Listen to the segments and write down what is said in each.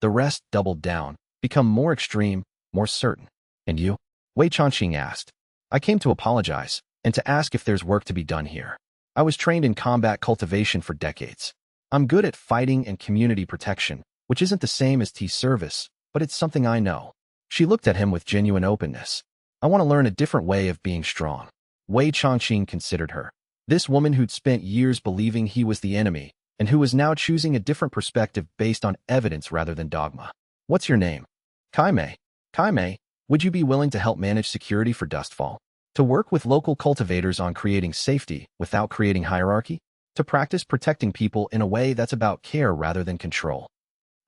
The rest doubled down, become more extreme, more certain. And you? Wei Changqing asked. I came to apologize, and to ask if there's work to be done here. I was trained in combat cultivation for decades. I'm good at fighting and community protection, which isn't the same as tea service, but it's something I know. She looked at him with genuine openness. I want to learn a different way of being strong. Wei Changqing considered her. This woman who'd spent years believing he was the enemy, and who was now choosing a different perspective based on evidence rather than dogma. What's your name? Kaimei. Kaimei, would you be willing to help manage security for Dustfall? To work with local cultivators on creating safety without creating hierarchy? To practice protecting people in a way that's about care rather than control?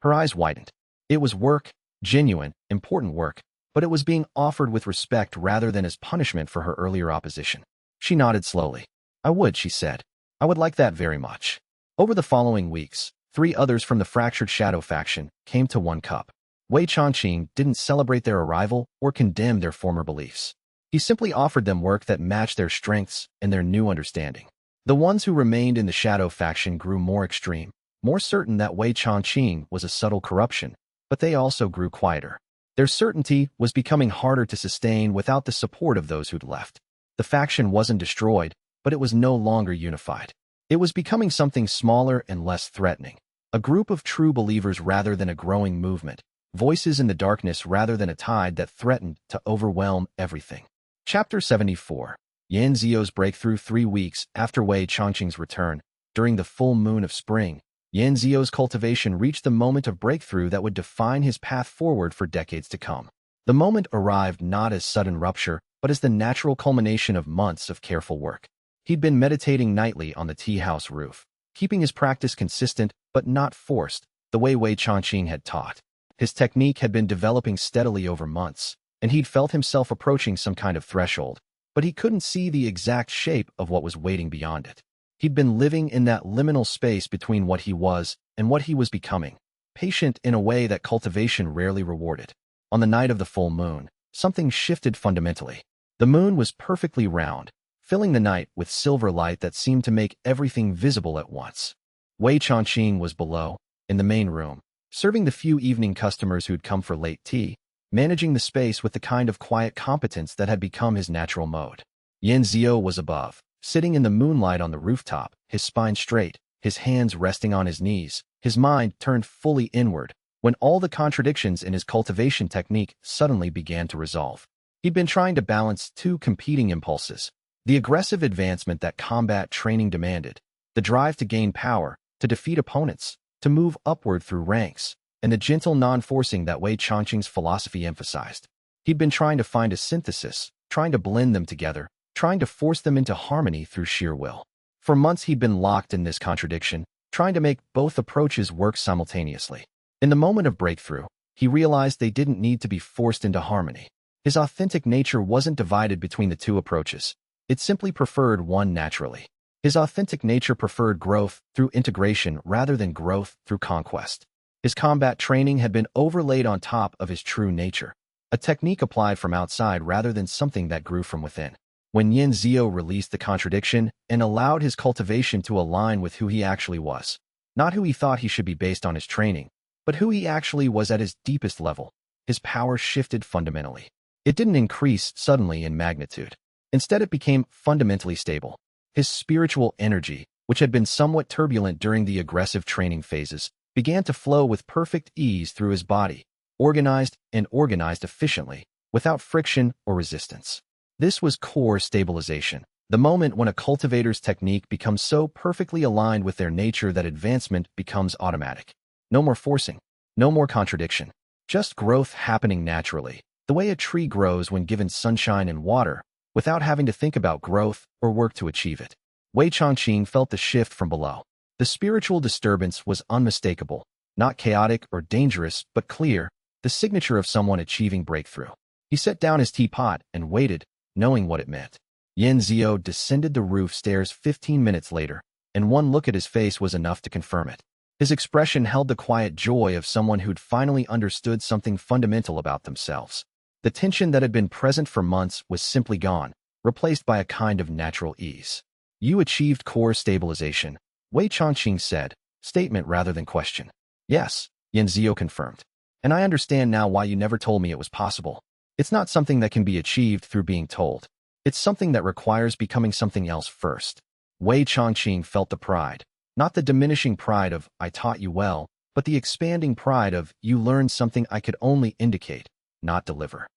Her eyes widened. It was work, genuine, important work, but it was being offered with respect rather than as punishment for her earlier opposition. She nodded slowly. I would, she said. I would like that very much. Over the following weeks, 3 others from the fractured Shadow faction came to One Cup. Wei Changqing didn't celebrate their arrival or condemn their former beliefs. He simply offered them work that matched their strengths and their new understanding. The ones who remained in the Shadow faction grew more extreme, more certain that Wei Changqing was a subtle corruption, but they also grew quieter. Their certainty was becoming harder to sustain without the support of those who'd left. The faction wasn't destroyed, but it was no longer unified. It was becoming something smaller and less threatening. A group of true believers rather than a growing movement. Voices in the darkness rather than a tide that threatened to overwhelm everything. Chapter 74. Yan Zio's breakthrough. 3 weeks after Wei Changqing's return, during the full moon of spring, Yan Zio's cultivation reached the moment of breakthrough that would define his path forward for decades to come. The moment arrived not as sudden rupture, but as the natural culmination of months of careful work. He'd been meditating nightly on the tea house roof, keeping his practice consistent but not forced, the way Wei Changqing had taught. His technique had been developing steadily over months, and he'd felt himself approaching some kind of threshold, but he couldn't see the exact shape of what was waiting beyond it. He'd been living in that liminal space between what he was and what he was becoming, patient in a way that cultivation rarely rewarded. On the night of the full moon, something shifted fundamentally. The moon was perfectly round, filling the night with silver light that seemed to make everything visible at once. Wei Changqing was below, in the main room, serving the few evening customers who'd come for late tea, managing the space with the kind of quiet competence that had become his natural mode. Yan Zio was above, sitting in the moonlight on the rooftop, his spine straight, his hands resting on his knees, his mind turned fully inward, when all the contradictions in his cultivation technique suddenly began to resolve. He'd been trying to balance 2 competing impulses: the aggressive advancement that combat training demanded, the drive to gain power, to defeat opponents, to move upward through ranks, and the gentle non-forcing that Wei Changqing's philosophy emphasized. He'd been trying to find a synthesis, trying to blend them together, trying to force them into harmony through sheer will. For months he'd been locked in this contradiction, trying to make both approaches work simultaneously. In the moment of breakthrough, he realized they didn't need to be forced into harmony. His authentic nature wasn't divided between the 2 approaches. It simply preferred one naturally. His authentic nature preferred growth through integration rather than growth through conquest. His combat training had been overlaid on top of his true nature, a technique applied from outside rather than something that grew from within. When Yan Zio released the contradiction and allowed his cultivation to align with who he actually was, not who he thought he should be based on his training, but who he actually was at his deepest level, his power shifted fundamentally. It didn't increase suddenly in magnitude. Instead, it became fundamentally stable. His spiritual energy, which had been somewhat turbulent during the aggressive training phases, began to flow with perfect ease through his body, organized efficiently, without friction or resistance. This was core stabilization, the moment when a cultivator's technique becomes so perfectly aligned with their nature that advancement becomes automatic. No more forcing, no more contradiction, just growth happening naturally, the way a tree grows when given sunshine and water, without having to think about growth or work to achieve it. Wei Changqing felt the shift from below. The spiritual disturbance was unmistakable, not chaotic or dangerous, but clear, the signature of someone achieving breakthrough. He set down his teapot and waited, knowing what it meant. Yan Zio descended the roof stairs 15 minutes later, and one look at his face was enough to confirm it. His expression held the quiet joy of someone who'd finally understood something fundamental about themselves. The tension that had been present for months was simply gone, replaced by a kind of natural ease. You achieved core stabilization, Wei Changqing said, statement rather than question. Yes, Yanzio confirmed. And I understand now why you never told me it was possible. It's not something that can be achieved through being told. It's something that requires becoming something else first. Wei Chongqing felt the pride. Not the diminishing pride of, I taught you well, but the expanding pride of, you learned something I could only indicate, not deliver.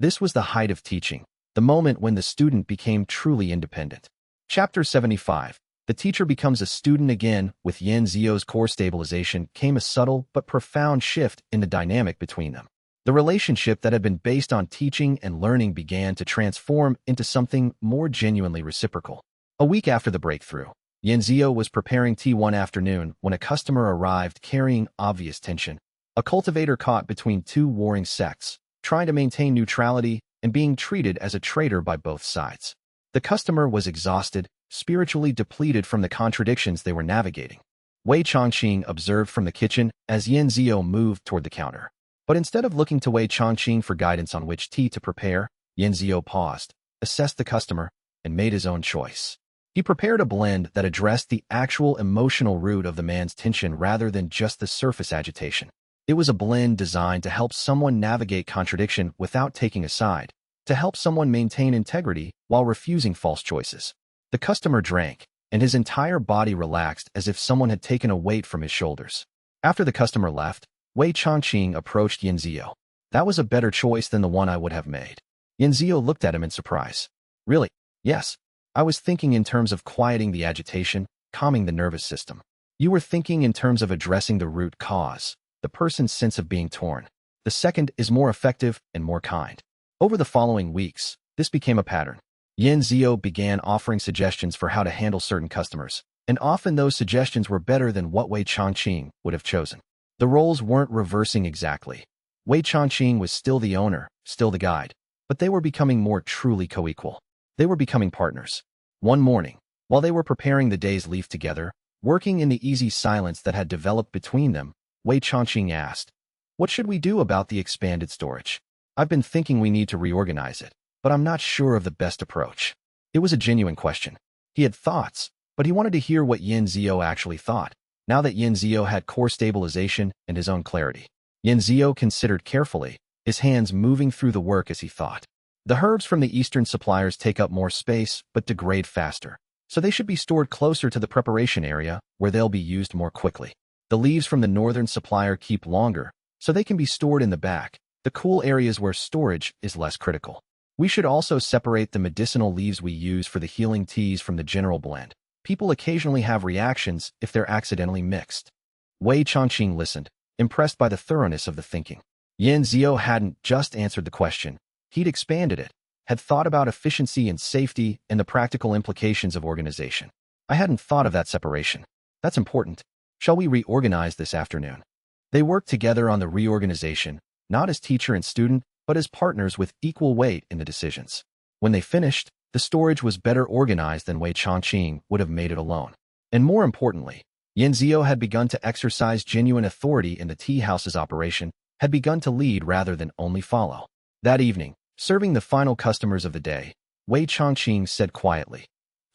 This was the height of teaching, the moment when the student became truly independent. Chapter 75. The teacher becomes a student again. With Yanzio's core stabilization came a subtle but profound shift in the dynamic between them. The relationship that had been based on teaching and learning began to transform into something more genuinely reciprocal. A week after the breakthrough, Yanzio was preparing tea one afternoon when a customer arrived carrying obvious tension. A cultivator caught between two warring sects, trying to maintain neutrality and being treated as a traitor by both sides. The customer was exhausted, spiritually depleted from the contradictions they were navigating. Wei Chongqing observed from the kitchen as Yanzio moved toward the counter. But instead of looking to Wei Chongqing for guidance on which tea to prepare, Yanzio paused, assessed the customer, and made his own choice. He prepared a blend that addressed the actual emotional root of the man's tension rather than just the surface agitation. It was a blend designed to help someone navigate contradiction without taking a side, to help someone maintain integrity while refusing false choices. The customer drank, and his entire body relaxed as if someone had taken a weight from his shoulders. After the customer left, Wei Chongqing approached Yanzio. That was a better choice than the one I would have made. Yanzio looked at him in surprise. Really? Yes. I was thinking in terms of quieting the agitation, calming the nervous system. You were thinking in terms of addressing the root cause, the person's sense of being torn. The second is more effective and more kind. Over the following weeks, this became a pattern. Yanzio began offering suggestions for how to handle certain customers, and often those suggestions were better than what Wei Chongqing would have chosen. The roles weren't reversing exactly. Wei Chongqing was still the owner, still the guide, but they were becoming more truly co-equal. They were becoming partners. One morning, while they were preparing the day's leaf together, working in the easy silence that had developed between them, Wei Chongqing asked, "What should we do about the expanded storage? I've been thinking we need to reorganize it, but I'm not sure of the best approach." It was a genuine question. He had thoughts, but he wanted to hear what Yanzio actually thought, now that Yanzio had core stabilization and his own clarity. Yanzio considered carefully, his hands moving through the work as he thought. The herbs from the eastern suppliers take up more space but degrade faster, so they should be stored closer to the preparation area where they'll be used more quickly. The leaves from the northern supplier keep longer, so they can be stored in the back, the cool areas where storage is less critical. We should also separate the medicinal leaves we use for the healing teas from the general blend. People occasionally have reactions if they're accidentally mixed. Wei Chongqing listened, impressed by the thoroughness of the thinking. Yanzio hadn't just answered the question. He'd expanded it, had thought about efficiency and safety and the practical implications of organization. I hadn't thought of that separation. That's important. Shall we reorganize this afternoon? They worked together on the reorganization, not as teacher and student, but as partners with equal weight in the decisions. When they finished, the storage was better organized than Wei Chongqing would have made it alone. And more importantly, Yanzio had begun to exercise genuine authority in the tea house's operation, had begun to lead rather than only follow. That evening, serving the final customers of the day, Wei Chongqing said quietly,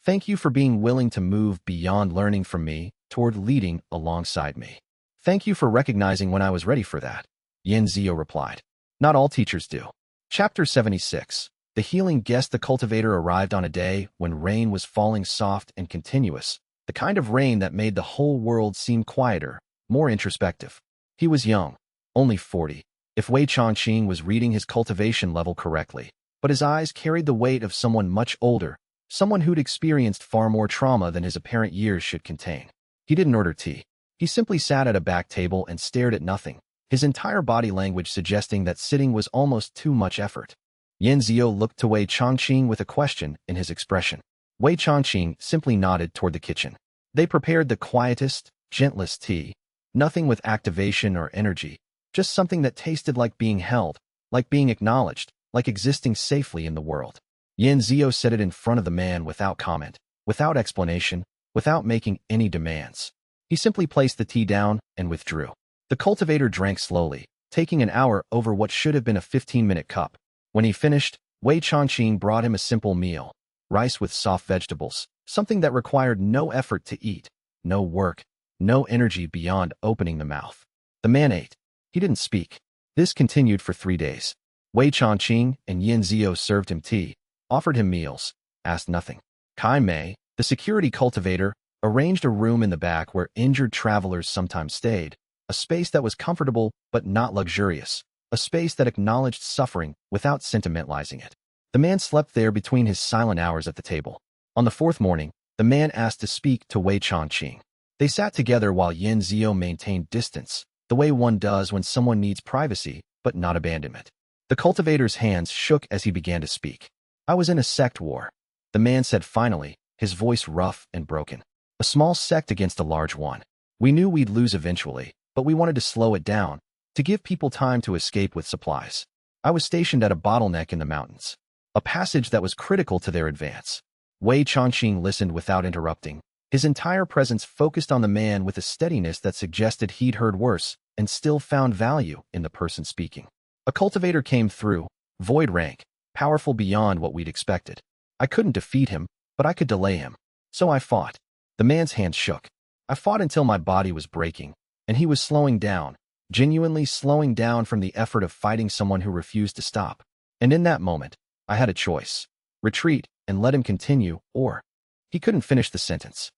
"Thank you for being willing to move beyond learning from me toward leading alongside me. Thank you for recognizing when I was ready for that." Yanzio replied, "Not all teachers do." Chapter 76. The healing guest. The cultivator arrived on a day when rain was falling soft and continuous, the kind of rain that made the whole world seem quieter, more introspective. He was young, only 40, if Wei Chongqing was reading his cultivation level correctly, but his eyes carried the weight of someone much older, someone who'd experienced far more trauma than his apparent years should contain. He didn't order tea. He simply sat at a back table and stared at nothing, his entire body language suggesting that sitting was almost too much effort. Yanzio looked to Wei Chongqing with a question in his expression. Wei Chongqing simply nodded toward the kitchen. They prepared the quietest, gentlest tea, nothing with activation or energy, just something that tasted like being held, like being acknowledged, like existing safely in the world. Yanzio set it in front of the man without comment, without explanation, without making any demands. He simply placed the tea down and withdrew. The cultivator drank slowly, taking an hour over what should have been a 15-minute cup. When he finished, Wei Chongqing brought him a simple meal, rice with soft vegetables, something that required no effort to eat, no work, no energy beyond opening the mouth. The man ate. He didn't speak. This continued for 3 days. Wei Changqing and Yin Zio served him tea, offered him meals, asked nothing. Kai Mei, the security cultivator, arranged a room in the back where injured travelers sometimes stayed, a space that was comfortable but not luxurious, a space that acknowledged suffering without sentimentalizing it. The man slept there between his silent hours at the table. On the 4th morning, the man asked to speak to Wei Changqing. They sat together while Yin Zio maintained distance, the way one does when someone needs privacy but not abandonment. The cultivator's hands shook as he began to speak. I was in a sect war. The man said finally, his voice rough and broken. A small sect against a large one. We knew we'd lose eventually, but we wanted to slow it down, to give people time to escape with supplies. I was stationed at a bottleneck in the mountains, a passage that was critical to their advance. Wei Changqing listened without interrupting, his entire presence focused on the man with a steadiness that suggested he'd heard worse and still found value in the person speaking. A cultivator came through, void rank, powerful beyond what we'd expected. I couldn't defeat him, but I could delay him. So I fought. The man's hand shook. I fought until my body was breaking, and he was slowing down, genuinely slowing down from the effort of fighting someone who refused to stop. And in that moment, I had a choice. Retreat and let him continue, or... He couldn't finish the sentence.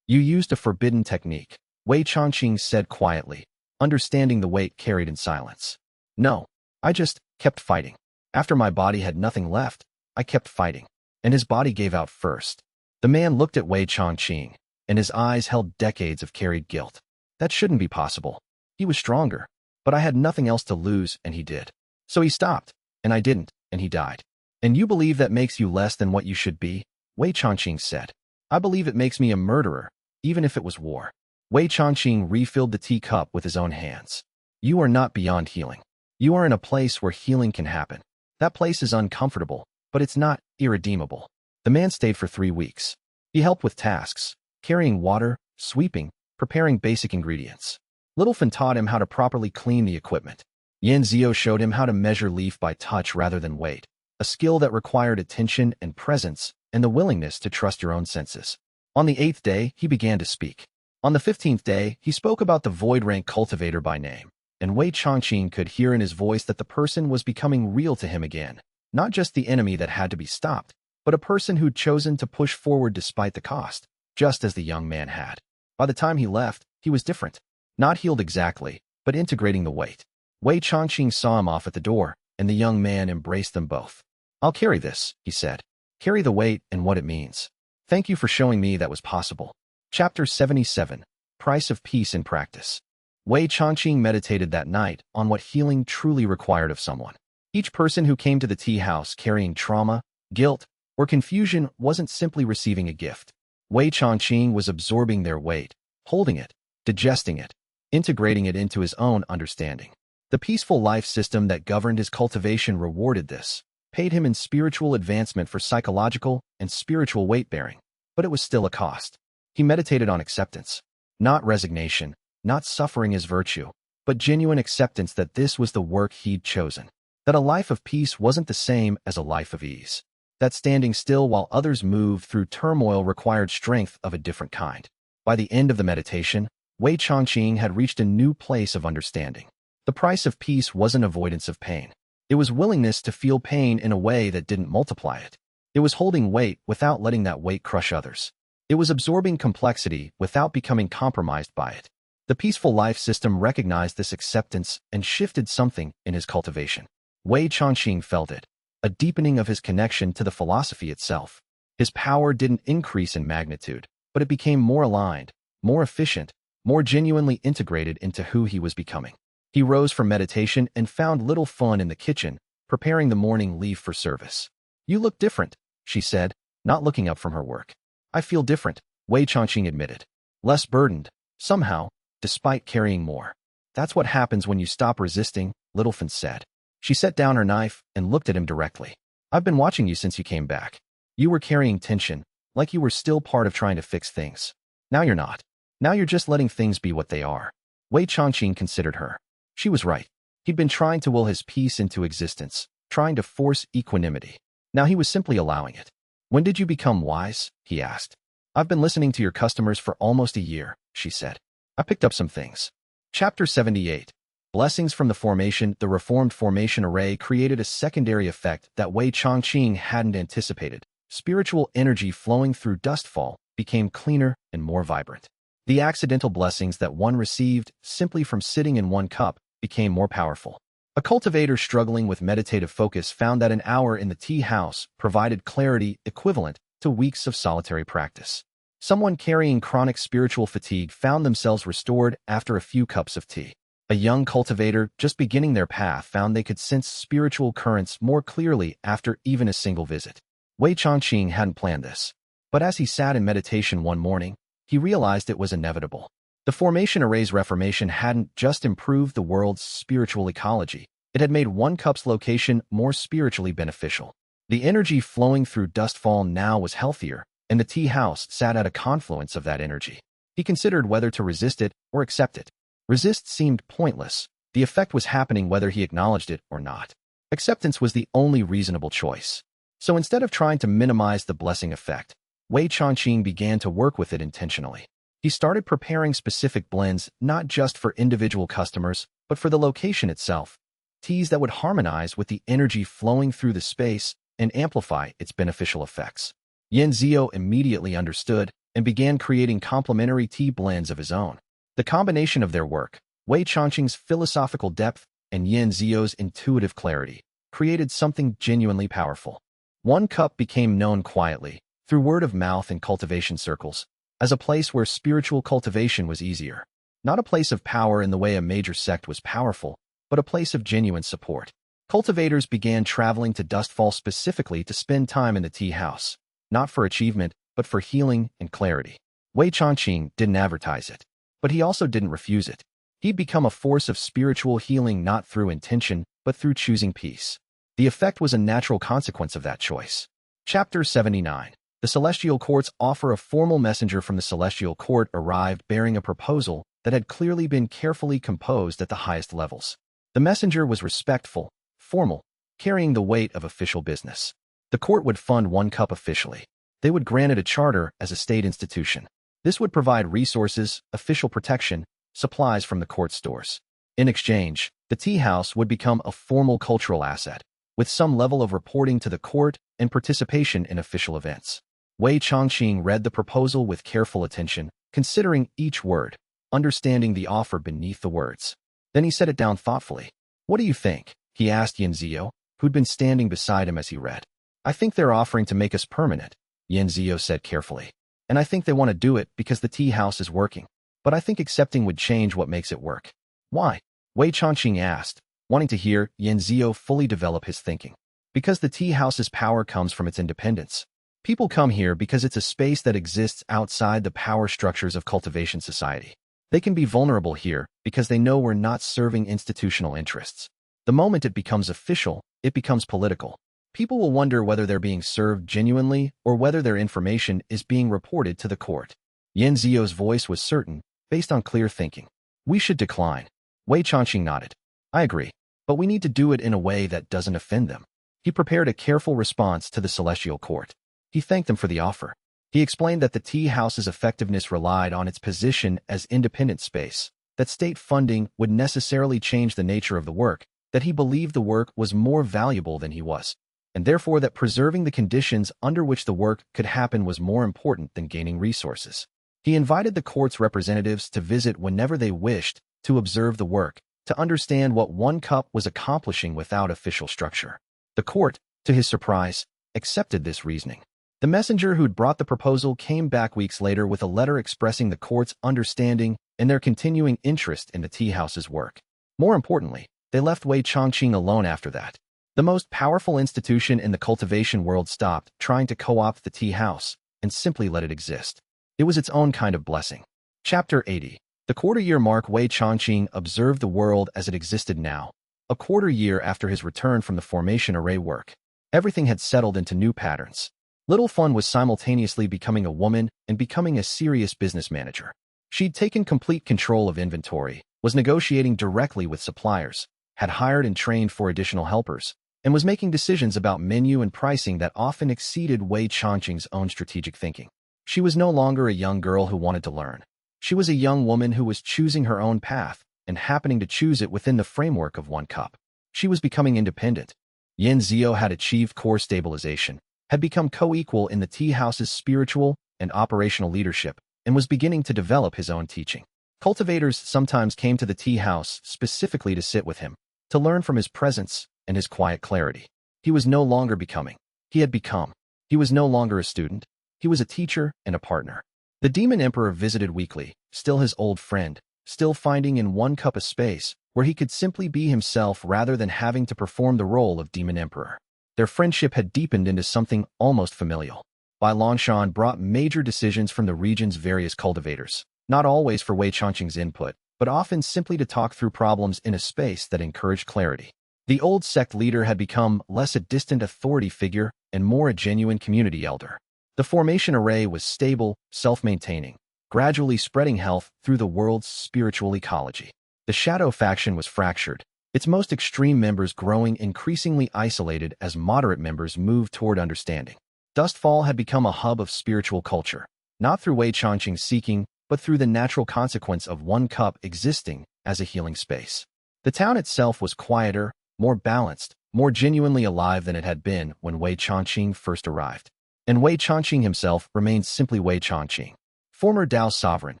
You used a forbidden technique, Wei Changqing said quietly, understanding the weight carried in silence. No, I just kept fighting. After my body had nothing left, I kept fighting, and his body gave out first. The man looked at Wei Changqing, and his eyes held decades of carried guilt. That shouldn't be possible. He was stronger, but I had nothing else to lose, and he did. So he stopped, and I didn't, and he died. And you believe that makes you less than what you should be? Wei Changqing said. I believe it makes me a murderer, even if it was war. Wei Changqing refilled the teacup with his own hands. You are not beyond healing. You are in a place where healing can happen. That place is uncomfortable, but it's not irredeemable. The man stayed for 3 weeks. He helped with tasks, carrying water, sweeping, preparing basic ingredients. Littlefen taught him how to properly clean the equipment. Yin Zio showed him how to measure leaf by touch rather than weight, a skill that required attention and presence and the willingness to trust your own senses. On the 8th day, he began to speak. On the 15th day, he spoke about the void rank cultivator by name, and Wei Changqing could hear in his voice that the person was becoming real to him again, not just the enemy that had to be stopped, but a person who'd chosen to push forward despite the cost, just as the young man had. By the time he left, he was different. Not healed exactly, but integrating the weight. Wei Changqing saw him off at the door, and the young man embraced them both. I'll carry this, he said. Carry the weight and what it means. Thank you for showing me that was possible. Chapter 77. Price of Peace in Practice. Wei Changqing meditated that night on what healing truly required of someone. Each person who came to the tea house carrying trauma, guilt, or confusion wasn't simply receiving a gift. Wei Changqing was absorbing their weight, holding it, digesting it, integrating it into his own understanding. The peaceful life system that governed his cultivation rewarded this, paid him in spiritual advancement for psychological and spiritual weight-bearing, but it was still a cost. He meditated on acceptance, not resignation, not suffering as virtue, but genuine acceptance that this was the work he'd chosen, that a life of peace wasn't the same as a life of ease, that standing still while others moved through turmoil required strength of a different kind. By the end of the meditation, Wei Changqing had reached a new place of understanding. The price of peace wasn't avoidance of pain. It was willingness to feel pain in a way that didn't multiply it. It was holding weight without letting that weight crush others. It was absorbing complexity without becoming compromised by it. The peaceful life system recognized this acceptance and shifted something in his cultivation. Wei Changqing felt it, a deepening of his connection to the philosophy itself. His power didn't increase in magnitude, but it became more aligned, more efficient, more genuinely integrated into who he was becoming. He rose from meditation and found little fun in the kitchen, preparing the morning leaf for service. You look different, she said, not looking up from her work. I feel different, Wei Changqing admitted. Less burdened, somehow, despite carrying more. That's what happens when you stop resisting, Littlefen said. She set down her knife and looked at him directly. I've been watching you since you came back. You were carrying tension, like you were still part of trying to fix things. Now you're not. Now you're just letting things be what they are. Wei Changqing considered her. She was right. He'd been trying to will his peace into existence, trying to force equanimity. Now he was simply allowing it. When did you become wise? He asked. I've been listening to your customers for almost a year, she said. I picked up some things. Chapter 78. Blessings from the formation. The reformed formation array created a secondary effect that Wei Chongqing hadn't anticipated. Spiritual energy flowing through dustfall became cleaner and more vibrant. The accidental blessings that one received simply from sitting in one cup became more powerful. A cultivator struggling with meditative focus found that an hour in the tea house provided clarity equivalent to weeks of solitary practice. Someone carrying chronic spiritual fatigue found themselves restored after a few cups of tea. A young cultivator just beginning their path found they could sense spiritual currents more clearly after even a single visit. Wei Chongqing hadn't planned this, but as he sat in meditation one morning, he realized it was inevitable. The formation array's reformation hadn't just improved the world's spiritual ecology, it had made one cup's location more spiritually beneficial. The energy flowing through dustfall now was healthier, and the tea house sat at a confluence of that energy. He considered whether to resist it or accept it. Resist seemed pointless. The effect was happening whether he acknowledged it or not. Acceptance was the only reasonable choice. So instead of trying to minimize the blessing effect, Wei Chongqing began to work with it intentionally. He started preparing specific blends not just for individual customers, but for the location itself. Teas that would harmonize with the energy flowing through the space and amplify its beneficial effects. Yan Zio immediately understood and began creating complementary tea blends of his own. The combination of their work, Wei Chongqing's philosophical depth and Yan Zio's intuitive clarity, created something genuinely powerful. One cup became known quietly, through word of mouth and cultivation circles, as a place where spiritual cultivation was easier. Not a place of power in the way a major sect was powerful, but a place of genuine support. Cultivators began traveling to Dustfall specifically to spend time in the tea house, not for achievement, but for healing and clarity. Wei Chongqing didn't advertise it, but he also didn't refuse it. He'd become a force of spiritual healing not through intention, but through choosing peace. The effect was a natural consequence of that choice. Chapter 79. The Celestial Court's offer. A formal messenger from the Celestial Court arrived bearing a proposal that had clearly been carefully composed at the highest levels. The messenger was respectful, formal, carrying the weight of official business. The court would fund one cup officially. They would grant it a charter as a state institution. This would provide resources, official protection, supplies from the court stores. In exchange, the tea house would become a formal cultural asset, with some level of reporting to the court and participation in official events. Wei Chongqing read the proposal with careful attention, considering each word, understanding the offer beneath the words. Then he set it down thoughtfully. "What do you think?" he asked Yan Zio, who'd been standing beside him as he read. "I think they're offering to make us permanent," Yan Zio said carefully. "And I think they want to do it because the tea house is working. But I think accepting would change what makes it work." "Why?" Wei Chongqing asked, wanting to hear Yan Zio fully develop his thinking. "Because the tea house's power comes from its independence. People come here because it's a space that exists outside the power structures of cultivation society. They can be vulnerable here because they know we're not serving institutional interests. The moment it becomes official, it becomes political. People will wonder whether they're being served genuinely or whether their information is being reported to the court." Yan Zio's voice was certain, based on clear thinking. "We should decline." Wei Chongqing nodded. "I agree, but we need to do it in a way that doesn't offend them." He prepared a careful response to the Celestial Court. He thanked them for the offer. He explained that the tea house's effectiveness relied on its position as independent space, that state funding would necessarily change the nature of the work, that he believed the work was more valuable than he was, and therefore that preserving the conditions under which the work could happen was more important than gaining resources. He invited the court's representatives to visit whenever they wished, to observe the work, to understand what one cup was accomplishing without official structure. The court, to his surprise, accepted this reasoning. The messenger who'd brought the proposal came back weeks later with a letter expressing the court's understanding and their continuing interest in the tea house's work. More importantly, they left Wei Chongqing alone after that. The most powerful institution in the cultivation world stopped trying to co-opt the tea house and simply let it exist. It was its own kind of blessing. Chapter 80. The quarter-year mark. Wei Chongqing observed the world as it existed now, a quarter-year after his return from the formation array work. Everything had settled into new patterns. Little Fun was simultaneously becoming a woman and becoming a serious business manager. She'd taken complete control of inventory, was negotiating directly with suppliers, had hired and trained for additional helpers, and was making decisions about menu and pricing that often exceeded Wei Chongqing's own strategic thinking. She was no longer a young girl who wanted to learn. She was a young woman who was choosing her own path, and happening to choose it within the framework of one cup. She was becoming independent. Yin Zio had achieved core stabilization, had become co-equal in the tea house's spiritual and operational leadership, and was beginning to develop his own teaching. Cultivators sometimes came to the tea house specifically to sit with him, to learn from his presence and his quiet clarity. He was no longer becoming. He had become. He was no longer a student. He was a teacher and a partner. The Demon Emperor visited weekly, still his old friend, still finding in one cup a space where he could simply be himself rather than having to perform the role of Demon Emperor. Their friendship had deepened into something almost familial. Bai Longshan brought major decisions from the region's various cultivators, not always for Wei Changqing's input, but often simply to talk through problems in a space that encouraged clarity. The old sect leader had become less a distant authority figure and more a genuine community elder. The formation array was stable, self-maintaining, gradually spreading health through the world's spiritual ecology. The shadow faction was fractured, its most extreme members growing increasingly isolated as moderate members moved toward understanding. Dustfall had become a hub of spiritual culture, not through Wei Changqing's seeking, but through the natural consequence of one cup existing as a healing space. The town itself was quieter, more balanced, more genuinely alive than it had been when Wei Changqing first arrived. And Wei Changqing himself remained simply Wei Changqing, former Dao sovereign,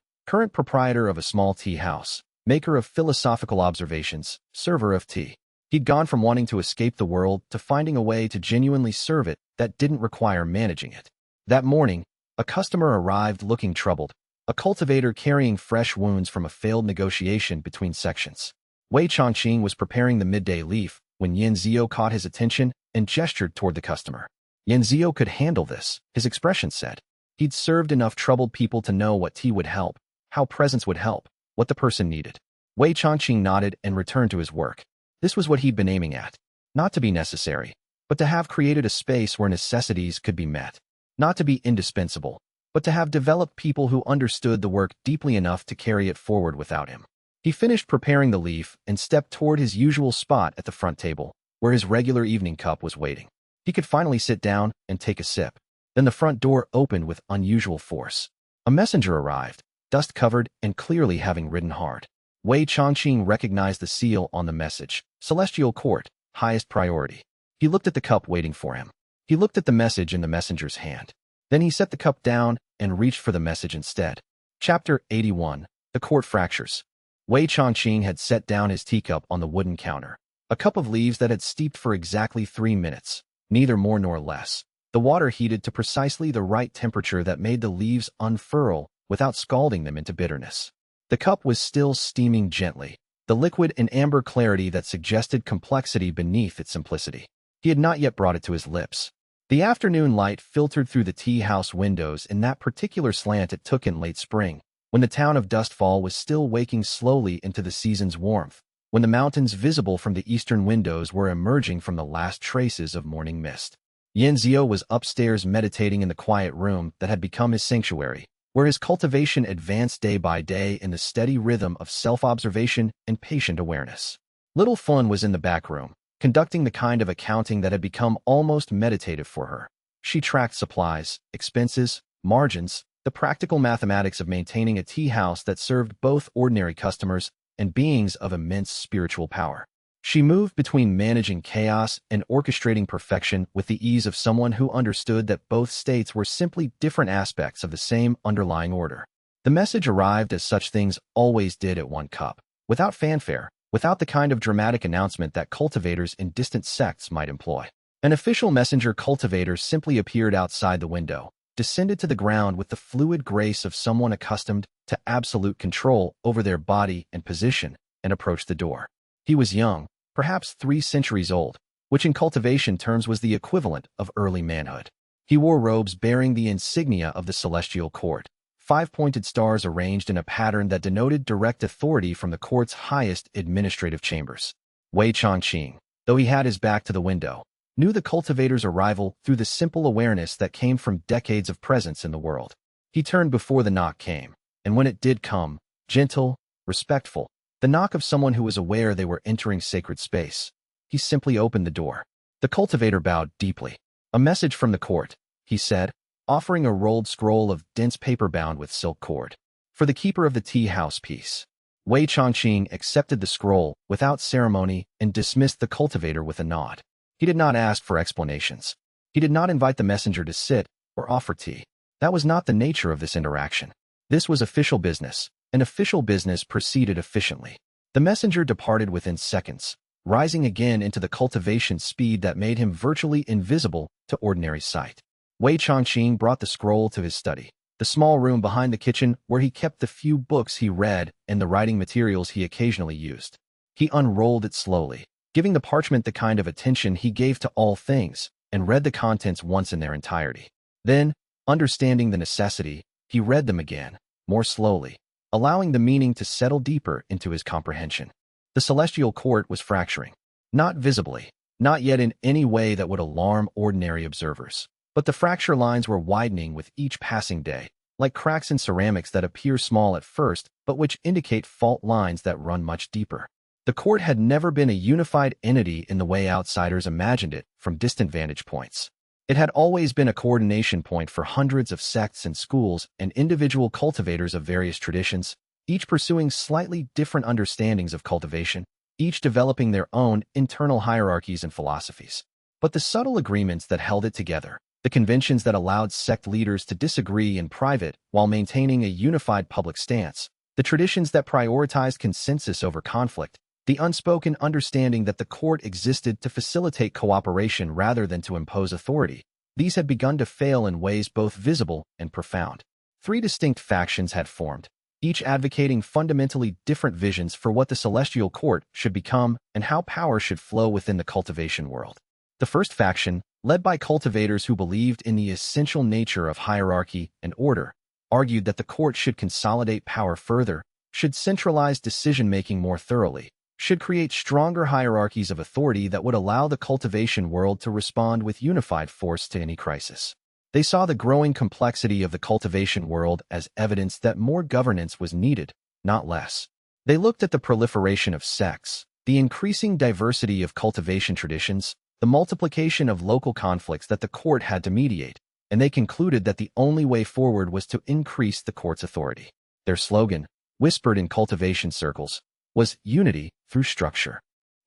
current proprietor of a small tea house, maker of philosophical observations, server of tea. He'd gone from wanting to escape the world to finding a way to genuinely serve it that didn't require managing it. That morning, a customer arrived looking troubled, a cultivator carrying fresh wounds from a failed negotiation between sections. Wei Changqing was preparing the midday leaf when Yin Zio caught his attention and gestured toward the customer. Yin Zio could handle this, his expression said. He'd served enough troubled people to know what tea would help, how presence would help, what the person needed. Wei Changqing nodded and returned to his work. This was what he'd been aiming at. Not to be necessary, but to have created a space where necessities could be met. Not to be indispensable, but to have developed people who understood the work deeply enough to carry it forward without him. He finished preparing the leaf and stepped toward his usual spot at the front table, where his regular evening cup was waiting. He could finally sit down and take a sip. Then the front door opened with unusual force. A messenger arrived, dust-covered and clearly having ridden hard. Wei Changqing recognized the seal on the message, Celestial Court, highest priority. He looked at the cup waiting for him. He looked at the message in the messenger's hand. Then he set the cup down and reached for the message instead. Chapter 81, The Court Fractures. Wei Changqing had set down his teacup on the wooden counter, a cup of leaves that had steeped for exactly 3 minutes, neither more nor less. The water heated to precisely the right temperature that made the leaves unfurl without scalding them into bitterness. The cup was still steaming gently, the liquid and amber clarity that suggested complexity beneath its simplicity. He had not yet brought it to his lips. The afternoon light filtered through the tea house windows in that particular slant it took in late spring, when the town of Dustfall was still waking slowly into the season's warmth, when the mountains visible from the eastern windows were emerging from the last traces of morning mist. Yin Zio was upstairs meditating in the quiet room that had become his sanctuary, where his cultivation advanced day by day in the steady rhythm of self-observation and patient awareness. Little Fun was in the back room, conducting the kind of accounting that had become almost meditative for her. She tracked supplies, expenses, margins, the practical mathematics of maintaining a tea house that served both ordinary customers and beings of immense spiritual power. She moved between managing chaos and orchestrating perfection with the ease of someone who understood that both states were simply different aspects of the same underlying order. The message arrived as such things always did at one cup, without fanfare, without the kind of dramatic announcement that cultivators in distant sects might employ. An official messenger cultivator simply appeared outside the window, descended to the ground with the fluid grace of someone accustomed to absolute control over their body and position, and approached the door. He was young, perhaps 3 centuries old, which in cultivation terms was the equivalent of early manhood. He wore robes bearing the insignia of the Celestial Court, 5-pointed stars arranged in a pattern that denoted direct authority from the court's highest administrative chambers. Wei Changqing, though he had his back to the window, knew the cultivator's arrival through the simple awareness that came from decades of presence in the world. He turned before the knock came, and when it did come, gentle, respectful, the knock of someone who was aware they were entering sacred space, he simply opened the door. The cultivator bowed deeply. A message from the court, he said, offering a rolled scroll of dense paper bound with silk cord. For the keeper of the tea house piece. Wei Chongqing accepted the scroll without ceremony and dismissed the cultivator with a nod. He did not ask for explanations. He did not invite the messenger to sit or offer tea. That was not the nature of this interaction. This was official business, and official business proceeded efficiently. The messenger departed within seconds, rising again into the cultivation speed that made him virtually invisible to ordinary sight. Wei Chongqing brought the scroll to his study, the small room behind the kitchen where he kept the few books he read and the writing materials he occasionally used. He unrolled it slowly, giving the parchment the kind of attention he gave to all things, and read the contents once in their entirety. Then, understanding the necessity, he read them again, more slowly, allowing the meaning to settle deeper into his comprehension. The celestial court was fracturing. Not visibly, not yet in any way that would alarm ordinary observers. But the fracture lines were widening with each passing day, like cracks in ceramics that appear small at first, but which indicate fault lines that run much deeper. The court had never been a unified entity in the way outsiders imagined it from distant vantage points. It had always been a coordination point for hundreds of sects and schools and individual cultivators of various traditions, each pursuing slightly different understandings of cultivation, each developing their own internal hierarchies and philosophies. But the subtle agreements that held it together, the conventions that allowed sect leaders to disagree in private while maintaining a unified public stance, the traditions that prioritized consensus over conflict, the unspoken understanding that the court existed to facilitate cooperation rather than to impose authority, these had begun to fail in ways both visible and profound. 3 distinct factions had formed, each advocating fundamentally different visions for what the celestial court should become and how power should flow within the cultivation world. The first faction, led by cultivators who believed in the essential nature of hierarchy and order, argued that the court should consolidate power further, should centralize decision-making more thoroughly, should create stronger hierarchies of authority that would allow the cultivation world to respond with unified force to any crisis. They saw the growing complexity of the cultivation world as evidence that more governance was needed, not less. They looked at the proliferation of sects, the increasing diversity of cultivation traditions, the multiplication of local conflicts that the court had to mediate, and they concluded that the only way forward was to increase the court's authority. Their slogan, whispered in cultivation circles, was unity through structure.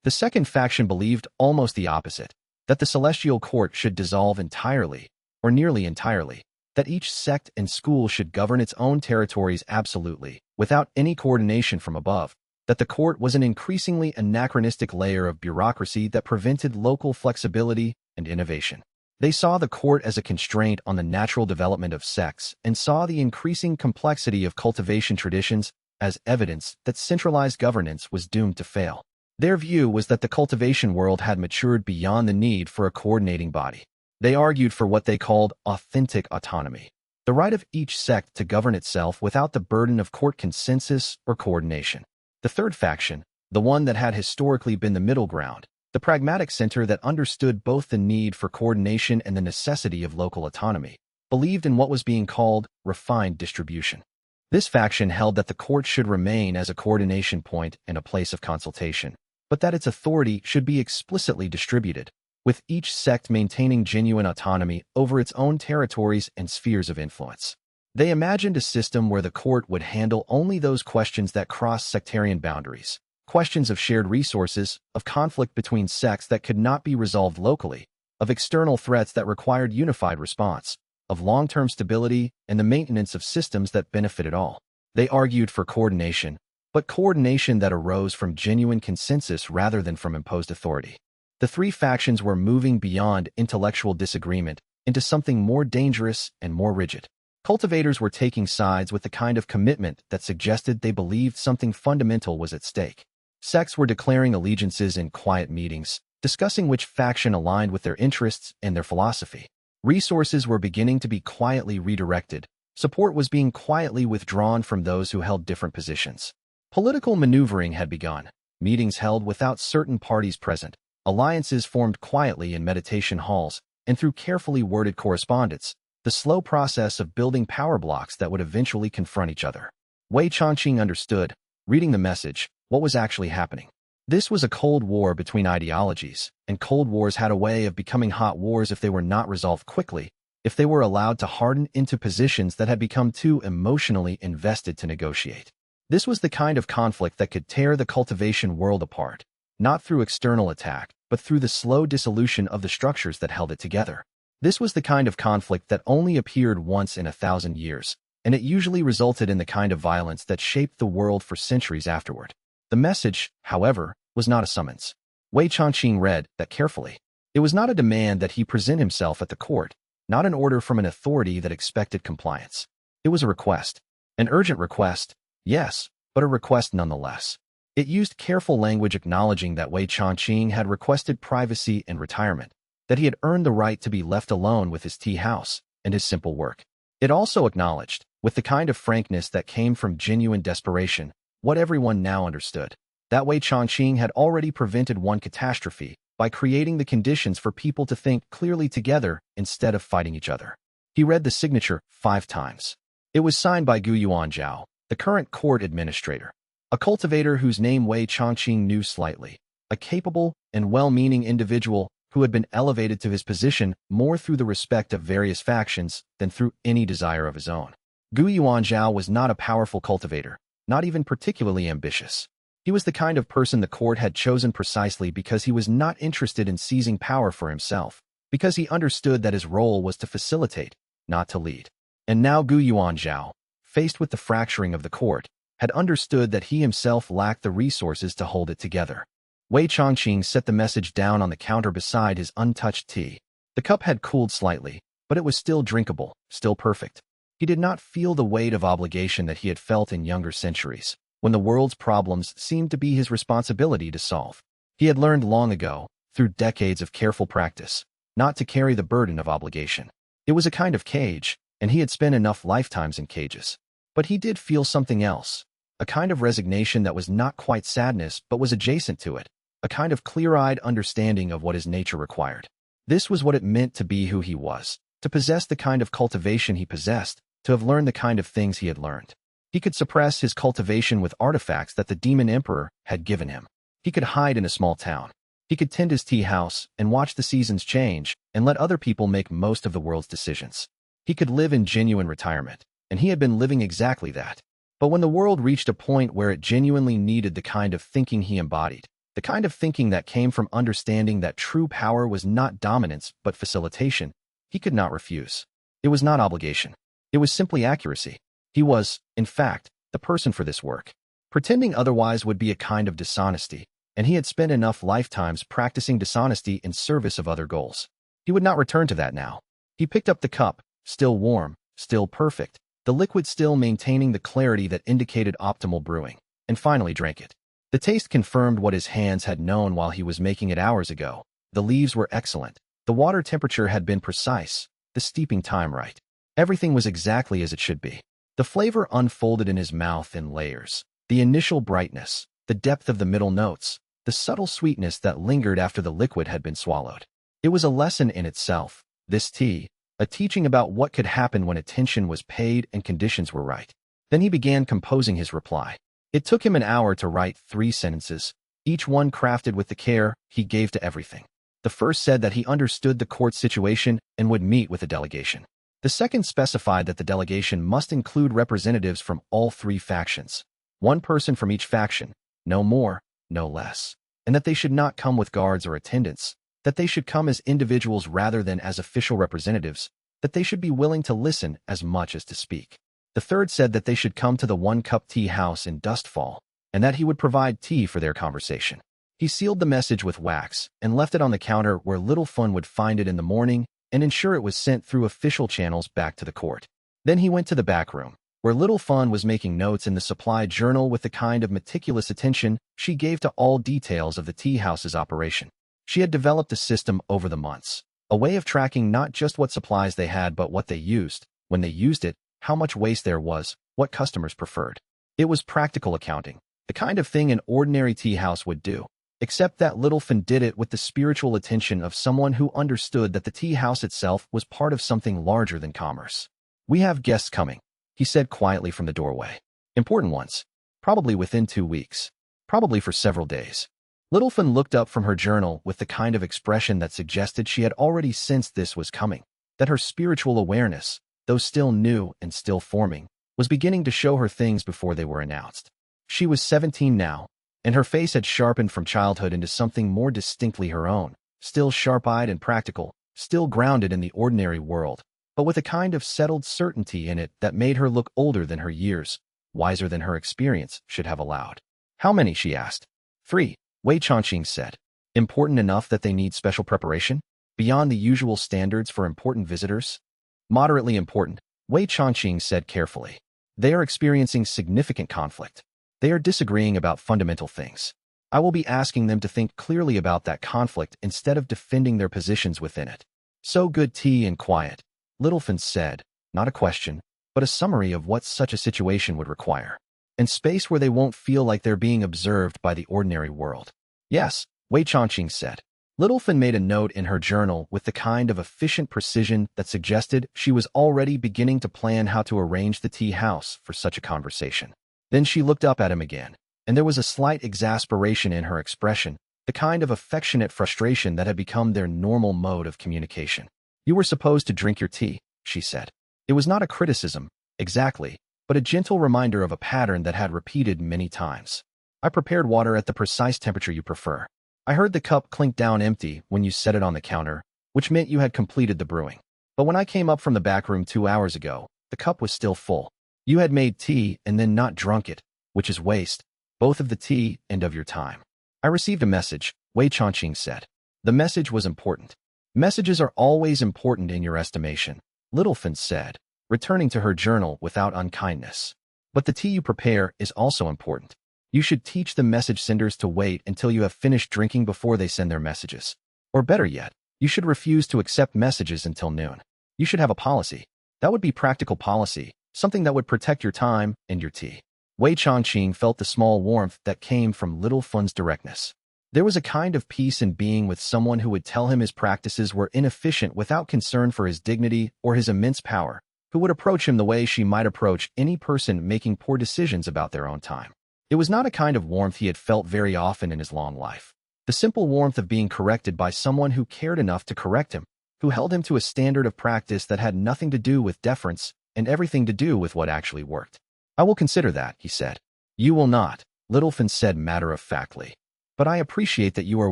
The second faction believed almost the opposite, that the celestial court should dissolve entirely, or nearly entirely, that each sect and school should govern its own territories absolutely, without any coordination from above, that the court was an increasingly anachronistic layer of bureaucracy that prevented local flexibility and innovation. They saw the court as a constraint on the natural development of sects and saw the increasing complexity of cultivation traditions as evidence that centralized governance was doomed to fail. Their view was that the cultivation world had matured beyond the need for a coordinating body. They argued for what they called authentic autonomy, the right of each sect to govern itself without the burden of court consensus or coordination. The third faction, the one that had historically been the middle ground, the pragmatic center that understood both the need for coordination and the necessity of local autonomy, believed in what was being called refined distribution. This faction held that the court should remain as a coordination point and a place of consultation, but that its authority should be explicitly distributed, with each sect maintaining genuine autonomy over its own territories and spheres of influence. They imagined a system where the court would handle only those questions that crossed sectarian boundaries, questions of shared resources, of conflict between sects that could not be resolved locally, of external threats that required unified response, of long-term stability and the maintenance of systems that benefited all. They argued for coordination, but coordination that arose from genuine consensus rather than from imposed authority. The 3 factions were moving beyond intellectual disagreement into something more dangerous and more rigid. Cultivators were taking sides with the kind of commitment that suggested they believed something fundamental was at stake. Sects were declaring allegiances in quiet meetings, discussing which faction aligned with their interests and their philosophy. Resources were beginning to be quietly redirected. Support was being quietly withdrawn from those who held different positions. Political maneuvering had begun. Meetings held without certain parties present. Alliances formed quietly in meditation halls and through carefully worded correspondence, the slow process of building power blocks that would eventually confront each other. Wei Chongqing understood, reading the message, what was actually happening. This was a cold war between ideologies, and cold wars had a way of becoming hot wars if they were not resolved quickly, if they were allowed to harden into positions that had become too emotionally invested to negotiate. This was the kind of conflict that could tear the cultivation world apart, not through external attack, but through the slow dissolution of the structures that held it together. This was the kind of conflict that only appeared once in 1,000 years, and it usually resulted in the kind of violence that shaped the world for centuries afterward. The message, however, was not a summons. Wei Changqing read that carefully. It was not a demand that he present himself at the court, not an order from an authority that expected compliance. It was a request. An urgent request, yes, but a request nonetheless. It used careful language acknowledging that Wei Changqing had requested privacy and retirement, that he had earned the right to be left alone with his tea house and his simple work. It also acknowledged, with the kind of frankness that came from genuine desperation, what everyone now understood. That Wei Changqing had already prevented one catastrophe by creating the conditions for people to think clearly together instead of fighting each other. He read the signature 5 times. It was signed by Gu Yuanzhao, the current court administrator, a cultivator whose name Wei Changqing knew slightly, a capable and well-meaning individual who had been elevated to his position more through the respect of various factions than through any desire of his own. Gu Yuanzhao was not a powerful cultivator, not even particularly ambitious. He was the kind of person the court had chosen precisely because he was not interested in seizing power for himself, because he understood that his role was to facilitate, not to lead. And now Gu Yuanzhao, faced with the fracturing of the court, had understood that he himself lacked the resources to hold it together. Wei Changqing set the message down on the counter beside his untouched tea. The cup had cooled slightly, but it was still drinkable, still perfect. He did not feel the weight of obligation that he had felt in younger centuries, when the world's problems seemed to be his responsibility to solve. He had learned long ago, through decades of careful practice, not to carry the burden of obligation. It was a kind of cage, and he had spent enough lifetimes in cages. But he did feel something else, a kind of resignation that was not quite sadness but was adjacent to it, a kind of clear-eyed understanding of what his nature required. This was what it meant to be who he was, to possess the kind of cultivation he possessed, to have learned the kind of things he had learned. He could suppress his cultivation with artifacts that the demon emperor had given him. He could hide in a small town. He could tend his tea house and watch the seasons change and let other people make most of the world's decisions. He could live in genuine retirement, and he had been living exactly that. But when the world reached a point where it genuinely needed the kind of thinking he embodied, the kind of thinking that came from understanding that true power was not dominance but facilitation, he could not refuse. It was not obligation. It was simply accuracy. He was, in fact, the person for this work. Pretending otherwise would be a kind of dishonesty, and he had spent enough lifetimes practicing dishonesty in service of other goals. He would not return to that now. He picked up the cup, still warm, still perfect, the liquid still maintaining the clarity that indicated optimal brewing, and finally drank it. The taste confirmed what his hands had known while he was making it hours ago. The leaves were excellent. The water temperature had been precise, the steeping time right. Everything was exactly as it should be. The flavor unfolded in his mouth in layers. The initial brightness, the depth of the middle notes, the subtle sweetness that lingered after the liquid had been swallowed. It was a lesson in itself, this tea, a teaching about what could happen when attention was paid and conditions were right. Then he began composing his reply. It took him an hour to write 3 sentences, each one crafted with the care he gave to everything. The first said that he understood the court situation and would meet with a delegation. The second specified that the delegation must include representatives from all 3 factions, 1 person from each faction, no more, no less, and that they should not come with guards or attendants, that they should come as individuals rather than as official representatives, that they should be willing to listen as much as to speak. The third said that they should come to the 1-cup tea house in Dustfall, and that he would provide tea for their conversation. He sealed the message with wax and left it on the counter where Little Fun would find it in the morning and ensure it was sent through official channels back to the court. Then he went to the back room, where Little Fun was making notes in the supply journal with the kind of meticulous attention she gave to all details of the tea house's operation. She had developed a system over the months, a way of tracking not just what supplies they had but what they used, when they used it, how much waste there was, what customers preferred. It was practical accounting, the kind of thing an ordinary tea house would do, except that Little Fun did it with the spiritual attention of someone who understood that the tea house itself was part of something larger than commerce. "We have guests coming," he said quietly from the doorway. "Important ones. Probably within 2 weeks. Probably for several days." Little Fun looked up from her journal with the kind of expression that suggested she had already sensed this was coming, that her spiritual awareness, though still new and still forming, was beginning to show her things before they were announced. She was 17 now, and her face had sharpened from childhood into something more distinctly her own, still sharp-eyed and practical, still grounded in the ordinary world, but with a kind of settled certainty in it that made her look older than her years, wiser than her experience should have allowed. How many, she asked. 3, Wei Changqing said. Important enough that they need special preparation? Beyond the usual standards for important visitors? Moderately important, Wei Changqing said carefully. They are experiencing significant conflict. They are disagreeing about fundamental things. I will be asking them to think clearly about that conflict instead of defending their positions within it. So good tea and quiet, Littlefield said, not a question, but a summary of what such a situation would require. And space where they won't feel like they're being observed by the ordinary world. Yes, Wei Changqing said. Littlefield made a note in her journal with the kind of efficient precision that suggested she was already beginning to plan how to arrange the tea house for such a conversation. Then she looked up at him again, and there was a slight exasperation in her expression, the kind of affectionate frustration that had become their normal mode of communication. You were supposed to drink your tea, she said. It was not a criticism, exactly, but a gentle reminder of a pattern that had repeated many times. I prepared water at the precise temperature you prefer. I heard the cup clink down empty when you set it on the counter, which meant you had completed the brewing. But when I came up from the back room 2 hours ago, the cup was still full. You had made tea and then not drunk it, which is waste, both of the tea and of your time. I received a message, Wei Changqing said. The message was important. Messages are always important in your estimation, Littlefield said, returning to her journal without unkindness. But the tea you prepare is also important. You should teach the message senders to wait until you have finished drinking before they send their messages. Or better yet, you should refuse to accept messages until noon. You should have a policy. That would be practical policy, something that would protect your time and your tea. Wei Changqing felt the small warmth that came from Littlefield's directness. There was a kind of peace in being with someone who would tell him his practices were inefficient without concern for his dignity or his immense power, who would approach him the way she might approach any person making poor decisions about their own time. It was not a kind of warmth he had felt very often in his long life. The simple warmth of being corrected by someone who cared enough to correct him, who held him to a standard of practice that had nothing to do with deference and everything to do with what actually worked. I will consider that, he said. You will not, Littlefield said matter-of-factly. But I appreciate that you are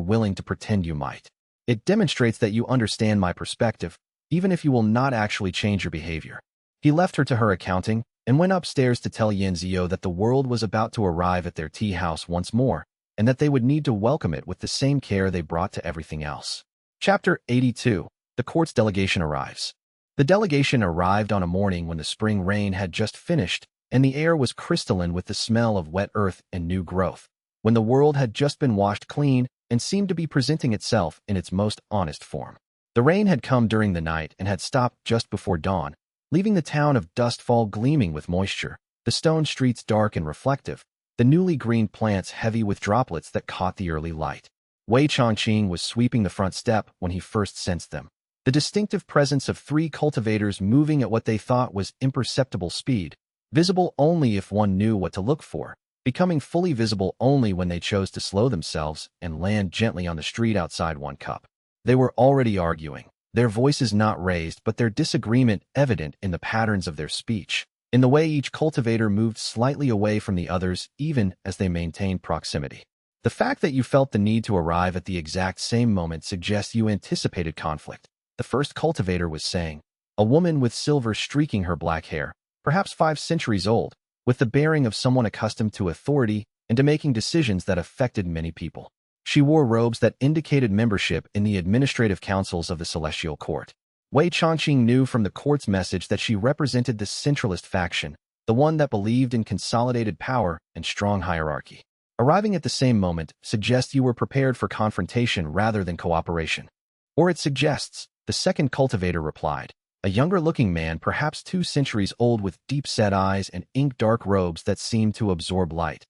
willing to pretend you might. It demonstrates that you understand my perspective, even if you will not actually change your behavior. He left her to her accounting and went upstairs to tell Yanzio that the world was about to arrive at their tea house once more, and that they would need to welcome it with the same care they brought to everything else. Chapter 82. The court's delegation arrives. The delegation arrived on a morning when the spring rain had just finished, and the air was crystalline with the smell of wet earth and new growth, when the world had just been washed clean and seemed to be presenting itself in its most honest form. The rain had come during the night and had stopped just before dawn, leaving the town of Dustfall gleaming with moisture, the stone streets dark and reflective, the newly greened plants heavy with droplets that caught the early light. Wei Changqing was sweeping the front step when he first sensed them. The distinctive presence of 3 cultivators moving at what they thought was imperceptible speed, visible only if one knew what to look for, becoming fully visible only when they chose to slow themselves and land gently on the street outside one cup. They were already arguing, their voices not raised but their disagreement evident in the patterns of their speech, in the way each cultivator moved slightly away from the others even as they maintained proximity. The fact that you felt the need to arrive at the exact same moment suggests you anticipated conflict, the first cultivator was saying, a woman with silver streaking her black hair, perhaps 5 centuries old, with the bearing of someone accustomed to authority and to making decisions that affected many people. She wore robes that indicated membership in the administrative councils of the Celestial Court. Wei Changqing knew from the court's message that she represented the centralist faction, the one that believed in consolidated power and strong hierarchy. Arriving at the same moment suggests you were prepared for confrontation rather than cooperation. Or it suggests, the second cultivator replied, a younger-looking man perhaps 2 centuries old with deep-set eyes and ink-dark robes that seemed to absorb light,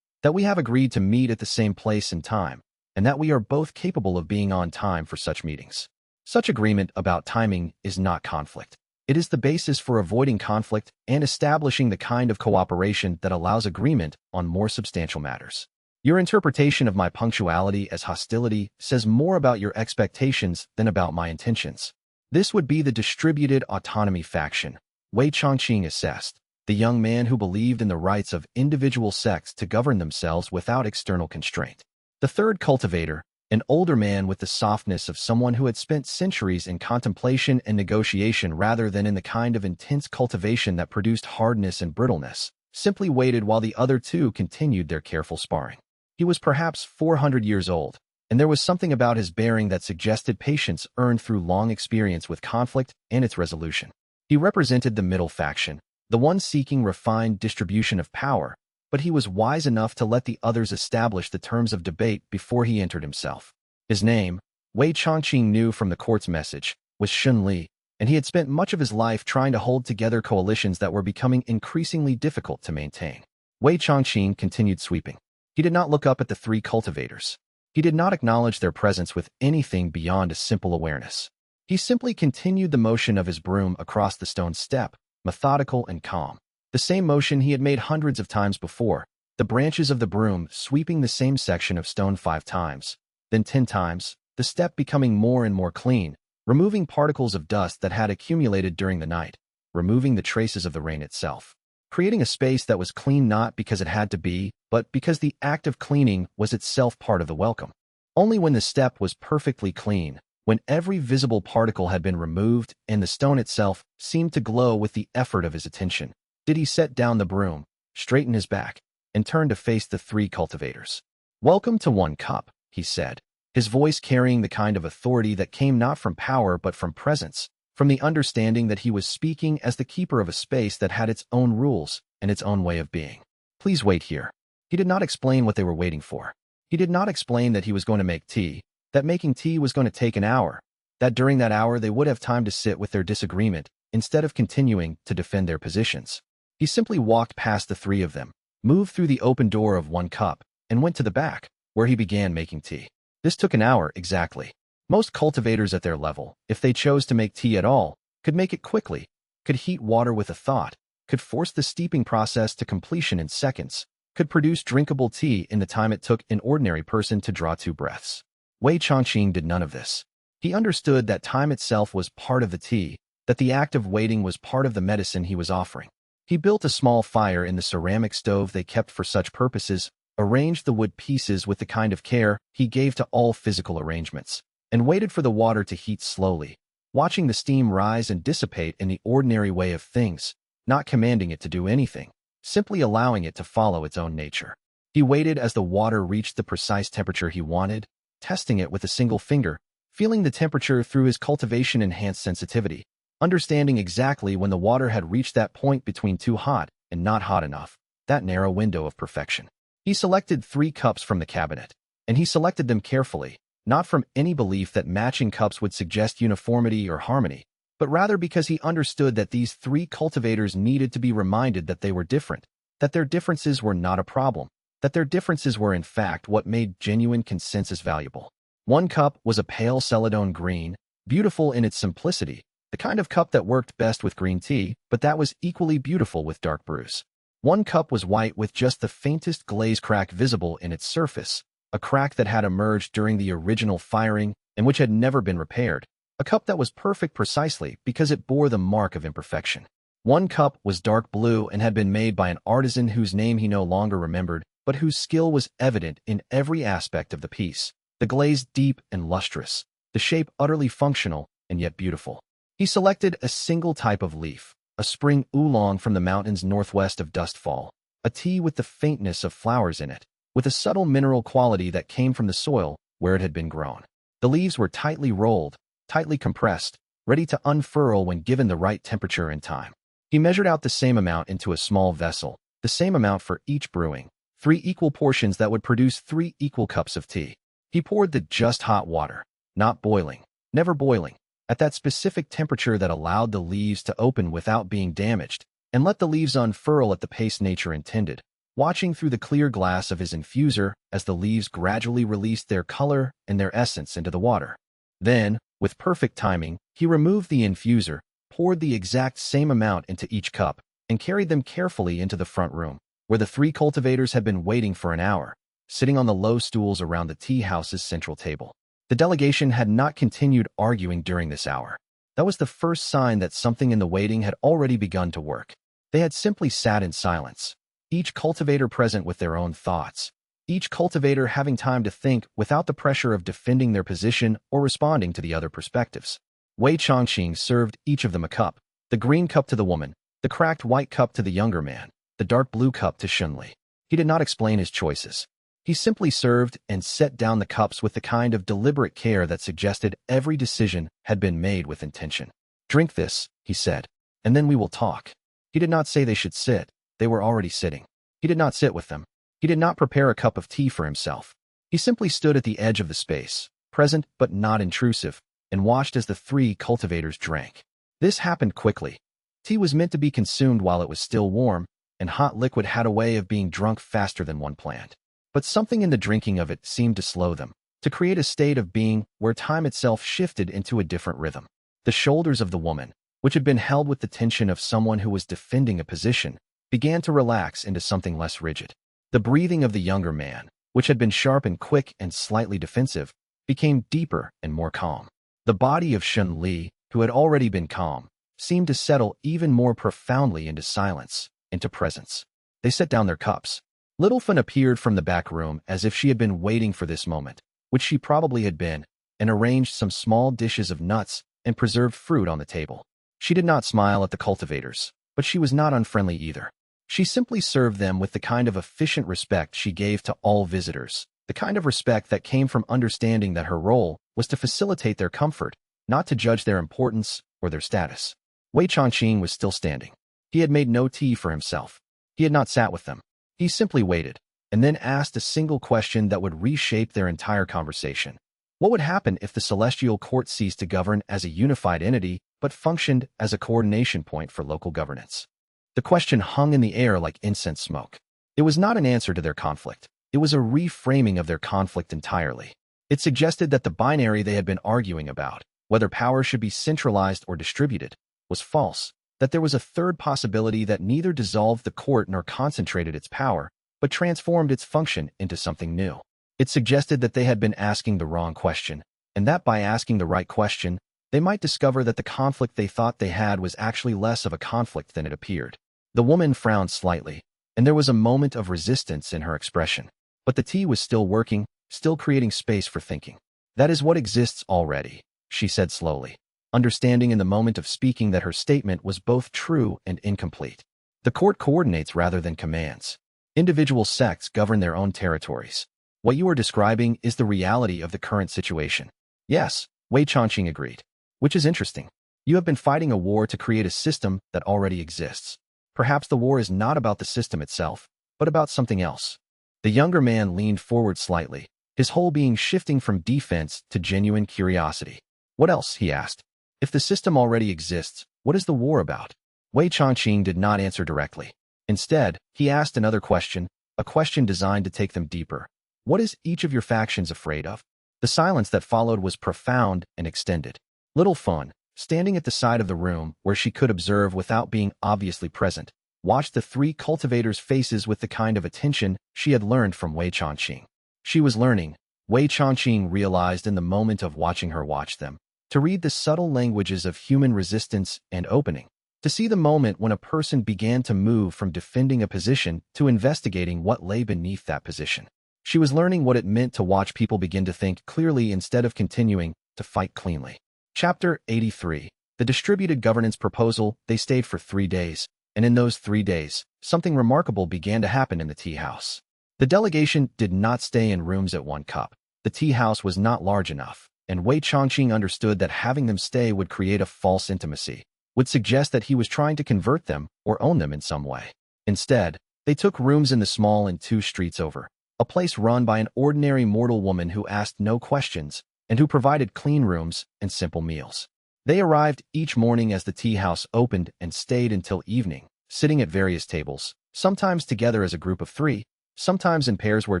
that we have agreed to meet at the same place and time, and that we are both capable of being on time for such meetings. Such agreement about timing is not conflict. It is the basis for avoiding conflict and establishing the kind of cooperation that allows agreement on more substantial matters. Your interpretation of my punctuality as hostility says more about your expectations than about my intentions. This would be the distributed autonomy faction, Wei Changqing assessed. the young man who believed in the rights of individual sects to govern themselves without external constraint. The third cultivator, an older man with the softness of someone who had spent centuries in contemplation and negotiation rather than in the kind of intense cultivation that produced hardness and brittleness, simply waited while the other two continued their careful sparring. He was perhaps 400 years old, and there was something about his bearing that suggested patience earned through long experience with conflict and its resolution. He represented the middle faction, the one seeking refined distribution of power, but he was wise enough to let the others establish the terms of debate before he entered himself. His name, Wei Changqing knew from the court's message, was Shun Li, and he had spent much of his life trying to hold together coalitions that were becoming increasingly difficult to maintain. Wei Changqing continued sweeping. He did not look up at the three cultivators. He did not acknowledge their presence with anything beyond a simple awareness. He simply continued the motion of his broom across the stone step, methodical and calm. The same motion he had made hundreds of times before, the branches of the broom sweeping the same section of stone 5 times, then 10 times, the step becoming more and more clean, removing particles of dust that had accumulated during the night, removing the traces of the rain itself, creating a space that was clean not because it had to be, but because the act of cleaning was itself part of the welcome. Only when the step was perfectly clean, when every visible particle had been removed and the stone itself seemed to glow with the effort of his attention, did he set down the broom, straighten his back, and turn to face the three cultivators. "Welcome to One Cup," he said, his voice carrying the kind of authority that came not from power but from presence, from the understanding that he was speaking as the keeper of a space that had its own rules and its own way of being. "Please wait here." He did not explain what they were waiting for. He did not explain that he was going to make tea, that making tea was going to take an hour, that during that hour they would have time to sit with their disagreement instead of continuing to defend their positions. He simply walked past the three of them, moved through the open door of One Cup, and went to the back, where he began making tea. This took an hour exactly. Most cultivators at their level, if they chose to make tea at all, could make it quickly, could heat water with a thought, could force the steeping process to completion in seconds, could produce drinkable tea in the time it took an ordinary person to draw 2 breaths. Wei Changqing did none of this. He understood that time itself was part of the tea, that the act of waiting was part of the medicine he was offering. He built a small fire in the ceramic stove they kept for such purposes, arranged the wood pieces with the kind of care he gave to all physical arrangements, and waited for the water to heat slowly, watching the steam rise and dissipate in the ordinary way of things, not commanding it to do anything, simply allowing it to follow its own nature. He waited as the water reached the precise temperature he wanted, testing it with a single finger, feeling the temperature through his cultivation-enhanced sensitivity, understanding exactly when the water had reached that point between too hot and not hot enough, that narrow window of perfection. He selected 3 cups from the cabinet, and he selected them carefully, not from any belief that matching cups would suggest uniformity or harmony, but rather because he understood that these 3 cultivators needed to be reminded that they were different, that their differences were not a problem, that their differences were in fact what made genuine consensus valuable. One cup was a pale celadone green, beautiful in its simplicity, the kind of cup that worked best with green tea, but that was equally beautiful with dark brews. One cup was white with just the faintest glaze crack visible in its surface, a crack that had emerged during the original firing and which had never been repaired, a cup that was perfect precisely because it bore the mark of imperfection. One cup was dark blue and had been made by an artisan whose name he no longer remembered, but whose skill was evident in every aspect of the piece, the glaze deep and lustrous, the shape utterly functional and yet beautiful. He selected a single type of leaf, a spring oolong from the mountains northwest of Dustfall, a tea with the faintness of flowers in it, with a subtle mineral quality that came from the soil where it had been grown. The leaves were tightly rolled, tightly compressed, ready to unfurl when given the right temperature and time. He measured out the same amount into a small vessel, the same amount for each brewing, 3 equal portions that would produce 3 equal cups of tea. He poured the just hot water, not boiling, never boiling, at that specific temperature that allowed the leaves to open without being damaged, and let the leaves unfurl at the pace nature intended, watching through the clear glass of his infuser as the leaves gradually released their color and their essence into the water. Then, with perfect timing, he removed the infuser, poured the exact same amount into each cup, and carried them carefully into the front room, where the 3 cultivators had been waiting for an hour, sitting on the low stools around the tea house's central table. The delegation had not continued arguing during this hour. That was the first sign that something in the waiting had already begun to work. They had simply sat in silence, each cultivator present with their own thoughts, each cultivator having time to think without the pressure of defending their position or responding to the other perspectives. Wei Changqing served each of them a cup, the green cup to the woman, the cracked white cup to the younger man, the dark blue cup to Shunli. He did not explain his choices. He simply served and set down the cups with the kind of deliberate care that suggested every decision had been made with intention. "Drink this," he said, "and then we will talk." He did not say they should sit. They were already sitting. He did not sit with them. He did not prepare a cup of tea for himself. He simply stood at the edge of the space, present but not intrusive, and watched as the three cultivators drank. This happened quickly. Tea was meant to be consumed while it was still warm, and hot liquid had a way of being drunk faster than one planned. But something in the drinking of it seemed to slow them, to create a state of being where time itself shifted into a different rhythm. The shoulders of the woman, which had been held with the tension of someone who was defending a position, began to relax into something less rigid. The breathing of the younger man, which had been sharp and quick and slightly defensive, became deeper and more calm. The body of Shun Li, who had already been calm, seemed to settle even more profoundly into silence, into presence. They set down their cups. Little Fun appeared from the back room as if she had been waiting for this moment, which she probably had been, and arranged some small dishes of nuts and preserved fruit on the table. She did not smile at the cultivators, but she was not unfriendly either. She simply served them with the kind of efficient respect she gave to all visitors, the kind of respect that came from understanding that her role was to facilitate their comfort, not to judge their importance or their status. Wei Changqing was still standing. He had made no tea for himself. He had not sat with them. He simply waited, and then asked a single question that would reshape their entire conversation. What would happen if the celestial court ceased to govern as a unified entity but functioned as a coordination point for local governance? The question hung in the air like incense smoke. It was not an answer to their conflict. It was a reframing of their conflict entirely. It suggested that the binary they had been arguing about, whether power should be centralized or distributed, was false, that there was a third possibility that neither dissolved the court nor concentrated its power, but transformed its function into something new. It suggested that they had been asking the wrong question, and that by asking the right question, they might discover that the conflict they thought they had was actually less of a conflict than it appeared. The woman frowned slightly, and there was a moment of resistance in her expression. But the tea was still working, still creating space for thinking. "That is what exists already," she said slowly, understanding in the moment of speaking that her statement was both true and incomplete. The court coordinates rather than commands. Individual sects govern their own territories. What you are describing is the reality of the current situation. Yes, Wei Changqing agreed. Which is interesting. You have been fighting a war to create a system that already exists. Perhaps the war is not about the system itself, but about something else. The younger man leaned forward slightly, his whole being shifting from defense to genuine curiosity. "What else?" he asked. "If the system already exists, what is the war about?" Wei Changqing did not answer directly. Instead, he asked another question, a question designed to take them deeper. "What is each of your factions afraid of?" The silence that followed was profound and extended. Little Fun, standing at the side of the room where she could observe without being obviously present, watched the three cultivators' faces with the kind of attention she had learned from Wei Changqing. She was learning, Wei Changqing realized in the moment of watching her watch them, to read the subtle languages of human resistance and opening, to see the moment when a person began to move from defending a position to investigating what lay beneath that position. She was learning what it meant to watch people begin to think clearly instead of continuing to fight cleanly. Chapter 83. The Distributed Governance Proposal. They stayed for 3 days, and in those 3 days, something remarkable began to happen in the tea house. The delegation did not stay in rooms at one cup. The tea house was not large enough, and Wei Changqing understood that having them stay would create a false intimacy, would suggest that he was trying to convert them or own them in some way. Instead, they took rooms in the small and 2 streets over, a place run by an ordinary mortal woman who asked no questions and who provided clean rooms and simple meals. They arrived each morning as the tea house opened and stayed until evening, sitting at various tables, sometimes together as a group of 3, sometimes in pairs where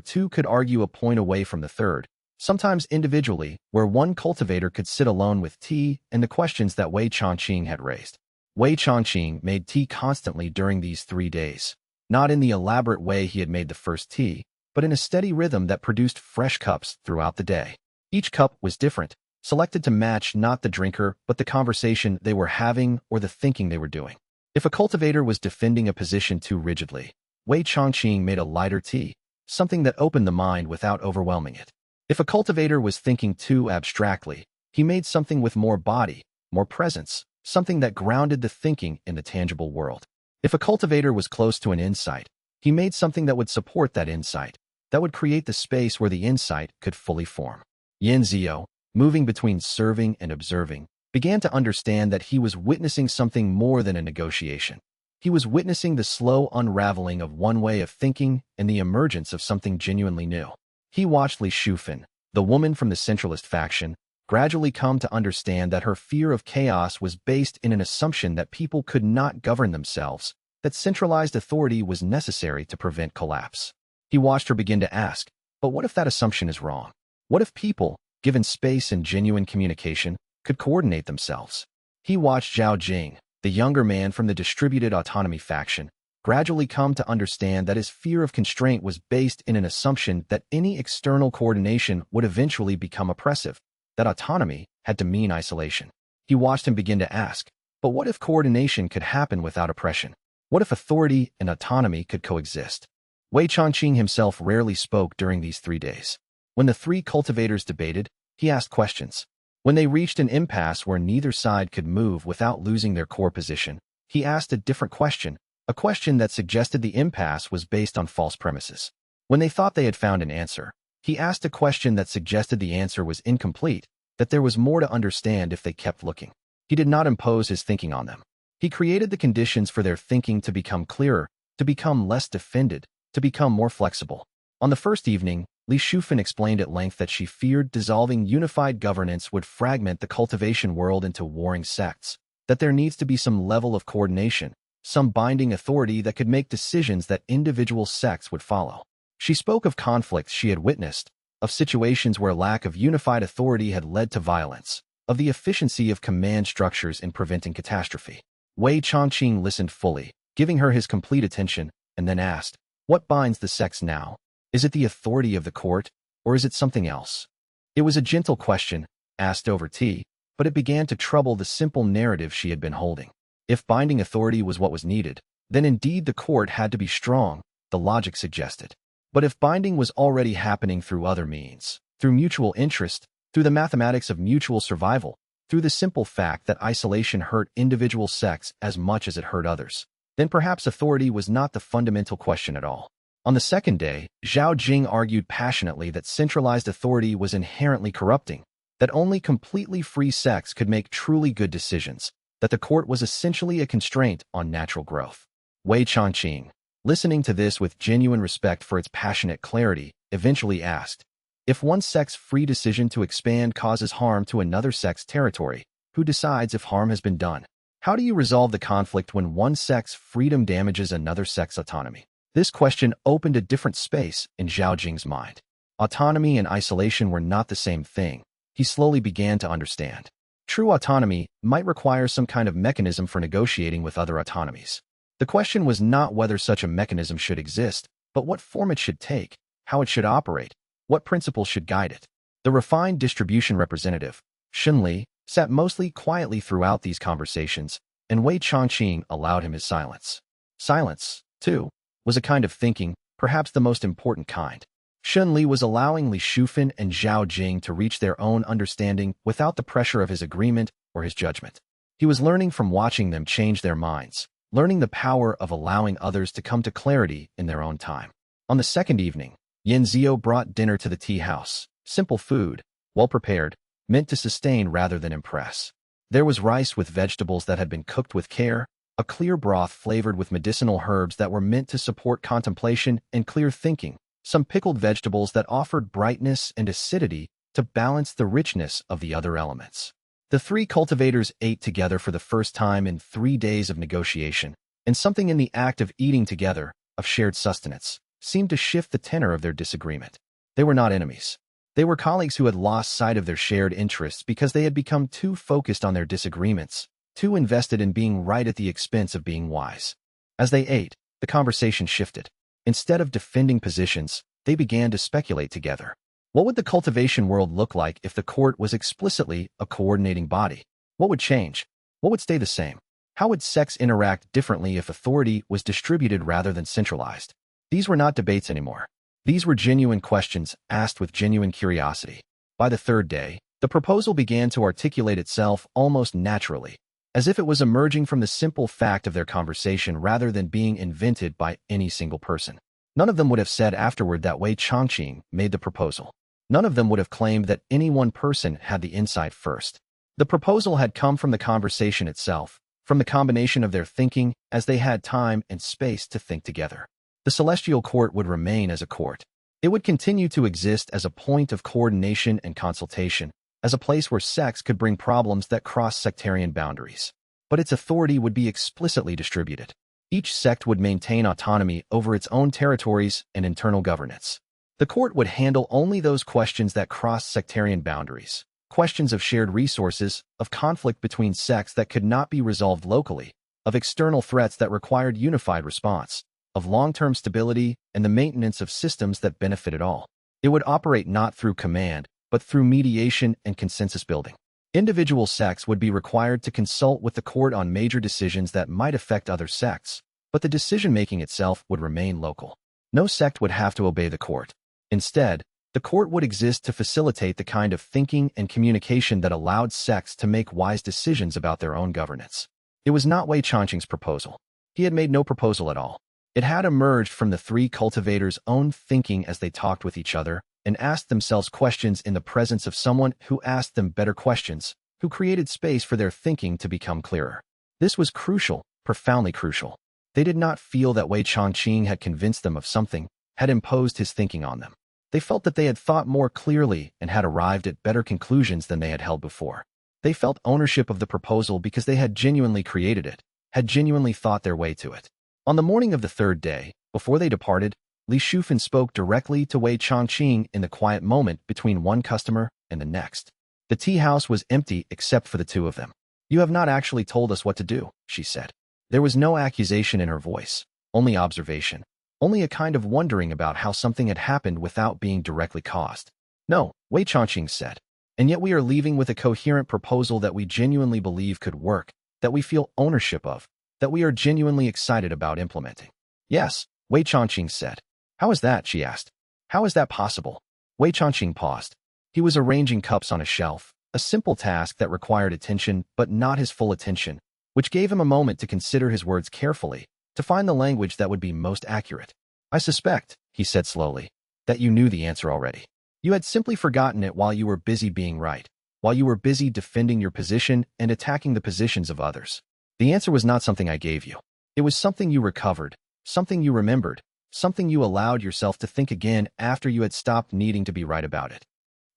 2 could argue a point away from the third, sometimes individually where one cultivator could sit alone with tea and the questions that Wei Changqing had raised. Wei Changqing made tea constantly during these 3 days, not in the elaborate way he had made the first tea, but in a steady rhythm that produced fresh cups throughout the day. Each cup was different, selected to match not the drinker but the conversation they were having or the thinking they were doing. If a cultivator was defending a position too rigidly, Wei Chongqing made a lighter tea, something that opened the mind without overwhelming it. If a cultivator was thinking too abstractly, he made something with more body, more presence, something that grounded the thinking in the tangible world. If a cultivator was close to an insight, he made something that would support that insight, that would create the space where the insight could fully form. Yin Zio, moving between serving and observing, began to understand that he was witnessing something more than a negotiation. He was witnessing the slow unraveling of one way of thinking and the emergence of something genuinely new. He watched Li Shufan, the woman from the centralist faction, gradually come to understand that her fear of chaos was based in an assumption that people could not govern themselves, that centralized authority was necessary to prevent collapse. He watched her begin to ask, but what if that assumption is wrong? What if people, given space and genuine communication, could coordinate themselves? He watched Zhao Jing, the younger man from the distributed autonomy faction, gradually come to understand that his fear of constraint was based in an assumption that any external coordination would eventually become oppressive, that autonomy had to mean isolation. He watched him begin to ask, but what if coordination could happen without oppression? What if authority and autonomy could coexist? Wei Chongqing himself rarely spoke during these 3 days. When the three cultivators debated, he asked questions. When they reached an impasse where neither side could move without losing their core position, he asked a different question, a question that suggested the impasse was based on false premises. When they thought they had found an answer, he asked a question that suggested the answer was incomplete, that there was more to understand if they kept looking. He did not impose his thinking on them. He created the conditions for their thinking to become clearer, to become less defended, to become more flexible. On the first evening, Li Shufan explained at length that she feared dissolving unified governance would fragment the cultivation world into warring sects, that there needs to be some level of coordination, some binding authority that could make decisions that individual sects would follow. She spoke of conflicts she had witnessed, of situations where lack of unified authority had led to violence, of the efficiency of command structures in preventing catastrophe. Wei Chongqing listened fully, giving her his complete attention, and then asked, "What binds the sects now? Is it the authority of the court, or is it something else?" It was a gentle question, asked over tea, but it began to trouble the simple narrative she had been holding. If binding authority was what was needed, then indeed the court had to be strong, the logic suggested. But if binding was already happening through other means, through mutual interest, through the mathematics of mutual survival, through the simple fact that isolation hurt individual sects as much as it hurt others, then perhaps authority was not the fundamental question at all. On the second day, Zhao Jing argued passionately that centralized authority was inherently corrupting, that only completely free sects could make truly good decisions, that the court was essentially a constraint on natural growth. Wei Chongqing, listening to this with genuine respect for its passionate clarity, eventually asked, if one sect's free decision to expand causes harm to another sect's territory, who decides if harm has been done? How do you resolve the conflict when one sect's freedom damages another sect's autonomy? This question opened a different space in Zhao Jing's mind. Autonomy and isolation were not the same thing. He slowly began to understand. True autonomy might require some kind of mechanism for negotiating with other autonomies. The question was not whether such a mechanism should exist, but what form it should take, how it should operate, what principles should guide it. The refined distribution representative, Shunli, sat mostly quietly throughout these conversations, and Wei Chongqing allowed him his silence. Silence, too, was a kind of thinking, perhaps the most important kind. Shunli was allowing Li Shufan and Zhao Jing to reach their own understanding without the pressure of his agreement or his judgment. He was learning from watching them change their minds, learning the power of allowing others to come to clarity in their own time. On the second evening, Yin Zio brought dinner to the tea house, simple food, well prepared, meant to sustain rather than impress. There was rice with vegetables that had been cooked with care, a clear broth flavored with medicinal herbs that were meant to support contemplation and clear thinking, some pickled vegetables that offered brightness and acidity to balance the richness of the other elements. The three cultivators ate together for the first time in 3 days of negotiation, and something in the act of eating together, of shared sustenance, seemed to shift the tenor of their disagreement. They were not enemies. They were colleagues who had lost sight of their shared interests because they had become too focused on their disagreements, too invested in being right at the expense of being wise. As they ate, the conversation shifted. Instead of defending positions, they began to speculate together. What would the cultivation world look like if the court was explicitly a coordinating body? What would change? What would stay the same? How would sects interact differently if authority was distributed rather than centralized? These were not debates anymore. These were genuine questions asked with genuine curiosity. By the third day, the proposal began to articulate itself almost naturally, as if it was emerging from the simple fact of their conversation rather than being invented by any single person. None of them would have said afterward that Wei Changqing made the proposal. None of them would have claimed that any one person had the insight first. The proposal had come from the conversation itself, from the combination of their thinking as they had time and space to think together. The celestial court would remain as a court. It would continue to exist as a point of coordination and consultation, as a place where sects could bring problems that cross sectarian boundaries. But its authority would be explicitly distributed. Each sect would maintain autonomy over its own territories and internal governance. The court would handle only those questions that cross sectarian boundaries, questions of shared resources, of conflict between sects that could not be resolved locally, of external threats that required unified response, of long-term stability and the maintenance of systems that benefited all. It would operate not through command, but through mediation and consensus building. Individual sects would be required to consult with the court on major decisions that might affect other sects, but the decision-making itself would remain local. No sect would have to obey the court. Instead, the court would exist to facilitate the kind of thinking and communication that allowed sects to make wise decisions about their own governance. It was not Wei Changqing's proposal. He had made no proposal at all. It had emerged from the three cultivators' own thinking as they talked with each other and asked themselves questions in the presence of someone who asked them better questions, who created space for their thinking to become clearer. This was crucial, profoundly crucial. They did not feel that Wei Changqing had convinced them of something, had imposed his thinking on them. They felt that they had thought more clearly and had arrived at better conclusions than they had held before. They felt ownership of the proposal because they had genuinely created it, had genuinely thought their way to it. On the morning of the third day, before they departed, Li Shufan spoke directly to Wei Changqing in the quiet moment between one customer and the next. The tea house was empty except for the two of them. "You have not actually told us what to do," she said. There was no accusation in her voice, only observation, only a kind of wondering about how something had happened without being directly caused. "No," Wei Changqing said, "and yet we are leaving with a coherent proposal that we genuinely believe could work, that we feel ownership of, that we are genuinely excited about implementing." "Yes," Wei Changqing said. "How is that?" she asked. "How is that possible?" Wei Changqing paused. He was arranging cups on a shelf, a simple task that required attention but not his full attention, which gave him a moment to consider his words carefully, to find the language that would be most accurate. "I suspect," he said slowly, "that you knew the answer already. You had simply forgotten it while you were busy being right, while you were busy defending your position and attacking the positions of others. The answer was not something I gave you. It was something you recovered, something you remembered, something you allowed yourself to think again after you had stopped needing to be right about it."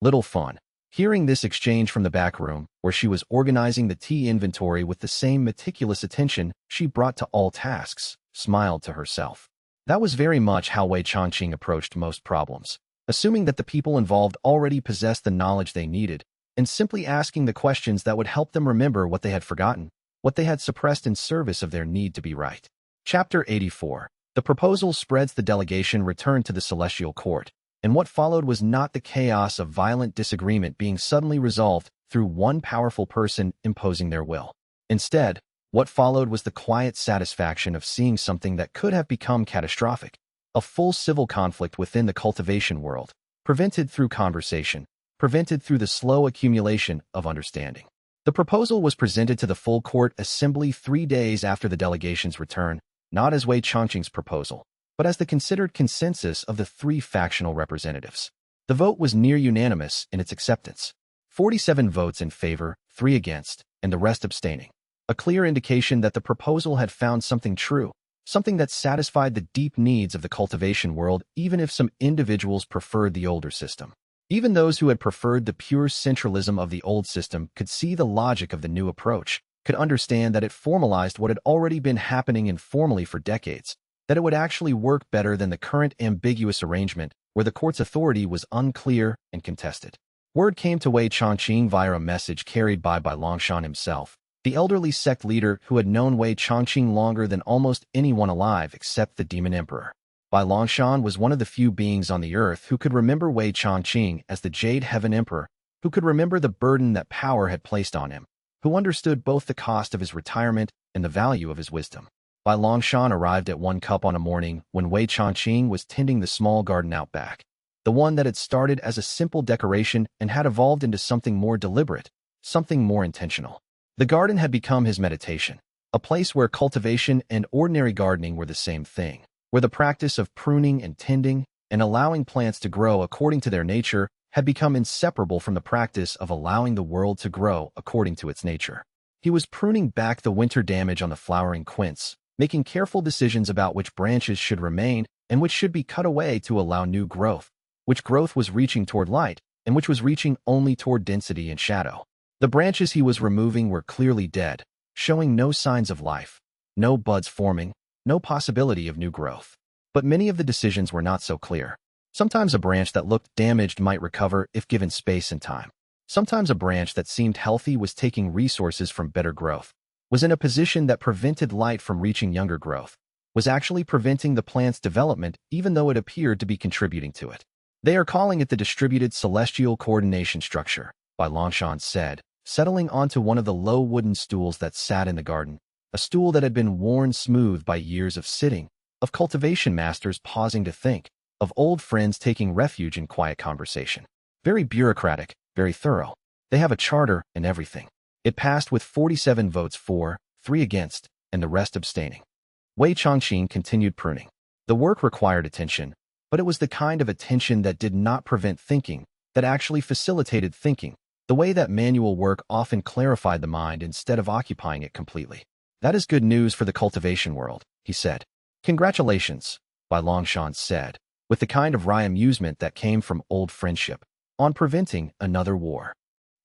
Little Fawn, hearing this exchange from the back room, where she was organizing the tea inventory with the same meticulous attention she brought to all tasks, smiled to herself. That was very much how Wei Changqing approached most problems, assuming that the people involved already possessed the knowledge they needed, and simply asking the questions that would help them remember what they had forgotten, what they had suppressed in service of their need to be right. Chapter 84. The proposal spreads. The delegation returned to the celestial court, and what followed was not the chaos of violent disagreement being suddenly resolved through one powerful person imposing their will. Instead, what followed was the quiet satisfaction of seeing something that could have become catastrophic, a full civil conflict within the cultivation world, prevented through conversation, prevented through the slow accumulation of understanding. The proposal was presented to the full court assembly 3 days after the delegation's return, not as Wei Changqing's proposal, but as the considered consensus of the 3 factional representatives. The vote was near unanimous in its acceptance. 47 votes in favor, 3 against, and the rest abstaining. A clear indication that the proposal had found something true, something that satisfied the deep needs of the cultivation world, even if some individuals preferred the older system. Even those who had preferred the pure centralism of the old system could see the logic of the new approach, could understand that it formalized what had already been happening informally for decades, that it would actually work better than the current ambiguous arrangement where the court's authority was unclear and contested. Word came to Wei Changqing via a message carried by Longshan himself, the elderly sect leader who had known Wei Changqing longer than almost anyone alive except the Demon Emperor. Longshan was one of the few beings on the earth who could remember Wei Changqing as the Jade Heaven Emperor, who could remember the burden that power had placed on him, who understood both the cost of his retirement and the value of his wisdom. Bai Longshan arrived at 1 cup on a morning when Wei Changqing was tending the small garden out back, the one that had started as a simple decoration and had evolved into something more deliberate, something more intentional. The garden had become his meditation, a place where cultivation and ordinary gardening were the same thing, where the practice of pruning and tending and allowing plants to grow according to their nature had become inseparable from the practice of allowing the world to grow according to its nature. He was pruning back the winter damage on the flowering quince, making careful decisions about which branches should remain and which should be cut away to allow new growth, which growth was reaching toward light and which was reaching only toward density and shadow. The branches he was removing were clearly dead, showing no signs of life, no buds forming, no possibility of new growth. But many of the decisions were not so clear. Sometimes a branch that looked damaged might recover if given space and time. Sometimes a branch that seemed healthy was taking resources from better growth, was in a position that prevented light from reaching younger growth, was actually preventing the plant's development even though it appeared to be contributing to it. They are calling it the distributed celestial coordination structure, Bai Longshan said, settling onto one of the low wooden stools that sat in the garden, a stool that had been worn smooth by years of sitting, of cultivation masters pausing to think, of old friends taking refuge in quiet conversation. Very bureaucratic, very thorough. They have a charter and everything. It passed with 47 votes for, 3 against, and the rest abstaining. Wei Changqing continued pruning. The work required attention, but it was the kind of attention that did not prevent thinking, that actually facilitated thinking, the way that manual work often clarified the mind instead of occupying it completely. That is good news for the cultivation world, he said. Congratulations, Bai Longshan said, with the kind of wry amusement that came from old friendship, on preventing another war.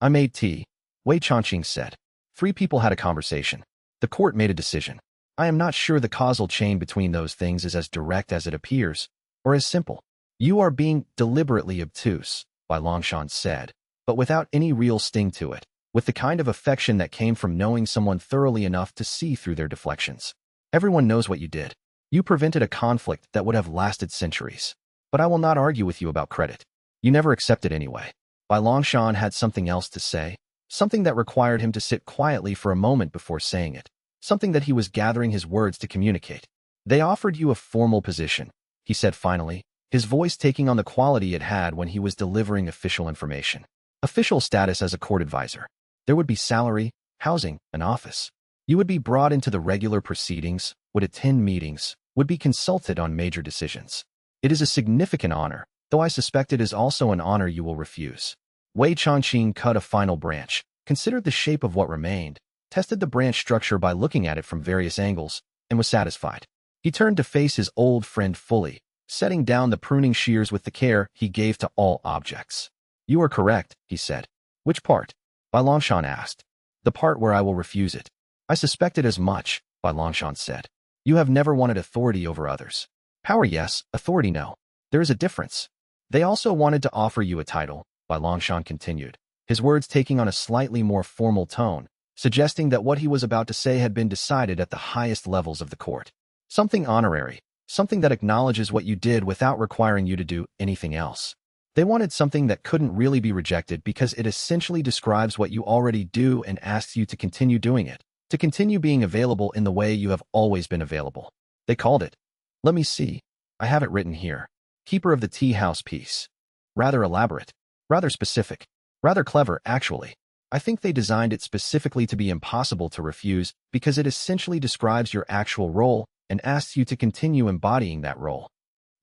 I made tea, Wei Changqing said. 3 people had a conversation. The court made a decision. I am not sure the causal chain between those things is as direct as it appears, or as simple. You are being deliberately obtuse, Bai Longshan said, but without any real sting to it, with the kind of affection that came from knowing someone thoroughly enough to see through their deflections. Everyone knows what you did. You prevented a conflict that would have lasted centuries. But I will not argue with you about credit. You never accept it anyway. Bai Longshan had something else to say, something that required him to sit quietly for a moment before saying it, something that he was gathering his words to communicate. They offered you a formal position, he said finally, his voice taking on the quality it had when he was delivering official information. Official status as a court advisor. There would be salary, housing, an office. You would be brought into the regular proceedings, would attend meetings, would be consulted on major decisions. It is a significant honor, though I suspect it is also an honor you will refuse. Wei Changqing cut a final branch, considered the shape of what remained, tested the branch structure by looking at it from various angles, and was satisfied. He turned to face his old friend fully, setting down the pruning shears with the care he gave to all objects. You are correct, he said. Which part? Bai Longshan asked. The part where I will refuse it. I suspected as much, Bai Longshan said. You have never wanted authority over others. Power yes, authority no. There is a difference. They also wanted to offer you a title, Bai Longshan continued, his words taking on a slightly more formal tone, suggesting that what he was about to say had been decided at the highest levels of the court. Something honorary, something that acknowledges what you did without requiring you to do anything else. They wanted something that couldn't really be rejected because it essentially describes what you already do and asks you to continue doing it, to continue being available in the way you have always been available. They called it, let me see, I have it written here, Keeper of the Tea House Peace. Rather elaborate, rather specific, rather clever actually. I think they designed it specifically to be impossible to refuse because it essentially describes your actual role and asks you to continue embodying that role.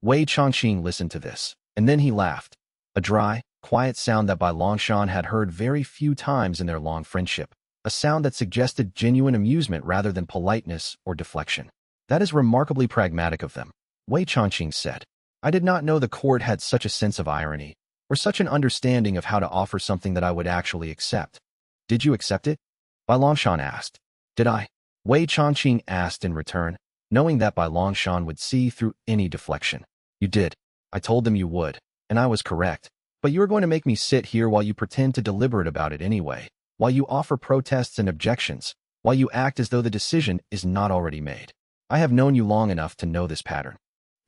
Wei Changqing listened to this, and then he laughed, a dry, quiet sound that Bai Longshan had heard very few times in their long friendship, a sound that suggested genuine amusement rather than politeness or deflection. That is remarkably pragmatic of them, Wei Changqing said. I did not know the court had such a sense of irony, or such an understanding of how to offer something that I would actually accept. Did you accept it? Bai Longshan asked. Did I? Wei Changqing asked in return, knowing that Bai Longshan would see through any deflection. You did. I told them you would, and I was correct. But you are going to make me sit here while you pretend to deliberate about it anyway, while you offer protests and objections, while you act as though the decision is not already made. I have known you long enough to know this pattern.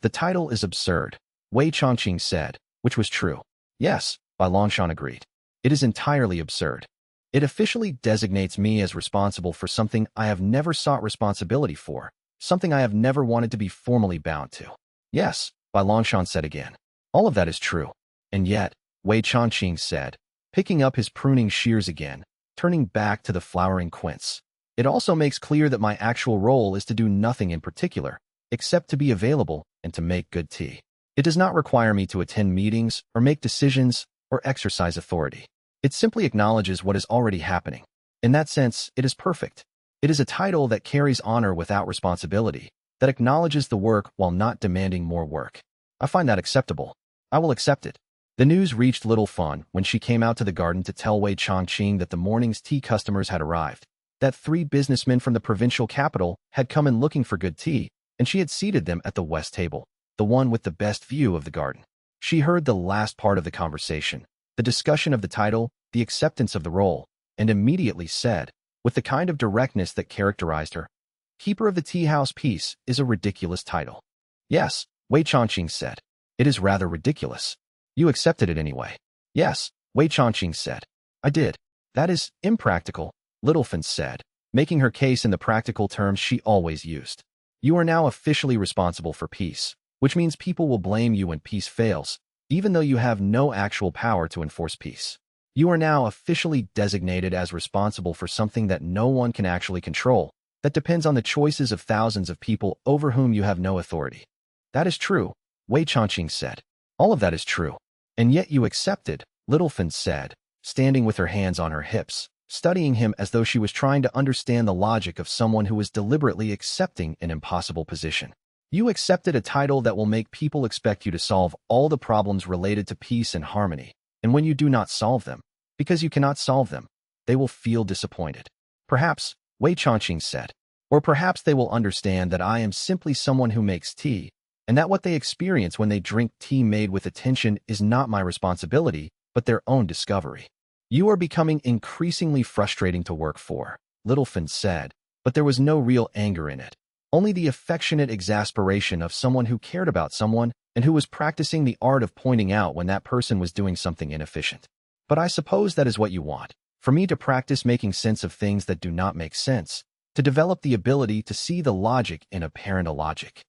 The title is absurd, Wei Changqing said, which was true. Yes, Bai Longshan agreed. It is entirely absurd. It officially designates me as responsible for something I have never sought responsibility for, something I have never wanted to be formally bound to. Yes, Bai Longshan said again. All of that is true. And yet, Wei Changqing said, picking up his pruning shears again, turning back to the flowering quince. It also makes clear that my actual role is to do nothing in particular, except to be available and to make good tea. It does not require me to attend meetings or make decisions or exercise authority. It simply acknowledges what is already happening. In that sense, it is perfect. It is a title that carries honor without responsibility, that acknowledges the work while not demanding more work. I find that acceptable. I will accept it. The news reached Little Fun when she came out to the garden to tell Wei Changqing that the morning's tea customers had arrived, that 3 businessmen from the provincial capital had come in looking for good tea, and she had seated them at the west table, the one with the best view of the garden. She heard the last part of the conversation, the discussion of the title, the acceptance of the role, and immediately said, with the kind of directness that characterized her, Keeper of the Tea House Peace is a ridiculous title. Yes, Wei Changqing said. It is rather ridiculous. You accepted it anyway. Yes, Wei Changqing said. I did. That is impractical, Littlefin said, making her case in the practical terms she always used. You are now officially responsible for peace, which means people will blame you when peace fails, even though you have no actual power to enforce peace. You are now officially designated as responsible for something that no one can actually control, that depends on the choices of thousands of people over whom you have no authority. That is true, Wei Changqing said. All of that is true. And yet you accepted, Littlefin said, standing with her hands on her hips, studying him as though she was trying to understand the logic of someone who was deliberately accepting an impossible position. You accepted a title that will make people expect you to solve all the problems related to peace and harmony, and when you do not solve them, because you cannot solve them, they will feel disappointed. Perhaps, Wei Changqing said, or perhaps they will understand that I am simply someone who makes tea, and that what they experience when they drink tea made with attention is not my responsibility, but their own discovery. You are becoming increasingly frustrating to work for, Littlefin said, but there was no real anger in it. Only the affectionate exasperation of someone who cared about someone and who was practicing the art of pointing out when that person was doing something inefficient. But I suppose that is what you want, for me to practice making sense of things that do not make sense, to develop the ability to see the logic in apparent illogic.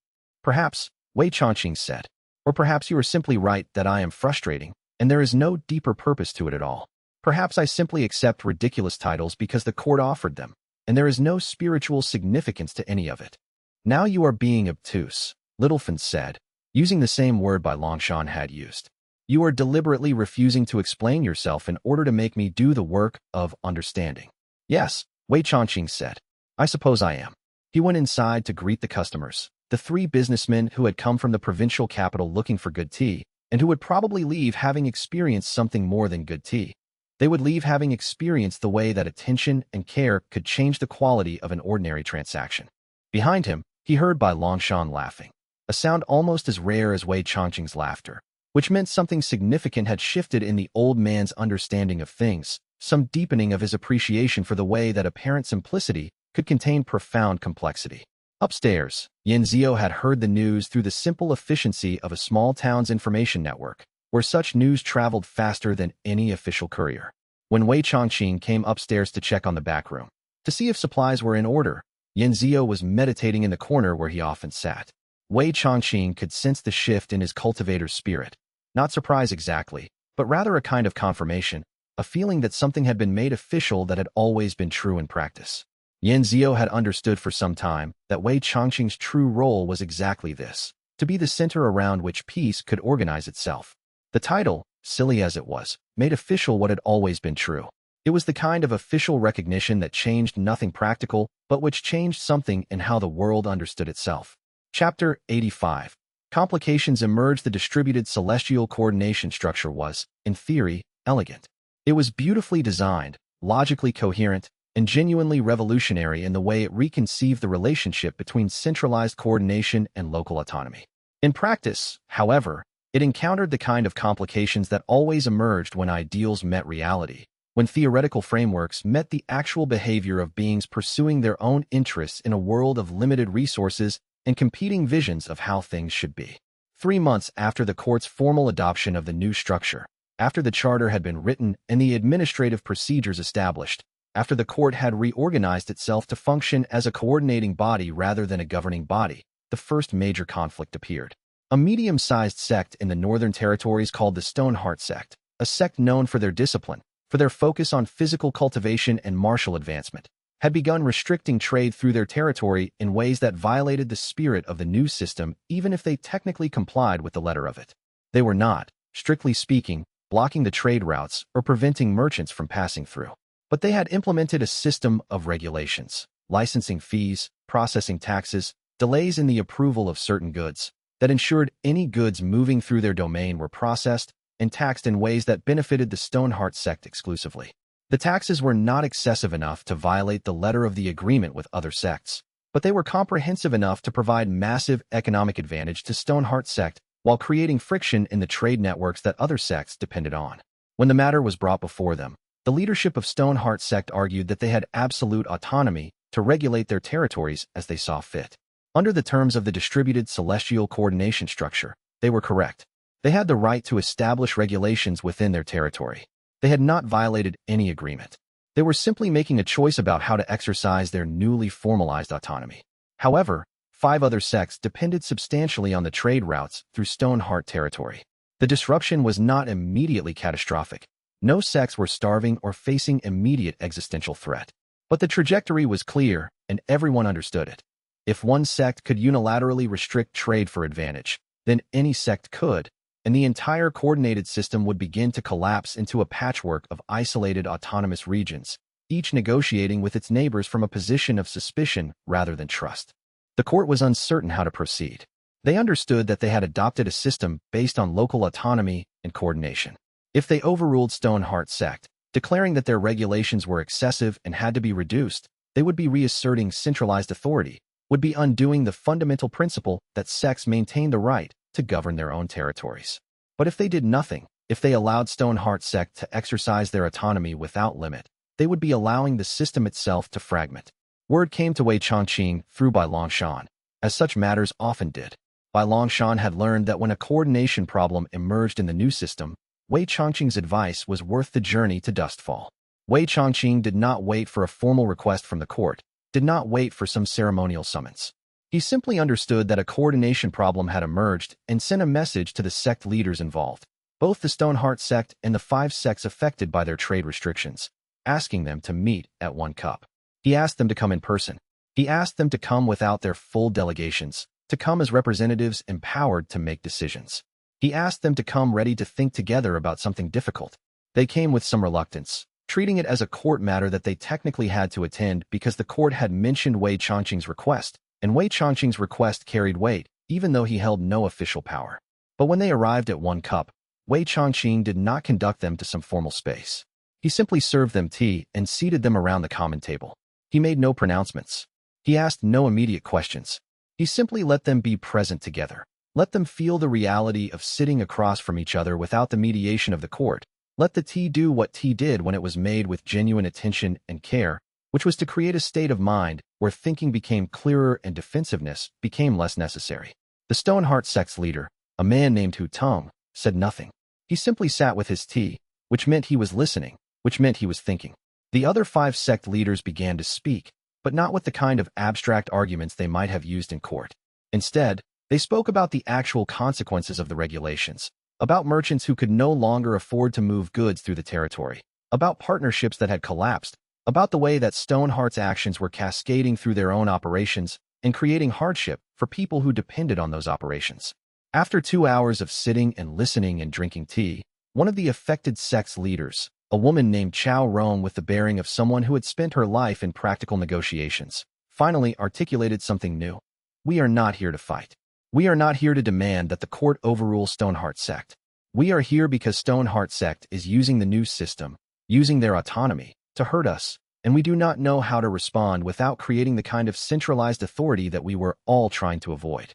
Perhaps, Wei Changqing said, or perhaps you are simply right that I am frustrating, and there is no deeper purpose to it at all. Perhaps I simply accept ridiculous titles because the court offered them, and there is no spiritual significance to any of it. Now you are being obtuse, Littlefin said, using the same word Bai Longshan had used. You are deliberately refusing to explain yourself in order to make me do the work of understanding. Yes, Wei Changqing said. I suppose I am. He went inside to greet the customers, the 3 businessmen who had come from the provincial capital looking for good tea, and who would probably leave having experienced something more than good tea. They would leave having experienced the way that attention and care could change the quality of an ordinary transaction. Behind him, he heard Bai Longshan laughing, a sound almost as rare as Wei Changqing's laughter, which meant something significant had shifted in the old man's understanding of things, some deepening of his appreciation for the way that apparent simplicity could contain profound complexity. Upstairs, Yanzio had heard the news through the simple efficiency of a small town's information network, where such news traveled faster than any official courier. When Wei Changqing came upstairs to check on the back room, to see if supplies were in order, Yanzio was meditating in the corner where he often sat. Wei Changqing could sense the shift in his cultivator's spirit. Not surprise exactly, but rather a kind of confirmation, a feeling that something had been made official that had always been true in practice. Yanzio had understood for some time that Wei Changqing's true role was exactly this, to be the center around which peace could organize itself. The title, silly as it was, made official what had always been true. It was the kind of official recognition that changed nothing practical, but which changed something in how the world understood itself. Chapter 85. Complications emerged. The distributed celestial coordination structure was, in theory, elegant. It was beautifully designed, logically coherent, and genuinely revolutionary in the way it reconceived the relationship between centralized coordination and local autonomy. In practice, however, it encountered the kind of complications that always emerged when ideals met reality, when theoretical frameworks met the actual behavior of beings pursuing their own interests in a world of limited resources and competing visions of how things should be. 3 months after the court's formal adoption of the new structure, After the charter had been written and the administrative procedures established, after the court had reorganized itself to function as a coordinating body rather than a governing body, the first major conflict appeared. A medium-sized sect in the Northern Territories called the Stoneheart sect, a sect known for their discipline, for their focus on physical cultivation and martial advancement, had begun restricting trade through their territory in ways that violated the spirit of the new system even if they technically complied with the letter of it. They were not, strictly speaking, blocking the trade routes or preventing merchants from passing through. But they had implemented a system of regulations, licensing fees, processing taxes, delays in the approval of certain goods, that ensured any goods moving through their domain were processed and taxed in ways that benefited the Stoneheart sect exclusively. The taxes were not excessive enough to violate the letter of the agreement with other sects, but they were comprehensive enough to provide massive economic advantage to Stoneheart sect while creating friction in the trade networks that other sects depended on. When the matter was brought before them, the leadership of Stoneheart sect argued that they had absolute autonomy to regulate their territories as they saw fit. Under the terms of the distributed celestial coordination structure, they were correct. They had the right to establish regulations within their territory. They had not violated any agreement. They were simply making a choice about how to exercise their newly formalized autonomy. However, 5 other sects depended substantially on the trade routes through Stoneheart territory. The disruption was not immediately catastrophic. No sects were starving or facing immediate existential threat. But the trajectory was clear, and everyone understood it. If one sect could unilaterally restrict trade for advantage, then any sect could, and the entire coordinated system would begin to collapse into a patchwork of isolated autonomous regions, each negotiating with its neighbors from a position of suspicion rather than trust. The court was uncertain how to proceed. They understood that they had adopted a system based on local autonomy and coordination. If they overruled Stoneheart sect, declaring that their regulations were excessive and had to be reduced, they would be reasserting centralized authority, would be undoing the fundamental principle that sects maintain the right to govern their own territories. But if they did nothing, if they allowed Stoneheart sect to exercise their autonomy without limit, they would be allowing the system itself to fragment. Word came to Wei Chongqing through Bai Longshan, as such matters often did. Bai Longshan had learned that when a coordination problem emerged in the new system, Wei Chongqing's advice was worth the journey to Dustfall. Wei Chongqing did not wait for a formal request from the court, did not wait for some ceremonial summons. He simply understood that a coordination problem had emerged and sent a message to the sect leaders involved, both the Stoneheart sect and the 5 sects affected by their trade restrictions, asking them to meet at one cup. He asked them to come in person. He asked them to come without their full delegations, to come as representatives empowered to make decisions. He asked them to come ready to think together about something difficult. They came with some reluctance, treating it as a court matter that they technically had to attend because the court had mentioned Wei Chongqing's request, and Wei Chongqing's request carried weight, even though he held no official power. But when they arrived at one cup, Wei Chongqing did not conduct them to some formal space. He simply served them tea and seated them around the common table. He made no pronouncements. He asked no immediate questions. He simply let them be present together. Let them feel the reality of sitting across from each other without the mediation of the court. Let the tea do what tea did when it was made with genuine attention and care, which was to create a state of mind where thinking became clearer and defensiveness became less necessary. The Stoneheart sect's leader, a man named Hu Tong, said nothing. He simply sat with his tea, which meant he was listening, which meant he was thinking. The other 5 sect leaders began to speak, but not with the kind of abstract arguments they might have used in court. Instead, they spoke about the actual consequences of the regulations, about merchants who could no longer afford to move goods through the territory, about partnerships that had collapsed, about the way that Stoneheart's actions were cascading through their own operations and creating hardship for people who depended on those operations. After 2 hours of sitting and listening and drinking tea, one of the affected sect's leaders, a woman named Chao Rong with the bearing of someone who had spent her life in practical negotiations, finally articulated something new. We are not here to fight. We are not here to demand that the court overrule Stoneheart sect. We are here because Stoneheart sect is using the new system, using their autonomy, to hurt us, and we do not know how to respond without creating the kind of centralized authority that we were all trying to avoid.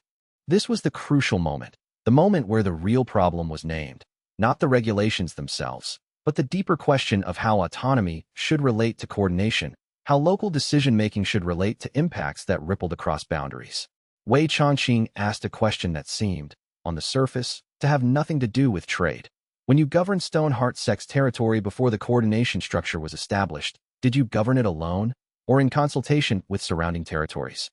This was the crucial moment, the moment where the real problem was named, not the regulations themselves, but the deeper question of how autonomy should relate to coordination, how local decision-making should relate to impacts that rippled across boundaries. Wei Chongqing asked a question that seemed, on the surface, to have nothing to do with trade. When you governed Stoneheart Sect's territory before the coordination structure was established, did you govern it alone, or in consultation with surrounding territories?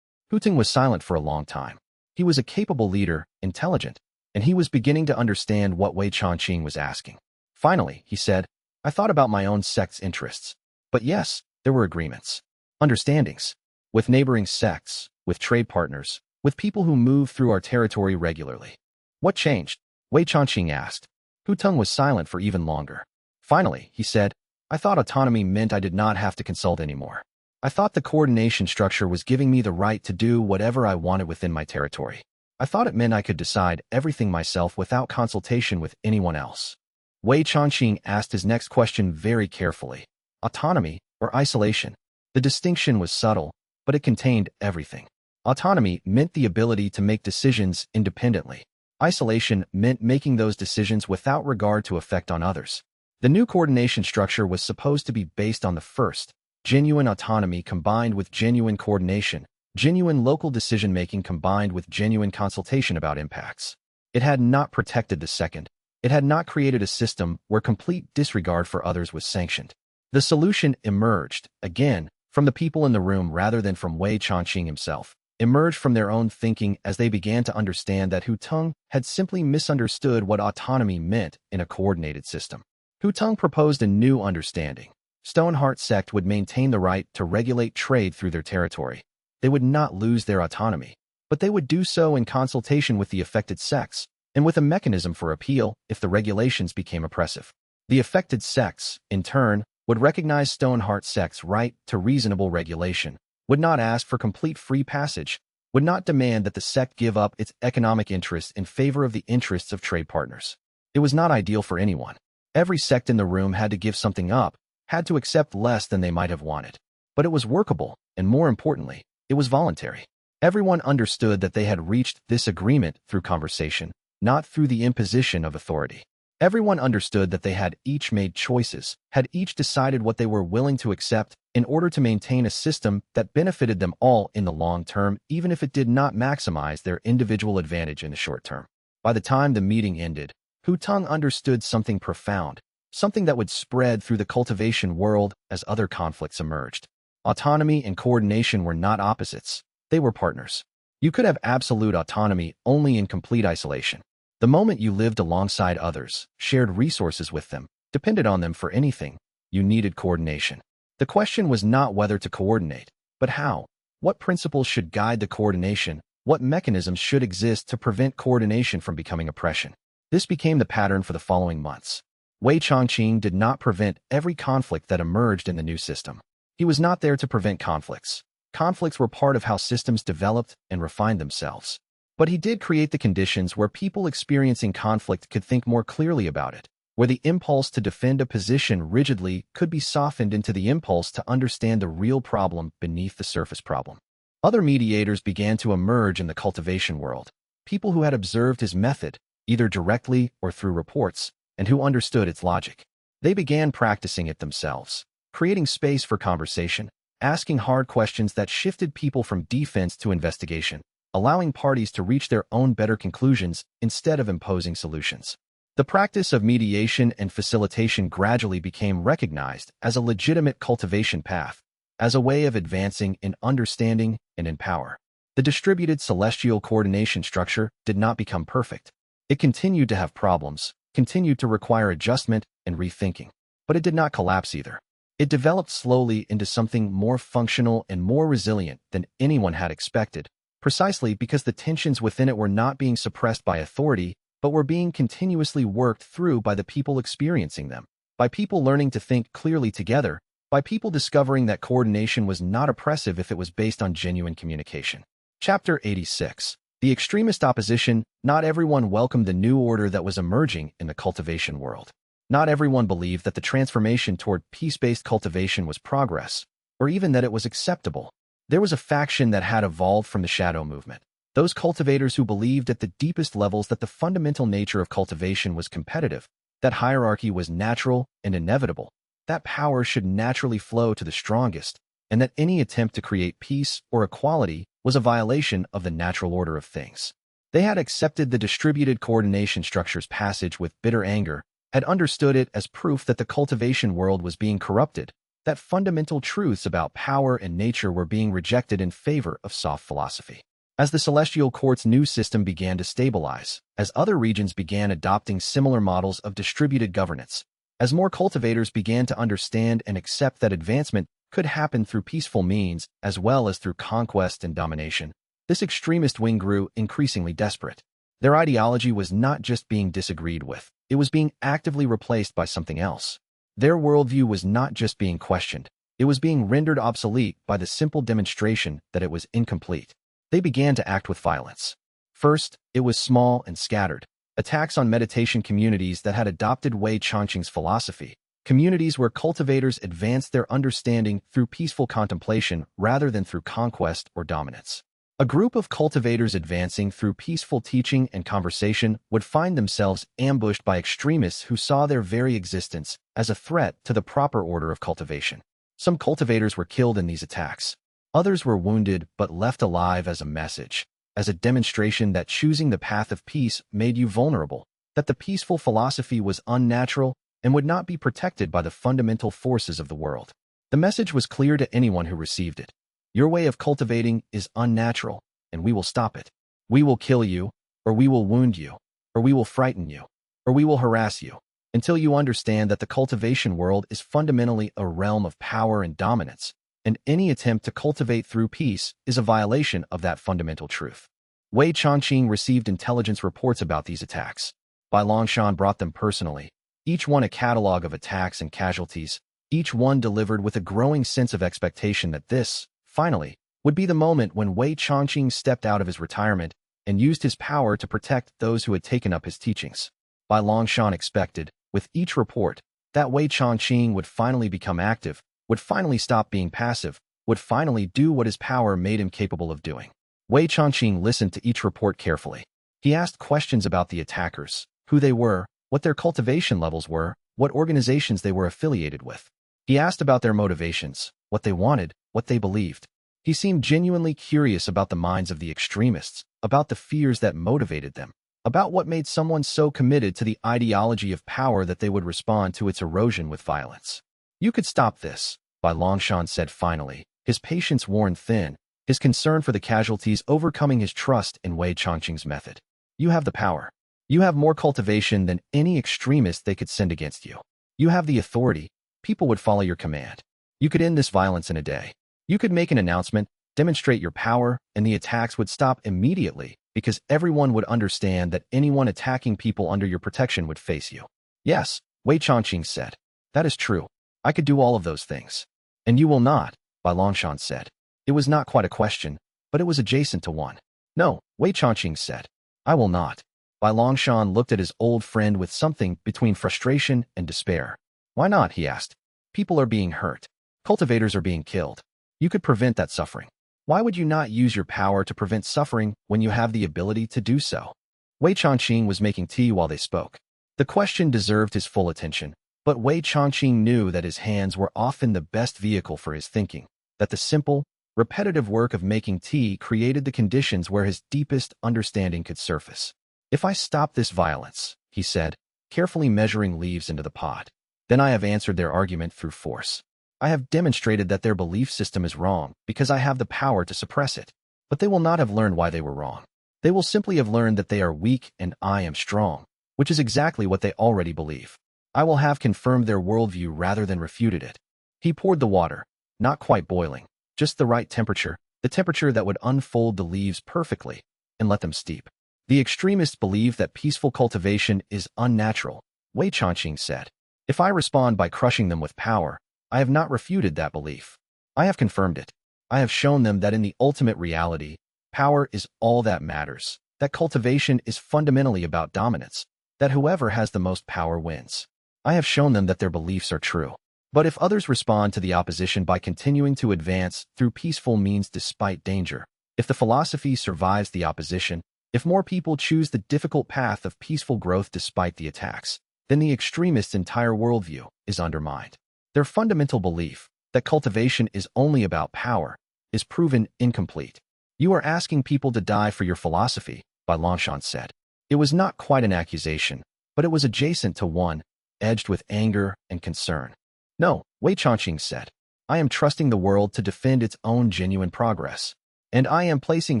Hutong was silent for a long time. He was a capable leader, intelligent, and he was beginning to understand what Wei Changqing was asking. Finally, he said, I thought about my own sect's interests. But yes, there were agreements. Understandings. With neighboring sects, with trade partners, with people who move through our territory regularly. What changed? Wei Changqing asked. Hutong was silent for even longer. Finally, he said, I thought autonomy meant I did not have to consult anymore. I thought the coordination structure was giving me the right to do whatever I wanted within my territory. I thought it meant I could decide everything myself without consultation with anyone else. Wei Changqing asked his next question very carefully. Autonomy or isolation? The distinction was subtle, but it contained everything. Autonomy meant the ability to make decisions independently. Isolation meant making those decisions without regard to effect on others. The new coordination structure was supposed to be based on the first, genuine autonomy combined with genuine coordination, genuine local decision-making combined with genuine consultation about impacts. It had not protected the second. It had not created a system where complete disregard for others was sanctioned. The solution emerged, again, from the people in the room rather than from Wei Changqing himself, emerged from their own thinking as they began to understand that Hutong had simply misunderstood what autonomy meant in a coordinated system. Hutong proposed a new understanding. Stoneheart Sect would maintain the right to regulate trade through their territory. They would not lose their autonomy, but they would do so in consultation with the affected sects, and with a mechanism for appeal if the regulations became oppressive. The affected sects, in turn, would recognize Stoneheart Sect's right to reasonable regulation, would not ask for complete free passage, would not demand that the sect give up its economic interests in favor of the interests of trade partners. It was not ideal for anyone. Every sect in the room had to give something up, had to accept less than they might have wanted. But it was workable, and more importantly, it was voluntary. Everyone understood that they had reached this agreement through conversation, not through the imposition of authority. Everyone understood that they had each made choices, had each decided what they were willing to accept in order to maintain a system that benefited them all in the long term, even if it did not maximize their individual advantage in the short term. By the time the meeting ended, Hutong understood something profound, something that would spread through the cultivation world as other conflicts emerged. Autonomy and coordination were not opposites, they were partners. You could have absolute autonomy only in complete isolation. The moment you lived alongside others, shared resources with them, depended on them for anything, you needed coordination. The question was not whether to coordinate, but how. What principles should guide the coordination? What mechanisms should exist to prevent coordination from becoming oppression? This became the pattern for the following months. Wei Changqing did not prevent every conflict that emerged in the new system. He was not there to prevent conflicts. Conflicts were part of how systems developed and refined themselves. But he did create the conditions where people experiencing conflict could think more clearly about it, where the impulse to defend a position rigidly could be softened into the impulse to understand the real problem beneath the surface problem. Other mediators began to emerge in the cultivation world, people who had observed his method, either directly or through reports, and who understood its logic. They began practicing it themselves, creating space for conversation, asking hard questions that shifted people from defense to investigation, allowing parties to reach their own better conclusions instead of imposing solutions. The practice of mediation and facilitation gradually became recognized as a legitimate cultivation path, as a way of advancing in understanding and in power. The distributed celestial coordination structure did not become perfect. It continued to have problems, continued to require adjustment and rethinking, but it did not collapse either. It developed slowly into something more functional and more resilient than anyone had expected, precisely because the tensions within it were not being suppressed by authority, but were being continuously worked through by the people experiencing them, by people learning to think clearly together, by people discovering that coordination was not oppressive if it was based on genuine communication. Chapter 86. The extremist opposition. Not everyone welcomed the new order that was emerging in the cultivation world. Not everyone believed that the transformation toward peace-based cultivation was progress, or even that it was acceptable. There was a faction that had evolved from the shadow movement. Those cultivators who believed at the deepest levels that the fundamental nature of cultivation was competitive, that hierarchy was natural and inevitable, that power should naturally flow to the strongest, and that any attempt to create peace or equality was a violation of the natural order of things. They had accepted the distributed coordination structure's passage with bitter anger, had understood it as proof that the cultivation world was being corrupted, that fundamental truths about power and nature were being rejected in favor of soft philosophy. As the celestial court's new system began to stabilize, as other regions began adopting similar models of distributed governance, as more cultivators began to understand and accept that advancement could happen through peaceful means as well as through conquest and domination, this extremist wing grew increasingly desperate. Their ideology was not just being disagreed with, it was being actively replaced by something else. Their worldview was not just being questioned, it was being rendered obsolete by the simple demonstration that it was incomplete. They began to act with violence. First, it was small and scattered. Attacks on meditation communities that had adopted Wei Chongqing's philosophy, communities where cultivators advanced their understanding through peaceful contemplation rather than through conquest or dominance. A group of cultivators advancing through peaceful teaching and conversation would find themselves ambushed by extremists who saw their very existence as a threat to the proper order of cultivation. Some cultivators were killed in these attacks. Others were wounded but left alive as a message, as a demonstration that choosing the path of peace made you vulnerable, that the peaceful philosophy was unnatural and would not be protected by the fundamental forces of the world. The message was clear to anyone who received it. Your way of cultivating is unnatural, and we will stop it. We will kill you, or we will wound you, or we will frighten you, or we will harass you, until you understand that the cultivation world is fundamentally a realm of power and dominance, and any attempt to cultivate through peace is a violation of that fundamental truth. Wei Chongqing received intelligence reports about these attacks. Bai Longshan brought them personally, each one a catalog of attacks and casualties, each one delivered with a growing sense of expectation that this, finally, would be the moment when Wei Chongqing stepped out of his retirement and used his power to protect those who had taken up his teachings. Bai Longshan expected, with each report, that Wei Chongqing would finally become active, would finally stop being passive, would finally do what his power made him capable of doing. Wei Chongqing listened to each report carefully. He asked questions about the attackers, who they were, what their cultivation levels were, what organizations they were affiliated with. He asked about their motivations, what they wanted, what they believed. He seemed genuinely curious about the minds of the extremists, about the fears that motivated them, about what made someone so committed to the ideology of power that they would respond to its erosion with violence. You could stop this, Bai Longshan said finally, his patience worn thin, his concern for the casualties overcoming his trust in Wei Chongqing's method. You have the power. You have more cultivation than any extremist they could send against you. You have the authority. People would follow your command. You could end this violence in a day. You could make an announcement, demonstrate your power, and the attacks would stop immediately because everyone would understand that anyone attacking people under your protection would face you. Yes, Wei Chongqing said. That is true. I could do all of those things. And you will not, Bai Longshan said. It was not quite a question, but it was adjacent to one. No, Wei Chongqing said. I will not. Bai Longshan looked at his old friend with something between frustration and despair. Why not, he asked. People are being hurt. Cultivators are being killed. You could prevent that suffering. Why would you not use your power to prevent suffering when you have the ability to do so? Wei Chongqing was making tea while they spoke. The question deserved his full attention, but Wei Chongqing knew that his hands were often the best vehicle for his thinking, that the simple, repetitive work of making tea created the conditions where his deepest understanding could surface. If I stop this violence, he said, carefully measuring leaves into the pot, then I have answered their argument through force. I have demonstrated that their belief system is wrong because I have the power to suppress it. But they will not have learned why they were wrong. They will simply have learned that they are weak and I am strong, which is exactly what they already believe. I will have confirmed their worldview rather than refuted it. He poured the water, not quite boiling, just the right temperature, the temperature that would unfold the leaves perfectly, and let them steep. The extremists believe that peaceful cultivation is unnatural, Wei Chongqing said. If I respond by crushing them with power, I have not refuted that belief. I have confirmed it. I have shown them that in the ultimate reality, power is all that matters, that cultivation is fundamentally about dominance, that whoever has the most power wins. I have shown them that their beliefs are true. But if others respond to the opposition by continuing to advance through peaceful means despite danger, if the philosophy survives the opposition, if more people choose the difficult path of peaceful growth despite the attacks, then the extremists' entire worldview is undermined. Their fundamental belief, that cultivation is only about power, is proven incomplete. You are asking people to die for your philosophy, Bai Longshan said. It was not quite an accusation, but it was adjacent to one, edged with anger and concern. No, Wei Changqing said. I am trusting the world to defend its own genuine progress. And I am placing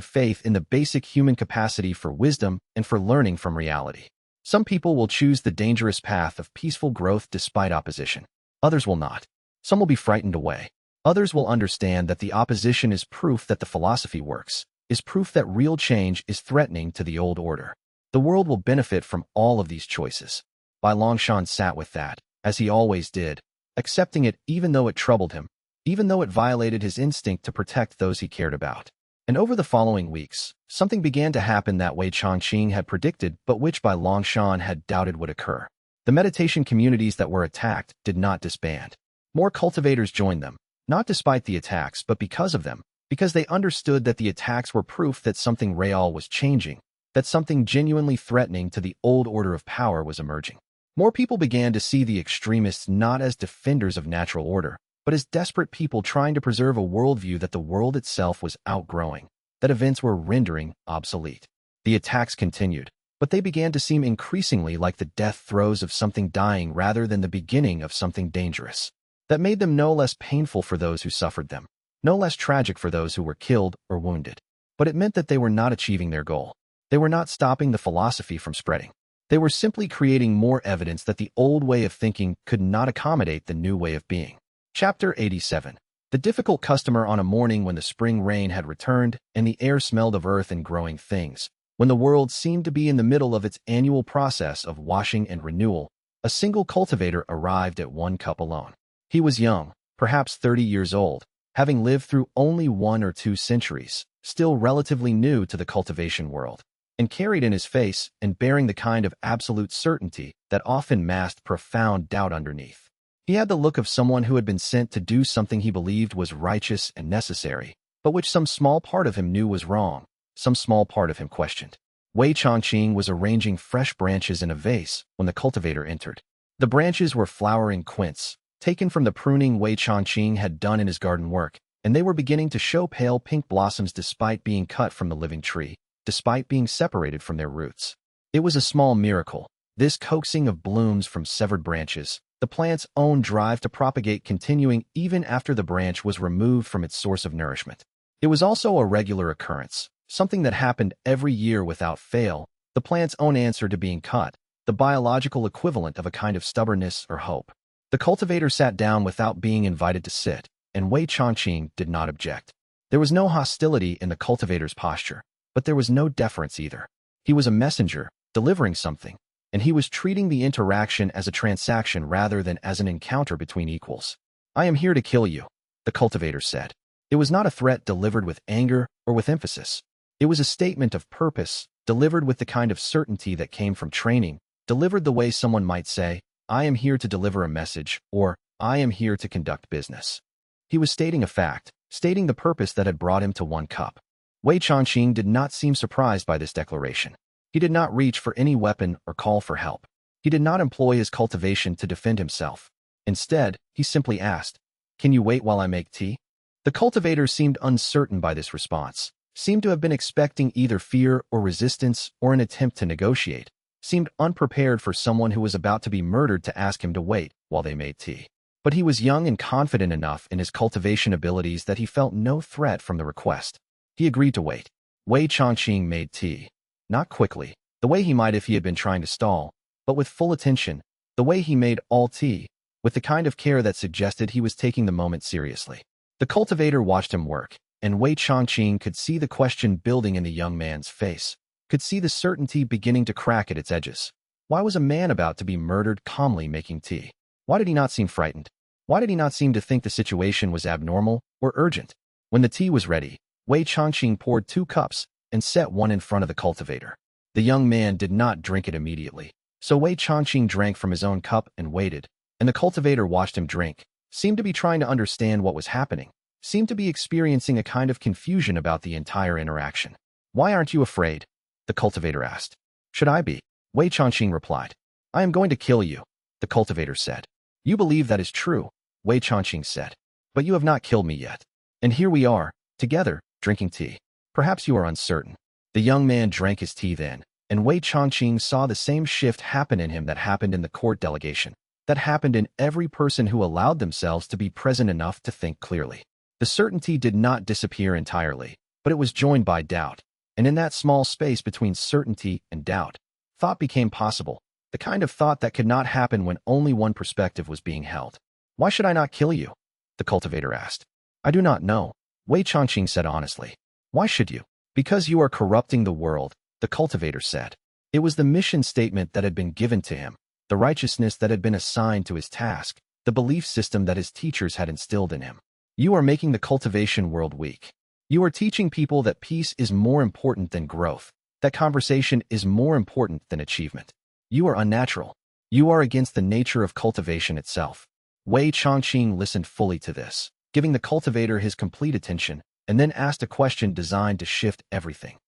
faith in the basic human capacity for wisdom and for learning from reality. Some people will choose the dangerous path of peaceful growth despite opposition. Others will not. Some will be frightened away. Others will understand that the opposition is proof that the philosophy works, is proof that real change is threatening to the old order. The world will benefit from all of these choices. Bai Longshan sat with that, as he always did, accepting it even though it troubled him, even though it violated his instinct to protect those he cared about. And over the following weeks, something began to happen that Wei Changqing had predicted but which Bai Longshan had doubted would occur. The meditation communities that were attacked did not disband. More cultivators joined them, not despite the attacks but because of them, because they understood that the attacks were proof that something real was changing, that something genuinely threatening to the old order of power was emerging. More people began to see the extremists not as defenders of natural order, but as desperate people trying to preserve a worldview that the world itself was outgrowing, that events were rendering obsolete. The attacks continued, but they began to seem increasingly like the death throes of something dying rather than the beginning of something dangerous. That made them no less painful for those who suffered them, no less tragic for those who were killed or wounded. But it meant that they were not achieving their goal. They were not stopping the philosophy from spreading. They were simply creating more evidence that the old way of thinking could not accommodate the new way of being. Chapter 87. The difficult customer on a morning when the spring rain had returned and the air smelled of earth and growing things, when the world seemed to be in the middle of its annual process of washing and renewal, a single cultivator arrived at 1 cup alone. He was young, perhaps 30 years old, having lived through only 1 or 2 centuries, still relatively new to the cultivation world, and carried in his face and bearing the kind of absolute certainty that often masked profound doubt underneath. He had the look of someone who had been sent to do something he believed was righteous and necessary, but which some small part of him knew was wrong, some small part of him questioned. Wei Changqing was arranging fresh branches in a vase when the cultivator entered. The branches were flowering quince, taken from the pruning Wei Changqing had done in his garden work, and they were beginning to show pale pink blossoms despite being cut from the living tree, despite being separated from their roots. It was a small miracle, this coaxing of blooms from severed branches, the plant's own drive to propagate continuing even after the branch was removed from its source of nourishment. It was also a regular occurrence, something that happened every year without fail, the plant's own answer to being cut, the biological equivalent of a kind of stubbornness or hope. The cultivator sat down without being invited to sit, and Wei Changqing did not object. There was no hostility in the cultivator's posture, but there was no deference either. He was a messenger, delivering something, and he was treating the interaction as a transaction rather than as an encounter between equals. I am here to kill you, the cultivator said. It was not a threat delivered with anger or with emphasis. It was a statement of purpose, delivered with the kind of certainty that came from training, delivered the way someone might say, I am here to deliver a message, or I am here to conduct business. He was stating a fact, stating the purpose that had brought him to 1 cup. Wei Changqing did not seem surprised by this declaration. He did not reach for any weapon or call for help. He did not employ his cultivation to defend himself. Instead, he simply asked, Can you wait while I make tea? The cultivator seemed uncertain by this response, seemed to have been expecting either fear or resistance or an attempt to negotiate, seemed unprepared for someone who was about to be murdered to ask him to wait while they made tea. But he was young and confident enough in his cultivation abilities that he felt no threat from the request. He agreed to wait. Wei Changqing made tea. Not quickly, the way he might if he had been trying to stall, but with full attention, the way he made all tea, with the kind of care that suggested he was taking the moment seriously. The cultivator watched him work, and Wei Changqing could see the question building in the young man's face, could see the certainty beginning to crack at its edges. Why was a man about to be murdered calmly making tea? Why did he not seem frightened? Why did he not seem to think the situation was abnormal or urgent? When the tea was ready, Wei Changqing poured 2 cups and set one in front of the cultivator. The young man did not drink it immediately, so Wei Changqing drank from his own cup and waited, and the cultivator watched him drink, seemed to be trying to understand what was happening, seemed to be experiencing a kind of confusion about the entire interaction. Why aren't you afraid? The cultivator asked. Should I be? Wei Changqing replied. I am going to kill you, the cultivator said. You believe that is true, Wei Changqing said. But you have not killed me yet. And here we are, together, drinking tea. Perhaps you are uncertain. The young man drank his tea then, and Wei Changqing saw the same shift happen in him that happened in the court delegation. that happened in every person who allowed themselves to be present enough to think clearly. The certainty did not disappear entirely, but it was joined by doubt. And in that small space between certainty and doubt, thought became possible, the kind of thought that could not happen when only one perspective was being held. "Why should I not kill you?" the cultivator asked. "I do not know," Wei Changqing said honestly. "Why should you?" "Because you are corrupting the world," the cultivator said. It was the mission statement that had been given to him, the righteousness that had been assigned to his task, the belief system that his teachers had instilled in him. "You are making the cultivation world weak. You are teaching people that peace is more important than growth, that conversation is more important than achievement. You are unnatural. You are against the nature of cultivation itself." Wei Changqing listened fully to this, giving the cultivator his complete attention, and then asked a question designed to shift everything.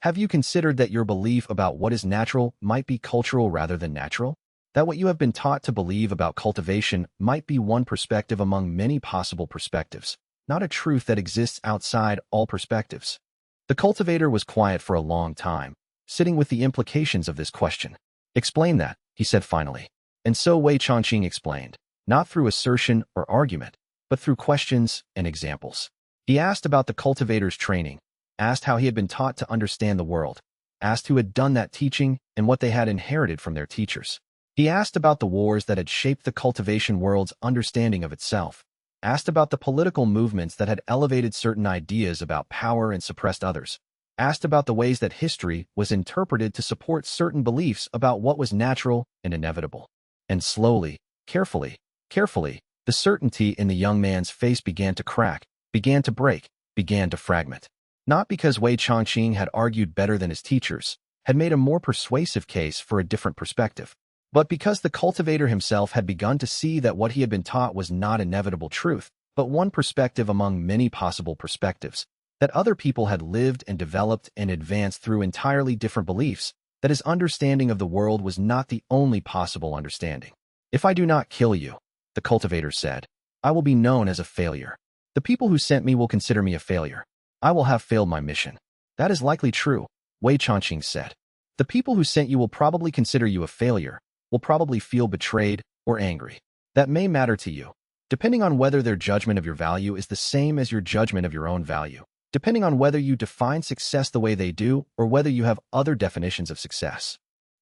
"Have you considered that your belief about what is natural might be cultural rather than natural? That what you have been taught to believe about cultivation might be one perspective among many possible perspectives, not a truth that exists outside all perspectives?" The cultivator was quiet for a long time, sitting with the implications of this question. "Explain that," he said finally. And so Wei Changqing explained, not through assertion or argument, but through questions and examples. He asked about the cultivator's training, asked how he had been taught to understand the world, asked who had done that teaching and what they had inherited from their teachers. He asked about the wars that had shaped the cultivation world's understanding of itself, asked about the political movements that had elevated certain ideas about power and suppressed others, asked about the ways that history was interpreted to support certain beliefs about what was natural and inevitable. And slowly, carefully, the certainty in the young man's face began to crack, began to break, began to fragment. Not because Wei Changqing had argued better than his teachers, had made a more persuasive case for a different perspective, but because the cultivator himself had begun to see that what he had been taught was not inevitable truth, but one perspective among many possible perspectives, that other people had lived and developed and advanced through entirely different beliefs, that his understanding of the world was not the only possible understanding. "If I do not kill you," the cultivator said, "I will be known as a failure. The people who sent me will consider me a failure. I will have failed my mission." "That is likely true," Wei Changqing said. "The people who sent you will probably consider you a failure, will probably feel betrayed or angry. That may matter to you, depending on whether their judgment of your value is the same as your judgment of your own value, depending on whether you define success the way they do or whether you have other definitions of success."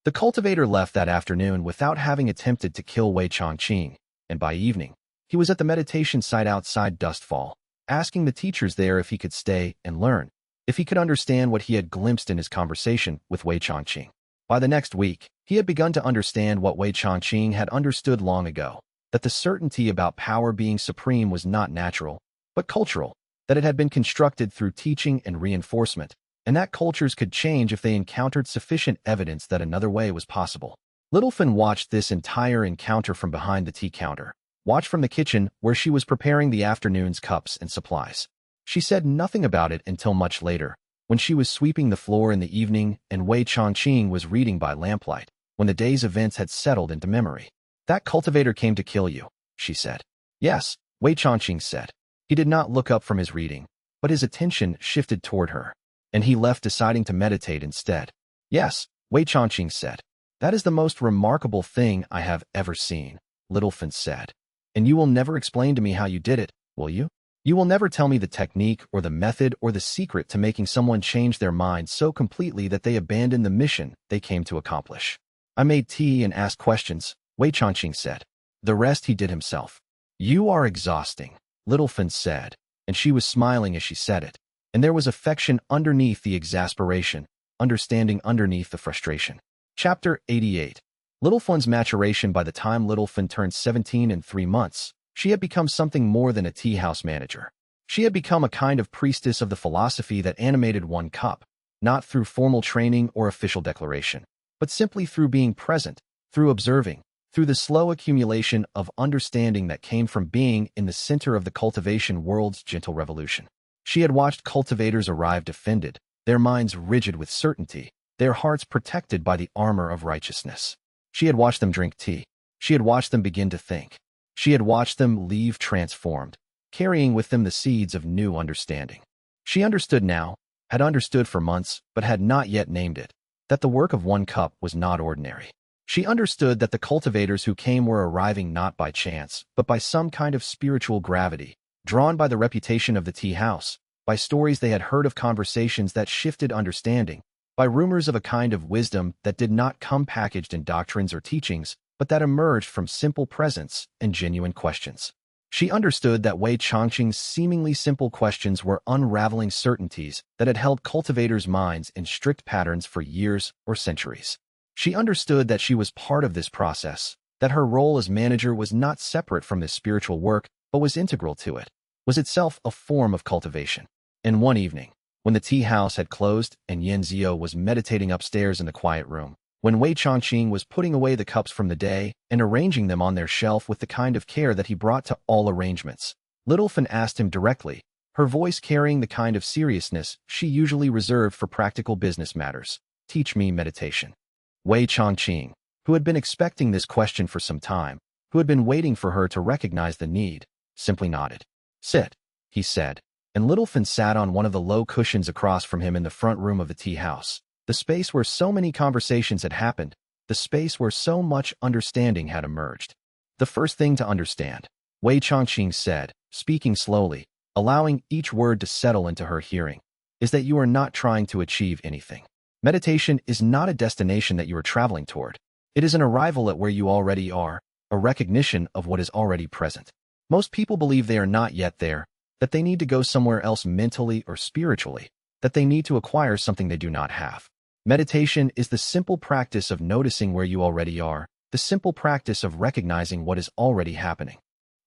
The cultivator left that afternoon without having attempted to kill Wei Changqing, and by evening, he was at the meditation site outside Dustfall, asking the teachers there if he could stay and learn, if he could understand what he had glimpsed in his conversation with Wei Changqing. By the next week, he had begun to understand what Wei Changqing had understood long ago, that the certainty about power being supreme was not natural, but cultural, that it had been constructed through teaching and reinforcement, and that cultures could change if they encountered sufficient evidence that another way was possible. Littlefen watched this entire encounter from behind the tea counter, watched from the kitchen where she was preparing the afternoon's cups and supplies. She said nothing about it until much later, when she was sweeping the floor in the evening and Wei Changqing was reading by lamplight, when the day's events had settled into memory. "That cultivator came to kill you," she said. "Yes," Wei Changqing said. He did not look up from his reading, but his attention shifted toward her, and he left deciding to meditate instead. "Yes," Wei Changqing said. "That is the most remarkable thing I have ever seen," Littlefen said. "And you will never explain to me how you did it, will you? You will never tell me the technique or the method or the secret to making someone change their mind so completely that they abandon the mission they came to accomplish." "I made tea and asked questions," Wei Changqing said. "The rest he did himself." "You are exhausting," Littlefen said, and she was smiling as she said it. And there was affection underneath the exasperation, understanding underneath the frustration. Chapter 88. Littlefen's maturation. By the time Littlefen turned 17 in 3 months, she had become something more than a tea house manager. She had become a kind of priestess of the philosophy that animated One Cup, not through formal training or official declaration, but simply through being present, through observing, through the slow accumulation of understanding that came from being in the center of the cultivation world's gentle revolution. She had watched cultivators arrive defended, their minds rigid with certainty, their hearts protected by the armor of righteousness. She had watched them drink tea. She had watched them begin to think. She had watched them leave transformed, carrying with them the seeds of new understanding. She understood now, had understood for months, but had not yet named it, that the work of One Cup was not ordinary. She understood that the cultivators who came were arriving not by chance, but by some kind of spiritual gravity, drawn by the reputation of the tea house, by stories they had heard of conversations that shifted understanding, by rumors of a kind of wisdom that did not come packaged in doctrines or teachings, but that emerged from simple presence and genuine questions. She understood that Wei Chongqing's seemingly simple questions were unraveling certainties that had held cultivators' minds in strict patterns for years or centuries. She understood that she was part of this process, that her role as manager was not separate from this spiritual work, but was integral to it, was itself a form of cultivation. And one evening, when the tea house had closed and Yan Zio was meditating upstairs in the quiet room, when Wei Chongqing was putting away the cups from the day and arranging them on their shelf with the kind of care that he brought to all arrangements, Little Fan asked him directly, her voice carrying the kind of seriousness she usually reserved for practical business matters, "Teach me meditation." Wei Chongqing, who had been expecting this question for some time, who had been waiting for her to recognize the need, simply nodded. "Sit," he said, and Little Fan sat on one of the low cushions across from him in the front room of the tea house, the space where so many conversations had happened, the space where so much understanding had emerged. "The first thing to understand," Wei Chongqing said, speaking slowly, allowing each word to settle into her hearing, "is that you are not trying to achieve anything. Meditation is not a destination that you are traveling toward. It is an arrival at where you already are, a recognition of what is already present. Most people believe they are not yet there, that they need to go somewhere else mentally or spiritually, that they need to acquire something they do not have. Meditation is the simple practice of noticing where you already are, the simple practice of recognizing what is already happening."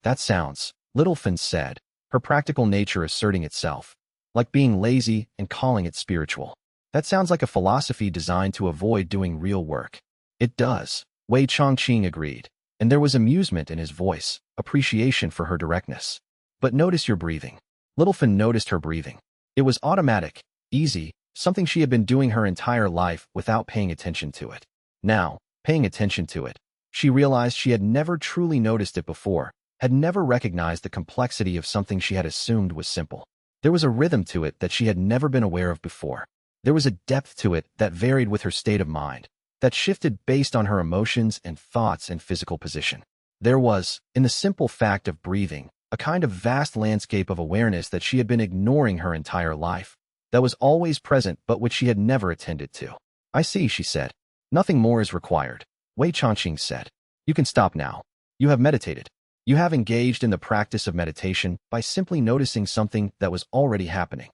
"That sounds," Little Fan said, her practical nature asserting itself, "like being lazy and calling it spiritual. That sounds like a philosophy designed to avoid doing real work." "It does," Wei Chongqing agreed, and there was amusement in his voice, appreciation for her directness. "But notice your breathing." Little Fan noticed her breathing. It was automatic, easy, something she had been doing her entire life without paying attention to it. Now, paying attention to it, she realized she had never truly noticed it before, had never recognized the complexity of something she had assumed was simple. There was a rhythm to it that she had never been aware of before. There was a depth to it that varied with her state of mind, that shifted based on her emotions and thoughts and physical position. There was, in the simple fact of breathing, a kind of vast landscape of awareness that she had been ignoring her entire life, that was always present but which she had never attended to. "I see," she said. "Nothing more is required," Wei Chongqing said. "You can stop now. You have meditated. You have engaged in the practice of meditation by simply noticing something that was already happening."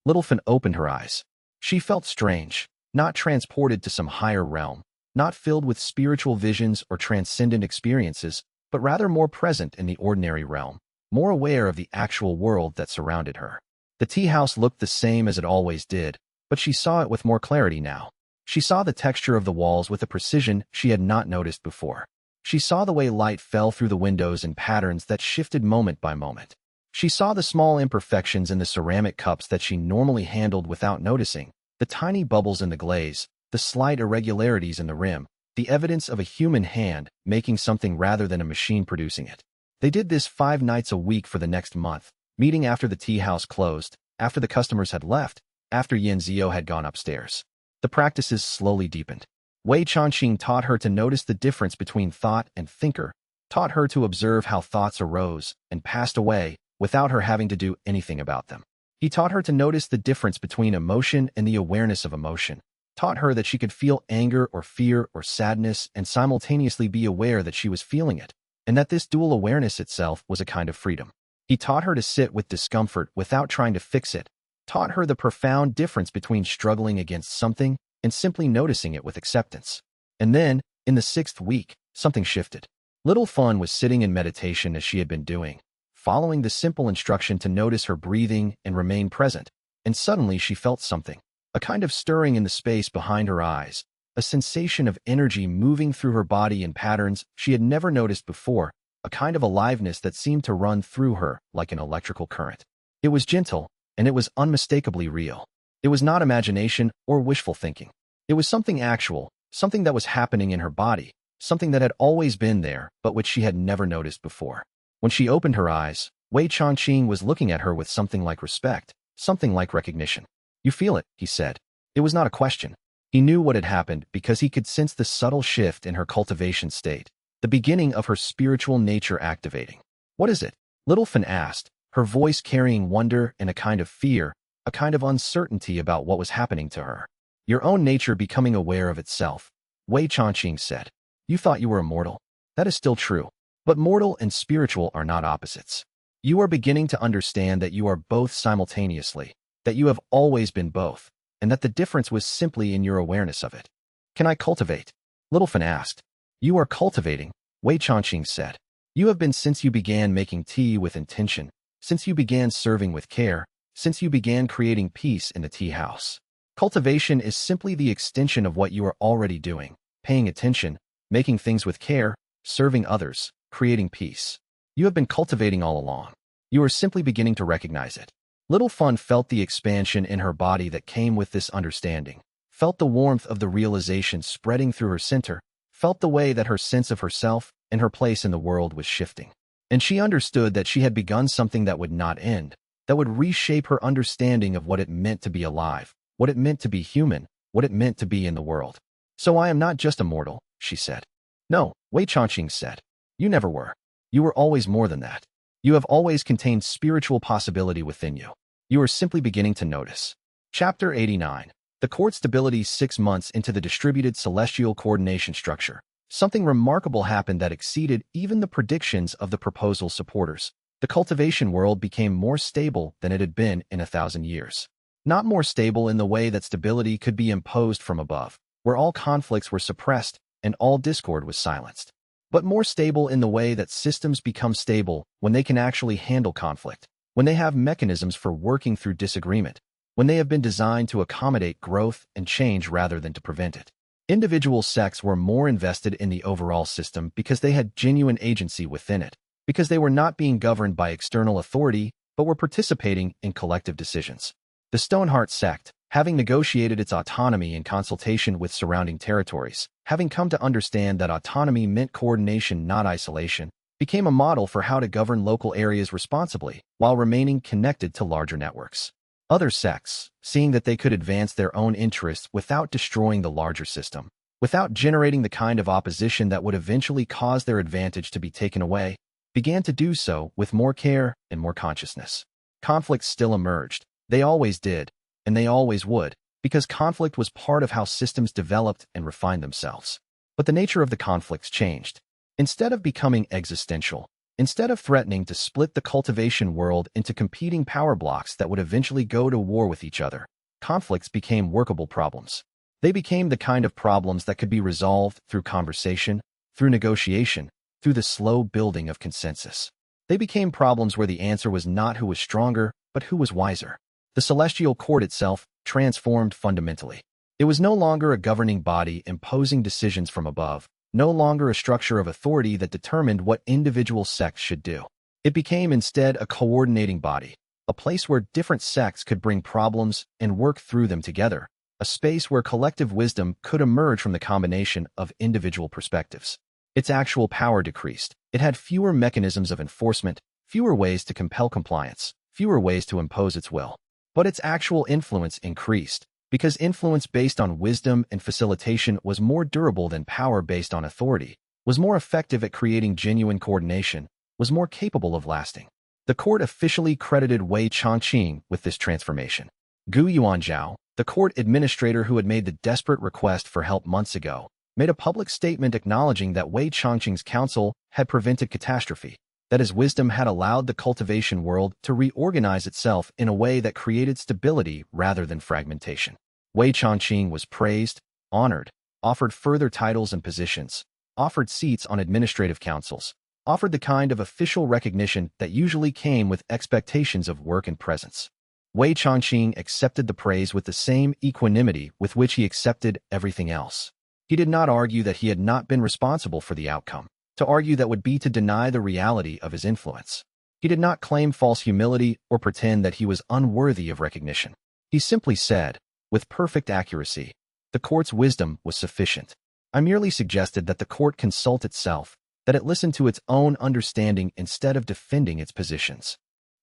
Little Fan opened her eyes. She felt strange, not transported to some higher realm, not filled with spiritual visions or transcendent experiences, but rather more present in the ordinary realm, more aware of the actual world that surrounded her. The tea house looked the same as it always did, but she saw it with more clarity now. She saw the texture of the walls with a precision she had not noticed before. She saw the way light fell through the windows in patterns that shifted moment by moment. She saw the small imperfections in the ceramic cups that she normally handled without noticing, the tiny bubbles in the glaze, the slight irregularities in the rim, the evidence of a human hand making something rather than a machine producing it. They did this 5 nights a week for the next month, meeting after the tea house closed, after the customers had left, after Yan Zio had gone upstairs. The practices slowly deepened. Wei Chongqing taught her to notice the difference between thought and thinker, taught her to observe how thoughts arose and passed away without her having to do anything about them. He taught her to notice the difference between emotion and the awareness of emotion, taught her that she could feel anger or fear or sadness and simultaneously be aware that she was feeling it, and that this dual awareness itself was a kind of freedom. He taught her to sit with discomfort without trying to fix it, taught her the profound difference between struggling against something and simply noticing it with acceptance. And then, in the 6th week, something shifted. Little Fan was sitting in meditation as she had been doing, following the simple instruction to notice her breathing and remain present, and suddenly she felt something, a kind of stirring in the space behind her eyes, a sensation of energy moving through her body in patterns she had never noticed before, a kind of aliveness that seemed to run through her like an electrical current. It was gentle, and it was unmistakably real. It was not imagination or wishful thinking. It was something actual, something that was happening in her body, something that had always been there, but which she had never noticed before. When she opened her eyes, Wei Chongqing was looking at her with something like respect, something like recognition. "You feel it," he said. It was not a question. He knew what had happened because he could sense the subtle shift in her cultivation state, the beginning of her spiritual nature activating. "What is it?" Little Fan asked, her voice carrying wonder and a kind of fear, a kind of uncertainty about what was happening to her. "Your own nature becoming aware of itself," Wei Changqing said. "You thought you were immortal. That is still true. But mortal and spiritual are not opposites. You are beginning to understand that you are both simultaneously, that you have always been both, and that the difference was simply in your awareness of it." "Can I cultivate?" Little Fan asked. "You are cultivating," Wei Changqing said. "You have been since you began making tea with intention, since you began serving with care, since you began creating peace in the tea house. Cultivation is simply the extension of what you are already doing, paying attention, making things with care, serving others, creating peace. You have been cultivating all along. You are simply beginning to recognize it." Little Fan felt the expansion in her body that came with this understanding, felt the warmth of the realization spreading through her center, felt the way that her sense of herself and her place in the world was shifting. And she understood that she had begun something that would not end, that would reshape her understanding of what it meant to be alive, what it meant to be human, what it meant to be in the world. "So I am not just immortal," she said. "No," Wei Changqing said. "You never were. You were always more than that. You have always contained spiritual possibility within you. You are simply beginning to notice." Chapter 89. The court stability 6 months into the distributed celestial coordination structure. Something remarkable happened that exceeded even the predictions of the proposal's supporters. The cultivation world became more stable than it had been in 1,000 years. Not more stable in the way that stability could be imposed from above, where all conflicts were suppressed and all discord was silenced, but more stable in the way that systems become stable when they can actually handle conflict, when they have mechanisms for working through disagreement, when they have been designed to accommodate growth and change rather than to prevent it. Individual sects were more invested in the overall system because they had genuine agency within it, because they were not being governed by external authority, but were participating in collective decisions. The Stoneheart sect, having negotiated its autonomy in consultation with surrounding territories, having come to understand that autonomy meant coordination, not isolation, became a model for how to govern local areas responsibly while remaining connected to larger networks. Other sects, seeing that they could advance their own interests without destroying the larger system, without generating the kind of opposition that would eventually cause their advantage to be taken away, began to do so with more care and more consciousness. Conflicts still emerged. They always did, and they always would, because conflict was part of how systems developed and refined themselves. But the nature of the conflicts changed. Instead of becoming existential, instead of threatening to split the cultivation world into competing power blocks that would eventually go to war with each other, conflicts became workable problems. They became the kind of problems that could be resolved through conversation, through negotiation, through the slow building of consensus. They became problems where the answer was not who was stronger, but who was wiser. The celestial court itself transformed fundamentally. It was no longer a governing body imposing decisions from above, no longer a structure of authority that determined what individual sects should do. It became instead a coordinating body, a place where different sects could bring problems and work through them together, a space where collective wisdom could emerge from the combination of individual perspectives. Its actual power decreased. It had fewer mechanisms of enforcement, fewer ways to compel compliance, fewer ways to impose its will. But its actual influence increased, because influence based on wisdom and facilitation was more durable than power based on authority, was more effective at creating genuine coordination, was more capable of lasting. The court officially credited Wei Changqing with this transformation. Gu Yuanzhao, the court administrator who had made the desperate request for help months ago, made a public statement acknowledging that Wei Changqing's counsel had prevented catastrophe, that his wisdom had allowed the cultivation world to reorganize itself in a way that created stability rather than fragmentation. Wei Changqing was praised, honored, offered further titles and positions, offered seats on administrative councils, offered the kind of official recognition that usually came with expectations of work and presence. Wei Changqing accepted the praise with the same equanimity with which he accepted everything else. He did not argue that he had not been responsible for the outcome. To argue that would be to deny the reality of his influence. He did not claim false humility or pretend that he was unworthy of recognition. He simply said, with perfect accuracy, the court's wisdom was sufficient. I merely suggested that the court consult itself, that it listen to its own understanding instead of defending its positions.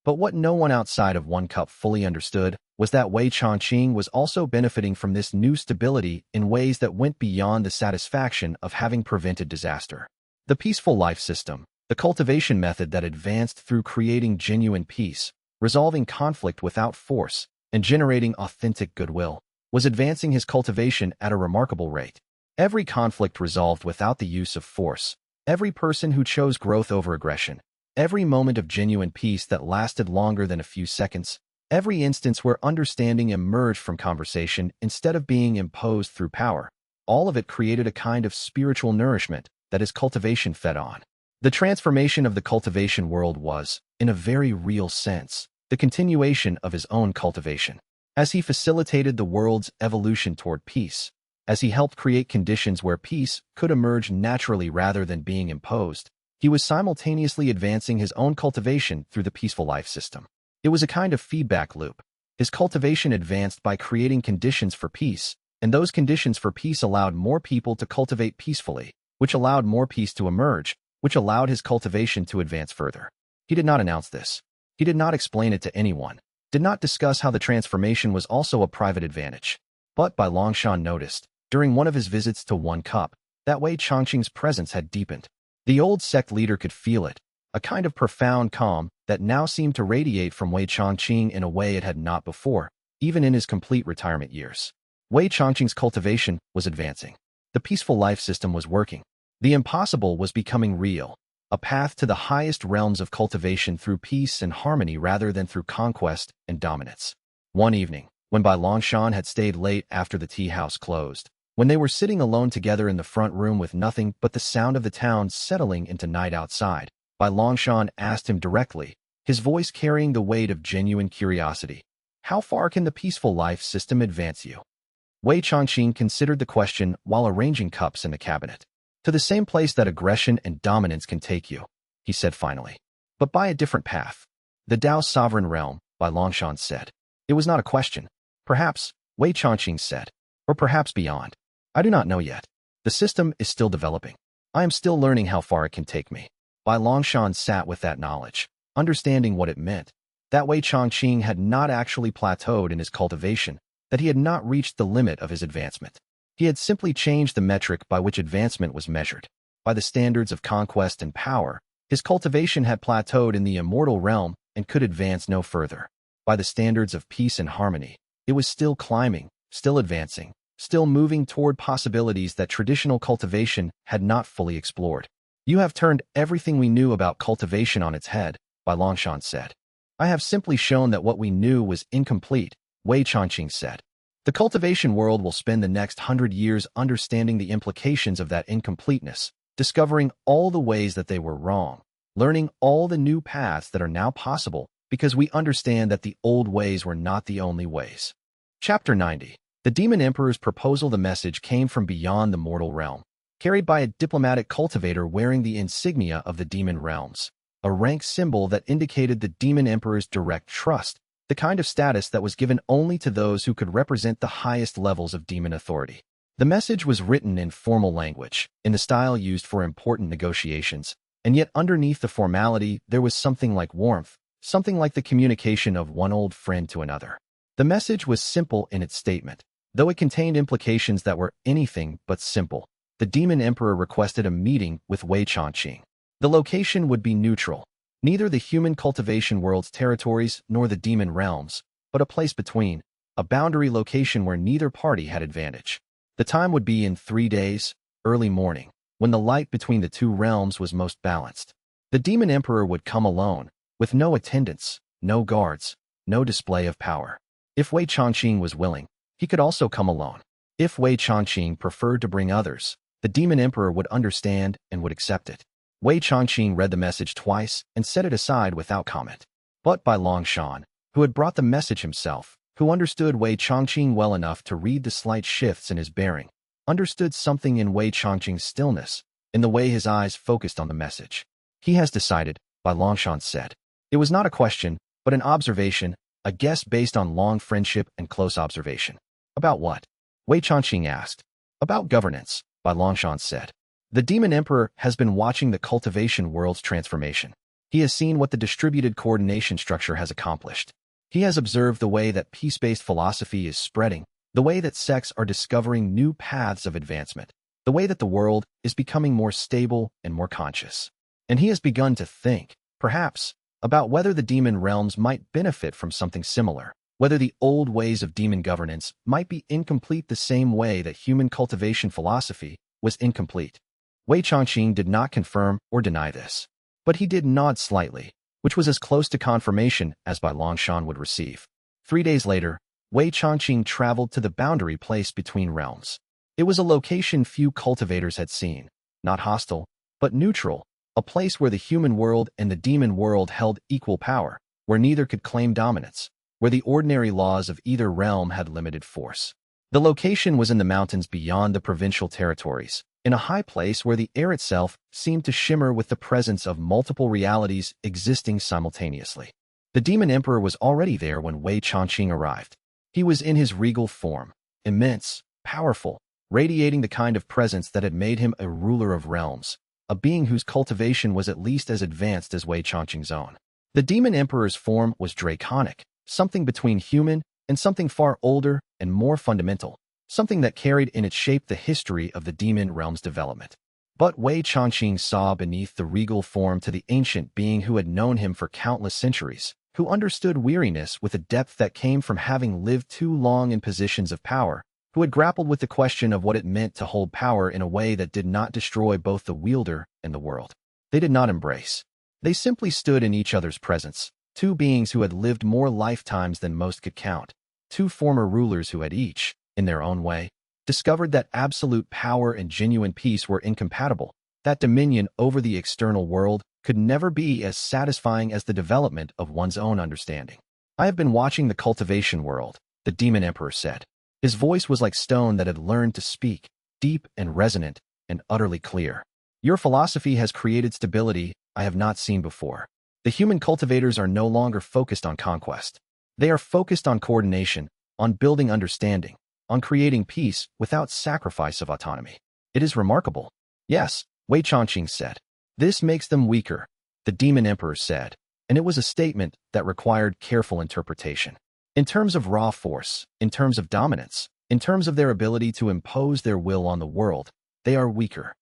But what no one outside of one cup fully understood was that Wei Changqing was also benefiting from this new stability in ways that went beyond the satisfaction of having prevented disaster. The peaceful life system, the cultivation method that advanced through creating genuine peace, resolving conflict without force, and generating authentic goodwill, was advancing his cultivation at a remarkable rate. Every conflict resolved without the use of force, every person who chose growth over aggression, every moment of genuine peace that lasted longer than a few seconds, every instance where understanding emerged from conversation instead of being imposed through power, all of it created a kind of spiritual nourishment that his cultivation fed on. The transformation of the cultivation world was, in a very real sense, the continuation of his own cultivation. As he facilitated the world's evolution toward peace, as he helped create conditions where peace could emerge naturally rather than being imposed, he was simultaneously advancing his own cultivation through the peaceful life system. It was a kind of feedback loop. His cultivation advanced by creating conditions for peace, and those conditions for peace allowed more people to cultivate peacefully, which allowed more peace to emerge, which allowed his cultivation to advance further. He did not announce this. He did not explain it to anyone, did not discuss how the transformation was also a private advantage. But Bai Longshan noticed, during one of his visits to One Cup, that Wei Changqing's presence had deepened. The old sect leader could feel it, a kind of profound calm that now seemed to radiate from Wei Changqing in a way it had not before, even in his complete retirement years. Wei Changqing's cultivation was advancing. The peaceful life system was working. The impossible was becoming real, a path to the highest realms of cultivation through peace and harmony rather than through conquest and dominance. One evening, when Bai Longshan had stayed late after the tea house closed, when they were sitting alone together in the front room with nothing but the sound of the town settling into night outside, Bai Longshan asked him directly, his voice carrying the weight of genuine curiosity, "How far can the peaceful life system advance you?" Wei Changqing considered the question while arranging cups in the cabinet. "To the same place that aggression and dominance can take you," he said finally. "But by a different path." "The Tao's sovereign realm," Bai Longshan said. It was not a question. "Perhaps," Wei Changqing said, "or perhaps beyond. I do not know yet. The system is still developing. I am still learning how far it can take me." Bai Longshan sat with that knowledge, understanding what it meant, that Wei Changqing had not actually plateaued in his cultivation, that he had not reached the limit of his advancement. He had simply changed the metric by which advancement was measured. By the standards of conquest and power, his cultivation had plateaued in the immortal realm and could advance no further. By the standards of peace and harmony, it was still climbing, still advancing, still moving toward possibilities that traditional cultivation had not fully explored. "You have turned everything we knew about cultivation on its head," Bai Longshan said. "I have simply shown that what we knew was incomplete," Wei Changqing said. "The cultivation world will spend the next 100 years understanding the implications of that incompleteness, discovering all the ways that they were wrong, learning all the new paths that are now possible because we understand that the old ways were not the only ways." Chapter 90. The Demon Emperor's proposal. The message came from beyond the mortal realm, carried by a diplomatic cultivator wearing the insignia of the demon realms, a rank symbol that indicated the Demon Emperor's direct trust, the kind of status that was given only to those who could represent the highest levels of demon authority. The message was written in formal language, in the style used for important negotiations, and yet underneath the formality there was something like warmth, something like the communication of one old friend to another. The message was simple in its statement, though it contained implications that were anything but simple. The Demon Emperor requested a meeting with Wei Changqing. The location would be neutral, neither the human cultivation world's territories nor the demon realms, but a place between, a boundary location where neither party had advantage. The time would be in 3 days, early morning, when the light between the two realms was most balanced. The Demon Emperor would come alone, with no attendants, no guards, no display of power. If Wei Changqing was willing, he could also come alone. If Wei Changqing preferred to bring others, the Demon Emperor would understand and would accept it. Wei Changqing read the message twice and set it aside without comment. But Bai Longshan, who had brought the message himself, who understood Wei Changqing well enough to read the slight shifts in his bearing, understood something in Wei Changqing's stillness, in the way his eyes focused on the message. "He has decided," Bai Longshan said. It was not a question, but an observation, a guess based on long friendship and close observation. "About what?" Wei Changqing asked. "About governance," Bai Longshan said. "The Demon Emperor has been watching the cultivation world's transformation. He has seen what the distributed coordination structure has accomplished. He has observed the way that peace-based philosophy is spreading, the way that sects are discovering new paths of advancement, the way that the world is becoming more stable and more conscious. And he has begun to think, perhaps, about whether the demon realms might benefit from something similar, whether the old ways of demon governance might be incomplete the same way that human cultivation philosophy was incomplete. Wei Changqing did not confirm or deny this, but he did nod slightly, which was as close to confirmation as Bai Longshan would receive. 3 days later, Wei Changqing traveled to the boundary place between realms. It was a location few cultivators had seen, not hostile, but neutral, a place where the human world and the demon world held equal power, where neither could claim dominance, where the ordinary laws of either realm had limited force. The location was in the mountains beyond the provincial territories, in a high place where the air itself seemed to shimmer with the presence of multiple realities existing simultaneously. The demon emperor was already there when Wei Changqing arrived. He was in his regal form, immense, powerful, radiating the kind of presence that had made him a ruler of realms, a being whose cultivation was at least as advanced as Wei Changqing's own. The demon emperor's form was draconic, something between human and something far older and more fundamental, something that carried in its shape the history of the demon realm's development. But Wei Changqing saw beneath the regal form to the ancient being who had known him for countless centuries, who understood weariness with a depth that came from having lived too long in positions of power, who had grappled with the question of what it meant to hold power in a way that did not destroy both the wielder and the world. They did not embrace. They simply stood in each other's presence, two beings who had lived more lifetimes than most could count, two former rulers who had each, in their own way, discovered that absolute power and genuine peace were incompatible, that dominion over the external world could never be as satisfying as the development of one's own understanding. I have been watching the cultivation world, the demon emperor said. His voice was like stone that had learned to speak, deep and resonant and utterly clear. Your philosophy has created stability I have not seen before. The human cultivators are no longer focused on conquest. They are focused on coordination, on building understanding, on creating peace without sacrifice of autonomy. It is remarkable. Yes, Wei Changqing said. This makes them weaker, the demon emperor said, and it was a statement that required careful interpretation. In terms of raw force, in terms of dominance, in terms of their ability to impose their will on the world, they are weaker.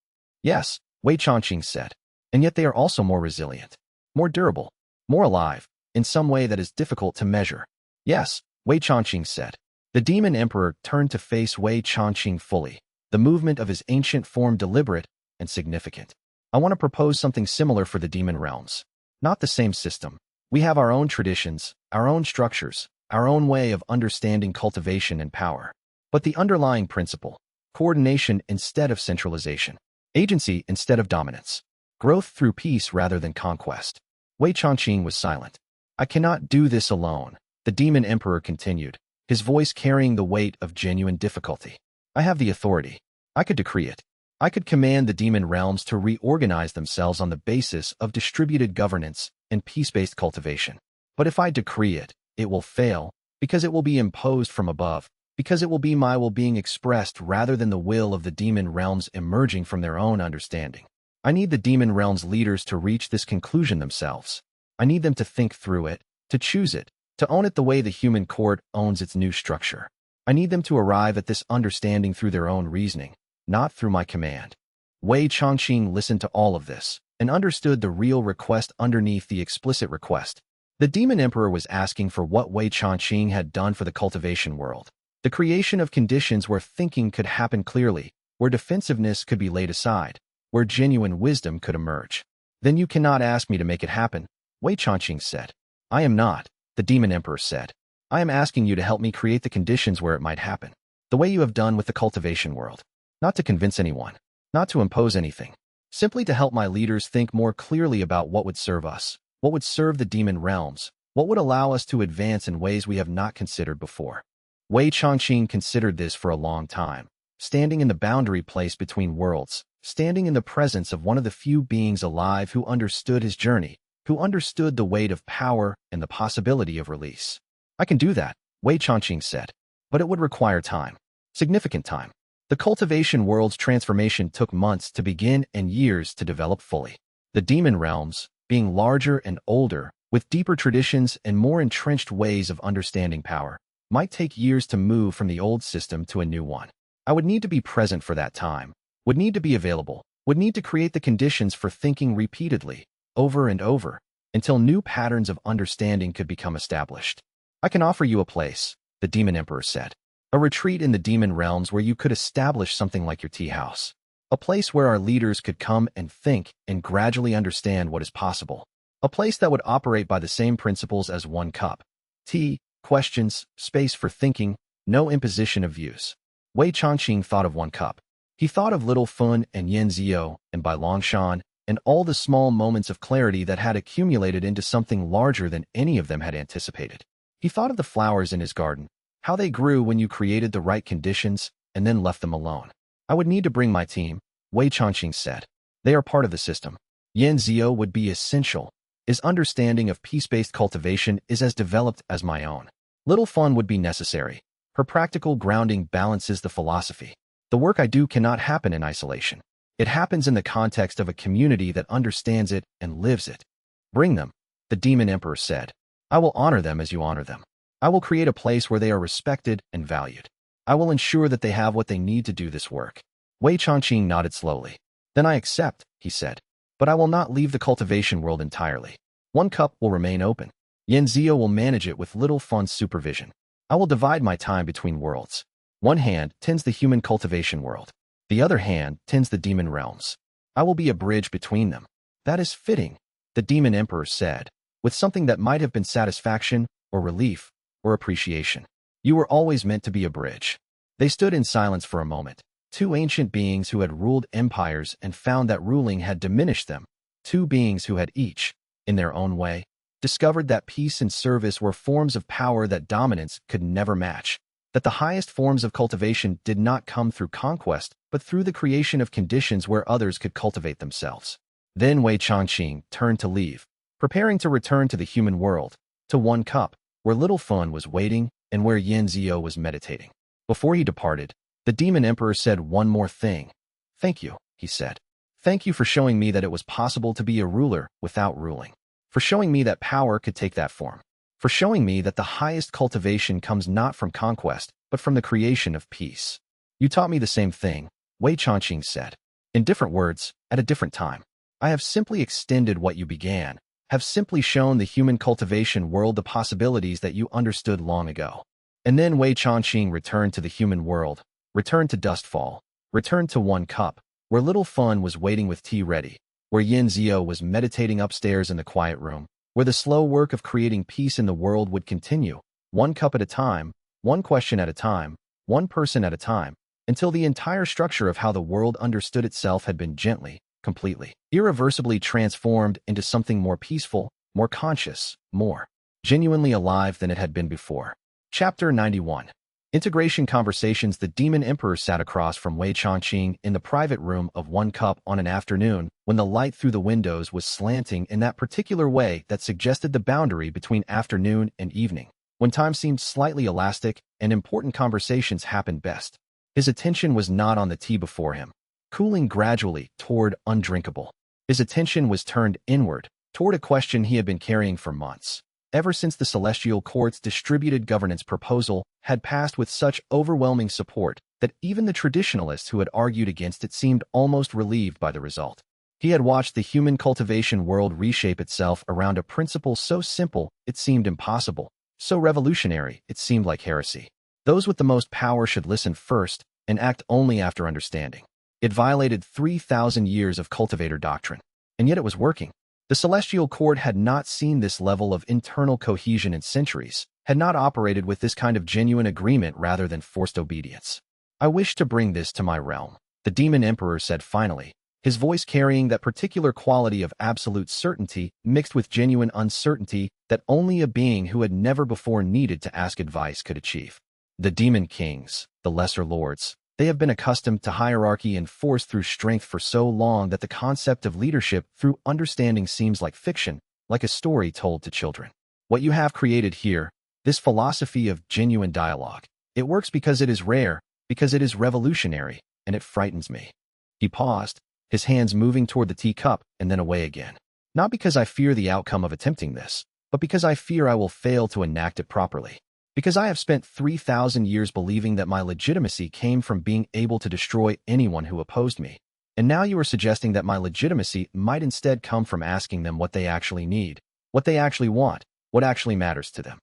Yes, Wei Changqing said, and yet they are also more resilient, more durable, more alive, in some way that is difficult to measure. Yes, Wei Changqing said. The demon emperor turned to face Wei Changqing fully, the movement of his ancient form deliberate and significant. I want to propose something similar for the demon realms. Not the same system. We have our own traditions, our own structures, our own way of understanding cultivation and power. But the underlying principle, coordination instead of centralization, agency instead of dominance, growth through peace rather than conquest. Wei Changqing was silent. I cannot do this alone, the demon emperor continued, his voice carrying the weight of genuine difficulty. I have the authority. I could decree it. I could command the demon realms to reorganize themselves on the basis of distributed governance and peace-based cultivation. But if I decree it, it will fail, because it will be imposed from above, because it will be my will being expressed rather than the will of the demon realms emerging from their own understanding. I need the demon realms leaders to reach this conclusion themselves. I need them to think through it, to choose it, to own it the way the human court owns its new structure. I need them to arrive at this understanding through their own reasoning, not through my command. Wei Changqing listened to all of this and understood the real request underneath the explicit request. The demon emperor was asking for what Wei Changqing had done for the cultivation world. The creation of conditions where thinking could happen clearly, where defensiveness could be laid aside, where genuine wisdom could emerge. Then you cannot ask me to make it happen, Wei Changqing said. I am not, the demon emperor said. I am asking you to help me create the conditions where it might happen, the way you have done with the cultivation world. Not to convince anyone, not to impose anything, simply to help my leaders think more clearly about what would serve us, what would serve the demon realms, what would allow us to advance in ways we have not considered before. Wei Changqing considered this for a long time, standing in the boundary place between worlds, standing in the presence of one of the few beings alive who understood his journey, who understood the weight of power and the possibility of release. I can do that, Wei Changqing said, but it would require time, significant time. The cultivation world's transformation took months to begin and years to develop fully. The demon realms, being larger and older, with deeper traditions and more entrenched ways of understanding power, might take years to move from the old system to a new one. I would need to be present for that time, would need to be available, would need to create the conditions for thinking repeatedly, over and over, until new patterns of understanding could become established. I can offer you a place, the Demon Emperor said. A retreat in the demon realms where you could establish something like your tea house. A place where our leaders could come and think and gradually understand what is possible. A place that would operate by the same principles as one cup. Tea, questions, space for thinking, no imposition of views. Wei Changqing thought of one cup. He thought of Little Fun and Yin Zio and Bai Longshan and all the small moments of clarity that had accumulated into something larger than any of them had anticipated. He thought of the flowers in his garden, how they grew when you created the right conditions and then left them alone. I would need to bring my team, Wei Changqing said. They are part of the system. Yin Zio would be essential. His understanding of peace-based cultivation is as developed as my own. Little Fun would be necessary. Her practical grounding balances the philosophy. The work I do cannot happen in isolation. It happens in the context of a community that understands it and lives it. Bring them, the Demon Emperor said. I will honor them as you honor them. I will create a place where they are respected and valued. I will ensure that they have what they need to do this work. Wei Changqing nodded slowly. Then I accept, he said. But I will not leave the cultivation world entirely. One cup will remain open. Yin Zio will manage it with Little Fun's supervision. I will divide my time between worlds. One hand tends the human cultivation world. The other hand tends the demon realms. I will be a bridge between them. That is fitting, the Demon Emperor said, with something that might have been satisfaction, or relief, or appreciation. You were always meant to be a bridge. They stood in silence for a moment. Two ancient beings who had ruled empires and found that ruling had diminished them. Two beings who had each, in their own way, discovered that peace and service were forms of power that dominance could never match. That the highest forms of cultivation did not come through conquest, but through the creation of conditions where others could cultivate themselves. Then Wei Changqing turned to leave, preparing to return to the human world, to one cup, where Little Fun was waiting and where Yin Zio was meditating. Before he departed, the Demon Emperor said one more thing. Thank you, he said. Thank you for showing me that it was possible to be a ruler without ruling. For showing me that power could take that form. For showing me that the highest cultivation comes not from conquest, but from the creation of peace. You taught me the same thing, Wei Changqing said. In different words, at a different time. I have simply extended what you began, have simply shown the human cultivation world the possibilities that you understood long ago. And then Wei Changqing returned to the human world, returned to Dustfall, returned to one cup, where Little Fun was waiting with tea ready, where Yin Zio was meditating upstairs in the quiet room, where the slow work of creating peace in the world would continue, one cup at a time, one question at a time, one person at a time, until the entire structure of how the world understood itself had been gently, completely, irreversibly transformed into something more peaceful, more conscious, more genuinely alive than it had been before. Chapter 91. Integration Conversations. The Demon Emperor sat across from Wei Changqing in the private room of one cup on an afternoon when the light through the windows was slanting in that particular way that suggested the boundary between afternoon and evening, when time seemed slightly elastic and important conversations happened best. His attention was not on the tea before him, cooling gradually toward undrinkable. His attention was turned inward, toward a question he had been carrying for months. Ever since the Celestial Court's distributed governance proposal had passed with such overwhelming support that even the traditionalists who had argued against it seemed almost relieved by the result. He had watched the human cultivation world reshape itself around a principle so simple it seemed impossible, so revolutionary it seemed like heresy. Those with the most power should listen first and act only after understanding. It violated 3,000 years of cultivator doctrine, and yet it was working. The Celestial Court had not seen this level of internal cohesion in centuries, had not operated with this kind of genuine agreement rather than forced obedience. I wish to bring this to my realm, the Demon Emperor said finally, his voice carrying that particular quality of absolute certainty mixed with genuine uncertainty that only a being who had never before needed to ask advice could achieve. The Demon Kings, the Lesser Lords, they have been accustomed to hierarchy and force through strength for so long that the concept of leadership through understanding seems like fiction, like a story told to children. What you have created here, this philosophy of genuine dialogue, it works because it is rare, because it is revolutionary, and it frightens me. He paused, his hands moving toward the teacup and then away again. Not because I fear the outcome of attempting this, but because I fear I will fail to enact it properly. Because I have spent 3,000 years believing that my legitimacy came from being able to destroy anyone who opposed me. And now you are suggesting that my legitimacy might instead come from asking them what they actually need, what they actually want, what actually matters to them.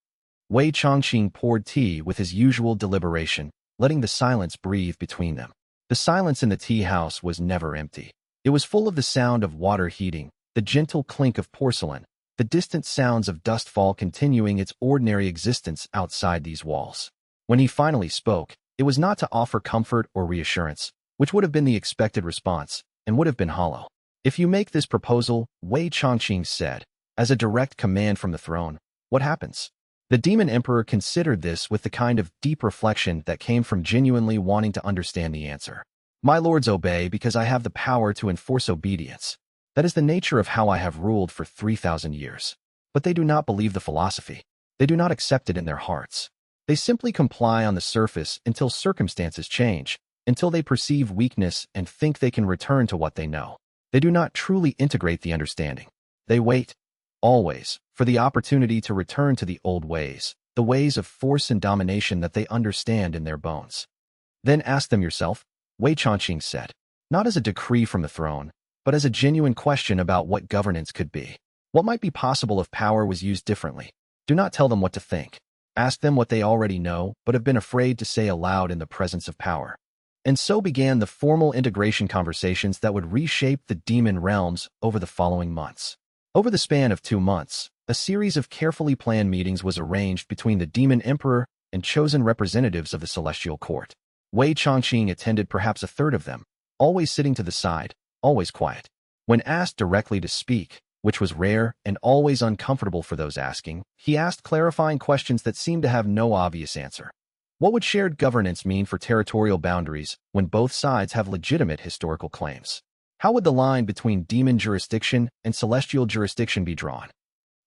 Wei Chongqing poured tea with his usual deliberation, letting the silence breathe between them. The silence in the tea house was never empty. It was full of the sound of water heating, the gentle clink of porcelain, the distant sounds of dustfall continuing its ordinary existence outside these walls. When he finally spoke, it was not to offer comfort or reassurance, which would have been the expected response, and would have been hollow. If you make this proposal, Wei Chongqing said, as a direct command from the throne, what happens? The demon emperor considered this with the kind of deep reflection that came from genuinely wanting to understand the answer. My lords obey because I have the power to enforce obedience. That is the nature of how I have ruled for 3,000 years. But they do not believe the philosophy. They do not accept it in their hearts. They simply comply on the surface until circumstances change, until they perceive weakness and think they can return to what they know. They do not truly integrate the understanding. They wait, always, for the opportunity to return to the old ways, the ways of force and domination that they understand in their bones. Then ask them yourself, Wei Chongqing said, not as a decree from the throne, but as a genuine question about what governance could be. What might be possible if power was used differently? Do not tell them what to think. Ask them what they already know, but have been afraid to say aloud in the presence of power. And so began the formal integration conversations that would reshape the demon realms over the following months. Over the span of 2 months, a series of carefully planned meetings was arranged between the demon emperor and chosen representatives of the celestial court. Wei Chongqing attended perhaps a third of them, always sitting to the side, always quiet. When asked directly to speak, which was rare and always uncomfortable for those asking, he asked clarifying questions that seemed to have no obvious answer. What would shared governance mean for territorial boundaries when both sides have legitimate historical claims? How would the line between demon jurisdiction and celestial jurisdiction be drawn?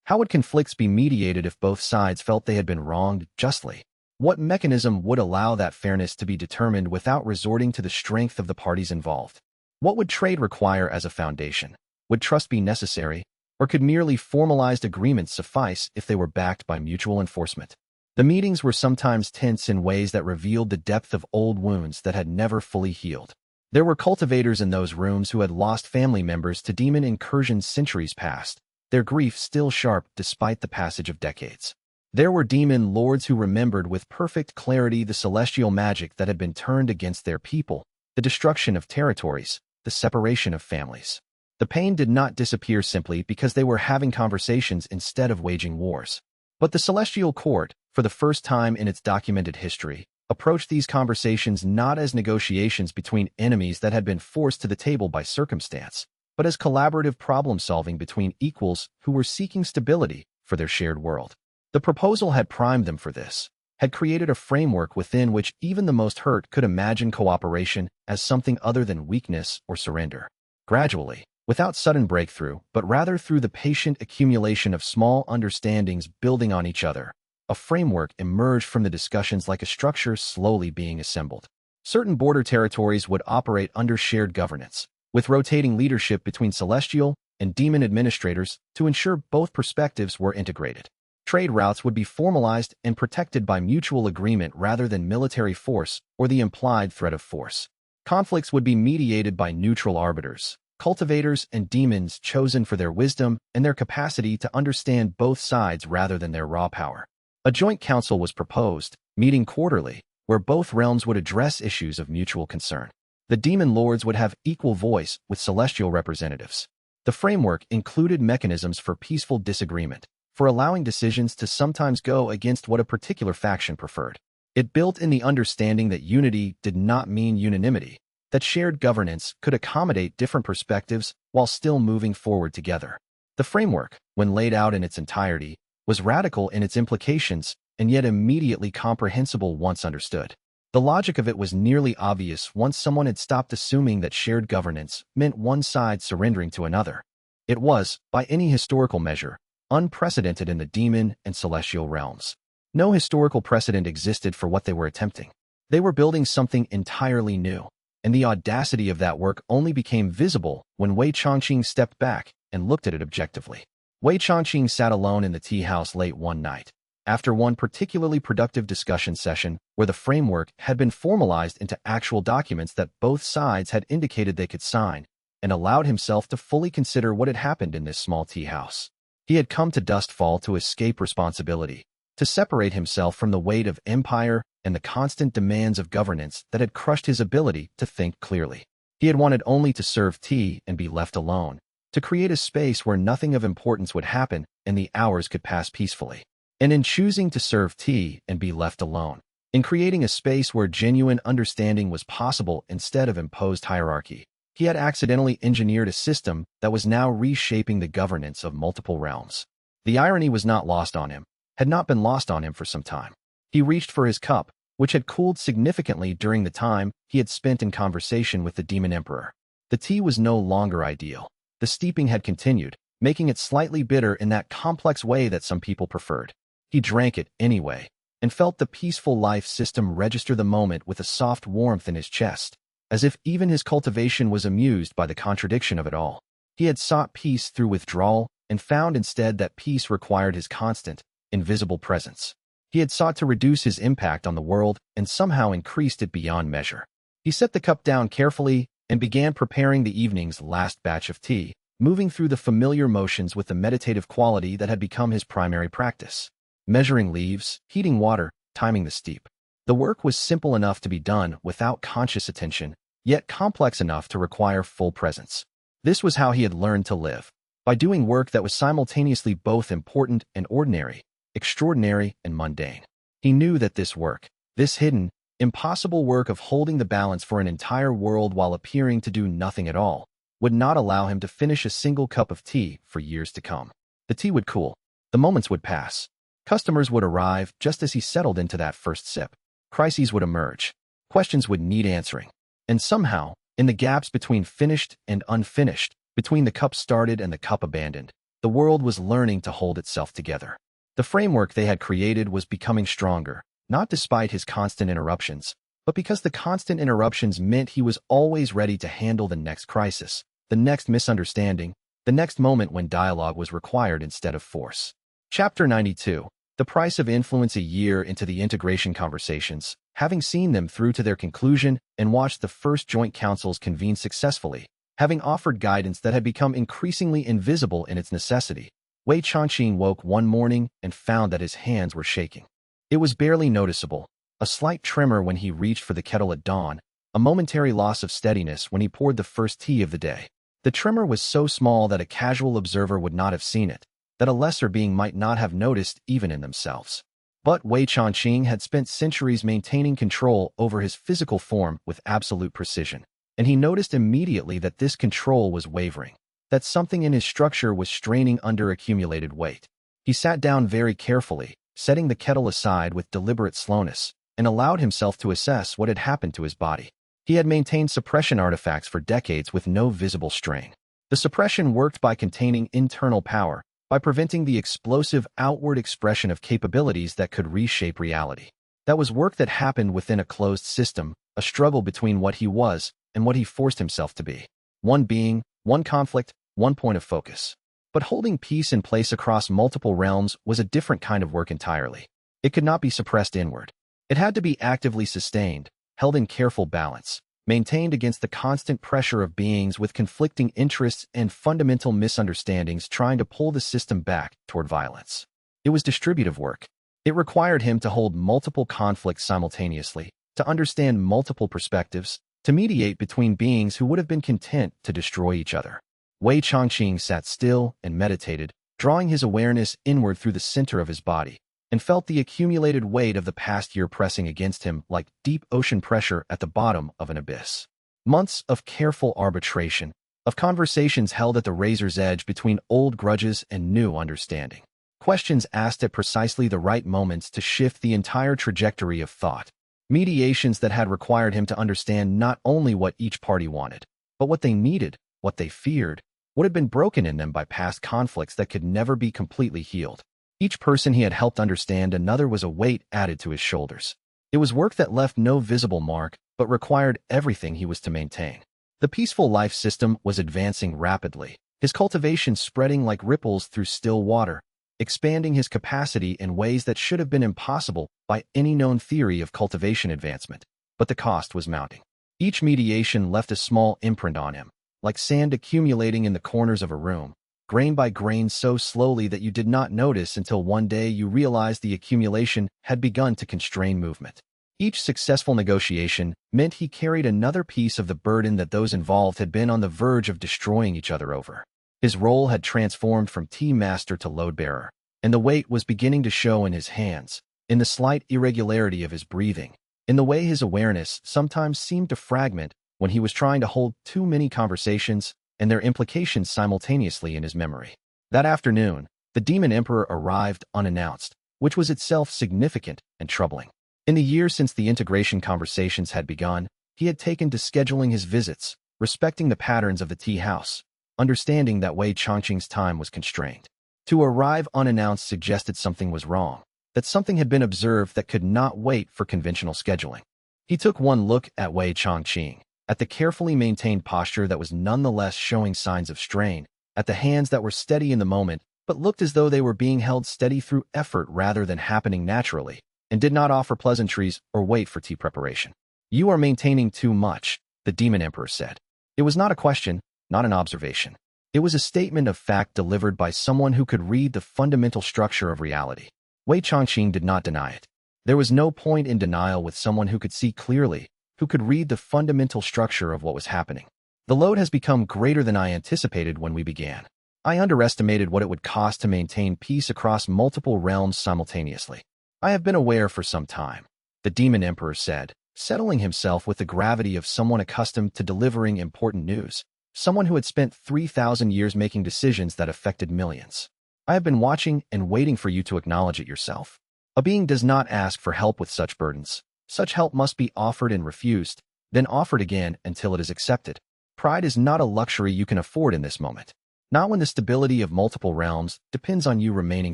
How would conflicts be mediated if both sides felt they had been wronged justly? What mechanism would allow that fairness to be determined without resorting to the strength of the parties involved? What would trade require as a foundation? Would trust be necessary, or could merely formalized agreements suffice if they were backed by mutual enforcement? The meetings were sometimes tense in ways that revealed the depth of old wounds that had never fully healed. There were cultivators in those rooms who had lost family members to demon incursions centuries past, their grief still sharp despite the passage of decades. There were demon lords who remembered with perfect clarity the celestial magic that had been turned against their people, the destruction of territories, the separation of families. The pain did not disappear simply because they were having conversations instead of waging wars. But the celestial court, for the first time in its documented history, approached these conversations not as negotiations between enemies that had been forced to the table by circumstance, but as collaborative problem-solving between equals who were seeking stability for their shared world. The proposal had primed them for this, had created a framework within which even the most hurt could imagine cooperation as something other than weakness or surrender. Gradually, without sudden breakthrough, but rather through the patient accumulation of small understandings building on each other, a framework emerged from the discussions like a structure slowly being assembled. Certain border territories would operate under shared governance, with rotating leadership between celestial and demon administrators to ensure both perspectives were integrated. Trade routes would be formalized and protected by mutual agreement rather than military force or the implied threat of force. Conflicts would be mediated by neutral arbiters, cultivators and demons chosen for their wisdom and their capacity to understand both sides rather than their raw power. A joint council was proposed, meeting quarterly, where both realms would address issues of mutual concern. The demon lords would have equal voice with celestial representatives. The framework included mechanisms for peaceful disagreement, for allowing decisions to sometimes go against what a particular faction preferred. It built in the understanding that unity did not mean unanimity, that shared governance could accommodate different perspectives while still moving forward together. The framework, when laid out in its entirety, was radical in its implications and yet immediately comprehensible once understood. The logic of it was nearly obvious once someone had stopped assuming that shared governance meant one side surrendering to another. It was, by any historical measure, unprecedented in the demon and celestial realms. No historical precedent existed for what they were attempting. They were building something entirely new, and the audacity of that work only became visible when Wei Chongqing stepped back, and looked at it objectively. Wei Changqing sat alone in the tea house late one night. After one particularly productive discussion session where the framework had been formalized into actual documents that both sides had indicated they could sign, and allowed himself to fully consider what had happened in this small tea house. He had come to Dustfall to escape responsibility, to separate himself from the weight of empire and the constant demands of governance that had crushed his ability to think clearly. He had wanted only to serve tea and be left alone, to create a space where nothing of importance would happen and the hours could pass peacefully. And in choosing to serve tea and be left alone, in creating a space where genuine understanding was possible instead of imposed hierarchy, he had accidentally engineered a system that was now reshaping the governance of multiple realms. The irony was not lost on him, had not been lost on him for some time. He reached for his cup, which had cooled significantly during the time he had spent in conversation with the Demon Emperor. The tea was no longer ideal. The steeping had continued, making it slightly bitter in that complex way that some people preferred. He drank it anyway, and felt the peaceful life system register the moment with a soft warmth in his chest, as if even his cultivation was amused by the contradiction of it all. He had sought peace through withdrawal and found instead that peace required his constant, invisible presence. He had sought to reduce his impact on the world and somehow increased it beyond measure. He set the cup down carefully and began preparing the evening's last batch of tea, moving through the familiar motions with the meditative quality that had become his primary practice. Measuring leaves, heating water, timing the steep. The work was simple enough to be done without conscious attention, yet complex enough to require full presence. This was how he had learned to live, by doing work that was simultaneously both important and ordinary, extraordinary and mundane. He knew that this work, this hidden, impossible work of holding the balance for an entire world while appearing to do nothing at all, would not allow him to finish a single cup of tea for years to come. The tea would cool. The moments would pass. Customers would arrive just as he settled into that first sip. Crises would emerge. Questions would need answering. And somehow, in the gaps between finished and unfinished, between the cup started and the cup abandoned, the world was learning to hold itself together. The framework they had created was becoming stronger, not despite his constant interruptions, but because the constant interruptions meant he was always ready to handle the next crisis, the next misunderstanding, the next moment when dialogue was required instead of force. Chapter 92. The price of influence. A year into the integration conversations, having seen them through to their conclusion and watched the first joint councils convene successfully, having offered guidance that had become increasingly invisible in its necessity, Wei Changqing woke one morning and found that his hands were shaking. It was barely noticeable, a slight tremor when he reached for the kettle at dawn, a momentary loss of steadiness when he poured the first tea of the day. The tremor was so small that a casual observer would not have seen it, that a lesser being might not have noticed even in themselves. But Wei Changqing had spent centuries maintaining control over his physical form with absolute precision, and he noticed immediately that this control was wavering, that something in his structure was straining under accumulated weight. He sat down very carefully, setting the kettle aside with deliberate slowness, and allowed himself to assess what had happened to his body. He had maintained suppression artifacts for decades with no visible strain. The suppression worked by containing internal power, by preventing the explosive outward expression of capabilities that could reshape reality. That was work that happened within a closed system, a struggle between what he was and what he forced himself to be. One being, one conflict, one point of focus. But holding peace in place across multiple realms was a different kind of work entirely. It could not be suppressed inward. It had to be actively sustained, held in careful balance, maintained against the constant pressure of beings with conflicting interests and fundamental misunderstandings trying to pull the system back toward violence. It was distributive work. It required him to hold multiple conflicts simultaneously, to understand multiple perspectives, to mediate between beings who would have been content to destroy each other. Wei Changqing sat still and meditated, drawing his awareness inward through the center of his body, and felt the accumulated weight of the past year pressing against him like deep ocean pressure at the bottom of an abyss. Months of careful arbitration, of conversations held at the razor's edge between old grudges and new understanding. Questions asked at precisely the right moments to shift the entire trajectory of thought. Mediations that had required him to understand not only what each party wanted, but what they needed, what they feared, what had been broken in them by past conflicts that could never be completely healed. Each person he had helped understand another was a weight added to his shoulders. It was work that left no visible mark, but required everything he was to maintain. The peaceful life system was advancing rapidly, his cultivation spreading like ripples through still water, expanding his capacity in ways that should have been impossible by any known theory of cultivation advancement. But the cost was mounting. Each mediation left a small imprint on him, like sand accumulating in the corners of a room, grain by grain so slowly that you did not notice until one day you realized the accumulation had begun to constrain movement. Each successful negotiation meant he carried another piece of the burden that those involved had been on the verge of destroying each other over. His role had transformed from tea master to load bearer, and the weight was beginning to show in his hands, in the slight irregularity of his breathing, in the way his awareness sometimes seemed to fragment when he was trying to hold too many conversations and their implications simultaneously in his memory. That afternoon, the Demon Emperor arrived unannounced, which was itself significant and troubling. In the years since the integration conversations had begun, he had taken to scheduling his visits, respecting the patterns of the tea house, understanding that Wei Changqing's time was constrained. To arrive unannounced suggested something was wrong, that something had been observed that could not wait for conventional scheduling. He took one look at Wei Changqing, at the carefully maintained posture that was nonetheless showing signs of strain, at the hands that were steady in the moment but looked as though they were being held steady through effort rather than happening naturally, and did not offer pleasantries or wait for tea preparation. "You are maintaining too much," the Demon Emperor said. It was not a question, not an observation. It was a statement of fact delivered by someone who could read the fundamental structure of reality. Wei Changqing did not deny it. There was no point in denial with someone who could see clearly, who could read the fundamental structure of what was happening. "The load has become greater than I anticipated when we began. I underestimated what it would cost to maintain peace across multiple realms simultaneously. I have been aware for some time," the Demon Emperor said, settling himself with the gravity of someone accustomed to delivering important news, someone who had spent 3,000 years making decisions that affected millions. "I have been watching and waiting for you to acknowledge it yourself. A being does not ask for help with such burdens. Such help must be offered and refused, then offered again until it is accepted. Pride is not a luxury you can afford in this moment. Not when the stability of multiple realms depends on you remaining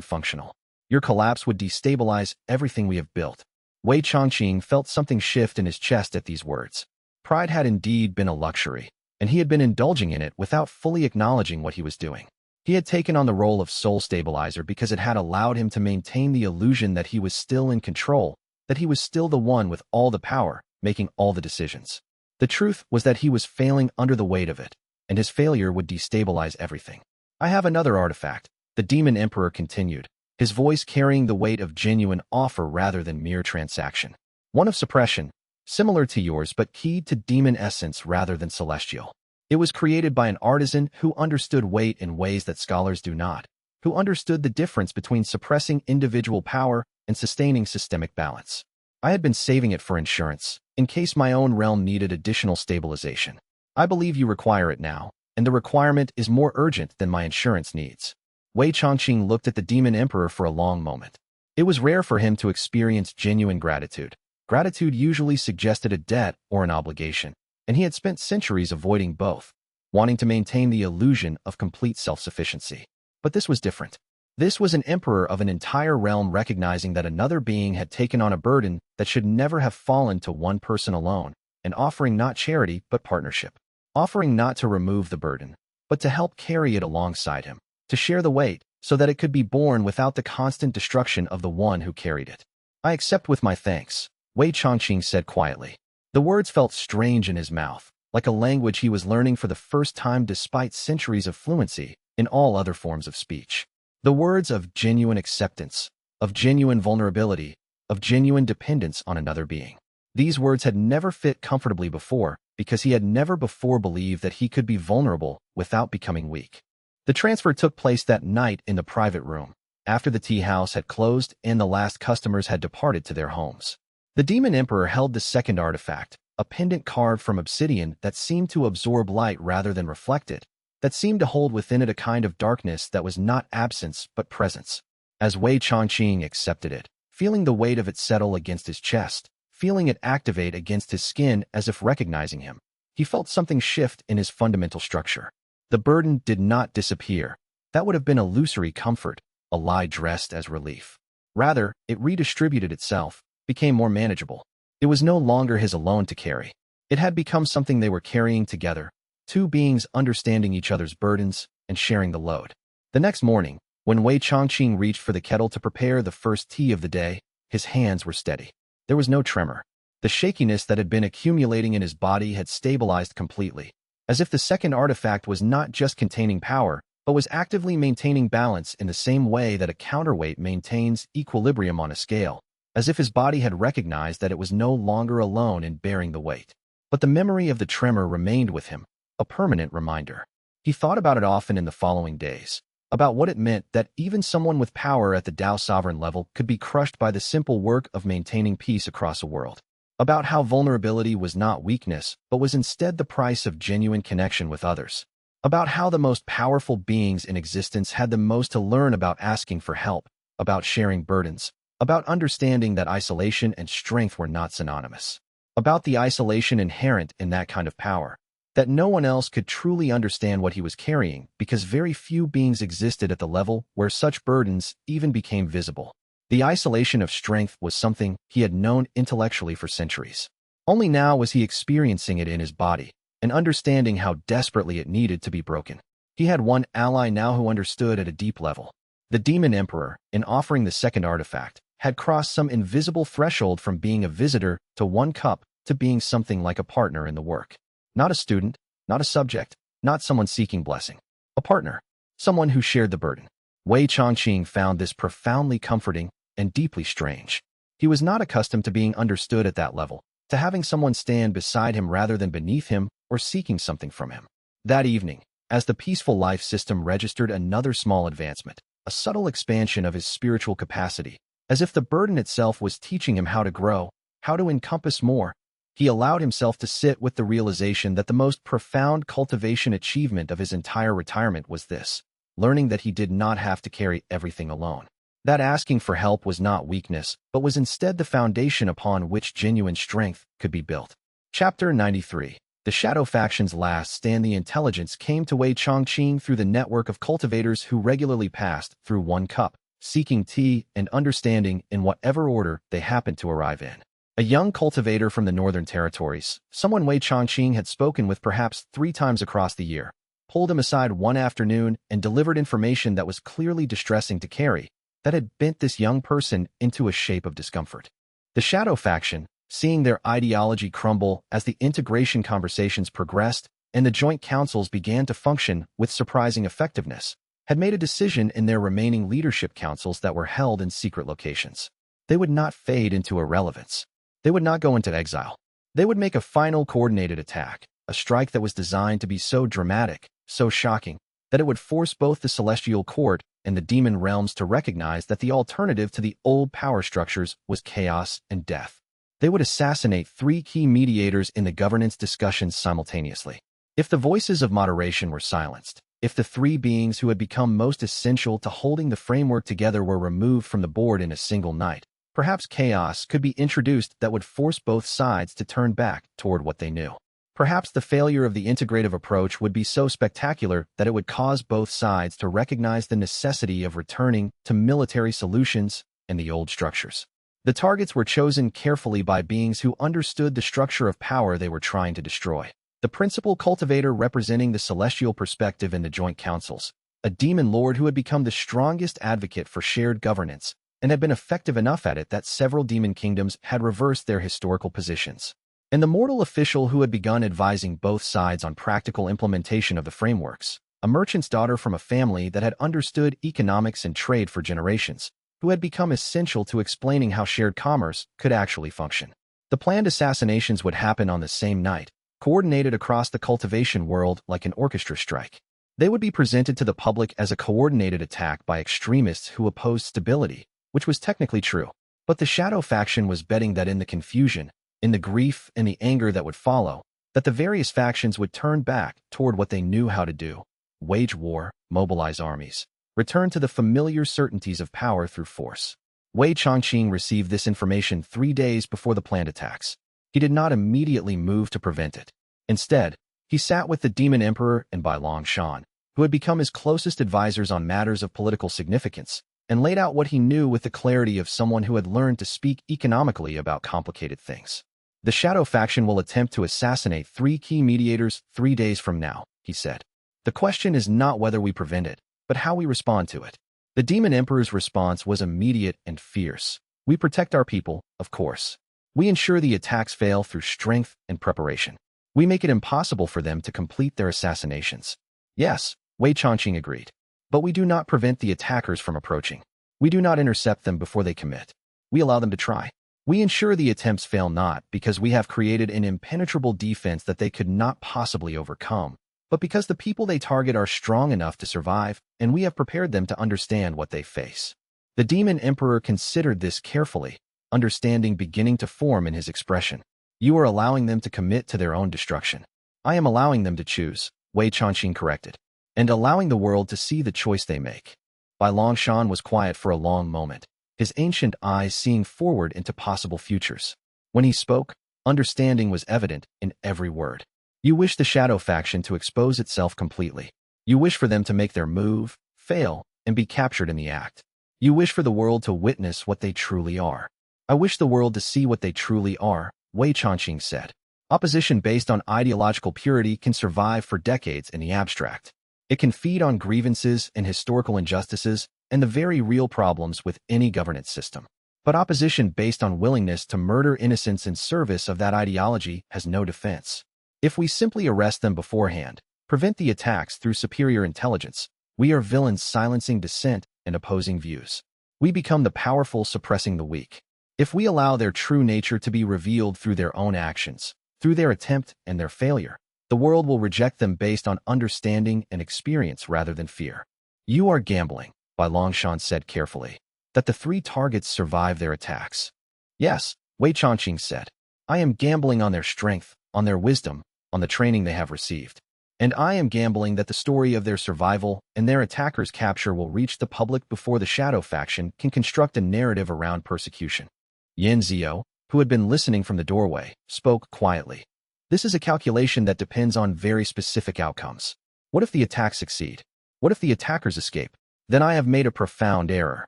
functional. Your collapse would destabilize everything we have built." Wei Changqing felt something shift in his chest at these words. Pride had indeed been a luxury, and he had been indulging in it without fully acknowledging what he was doing. He had taken on the role of soul stabilizer because it had allowed him to maintain the illusion that he was still in control, that he was still the one with all the power, making all the decisions. The truth was that he was failing under the weight of it, and his failure would destabilize everything. "I have another artifact," the Demon Emperor continued, his voice carrying the weight of genuine offer rather than mere transaction. "One of suppression, similar to yours but keyed to demon essence rather than celestial. It was created by an artisan who understood weight in ways that scholars do not, who understood the difference between suppressing individual power and sustaining systemic balance. I had been saving it for insurance, in case my own realm needed additional stabilization. I believe you require it now, and the requirement is more urgent than my insurance needs." Wei Changqing looked at the Demon Emperor for a long moment. It was rare for him to experience genuine gratitude. Gratitude usually suggested a debt or an obligation, and he had spent centuries avoiding both, wanting to maintain the illusion of complete self-sufficiency. But this was different. This was an emperor of an entire realm recognizing that another being had taken on a burden that should never have fallen to one person alone, and offering not charity but partnership. Offering not to remove the burden, but to help carry it alongside him, to share the weight so that it could be borne without the constant destruction of the one who carried it. "I accept with my thanks," Wei Changqing said quietly. The words felt strange in his mouth, like a language he was learning for the first time despite centuries of fluency in all other forms of speech. The words of genuine acceptance, of genuine vulnerability, of genuine dependence on another being. These words had never fit comfortably before because he had never before believed that he could be vulnerable without becoming weak. The transfer took place that night in the private room, after the tea house had closed and the last customers had departed to their homes. The Demon Emperor held the second artifact, a pendant carved from obsidian that seemed to absorb light rather than reflect it, that seemed to hold within it a kind of darkness that was not absence but presence. As Wei Changqing accepted it, feeling the weight of it settle against his chest, feeling it activate against his skin as if recognizing him, he felt something shift in his fundamental structure. The burden did not disappear. That would have been illusory comfort, a lie dressed as relief. Rather, it redistributed itself, became more manageable. It was no longer his alone to carry. It had become something they were carrying together, two beings understanding each other's burdens, and sharing the load. The next morning, when Wei Chongqing reached for the kettle to prepare the first tea of the day, his hands were steady. There was no tremor. The shakiness that had been accumulating in his body had stabilized completely, as if the second artifact was not just containing power, but was actively maintaining balance in the same way that a counterweight maintains equilibrium on a scale, as if his body had recognized that it was no longer alone in bearing the weight. But the memory of the tremor remained with him, a permanent reminder. He thought about it often in the following days, about what it meant that even someone with power at the Tao sovereign level could be crushed by the simple work of maintaining peace across a world, about how vulnerability was not weakness, but was instead the price of genuine connection with others, about how the most powerful beings in existence had the most to learn about asking for help, about sharing burdens, about understanding that isolation and strength were not synonymous, about the isolation inherent in that kind of power, that no one else could truly understand what he was carrying because very few beings existed at the level where such burdens even became visible. The isolation of strength was something he had known intellectually for centuries. Only now was he experiencing it in his body and understanding how desperately it needed to be broken. He had one ally now who understood at a deep level. The Demon Emperor, in offering the second artifact, had crossed some invisible threshold from being a visitor to one cup to being something like a partner in the work. Not a student, not a subject, not someone seeking blessing. A partner, someone who shared the burden. Wei Chongqing found this profoundly comforting and deeply strange. He was not accustomed to being understood at that level, to having someone stand beside him rather than beneath him or seeking something from him. That evening, as the peaceful life system registered another small advancement, a subtle expansion of his spiritual capacity, as if the burden itself was teaching him how to grow, how to encompass more, he allowed himself to sit with the realization that the most profound cultivation achievement of his entire retirement was this, learning that he did not have to carry everything alone. That asking for help was not weakness, but was instead the foundation upon which genuine strength could be built. Chapter 93. The Shadow Faction's last stand. The intelligence came to Wei Chongqing through the network of cultivators who regularly passed through one cup, seeking tea and understanding in whatever order they happened to arrive in. A young cultivator from the Northern Territories, someone Wei Chongqing had spoken with perhaps 3 times across the year, pulled him aside one afternoon and delivered information that was clearly distressing to carry, that had bent this young person into a shape of discomfort. The Shadow Faction, seeing their ideology crumble as the integration conversations progressed and the joint councils began to function with surprising effectiveness, had made a decision in their remaining leadership councils that were held in secret locations. They would not fade into irrelevance. They would not go into exile. They would make a final coordinated attack, a strike that was designed to be so dramatic, so shocking, that it would force both the Celestial Court and the demon realms to recognize that the alternative to the old power structures was chaos and death. They would assassinate 3 key mediators in the governance discussions simultaneously. If the voices of moderation were silenced, if the 3 beings who had become most essential to holding the framework together were removed from the board in a single night, perhaps chaos could be introduced that would force both sides to turn back toward what they knew. Perhaps the failure of the integrative approach would be so spectacular that it would cause both sides to recognize the necessity of returning to military solutions and the old structures. The targets were chosen carefully by beings who understood the structure of power they were trying to destroy. The principal cultivator representing the celestial perspective in the joint councils, a demon lord who had become the strongest advocate for shared governance, and had been effective enough at it that several demon kingdoms had reversed their historical positions. And the mortal official who had begun advising both sides on practical implementation of the frameworks, a merchant's daughter from a family that had understood economics and trade for generations, who had become essential to explaining how shared commerce could actually function. The planned assassinations would happen on the same night, coordinated across the cultivation world like an orchestra strike. They would be presented to the public as a coordinated attack by extremists who opposed stability, which was technically true. But the Shadow Faction was betting that in the confusion, in the grief and the anger that would follow, that the various factions would turn back toward what they knew how to do, wage war, mobilize armies, return to the familiar certainties of power through force. Wei Chongqing received this information 3 days before the planned attacks. He did not immediately move to prevent it. Instead, he sat with the Demon Emperor and Bai Long Shan, who had become his closest advisors on matters of political significance, and laid out what he knew with the clarity of someone who had learned to speak economically about complicated things. The Shadow Faction will attempt to assassinate 3 key mediators 3 days from now, he said. The question is not whether we prevent it, but how we respond to it. The Demon Emperor's response was immediate and fierce. We protect our people, of course. We ensure the attacks fail through strength and preparation. We make it impossible for them to complete their assassinations. Yes, Wei Changqing agreed. But we do not prevent the attackers from approaching. We do not intercept them before they commit. We allow them to try. We ensure the attempts fail not because we have created an impenetrable defense that they could not possibly overcome, but because the people they target are strong enough to survive, and we have prepared them to understand what they face. The Demon Emperor considered this carefully, understanding beginning to form in his expression. You are allowing them to commit to their own destruction. I am allowing them to choose, Wei Changqing corrected, and allowing the world to see the choice they make. Bai Longshan was quiet for a long moment, his ancient eyes seeing forward into possible futures. When he spoke, understanding was evident in every word. You wish the Shadow faction to expose itself completely. You wish for them to make their move, fail, and be captured in the act. You wish for the world to witness what they truly are. I wish the world to see what they truly are, Wei Changqing said. Opposition based on ideological purity can survive for decades in the abstract. It can feed on grievances and historical injustices and the very real problems with any governance system. But opposition based on willingness to murder innocents in service of that ideology has no defense. If we simply arrest them beforehand, prevent the attacks through superior intelligence, we are villains silencing dissent and opposing views. We become the powerful suppressing the weak. If we allow their true nature to be revealed through their own actions, through their attempt and their failure, the world will reject them based on understanding and experience rather than fear. You are gambling, Bai Longshan said carefully, that the three targets survive their attacks. Yes, Wei Changqing said. I am gambling on their strength, on their wisdom, on the training they have received. And I am gambling that the story of their survival and their attackers' capture will reach the public before the Shadow faction can construct a narrative around persecution. Yin Zio, who had been listening from the doorway, spoke quietly. This is a calculation that depends on very specific outcomes. What if the attacks succeed? What if the attackers escape? Then I have made a profound error,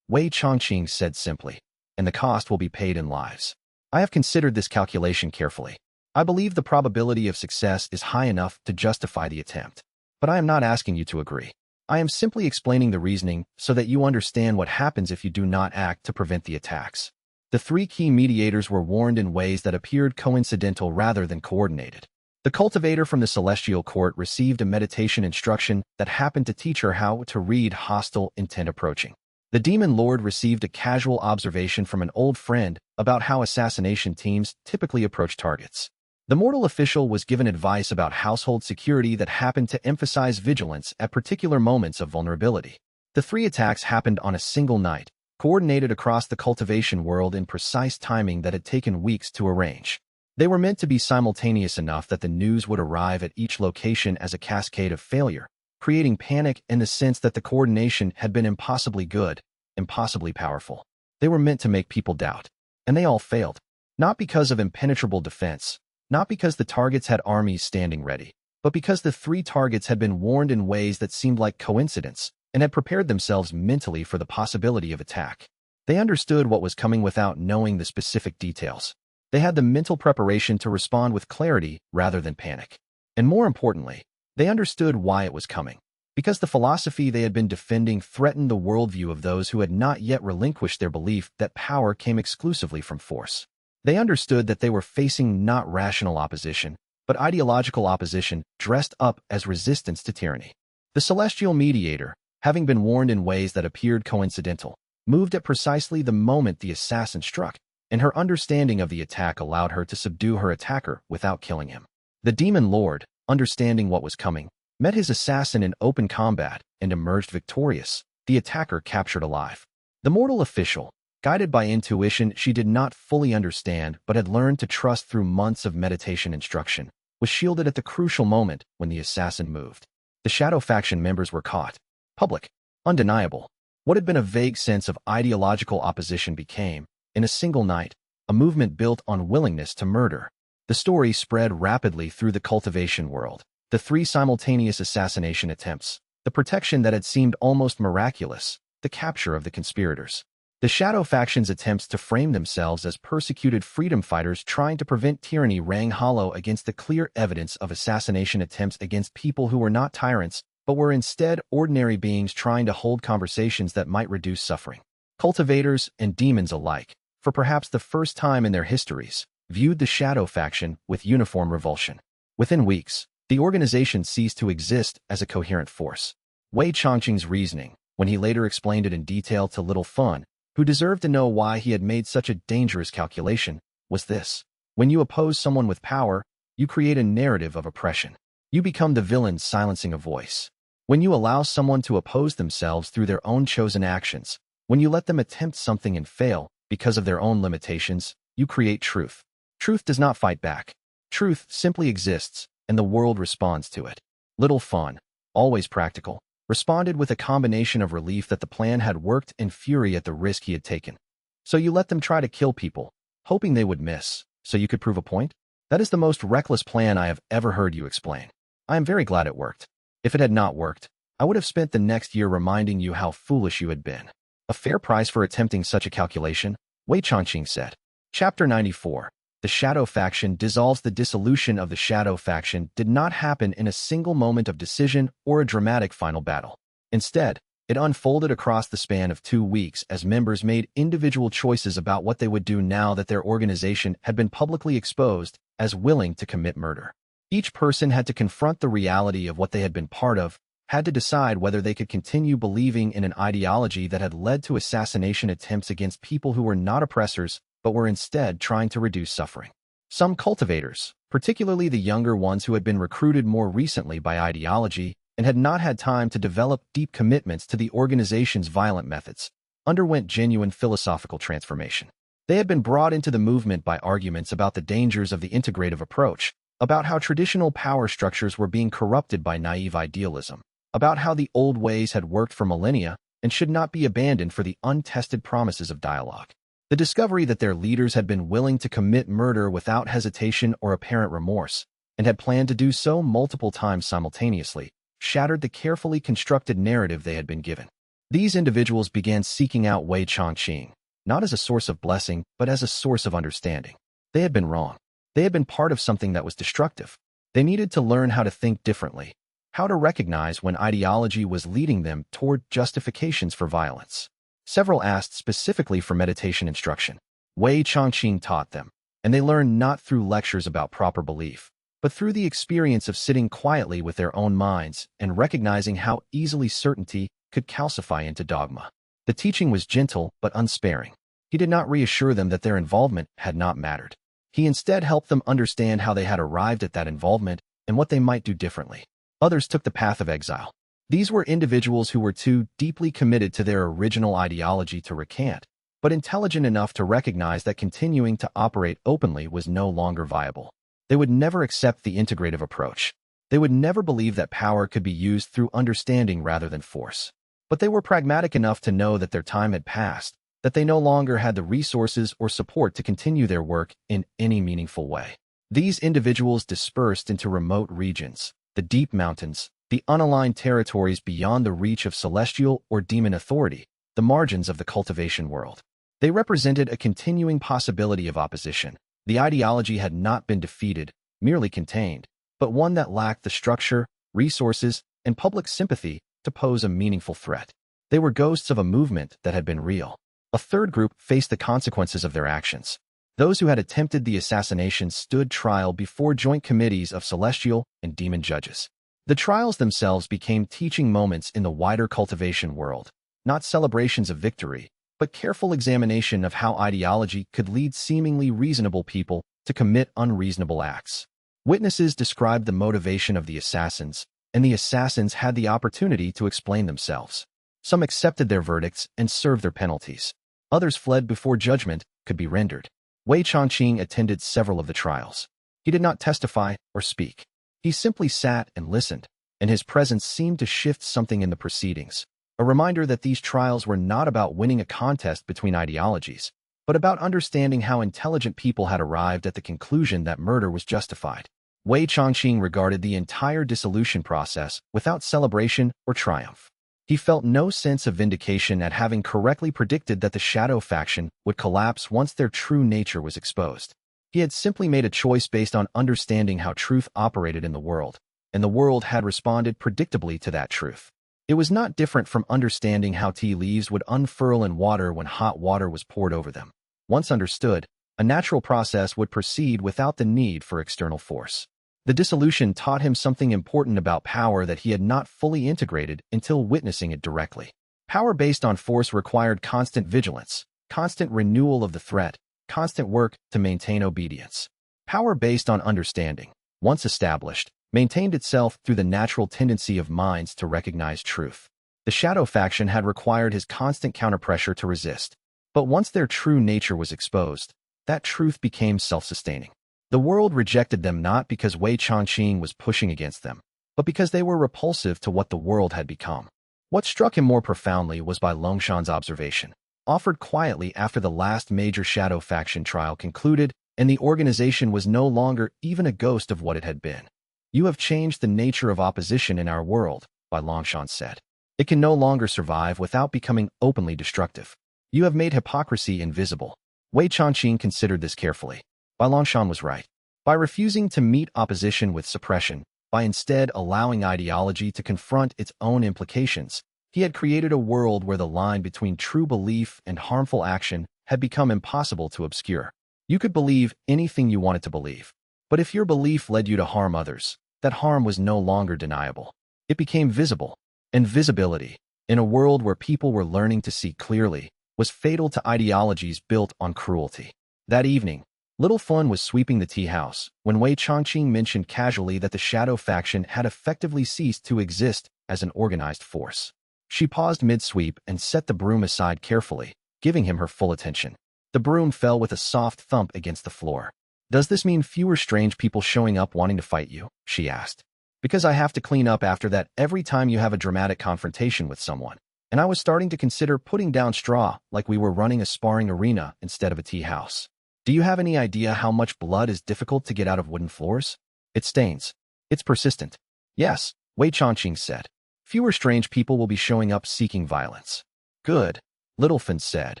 Wei Changqing said simply, and the cost will be paid in lives. I have considered this calculation carefully. I believe the probability of success is high enough to justify the attempt. But I am not asking you to agree. I am simply explaining the reasoning so that you understand what happens if you do not act to prevent the attacks. The three key mediators were warned in ways that appeared coincidental rather than coordinated. The cultivator from the celestial court received a meditation instruction that happened to teach her how to read hostile intent approaching. The demon lord received a casual observation from an old friend about how assassination teams typically approach targets. The mortal official was given advice about household security that happened to emphasize vigilance at particular moments of vulnerability. The three attacks happened on a single night, coordinated across the cultivation world in precise timing that had taken weeks to arrange. They were meant to be simultaneous enough that the news would arrive at each location as a cascade of failure, creating panic in the sense that the coordination had been impossibly good, impossibly powerful. They were meant to make people doubt. And they all failed. Not because of impenetrable defense, not because the targets had armies standing ready, but because the three targets had been warned in ways that seemed like coincidence, and had prepared themselves mentally for the possibility of attack. They understood what was coming without knowing the specific details. They had the mental preparation to respond with clarity rather than panic. And more importantly, they understood why it was coming. Because the philosophy they had been defending threatened the worldview of those who had not yet relinquished their belief that power came exclusively from force. They understood that they were facing not rational opposition, but ideological opposition dressed up as resistance to tyranny. The celestial mediator, having been warned in ways that appeared coincidental, moved at precisely the moment the assassin struck, and her understanding of the attack allowed her to subdue her attacker without killing him. The demon lord, understanding what was coming, met his assassin in open combat and emerged victorious, the attacker captured alive. The mortal official, guided by intuition she did not fully understand but had learned to trust through months of meditation instruction, was shielded at the crucial moment when the assassin moved. The Shadow faction members were caught. Public, undeniable. What had been a vague sense of ideological opposition became, in a single night, a movement built on willingness to murder. The story spread rapidly through the cultivation world. The three simultaneous assassination attempts, the protection that had seemed almost miraculous, the capture of the conspirators. The Shadow faction's attempts to frame themselves as persecuted freedom fighters trying to prevent tyranny rang hollow against the clear evidence of assassination attempts against people who were not tyrants, but were instead ordinary beings trying to hold conversations that might reduce suffering. Cultivators and demons alike, for perhaps the first time in their histories, viewed the Shadow faction with uniform revulsion. Within weeks, the organization ceased to exist as a coherent force. Wei Chongqing's reasoning, when he later explained it in detail to Little Fun, who deserved to know why he had made such a dangerous calculation, was this. When you oppose someone with power, you create a narrative of oppression. You become the villain silencing a voice. When you allow someone to oppose themselves through their own chosen actions, when you let them attempt something and fail because of their own limitations, you create truth. Truth does not fight back. Truth simply exists, and the world responds to it. Little Fun, always practical, responded with a combination of relief that the plan had worked and fury at the risk he had taken. So you let them try to kill people, hoping they would miss, so you could prove a point? That is the most reckless plan I have ever heard you explain. I am very glad it worked. If it had not worked, I would have spent the next year reminding you how foolish you had been. A fair price for attempting such a calculation, Wei Chongqing said. Chapter 94. The Shadow faction dissolves. The dissolution of the Shadow faction did not happen in a single moment of decision or a dramatic final battle. Instead, it unfolded across the span of 2 weeks as members made individual choices about what they would do now that their organization had been publicly exposed as willing to commit murder. Each person had to confront the reality of what they had been part of, had to decide whether they could continue believing in an ideology that had led to assassination attempts against people who were not oppressors, but were instead trying to reduce suffering. Some cultivators, particularly the younger ones who had been recruited more recently by ideology and had not had time to develop deep commitments to the organization's violent methods, underwent genuine philosophical transformation. They had been brought into the movement by arguments about the dangers of the integrative approach, about how traditional power structures were being corrupted by naive idealism, about how the old ways had worked for millennia and should not be abandoned for the untested promises of dialogue. The discovery that their leaders had been willing to commit murder without hesitation or apparent remorse, and had planned to do so multiple times simultaneously, shattered the carefully constructed narrative they had been given. These individuals began seeking out Wei Chongqing, not as a source of blessing, but as a source of understanding. They had been wrong. They had been part of something that was destructive. They needed to learn how to think differently, how to recognize when ideology was leading them toward justifications for violence. Several asked specifically for meditation instruction. Wei Chongqing taught them, and they learned not through lectures about proper belief, but through the experience of sitting quietly with their own minds and recognizing how easily certainty could calcify into dogma. The teaching was gentle but unsparing. He did not reassure them that their involvement had not mattered. He instead helped them understand how they had arrived at that involvement and what they might do differently. Others took the path of exile. These were individuals who were too deeply committed to their original ideology to recant, but intelligent enough to recognize that continuing to operate openly was no longer viable. They would never accept the integrative approach. They would never believe that power could be used through understanding rather than force. But they were pragmatic enough to know that their time had passed, that they no longer had the resources or support to continue their work in any meaningful way. These individuals dispersed into remote regions, the deep mountains, the unaligned territories beyond the reach of celestial or demon authority, the margins of the cultivation world. They represented a continuing possibility of opposition. The ideology had not been defeated, merely contained, but one that lacked the structure, resources, and public sympathy to pose a meaningful threat. They were ghosts of a movement that had been real. A third group faced the consequences of their actions. Those who had attempted the assassination stood trial before joint committees of celestial and demon judges. The trials themselves became teaching moments in the wider cultivation world, not celebrations of victory, but careful examination of how ideology could lead seemingly reasonable people to commit unreasonable acts. Witnesses described the motivation of the assassins, and the assassins had the opportunity to explain themselves. Some accepted their verdicts and served their penalties. Others fled before judgment could be rendered. Wei Chongqing attended several of the trials. He did not testify or speak. He simply sat and listened, and his presence seemed to shift something in the proceedings, a reminder that these trials were not about winning a contest between ideologies, but about understanding how intelligent people had arrived at the conclusion that murder was justified. Wei Chongqing regarded the entire dissolution process without celebration or triumph. He felt no sense of vindication at having correctly predicted that the shadow faction would collapse once their true nature was exposed. He had simply made a choice based on understanding how truth operated in the world, and the world had responded predictably to that truth. It was not different from understanding how tea leaves would unfurl in water when hot water was poured over them. Once understood, a natural process would proceed without the need for external force. The dissolution taught him something important about power that he had not fully integrated until witnessing it directly. Power based on force required constant vigilance, constant renewal of the threat, constant work to maintain obedience. Power based on understanding, once established, maintained itself through the natural tendency of minds to recognize truth. The shadow faction had required his constant counterpressure to resist. But once their true nature was exposed, that truth became self-sustaining. The world rejected them not because Wei Changqing was pushing against them, but because they were repulsive to what the world had become. What struck him more profoundly was by Longshan's observation, offered quietly after the last major shadow faction trial concluded and the organization was no longer even a ghost of what it had been. "You have changed the nature of opposition in our world," Bai Longshan said. "It can no longer survive without becoming openly destructive. You have made hypocrisy invisible." Wei Changqing considered this carefully. Bai Longshan was right. By refusing to meet opposition with suppression, by instead allowing ideology to confront its own implications, he had created a world where the line between true belief and harmful action had become impossible to obscure. You could believe anything you wanted to believe, but if your belief led you to harm others, that harm was no longer deniable. It became visible, and visibility, in a world where people were learning to see clearly, was fatal to ideologies built on cruelty. That evening, Little Fun was sweeping the tea house when Wei Changqing mentioned casually that the shadow faction had effectively ceased to exist as an organized force. She paused mid-sweep and set the broom aside carefully, giving him her full attention. The broom fell with a soft thump against the floor. "Does this mean fewer strange people showing up wanting to fight you?" she asked. "Because I have to clean up after that every time you have a dramatic confrontation with someone. And I was starting to consider putting down straw like we were running a sparring arena instead of a tea house. Do you have any idea how much blood is difficult to get out of wooden floors? It stains. It's persistent." "Yes," Wei Changqing said. "Fewer strange people will be showing up seeking violence." "Good," Littlefin said,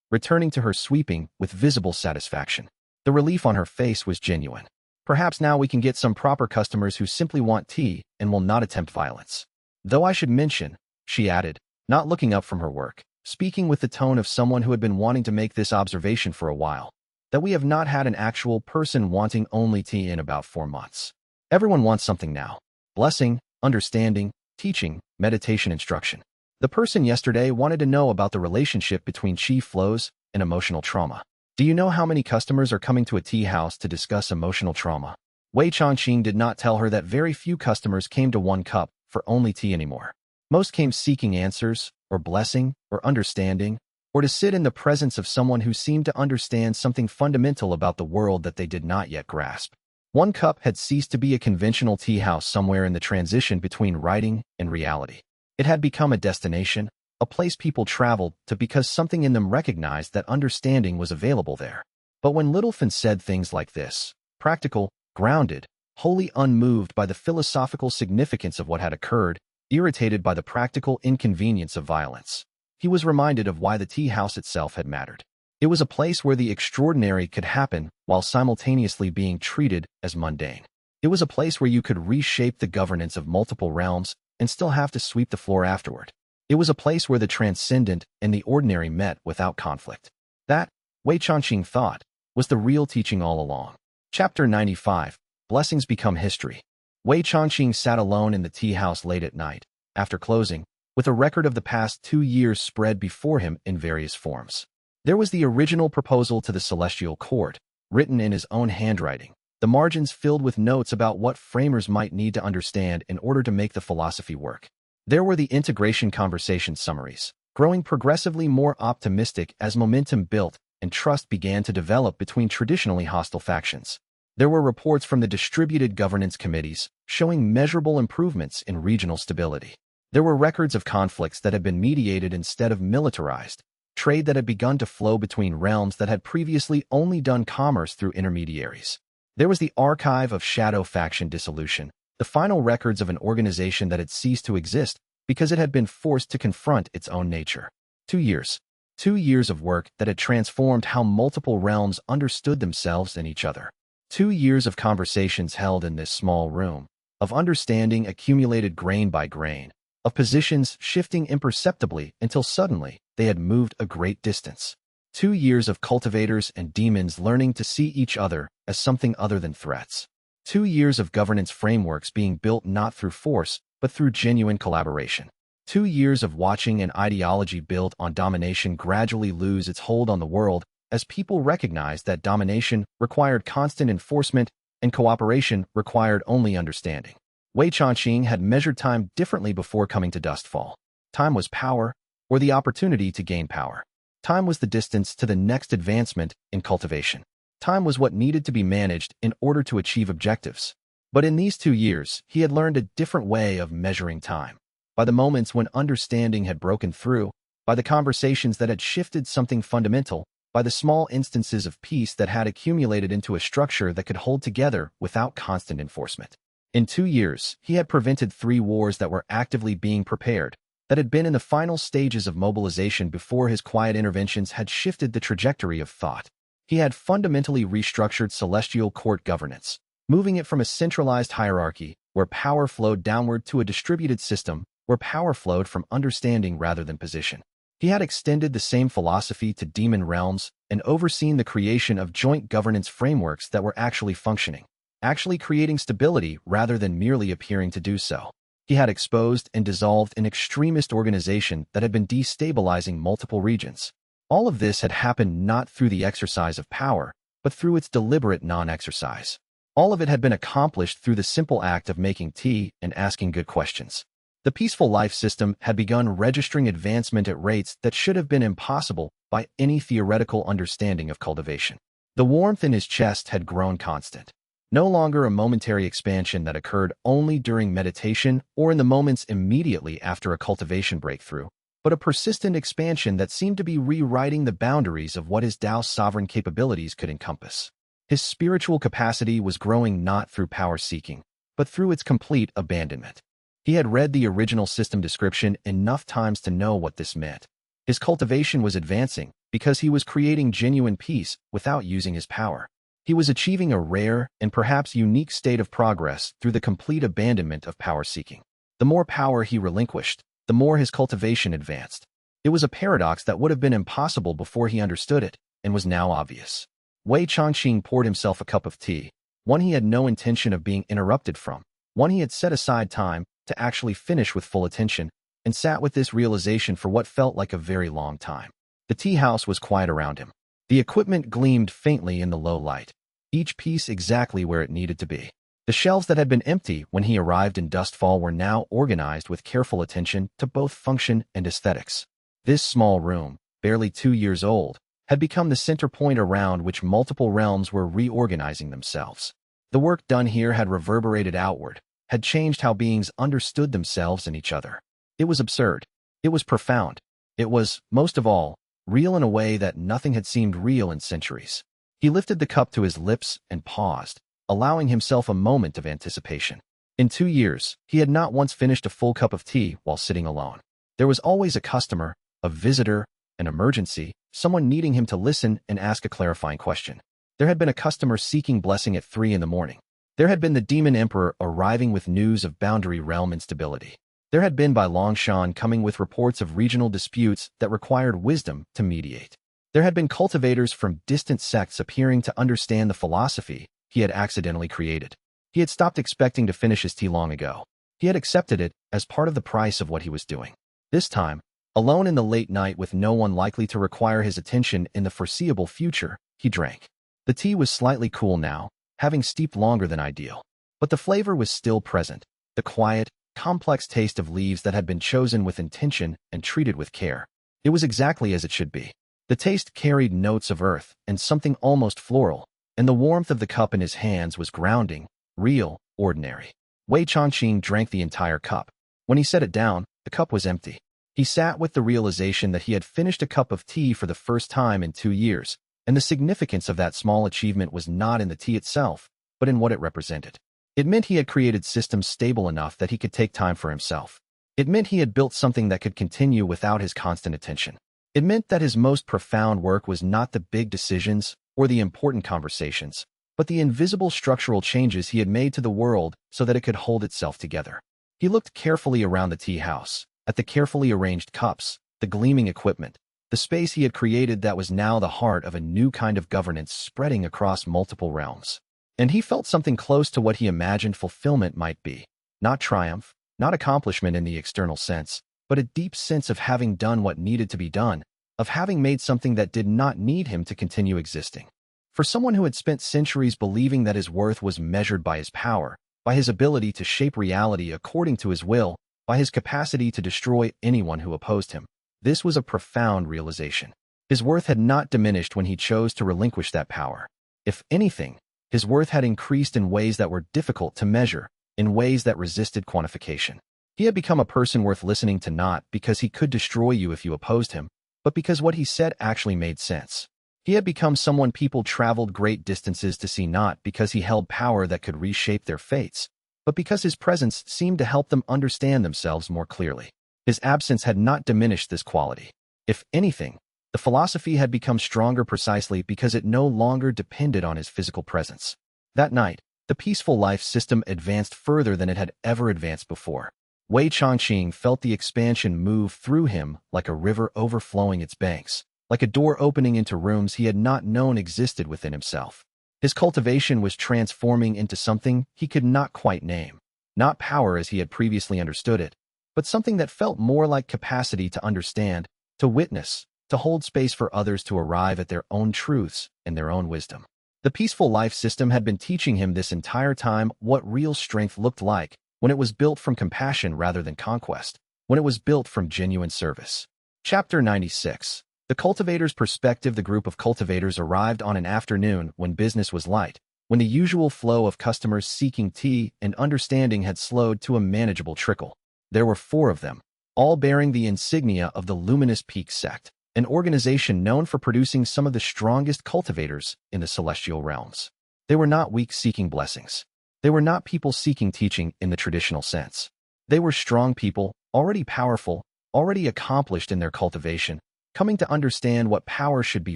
returning to her sweeping with visible satisfaction. The relief on her face was genuine. "Perhaps now we can get some proper customers who simply want tea and will not attempt violence. Though I should mention," she added, not looking up from her work, speaking with the tone of someone who had been wanting to make this observation for a while, "that we have not had an actual person wanting only tea in about 4 months. Everyone wants something now. Blessing, understanding, teaching, meditation instruction. The person yesterday wanted to know about the relationship between chi flows and emotional trauma. Do you know how many customers are coming to a tea house to discuss emotional trauma?" Wei Changqing did not tell her that very few customers came to one cup for only tea anymore. Most came seeking answers, or blessing, or understanding, or to sit in the presence of someone who seemed to understand something fundamental about the world that they did not yet grasp. One cup had ceased to be a conventional tea house somewhere in the transition between writing and reality. It had become a destination, a place people traveled to because something in them recognized that understanding was available there. But when Littlefin said things like this, practical, grounded, wholly unmoved by the philosophical significance of what had occurred, irritated by the practical inconvenience of violence, he was reminded of why the tea house itself had mattered. It was a place where the extraordinary could happen while simultaneously being treated as mundane. It was a place where you could reshape the governance of multiple realms and still have to sweep the floor afterward. It was a place where the transcendent and the ordinary met without conflict. That, Wei Changqing thought, was the real teaching all along. Chapter 95, Blessings Become History. Wei Changqing sat alone in the tea house late at night, after closing, with a record of the past 2 years spread before him in various forms. There was the original proposal to the Celestial Court, written in his own handwriting, the margins filled with notes about what framers might need to understand in order to make the philosophy work. There were the integration conversation summaries, growing progressively more optimistic as momentum built and trust began to develop between traditionally hostile factions. There were reports from the distributed governance committees showing measurable improvements in regional stability. There were records of conflicts that had been mediated instead of militarized, trade that had begun to flow between realms that had previously only done commerce through intermediaries. There was the archive of shadow faction dissolution, the final records of an organization that had ceased to exist because it had been forced to confront its own nature. 2 years. 2 years of work that had transformed how multiple realms understood themselves and each other. 2 years of conversations held in this small room, of understanding accumulated grain by grain, of positions shifting imperceptibly until suddenly they had moved a great distance. 2 years of cultivators and demons learning to see each other as something other than threats. 2 years of governance frameworks being built not through force, but through genuine collaboration. 2 years of watching an ideology built on domination gradually lose its hold on the world as people recognized that domination required constant enforcement and cooperation required only understanding. Wei Changqing had measured time differently before coming to Dustfall. Time was power, or the opportunity to gain power. Time was the distance to the next advancement in cultivation. Time was what needed to be managed in order to achieve objectives. But in these 2 years, he had learned a different way of measuring time. By the moments when understanding had broken through, by the conversations that had shifted something fundamental, by the small instances of peace that had accumulated into a structure that could hold together without constant enforcement. In 2 years, he had prevented 3 wars that were actively being prepared, that had been in the final stages of mobilization before his quiet interventions had shifted the trajectory of thought. He had fundamentally restructured celestial court governance, moving it from a centralized hierarchy where power flowed downward to a distributed system where power flowed from understanding rather than position. He had extended the same philosophy to demon realms and overseen the creation of joint governance frameworks that were actually functioning, actually creating stability rather than merely appearing to do so. He had exposed and dissolved an extremist organization that had been destabilizing multiple regions. All of this had happened not through the exercise of power, but through its deliberate non-exercise. All of it had been accomplished through the simple act of making tea and asking good questions. The peaceful life system had begun registering advancement at rates that should have been impossible by any theoretical understanding of cultivation. The warmth in his chest had grown constant. No longer a momentary expansion that occurred only during meditation or in the moments immediately after a cultivation breakthrough, but a persistent expansion that seemed to be rewriting the boundaries of what his Tao's sovereign capabilities could encompass. His spiritual capacity was growing not through power-seeking, but through its complete abandonment. He had read the original system description enough times to know what this meant. His cultivation was advancing because he was creating genuine peace without using his power. He was achieving a rare and perhaps unique state of progress through the complete abandonment of power-seeking. The more power he relinquished, the more his cultivation advanced. It was a paradox that would have been impossible before he understood it, and was now obvious. Wei Changqing poured himself a cup of tea, one he had no intention of being interrupted from, one he had set aside time to actually finish with full attention, and sat with this realization for what felt like a very long time. The tea house was quiet around him. The equipment gleamed faintly in the low light, each piece exactly where it needed to be. The shelves that had been empty when he arrived in Dustfall were now organized with careful attention to both function and aesthetics. This small room, barely 2 years old, had become the center point around which multiple realms were reorganizing themselves. The work done here had reverberated outward, had changed how beings understood themselves and each other. It was absurd. It was profound. It was, most of all, real in a way that nothing had seemed real in centuries. He lifted the cup to his lips and paused, allowing himself a moment of anticipation. In 2 years, he had not once finished a full cup of tea while sitting alone. There was always a customer, a visitor, an emergency, someone needing him to listen and ask a clarifying question. There had been a customer seeking blessing at 3 in the morning. There had been the Demon Emperor arriving with news of boundary realm instability. There had been Bai Longshan coming with reports of regional disputes that required wisdom to mediate. There had been cultivators from distant sects appearing to understand the philosophy he had accidentally created. He had stopped expecting to finish his tea long ago. He had accepted it as part of the price of what he was doing. This time, alone in the late night with no one likely to require his attention in the foreseeable future, he drank. The tea was slightly cool now, having steeped longer than ideal. But the flavor was still present, the quiet, complex taste of leaves that had been chosen with intention and treated with care. It was exactly as it should be. The taste carried notes of earth and something almost floral, and the warmth of the cup in his hands was grounding, real, ordinary. Wei Changqing drank the entire cup. When he set it down, the cup was empty. He sat with the realization that he had finished a cup of tea for the first time in 2 years, and the significance of that small achievement was not in the tea itself, but in what it represented. It meant he had created systems stable enough that he could take time for himself. It meant he had built something that could continue without his constant attention. It meant that his most profound work was not the big decisions or the important conversations, but the invisible structural changes he had made to the world so that it could hold itself together. He looked carefully around the tea house, at the carefully arranged cups, the gleaming equipment, the space he had created that was now the heart of a new kind of governance spreading across multiple realms. And he felt something close to what he imagined fulfillment might be. Not triumph, not accomplishment in the external sense, but a deep sense of having done what needed to be done, of having made something that did not need him to continue existing. For someone who had spent centuries believing that his worth was measured by his power, by his ability to shape reality according to his will, by his capacity to destroy anyone who opposed him, this was a profound realization. His worth had not diminished when he chose to relinquish that power. If anything, his worth had increased in ways that were difficult to measure, in ways that resisted quantification. He had become a person worth listening to not because he could destroy you if you opposed him, but because what he said actually made sense. He had become someone people traveled great distances to see not because he held power that could reshape their fates, but because his presence seemed to help them understand themselves more clearly. His absence had not diminished this quality. If anything, the philosophy had become stronger precisely because it no longer depended on his physical presence. That night, the peaceful life system advanced further than it had ever advanced before. Wei Changqing felt the expansion move through him like a river overflowing its banks, like a door opening into rooms he had not known existed within himself. His cultivation was transforming into something he could not quite name. Not power as he had previously understood it, but something that felt more like capacity to understand, to witness, to hold space for others to arrive at their own truths and their own wisdom. The peaceful life system had been teaching him this entire time what real strength looked like when it was built from compassion rather than conquest, when it was built from genuine service. Chapter 96. The cultivator's perspective. The group of cultivators arrived on an afternoon when business was light, when the usual flow of customers seeking tea and understanding had slowed to a manageable trickle. There were 4 of them, all bearing the insignia of the Luminous Peak sect, an organization known for producing some of the strongest cultivators in the celestial realms. They were not weak seeking blessings. They were not people seeking teaching in the traditional sense. They were strong people, already powerful, already accomplished in their cultivation, coming to understand what power should be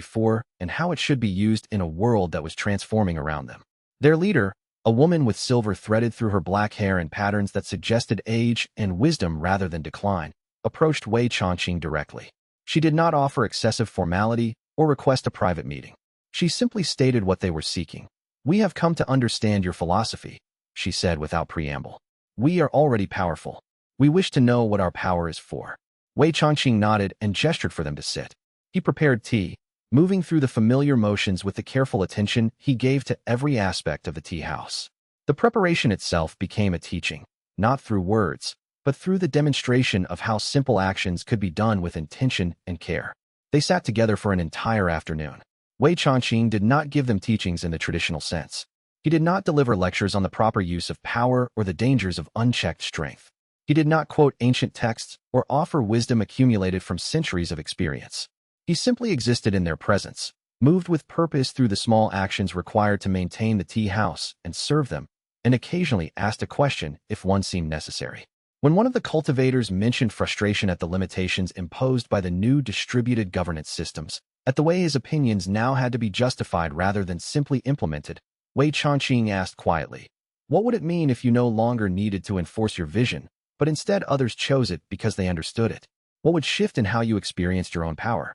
for and how it should be used in a world that was transforming around them. Their leader, a woman with silver threaded through her black hair and patterns that suggested age and wisdom rather than decline, approached Wei Changqing directly. She did not offer excessive formality or request a private meeting. She simply stated what they were seeking. "We have come to understand your philosophy," she said without preamble. "We are already powerful. We wish to know what our power is for." Wei Changqing nodded and gestured for them to sit. He prepared tea, moving through the familiar motions with the careful attention he gave to every aspect of the tea house. The preparation itself became a teaching, not through words, but through the demonstration of how simple actions could be done with intention and care. They sat together for an entire afternoon. Wei Changqing did not give them teachings in the traditional sense. He did not deliver lectures on the proper use of power or the dangers of unchecked strength. He did not quote ancient texts or offer wisdom accumulated from centuries of experience. He simply existed in their presence, moved with purpose through the small actions required to maintain the tea house and serve them, and occasionally asked a question if one seemed necessary. When one of the cultivators mentioned frustration at the limitations imposed by the new distributed governance systems, at the way his opinions now had to be justified rather than simply implemented, Wei Changqing asked quietly, "What would it mean if you no longer needed to enforce your vision, but instead others chose it because they understood it? What would shift in how you experienced your own power?"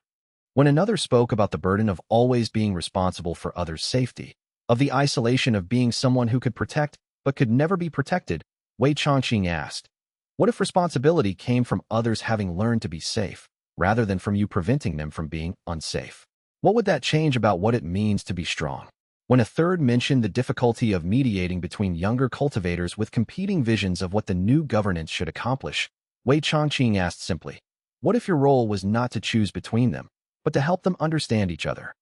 When another spoke about the burden of always being responsible for others' safety, of the isolation of being someone who could protect but could never be protected, Wei Changqing asked, "What if responsibility came from others having learned to be safe, rather than from you preventing them from being unsafe? What would that change about what it means to be strong?" When a third mentioned the difficulty of mediating between younger cultivators with competing visions of what the new governance should accomplish, Wei Changqing asked simply, "What if your role was not to choose between them, but to help them understand each other?"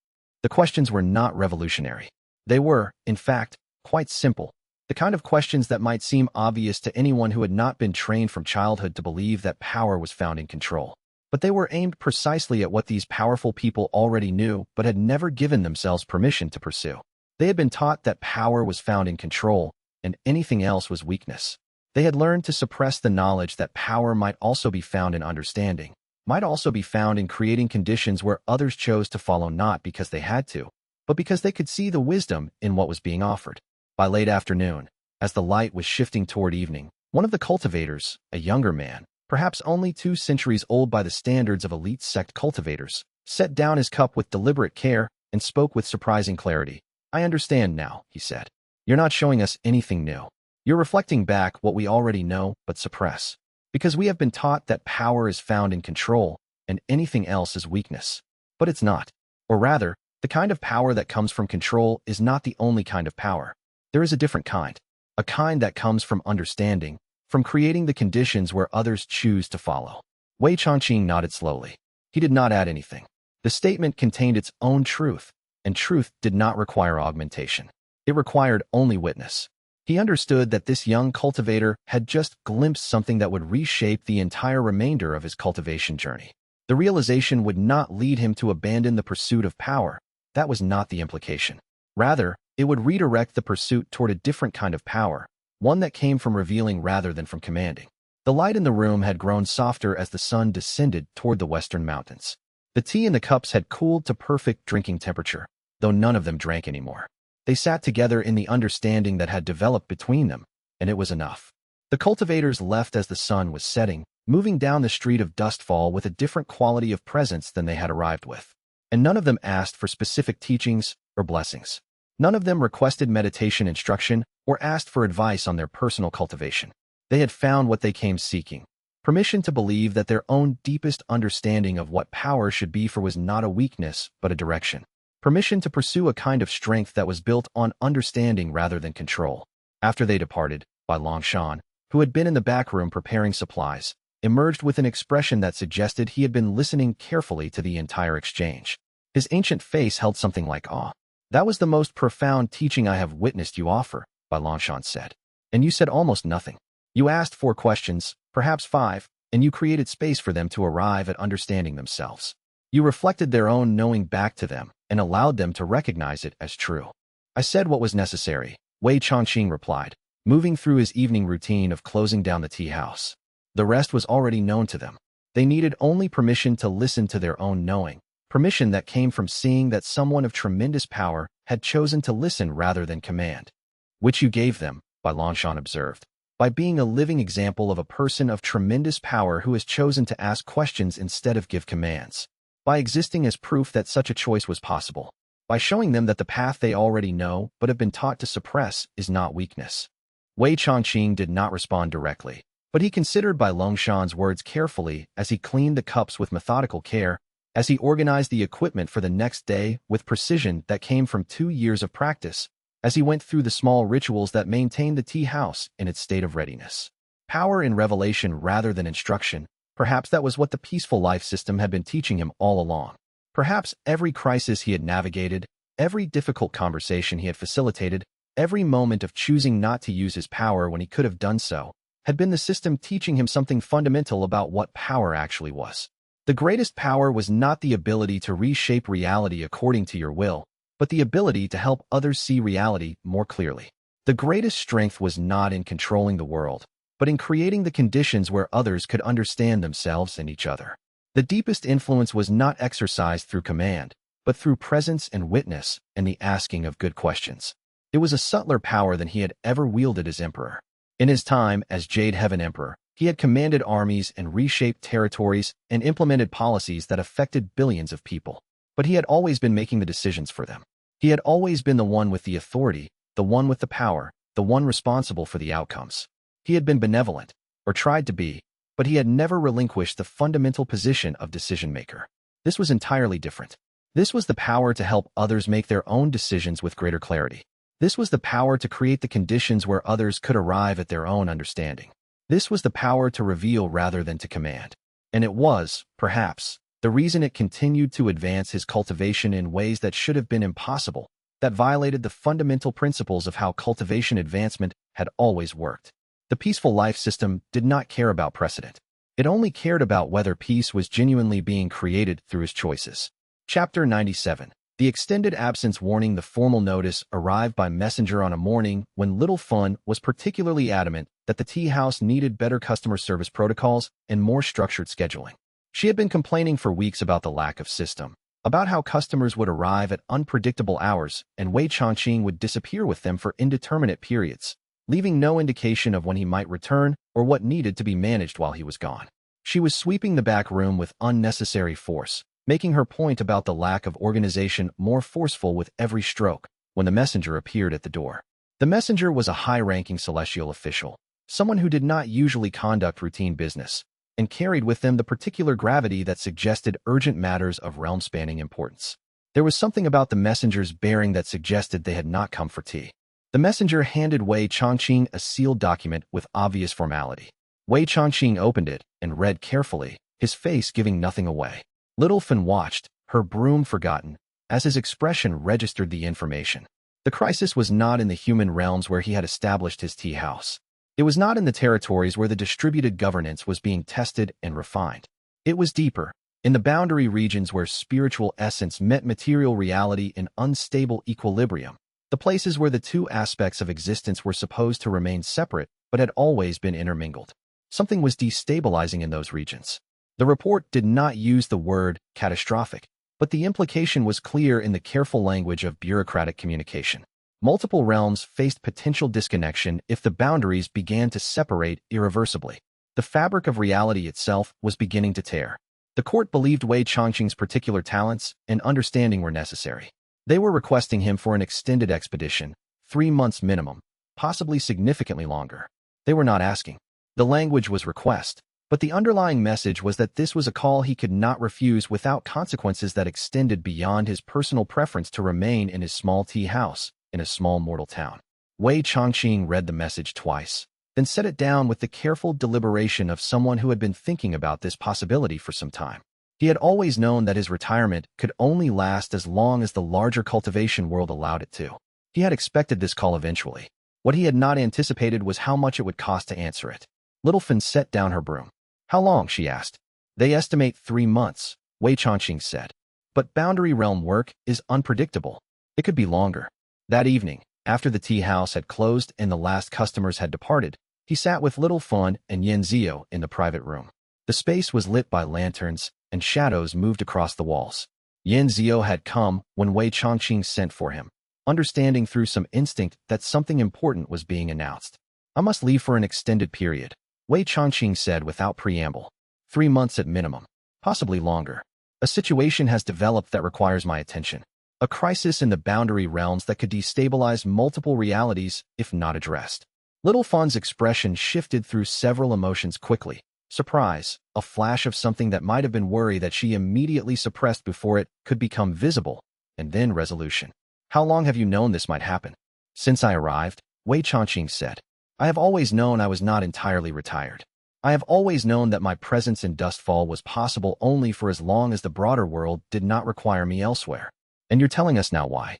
The questions were not revolutionary. They were, in fact, quite simple, the kind of questions that might seem obvious to anyone who had not been trained from childhood to believe that power was found in control. But they were aimed precisely at what these powerful people already knew but had never given themselves permission to pursue. They had been taught that power was found in control, and anything else was weakness. They had learned to suppress the knowledge that power might also be found in understanding, might also be found in creating conditions where others chose to follow not because they had to, but because they could see the wisdom in what was being offered. By late afternoon, as the light was shifting toward evening, one of the cultivators, a younger man, perhaps only 2 centuries old by the standards of elite sect cultivators, set down his cup with deliberate care and spoke with surprising clarity. "I understand now," he said. "You're not showing us anything new. You're reflecting back what we already know but suppress. Because we have been taught that power is found in control and anything else is weakness. But it's not. Or rather, the kind of power that comes from control is not the only kind of power. There is a different kind. A kind that comes from understanding, from creating the conditions where others choose to follow." Wei Changqing nodded slowly. He did not add anything. The statement contained its own truth, and truth did not require augmentation. It required only witness. He understood that this young cultivator had just glimpsed something that would reshape the entire remainder of his cultivation journey. The realization would not lead him to abandon the pursuit of power. That was not the implication. Rather, it would redirect the pursuit toward a different kind of power, one that came from revealing rather than from commanding. The light in the room had grown softer as the sun descended toward the western mountains. The tea in the cups had cooled to perfect drinking temperature, though none of them drank anymore. They sat together in the understanding that had developed between them, and it was enough. The cultivators left as the sun was setting, moving down the street of Dustfall with a different quality of presence than they had arrived with. And none of them asked for specific teachings or blessings. None of them requested meditation instruction or asked for advice on their personal cultivation. They had found what they came seeking: permission to believe that their own deepest understanding of what power should be for was not a weakness but a direction. Permission to pursue a kind of strength that was built on understanding rather than control. After they departed, Bai Longshan, who had been in the back room preparing supplies, emerged with an expression that suggested he had been listening carefully to the entire exchange. His ancient face held something like awe. "That was the most profound teaching I have witnessed you offer," Bai Longshan said. "And you said almost nothing. You asked 4 questions, perhaps 5, and you created space for them to arrive at understanding themselves. You reflected their own knowing back to them and allowed them to recognize it as true." "I said what was necessary," Wei Changqing replied, moving through his evening routine of closing down the tea house. The rest was already known to them. They needed only permission to listen to their own knowing, permission that came from seeing that someone of tremendous power had chosen to listen rather than command. "Which you gave them," Bai Longshan observed, "by being a living example of a person of tremendous power who has chosen to ask questions instead of give commands. By existing as proof that such a choice was possible. By showing them that the path they already know but have been taught to suppress is not weakness." Wei Changqing did not respond directly, but he considered Bai Longshan's words carefully as he cleaned the cups with methodical care, as he organized the equipment for the next day with precision that came from 2 years of practice, as he went through the small rituals that maintained the tea house in its state of readiness. Power in revelation rather than instruction. Perhaps that was what the peaceful life system had been teaching him all along. Perhaps every crisis he had navigated, every difficult conversation he had facilitated, every moment of choosing not to use his power when he could have done so, had been the system teaching him something fundamental about what power actually was. The greatest power was not the ability to reshape reality according to your will, but the ability to help others see reality more clearly. The greatest strength was not in controlling the world, but in creating the conditions where others could understand themselves and each other. The deepest influence was not exercised through command, but through presence and witness and the asking of good questions. It was a subtler power than he had ever wielded as emperor. In his time as Jade Heaven Emperor, he had commanded armies and reshaped territories and implemented policies that affected billions of people. But he had always been making the decisions for them. He had always been the one with the authority, the one with the power, the one responsible for the outcomes. He had been benevolent, or tried to be, but he had never relinquished the fundamental position of decision-maker. This was entirely different. This was the power to help others make their own decisions with greater clarity. This was the power to create the conditions where others could arrive at their own understanding. This was the power to reveal rather than to command. And it was, perhaps, the reason it continued to advance his cultivation in ways that should have been impossible, that violated the fundamental principles of how cultivation advancement had always worked. The peaceful life system did not care about precedent. It only cared about whether peace was genuinely being created through his choices. Chapter 97. The extended absence warning, the formal notice, arrived by messenger on a morning when Little Fun was particularly adamant that the tea house needed better customer service protocols and more structured scheduling. She had been complaining for weeks about the lack of system, about how customers would arrive at unpredictable hours and Wei Changqing would disappear with them for indeterminate periods, leaving no indication of when he might return or what needed to be managed while he was gone. She was sweeping the back room with unnecessary force, making her point about the lack of organization more forceful with every stroke, when the messenger appeared at the door. The messenger was a high-ranking celestial official, someone who did not usually conduct routine business, and carried with them the particular gravity that suggested urgent matters of realm-spanning importance. There was something about the messenger's bearing that suggested they had not come for tea. The messenger handed Wei Changqing a sealed document with obvious formality. Wei Changqing opened it and read carefully, his face giving nothing away. Little Fun watched, her broom forgotten, as his expression registered the information. The crisis was not in the human realms where he had established his tea house. It was not in the territories where the distributed governance was being tested and refined. It was deeper, in the boundary regions where spiritual essence met material reality in unstable equilibrium, the places where the two aspects of existence were supposed to remain separate but had always been intermingled. Something was destabilizing in those regions. The report did not use the word catastrophic, but the implication was clear in the careful language of bureaucratic communication. Multiple realms faced potential disconnection if the boundaries began to separate irreversibly. The fabric of reality itself was beginning to tear. The court believed Wei Changqing's particular talents and understanding were necessary. They were requesting him for an extended expedition, 3 months minimum, possibly significantly longer. They were not asking. The language was request, but the underlying message was that this was a call he could not refuse without consequences that extended beyond his personal preference to remain in his small tea house in a small mortal town. Wei Changqing read the message twice, then set it down with the careful deliberation of someone who had been thinking about this possibility for some time. He had always known that his retirement could only last as long as the larger cultivation world allowed it to. He had expected this call eventually. What he had not anticipated was how much it would cost to answer it. Little Fun set down her broom. "How long?" she asked. "They estimate 3 months," Wei Changqing said. "But boundary realm work is unpredictable. It could be longer." That evening, after the tea house had closed and the last customers had departed, he sat with Little Fun and Yin Zio in the private room. The space was lit by lanterns, and shadows moved across the walls. Yin Zio had come when Wei Changqing sent for him, understanding through some instinct that something important was being announced. "I must leave for an extended period," Wei Changqing said without preamble. 3 months at minimum, possibly longer. A situation has developed that requires my attention. A crisis in the boundary realms that could destabilize multiple realities if not addressed. Little Fun's expression shifted through several emotions quickly. Surprise, a flash of something that might have been worry that she immediately suppressed before it could become visible, and then resolution. "How long have you known this might happen?" "Since I arrived," Wei Changqing said. "I have always known I was not entirely retired. I have always known that my presence in Dustfall was possible only for as long as the broader world did not require me elsewhere." "And you're telling us now why?"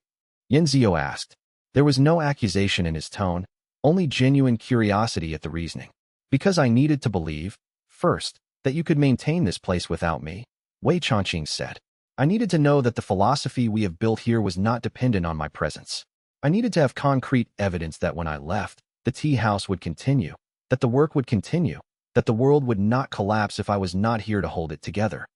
Yin Zio asked. There was no accusation in his tone, only genuine curiosity at the reasoning. "Because I needed to believe, first, that you could maintain this place without me," Wei Changqing said. "I needed to know that the philosophy we have built here was not dependent on my presence. I needed to have concrete evidence that when I left, the tea house would continue, that the work would continue, that the world would not collapse if I was not here to hold it together."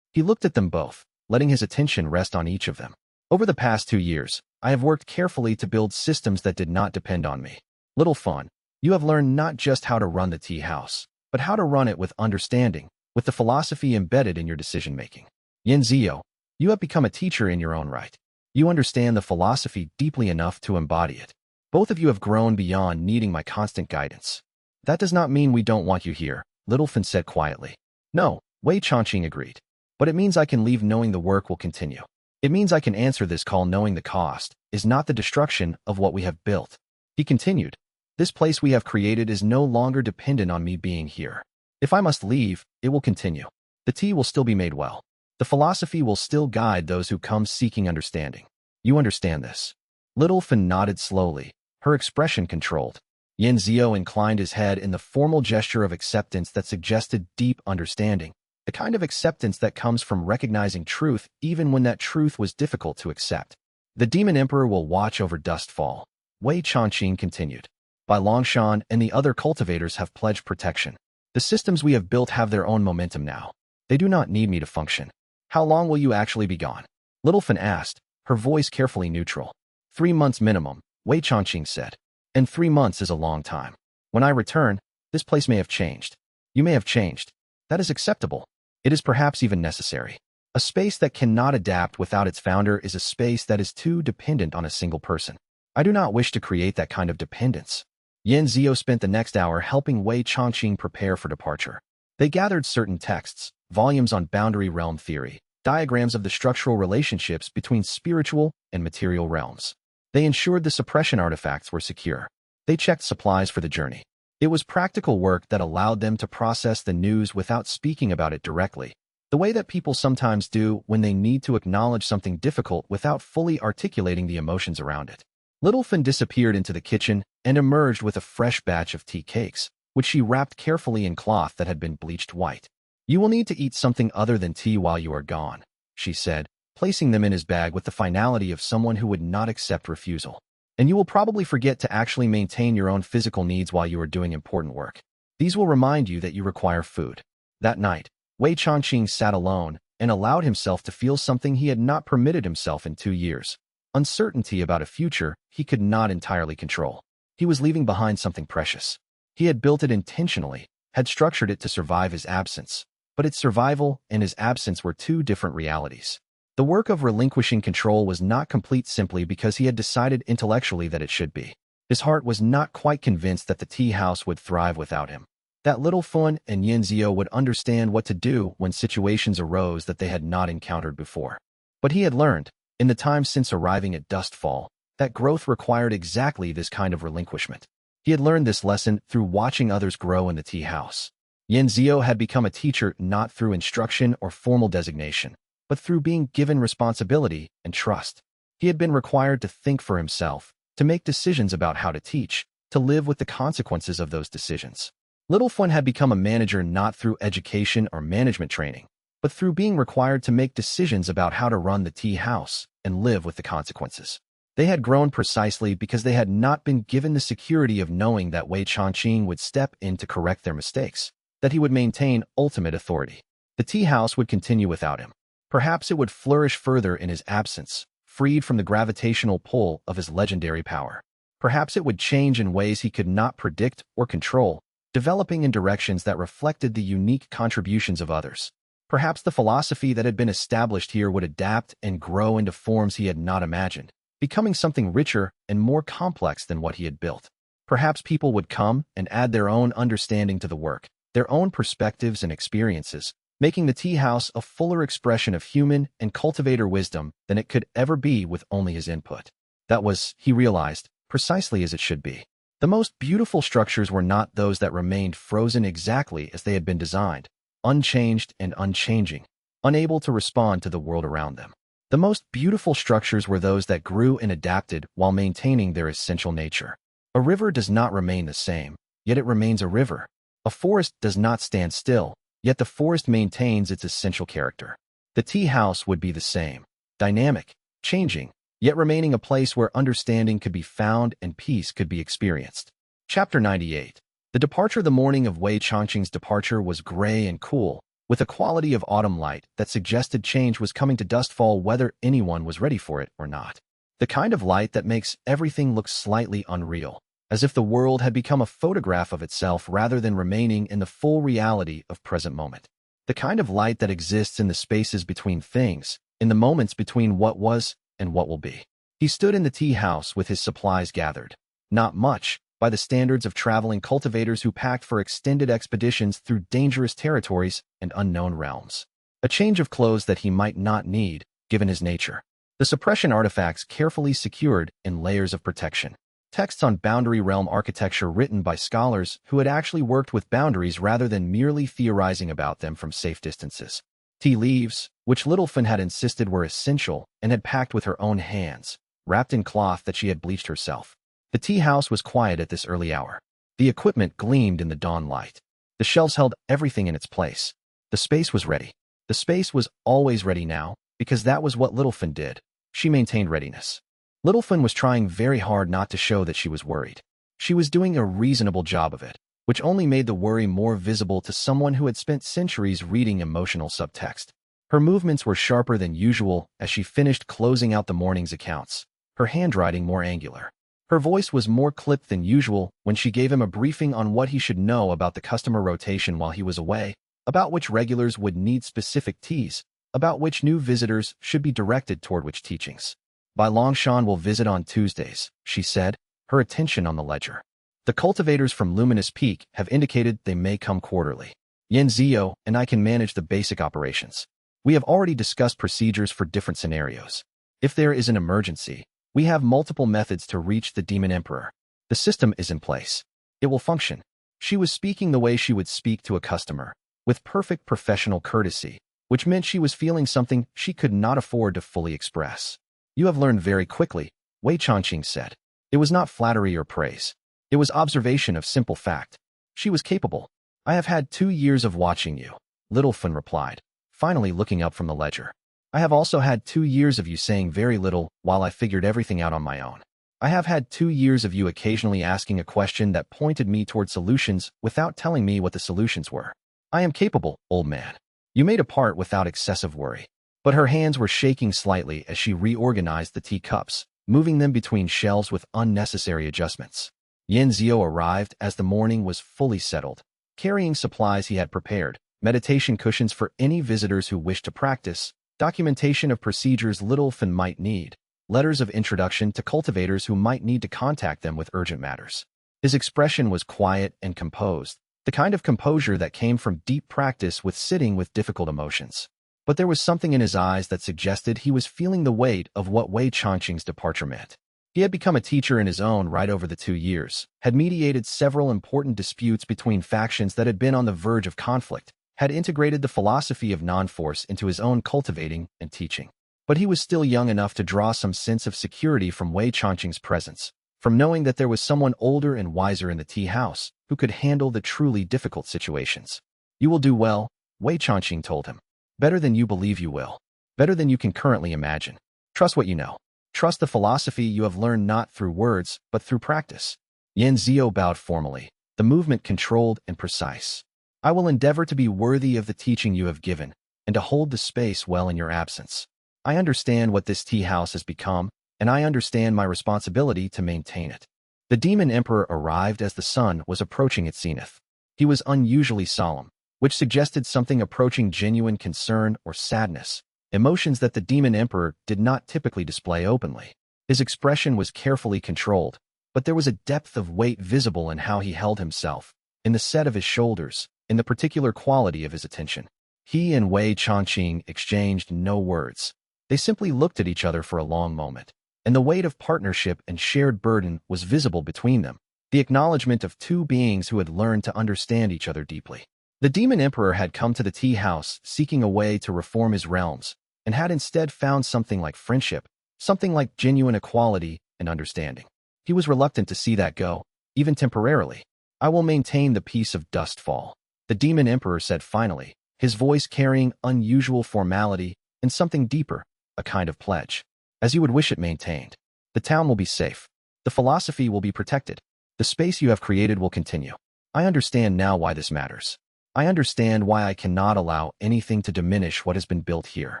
He looked at them both, letting his attention rest on each of them. "Over the past 2 years, I have worked carefully to build systems that did not depend on me. Little Fun, you have learned not just how to run the tea house, but how to run it with understanding, with the philosophy embedded in your decision-making. Yin Zio, you have become a teacher in your own right. You understand the philosophy deeply enough to embody it. Both of you have grown beyond needing my constant guidance." "That does not mean we don't want you here," Little Fun said quietly. "No," Wei Changqing agreed. "But it means I can leave knowing the work will continue. It means I can answer this call knowing the cost is not the destruction of what we have built." He continued, "This place we have created is no longer dependent on me being here. If I must leave, it will continue. The tea will still be made well. The philosophy will still guide those who come seeking understanding. You understand this?" Little Fun nodded slowly, her expression controlled. Yin Zio inclined his head in the formal gesture of acceptance that suggested deep understanding. the kind of acceptance that comes from recognizing truth even when that truth was difficult to accept. The Demon Emperor will watch over Dustfall, Wei Changqing continued. By Longshan and the other cultivators have pledged protection. The systems we have built have their own momentum now. They do not need me to function. How long will you actually be gone? Littlefen asked, her voice carefully neutral. 3 months minimum, Wei Changqing said. And 3 months is a long time. When I return, this place may have changed. You may have changed. That is acceptable. It is perhaps even necessary. A space that cannot adapt without its founder is a space that is too dependent on a single person. I do not wish to create that kind of dependence. Yan Zio spent the next hour helping Wei Changqing prepare for departure. They gathered certain texts, volumes on boundary realm theory, diagrams of the structural relationships between spiritual and material realms. They ensured the suppression artifacts were secure. They checked supplies for the journey. It was practical work that allowed them to process the news without speaking about it directly, the way that people sometimes do when they need to acknowledge something difficult without fully articulating the emotions around it. Littlefen disappeared into the kitchen and emerged with a fresh batch of tea cakes, which she wrapped carefully in cloth that had been bleached white. You will need to eat something other than tea while you are gone, she said, placing them in his bag with the finality of someone who would not accept refusal. And you will probably forget to actually maintain your own physical needs while you are doing important work. These will remind you that you require food. That night, Wei Changqing sat alone and allowed himself to feel something he had not permitted himself in 2 years. Uncertainty about a future he could not entirely control. He was leaving behind something precious. He had built it intentionally, had structured it to survive his absence, but its survival and his absence were two different realities. The work of relinquishing control was not complete simply because he had decided intellectually that it should be. His heart was not quite convinced that the tea house would thrive without him, that Littlefen and Yenzio would understand what to do when situations arose that they had not encountered before. But he had learned, in the time since arriving at Dustfall, that growth required exactly this kind of relinquishment. He had learned this lesson through watching others grow in the tea house. Yenzio had become a teacher not through instruction or formal designation, but through being given responsibility and trust. He had been required to think for himself, to make decisions about how to teach, to live with the consequences of those decisions. Littlefen had become a manager not through education or management training, but through being required to make decisions about how to run the tea house and live with the consequences. They had grown precisely because they had not been given the security of knowing that Wei Changqing would step in to correct their mistakes, that he would maintain ultimate authority. The tea house would continue without him. Perhaps it would flourish further in his absence, freed from the gravitational pull of his legendary power. Perhaps it would change in ways he could not predict or control, developing in directions that reflected the unique contributions of others. Perhaps the philosophy that had been established here would adapt and grow into forms he had not imagined, becoming something richer and more complex than what he had built. Perhaps people would come and add their own understanding to the work, their own perspectives and experiences, making the tea house a fuller expression of human and cultivator wisdom than it could ever be with only his input. That was, he realized, precisely as it should be. The most beautiful structures were not those that remained frozen exactly as they had been designed, unchanged and unchanging, unable to respond to the world around them. The most beautiful structures were those that grew and adapted while maintaining their essential nature. A river does not remain the same, yet it remains a river. A forest does not stand still, yet the forest maintains its essential character. The tea house would be the same, dynamic, changing, yet remaining a place where understanding could be found and peace could be experienced. Chapter 98. The departure. The morning of Wei Changqing's departure was gray and cool, with a quality of autumn light that suggested change was coming to Dustfall whether anyone was ready for it or not. The kind of light that makes everything look slightly unreal, as if the world had become a photograph of itself rather than remaining in the full reality of present moment. The kind of light that exists in the spaces between things, in the moments between what was and what will be. He stood in the tea house with his supplies gathered. Not much, by the standards of traveling cultivators who packed for extended expeditions through dangerous territories and unknown realms. A change of clothes that he might not need, given his nature. The suppression artifacts carefully secured in layers of protection. Texts on boundary realm architecture written by scholars who had actually worked with boundaries rather than merely theorizing about them from safe distances. Tea leaves, which Littlefen had insisted were essential and had packed with her own hands, wrapped in cloth that she had bleached herself. The tea house was quiet at this early hour. The equipment gleamed in the dawn light. The shelves held everything in its place. The space was ready. The space was always ready now, because that was what Littlefind did. She maintained readiness. Littlefind was trying very hard not to show that she was worried. She was doing a reasonable job of it, which only made the worry more visible to someone who had spent centuries reading emotional subtext. Her movements were sharper than usual as she finished closing out the morning's accounts, her handwriting more angular. Her voice was more clipped than usual when she gave him a briefing on what he should know about the customer rotation while he was away, about which regulars would need specific teas, about which new visitors should be directed toward which teachings. Bai Longshan will visit on Tuesdays, she said, her attention on the ledger. The cultivators from Luminous Peak have indicated they may come quarterly. Yen Zio and I can manage the basic operations. We have already discussed procedures for different scenarios. If there is an emergency, we have multiple methods to reach the Demon Emperor. The system is in place. It will function. She was speaking the way she would speak to a customer, with perfect professional courtesy, which meant she was feeling something she could not afford to fully express. You have learned very quickly, Wei Changqing said. It was not flattery or praise. It was observation of simple fact. She was capable. I have had 2 years of watching you, Littlefind replied, finally looking up from the ledger. I have also had 2 years of you saying very little while I figured everything out on my own. I have had 2 years of you occasionally asking a question that pointed me toward solutions without telling me what the solutions were. I am capable, old man. You made a part without excessive worry. But her hands were shaking slightly as she reorganized the teacups, moving them between shelves with unnecessary adjustments. Yen Zio arrived as the morning was fully settled, carrying supplies he had prepared, meditation cushions for any visitors who wished to practice, documentation of procedures Littlefind might need, letters of introduction to cultivators who might need to contact them with urgent matters. His expression was quiet and composed, the kind of composure that came from deep practice with sitting with difficult emotions. But there was something in his eyes that suggested he was feeling the weight of what Wei Changqing's departure meant. He had become a teacher in his own right over the 2 years, had mediated several important disputes between factions that had been on the verge of conflict, had integrated the philosophy of non-force into his own cultivating and teaching. But he was still young enough to draw some sense of security from Wei Changqing's presence, from knowing that there was someone older and wiser in the tea house who could handle the truly difficult situations. You will do well, Wei Changqing told him. Better than you believe you will. Better than you can currently imagine. Trust what you know. Trust the philosophy you have learned not through words, but through practice. Yen Zio bowed formally, the movement controlled and precise. I will endeavor to be worthy of the teaching you have given, and to hold the space well in your absence. I understand what this tea house has become, and I understand my responsibility to maintain it. The Demon Emperor arrived as the sun was approaching its zenith. He was unusually solemn, which suggested something approaching genuine concern or sadness, emotions that the Demon Emperor did not typically display openly. His expression was carefully controlled, but there was a depth of weight visible in how he held himself, in the set of his shoulders, in the particular quality of his attention. He and Wei Changqing exchanged no words. They simply looked at each other for a long moment, and the weight of partnership and shared burden was visible between them, the acknowledgement of two beings who had learned to understand each other deeply. The Demon Emperor had come to the tea house seeking a way to reform his realms, and had instead found something like friendship, something like genuine equality and understanding. He was reluctant to see that go, even temporarily. I will maintain the peace of Dustfall, the Demon Emperor said finally, his voice carrying unusual formality and something deeper, a kind of pledge. As you would wish it maintained. The town will be safe. The philosophy will be protected. The space you have created will continue. I understand now why this matters. I understand why I cannot allow anything to diminish what has been built here.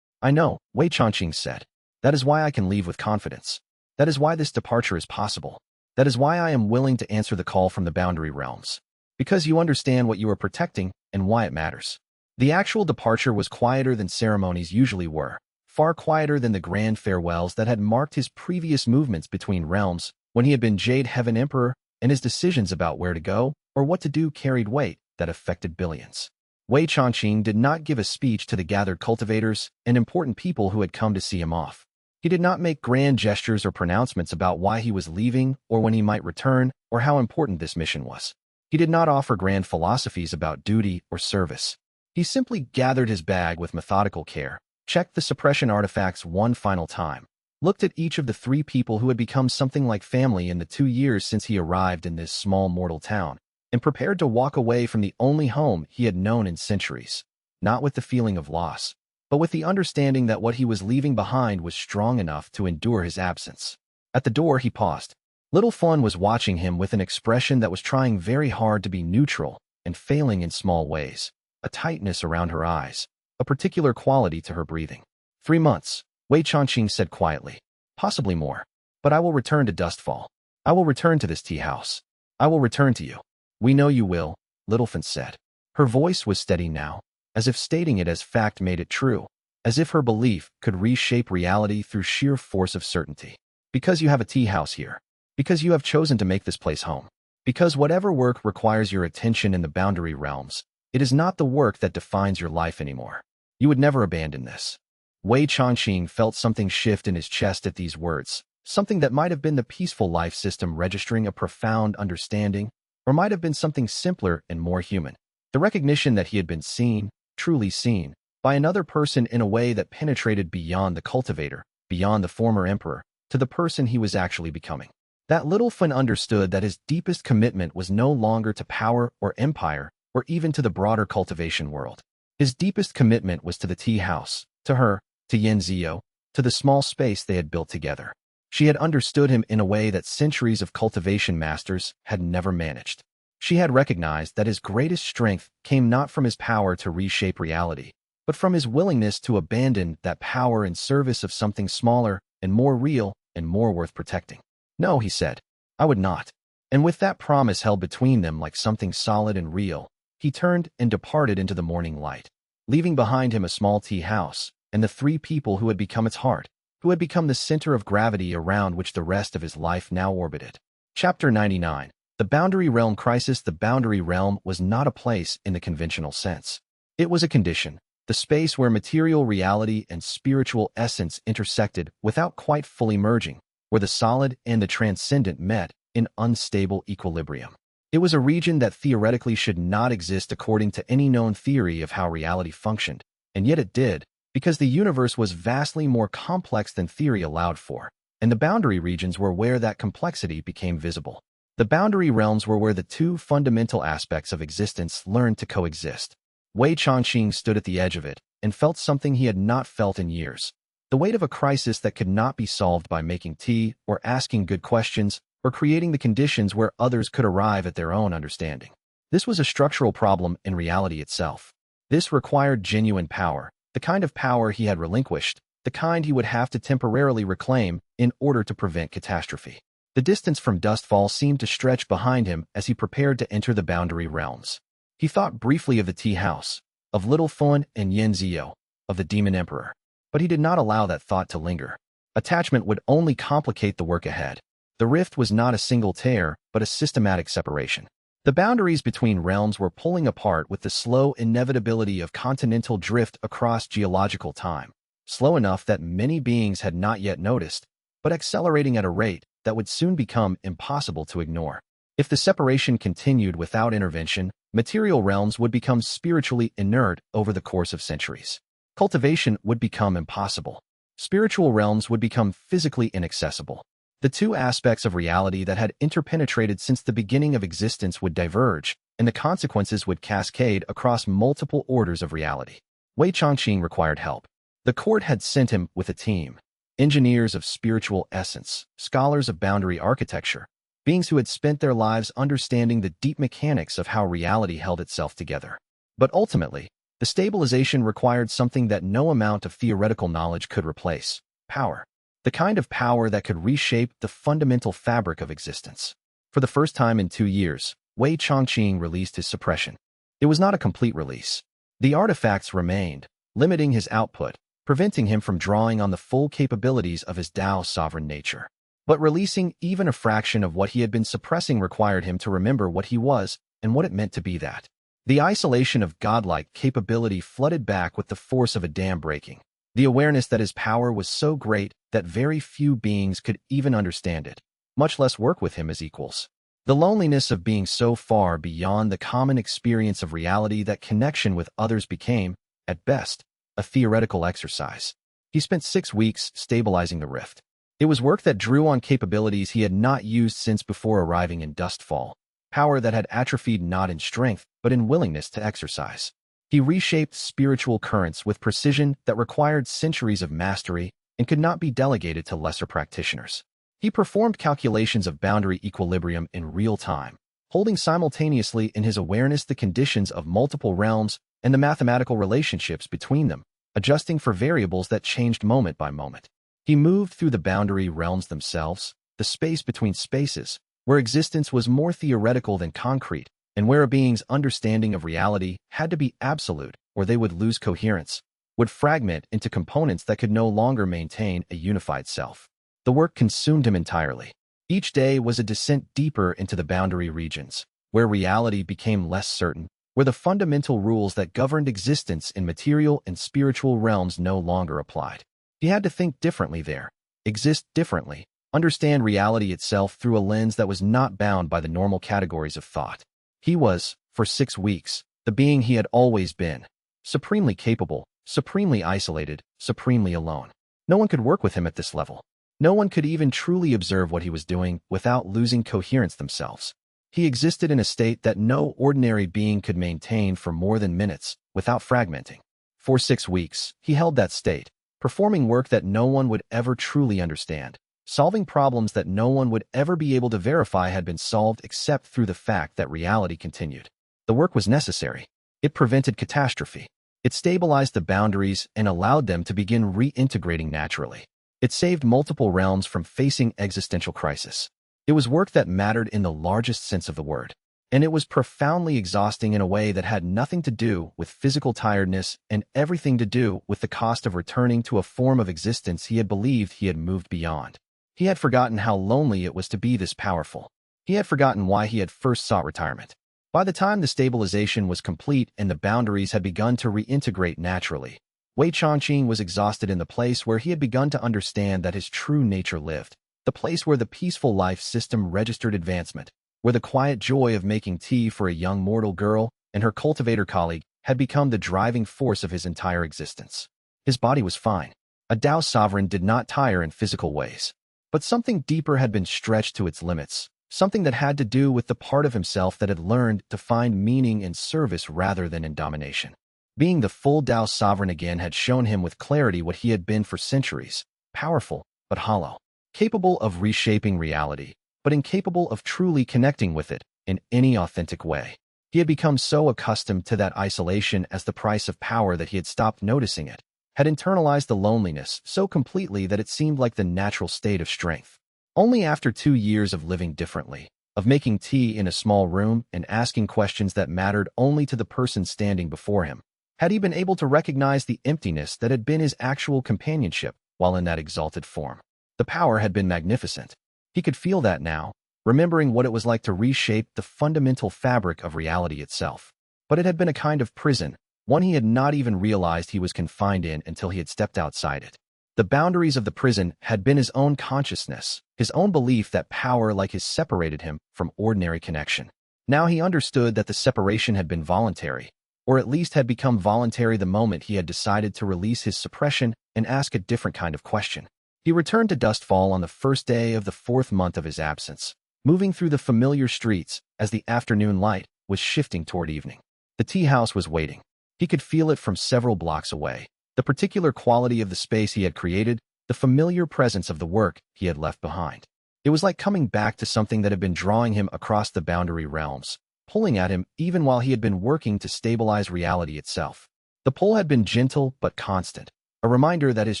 I know, Wei Changqing said. That is why I can leave with confidence. That is why this departure is possible. That is why I am willing to answer the call from the boundary realms. Because you understand what you are protecting and why it matters. The actual departure was quieter than ceremonies usually were, far quieter than the grand farewells that had marked his previous movements between realms when he had been Jade Heaven Emperor, and his decisions about where to go or what to do carried weight that affected billions. Wei Changqing did not give a speech to the gathered cultivators and important people who had come to see him off. He did not make grand gestures or pronouncements about why he was leaving or when he might return or how important this mission was. He did not offer grand philosophies about duty or service. He simply gathered his bag with methodical care, checked the suppression artifacts one final time, looked at each of the 3 people who had become something like family in the 2 years since he arrived in this small mortal town, and prepared to walk away from the only home he had known in centuries. not with the feeling of loss, but with the understanding that what he was leaving behind was strong enough to endure his absence. At the door, he paused. Little Fawn was watching him with an expression that was trying very hard to be neutral and failing in small ways, a tightness around her eyes, a particular quality to her breathing. 3 months, Wei Changqing said quietly. Possibly more. But I will return to Dustfall. I will return to this tea house. I will return to you. We know you will, Little Fawn said. Her voice was steady now, as if stating it as fact made it true, as if her belief could reshape reality through sheer force of certainty. Because you have a tea house here. Because you have chosen to make this place home. Because whatever work requires your attention in the boundary realms, it is not the work that defines your life anymore. You would never abandon this. Wei Changqing felt something shift in his chest at these words, something that might have been the peaceful life system registering a profound understanding, or might have been something simpler and more human. The recognition that he had been seen, truly seen, by another person in a way that penetrated beyond the cultivator, beyond the former emperor, to the person he was actually becoming. That Little Fawn understood that his deepest commitment was no longer to power or empire, or even to the broader cultivation world. His deepest commitment was to the tea house, to her, to Yin Zio, to the small space they had built together. She had understood him in a way that centuries of cultivation masters had never managed. She had recognized that his greatest strength came not from his power to reshape reality, but from his willingness to abandon that power in service of something smaller and more real and more worth protecting. No, he said, I would not. And with that promise held between them like something solid and real, he turned and departed into the morning light, leaving behind him a small tea house and the 3 people who had become its heart, who had become the center of gravity around which the rest of his life now orbited. Chapter 99. The Boundary Realm Crisis. The boundary realm was not a place in the conventional sense. It was a condition, the space where material reality and spiritual essence intersected without quite fully merging, where the solid and the transcendent met in unstable equilibrium. It was a region that theoretically should not exist according to any known theory of how reality functioned, and yet it did, because the universe was vastly more complex than theory allowed for, and the boundary regions were where that complexity became visible. The boundary realms were where the 2 fundamental aspects of existence learned to coexist. Wei Changqing stood at the edge of it and felt something he had not felt in years. The weight of a crisis that could not be solved by making tea or asking good questions or creating the conditions where others could arrive at their own understanding. This was a structural problem in reality itself. This required genuine power, the kind of power he had relinquished, the kind he would have to temporarily reclaim in order to prevent catastrophe. The distance from Dustfall seemed to stretch behind him as he prepared to enter the boundary realms. He thought briefly of the tea house, of Little Fawn and Yin Zio, of the Demon Emperor. But he did not allow that thought to linger. Attachment would only complicate the work ahead. The rift was not a single tear, but a systematic separation. The boundaries between realms were pulling apart with the slow inevitability of continental drift across geological time, slow enough that many beings had not yet noticed, but accelerating at a rate that would soon become impossible to ignore. If the separation continued without intervention, material realms would become spiritually inert over the course of centuries. Cultivation would become impossible. Spiritual realms would become physically inaccessible. The 2 aspects of reality that had interpenetrated since the beginning of existence would diverge, and the consequences would cascade across multiple orders of reality. Wei Changqing required help. The court had sent him with a team. Engineers of spiritual essence, scholars of boundary architecture, beings who had spent their lives understanding the deep mechanics of how reality held itself together. But ultimately, the stabilization required something that no amount of theoretical knowledge could replace: power. The kind of power that could reshape the fundamental fabric of existence. For the first time in 2 years, Wei Changqing released his suppression. It was not a complete release. The artifacts remained, limiting his output, preventing him from drawing on the full capabilities of his Tao's sovereign nature. But releasing even a fraction of what he had been suppressing required him to remember what he was and what it meant to be that. The isolation of godlike capability flooded back with the force of a dam breaking. The awareness that his power was so great that very few beings could even understand it, much less work with him as equals. The loneliness of being so far beyond the common experience of reality that connection with others became, at best, a theoretical exercise. He spent 6 weeks stabilizing the rift. It was work that drew on capabilities he had not used since before arriving in Dustfall, power that had atrophied not in strength, but in willingness to exercise. He reshaped spiritual currents with precision that required centuries of mastery and could not be delegated to lesser practitioners. He performed calculations of boundary equilibrium in real time, holding simultaneously in his awareness the conditions of multiple realms and the mathematical relationships between them, adjusting for variables that changed moment by moment. He moved through the boundary realms themselves, the space between spaces, where existence was more theoretical than concrete, and where a being's understanding of reality had to be absolute or they would lose coherence, would fragment into components that could no longer maintain a unified self. The work consumed him entirely. Each day was a descent deeper into the boundary regions, where reality became less certain, where the fundamental rules that governed existence in material and spiritual realms no longer applied. He had to think differently there, exist differently, understand reality itself through a lens that was not bound by the normal categories of thought. He was, for 6 weeks, the being he had always been, supremely capable, supremely isolated, supremely alone. No one could work with him at this level. No one could even truly observe what he was doing without losing coherence themselves. He existed in a state that no ordinary being could maintain for more than minutes without fragmenting. For 6 weeks, he held that state, performing work that no one would ever truly understand, solving problems that no one would ever be able to verify had been solved except through the fact that reality continued. The work was necessary. It prevented catastrophe. It stabilized the boundaries and allowed them to begin reintegrating naturally. It saved multiple realms from facing existential crisis. It was work that mattered in the largest sense of the word, and it was profoundly exhausting in a way that had nothing to do with physical tiredness and everything to do with the cost of returning to a form of existence he had believed he had moved beyond. He had forgotten how lonely it was to be this powerful. He had forgotten why he had first sought retirement. By the time the stabilization was complete and the boundaries had begun to reintegrate naturally, Wei Changqing was exhausted in the place where he had begun to understand that his true nature lived, the place where the peaceful life system registered advancement, where the quiet joy of making tea for a young mortal girl and her cultivator colleague had become the driving force of his entire existence. His body was fine. A Tao sovereign did not tire in physical ways. But something deeper had been stretched to its limits, something that had to do with the part of himself that had learned to find meaning in service rather than in domination. Being the full Tao sovereign again had shown him with clarity what he had been for centuries, powerful but hollow, capable of reshaping reality, but incapable of truly connecting with it in any authentic way. He had become so accustomed to that isolation as the price of power that he had stopped noticing it, had internalized the loneliness so completely that it seemed like the natural state of strength. Only after 2 years of living differently, of making tea in a small room and asking questions that mattered only to the person standing before him, had he been able to recognize the emptiness that had been his actual companionship while in that exalted form. The power had been magnificent. He could feel that now, remembering what it was like to reshape the fundamental fabric of reality itself. But it had been a kind of prison, one he had not even realized he was confined in until he had stepped outside it. The boundaries of the prison had been his own consciousness, his own belief that power like his separated him from ordinary connection. Now he understood that the separation had been voluntary, or at least had become voluntary the moment he had decided to release his suppression and ask a different kind of question. He returned to Dustfall on the first day of the 4th month of his absence, moving through the familiar streets as the afternoon light was shifting toward evening. The tea house was waiting. He could feel it from several blocks away. The particular quality of the space he had created, the familiar presence of the work he had left behind. It was like coming back to something that had been drawing him across the boundary realms, pulling at him even while he had been working to stabilize reality itself. The pull had been gentle but constant, a reminder that his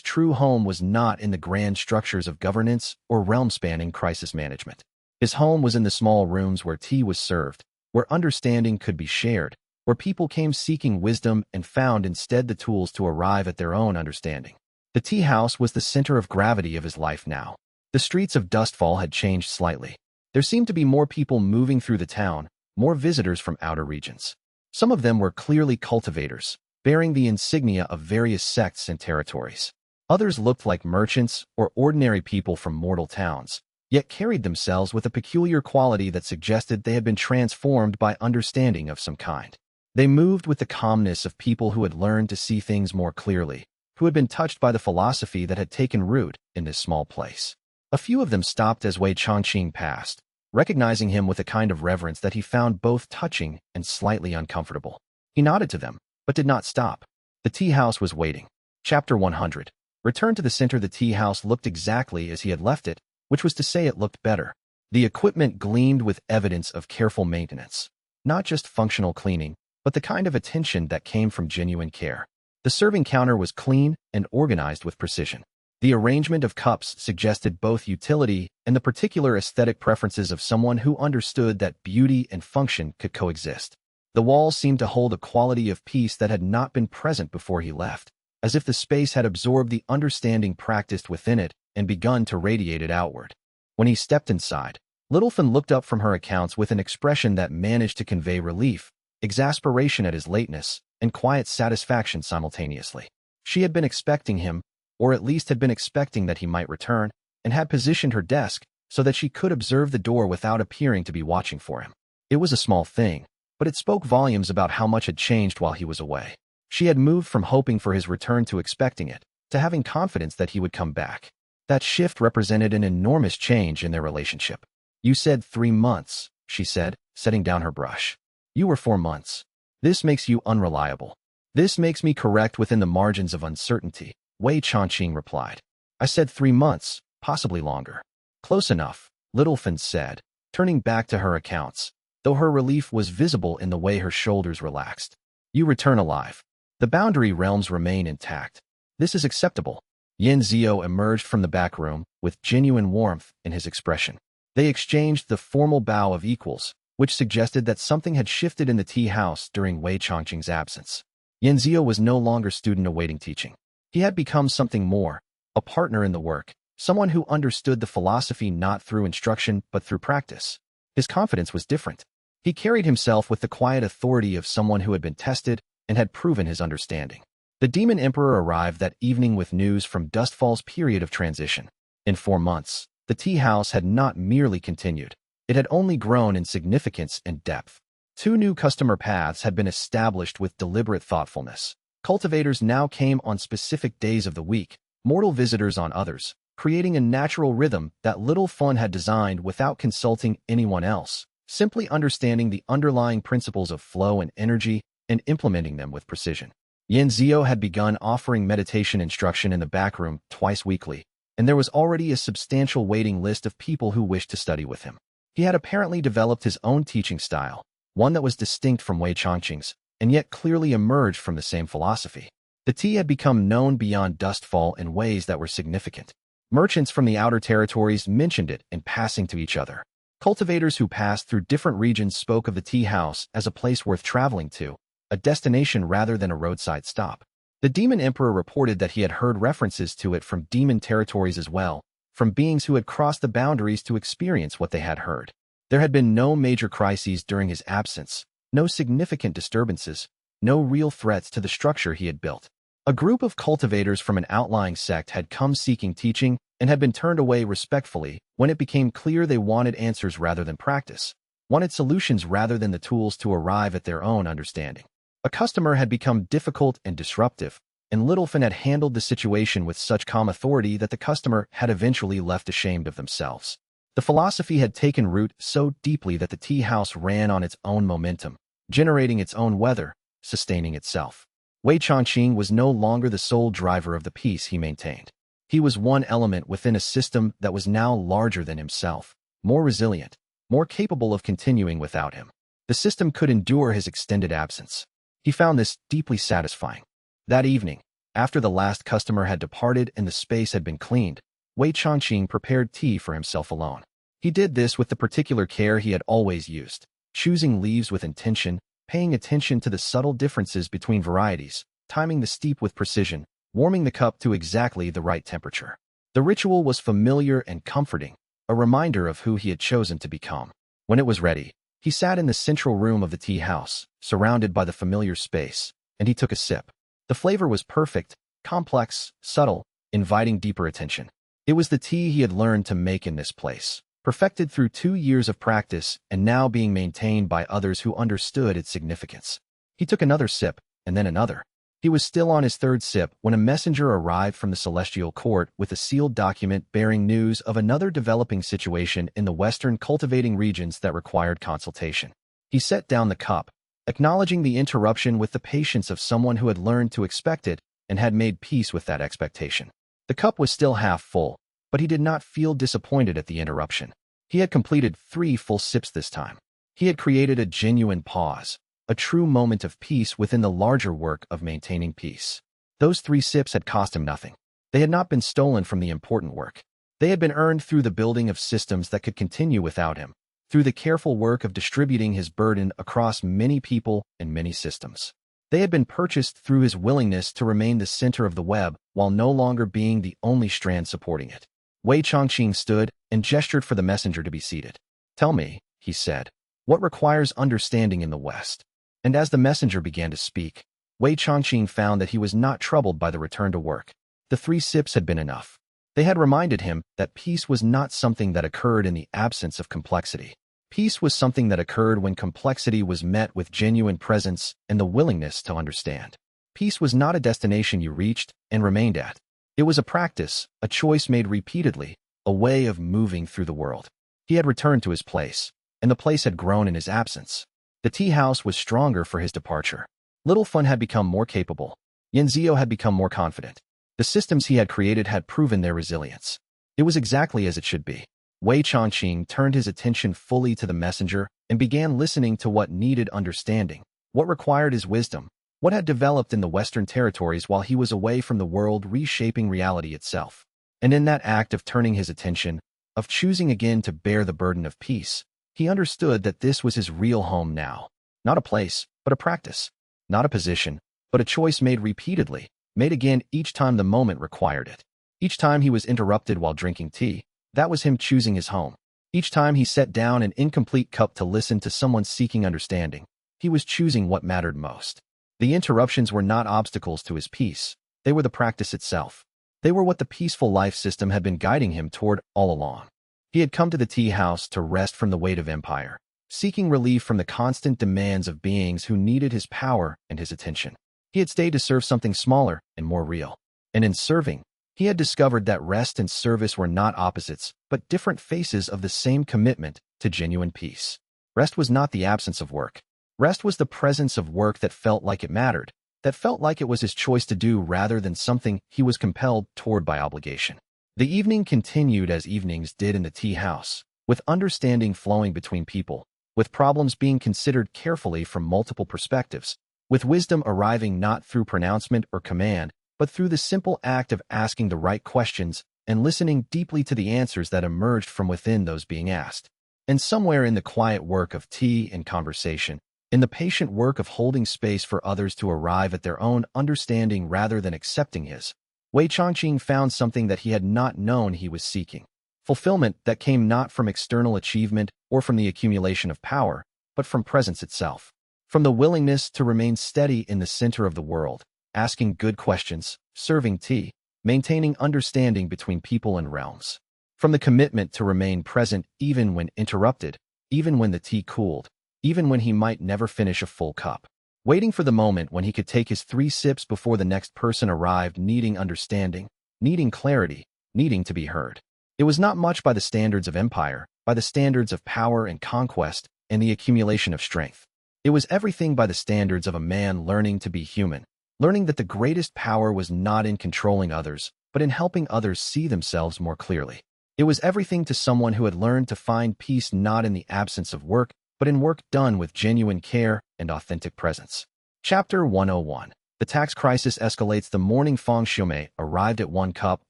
true home was not in the grand structures of governance or realm-spanning crisis management. His home was in the small rooms where tea was served, where understanding could be shared, where people came seeking wisdom and found instead the tools to arrive at their own understanding. The tea house was the center of gravity of his life now. The streets of Dustfall had changed slightly. There seemed to be more people moving through the town, more visitors from outer regions. Some of them were clearly cultivators, bearing the insignia of various sects and territories. Others looked like merchants or ordinary people from mortal towns, yet carried themselves with a peculiar quality that suggested they had been transformed by understanding of some kind. They moved with the calmness of people who had learned to see things more clearly, who had been touched by the philosophy that had taken root in this small place. A few of them stopped as Wei Changqing passed, recognizing him with a kind of reverence that he found both touching and slightly uncomfortable. He nodded to them, but did not stop. The tea house was waiting. Chapter 100. Returned to the center. The tea house looked exactly as he had left it, which was to say it looked better. The equipment gleamed with evidence of careful maintenance. Not just functional cleaning, but the kind of attention that came from genuine care. The serving counter was clean and organized with precision. The arrangement of cups suggested both utility and the particular aesthetic preferences of someone who understood that beauty and function could coexist. The walls seemed to hold a quality of peace that had not been present before he left, as if the space had absorbed the understanding practiced within it and begun to radiate it outward. When he stepped inside, Littleton looked up from her accounts with an expression that managed to convey relief, exasperation at his lateness, and quiet satisfaction simultaneously. She had been expecting him, or at least had been expecting that he might return, and had positioned her desk so that she could observe the door without appearing to be watching for him. It was a small thing, but it spoke volumes about how much had changed while he was away. She had moved from hoping for his return to expecting it, to having confidence that he would come back. That shift represented an enormous change in their relationship. "You said 3 months, she said, setting down her brush. "You were 4 months. This makes you unreliable. This makes me correct within the margins of uncertainty," Wei Changqing replied. "I said 3 months, possibly longer." "Close enough," Littleton said, turning back to her accounts, though her relief was visible in the way her shoulders relaxed. "You return alive. The boundary realms remain intact. This is acceptable." Yin Zio emerged from the back room with genuine warmth in his expression. They exchanged the formal bow of equals, which suggested that something had shifted in the tea house during Wei Changqing's absence. Yin Zio was no longer student awaiting teaching. He had become something more, a partner in the work, someone who understood the philosophy not through instruction but through practice. His confidence was different. He carried himself with the quiet authority of someone who had been tested and had proven his understanding. The Demon Emperor arrived that evening with news from Dustfall's period of transition. In 4 months, the tea house had not merely continued. It had only grown in significance and depth. 2 new customer paths had been established with deliberate thoughtfulness. Cultivators now came on specific days of the week, mortal visitors on others, creating a natural rhythm that Littleton had designed without consulting anyone else, simply understanding the underlying principles of flow and energy and implementing them with precision. Yin Zio had begun offering meditation instruction in the back room twice weekly, and there was already a substantial waiting list of people who wished to study with him. He had apparently developed his own teaching style, one that was distinct from Wei Changqing's, and yet clearly emerged from the same philosophy. The tea had become known beyond Dustfall in ways that were significant. Merchants from the outer territories mentioned it in passing to each other. Cultivators who passed through different regions spoke of the tea house as a place worth traveling to, a destination rather than a roadside stop. The Demon Emperor reported that he had heard references to it from demon territories as well, from beings who had crossed the boundaries to experience what they had heard. There had been no major crises during his absence, no significant disturbances, no real threats to the structure he had built. A group of cultivators from an outlying sect had come seeking teaching and had been turned away respectfully when it became clear they wanted answers rather than practice, wanted solutions rather than the tools to arrive at their own understanding. A customer had become difficult and disruptive, and Littleton had handled the situation with such calm authority that the customer had eventually left ashamed of themselves. The philosophy had taken root so deeply that the tea house ran on its own momentum, generating its own weather, sustaining itself. Wei Changqing was no longer the sole driver of the peace he maintained. He was one element within a system that was now larger than himself, more resilient, more capable of continuing without him. The system could endure his extended absence. He found this deeply satisfying. That evening, after the last customer had departed and the space had been cleaned, Wei Changqing prepared tea for himself alone. He did this with the particular care he had always used, choosing leaves with intention, paying attention to the subtle differences between varieties, timing the steep with precision, warming the cup to exactly the right temperature. The ritual was familiar and comforting, a reminder of who he had chosen to become. When it was ready, he sat in the central room of the tea house, surrounded by the familiar space, and he took a sip. The flavor was perfect, complex, subtle, inviting deeper attention. It was the tea he had learned to make in this place, perfected through 2 years of practice and now being maintained by others who understood its significance. He took another sip, and then another. He was still on his 3rd sip when a messenger arrived from the Celestial Court with a sealed document bearing news of another developing situation in the western cultivating regions that required consultation. He set down the cup, acknowledging the interruption with the patience of someone who had learned to expect it and had made peace with that expectation. The cup was still half full, but he did not feel disappointed at the interruption. He had completed 3 full sips this time. He had created a genuine pause, a true moment of peace within the larger work of maintaining peace. Those 3 sips had cost him nothing. They had not been stolen from the important work. They had been earned through the building of systems that could continue without him, through the careful work of distributing his burden across many people and many systems. They had been purchased through his willingness to remain the center of the web while no longer being the only strand supporting it. Wei Chongqing stood and gestured for the messenger to be seated. "Tell me," he said, "what requires understanding in the West?" And as the messenger began to speak, Wei Chongqing found that he was not troubled by the return to work. The 3 sips had been enough. They had reminded him that peace was not something that occurred in the absence of complexity. Peace was something that occurred when complexity was met with genuine presence and the willingness to understand. Peace was not a destination you reached and remained at. It was a practice, a choice made repeatedly, a way of moving through the world. He had returned to his place, and the place had grown in his absence. The tea house was stronger for his departure. Little Fun had become more capable. Yanzio had become more confident. The systems he had created had proven their resilience. It was exactly as it should be. Wei Chongqing turned his attention fully to the messenger and began listening to what needed understanding, what required his wisdom, what had developed in the Western territories while he was away from the world reshaping reality itself. And in that act of turning his attention, of choosing again to bear the burden of peace, he understood that this was his real home now. Not a place, but a practice. Not a position, but a choice made repeatedly, made again each time the moment required it. Each time he was interrupted while drinking tea, that was him choosing his home. Each time he set down an incomplete cup to listen to someone seeking understanding, he was choosing what mattered most. The interruptions were not obstacles to his peace. They were the practice itself. They were what the peaceful life system had been guiding him toward all along. He had come to the tea house to rest from the weight of empire, seeking relief from the constant demands of beings who needed his power and his attention. He had stayed to serve something smaller and more real. And in serving, he had discovered that rest and service were not opposites, but different faces of the same commitment to genuine peace. Rest was not the absence of work. Rest was the presence of work that felt like it mattered, that felt like it was his choice to do rather than something he was compelled toward by obligation. The evening continued as evenings did in the tea house, with understanding flowing between people, with problems being considered carefully from multiple perspectives, with wisdom arriving not through pronouncement or command, but through the simple act of asking the right questions and listening deeply to the answers that emerged from within those being asked. And somewhere in the quiet work of tea and conversation, in the patient work of holding space for others to arrive at their own understanding rather than accepting his, Wei Chongqing found something that he had not known he was seeking. Fulfillment that came not from external achievement or from the accumulation of power, but from presence itself. From the willingness to remain steady in the center of the world, asking good questions, serving tea, maintaining understanding between people and realms. From the commitment to remain present even when interrupted, even when the tea cooled, even when he might never finish a full cup. Waiting for the moment when he could take his 3 sips before the next person arrived, needing understanding, needing clarity, needing to be heard. It was not much by the standards of empire, by the standards of power and conquest, and the accumulation of strength. It was everything by the standards of a man learning to be human, learning that the greatest power was not in controlling others, but in helping others see themselves more clearly. It was everything to someone who had learned to find peace not in the absence of work, but in work done with genuine care and authentic presence. Chapter 101. The tax crisis escalates. The morning Fang Xiumei arrived at 1 cup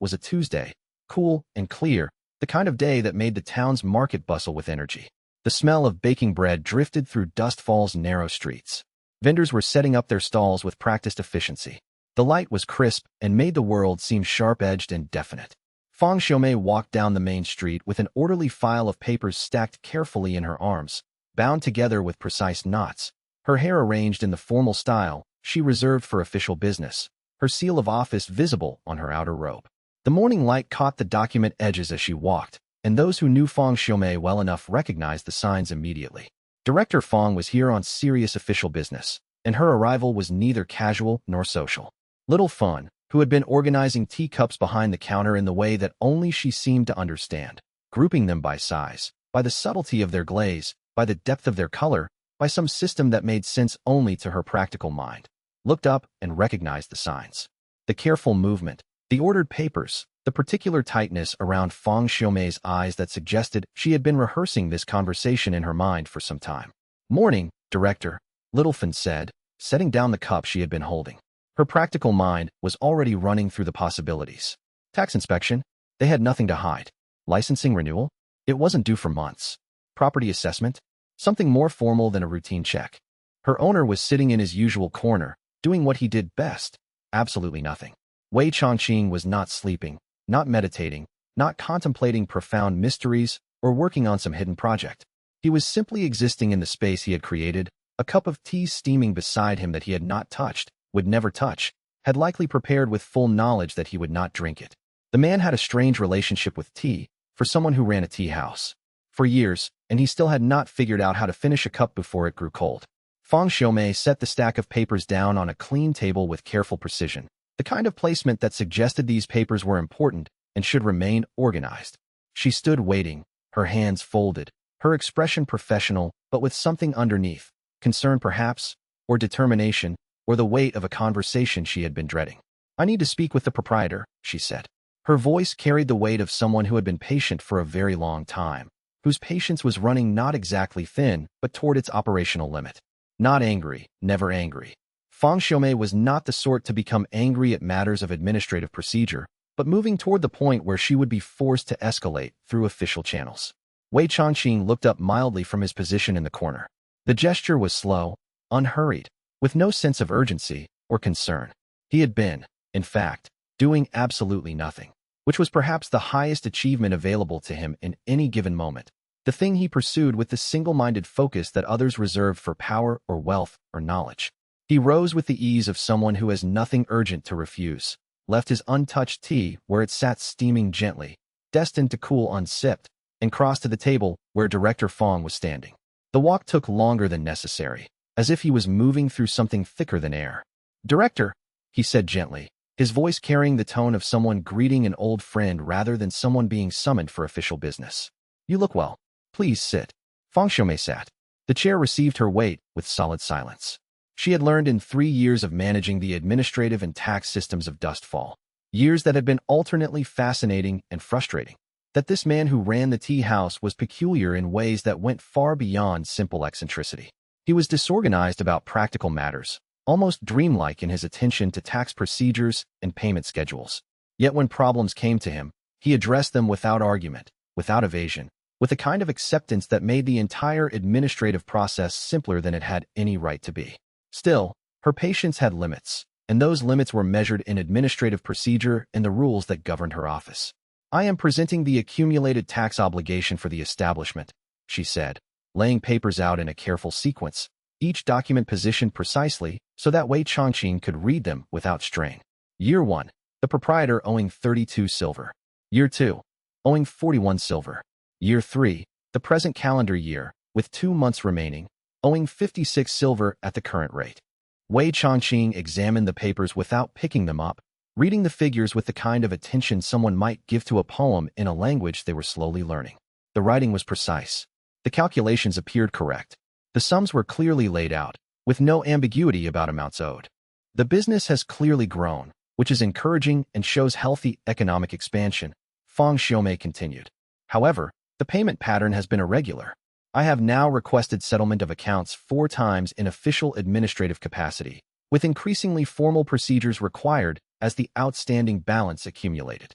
was a Tuesday, cool and clear, the kind of day that made the town's market bustle with energy. The smell of baking bread drifted through Dustfall's narrow streets. Vendors were setting up their stalls with practiced efficiency. The light was crisp and made the world seem sharp-edged and definite. Fang Xiumei walked down the main street with an orderly file of papers stacked carefully in her arms, bound together with precise knots, her hair arranged in the formal style she reserved for official business, her seal of office visible on her outer robe. The morning light caught the document edges as she walked, and those who knew Fang Xiumei well enough recognized the signs immediately. Director Fang was here on serious official business, and her arrival was neither casual nor social. Little Fun, who had been organizing teacups behind the counter in the way that only she seemed to understand, grouping them by size, by the subtlety of their glaze, by the depth of their color, by some system that made sense only to her practical mind, looked up and recognized the signs. The careful movement, the ordered papers, the particular tightness around Fang Xiaomei's eyes that suggested she had been rehearsing this conversation in her mind for some time. "Morning, Director," Littlefield said, setting down the cup she had been holding. Her practical mind was already running through the possibilities. Tax inspection? They had nothing to hide. Licensing renewal? It wasn't due for months. Property assessment? Something more formal than a routine check. Her owner was sitting in his usual corner, doing what he did best. Absolutely nothing. Wei Changqing was not sleeping, not meditating, not contemplating profound mysteries or working on some hidden project. He was simply existing in the space he had created, a cup of tea steaming beside him that he had not touched, would never touch, had likely prepared with full knowledge that he would not drink it. The man had a strange relationship with tea, for someone who ran a tea house. For years, and he still had not figured out how to finish a cup before it grew cold. Fang Xiaomei set the stack of papers down on a clean table with careful precision, the kind of placement that suggested these papers were important and should remain organized. She stood waiting, her hands folded, her expression professional but with something underneath, concern perhaps, or determination, or the weight of a conversation she had been dreading. "I need to speak with the proprietor," she said. Her voice carried the weight of someone who had been patient for a very long time, whose patience was running not exactly thin, but toward its operational limit. Not angry, never angry. Fang Xiaomei was not the sort to become angry at matters of administrative procedure, but moving toward the point where she would be forced to escalate through official channels. Wei Changqing looked up mildly from his position in the corner. The gesture was slow, unhurried, with no sense of urgency or concern. He had been, in fact, doing absolutely nothing, which was perhaps the highest achievement available to him in any given moment, the thing he pursued with the single-minded focus that others reserved for power or wealth or knowledge. He rose with the ease of someone who has nothing urgent to refuse, left his untouched tea where it sat steaming gently, destined to cool unsipped, and crossed to the table where Director Fang was standing. The walk took longer than necessary, as if he was moving through something thicker than air. "Director," he said gently, his voice carrying the tone of someone greeting an old friend rather than someone being summoned for official business. "You look well. Please sit." Fang Xiaomei sat. The chair received her weight with solid silence. She had learned in 3 years of managing the administrative and tax systems of Dustfall, years that had been alternately fascinating and frustrating, that this man who ran the tea house was peculiar in ways that went far beyond simple eccentricity. He was disorganized about practical matters, almost dreamlike in his attention to tax procedures and payment schedules. Yet when problems came to him, he addressed them without argument, without evasion, with a kind of acceptance that made the entire administrative process simpler than it had any right to be. Still, her patience had limits, and those limits were measured in administrative procedure and the rules that governed her office. "I am presenting the accumulated tax obligation for the establishment," she said, laying papers out in a careful sequence, each document positioned precisely so that Wei Changqing could read them without strain. Year 1, the proprietor owing 32 silver. Year 2, owing 41 silver. Year 3, the present calendar year, with 2 months remaining, owing 56 silver at the current rate. Wei Changqing examined the papers without picking them up, reading the figures with the kind of attention someone might give to a poem in a language they were slowly learning. The writing was precise. The calculations appeared correct. The sums were clearly laid out, with no ambiguity about amounts owed. "The business has clearly grown, which is encouraging and shows healthy economic expansion," Fang Xiaomei continued. "However, the payment pattern has been irregular. I have now requested settlement of accounts 4 times in official administrative capacity, with increasingly formal procedures required as the outstanding balance accumulated."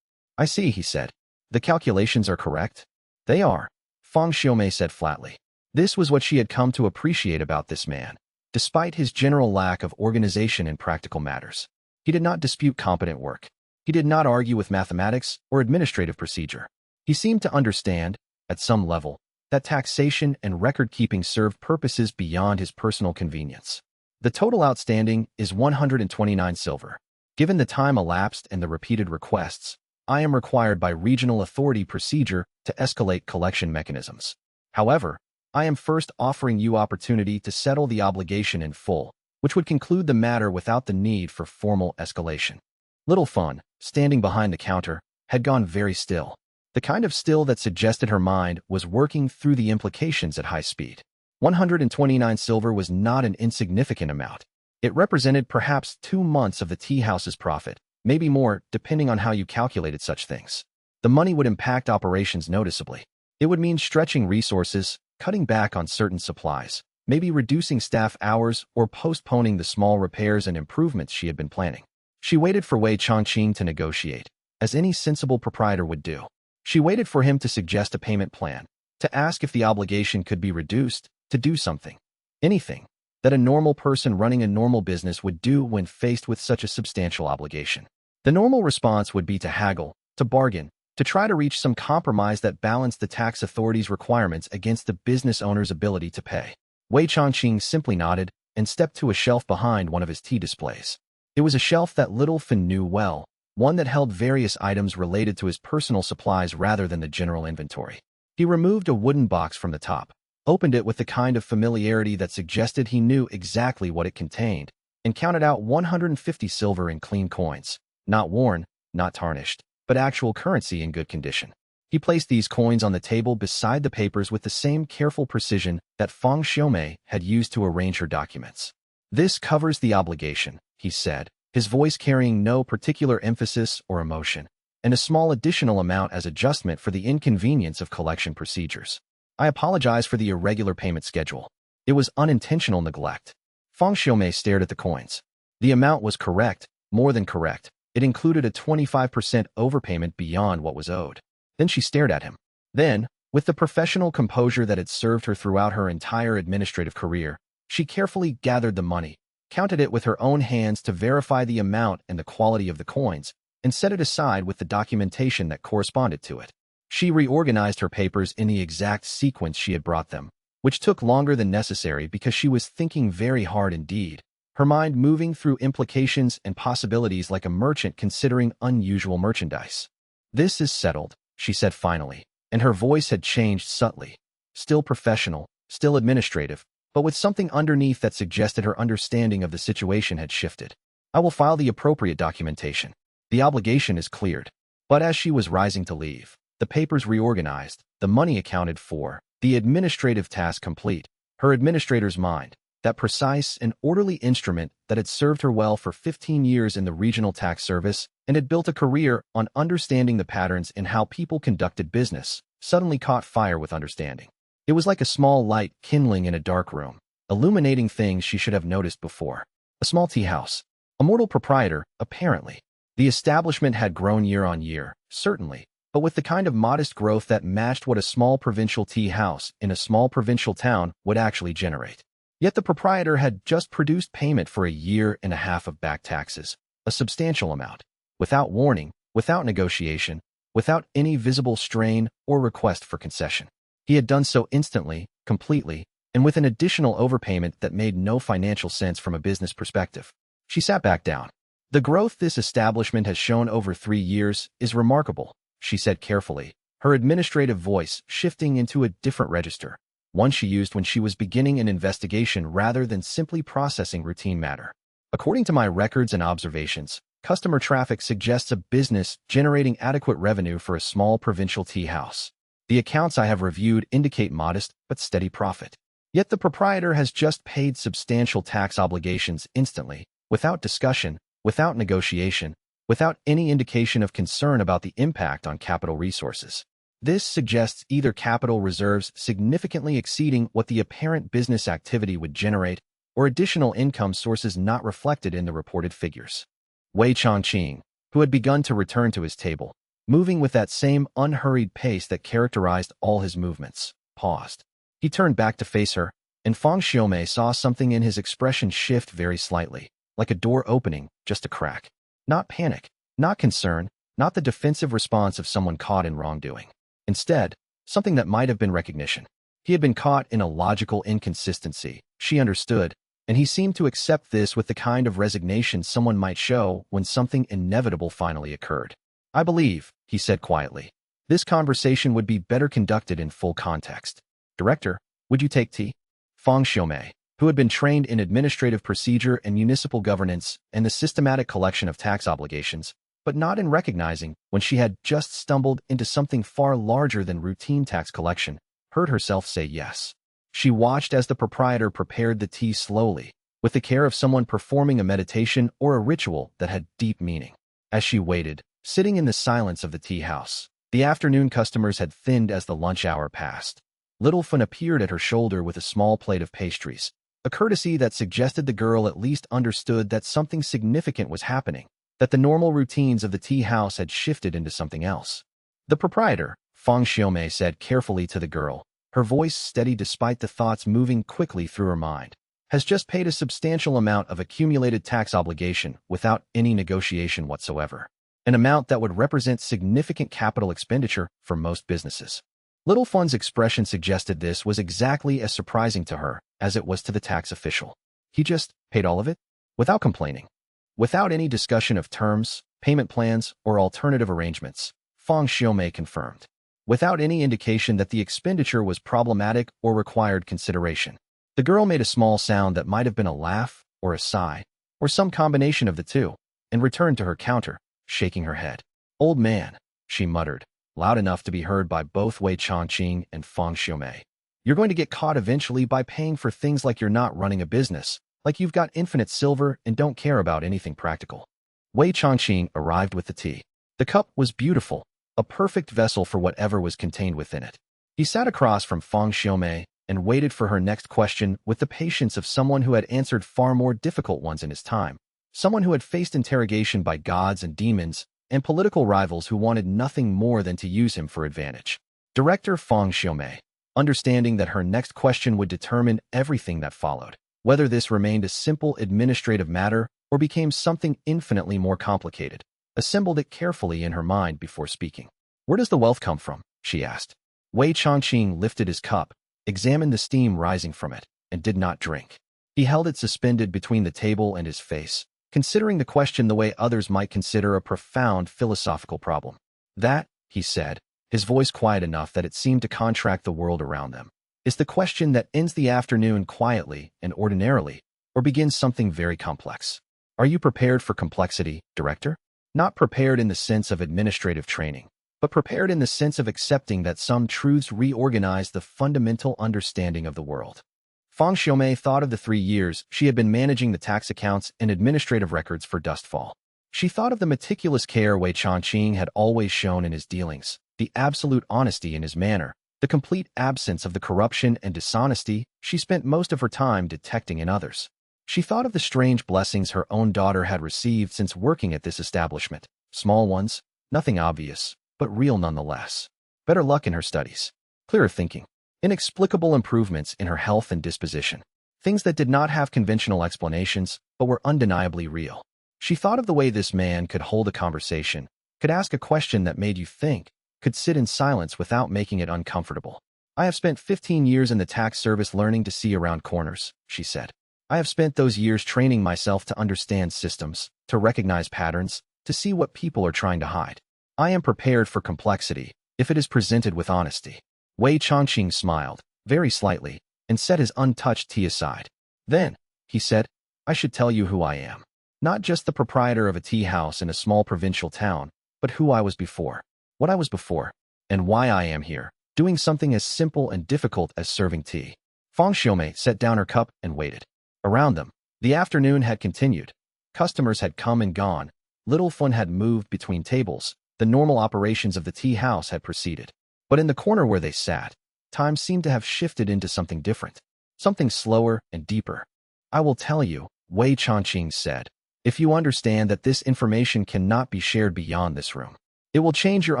"I see," he said. "The calculations are correct?" "They are," Fang Xiaomei said flatly. This was what she had come to appreciate about this man. Despite his general lack of organization in practical matters, he did not dispute competent work. He did not argue with mathematics or administrative procedure. He seemed to understand, at some level, that taxation and record-keeping served purposes beyond his personal convenience. "The total outstanding is 129 silver. Given the time elapsed and the repeated requests, I am required by regional authority procedure to escalate collection mechanisms. However, I am first offering you opportunity to settle the obligation in full, which would conclude the matter without the need for formal escalation." Little Fun, standing behind the counter, had gone very still. The kind of still that suggested her mind was working through the implications at high speed. 129 silver was not an insignificant amount. It represented perhaps 2 months of the tea house's profit, maybe more, depending on how you calculated such things. The money would impact operations noticeably. It would mean stretching resources, cutting back on certain supplies, maybe reducing staff hours or postponing the small repairs and improvements she had been planning. She waited for Wei Changqing to negotiate, as any sensible proprietor would do. She waited for him to suggest a payment plan, to ask if the obligation could be reduced, to do something, anything, that a normal person running a normal business would do when faced with such a substantial obligation. The normal response would be to haggle, to bargain, to try to reach some compromise that balanced the tax authorities' requirements against the business owner's ability to pay. Wei Changqing simply nodded and stepped to a shelf behind one of his tea displays. It was a shelf that Little Fin knew well, one that held various items related to his personal supplies rather than the general inventory. He removed a wooden box from the top, opened it with the kind of familiarity that suggested he knew exactly what it contained, and counted out 150 silver in clean coins, not worn, not tarnished, but actual currency in good condition. He placed these coins on the table beside the papers with the same careful precision that Feng Xiaomei had used to arrange her documents. "This covers the obligation," he said, his voice carrying no particular emphasis or emotion, "and a small additional amount as adjustment for the inconvenience of collection procedures. I apologize for the irregular payment schedule. It was unintentional neglect." Feng Xiaomei stared at the coins. The amount was correct, more than correct. It included a 25% overpayment beyond what was owed. Then she stared at him. Then, with the professional composure that had served her throughout her entire administrative career, she carefully gathered the money, counted it with her own hands to verify the amount and the quality of the coins, and set it aside with the documentation that corresponded to it. She reorganized her papers in the exact sequence she had brought them, which took longer than necessary because she was thinking very hard indeed, her mind moving through implications and possibilities like a merchant considering unusual merchandise. "This is settled," she said finally, and her voice had changed subtly. Still professional, still administrative, but with something underneath that suggested her understanding of the situation had shifted. "I will file the appropriate documentation. The obligation is cleared." But as she was rising to leave, the papers reorganized, the money accounted for, the administrative task complete, her administrator's mind, that precise and orderly instrument that had served her well for 15 years in the regional tax service and had built a career on understanding the patterns in how people conducted business, suddenly caught fire with understanding. It was like a small light kindling in a dark room, illuminating things she should have noticed before. A small tea house. A mortal proprietor, apparently. The establishment had grown year on year, certainly, but with the kind of modest growth that matched what a small provincial tea house in a small provincial town would actually generate. Yet the proprietor had just produced payment for a year and a half of back taxes, a substantial amount, without warning, without negotiation, without any visible strain or request for concession. He had done so instantly, completely, and with an additional overpayment that made no financial sense from a business perspective. She sat back down. "The growth this establishment has shown over 3 years is remarkable," she said carefully, her administrative voice shifting into a different register, one she used when she was beginning an investigation rather than simply processing routine matter. "According to my records and observations, customer traffic suggests a business generating adequate revenue for a small provincial tea house. The accounts I have reviewed indicate modest but steady profit. Yet the proprietor has just paid substantial tax obligations instantly, without discussion, without negotiation, without any indication of concern about the impact on capital resources. This suggests either capital reserves significantly exceeding what the apparent business activity would generate, or additional income sources not reflected in the reported figures." Wei Changqing, who had begun to return to his table, moving with that same unhurried pace that characterized all his movements, paused. He turned back to face her, and Feng Xiaomei saw something in his expression shift very slightly, like a door opening, just a crack. Not panic, not concern, not the defensive response of someone caught in wrongdoing. Instead, something that might have been recognition. He had been caught in a logical inconsistency, she understood, and he seemed to accept this with the kind of resignation someone might show when something inevitable finally occurred. "I believe," he said quietly, "this conversation would be better conducted in full context. Director, would you take tea?" Feng Xiaomei, who had been trained in administrative procedure and municipal governance and the systematic collection of tax obligations, but not in recognizing when she had just stumbled into something far larger than routine tax collection, heard herself say yes. She watched as the proprietor prepared the tea slowly, with the care of someone performing a meditation or a ritual that had deep meaning. As she waited, sitting in the silence of the tea house, the afternoon customers had thinned as the lunch hour passed. Little Fun appeared at her shoulder with a small plate of pastries, a courtesy that suggested the girl at least understood that something significant was happening, that the normal routines of the tea house had shifted into something else. The proprietor, Feng Xiaomei, said carefully to the girl, her voice steady despite the thoughts moving quickly through her mind, has just paid a substantial amount of accumulated tax obligation without any negotiation whatsoever, an amount that would represent significant capital expenditure for most businesses. Little Fun's expression suggested this was exactly as surprising to her as it was to the tax official. He just paid all of it? Without complaining. Without any discussion of terms, payment plans, or alternative arrangements, Feng Xiaomei confirmed. Without any indication that the expenditure was problematic or required consideration. The girl made a small sound that might have been a laugh, or a sigh, or some combination of the two, and returned to her counter, shaking her head. "Old man," she muttered, loud enough to be heard by both Wei Changqing and Feng Xiaomei. "You're going to get caught eventually by paying for things like you're not running a business, like you've got infinite silver and don't care about anything practical." Wei Changqing arrived with the tea. The cup was beautiful, a perfect vessel for whatever was contained within it. He sat across from Feng Xiaomei and waited for her next question with the patience of someone who had answered far more difficult ones in his time, someone who had faced interrogation by gods and demons and political rivals who wanted nothing more than to use him for advantage. Director Feng Xiaomei, understanding that her next question would determine everything that followed, whether this remained a simple administrative matter or became something infinitely more complicated, assembled it carefully in her mind before speaking. "Where does the wealth come from?" she asked. Wei Changqing lifted his cup, examined the steam rising from it, and did not drink. He held it suspended between the table and his face, considering the question the way others might consider a profound philosophical problem. "That," he said, his voice quiet enough that it seemed to contract the world around them, "is the question that ends the afternoon quietly and ordinarily, or begins something very complex. Are you prepared for complexity, Director? Not prepared in the sense of administrative training, but prepared in the sense of accepting that some truths reorganize the fundamental understanding of the world." Feng Xiaomei thought of the 3 years she had been managing the tax accounts and administrative records for Dustfall. She thought of the meticulous care Wei Changqing had always shown in his dealings, the absolute honesty in his manner, the complete absence of the corruption and dishonesty she spent most of her time detecting in others. She thought of the strange blessings her own daughter had received since working at this establishment, small ones, nothing obvious, but real nonetheless. Better luck in her studies, clearer thinking, inexplicable improvements in her health and disposition, things that did not have conventional explanations but were undeniably real. She thought of the way this man could hold a conversation, could ask a question that made you think, could sit in silence without making it uncomfortable. "I have spent 15 years in the tax service learning to see around corners," she said. "I have spent those years training myself to understand systems, to recognize patterns, to see what people are trying to hide. I am prepared for complexity, if it is presented with honesty." Wei Changqing smiled, very slightly, and set his untouched tea aside. "Then," he said, "I should tell you who I am. Not just the proprietor of a tea house in a small provincial town, but who I was before, what I was before, and why I am here, doing something as simple and difficult as serving tea." Feng Xiaomei set down her cup and waited. Around them, the afternoon had continued. Customers had come and gone. Little Fun had moved between tables. The normal operations of the tea house had proceeded. But in the corner where they sat, time seemed to have shifted into something different, something slower and deeper. "I will tell you," Wei Changqing said, "if you understand that this information cannot be shared beyond this room. It will change your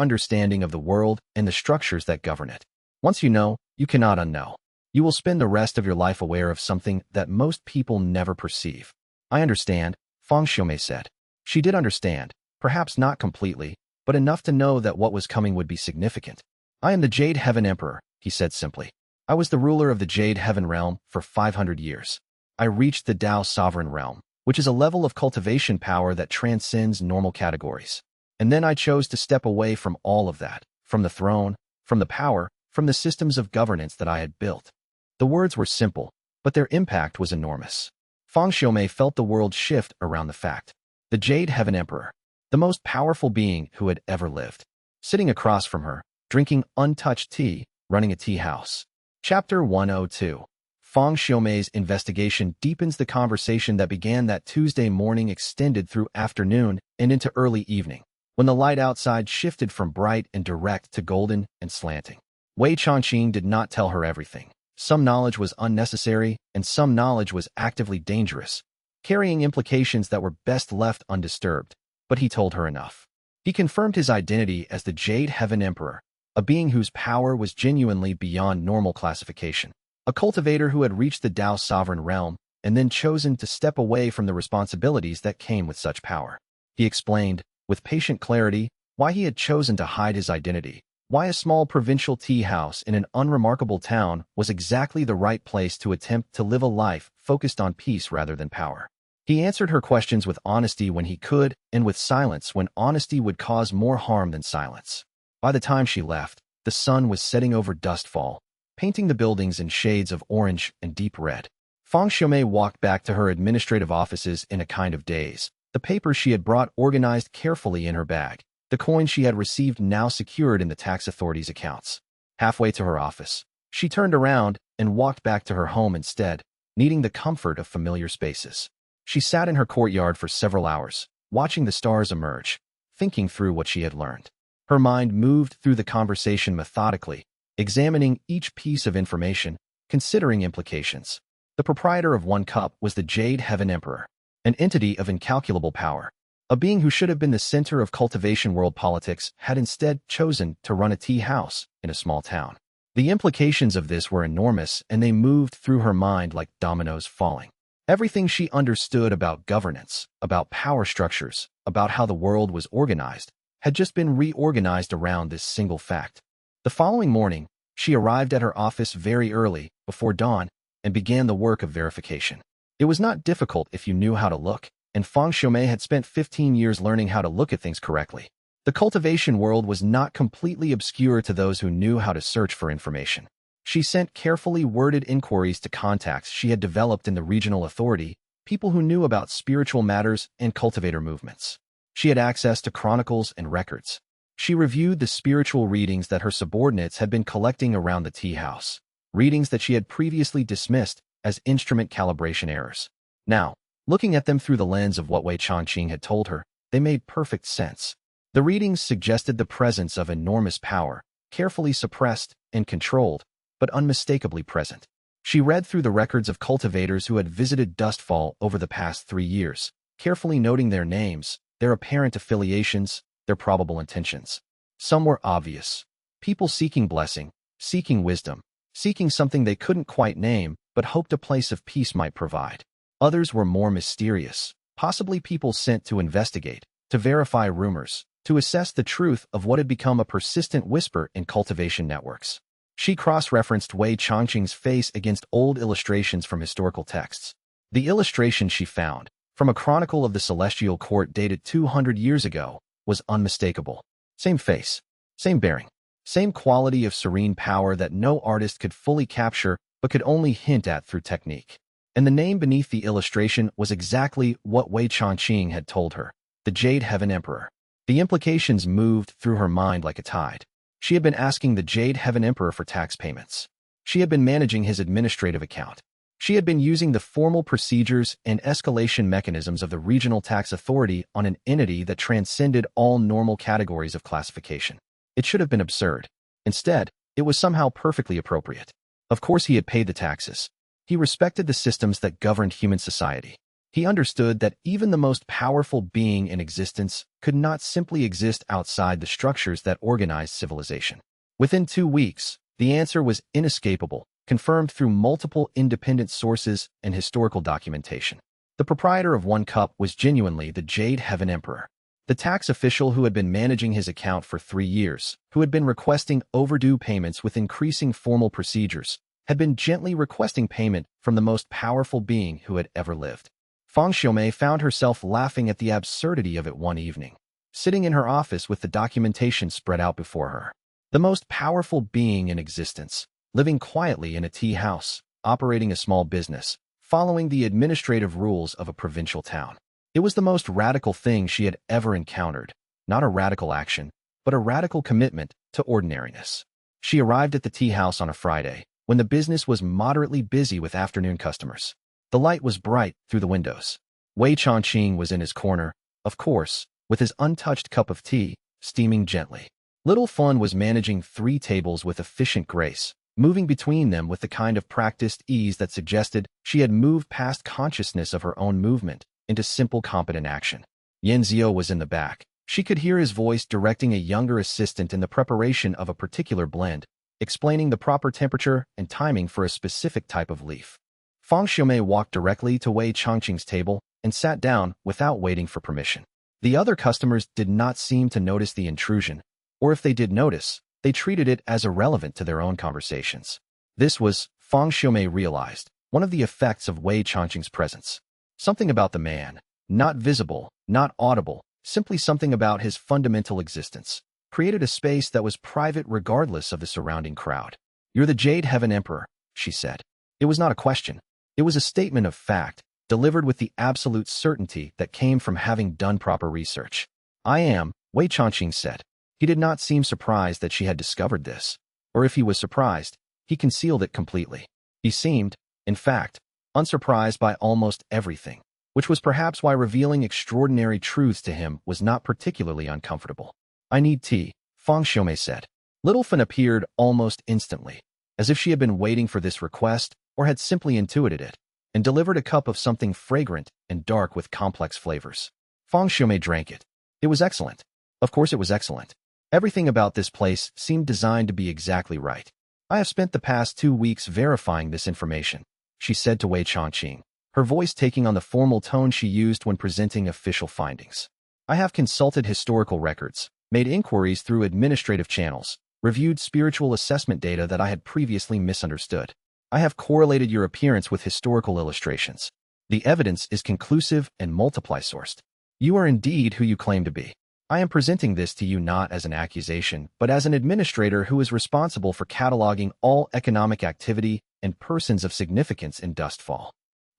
understanding of the world and the structures that govern it. Once you know, you cannot unknow. You will spend the rest of your life aware of something that most people never perceive." "I understand," Feng Xiaomei said. She did understand, perhaps not completely, but enough to know that what was coming would be significant. "I am the Jade Heaven Emperor," he said simply. "I was the ruler of the Jade Heaven realm for 500 years. I reached the Tao Sovereign realm, which is a level of cultivation power that transcends normal categories. And then I chose to step away from all of that, from the throne, from the power, from the systems of governance that I had built." The words were simple, but their impact was enormous. Feng Xiaomei felt the world shift around the fact. The Jade Heaven Emperor, the most powerful being who had ever lived, sitting across from her, drinking untouched tea, running a tea house. Chapter 102. Feng Xiaomei's investigation deepens the conversation that began that Tuesday morning, extended through afternoon and into early evening, when the light outside shifted from bright and direct to golden and slanting. Wei Changqing did not tell her everything. Some knowledge was unnecessary, and some knowledge was actively dangerous, carrying implications that were best left undisturbed. But he told her enough. He confirmed his identity as the Jade Heaven Emperor, a being whose power was genuinely beyond normal classification. A cultivator who had reached the Tao sovereign realm and then chosen to step away from the responsibilities that came with such power. He explained, with patient clarity, why he had chosen to hide his identity, why a small provincial tea house in an unremarkable town was exactly the right place to attempt to live a life focused on peace rather than power. He answered her questions with honesty when he could, and with silence when honesty would cause more harm than silence. By the time she left, the sun was setting over Dustfall, painting the buildings in shades of orange and deep red. Feng Xiaomei walked back to her administrative offices in a kind of daze, the papers she had brought organized carefully in her bag, the coins she had received now secured in the tax authorities' accounts. Halfway to her office, she turned around and walked back to her home instead, needing the comfort of familiar spaces. She sat in her courtyard for several hours, watching the stars emerge, thinking through what she had learned. Her mind moved through the conversation methodically, examining each piece of information, considering implications. The proprietor of One Cup was the Jade Heaven Emperor, an entity of incalculable power. A being who should have been the center of cultivation world politics had instead chosen to run a tea house in a small town. The implications of this were enormous, and they moved through her mind like dominoes falling. Everything she understood about governance, about power structures, about how the world was organized, had just been reorganized around this single fact. The following morning, she arrived at her office very early, before dawn, and began the work of verification. It was not difficult if you knew how to look, and Feng Xiaomei had spent 15 years learning how to look at things correctly. The cultivation world was not completely obscure to those who knew how to search for information. She sent carefully worded inquiries to contacts she had developed in the regional authority, people who knew about spiritual matters and cultivator movements. She had access to chronicles and records. She reviewed the spiritual readings that her subordinates had been collecting around the tea house, readings that she had previously dismissed as instrument calibration errors. Now, looking at them through the lens of what Wei Changqing had told her, they made perfect sense. The readings suggested the presence of enormous power, carefully suppressed and controlled, but unmistakably present. She read through the records of cultivators who had visited Dustfall over the past 3 years, carefully noting their names, their apparent affiliations, their probable intentions. Some were obvious. People seeking blessing, seeking wisdom, seeking something they couldn't quite name but hoped a place of peace might provide. Others were more mysterious, possibly people sent to investigate, to verify rumors, to assess the truth of what had become a persistent whisper in cultivation networks. She cross-referenced Wei Changqing's face against old illustrations from historical texts. The illustration she found, from a chronicle of the Celestial Court dated 200 years ago, was unmistakable. Same face, same bearing, same quality of serene power that no artist could fully capture but could only hint at through technique. And the name beneath the illustration was exactly what Wei Changqing had told her, the Jade Heaven Emperor. The implications moved through her mind like a tide. She had been asking the Jade Heaven Emperor for tax payments. She had been managing his administrative account. She had been using the formal procedures and escalation mechanisms of the regional tax authority on an entity that transcended all normal categories of classification. It should have been absurd. Instead, it was somehow perfectly appropriate. Of course he had paid the taxes. He respected the systems that governed human society. He understood that even the most powerful being in existence could not simply exist outside the structures that organized civilization. Within 2 weeks, the answer was inescapable, confirmed through multiple independent sources and historical documentation. The proprietor of One Cup was genuinely the Jade Heaven Emperor. The tax official who had been managing his account for 3 years, who had been requesting overdue payments with increasing formal procedures, had been gently requesting payment from the most powerful being who had ever lived. Feng Xiaomei found herself laughing at the absurdity of it one evening, sitting in her office with the documentation spread out before her. The most powerful being in existence, living quietly in a tea house, operating a small business, following the administrative rules of a provincial town. It was the most radical thing she had ever encountered, not a radical action, but a radical commitment to ordinariness. She arrived at the tea house on a Friday, when the business was moderately busy with afternoon customers. The light was bright through the windows. Wei Changqing was in his corner, of course, with his untouched cup of tea, steaming gently. Little Fun was managing 3 tables with efficient grace, moving between them with the kind of practiced ease that suggested she had moved past consciousness of her own movement into simple competent action. Yin Zio was in the back. She could hear his voice directing a younger assistant in the preparation of a particular blend, explaining the proper temperature and timing for a specific type of leaf. Fang Xiumei walked directly to Wei Changqing's table and sat down without waiting for permission. The other customers did not seem to notice the intrusion, or if they did notice, they treated it as irrelevant to their own conversations. This was, Fang Xiumei realized, one of the effects of Wei Changqing's presence. Something about the man, not visible, not audible, simply something about his fundamental existence, created a space that was private regardless of the surrounding crowd. "You're the Jade Heaven Emperor," she said. It was not a question. It was a statement of fact, delivered with the absolute certainty that came from having done proper research. "I am," Wei Changqing said. He did not seem surprised that she had discovered this, or if he was surprised, he concealed it completely. He seemed, in fact, unsurprised by almost everything, which was perhaps why revealing extraordinary truths to him was not particularly uncomfortable. "I need tea," Fang Xiumei said. Little Fan appeared almost instantly, as if she had been waiting for this request or had simply intuited it, and delivered a cup of something fragrant and dark with complex flavors. Fang Xiumei drank it. It was excellent. Of course it was excellent. Everything about this place seemed designed to be exactly right. "I have spent the past 2 weeks verifying this information," she said to Wei Changqing, her voice taking on the formal tone she used when presenting official findings. "I have consulted historical records, made inquiries through administrative channels, reviewed spiritual assessment data that I had previously misunderstood. I have correlated your appearance with historical illustrations. The evidence is conclusive and multiply-sourced. You are indeed who you claim to be. I am presenting this to you not as an accusation, but as an administrator who is responsible for cataloging all economic activity and persons of significance in Dustfall."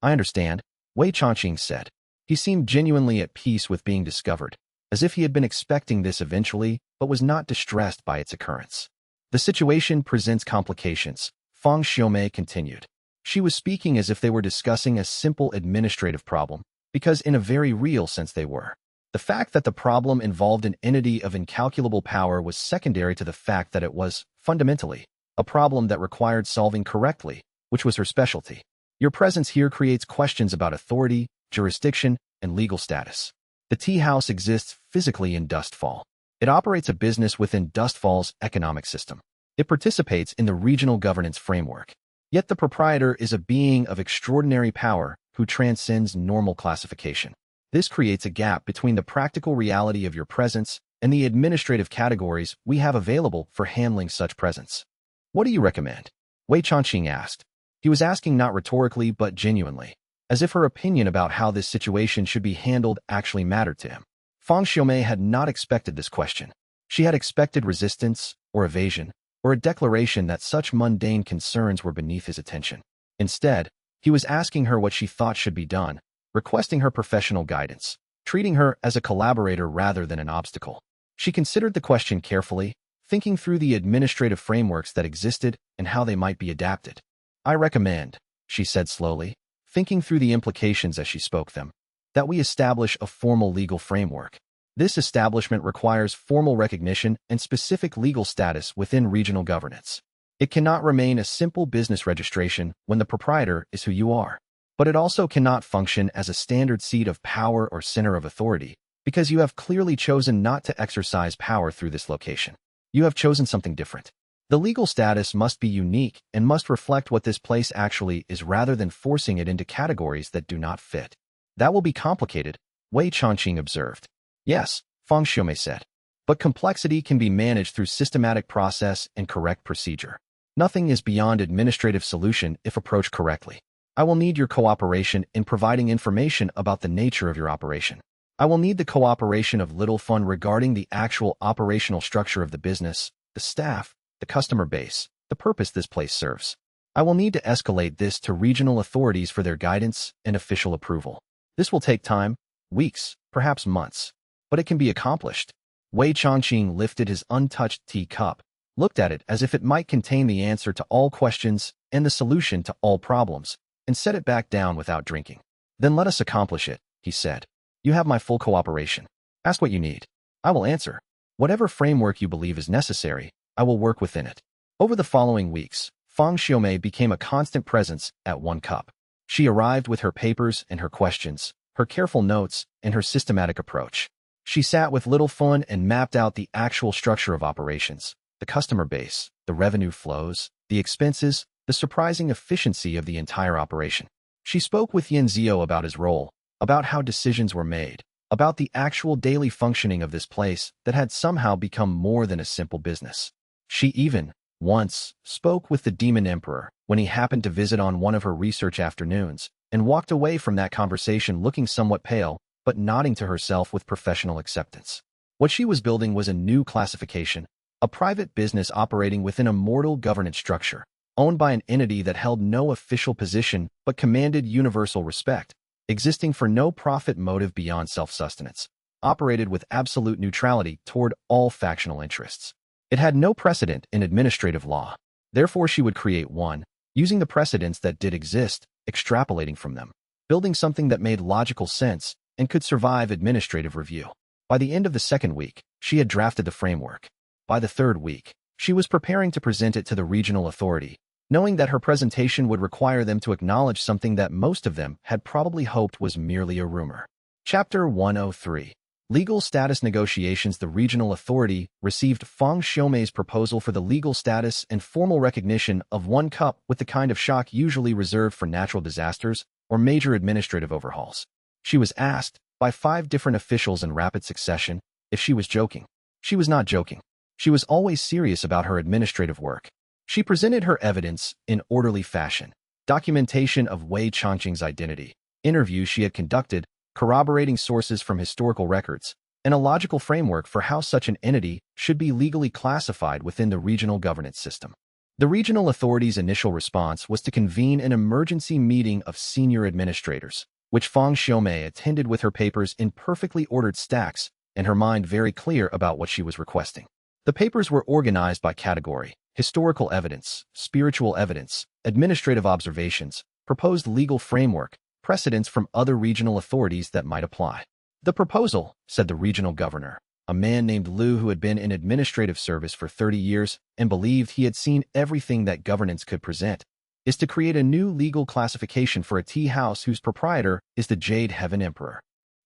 "I understand," Wei Changqing said. He seemed genuinely at peace with being discovered, as if he had been expecting this eventually, but was not distressed by its occurrence. "The situation presents complications," Fang Xiumei continued. She was speaking as if they were discussing a simple administrative problem, because in a very real sense they were. The fact that the problem involved an entity of incalculable power was secondary to the fact that it was, fundamentally, a problem that required solving correctly, which was her specialty. "Your presence here creates questions about authority, jurisdiction, and legal status. The tea house exists physically in Dustfall. It operates a business within Dustfall's economic system. It participates in the regional governance framework. Yet the proprietor is a being of extraordinary power who transcends normal classification. This creates a gap between the practical reality of your presence and the administrative categories we have available for handling such presence. What do you recommend?" Wei Changqing asked. He was asking not rhetorically but genuinely, as if her opinion about how this situation should be handled actually mattered to him. Fang Xiumei had not expected this question. She had expected resistance, or evasion, or a declaration that such mundane concerns were beneath his attention. Instead, he was asking her what she thought should be done, requesting her professional guidance, treating her as a collaborator rather than an obstacle. She considered the question carefully, thinking through the administrative frameworks that existed and how they might be adapted. "I recommend," she said slowly, thinking through the implications as she spoke them, "that we establish a formal legal framework. This establishment requires formal recognition and specific legal status within regional governance. It cannot remain a simple business registration when the proprietor is who you are. But it also cannot function as a standard seat of power or center of authority, because you have clearly chosen not to exercise power through this location. You have chosen something different. The legal status must be unique and must reflect what this place actually is rather than forcing it into categories that do not fit." "That will be complicated," Wei Changqing observed. "Yes," Fang Xiumei said. "But complexity can be managed through systematic process and correct procedure. Nothing is beyond administrative solution if approached correctly. I will need your cooperation in providing information about the nature of your operation. I will need the cooperation of Little Fun regarding the actual operational structure of the business, the staff, the customer base, the purpose this place serves. I will need to escalate this to regional authorities for their guidance and official approval. This will take time, weeks, perhaps months, but it can be accomplished." Wei Changqing lifted his untouched tea cup, looked at it as if it might contain the answer to all questions and the solution to all problems, and set it back down without drinking. Then let us accomplish it, he said. You have my full cooperation. Ask what you need. I will answer. Whatever framework you believe is necessary, I will work within it. Over the following weeks, Fang Xiaomei became a constant presence at 1 Cup. She arrived with her papers and her questions, her careful notes, and her systematic approach. She sat with little fun and mapped out the actual structure of operations, the customer base, the revenue flows, the expenses, the surprising efficiency of the entire operation. She spoke with Yin Zio about his role, about how decisions were made, about the actual daily functioning of this place that had somehow become more than a simple business. She even, once, spoke with the Demon Emperor when he happened to visit on one of her research afternoons, and walked away from that conversation looking somewhat pale, but nodding to herself with professional acceptance. What she was building was a new classification, a private business operating within a mortal governance structure, owned by an entity that held no official position but commanded universal respect, existing for no profit motive beyond self-sustenance, operated with absolute neutrality toward all factional interests. It had no precedent in administrative law. Therefore, she would create one, using the precedents that did exist, extrapolating from them, building something that made logical sense and could survive administrative review. By the end of the 2nd week, she had drafted the framework. By the 3rd week, she was preparing to present it to the regional authority, knowing that her presentation would require them to acknowledge something that most of them had probably hoped was merely a rumor. Chapter 103. Legal Status Negotiations. The regional authority received Fang Xiaomei's proposal for the legal status and formal recognition of 1 Cup with the kind of shock usually reserved for natural disasters or major administrative overhauls. She was asked, by 5 different officials in rapid succession, if she was joking. She was not joking. She was always serious about her administrative work. She presented her evidence in orderly fashion, documentation of Wei Changqing's identity, interviews she had conducted, corroborating sources from historical records, and a logical framework for how such an entity should be legally classified within the regional governance system. The regional authority's initial response was to convene an emergency meeting of senior administrators, which Fang Xiaomei attended with her papers in perfectly ordered stacks and her mind very clear about what she was requesting. The papers were organized by category: historical evidence, spiritual evidence, administrative observations, proposed legal framework, precedents from other regional authorities that might apply. The proposal, said the regional governor, a man named Liu who had been in administrative service for 30 years and believed he had seen everything that governance could present, is to create a new legal classification for a tea house whose proprietor is the Jade Heaven Emperor.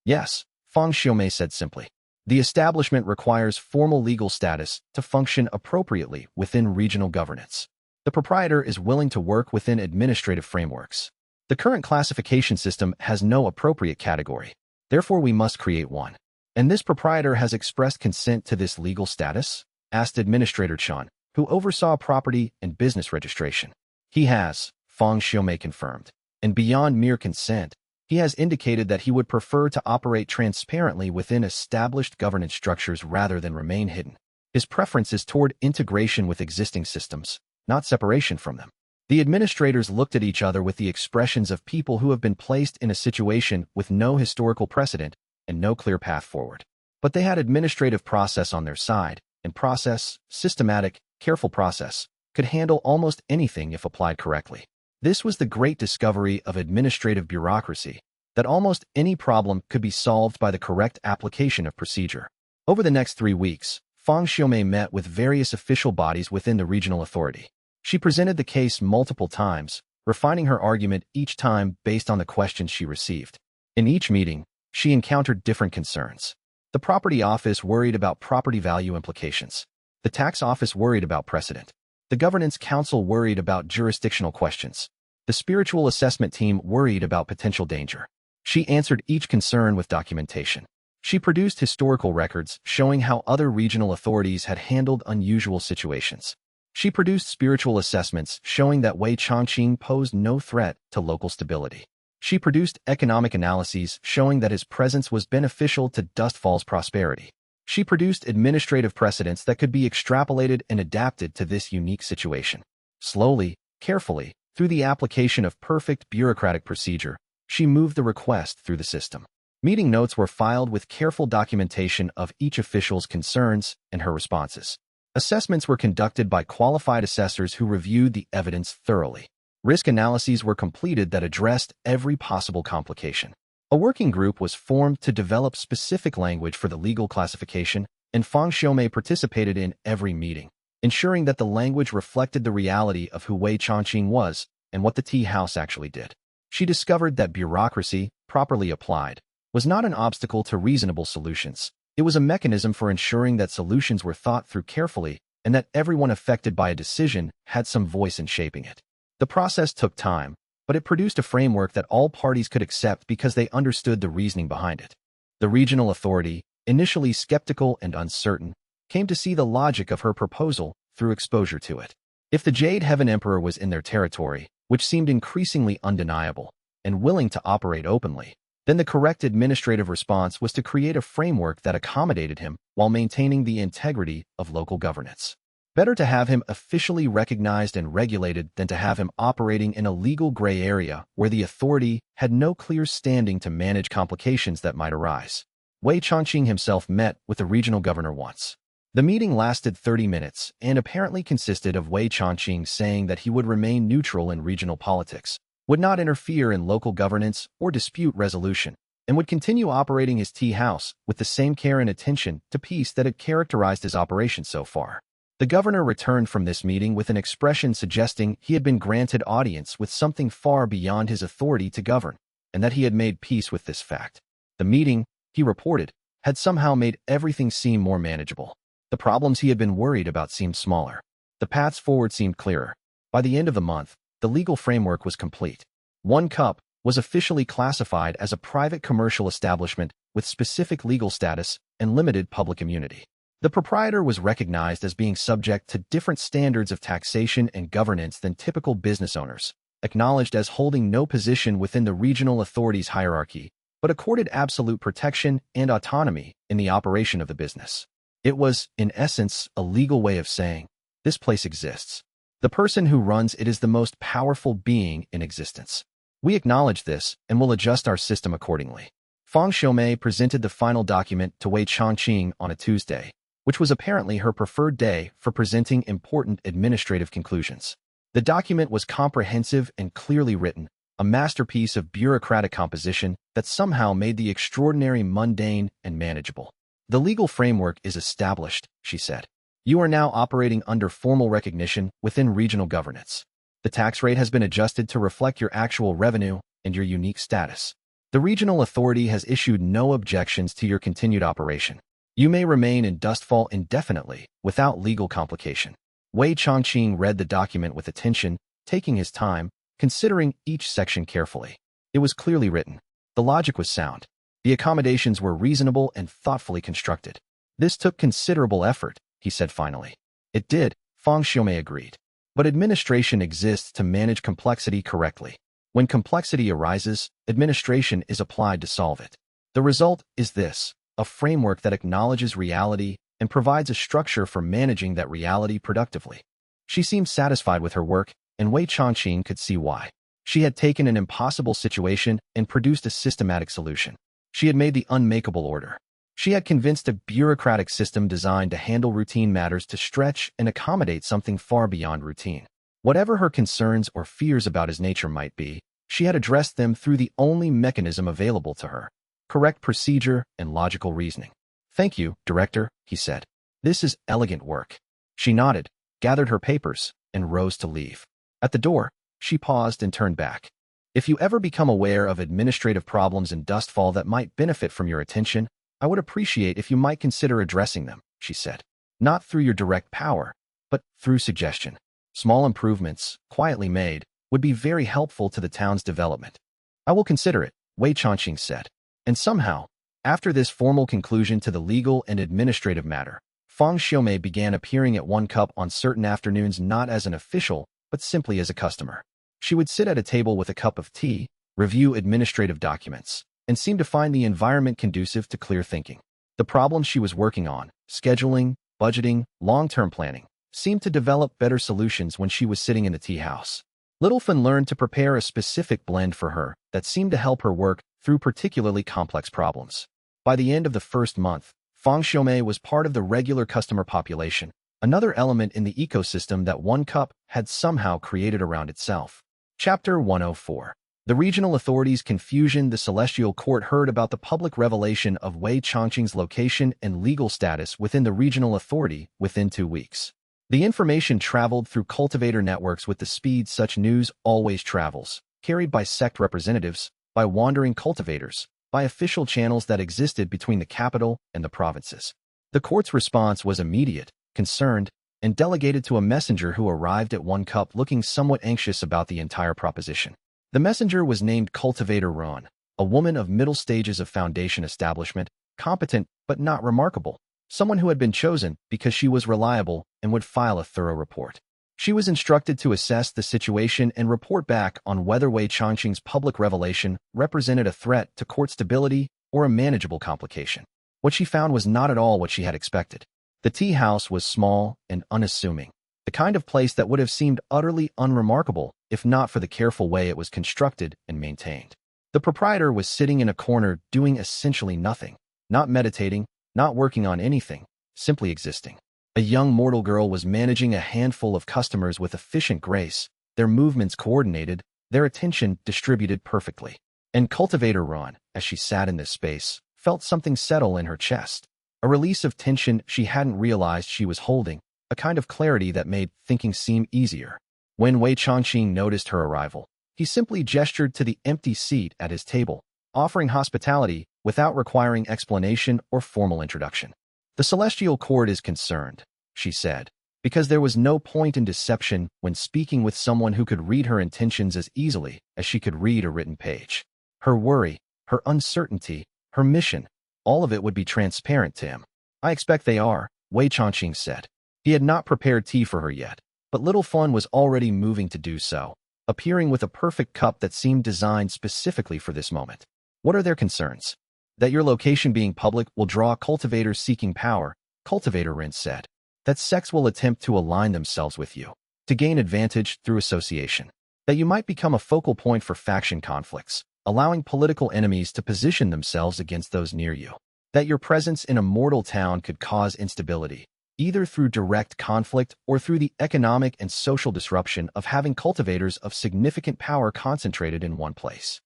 Yes, Fang Xiaomei said simply. The establishment requires formal legal status to function appropriately within regional governance. The proprietor is willing to work within administrative frameworks. The current classification system has no appropriate category. Therefore, we must create one. And this proprietor has expressed consent to this legal status? Asked Administrator Chan, who oversaw property and business registration. He has, Fang Xiaomei confirmed. And beyond mere consent, he has indicated that he would prefer to operate transparently within established governance structures rather than remain hidden. His preference is toward integration with existing systems, not separation from them. The administrators looked at each other with the expressions of people who have been placed in a situation with no historical precedent and no clear path forward. But they had administrative process on their side, and process, systematic, careful process, could handle almost anything if applied correctly. This was the great discovery of administrative bureaucracy, that almost any problem could be solved by the correct application of procedure. Over the next 3 weeks, Fang Xiaomei met with various official bodies within the regional authority. She presented the case multiple times, refining her argument each time based on the questions she received. In each meeting, she encountered different concerns. The property office worried about property value implications. The tax office worried about precedent. The governance council worried about jurisdictional questions. The spiritual assessment team worried about potential danger. She answered each concern with documentation. She produced historical records showing how other regional authorities had handled unusual situations. She produced spiritual assessments showing that Wei Changqing posed no threat to local stability. She produced economic analyses showing that his presence was beneficial to Dustfall's prosperity. She produced administrative precedents that could be extrapolated and adapted to this unique situation. Slowly, carefully, through the application of perfect bureaucratic procedure, she moved the request through the system. Meeting notes were filed with careful documentation of each official's concerns and her responses. Assessments were conducted by qualified assessors who reviewed the evidence thoroughly. Risk analyses were completed that addressed every possible complication. A working group was formed to develop specific language for the legal classification, and Fang Xiaomei participated in every meeting, ensuring that the language reflected the reality of who Wei Changqing was and what the tea house actually did. She discovered that bureaucracy, properly applied, was not an obstacle to reasonable solutions. It was a mechanism for ensuring that solutions were thought through carefully and that everyone affected by a decision had some voice in shaping it. The process took time, but it produced a framework that all parties could accept because they understood the reasoning behind it. The regional authority, initially skeptical and uncertain, came to see the logic of her proposal through exposure to it. If the Jade Heaven Emperor was in their territory, which seemed increasingly undeniable, and willing to operate openly, then the correct administrative response was to create a framework that accommodated him while maintaining the integrity of local governance. Better to have him officially recognized and regulated than to have him operating in a legal gray area where the authority had no clear standing to manage complications that might arise. Wei Changqing himself met with the regional governor once. The meeting lasted 30 minutes and apparently consisted of Wei Changqing saying that he would remain neutral in regional politics, would not interfere in local governance or dispute resolution, and would continue operating his tea house with the same care and attention to peace that had characterized his operations so far. The governor returned from this meeting with an expression suggesting he had been granted audience with something far beyond his authority to govern, and that he had made peace with this fact. The meeting, he reported, had somehow made everything seem more manageable. The problems he had been worried about seemed smaller. The paths forward seemed clearer. By the end of the month, the legal framework was complete. One Cup was officially classified as a private commercial establishment with specific legal status and limited public immunity. The proprietor was recognized as being subject to different standards of taxation and governance than typical business owners, acknowledged as holding no position within the regional authority's hierarchy, but accorded absolute protection and autonomy in the operation of the business. It was, in essence, a legal way of saying, this place exists. The person who runs it is the most powerful being in existence. We acknowledge this and will adjust our system accordingly. Fang Xiaomei presented the final document to Wei Changqing on a Tuesday, which was apparently her preferred day for presenting important administrative conclusions. The document was comprehensive and clearly written, a masterpiece of bureaucratic composition that somehow made the extraordinary mundane and manageable. The legal framework is established, she said. You are now operating under formal recognition within regional governance. The tax rate has been adjusted to reflect your actual revenue and your unique status. The regional authority has issued no objections to your continued operation. You may remain in Dustfall indefinitely without legal complication. Wei Changqing read the document with attention, taking his time, considering each section carefully. It was clearly written. The logic was sound. The accommodations were reasonable and thoughtfully constructed. This took considerable effort, he said finally. It did, Fang Xiaomei agreed. But administration exists to manage complexity correctly. When complexity arises, administration is applied to solve it. The result is this: a framework that acknowledges reality and provides a structure for managing that reality productively. She seemed satisfied with her work, and Wei Changqing could see why. She had taken an impossible situation and produced a systematic solution. She had made the unmakeable order. She had convinced a bureaucratic system designed to handle routine matters to stretch and accommodate something far beyond routine. Whatever her concerns or fears about his nature might be, she had addressed them through the only mechanism available to her: correct procedure and logical reasoning. Thank you, Director, he said. This is elegant work. She nodded, gathered her papers, and rose to leave. At the door, she paused and turned back. If you ever become aware of administrative problems in Dustfall that might benefit from your attention, I would appreciate if you might consider addressing them, she said. Not through your direct power, but through suggestion. Small improvements, quietly made, would be very helpful to the town's development. I will consider it, Wei Changqing said. And somehow, after this formal conclusion to the legal and administrative matter, Fang Xiaomei began appearing at One Cup on certain afternoons not as an official, but simply as a customer. She would sit at a table with a cup of tea, review administrative documents, and seem to find the environment conducive to clear thinking. The problems she was working on, scheduling, budgeting, long-term planning, seemed to develop better solutions when she was sitting in the tea house. Littlefen learned to prepare a specific blend for her that seemed to help her work through particularly complex problems. By the end of the first month, Fang Xiaomei was part of the regular customer population, another element in the ecosystem that One Cup had somehow created around itself. Chapter 104. The regional authorities' confusion. The Celestial Court heard about the public revelation of Wei Chongqing's location and legal status within the regional authority within 2 weeks. The information traveled through cultivator networks with the speed such news always travels, carried by sect representatives, by wandering cultivators, by official channels that existed between the capital and the provinces. The court's response was immediate, concerned, and delegated to a messenger who arrived at One Cup looking somewhat anxious about the entire proposition. The messenger was named Cultivator Ron, a woman of middle stages of foundation establishment, competent but not remarkable, someone who had been chosen because she was reliable and would file a thorough report. She was instructed to assess the situation and report back on whether Wei Chongqing's public revelation represented a threat to court stability or a manageable complication. What she found was not at all what she had expected. The tea house was small and unassuming, the kind of place that would have seemed utterly unremarkable if not for the careful way it was constructed and maintained. The proprietor was sitting in a corner doing essentially nothing, not meditating, not working on anything, simply existing. A young mortal girl was managing a handful of customers with efficient grace, their movements coordinated, their attention distributed perfectly. And Cultivator Ron, as she sat in this space, felt something settle in her chest, a release of tension she hadn't realized she was holding, a kind of clarity that made thinking seem easier. When Wei Chongqing noticed her arrival, he simply gestured to the empty seat at his table, offering hospitality without requiring explanation or formal introduction. "The Celestial Court is concerned," she said, because there was no point in deception when speaking with someone who could read her intentions as easily as she could read a written page. Her worry, her uncertainty, her mission, all of it would be transparent to him. "I expect they are," Wei Chongqing said. He had not prepared tea for her yet, but Little Fun was already moving to do so, appearing with a perfect cup that seemed designed specifically for this moment. "What are their concerns?" "That your location being public will draw cultivators seeking power," Cultivator Rin said. "That sects will attempt to align themselves with you, to gain advantage through association. That you might become a focal point for faction conflicts, allowing political enemies to position themselves against those near you. That your presence in a mortal town could cause instability, either through direct conflict or through the economic and social disruption of having cultivators of significant power concentrated in one place."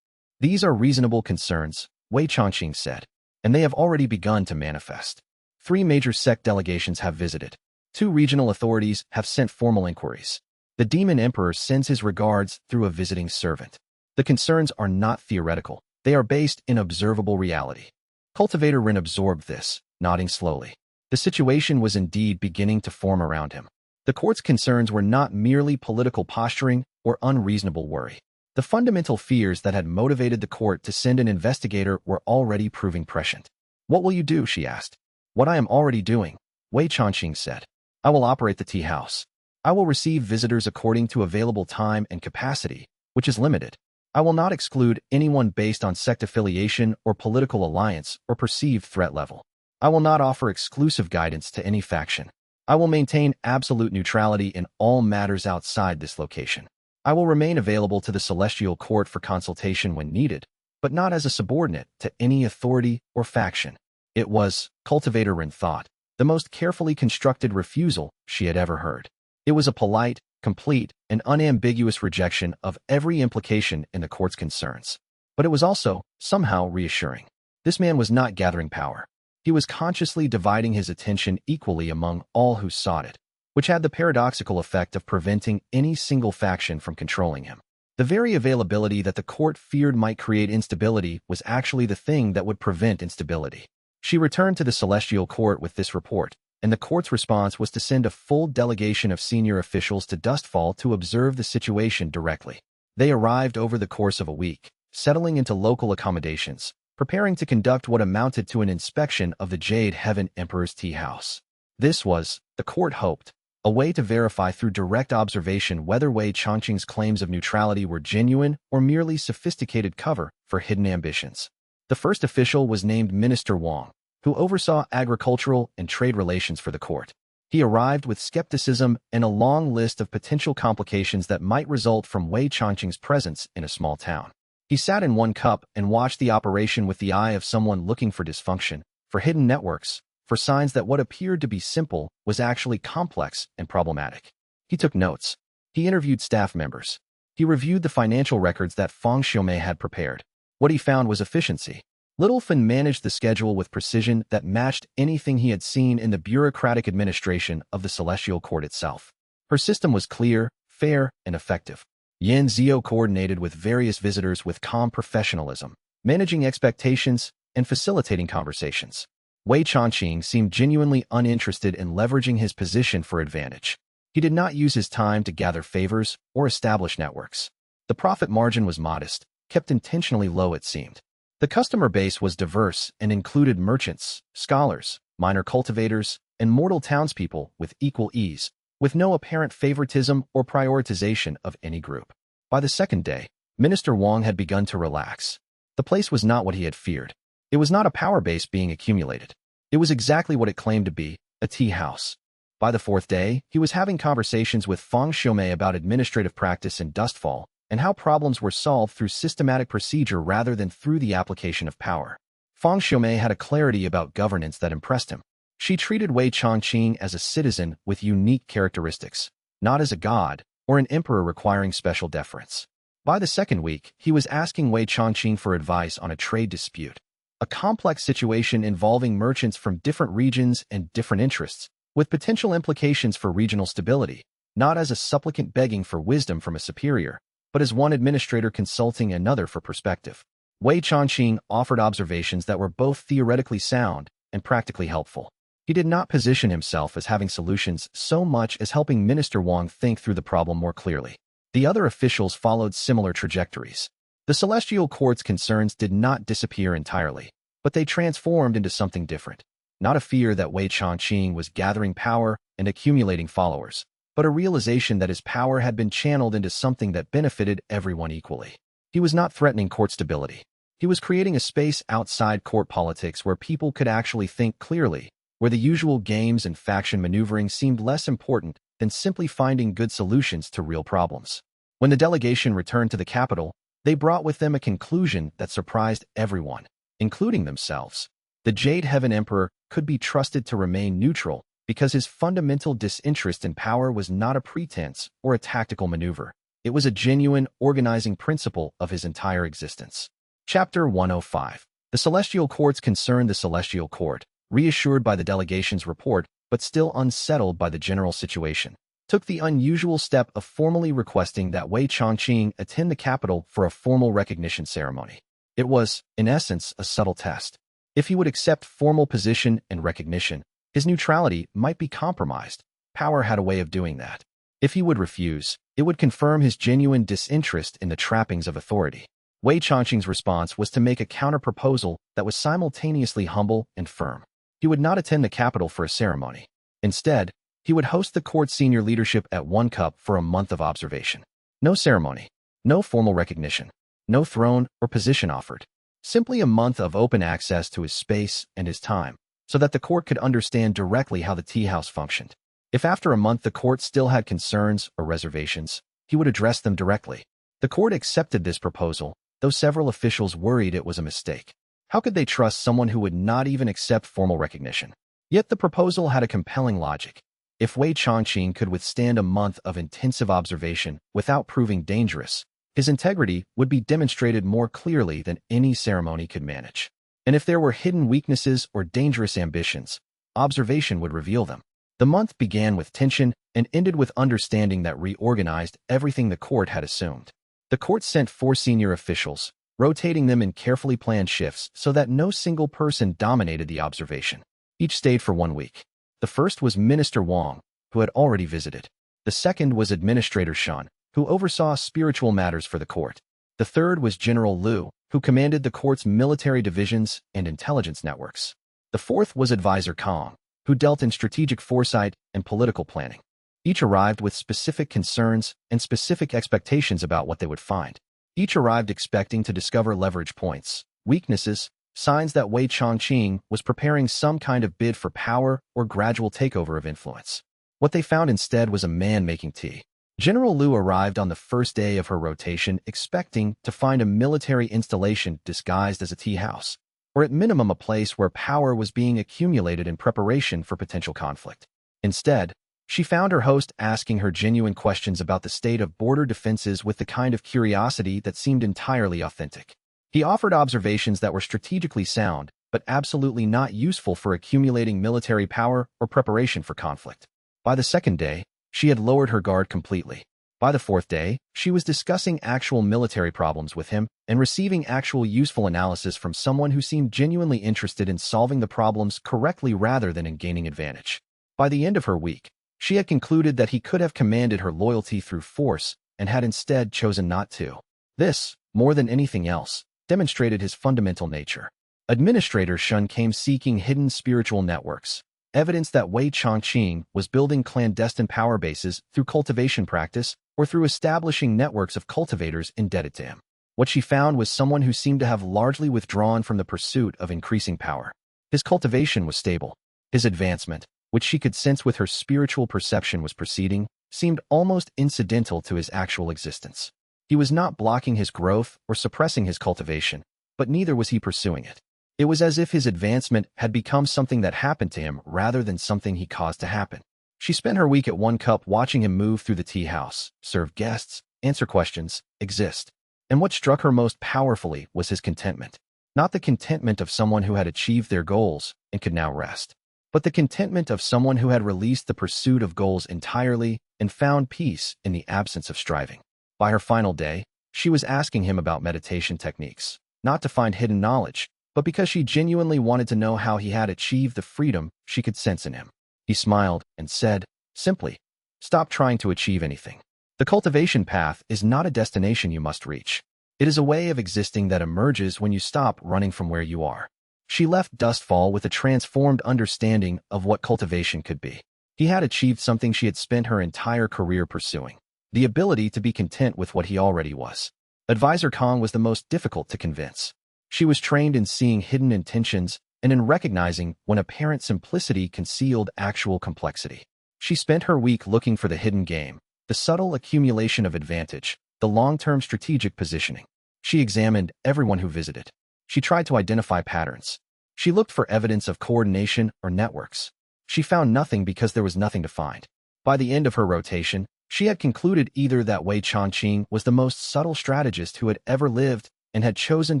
"These are reasonable concerns," Wei Chongqing said, "and they have already begun to manifest. 3 major sect delegations have visited. 2 regional authorities have sent formal inquiries. The Demon Emperor sends his regards through a visiting servant. The concerns are not theoretical. They are based in observable reality." Cultivator Rin absorbed this, nodding slowly. The situation was indeed beginning to form around him. The court's concerns were not merely political posturing or unreasonable worry. The fundamental fears that had motivated the court to send an investigator were already proving prescient. "What will you do?" she asked. "What I am already doing," Wei Chongqing said. "I will operate the tea house. I will receive visitors according to available time and capacity, which is limited. I will not exclude anyone based on sect affiliation or political alliance or perceived threat level. I will not offer exclusive guidance to any faction. I will maintain absolute neutrality in all matters outside this location. I will remain available to the Celestial Court for consultation when needed, but not as a subordinate to any authority or faction." It was, Cultivator Rin thought, the most carefully constructed refusal she had ever heard. It was a polite, complete, and unambiguous rejection of every implication in the court's concerns. But it was also, somehow, reassuring. This man was not gathering power. He was consciously dividing his attention equally among all who sought it, which had the paradoxical effect of preventing any single faction from controlling him. The very availability that the court feared might create instability was actually the thing that would prevent instability. She returned to the Celestial Court with this report, and the court's response was to send a full delegation of senior officials to Dustfall to observe the situation directly. They arrived over the course of a week, settling into local accommodations, preparing to conduct what amounted to an inspection of the Jade Heaven Emperor's tea house. This was, the court hoped, a way to verify through direct observation whether Wei Chongqing's claims of neutrality were genuine or merely sophisticated cover for hidden ambitions. The first official was named Minister Wang, who oversaw agricultural and trade relations for the court. He arrived with skepticism and a long list of potential complications that might result from Wei Chongqing's presence in a small town. He sat in One Cup and watched the operation with the eye of someone looking for dysfunction, for hidden networks, for signs that what appeared to be simple was actually complex and problematic. He took notes. He interviewed staff members. He reviewed the financial records that Feng Xiaomei had prepared. What he found was efficiency. Little Fan managed the schedule with precision that matched anything he had seen in the bureaucratic administration of the Celestial Court itself. Her system was clear, fair, and effective. Yan Zhou coordinated with various visitors with calm professionalism, managing expectations and facilitating conversations. Wei Changqing seemed genuinely uninterested in leveraging his position for advantage. He did not use his time to gather favors or establish networks. The profit margin was modest, kept intentionally low it seemed. The customer base was diverse and included merchants, scholars, minor cultivators, and mortal townspeople with equal ease, with no apparent favoritism or prioritization of any group. By the second day, Minister Wang had begun to relax. The place was not what he had feared. It was not a power base being accumulated. It was exactly what it claimed to be, a tea house. By the fourth day, he was having conversations with Feng Xiaomei about administrative practice in Dustfall and how problems were solved through systematic procedure rather than through the application of power. Feng Xiaomei had a clarity about governance that impressed him. She treated Wei Changqing as a citizen with unique characteristics, not as a god or an emperor requiring special deference. By the second week, he was asking Wei Changqing for advice on a trade dispute, a complex situation involving merchants from different regions and different interests, with potential implications for regional stability, not as a supplicant begging for wisdom from a superior, but as one administrator consulting another for perspective. Wei Changqing offered observations that were both theoretically sound and practically helpful. He did not position himself as having solutions so much as helping Minister Wang think through the problem more clearly. The other officials followed similar trajectories. The Celestial Court's concerns did not disappear entirely, but they transformed into something different. Not a fear that Wei Changqing was gathering power and accumulating followers, but a realization that his power had been channeled into something that benefited everyone equally. He was not threatening court stability. He was creating a space outside court politics where people could actually think clearly, where the usual games and faction maneuvering seemed less important than simply finding good solutions to real problems. When the delegation returned to the capital, they brought with them a conclusion that surprised everyone, including themselves. The Jade Heaven Emperor could be trusted to remain neutral because his fundamental disinterest in power was not a pretense or a tactical maneuver. It was a genuine organizing principle of his entire existence. Chapter 105. The Celestial Courts concerned the Celestial Court, reassured by the delegation's report, but still unsettled by the general situation, took the unusual step of formally requesting that Wei Changqing attend the capital for a formal recognition ceremony. It was, in essence, a subtle test. If he would accept formal position and recognition, his neutrality might be compromised. Power had a way of doing that. If he would refuse, it would confirm his genuine disinterest in the trappings of authority. Wei Changqing's response was to make a counter-proposal that was simultaneously humble and firm. He would not attend the capital for a ceremony. Instead, he would host the court's senior leadership at One Cup for a month of observation. No ceremony, no formal recognition, no throne or position offered. Simply a month of open access to his space and his time, so that the court could understand directly how the tea house functioned. If after a month the court still had concerns or reservations, he would address them directly. The court accepted this proposal, though several officials worried it was a mistake. How could they trust someone who would not even accept formal recognition? Yet the proposal had a compelling logic. If Wei Changqing could withstand a month of intensive observation without proving dangerous, his integrity would be demonstrated more clearly than any ceremony could manage. And if there were hidden weaknesses or dangerous ambitions, observation would reveal them. The month began with tension and ended with understanding that reorganized everything the court had assumed. The court sent 4 senior officials, rotating them in carefully planned shifts so that no single person dominated the observation. Each stayed for 1 week. The first was Minister Wang, who had already visited. The second was Administrator Shan, who oversaw spiritual matters for the court. The third was General Liu, who commanded the court's military divisions and intelligence networks. The fourth was Advisor Kong, who dealt in strategic foresight and political planning. Each arrived with specific concerns and specific expectations about what they would find. Each arrived expecting to discover leverage points, weaknesses, signs that Wei Changqing was preparing some kind of bid for power or gradual takeover of influence. What they found instead was a man making tea. General Liu arrived on the first day of her rotation expecting to find a military installation disguised as a tea house. or at minimum a place where power was being accumulated in preparation for potential conflict. Instead, she found her host asking her genuine questions about the state of border defenses with the kind of curiosity that seemed entirely authentic. He offered observations that were strategically sound, but absolutely not useful for accumulating military power or preparation for conflict. By the second day, she had lowered her guard completely. By the fourth day, she was discussing actual military problems with him and receiving actual useful analysis from someone who seemed genuinely interested in solving the problems correctly rather than in gaining advantage. By the end of her week, she had concluded that he could have commanded her loyalty through force and had instead chosen not to. This, more than anything else, demonstrated his fundamental nature. Administrator Shun came seeking hidden spiritual networks, evidence that Wei Chongqing was building clandestine power bases through cultivation practice or through establishing networks of cultivators indebted to him. What she found was someone who seemed to have largely withdrawn from the pursuit of increasing power. His cultivation was stable. His advancement, which she could sense with her spiritual perception was proceeding, seemed almost incidental to his actual existence. He was not blocking his growth or suppressing his cultivation, but neither was he pursuing it. It was as if his advancement had become something that happened to him rather than something he caused to happen. She spent her week at One Cup watching him move through the tea house, serve guests, answer questions, exist. And what struck her most powerfully was his contentment. Not the contentment of someone who had achieved their goals and could now rest, but the contentment of someone who had released the pursuit of goals entirely and found peace in the absence of striving. By her final day, she was asking him about meditation techniques, not to find hidden knowledge, but because she genuinely wanted to know how he had achieved the freedom she could sense in him. He smiled and said, simply, "Stop trying to achieve anything. The cultivation path is not a destination you must reach. It is a way of existing that emerges when you stop running from where you are." She left Dustfall with a transformed understanding of what cultivation could be. He had achieved something she had spent her entire career pursuing, the ability to be content with what he already was. Advisor Kong was the most difficult to convince. She was trained in seeing hidden intentions and in recognizing when apparent simplicity concealed actual complexity. She spent her week looking for the hidden game, the subtle accumulation of advantage, the long-term strategic positioning. She examined everyone who visited. She tried to identify patterns. She looked for evidence of coordination or networks. She found nothing because there was nothing to find. By the end of her rotation, she had concluded either that Wei Chongqing was the most subtle strategist who had ever lived and had chosen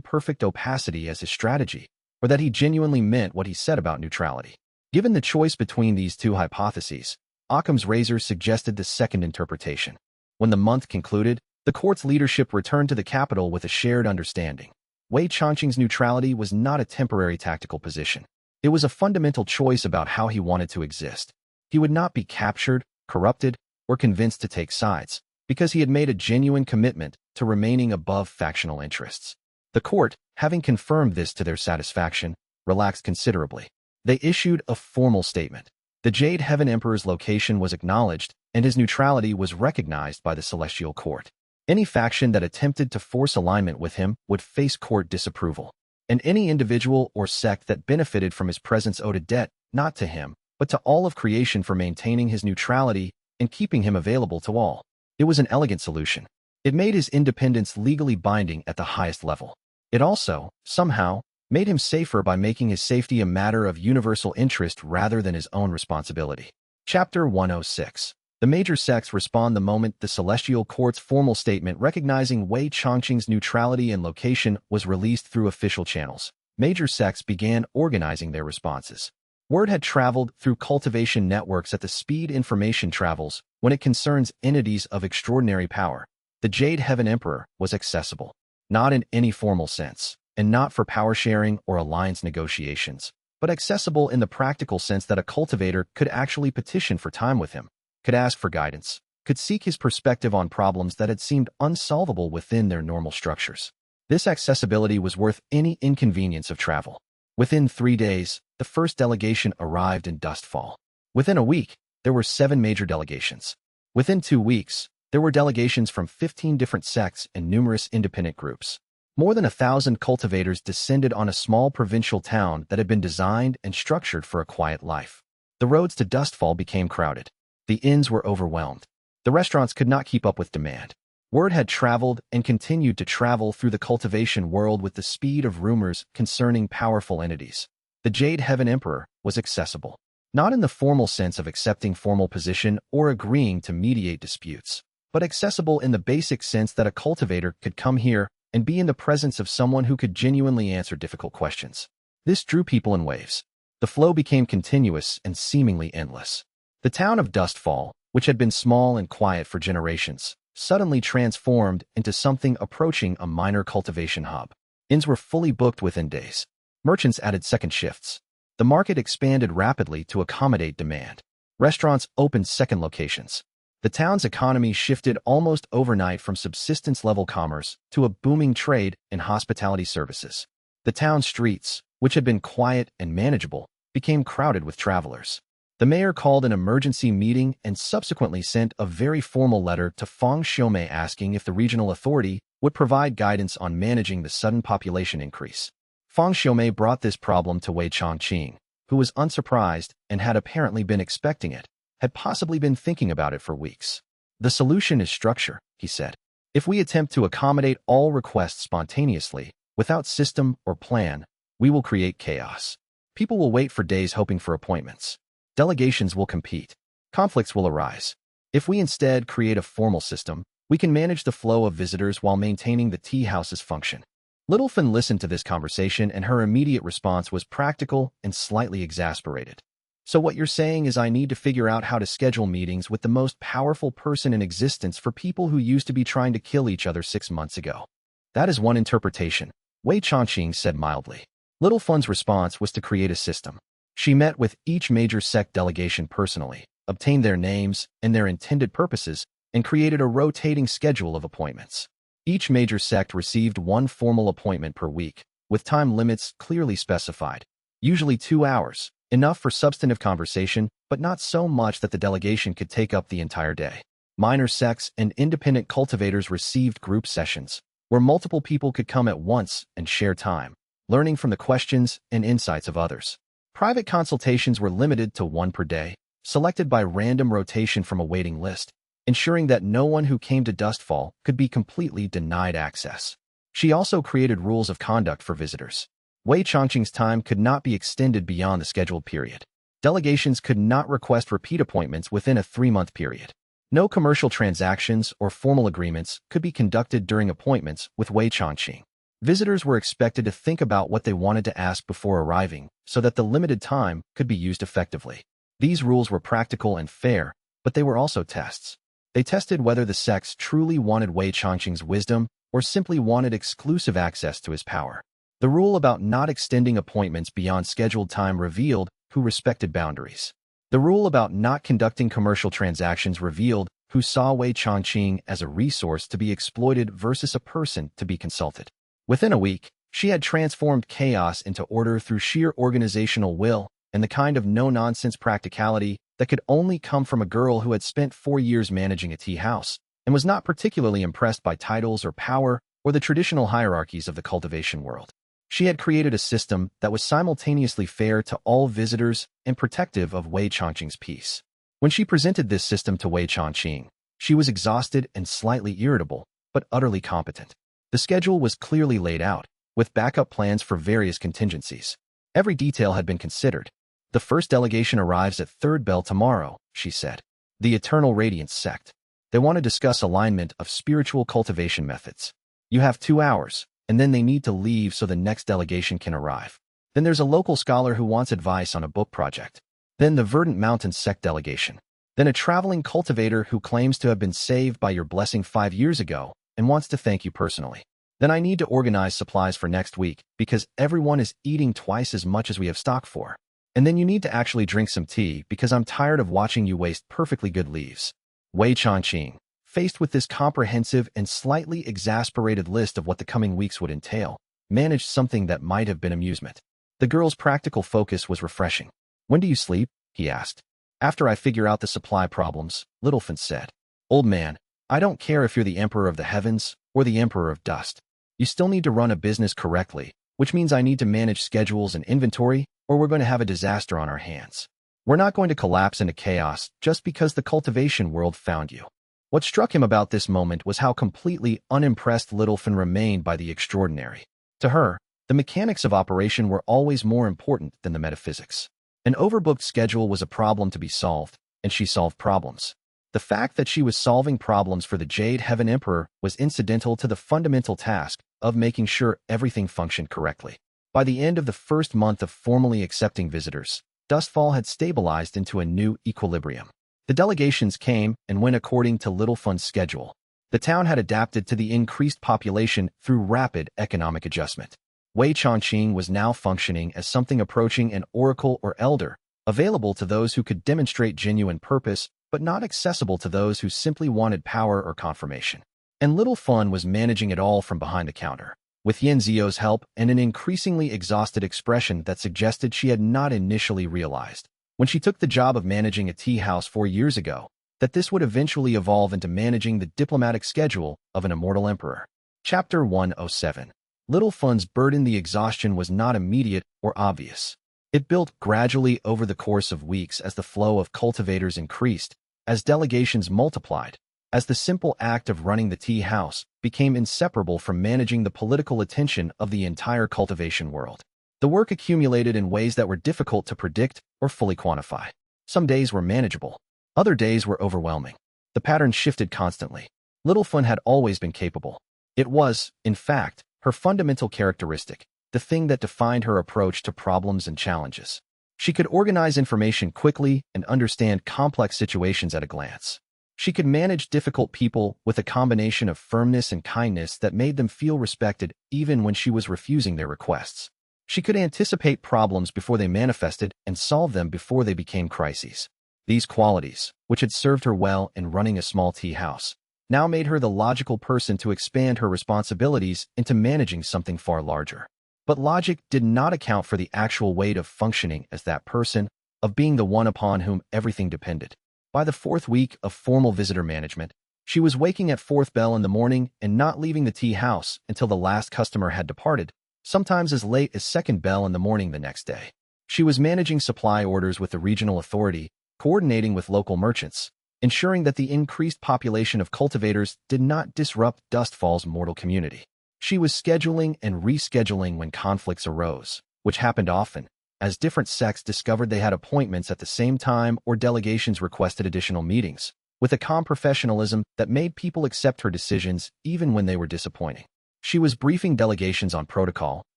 perfect opacity as his strategy, or that he genuinely meant what he said about neutrality. Given the choice between these two hypotheses, Occam's razor suggested the second interpretation. When the month concluded, the court's leadership returned to the capital with a shared understanding. Wei Chongqing's neutrality was not a temporary tactical position. It was a fundamental choice about how he wanted to exist. He would not be captured, corrupted, or convinced to take sides, because he had made a genuine commitment to remaining above factional interests. The court, having confirmed this to their satisfaction, relaxed considerably. They issued a formal statement. The Jade Heaven Emperor's location was acknowledged, and his neutrality was recognized by the Celestial Court. Any faction that attempted to force alignment with him would face court disapproval, and any individual or sect that benefited from his presence owed a debt, not to him, but to all of creation for maintaining his neutrality and keeping him available to all. It was an elegant solution. It made his independence legally binding at the highest level. It also, somehow, made him safer by making his safety a matter of universal interest rather than his own responsibility. Chapter 106. The major sects respond the moment the Celestial Court's formal statement recognizing Wei Chongqing's neutrality and location was released through official channels. Major sects began organizing their responses. Word had traveled through cultivation networks at the speed information travels when it concerns entities of extraordinary power. The Jade Heaven Emperor was accessible, not in any formal sense, and not for power sharing or alliance negotiations, but accessible in the practical sense that a cultivator could actually petition for time with him, could ask for guidance, could seek his perspective on problems that had seemed unsolvable within their normal structures. This accessibility was worth any inconvenience of travel. Within 3 days, the first delegation arrived in Dustfall. Within a week, there were 7 major delegations. Within 2 weeks, there were delegations from 15 different sects and numerous independent groups. More than 1,000 cultivators descended on a small provincial town that had been designed and structured for a quiet life. The roads to Dustfall became crowded. The inns were overwhelmed. The restaurants could not keep up with demand. Word had traveled and continued to travel through the cultivation world with the speed of rumors concerning powerful entities. The Jade Heaven Emperor was accessible, not in the formal sense of accepting formal position or agreeing to mediate disputes, but accessible in the basic sense that a cultivator could come here and be in the presence of someone who could genuinely answer difficult questions. This drew people in waves. The flow became continuous and seemingly endless. The town of Dustfall, which had been small and quiet for generations, suddenly transformed into something approaching a minor cultivation hub. Inns were fully booked within days. Merchants added second shifts. The market expanded rapidly to accommodate demand. Restaurants opened second locations. The town's economy shifted almost overnight from subsistence-level commerce to a booming trade in hospitality services. The town's streets, which had been quiet and manageable, became crowded with travelers. The mayor called an emergency meeting and subsequently sent a very formal letter to Feng Xiaomei asking if the regional authority would provide guidance on managing the sudden population increase. Feng Xiaomei brought this problem to Wei Changqing, who was unsurprised and had apparently been expecting it, had possibly been thinking about it for weeks. The solution is structure, he said. If we attempt to accommodate all requests spontaneously, without system or plan, we will create chaos. People will wait for days hoping for appointments. Delegations will compete. Conflicts will arise. If we instead create a formal system, we can manage the flow of visitors while maintaining the tea house's function. Littlefin listened to this conversation and her immediate response was practical and slightly exasperated. So what you're saying is I need to figure out how to schedule meetings with the most powerful person in existence for people who used to be trying to kill each other 6 months ago. That is one interpretation, Wei Changqing said mildly. Littlefun's response was to create a system. She met with each major sect delegation personally, obtained their names and their intended purposes, and created a rotating schedule of appointments. Each major sect received one formal appointment per week, with time limits clearly specified, usually 2 hours, enough for substantive conversation, but not so much that the delegation could take up the entire day. Minor sects and independent cultivators received group sessions, where multiple people could come at once and share time, learning from the questions and insights of others. Private consultations were limited to 1 per day, selected by random rotation from a waiting list, ensuring that no one who came to Dustfall could be completely denied access. She also created rules of conduct for visitors. Wei Changqing's time could not be extended beyond the scheduled period. Delegations could not request repeat appointments within a 3-month period. No commercial transactions or formal agreements could be conducted during appointments with Wei Changqing. Visitors were expected to think about what they wanted to ask before arriving so that the limited time could be used effectively. These rules were practical and fair, but they were also tests. They tested whether the sects truly wanted Wei Changqing's wisdom or simply wanted exclusive access to his power. The rule about not extending appointments beyond scheduled time revealed who respected boundaries. The rule about not conducting commercial transactions revealed who saw Wei Changqing as a resource to be exploited versus a person to be consulted. Within a week, she had transformed chaos into order through sheer organizational will and the kind of no-nonsense practicality that could only come from a girl who had spent 4 years managing a tea house and was not particularly impressed by titles or power or the traditional hierarchies of the cultivation world. She had created a system that was simultaneously fair to all visitors and protective of Wei Changqing's peace. When she presented this system to Wei Changqing, she was exhausted and slightly irritable, but utterly competent. The schedule was clearly laid out, with backup plans for various contingencies. Every detail had been considered. The first delegation arrives at 3rd bell tomorrow, she said. The Eternal Radiance sect. They want to discuss alignment of spiritual cultivation methods. You have 2 hours, and then they need to leave so the next delegation can arrive. Then there's a local scholar who wants advice on a book project. Then the Verdant Mountains sect delegation. Then a traveling cultivator who claims to have been saved by your blessing 5 years ago and wants to thank you personally. Then I need to organize supplies for next week because everyone is eating twice as much as we have stock for. And then you need to actually drink some tea because I'm tired of watching you waste perfectly good leaves. Wei Changqing, faced with this comprehensive and slightly exasperated list of what the coming weeks would entail, managed something that might have been amusement. The girl's practical focus was refreshing. When do you sleep? He asked. After I figure out the supply problems, Littlefin said. Old man, I don't care if you're the Emperor of the Heavens or the Emperor of Dust. You still need to run a business correctly, which means I need to manage schedules and inventory, or we're going to have a disaster on our hands. We're not going to collapse into chaos just because the cultivation world found you. What struck him about this moment was how completely unimpressed Littlefin remained by the extraordinary. To her, the mechanics of operation were always more important than the metaphysics. An overbooked schedule was a problem to be solved, and she solved problems. The fact that she was solving problems for the Jade Heaven Emperor was incidental to the fundamental task of making sure everything functioned correctly. By the end of the first month of formally accepting visitors, Dustfall had stabilized into a new equilibrium. The delegations came and went according to Littlefun's schedule. The town had adapted to the increased population through rapid economic adjustment. Wei Changqing was now functioning as something approaching an oracle or elder, available to those who could demonstrate genuine purpose, but not accessible to those who simply wanted power or confirmation. And Littlefun was managing it all from behind the counter, with Yanzio's help and an increasingly exhausted expression that suggested she had not initially realized, when she took the job of managing a tea house 4 years ago, that this would eventually evolve into managing the diplomatic schedule of an immortal emperor. Chapter 107. Littlefun's burden. The exhaustion was not immediate or obvious. It built gradually over the course of weeks as the flow of cultivators increased, as delegations multiplied, as the simple act of running the tea house became inseparable from managing the political attention of the entire cultivation world. The work accumulated in ways that were difficult to predict or fully quantify. Some days were manageable. Other days were overwhelming. The pattern shifted constantly. Littlefun had always been capable. It was, in fact, her fundamental characteristic, the thing that defined her approach to problems and challenges. She could organize information quickly and understand complex situations at a glance. She could manage difficult people with a combination of firmness and kindness that made them feel respected even when she was refusing their requests. She could anticipate problems before they manifested and solve them before they became crises. These qualities, which had served her well in running a small tea house, now made her the logical person to expand her responsibilities into managing something far larger. But logic did not account for the actual weight of functioning as that person, of being the one upon whom everything depended. By the 4th week of formal visitor management, she was waking at 4th bell in the morning and not leaving the tea house until the last customer had departed, sometimes as late as 2nd bell in the morning the next day. She was managing supply orders with the regional authority, coordinating with local merchants, ensuring that the increased population of cultivators did not disrupt Dustfall's mortal community. She was scheduling and rescheduling when conflicts arose, which happened often, as different sects discovered they had appointments at the same time or delegations requested additional meetings, with a calm professionalism that made people accept her decisions even when they were disappointing. She was briefing delegations on protocol,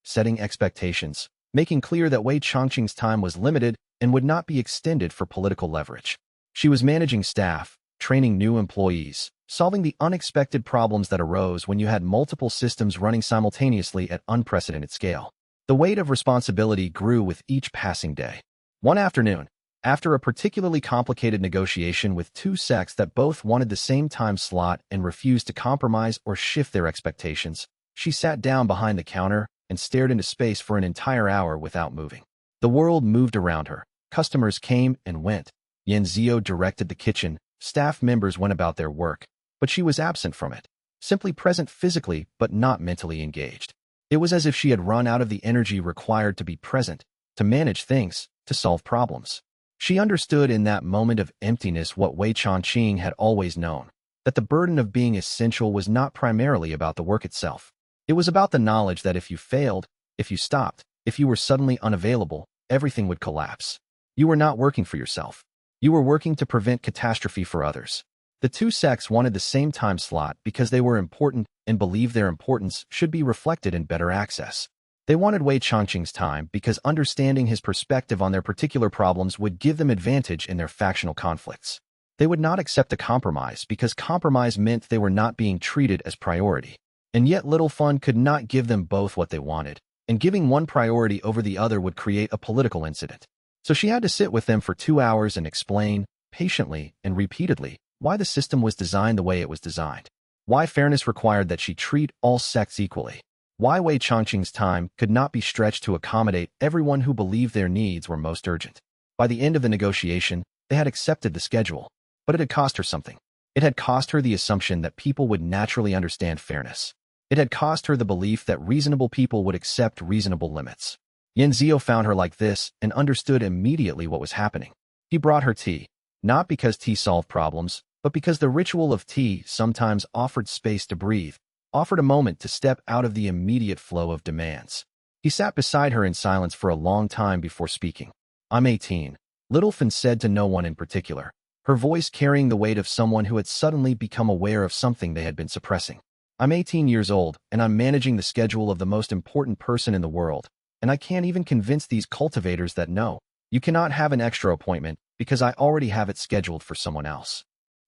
setting expectations, making clear that Wei Changqing's time was limited and would not be extended for political leverage. She was managing staff, training new employees, solving the unexpected problems that arose when you had multiple systems running simultaneously at unprecedented scale. The weight of responsibility grew with each passing day. One afternoon, after a particularly complicated negotiation with 2 sects that both wanted the same time slot and refused to compromise or shift their expectations, she sat down behind the counter and stared into space for an entire hour without moving. The world moved around her. Customers came and went. Yanzio directed the kitchen. Staff members went about their work, but she was absent from it, simply present physically but not mentally engaged. It was as if she had run out of the energy required to be present, to manage things, to solve problems. She understood in that moment of emptiness what Wei Changqing had always known, that the burden of being essential was not primarily about the work itself. It was about the knowledge that if you failed, if you stopped, if you were suddenly unavailable, everything would collapse. You were not working for yourself. You were working to prevent catastrophe for others. The 2 sects wanted the same time slot because they were important and believed their importance should be reflected in better access. They wanted Wei Changqing's time because understanding his perspective on their particular problems would give them advantage in their factional conflicts. They would not accept a compromise because compromise meant they were not being treated as priority. And yet Littlefun could not give them both what they wanted, and giving one priority over the other would create a political incident. So she had to sit with them for 2 hours and explain, patiently and repeatedly, why the system was designed the way it was designed. Why fairness required that she treat all sects equally. Why Wei Changqing's time could not be stretched to accommodate everyone who believed their needs were most urgent. By the end of the negotiation, they had accepted the schedule, but it had cost her something. It had cost her the assumption that people would naturally understand fairness. It had cost her the belief that reasonable people would accept reasonable limits. Yanzio found her like this and understood immediately what was happening. He brought her tea, not because tea solved problems, but because the ritual of tea sometimes offered space to breathe, offered a moment to step out of the immediate flow of demands. He sat beside her in silence for a long time before speaking. "I'm 18, Littlefin said to no one in particular, her voice carrying the weight of someone who had suddenly become aware of something they had been suppressing. "I'm 18 years old, and I'm managing the schedule of the most important person in the world, and I can't even convince these cultivators that no, you cannot have an extra appointment because I already have it scheduled for someone else.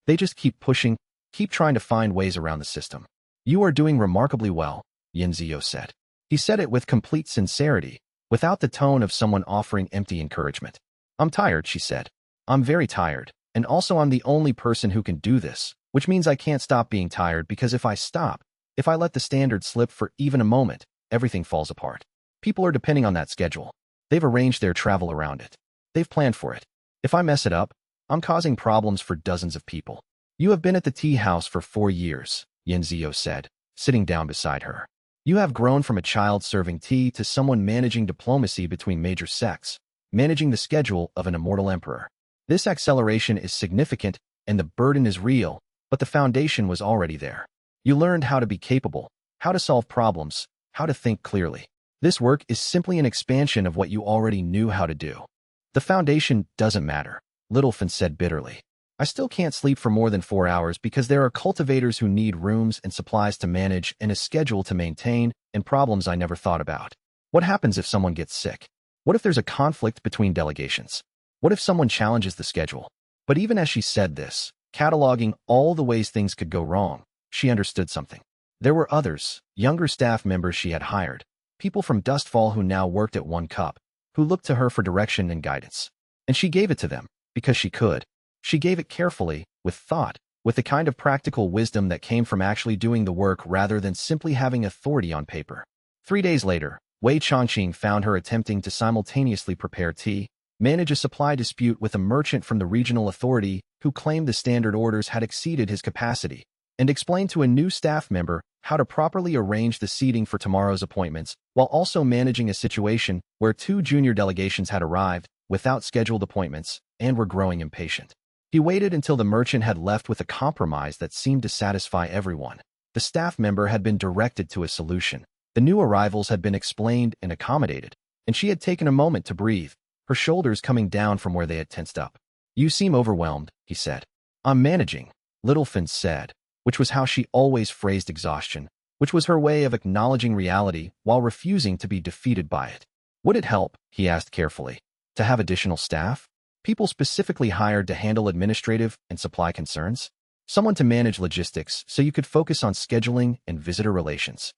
They just keep pushing, keep trying to find ways around the system." "You are doing remarkably well," Yinzio said. He said it with complete sincerity, without the tone of someone offering empty encouragement. "I'm tired," she said. "I'm very tired, and also I'm the only person who can do this, which means I can't stop being tired because if I stop, if I let the standard slip for even a moment, everything falls apart. People are depending on that schedule. They've arranged their travel around it. They've planned for it. If I mess it up, I'm causing problems for dozens of people." "You have been at the tea house for 4 years, Yinzio said, sitting down beside her. "You have grown from a child serving tea to someone managing diplomacy between major sects, managing the schedule of an immortal emperor. This acceleration is significant and the burden is real, but the foundation was already there. You learned how to be capable, how to solve problems, how to think clearly. This work is simply an expansion of what you already knew how to do." "The foundation doesn't matter," Littlefin said bitterly. "I still can't sleep for more than 4 hours because there are cultivators who need rooms and supplies to manage and a schedule to maintain and problems I never thought about. What happens if someone gets sick? What if there's a conflict between delegations? What if someone challenges the schedule?" But even as she said this, cataloging all the ways things could go wrong, she understood something. There were others, younger staff members she had hired, people from Dustfall who now worked at One Cup, who looked to her for direction and guidance. And she gave it to them, because she could. She gave it carefully, with thought, with the kind of practical wisdom that came from actually doing the work rather than simply having authority on paper. 3 days later, Wei Changqing found her attempting to simultaneously prepare tea, manage a supply dispute with a merchant from the regional authority who claimed the standard orders had exceeded his capacity, and explain to a new staff member how to properly arrange the seating for tomorrow's appointments, while also managing a situation where 2 junior delegations had arrived without scheduled appointments and were growing impatient. He waited until the merchant had left with a compromise that seemed to satisfy everyone. The staff member had been directed to a solution. The new arrivals had been explained and accommodated, and she had taken a moment to breathe, her shoulders coming down from where they had tensed up. "You seem overwhelmed," he said. "I'm managing," Littlefin said, which was how she always phrased exhaustion, which was her way of acknowledging reality while refusing to be defeated by it. "Would it help," he asked carefully, "to have additional staff? People specifically hired to handle administrative and supply concerns? Someone to manage logistics so you could focus on scheduling and visitor relations?"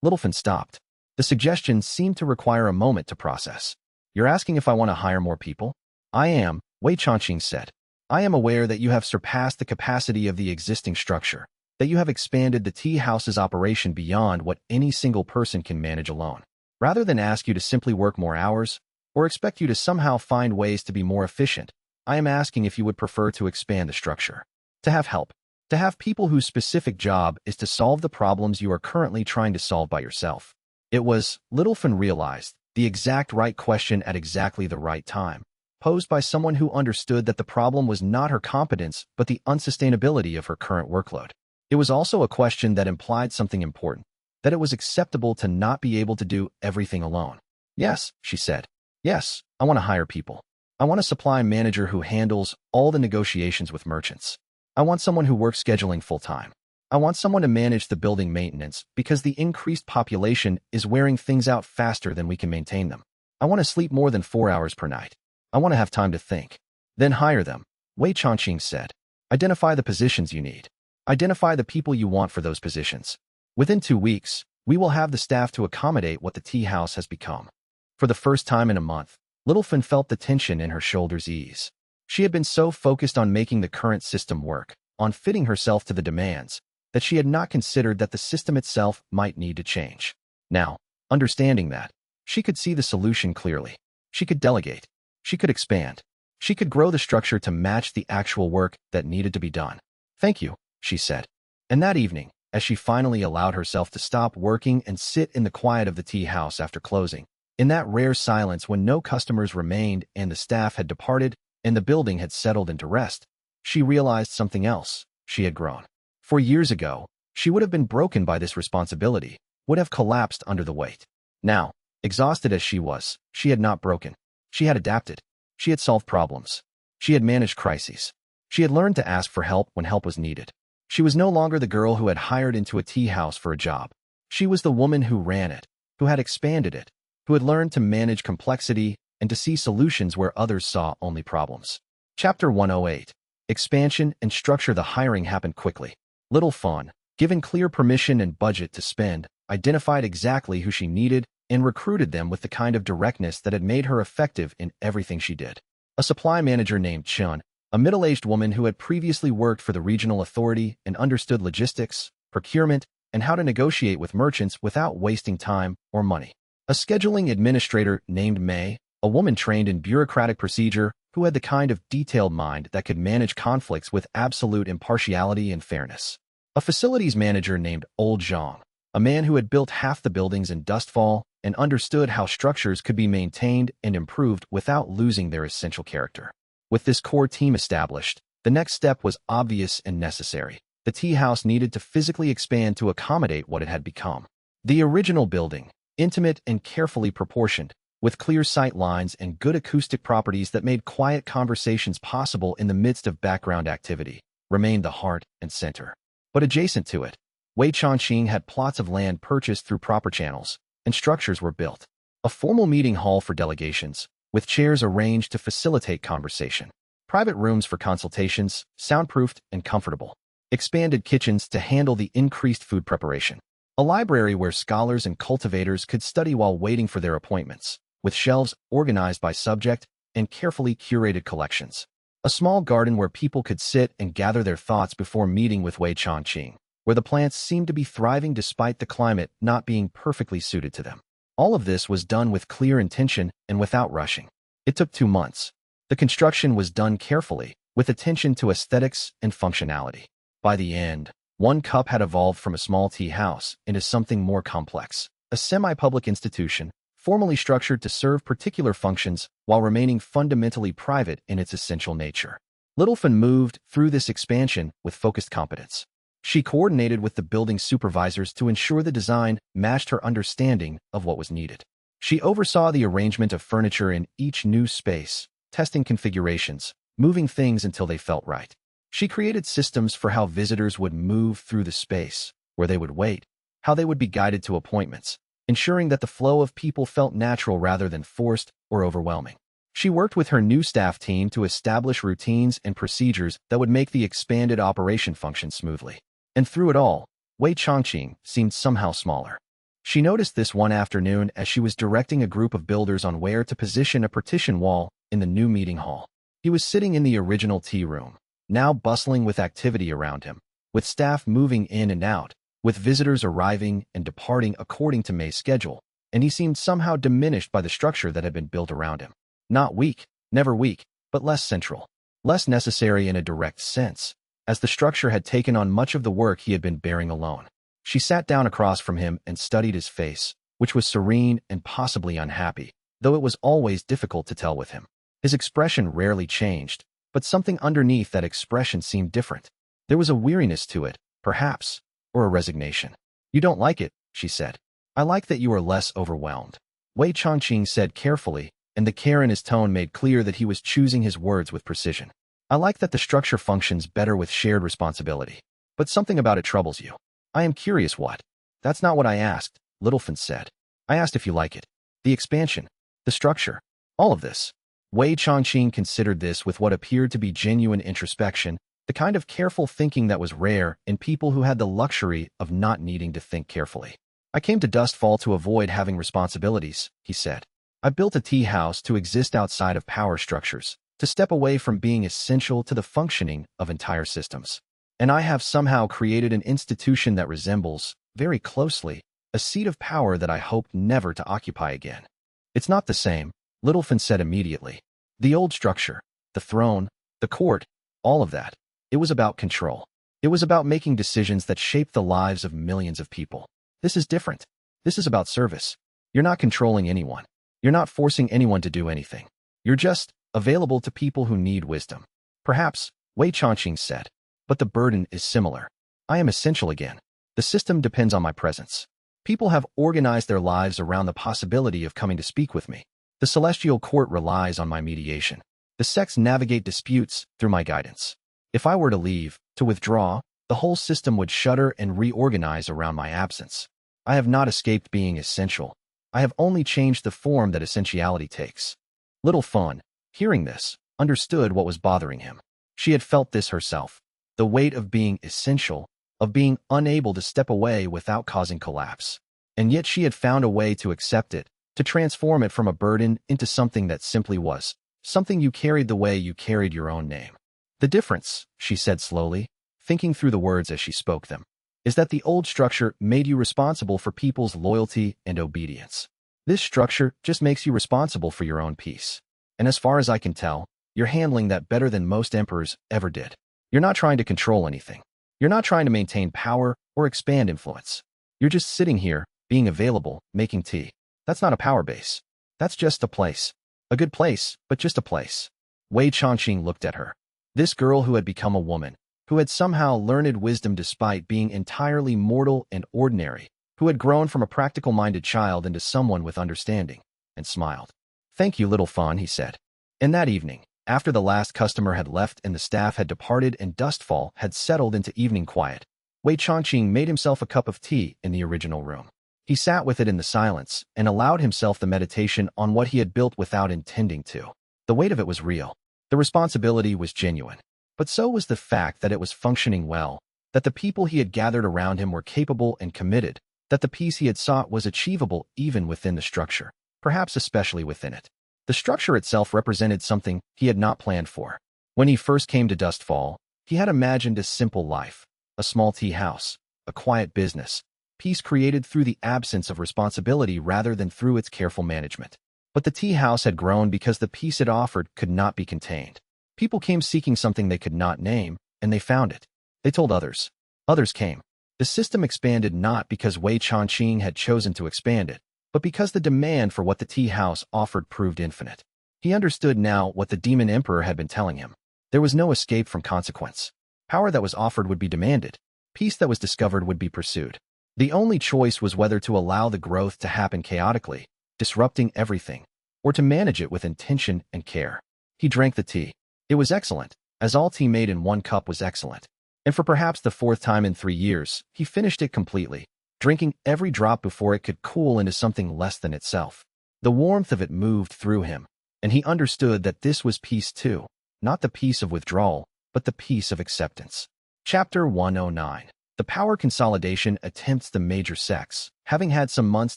Littlefin stopped. The suggestion seemed to require a moment to process. "You're asking if I want to hire more people?" "I am," Wei Changqing said. "I am aware that you have surpassed the capacity of the existing structure, that you have expanded the tea house's operation beyond what any single person can manage alone. Rather than ask you to simply work more hours, or expect you to somehow find ways to be more efficient, I am asking if you would prefer to expand the structure. To have help. To have people whose specific job is to solve the problems you are currently trying to solve by yourself." It was, Littlefin realized, the exact right question at exactly the right time, posed by someone who understood that the problem was not her competence but the unsustainability of her current workload. It was also a question that implied something important, that it was acceptable to not be able to do everything alone. "Yes," she said. "Yes, I want to hire people. I want a supply manager who handles all the negotiations with merchants. I want someone who works scheduling full-time. I want someone to manage the building maintenance because the increased population is wearing things out faster than we can maintain them. I want to sleep more than 4 hours per night. I want to have time to think." "Then hire them," Wei Changqing said. "Identify the positions you need. Identify the people you want for those positions. Within 2 weeks, we will have the staff to accommodate what the tea house has become." For the first time in a month, Littlefin felt the tension in her shoulders ease. She had been so focused on making the current system work, on fitting herself to the demands, that she had not considered that the system itself might need to change. Now, understanding that, she could see the solution clearly. She could delegate. She could expand. She could grow the structure to match the actual work that needed to be done. "Thank you," she said. And that evening, as she finally allowed herself to stop working and sit in the quiet of the tea house after closing, in that rare silence when no customers remained and the staff had departed and the building had settled into rest, she realized something else. She had grown. 4 years ago, she would have been broken by this responsibility, would have collapsed under the weight. Now, exhausted as she was, she had not broken. She had adapted. She had solved problems. She had managed crises. She had learned to ask for help when help was needed. She was no longer the girl who had hired into a tea house for a job. She was the woman who ran it, who had expanded it, who had learned to manage complexity and to see solutions where others saw only problems. Chapter 108. Expansion and structure. The hiring happened quickly. Little Fawn, given clear permission and budget to spend, identified exactly who she needed and recruited them with the kind of directness that had made her effective in everything she did. A supply manager named Chun, a middle-aged woman who had previously worked for the regional authority and understood logistics, procurement, and how to negotiate with merchants without wasting time or money. A scheduling administrator named May, a woman trained in bureaucratic procedure who had the kind of detailed mind that could manage conflicts with absolute impartiality and fairness. A facilities manager named Old Zhang, a man who had built half the buildings in Dustfall and understood how structures could be maintained and improved without losing their essential character. With this core team established, the next step was obvious and necessary. The tea house needed to physically expand to accommodate what it had become. The original building, intimate and carefully proportioned, with clear sight lines and good acoustic properties that made quiet conversations possible in the midst of background activity, remained the heart and center. But adjacent to it, Wei Changqing had plots of land purchased through proper channels, and structures were built. A formal meeting hall for delegations, with chairs arranged to facilitate conversation. Private rooms for consultations, soundproofed and comfortable. Expanded kitchens to handle the increased food preparation. A library where scholars and cultivators could study while waiting for their appointments, with shelves organized by subject and carefully curated collections. A small garden where people could sit and gather their thoughts before meeting with Wei Changqing, where the plants seemed to be thriving despite the climate not being perfectly suited to them. All of this was done with clear intention and without rushing. It took 2 months. The construction was done carefully, with attention to aesthetics and functionality. By the end, one cup had evolved from a small tea house into something more complex, a semi-public institution, formally structured to serve particular functions while remaining fundamentally private in its essential nature. Littleton moved through this expansion with focused competence. She coordinated with the building supervisors to ensure the design matched her understanding of what was needed. She oversaw the arrangement of furniture in each new space, testing configurations, moving things until they felt right. She created systems for how visitors would move through the space, where they would wait, how they would be guided to appointments, ensuring that the flow of people felt natural rather than forced or overwhelming. She worked with her new staff team to establish routines and procedures that would make the expanded operation function smoothly. And through it all, Wei Changqing seemed somehow smaller. She noticed this one afternoon as she was directing a group of builders on where to position a partition wall in the new meeting hall. He was sitting in the original tea room, now bustling with activity around him, with staff moving in and out, with visitors arriving and departing according to May's schedule, and he seemed somehow diminished by the structure that had been built around him. Not weak, never weak, but less central, less necessary in a direct sense, as the structure had taken on much of the work he had been bearing alone. She sat down across from him and studied his face, which was serene and possibly unhappy, though it was always difficult to tell with him. His expression rarely changed, but something underneath that expression seemed different. There was a weariness to it, perhaps, or a resignation. "You don't like it," she said. "I like that you are less overwhelmed," Wei Changqing said carefully, and the care in his tone made clear that he was choosing his words with precision. "I like that the structure functions better with shared responsibility. But something about it troubles you." "I am curious what." "That's not what I asked," Littleton said. "I asked if you like it. The expansion, the structure, all of this." Wei Changqing considered this with what appeared to be genuine introspection, the kind of careful thinking that was rare in people who had the luxury of not needing to think carefully. "I came to Dustfall to avoid having responsibilities," he said. "I built a tea house to exist outside of power structures, to step away from being essential to the functioning of entire systems. And I have somehow created an institution that resembles, very closely, a seat of power that I hope never to occupy again." "It's not the same," Littleton said immediately. "The old structure, the throne, the court, all of that. It was about control. It was about making decisions that shaped the lives of millions of people. This is different. This is about service. You're not controlling anyone. You're not forcing anyone to do anything. You're just available to people who need wisdom. Perhaps Wei Changqing said. But the burden is similar. I am essential again. The system depends on my presence. People have organized their lives around the possibility of coming to speak with me. The celestial court relies on my mediation. The sects navigate disputes through my guidance. If I were to leave, to withdraw, the whole system would shudder and reorganize around my absence. I have not escaped being essential. I have only changed the form that essentiality takes. Little Fawn, hearing this, understood what was bothering him. She had felt this herself. The weight of being essential, of being unable to step away without causing collapse. And yet she had found a way to accept it, to transform it from a burden into something that simply was, something you carried the way you carried your own name. The difference, she said slowly, thinking through the words as she spoke them, is that the old structure made you responsible for people's loyalty and obedience. This structure just makes you responsible for your own peace. And as far as I can tell, you're handling that better than most emperors ever did. You're not trying to control anything. You're not trying to maintain power or expand influence. You're just sitting here, being available, making tea. That's not a power base. That's just a place. A good place, but just a place. Wei Changqing looked at her. This girl who had become a woman, who had somehow learned wisdom despite being entirely mortal and ordinary, who had grown from a practical-minded child into someone with understanding, and smiled. Thank you, little Fawn, he said. And that evening, after the last customer had left and the staff had departed and dustfall had settled into evening quiet, Wei Changqing made himself a cup of tea in the original room. He sat with it in the silence and allowed himself the meditation on what he had built without intending to. The weight of it was real. The responsibility was genuine. But so was the fact that it was functioning well, that the people he had gathered around him were capable and committed, that the peace he had sought was achievable even within the structure, perhaps especially within it. The structure itself represented something he had not planned for. When he first came to Dustfall, he had imagined a simple life, a small tea house, a quiet business, peace created through the absence of responsibility rather than through its careful management. But the tea house had grown because the peace it offered could not be contained. People came seeking something they could not name, and they found it. They told others. Others came. The system expanded not because Wei Changqing had chosen to expand it, but because the demand for what the tea house offered proved infinite. He understood now what the demon emperor had been telling him. There was no escape from consequence. Power that was offered would be demanded. Peace that was discovered would be pursued. The only choice was whether to allow the growth to happen chaotically, disrupting everything, or to manage it with intention and care. He drank the tea. It was excellent, as all tea made in one cup was excellent. And for perhaps the fourth time in 3 years, he finished it completely, drinking every drop before it could cool into something less than itself. The warmth of it moved through him, and he understood that this was peace too, not the peace of withdrawal, but the peace of acceptance. Chapter 109. The power consolidation attempts the major sects, having had some months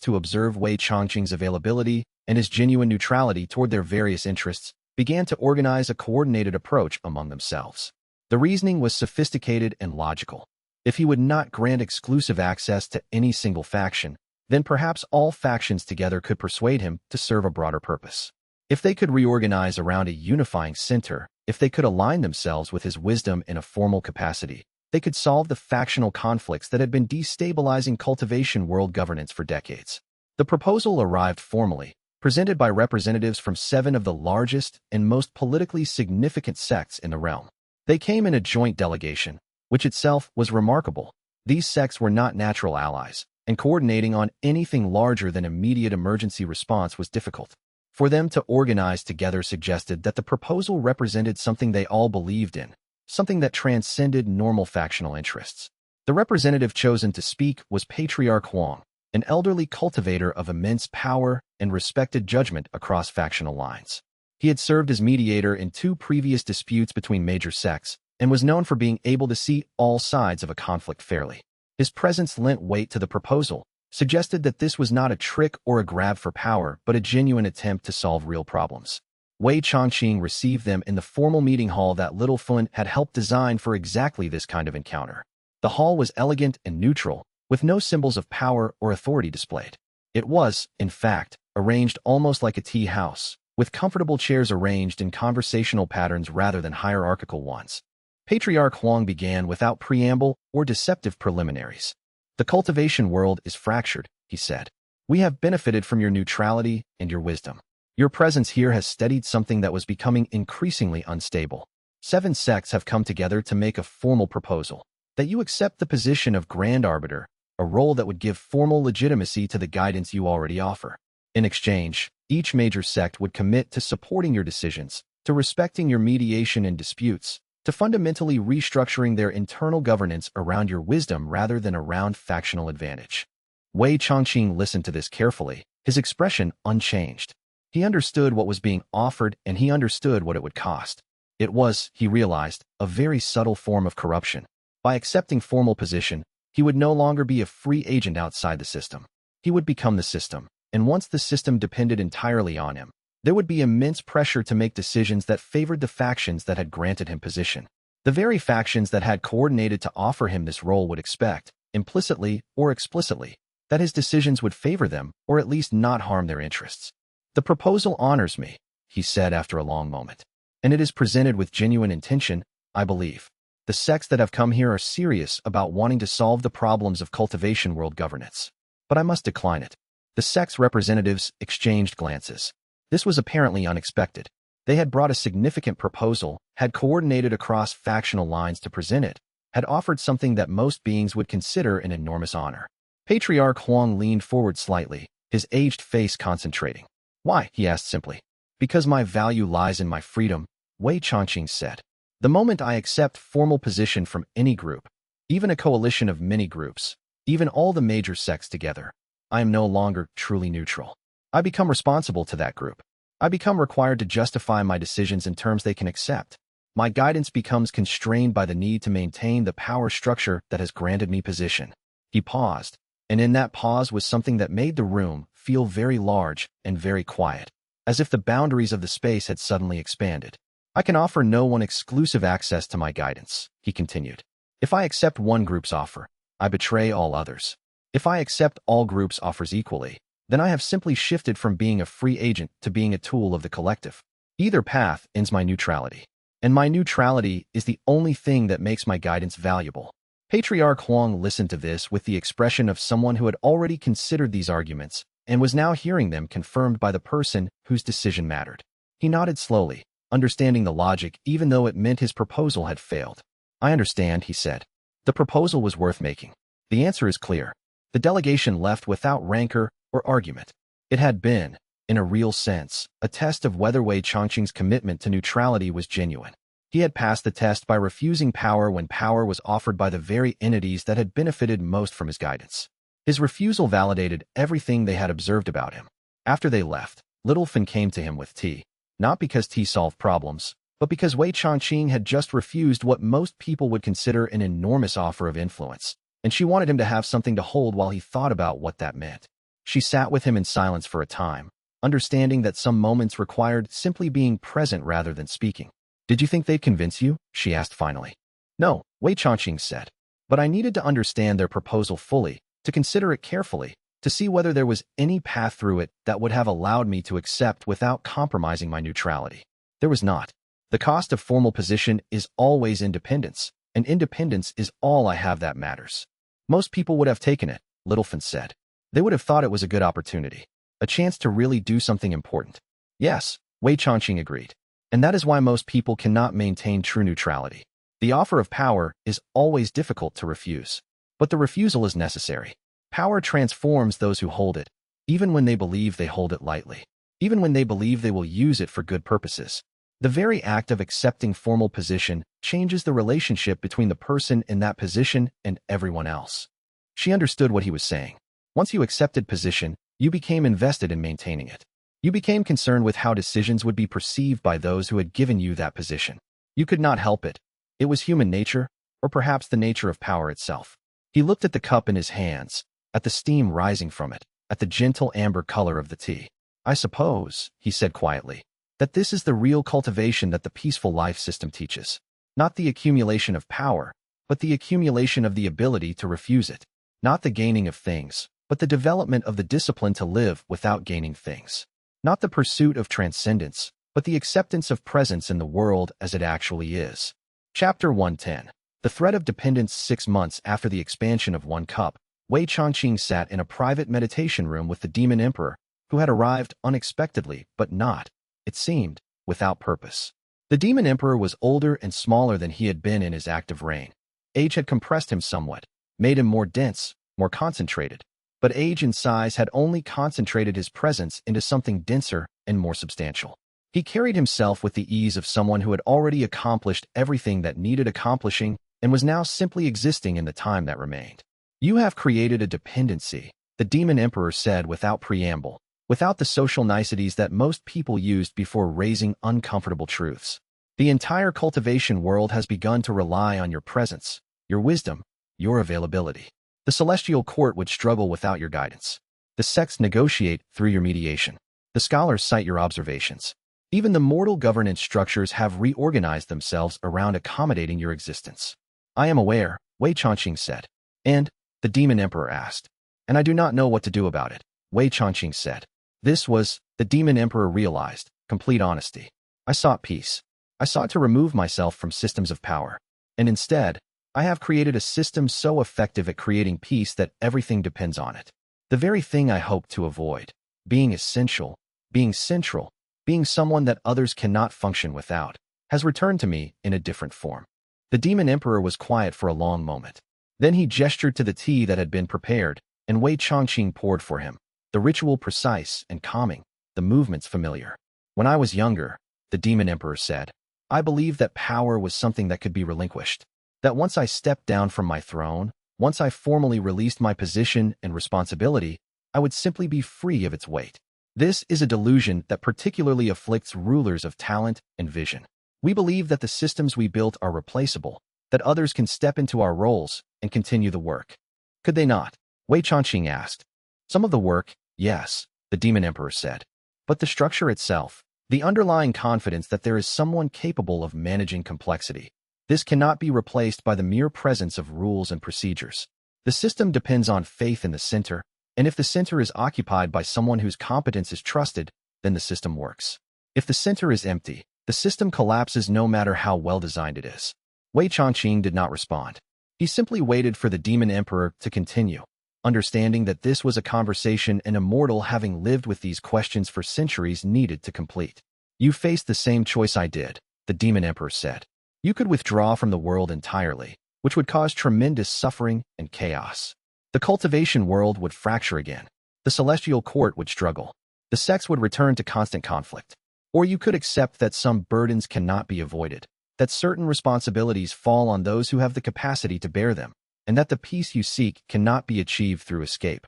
to observe Wei Changqing's availability and his genuine neutrality toward their various interests, began to organize a coordinated approach among themselves. The reasoning was sophisticated and logical. If he would not grant exclusive access to any single faction, then perhaps all factions together could persuade him to serve a broader purpose. If they could reorganize around a unifying center, if they could align themselves with his wisdom in a formal capacity, they could solve the factional conflicts that had been destabilizing cultivation world governance for decades. The proposal arrived formally, presented by representatives from 7 of the largest and most politically significant sects in the realm. They came in a joint delegation, which itself was remarkable. These sects were not natural allies, and coordinating on anything larger than immediate emergency response was difficult. For them to organize together suggested that the proposal represented something they all believed in, something that transcended normal factional interests. The representative chosen to speak was Patriarch Huang, an elderly cultivator of immense power and respected judgment across factional lines. He had served as mediator in 2 previous disputes between major sects and was known for being able to see all sides of a conflict fairly. His presence lent weight to the proposal, suggested that this was not a trick or a grab for power but a genuine attempt to solve real problems. Wei Changqing received them in the formal meeting hall that Little Fun had helped design for exactly this kind of encounter. The hall was elegant and neutral, with no symbols of power or authority displayed. It was, in fact, arranged almost like a tea house, with comfortable chairs arranged in conversational patterns rather than hierarchical ones. Patriarch Huang began without preamble or deceptive preliminaries. The cultivation world is fractured, he said. We have benefited from your neutrality and your wisdom. Your presence here has steadied something that was becoming increasingly unstable. 7 sects have come together to make a formal proposal that you accept the position of Grand Arbiter, a role that would give formal legitimacy to the guidance you already offer. In exchange, each major sect would commit to supporting your decisions, to respecting your mediation in disputes, to fundamentally restructuring their internal governance around your wisdom rather than around factional advantage. Wei Changqing listened to this carefully, his expression unchanged. He understood what was being offered and he understood what it would cost. It was, he realized, a very subtle form of corruption. By accepting formal position, he would no longer be a free agent outside the system. He would become the system, and once the system depended entirely on him, there would be immense pressure to make decisions that favored the factions that had granted him position. The very factions that had coordinated to offer him this role would expect, implicitly or explicitly, that his decisions would favor them or at least not harm their interests. The proposal honors me, he said after a long moment, and it is presented with genuine intention, I believe. The sects that have come here are serious about wanting to solve the problems of cultivation world governance. But I must decline it. The sect's representatives exchanged glances. This was apparently unexpected. They had brought a significant proposal, had coordinated across factional lines to present it, had offered something that most beings would consider an enormous honor. Patriarch Huang leaned forward slightly, his aged face concentrating. Why? He asked simply. Because my value lies in my freedom, Wei Changqing said. The moment I accept formal position from any group, even a coalition of many groups, even all the major sects together, I am no longer truly neutral. I become responsible to that group. I become required to justify my decisions in terms they can accept. My guidance becomes constrained by the need to maintain the power structure that has granted me position. He paused, and in that pause was something that made the room feel very large and very quiet, as if the boundaries of the space had suddenly expanded. I can offer no one exclusive access to my guidance, he continued. If I accept one group's offer, I betray all others. If I accept all groups' offers equally, then I have simply shifted from being a free agent to being a tool of the collective. Either path ends my neutrality, and my neutrality is the only thing that makes my guidance valuable. Patriarch Huang listened to this with the expression of someone who had already considered these arguments and was now hearing them confirmed by the person whose decision mattered. He nodded slowly, understanding the logic even though it meant his proposal had failed. I understand, he said. The proposal was worth making. The answer is clear. The delegation left without rancor or argument. It had been, in a real sense, a test of whether Wei Changqing's commitment to neutrality was genuine. He had passed the test by refusing power when power was offered by the very entities that had benefited most from his guidance. His refusal validated everything they had observed about him. After they left, Littlefin came to him with tea, not because tea solved problems, but because Wei Changqing had just refused what most people would consider an enormous offer of influence, and she wanted him to have something to hold while he thought about what that meant. She sat with him in silence for a time, understanding that some moments required simply being present rather than speaking. Did you think they'd convince you? She asked finally. No, Wei Changqing said. But I needed to understand their proposal fully, to consider it carefully, to see whether there was any path through it that would have allowed me to accept without compromising my neutrality. There was not. The cost of formal position is always independence, and independence is all I have that matters. Most people would have taken it, Littlefin said. They would have thought it was a good opportunity, a chance to really do something important. Yes, Wei Changqing agreed. And that is why most people cannot maintain true neutrality. The offer of power is always difficult to refuse. But the refusal is necessary. Power transforms those who hold it, even when they believe they hold it lightly, even when they believe they will use it for good purposes. The very act of accepting formal position changes the relationship between the person in that position and everyone else. She understood what he was saying. Once you accepted position, you became invested in maintaining it. You became concerned with how decisions would be perceived by those who had given you that position. You could not help it. It was human nature, or perhaps the nature of power itself. He looked at the cup in his hands, at the steam rising from it, at the gentle amber color of the tea. I suppose, he said quietly, that this is the real cultivation that the peaceful life system teaches. Not the accumulation of power, but the accumulation of the ability to refuse it. Not the gaining of things, but the development of the discipline to live without gaining things. Not the pursuit of transcendence, but the acceptance of presence in the world as it actually is. Chapter 110. The threat of dependence. 6 months after the expansion of One Cup, Wei Changqing sat in a private meditation room with the Demon Emperor, who had arrived unexpectedly but not, it seemed, without purpose. The Demon Emperor was older and smaller than he had been in his active reign. Age had compressed him somewhat, made him more dense, more concentrated. But age and size had only concentrated his presence into something denser and more substantial. He carried himself with the ease of someone who had already accomplished everything that needed accomplishing and was now simply existing in the time that remained. "You have created a dependency," the Demon Emperor said without preamble, without the social niceties that most people used before raising uncomfortable truths. "The entire cultivation world has begun to rely on your presence, your wisdom, your availability. The celestial court would struggle without your guidance. The sects negotiate through your mediation. The scholars cite your observations. Even the mortal governance structures have reorganized themselves around accommodating your existence." "I am aware," Wei Changqing said. "And?" the Demon Emperor asked. "And I do not know what to do about it," Wei Changqing said. This was, the Demon Emperor realized, complete honesty. "I sought peace. I sought to remove myself from systems of power. And instead, I have created a system so effective at creating peace that everything depends on it. The very thing I hoped to avoid, being essential, being central, being someone that others cannot function without, has returned to me in a different form." The Demon Emperor was quiet for a long moment. Then he gestured to the tea that had been prepared, and Wei Changqing poured for him, the ritual precise and calming, the movements familiar. "When I was younger," the Demon Emperor said, "I believed that power was something that could be relinquished. That once I stepped down from my throne, once I formally released my position and responsibility, I would simply be free of its weight. This is a delusion that particularly afflicts rulers of talent and vision. We believe that the systems we built are replaceable, that others can step into our roles and continue the work." "Could they not?" Wei Changqing asked. "Some of the work, yes," the Demon Emperor said. "But the structure itself, the underlying confidence that there is someone capable of managing complexity, this cannot be replaced by the mere presence of rules and procedures. The system depends on faith in the center, and if the center is occupied by someone whose competence is trusted, then the system works. If the center is empty, the system collapses no matter how well designed it is." Wei Changqing did not respond. He simply waited for the Demon Emperor to continue, understanding that this was a conversation an immortal having lived with these questions for centuries needed to complete. "You faced the same choice I did," the Demon Emperor said. "You could withdraw from the world entirely, which would cause tremendous suffering and chaos. The cultivation world would fracture again. The celestial court would struggle. The sects would return to constant conflict. Or you could accept that some burdens cannot be avoided, that certain responsibilities fall on those who have the capacity to bear them, and that the peace you seek cannot be achieved through escape,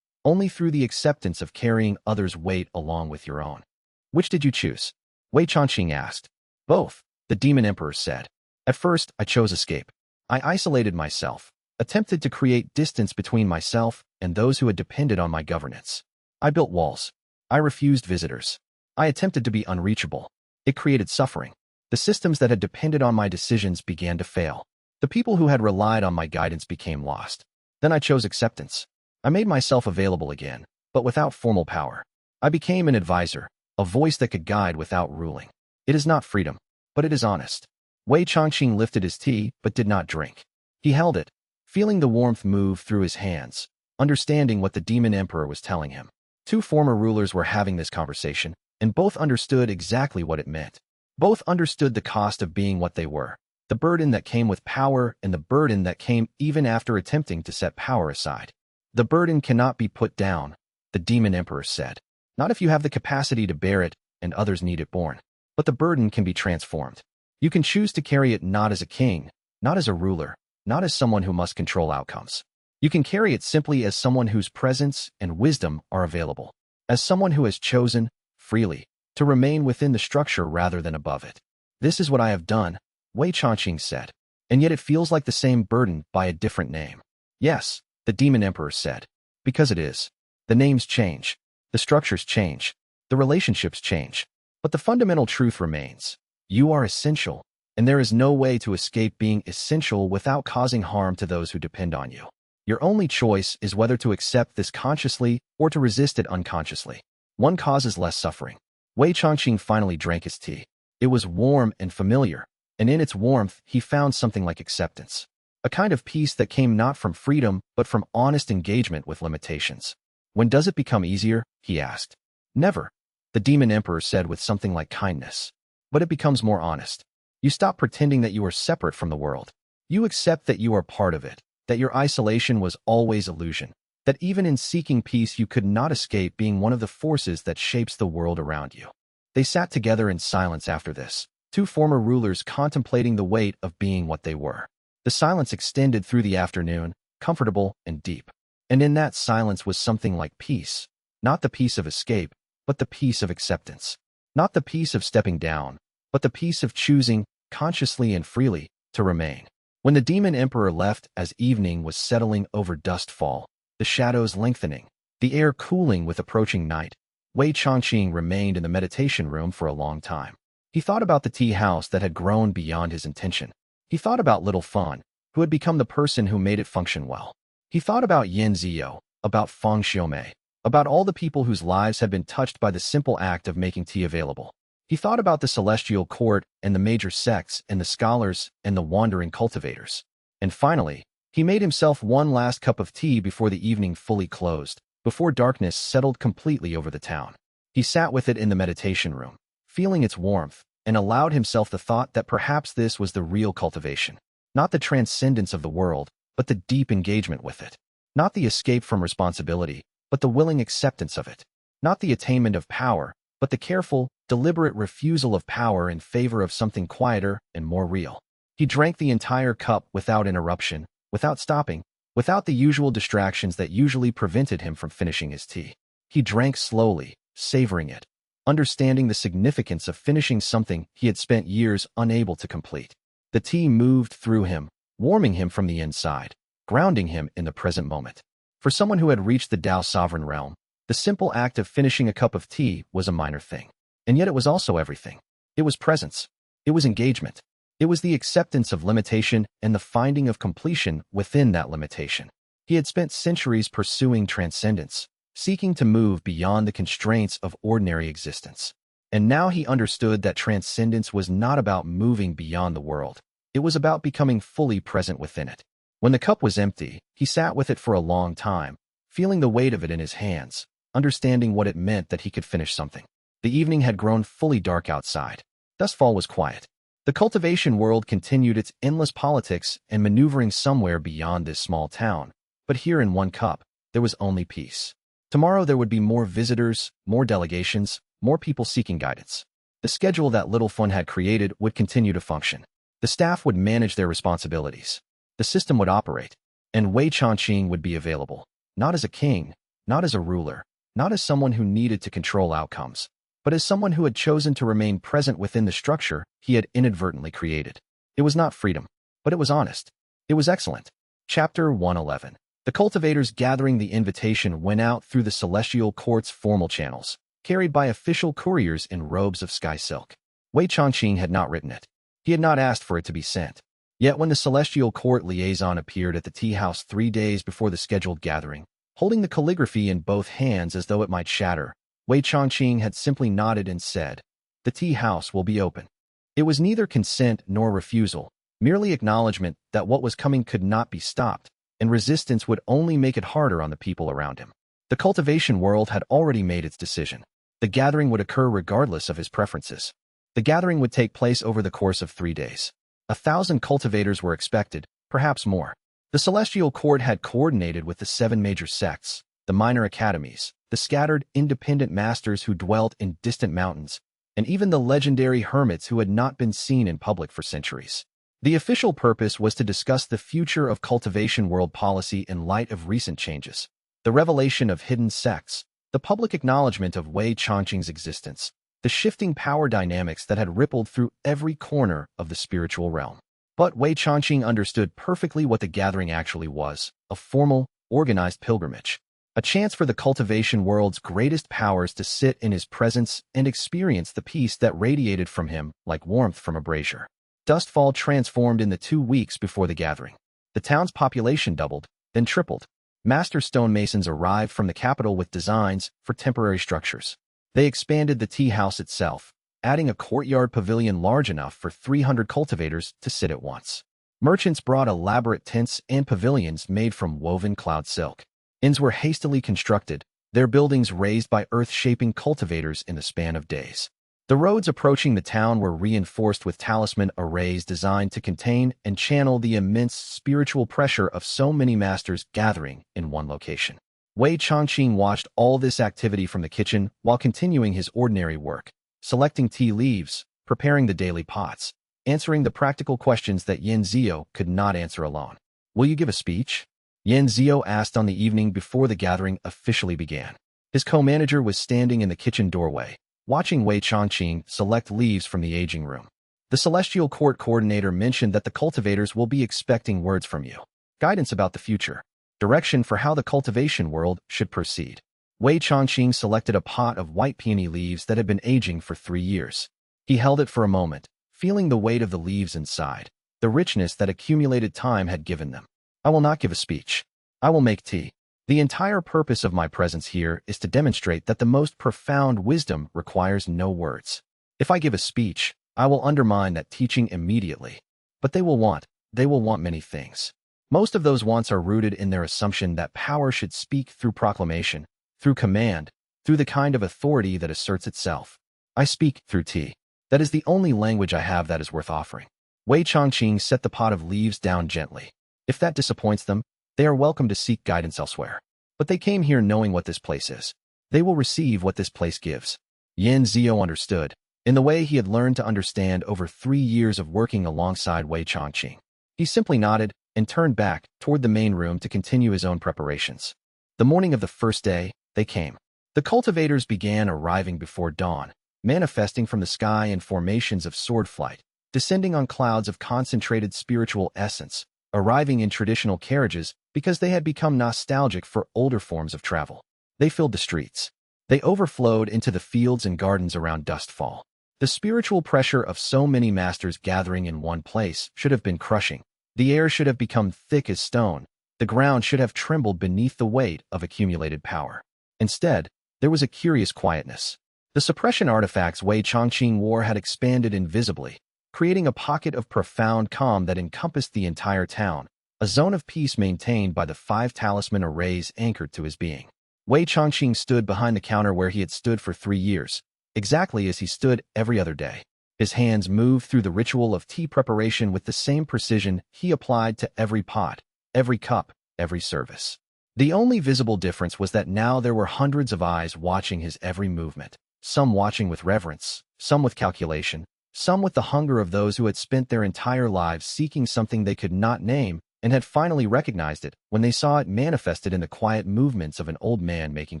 only through the acceptance of carrying others' weight along with your own." "Which did you choose?" Wei Changqing asked. "Both," the Demon Emperor said. "At first, I chose escape. I isolated myself, attempted to create distance between myself and those who had depended on my governance. I built walls. I refused visitors. I attempted to be unreachable. It created suffering. The systems that had depended on my decisions began to fail. The people who had relied on my guidance became lost. Then I chose acceptance. I made myself available again, but without formal power. I became an advisor, a voice that could guide without ruling. It is not freedom, but it is honest." Wei Changqing lifted his tea but did not drink. He held it, feeling the warmth move through his hands, understanding what the Demon Emperor was telling him. Two former rulers were having this conversation, and both understood exactly what it meant. Both understood the cost of being what they were, the burden that came with power and the burden that came even after attempting to set power aside. "The burden cannot be put down," the Demon Emperor said. "Not if you have the capacity to bear it and others need it borne. But the burden can be transformed. You can choose to carry it not as a king, not as a ruler, not as someone who must control outcomes. You can carry it simply as someone whose presence and wisdom are available, as someone who has chosen, freely, to remain within the structure rather than above it. This is what I have done," Wei Changqing said. "And yet it feels like the same burden by a different name." "Yes," the Demon Emperor said. "Because it is. The names change. The structures change. The relationships change. But the fundamental truth remains. You are essential, and there is no way to escape being essential without causing harm to those who depend on you. Your only choice is whether to accept this consciously or to resist it unconsciously. One causes less suffering." Wei Changqing finally drank his tea. It was warm and familiar, and in its warmth he found something like acceptance. A kind of peace that came not from freedom but from honest engagement with limitations. "When does it become easier?" he asked. "Never," the Demon Emperor said with something like kindness. but it becomes more honest. You stop pretending that you are separate from the world. You accept that you are part of it, that your isolation was always illusion, that even in seeking peace you could not escape being one of the forces that shapes the world around you. They sat together in silence after this, two former rulers contemplating the weight of being what they were. The silence extended through the afternoon, comfortable and deep. And in that silence was something like peace, not the peace of escape, but the peace of acceptance. Not the peace of stepping down, but the peace of choosing, consciously and freely, to remain. When the demon emperor left as evening was settling over Dustfall, the shadows lengthening, the air cooling with approaching night, Wei Changqing remained in the meditation room for a long time. He thought about the tea house that had grown beyond his intention. He thought about Little Fan, who had become the person who made it function well. He thought about Yin Ziyo, about Feng Xiaomei, about all the people whose lives had been touched by the simple act of making tea available. He thought about the celestial court and the major sects and the scholars and the wandering cultivators. And finally, he made himself one last cup of tea before the evening fully closed, before darkness settled completely over the town. He sat with it in the meditation room, feeling its warmth, and allowed himself the thought that perhaps this was the real cultivation. Not the transcendence of the world, but the deep engagement with it. Not the escape from responsibility, but the willing acceptance of it. Not the attainment of power, but the careful, deliberate refusal of power in favor of something quieter and more real. He drank the entire cup without interruption, without stopping, without the usual distractions that usually prevented him from finishing his tea. He drank slowly, savoring it, understanding the significance of finishing something he had spent years unable to complete. The tea moved through him, warming him from the inside, grounding him in the present moment. For someone who had reached the Tao sovereign realm, the simple act of finishing a cup of tea was a minor thing. And yet it was also everything. It was presence. It was engagement. It was the acceptance of limitation and the finding of completion within that limitation. He had spent centuries pursuing transcendence, seeking to move beyond the constraints of ordinary existence. And now he understood that transcendence was not about moving beyond the world. It was about becoming fully present within it. When the cup was empty, he sat with it for a long time, feeling the weight of it in his hands, understanding what it meant that he could finish something. The evening had grown fully dark outside. Dustfall was quiet. The cultivation world continued its endless politics and maneuvering somewhere beyond this small town. But here in one cup, there was only peace. Tomorrow there would be more visitors, more delegations, more people seeking guidance. The schedule that Little Fan had created would continue to function. The staff would manage their responsibilities. The system would operate. And Wei Changqing would be available, not as a king, not as a ruler, not as someone who needed to control outcomes, but as someone who had chosen to remain present within the structure he had inadvertently created. It was not freedom, but it was honest. It was excellent. Chapter 111. The cultivators gathering the invitation went out through the celestial court's formal channels, carried by official couriers in robes of sky silk. Wei Changqing had not written it. He had not asked for it to be sent. Yet when the celestial court liaison appeared at the tea house 3 days before the scheduled gathering, holding the calligraphy in both hands as though it might shatter, Wei Changqing had simply nodded and said, "The tea house will be open." It was neither consent nor refusal, merely acknowledgement that what was coming could not be stopped, and resistance would only make it harder on the people around him. The cultivation world had already made its decision. The gathering would occur regardless of his preferences. The gathering would take place over the course of 3 days. 1,000 cultivators were expected, perhaps more. The celestial court had coordinated with the 7 major sects, the minor academies, the scattered independent masters who dwelt in distant mountains, and even the legendary hermits who had not been seen in public for centuries. The official purpose was to discuss the future of cultivation world policy in light of recent changes, the revelation of hidden sects, the public acknowledgement of Wei Changqing's existence, the shifting power dynamics that had rippled through every corner of the spiritual realm. But Wei Changqing understood perfectly what the gathering actually was, a formal, organized pilgrimage. A chance for the cultivation world's greatest powers to sit in his presence and experience the peace that radiated from him like warmth from a brazier. Dustfall transformed in the 2 weeks before the gathering. The town's population doubled, then tripled. Master stonemasons arrived from the capital with designs for temporary structures. They expanded the tea house itself, adding a courtyard pavilion large enough for 300 cultivators to sit at once. Merchants brought elaborate tents and pavilions made from woven cloud silk. Inns were hastily constructed, their buildings raised by earth-shaping cultivators in the span of days. The roads approaching the town were reinforced with talisman arrays designed to contain and channel the immense spiritual pressure of so many masters gathering in one location. Wei Changqing watched all this activity from the kitchen while continuing his ordinary work, selecting tea leaves, preparing the daily pots, answering the practical questions that Yin Zio could not answer alone. "Will you give a speech?" Yin Zio asked on the evening before the gathering officially began. His co-manager was standing in the kitchen doorway, watching Wei Changqing select leaves from the aging room. The Celestial Court coordinator mentioned that the cultivators will be expecting words from you. Guidance about the future. Direction for how the cultivation world should proceed. Wei Changqing selected a pot of white peony leaves that had been aging for 3 years. He held it for a moment, feeling the weight of the leaves inside, the richness that accumulated time had given them. "I will not give a speech. I will make tea. The entire purpose of my presence here is to demonstrate that the most profound wisdom requires no words. If I give a speech, I will undermine that teaching immediately. But they will want many things. Most of those wants are rooted in their assumption that power should speak through proclamation, through command, through the kind of authority that asserts itself. I speak through tea. That is the only language I have that is worth offering." Wei Changqing set the pot of leaves down gently. If that disappoints them, they are welcome to seek guidance elsewhere. But they came here knowing what this place is. They will receive what this place gives. Yin Zio understood, in the way he had learned to understand over 3 years of working alongside Wei Changqing. He simply nodded and turned back toward the main room to continue his own preparations. The morning of the first day, they came. The cultivators began arriving before dawn, manifesting from the sky in formations of sword flight, descending on clouds of concentrated spiritual essence, arriving in traditional carriages because they had become nostalgic for older forms of travel. They filled the streets. They overflowed into the fields and gardens around dustfall. The spiritual pressure of so many masters gathering in one place should have been crushing. The air should have become thick as stone. The ground should have trembled beneath the weight of accumulated power. Instead, there was a curious quietness. The suppression artifacts Wei Changqing wore had expanded invisibly, creating a pocket of profound calm that encompassed the entire town, a zone of peace maintained by the 5 talisman arrays anchored to his being. Wei Changqing stood behind the counter where he had stood for 3 years, exactly as he stood every other day. His hands moved through the ritual of tea preparation with the same precision he applied to every pot, every cup, every service. The only visible difference was that now there were hundreds of eyes watching his every movement, some watching with reverence, some with calculation, some with the hunger of those who had spent their entire lives seeking something they could not name and had finally recognized it when they saw it manifested in the quiet movements of an old man making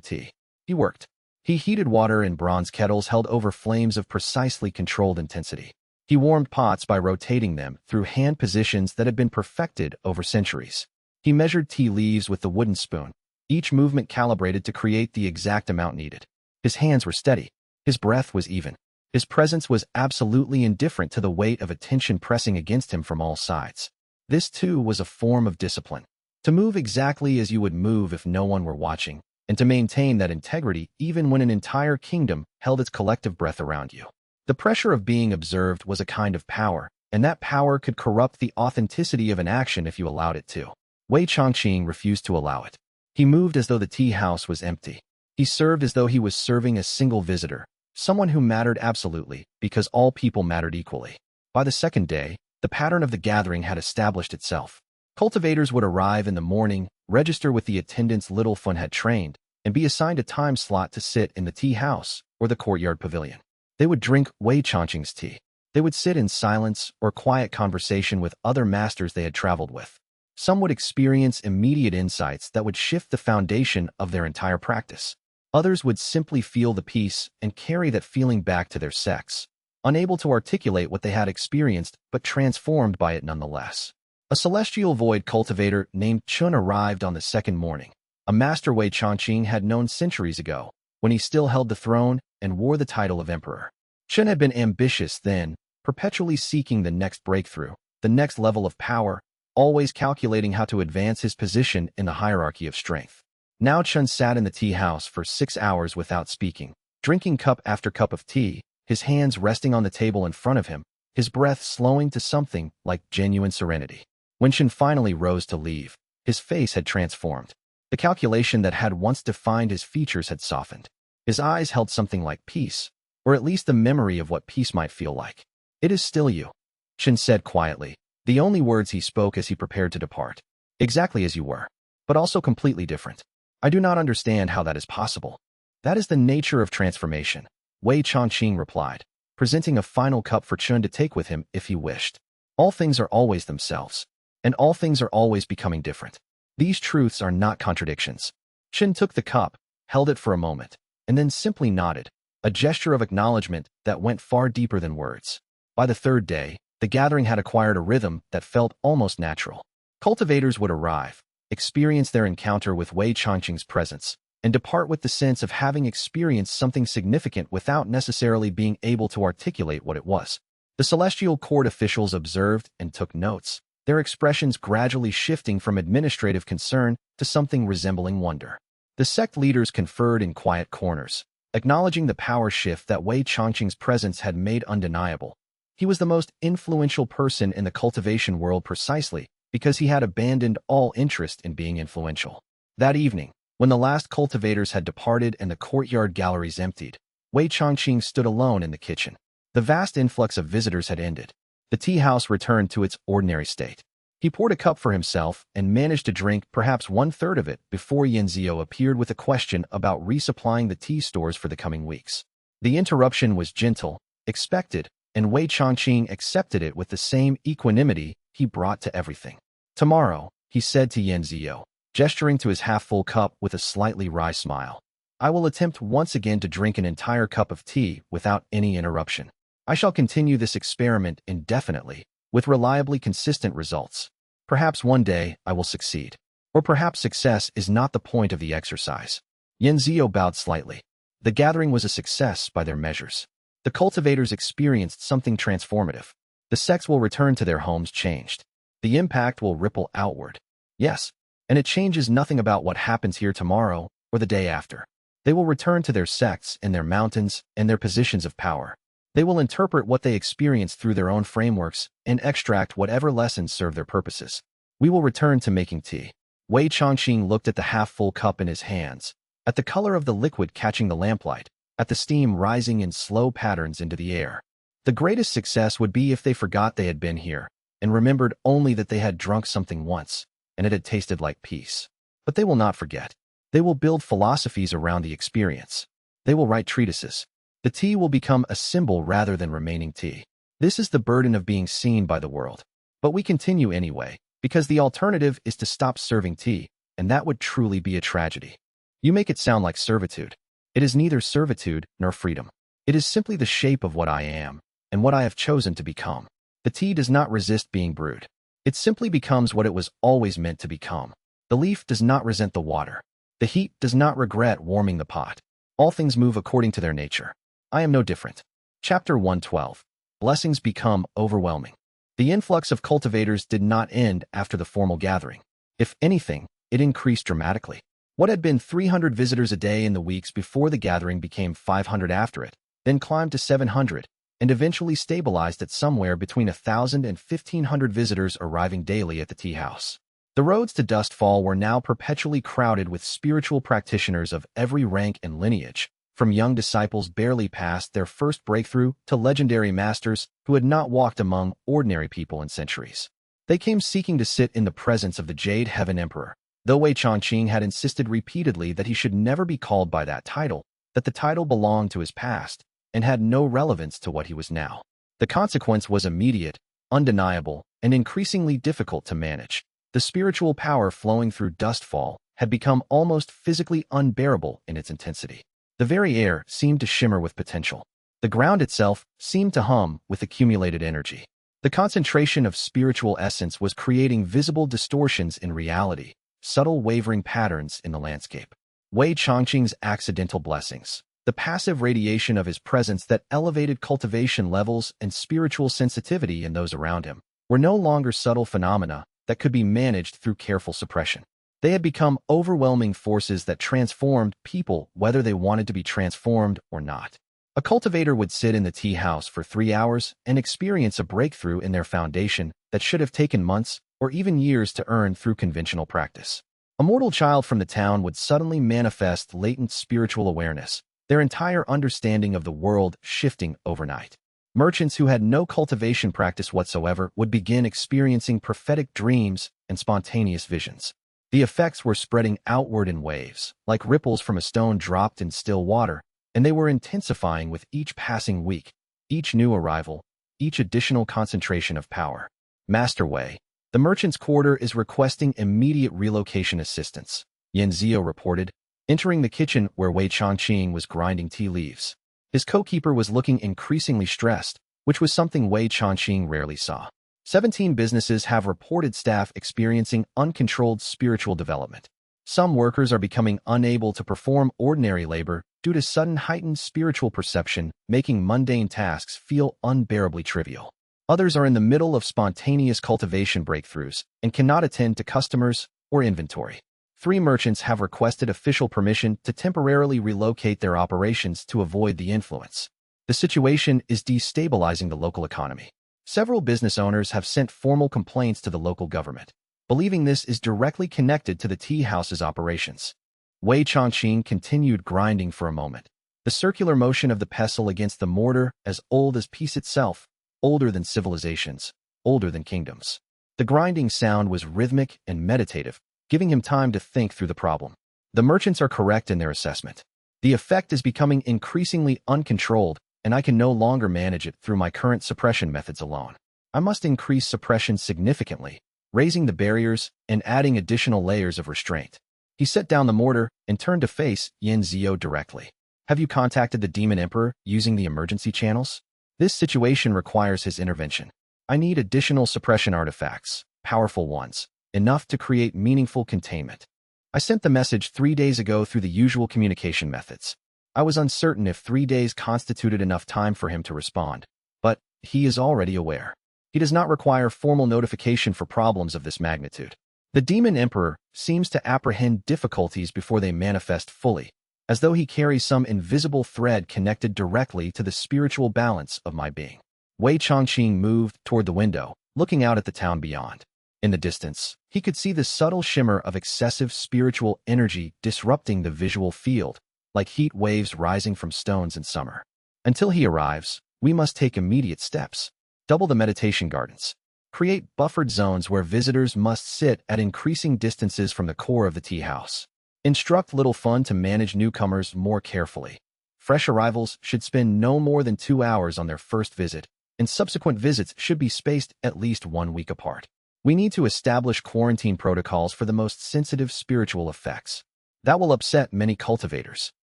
tea. He worked. He heated water in bronze kettles held over flames of precisely controlled intensity. He warmed pots by rotating them through hand positions that had been perfected over centuries. He measured tea leaves with the wooden spoon, each movement calibrated to create the exact amount needed. His hands were steady. His breath was even. His presence was absolutely indifferent to the weight of attention pressing against him from all sides. This, too, was a form of discipline. To move exactly as you would move if no one were watching, and to maintain that integrity even when an entire kingdom held its collective breath around you. The pressure of being observed was a kind of power, and that power could corrupt the authenticity of an action if you allowed it to. Wei Changqing refused to allow it. He moved as though the tea house was empty. He served as though he was serving a single visitor, someone who mattered absolutely, because all people mattered equally. By the second day, the pattern of the gathering had established itself. Cultivators would arrive in the morning, register with the attendants Little Fun had trained, and be assigned a time slot to sit in the tea house or the courtyard pavilion. They would drink Wei Changqing's tea. They would sit in silence or quiet conversation with other masters they had traveled with. Some would experience immediate insights that would shift the foundation of their entire practice. Others would simply feel the peace and carry that feeling back to their sects, unable to articulate what they had experienced but transformed by it nonetheless. A celestial void cultivator named Chun arrived on the second morning, a master Wei Changqing had known centuries ago, when he still held the throne and wore the title of emperor. Chun had been ambitious then, perpetually seeking the next breakthrough, the next level of power, always calculating how to advance his position in the hierarchy of strength. Now Chun sat in the tea house for 6 hours without speaking, drinking cup after cup of tea, his hands resting on the table in front of him, his breath slowing to something like genuine serenity. When Chun finally rose to leave, his face had transformed. The calculation that had once defined his features had softened. His eyes held something like peace, or at least the memory of what peace might feel like. It is still you, Chen said quietly, the only words he spoke as he prepared to depart. Exactly as you were, but also completely different. I do not understand how that is possible. That is the nature of transformation, Wei Changqing replied, presenting a final cup for Chen to take with him if he wished. All things are always themselves, and all things are always becoming different. These truths are not contradictions. Chen took the cup, held it for a moment, and then simply nodded, a gesture of acknowledgement that went far deeper than words. By the third day, the gathering had acquired a rhythm that felt almost natural. Cultivators would arrive, experience their encounter with Wei Changqing's presence, and depart with the sense of having experienced something significant without necessarily being able to articulate what it was. The celestial court officials observed and took notes, their expressions gradually shifting from administrative concern to something resembling wonder. The sect leaders conferred in quiet corners, acknowledging the power shift that Wei Changqing's presence had made undeniable. He was the most influential person in the cultivation world precisely because he had abandoned all interest in being influential. That evening, when the last cultivators had departed and the courtyard galleries emptied, Wei Changqing stood alone in the kitchen. The vast influx of visitors had ended. The tea house returned to its ordinary state. He poured a cup for himself and managed to drink perhaps one-third of it before Yanzio appeared with a question about resupplying the tea stores for the coming weeks. The interruption was gentle, expected, and Wei Changqing accepted it with the same equanimity he brought to everything. Tomorrow, he said to Yanzio, gesturing to his half-full cup with a slightly wry smile, I will attempt once again to drink an entire cup of tea without any interruption. I shall continue this experiment indefinitely, with reliably consistent results. Perhaps one day I will succeed. Or perhaps success is not the point of the exercise. Yanzio bowed slightly. The gathering was a success by their measures. The cultivators experienced something transformative. The sects will return to their homes changed. The impact will ripple outward. Yes, and it changes nothing about what happens here tomorrow or the day after. They will return to their sects and their mountains and their positions of power. They will interpret what they experienced through their own frameworks and extract whatever lessons serve their purposes. We will return to making tea. Wei Changqing looked at the half-full cup in his hands, at the color of the liquid catching the lamplight, at the steam rising in slow patterns into the air. The greatest success would be if they forgot they had been here and remembered only that they had drunk something once and it had tasted like peace. But they will not forget. They will build philosophies around the experience. They will write treatises. The tea will become a symbol rather than remaining tea. This is the burden of being seen by the world. But we continue anyway, because the alternative is to stop serving tea, and that would truly be a tragedy. You make it sound like servitude. It is neither servitude nor freedom. It is simply the shape of what I am, and what I have chosen to become. The tea does not resist being brewed. It simply becomes what it was always meant to become. The leaf does not resent the water. The heat does not regret warming the pot. All things move according to their nature. I am no different. Chapter 112. Blessings become overwhelming. The influx of cultivators did not end after the formal gathering. If anything, it increased dramatically. What had been 300 visitors a day in the weeks before the gathering became 500 after it, then climbed to 700, and eventually stabilized at somewhere between 1,000 and 1,500 visitors arriving daily at the tea house. The roads to Dustfall were now perpetually crowded with spiritual practitioners of every rank and lineage, from young disciples barely past their first breakthrough to legendary masters who had not walked among ordinary people in centuries. They came seeking to sit in the presence of the Jade Heaven Emperor, though Wei Changqing had insisted repeatedly that he should never be called by that title, that the title belonged to his past and had no relevance to what he was now. The consequence was immediate, undeniable, and increasingly difficult to manage. The spiritual power flowing through Dustfall had become almost physically unbearable in its intensity. The very air seemed to shimmer with potential. The ground itself seemed to hum with accumulated energy. The concentration of spiritual essence was creating visible distortions in reality, subtle wavering patterns in the landscape. Wei Changqing's accidental blessings, the passive radiation of his presence that elevated cultivation levels and spiritual sensitivity in those around him, were no longer subtle phenomena that could be managed through careful suppression. They had become overwhelming forces that transformed people whether they wanted to be transformed or not. A cultivator would sit in the tea house for 3 hours and experience a breakthrough in their foundation that should have taken months or even years to earn through conventional practice. A mortal child from the town would suddenly manifest latent spiritual awareness, their entire understanding of the world shifting overnight. Merchants who had no cultivation practice whatsoever would begin experiencing prophetic dreams and spontaneous visions. The effects were spreading outward in waves, like ripples from a stone dropped in still water, and they were intensifying with each passing week, each new arrival, each additional concentration of power. Master Wei, the merchant's quarter is requesting immediate relocation assistance, Yan Zio reported, entering the kitchen where Wei Changqing was grinding tea leaves. His co-keeper was looking increasingly stressed, which was something Wei Changqing rarely saw. 17 businesses have reported staff experiencing uncontrolled spiritual development. Some workers are becoming unable to perform ordinary labor due to sudden heightened spiritual perception, making mundane tasks feel unbearably trivial. Others are in the middle of spontaneous cultivation breakthroughs and cannot attend to customers or inventory. 3 merchants have requested official permission to temporarily relocate their operations to avoid the influence. The situation is destabilizing the local economy. Several business owners have sent formal complaints to the local government, believing this is directly connected to the tea house's operations. Wei Changqing continued grinding for a moment, the circular motion of the pestle against the mortar as old as peace itself, older than civilizations, older than kingdoms. The grinding sound was rhythmic and meditative, giving him time to think through the problem. The merchants are correct in their assessment. The effect is becoming increasingly uncontrolled, and I can no longer manage it through my current suppression methods alone. I must increase suppression significantly, raising the barriers and adding additional layers of restraint. He set down the mortar and turned to face Yan Zio directly. Have you contacted the Demon Emperor using the emergency channels? This situation requires his intervention. I need additional suppression artifacts, powerful ones, enough to create meaningful containment. I sent the message 3 days ago through the usual communication methods. I was uncertain if 3 days constituted enough time for him to respond, but he is already aware. He does not require formal notification for problems of this magnitude. The Demon Emperor seems to apprehend difficulties before they manifest fully, as though he carries some invisible thread connected directly to the spiritual balance of my being. Wei Changqing moved toward the window, looking out at the town beyond. In the distance, he could see the subtle shimmer of excessive spiritual energy disrupting the visual field, like heat waves rising from stones in summer. Until he arrives, we must take immediate steps. Double the meditation gardens. Create buffered zones where visitors must sit at increasing distances from the core of the tea house. Instruct Little Fun to manage newcomers more carefully. Fresh arrivals should spend no more than 2 hours on their first visit, and subsequent visits should be spaced at least 1 week apart. We need to establish quarantine protocols for the most sensitive spiritual effects. That will upset many cultivators.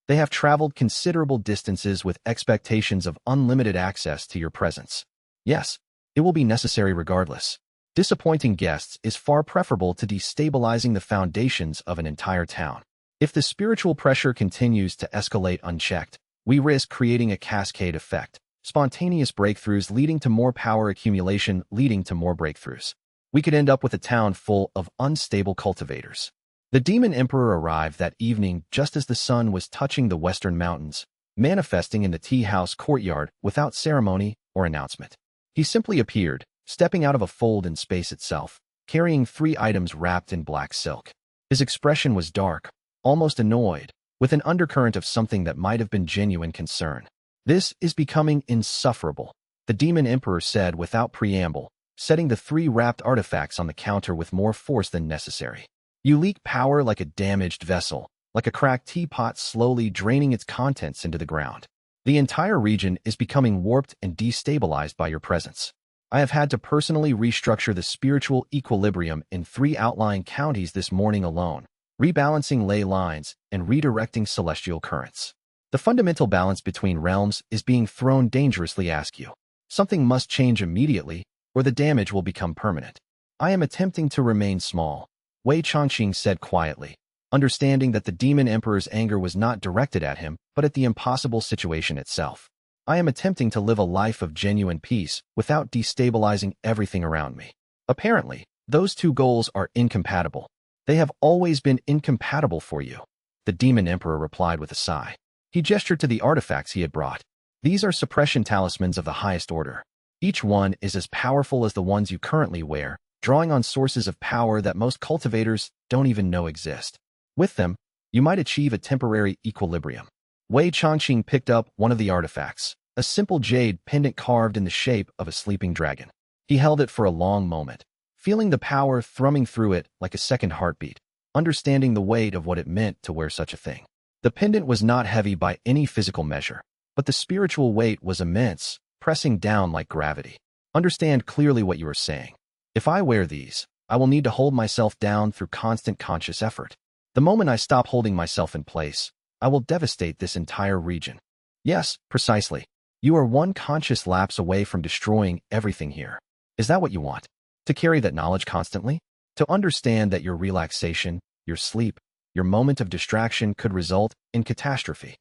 They have traveled considerable distances with expectations of unlimited access to your presence. Yes, it will be necessary regardless. Disappointing guests is far preferable to destabilizing the foundations of an entire town. If the spiritual pressure continues to escalate unchecked, we risk creating a cascade effect, spontaneous breakthroughs leading to more power accumulation leading to more breakthroughs. We could end up with a town full of unstable cultivators. The Demon Emperor arrived that evening just as the sun was touching the western mountains, manifesting in the tea house courtyard without ceremony or announcement. He simply appeared, stepping out of a fold in space itself, carrying 3 items wrapped in black silk. His expression was dark, almost annoyed, with an undercurrent of something that might have been genuine concern. This is becoming insufferable, the Demon Emperor said without preamble, setting the 3 wrapped artifacts on the counter with more force than necessary. You leak power like a damaged vessel, like a cracked teapot slowly draining its contents into the ground. The entire region is becoming warped and destabilized by your presence. I have had to personally restructure the spiritual equilibrium in 3 outlying counties this morning alone, rebalancing ley lines and redirecting celestial currents. The fundamental balance between realms is being thrown dangerously askew. Something must change immediately, or the damage will become permanent. I am attempting to remain small, Wei Changqing said quietly, understanding that the Demon Emperor's anger was not directed at him, but at the impossible situation itself. I am attempting to live a life of genuine peace without destabilizing everything around me. Apparently, those 2 goals are incompatible. They have always been incompatible for you, the Demon Emperor replied with a sigh. He gestured to the artifacts he had brought. These are suppression talismans of the highest order. Each one is as powerful as the ones you currently wear, drawing on sources of power that most cultivators don't even know exist. With them, you might achieve a temporary equilibrium. Wei Changqing picked up one of the artifacts, a simple jade pendant carved in the shape of a sleeping dragon. He held it for a long moment, feeling the power thrumming through it like a second heartbeat, understanding the weight of what it meant to wear such a thing. The pendant was not heavy by any physical measure, but the spiritual weight was immense, pressing down like gravity. Understand clearly what you are saying. If I wear these, I will need to hold myself down through constant conscious effort. The moment I stop holding myself in place, I will devastate this entire region. Yes, precisely. You are one conscious lapse away from destroying everything here. Is that what you want? To carry that knowledge constantly? To understand that your relaxation, your sleep, your moment of distraction could result in catastrophe.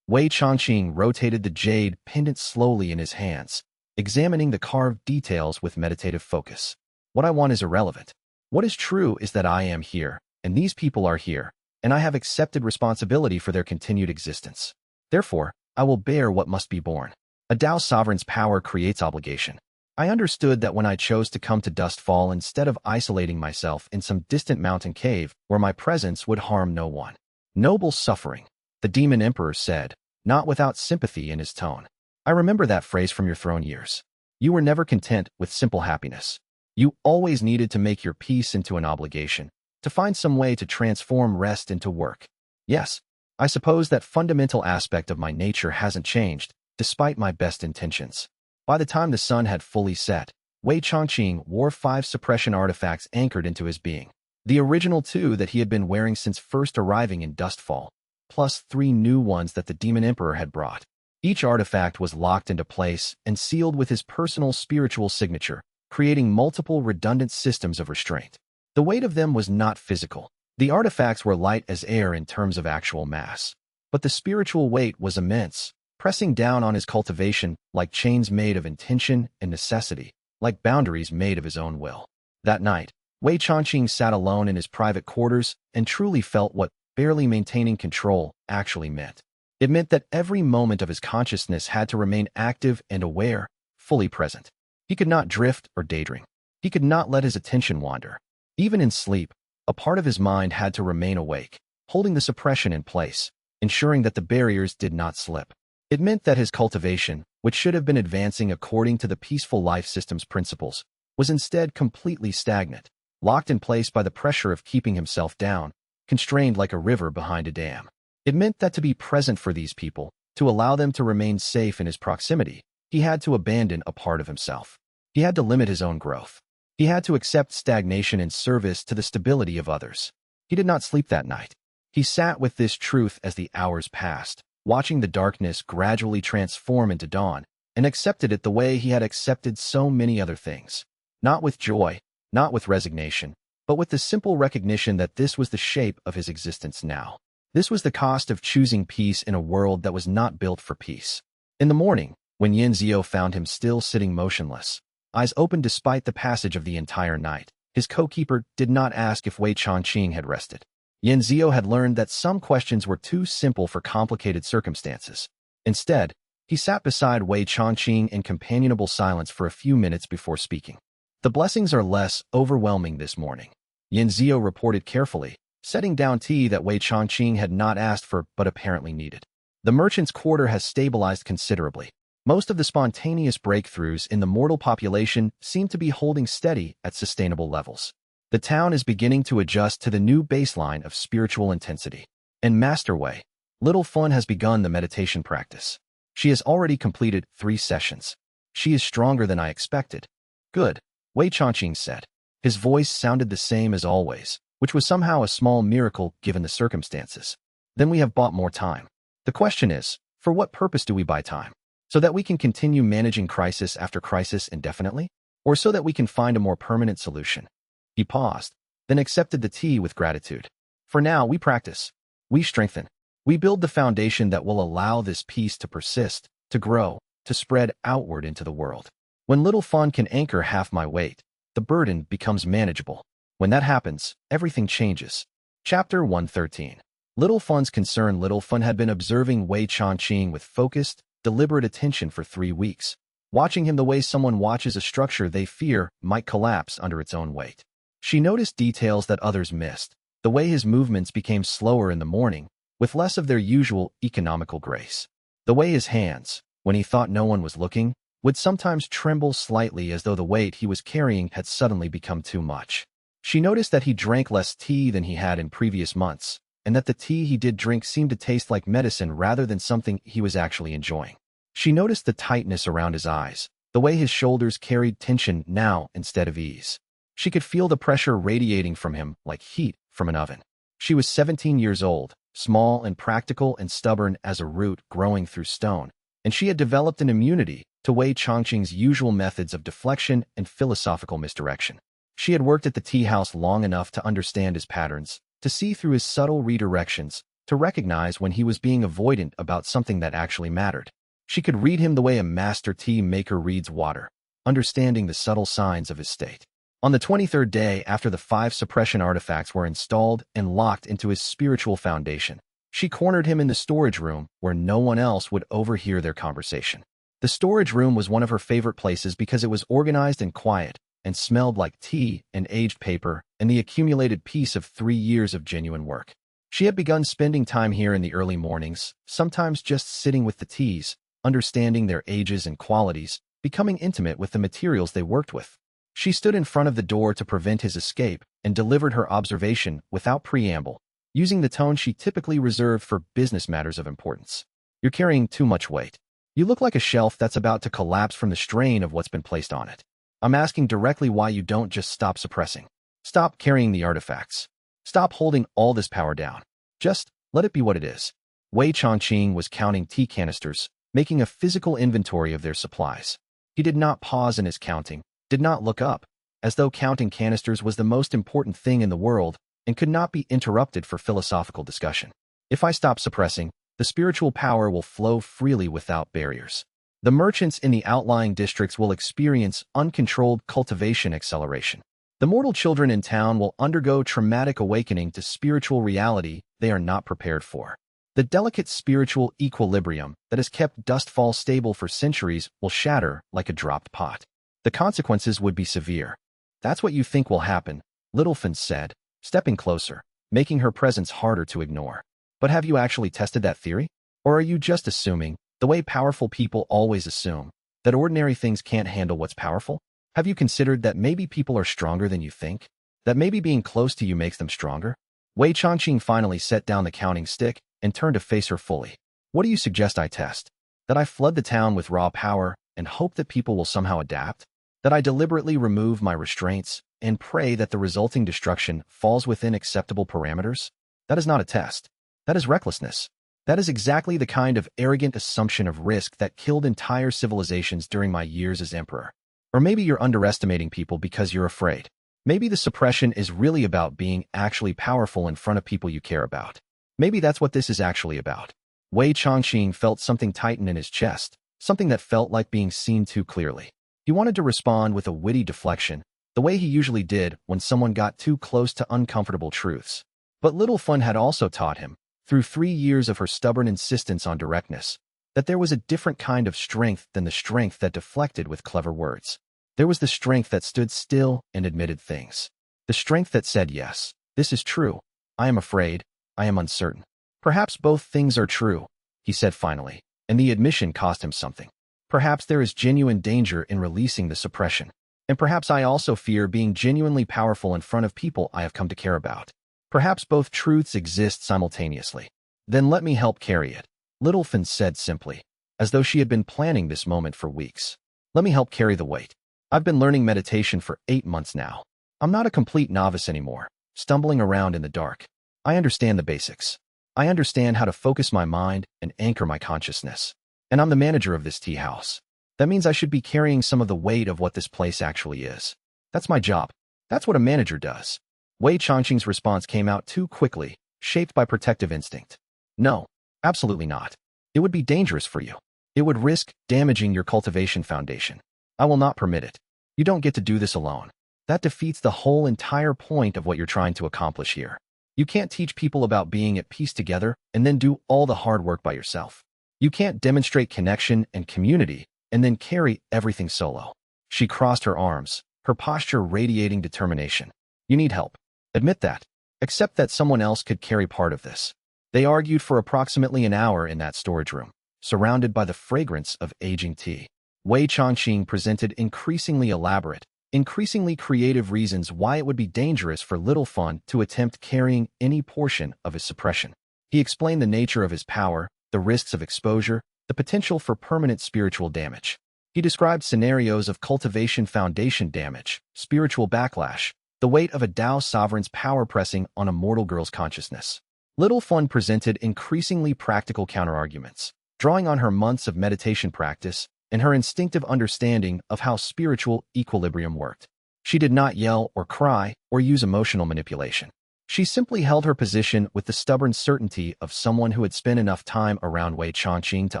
Wei Changqing rotated the jade pendant slowly in his hands, examining the carved details with meditative focus. What I want is irrelevant. What is true is that I am here, and these people are here, and I have accepted responsibility for their continued existence. Therefore, I will bear what must be borne. A Tao sovereign's power creates obligation. I understood that when I chose to come to Dustfall instead of isolating myself in some distant mountain cave where my presence would harm no one. Noble suffering, the demon emperor said, not without sympathy in his tone. I remember that phrase from your throne years. You were never content with simple happiness. You always needed to make your peace into an obligation, to find some way to transform rest into work. Yes, I suppose that fundamental aspect of my nature hasn't changed, despite my best intentions. By the time the sun had fully set, Wei Changqing wore 5 suppression artifacts anchored into his being. The original 2 that he had been wearing since first arriving in Dustfall, plus 3 new ones that the Demon Emperor had brought. Each artifact was locked into place and sealed with his personal spiritual signature, creating multiple redundant systems of restraint. The weight of them was not physical. The artifacts were light as air in terms of actual mass. But the spiritual weight was immense, pressing down on his cultivation like chains made of intention and necessity, like boundaries made of his own will. That night, Wei Changqing sat alone in his private quarters and truly felt what barely maintaining control actually meant. It meant that every moment of his consciousness had to remain active and aware, fully present. He could not drift or daydream. He could not let his attention wander. Even in sleep, a part of his mind had to remain awake, holding the suppression in place, ensuring that the barriers did not slip. It meant that his cultivation, which should have been advancing according to the peaceful life system's principles, was instead completely stagnant, locked in place by the pressure of keeping himself down, constrained like a river behind a dam. It meant that to be present for these people, to allow them to remain safe in his proximity, he had to abandon a part of himself. He had to limit his own growth. He had to accept stagnation in service to the stability of others. He did not sleep that night. He sat with this truth as the hours passed, watching the darkness gradually transform into dawn, and accepted it the way he had accepted so many other things. Not with joy, not with resignation, but with the simple recognition that this was the shape of his existence now. This was the cost of choosing peace in a world that was not built for peace. In the morning, when Yin Zio found him still sitting motionless, eyes open despite the passage of the entire night, his co-keeper did not ask if Wei Changqing had rested. Yin Zio had learned that some questions were too simple for complicated circumstances. Instead, he sat beside Wei Changqing in companionable silence for a few minutes before speaking. The blessings are less overwhelming this morning, Yin Zio reported carefully, setting down tea that Wei Changqing had not asked for but apparently needed. The merchant's quarter has stabilized considerably. Most of the spontaneous breakthroughs in the mortal population seem to be holding steady at sustainable levels. The town is beginning to adjust to the new baseline of spiritual intensity. In Master Wei, Little Fun has begun the meditation practice. She has already completed 3 sessions. She is stronger than I expected. Good, Wei Changqing said. His voice sounded the same as always, which was somehow a small miracle given the circumstances. Then we have bought more time. The question is, for what purpose do we buy time? So that we can continue managing crisis after crisis indefinitely? Or so that we can find a more permanent solution? He paused, then accepted the tea with gratitude. For now, we practice. We strengthen. We build the foundation that will allow this peace to persist, to grow, to spread outward into the world. When Little Fun can anchor half my weight, the burden becomes manageable. When that happens, everything changes. Chapter 113. Little Fun's concern. Little Fun had been observing Wei Changqing with focused, deliberate attention for 3 weeks, watching him the way someone watches a structure they fear might collapse under its own weight. She noticed details that others missed, the way his movements became slower in the morning, with less of their usual economical grace. The way his hands, when he thought no one was looking, would sometimes tremble slightly as though the weight he was carrying had suddenly become too much. She noticed that he drank less tea than he had in previous months, and that the tea he did drink seemed to taste like medicine rather than something he was actually enjoying. She noticed the tightness around his eyes, the way his shoulders carried tension now instead of ease. She could feel the pressure radiating from him like heat from an oven. She was 17 years old, small and practical and stubborn as a root growing through stone, and she had developed an immunity to Wei Changqing's usual methods of deflection and philosophical misdirection. She had worked at the tea house long enough to understand his patterns, to see through his subtle redirections, to recognize when he was being avoidant about something that actually mattered. She could read him the way a master tea maker reads water, understanding the subtle signs of his state. On the 23rd day after the 5 suppression artifacts were installed and locked into his spiritual foundation, she cornered him in the storage room where no one else would overhear their conversation. The storage room was one of her favorite places because it was organized and quiet, and smelled like tea and aged paper and the accumulated peace of 3 years of genuine work. She had begun spending time here in the early mornings, sometimes just sitting with the teas, understanding their ages and qualities, becoming intimate with the materials they worked with. She stood in front of the door to prevent his escape and delivered her observation without preamble, using the tone she typically reserved for business matters of importance. You're carrying too much weight. You look like a shelf that's about to collapse from the strain of what's been placed on it. I'm asking directly why you don't just stop suppressing. Stop carrying the artifacts. Stop holding all this power down. Just let it be what it is. Wei Changqing was counting tea canisters, making a physical inventory of their supplies. He did not pause in his counting, did not look up, as though counting canisters was the most important thing in the world and could not be interrupted for philosophical discussion. If I stop suppressing, the spiritual power will flow freely without barriers. The merchants in the outlying districts will experience uncontrolled cultivation acceleration. The mortal children in town will undergo traumatic awakening to spiritual reality they are not prepared for. The delicate spiritual equilibrium that has kept Dustfall stable for centuries will shatter like a dropped pot. The consequences would be severe. That's what you think will happen, Littlefield said, stepping closer, making her presence harder to ignore. But have you actually tested that theory? Or are you just assuming, the way powerful people always assume, that ordinary things can't handle what's powerful? Have you considered that maybe people are stronger than you think? That maybe being close to you makes them stronger? Wei Changqing finally set down the counting stick and turned to face her fully. What do you suggest I test? That I flood the town with raw power and hope that people will somehow adapt? That I deliberately remove my restraints and pray that the resulting destruction falls within acceptable parameters? That is not a test. That is recklessness. That is exactly the kind of arrogant assumption of risk that killed entire civilizations during my years as emperor. Or maybe you're underestimating people because you're afraid. Maybe the suppression is really about being actually powerful in front of people you care about. Maybe that's what this is actually about. Wei Changqing felt something tighten in his chest, something that felt like being seen too clearly. He wanted to respond with a witty deflection, the way he usually did when someone got too close to uncomfortable truths. But Littlefield had also taught him, through 3 years of her stubborn insistence on directness, that there was a different kind of strength than the strength that deflected with clever words. There was the strength that stood still and admitted things. The strength that said, yes, this is true. I am afraid. I am uncertain. Perhaps both things are true, he said finally, and the admission cost him something. Perhaps there is genuine danger in releasing the suppression. And perhaps I also fear being genuinely powerful in front of people I have come to care about. Perhaps both truths exist simultaneously. Then let me help carry it, Littlefield said simply, as though she had been planning this moment for weeks. Let me help carry the weight. I've been learning meditation for 8 months now. I'm not a complete novice anymore, stumbling around in the dark. I understand the basics. I understand how to focus my mind and anchor my consciousness. And I'm the manager of this tea house. That means I should be carrying some of the weight of what this place actually is. That's my job. That's what a manager does. Wei Changqing's response came out too quickly, shaped by protective instinct. No, absolutely not. It would be dangerous for you. It would risk damaging your cultivation foundation. I will not permit it. You don't get to do this alone. That defeats the whole entire point of what you're trying to accomplish here. You can't teach people about being at peace together and then do all the hard work by yourself. You can't demonstrate connection and community and then carry everything solo. She crossed her arms, her posture radiating determination. You need help. Admit that. Accept that someone else could carry part of this. They argued for approximately an hour in that storage room, surrounded by the fragrance of aging tea. Wei Changqing presented increasingly elaborate, increasingly creative reasons why it would be dangerous for Little Fun to attempt carrying any portion of his suppression. He explained the nature of his power, the risks of exposure, the potential for permanent spiritual damage. He described scenarios of cultivation foundation damage, spiritual backlash, the weight of a Dao sovereign's power pressing on a mortal girl's consciousness. Little Fun presented increasingly practical counterarguments, drawing on her months of meditation practice and her instinctive understanding of how spiritual equilibrium worked. She did not yell or cry or use emotional manipulation. She simply held her position with the stubborn certainty of someone who had spent enough time around Wei Changqing to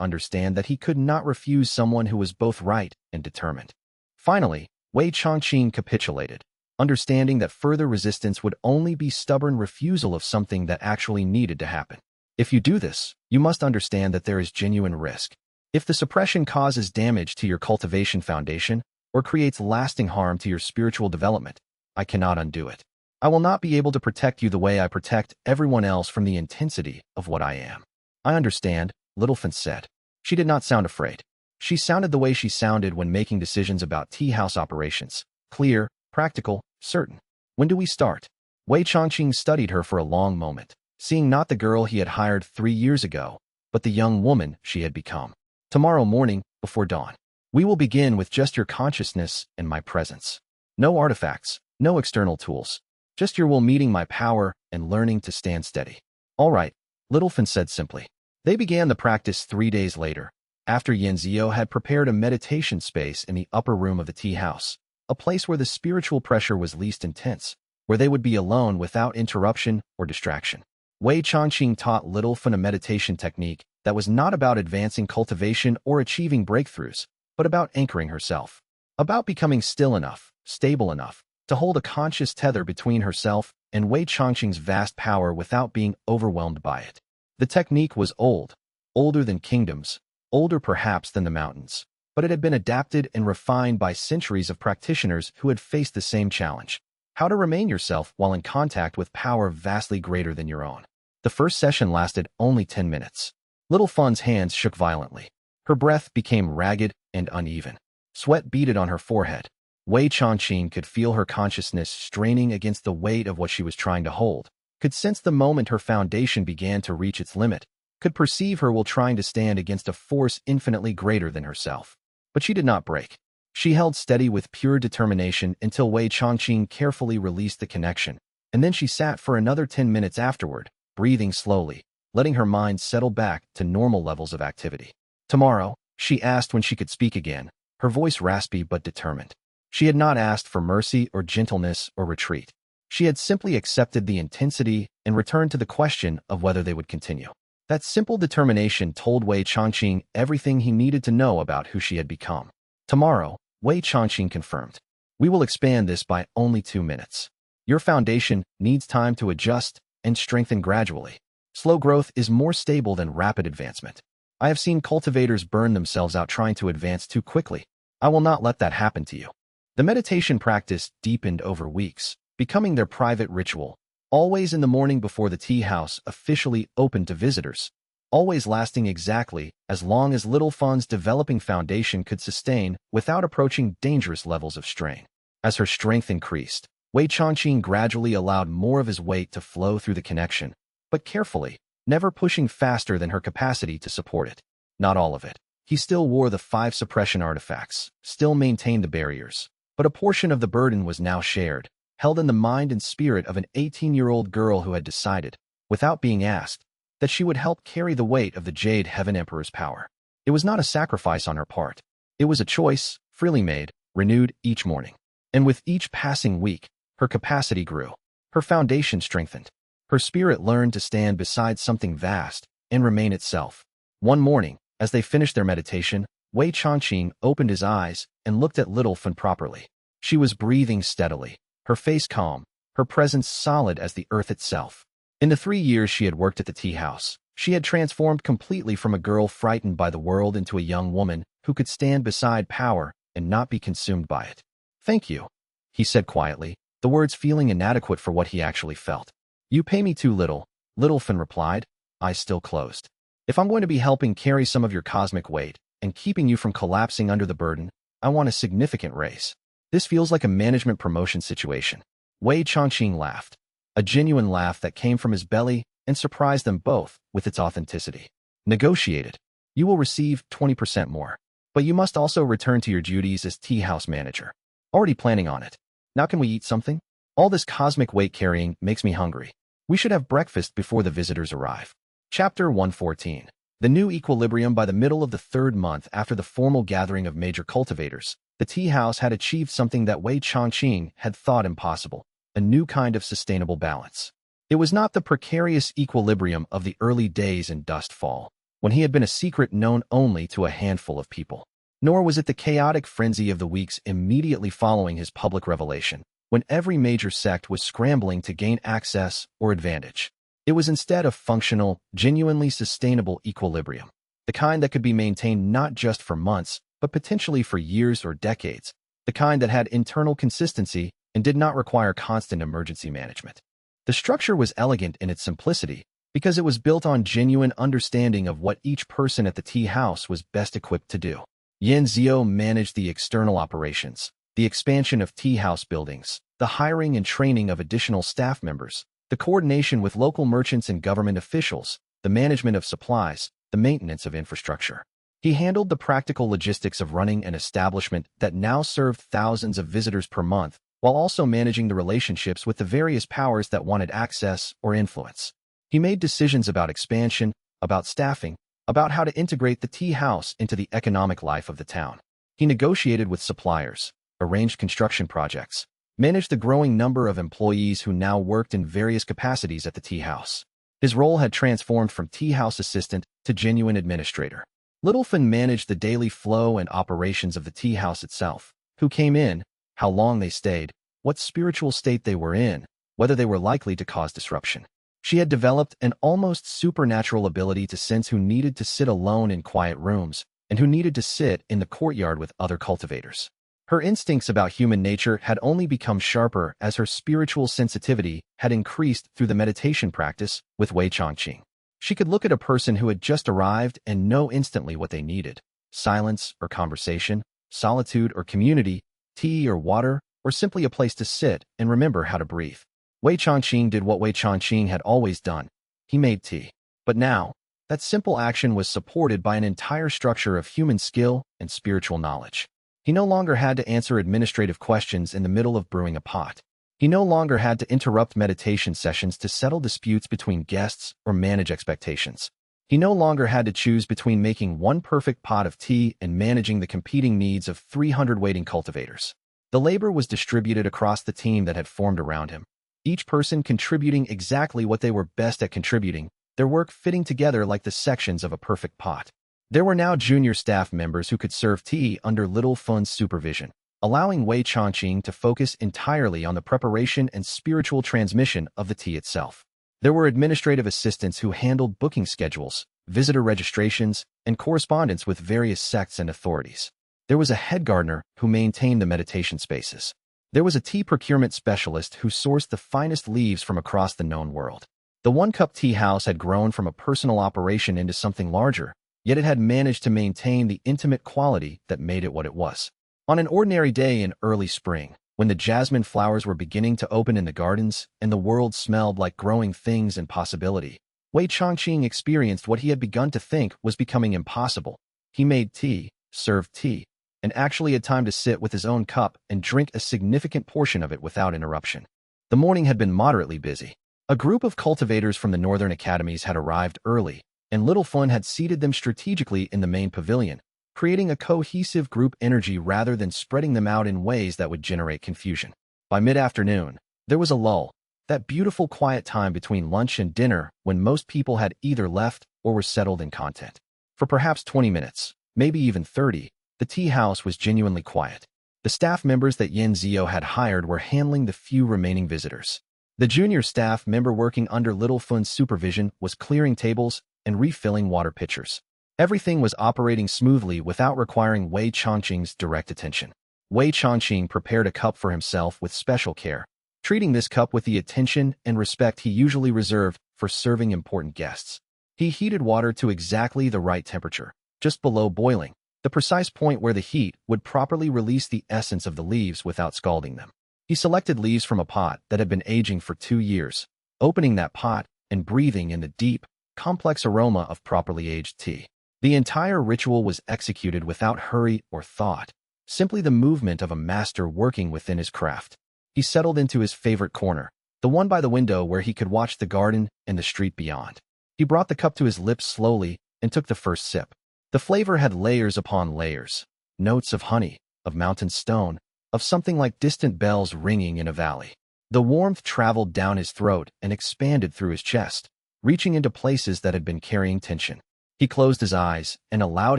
understand that he could not refuse someone who was both right and determined. Finally, Wei Changqing capitulated, understanding that further resistance would only be stubborn refusal of something that actually needed to happen. If you do this, you must understand that there is genuine risk. If the suppression causes damage to your cultivation foundation or creates lasting harm to your spiritual development, I cannot undo it. I will not be able to protect you the way I protect everyone else from the intensity of what I am. I understand, Littlefin said. She did not sound afraid. She sounded the way she sounded when making decisions about tea house operations. Clear, practical, certain. When do we start? Wei Changqing studied her for a long moment, seeing not the girl he had hired 3 years ago, but the young woman she had become. Tomorrow morning, before dawn. We will begin with just your consciousness and my presence. No artifacts, no external tools. Just your will meeting my power and learning to stand steady. All right, Littlefin said simply. They began the practice 3 days later, after Yanzio had prepared a meditation space in the upper room of the tea house, a place where the spiritual pressure was least intense, where they would be alone without interruption or distraction. Wei Changqing taught Littlefin a meditation technique that was not about advancing cultivation or achieving breakthroughs, but about anchoring herself, about becoming still enough, stable enough, to hold a conscious tether between herself and Wei Changqing's vast power without being overwhelmed by it. The technique was old, older than kingdoms, older perhaps than the mountains, but it had been adapted and refined by centuries of practitioners who had faced the same challenge: how to remain yourself while in contact with power vastly greater than your own. The first session lasted only 10 minutes. Little Fun's hands shook violently. Her breath became ragged and uneven. Sweat beaded on her forehead. Wei Changqing could feel her consciousness straining against the weight of what she was trying to hold, could sense the moment her foundation began to reach its limit, could perceive her while trying to stand against a force infinitely greater than herself. But she did not break. She held steady with pure determination until Wei Changqing carefully released the connection, and then she sat for another 10 minutes afterward, breathing slowly, letting her mind settle back to normal levels of activity. Tomorrow, she asked when she could speak again, her voice raspy but determined. She had not asked for mercy or gentleness or retreat. She had simply accepted the intensity and returned to the question of whether they would continue. That simple determination told Wei Changqing everything he needed to know about who she had become. Tomorrow, Wei Changqing confirmed. We will expand this by only 2 minutes. Your foundation needs time to adjust and strengthen gradually. Slow growth is more stable than rapid advancement. I have seen cultivators burn themselves out trying to advance too quickly. I will not let that happen to you. The meditation practice deepened over weeks, becoming their private ritual, always in the morning before the tea house officially opened to visitors, always lasting exactly as long as Little Fun's developing foundation could sustain without approaching dangerous levels of strain. As her strength increased, Wei Changqing gradually allowed more of his weight to flow through the connection, but carefully, never pushing faster than her capacity to support it. Not all of it. He still wore the 5 suppression artifacts, still maintained the barriers, but a portion of the burden was now shared, held in the mind and spirit of an 18-year-old girl who had decided, without being asked, that she would help carry the weight of the Jade Heaven Emperor's power. It was not a sacrifice on her part. It was a choice, freely made, renewed each morning. And with each passing week, her capacity grew. Her foundation strengthened. Her spirit learned to stand beside something vast and remain itself. One morning, as they finished their meditation, Wei Changqing opened his eyes and looked at Little Fun properly. She was breathing steadily, her face calm, her presence solid as the earth itself. In the 3 years she had worked at the tea house, she had transformed completely from a girl frightened by the world into a young woman who could stand beside power and not be consumed by it. Thank you, he said quietly, the words feeling inadequate for what he actually felt. You pay me too little, Little Fun replied. eyes still closed. If I'm going to be helping carry some of your cosmic weight and keeping you from collapsing under the burden, I want a significant raise. This feels like a management promotion situation. Wei Changqing laughed, a genuine laugh that came from his belly and surprised them both with its authenticity. Negotiated. You will receive 20% more. But you must also return to your duties as tea house manager. Already planning on it. Now can we eat something? All this cosmic weight carrying makes me hungry. We should have breakfast before the visitors arrive. Chapter 114. The new equilibrium. By the middle of the third month after the formal gathering of major cultivators, the tea house had achieved something that Wei Changqing had thought impossible, a new kind of sustainable balance. It was not the precarious equilibrium of the early days in Dust Fall, when he had been a secret known only to a handful of people. Nor was it the chaotic frenzy of the weeks immediately following his public revelation, when every major sect was scrambling to gain access or advantage. It was instead a functional, genuinely sustainable equilibrium, the kind that could be maintained not just for months, but potentially for years or decades, the kind that had internal consistency and did not require constant emergency management. The structure was elegant in its simplicity, because it was built on genuine understanding of what each person at the tea house was best equipped to do. Yan Zhou managed the external operations, the expansion of tea house buildings, the hiring and training of additional staff members, the coordination with local merchants and government officials, the management of supplies, the maintenance of infrastructure. He handled the practical logistics of running an establishment that now served thousands of visitors per month, while also managing the relationships with the various powers that wanted access or influence. He made decisions about expansion, about staffing, about how to integrate the tea house into the economic life of the town. He negotiated with suppliers, arranged construction projects, managed the growing number of employees who now worked in various capacities at the tea house. His role had transformed from tea house assistant to genuine administrator. Littlefin managed the daily flow and operations of the tea house itself, who came in, how long they stayed, what spiritual state they were in, whether they were likely to cause disruption. She had developed an almost supernatural ability to sense who needed to sit alone in quiet rooms and who needed to sit in the courtyard with other cultivators. Her instincts about human nature had only become sharper as her spiritual sensitivity had increased through the meditation practice with Wei Changqing. She could look at a person who had just arrived and know instantly what they needed: silence or conversation, solitude or community, tea or water, or simply a place to sit and remember how to breathe. Wei Changqing did what Wei Changqing had always done. He made tea. But now, that simple action was supported by an entire structure of human skill and spiritual knowledge. He no longer had to answer administrative questions in the middle of brewing a pot. He no longer had to interrupt meditation sessions to settle disputes between guests or manage expectations. He no longer had to choose between making one perfect pot of tea and managing the competing needs of 300 waiting cultivators. The labor was distributed across the team that had formed around him, each person contributing exactly what they were best at contributing, their work fitting together like the sections of a perfect pot. There were now junior staff members who could serve tea under Littlefun's supervision, allowing Wei Changqing to focus entirely on the preparation and spiritual transmission of the tea itself. There were administrative assistants who handled booking schedules, visitor registrations, and correspondence with various sects and authorities. There was a head gardener who maintained the meditation spaces. There was a tea procurement specialist who sourced the finest leaves from across the known world. The one-cup tea house had grown from a personal operation into something larger, yet it had managed to maintain the intimate quality that made it what it was. On an ordinary day in early spring, when the jasmine flowers were beginning to open in the gardens and the world smelled like growing things and possibility, Wei Changqing experienced what he had begun to think was becoming impossible. He made tea, served tea, and actually had time to sit with his own cup and drink a significant portion of it without interruption. The morning had been moderately busy. A group of cultivators from the northern academies had arrived early, and Littlefun had seated them strategically in the main pavilion, creating a cohesive group energy rather than spreading them out in ways that would generate confusion. By mid-afternoon, there was a lull, that beautiful quiet time between lunch and dinner when most people had either left or were settled in content. For perhaps 20 minutes, maybe even 30, the tea house was genuinely quiet. The staff members that Yan Zhou had hired were handling the few remaining visitors. The junior staff member working under Littlefun's supervision was clearing tables and refilling water pitchers. Everything was operating smoothly without requiring Wei Changqing's direct attention. Wei Changqing prepared a cup for himself with special care, treating this cup with the attention and respect he usually reserved for serving important guests. He heated water to exactly the right temperature, just below boiling, the precise point where the heat would properly release the essence of the leaves without scalding them. He selected leaves from a pot that had been aging for 2 years, opening that pot and breathing in the deep, complex aroma of properly aged tea. The entire ritual was executed without hurry or thought, simply the movement of a master working within his craft. He settled into his favorite corner, the one by the window where he could watch the garden and the street beyond. He brought the cup to his lips slowly and took the first sip. The flavor had layers upon layers, notes of honey, of mountain stone, of something like distant bells ringing in a valley. The warmth traveled down his throat and expanded through his chest, reaching into places that had been carrying tension. He closed his eyes and allowed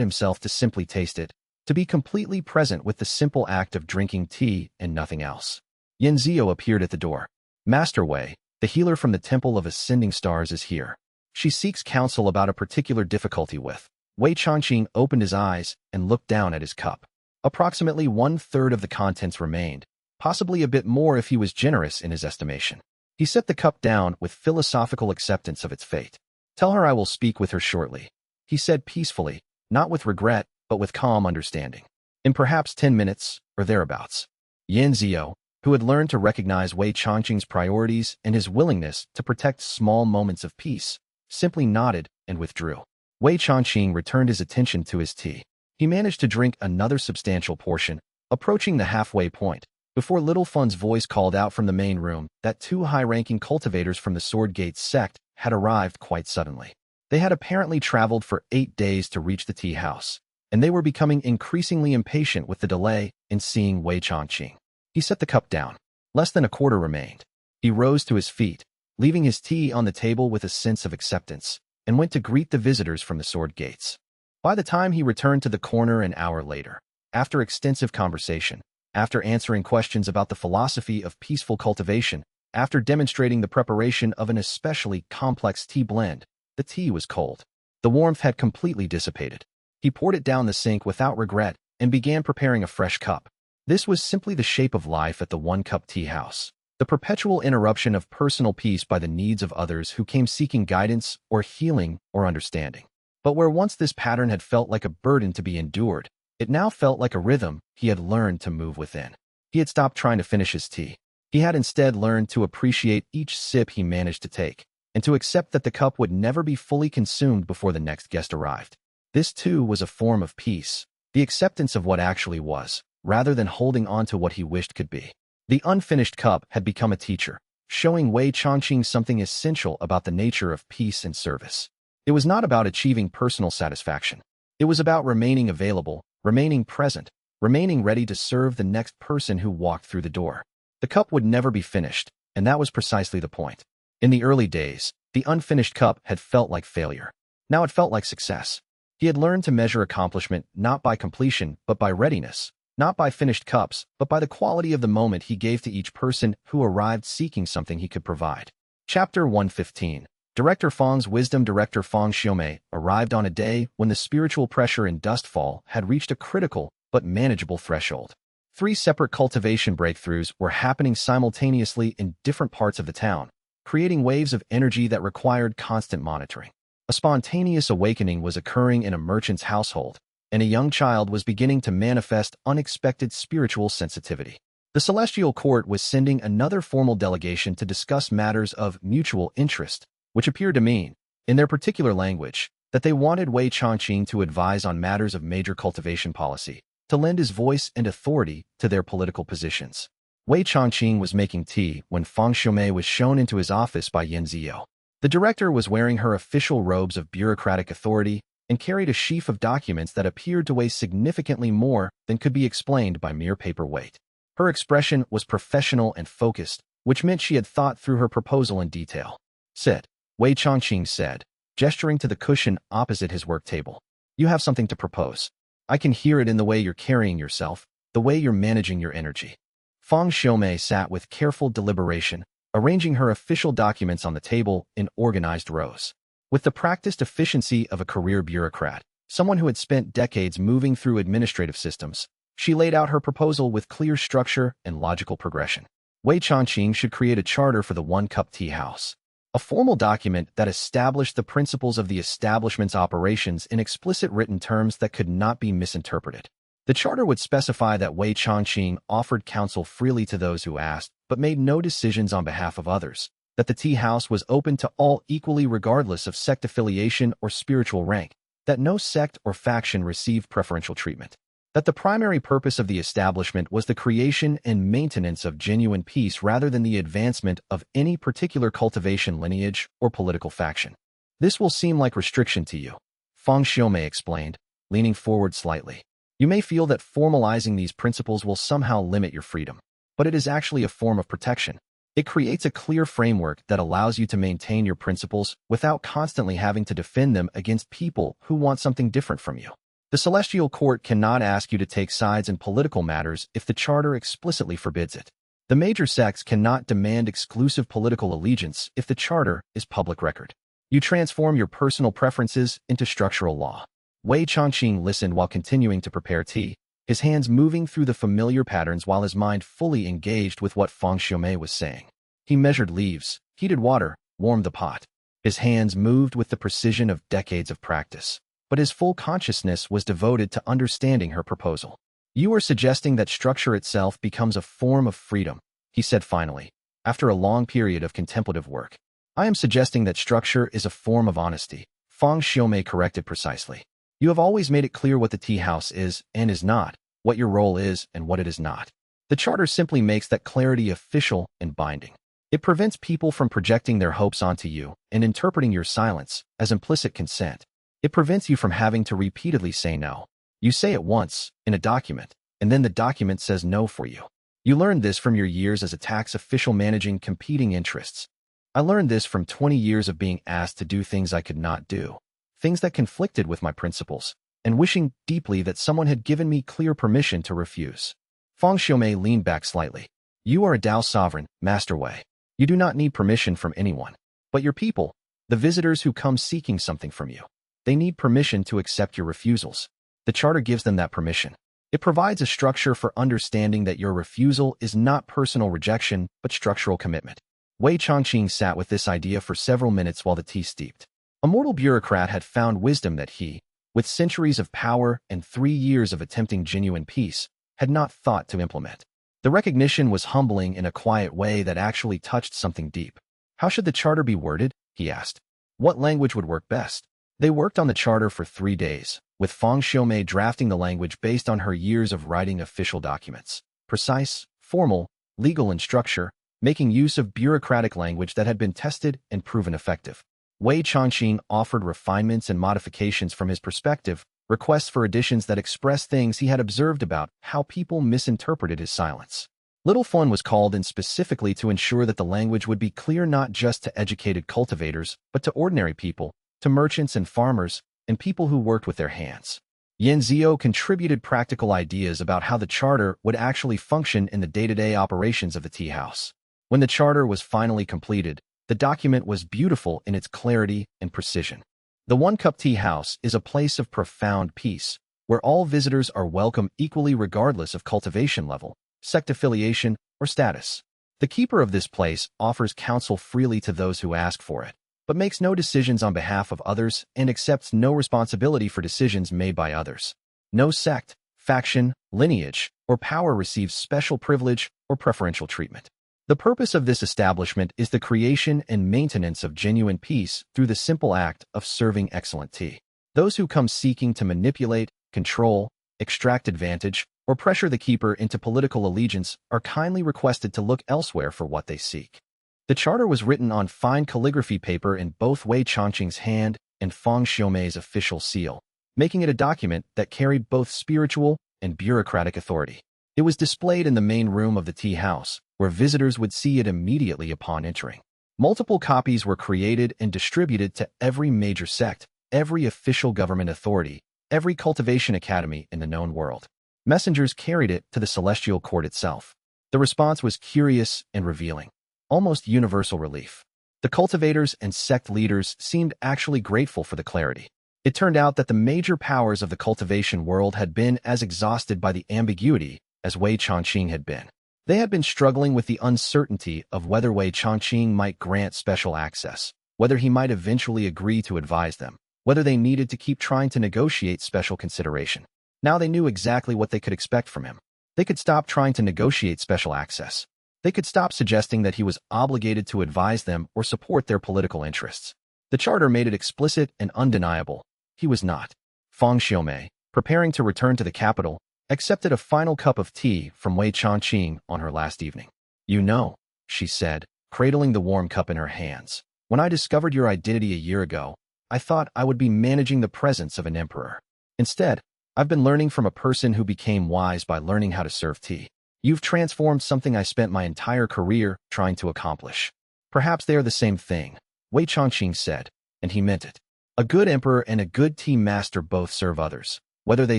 himself to simply taste it, to be completely present with the simple act of drinking tea and nothing else. Yenzio appeared at the door. Master Wei, the healer from the Temple of Ascending Stars, is here. She seeks counsel about a particular difficulty with. Wei Changqing opened his eyes and looked down at his cup. Approximately 1/3 of the contents remained, possibly a bit more if he was generous in his estimation. He set the cup down with philosophical acceptance of its fate. "Tell her I will speak with her shortly," he said peacefully, not with regret, but with calm understanding. "In perhaps 10 minutes, or thereabouts." Yenzio, who had learned to recognize Wei Changqing's priorities and his willingness to protect small moments of peace, simply nodded and withdrew. Wei Changqing returned his attention to his tea. He managed to drink another substantial portion, approaching the halfway point, before Little Fun's voice called out from the main room that 2 high-ranking cultivators from the Sword Gate sect had arrived quite suddenly. They had apparently traveled for 8 days to reach the tea house, and they were becoming increasingly impatient with the delay in seeing Wei Changqing. He set the cup down. Less than a quarter remained. He rose to his feet, leaving his tea on the table with a sense of acceptance, and went to greet the visitors from the Sword Gates. By the time he returned to the corner an hour later, after extensive conversation, after answering questions about the philosophy of peaceful cultivation, after demonstrating the preparation of an especially complex tea blend, the tea was cold. The warmth had completely dissipated. He poured it down the sink without regret and began preparing a fresh cup. This was simply the shape of life at the one-cup tea house. The perpetual interruption of personal peace by the needs of others who came seeking guidance or healing or understanding. But where once this pattern had felt like a burden to be endured, it now felt like a rhythm he had learned to move within. He had stopped trying to finish his tea. He had instead learned to appreciate each sip he managed to take, and to accept that the cup would never be fully consumed before the next guest arrived. This, too, was a form of peace, the acceptance of what actually was, rather than holding on to what he wished could be. The unfinished cup had become a teacher, showing Wei Changqing something essential about the nature of peace and service. It was not about achieving personal satisfaction. It was about remaining available, remaining present, remaining ready to serve the next person who walked through the door. The cup would never be finished, and that was precisely the point. In the early days, the unfinished cup had felt like failure. Now it felt like success. He had learned to measure accomplishment not by completion, but by readiness. Not by finished cups, but by the quality of the moment he gave to each person who arrived seeking something he could provide. Chapter 115. Director Fang's wisdom. Director Fang Xiaomei arrived on a day when the spiritual pressure in Dustfall had reached a critical but manageable threshold. 3 separate cultivation breakthroughs were happening simultaneously in different parts of the town, creating waves of energy that required constant monitoring. A spontaneous awakening was occurring in a merchant's household, and a young child was beginning to manifest unexpected spiritual sensitivity. The Celestial Court was sending another formal delegation to discuss matters of mutual interest, which appeared to mean, in their particular language, that they wanted Wei Changqing to advise on matters of major cultivation policy, to lend his voice and authority to their political positions. Wei Changqing was making tea when Fang Xiaomei was shown into his office by Yenzio. The director was wearing her official robes of bureaucratic authority and carried a sheaf of documents that appeared to weigh significantly more than could be explained by mere paper weight. Her expression was professional and focused, which meant she had thought through her proposal in detail. "Sit," Wei Changqing said, gesturing to the cushion opposite his work table. "You have something to propose. I can hear it in the way you're carrying yourself, the way you're managing your energy." Fang Xiaomei sat with careful deliberation, arranging her official documents on the table in organized rows. With the practiced efficiency of a career bureaucrat, someone who had spent decades moving through administrative systems, she laid out her proposal with clear structure and logical progression. Wei Changqing should create a charter for the one-cup tea house. a formal document that established the principles of the establishment's operations in explicit written terms that could not be misinterpreted. The charter would specify that Wei Changqing offered counsel freely to those who asked, but made no decisions on behalf of others, that the tea house was open to all equally regardless of sect affiliation or spiritual rank, that no sect or faction received preferential treatment, that the primary purpose of the establishment was the creation and maintenance of genuine peace rather than the advancement of any particular cultivation lineage or political faction. This will seem like restriction to you, Feng Xiaomei explained, leaning forward slightly. You may feel that formalizing these principles will somehow limit your freedom, but it is actually a form of protection. It creates a clear framework that allows you to maintain your principles without constantly having to defend them against people who want something different from you. The Celestial Court cannot ask you to take sides in political matters if the Charter explicitly forbids it. The major sects cannot demand exclusive political allegiance if the Charter is public record. You transform your personal preferences into structural law. Wei Changqing listened while continuing to prepare tea, his hands moving through the familiar patterns while his mind fully engaged with what Feng Xiaomei was saying. He measured leaves, heated water, warmed the pot. His hands moved with the precision of decades of practice, but his full consciousness was devoted to understanding her proposal. You are suggesting that structure itself becomes a form of freedom, he said finally, after a long period of contemplative work. I am suggesting that structure is a form of honesty, Feng Xiaomei corrected precisely. You have always made it clear what the tea house is and is not, what your role is and what it is not. The Charter simply makes that clarity official and binding. It prevents people from projecting their hopes onto you and interpreting your silence as implicit consent. It prevents you from having to repeatedly say no. You say it once, in a document, and then the document says no for you. You learned this from your years as a tax official managing competing interests. I learned this from 20 years of being asked to do things I could not do, things that conflicted with my principles, and wishing deeply that someone had given me clear permission to refuse. Feng Xiaomei leaned back slightly. You are a Dao sovereign, Master Wei. You do not need permission from anyone. But your people, the visitors who come seeking something from you, they need permission to accept your refusals. The Charter gives them that permission. It provides a structure for understanding that your refusal is not personal rejection, but structural commitment. Wei Changqing sat with this idea for several minutes while the tea steeped. A mortal bureaucrat had found wisdom that he, with centuries of power and 3 years of attempting genuine peace, had not thought to implement. The recognition was humbling in a quiet way that actually touched something deep. How should the Charter be worded? He asked. What language would work best? They worked on the Charter for 3 days, with Feng Xiaomei drafting the language based on her years of writing official documents. Precise, formal, legal in structure, making use of bureaucratic language that had been tested and proven effective. Wei Changqing offered refinements and modifications from his perspective, requests for additions that expressed things he had observed about how people misinterpreted his silence. Little Fun was called in specifically to ensure that the language would be clear not just to educated cultivators, but to ordinary people, to merchants and farmers, and people who worked with their hands. Yan Zio contributed practical ideas about how the Charter would actually function in the day-to-day operations of the tea house. When the Charter was finally completed, the document was beautiful in its clarity and precision. The One Cup Tea House is a place of profound peace, where all visitors are welcome equally regardless of cultivation level, sect affiliation, or status. The keeper of this place offers counsel freely to those who ask for it, but makes no decisions on behalf of others and accepts no responsibility for decisions made by others. No sect, faction, lineage, or power receives special privilege or preferential treatment. The purpose of this establishment is the creation and maintenance of genuine peace through the simple act of serving excellent tea. Those who come seeking to manipulate, control, extract advantage, or pressure the keeper into political allegiance are kindly requested to look elsewhere for what they seek. The Charter was written on fine calligraphy paper in both Wei Changqing's hand and Feng Xiaomei's official seal, making it a document that carried both spiritual and bureaucratic authority. It was displayed in the main room of the tea house, where visitors would see it immediately upon entering. Multiple copies were created and distributed to every major sect, every official government authority, every cultivation academy in the known world. Messengers carried it to the Celestial Court itself. The response was curious and revealing, almost universal relief. The cultivators and sect leaders seemed actually grateful for the clarity. It turned out that the major powers of the cultivation world had been as exhausted by the ambiguity as Wei Changqing had been. They had been struggling with the uncertainty of whether Wei Chongqing might grant special access, whether he might eventually agree to advise them, whether they needed to keep trying to negotiate special consideration. Now they knew exactly what they could expect from him. They could stop trying to negotiate special access. They could stop suggesting that he was obligated to advise them or support their political interests. The charter made it explicit and undeniable. He was not. Fang Xiaomei, preparing to return to the capital, accepted a final cup of tea from Wei Chongqing on her last evening. "You know," she said, cradling the warm cup in her hands, "when I discovered your identity a year ago, I thought I would be managing the presence of an emperor. Instead, I've been learning from a person who became wise by learning how to serve tea. You've transformed something I spent my entire career trying to accomplish." "Perhaps they are the same thing," Wei Chongqing said, and he meant it. A good emperor and a good tea master both serve others, whether they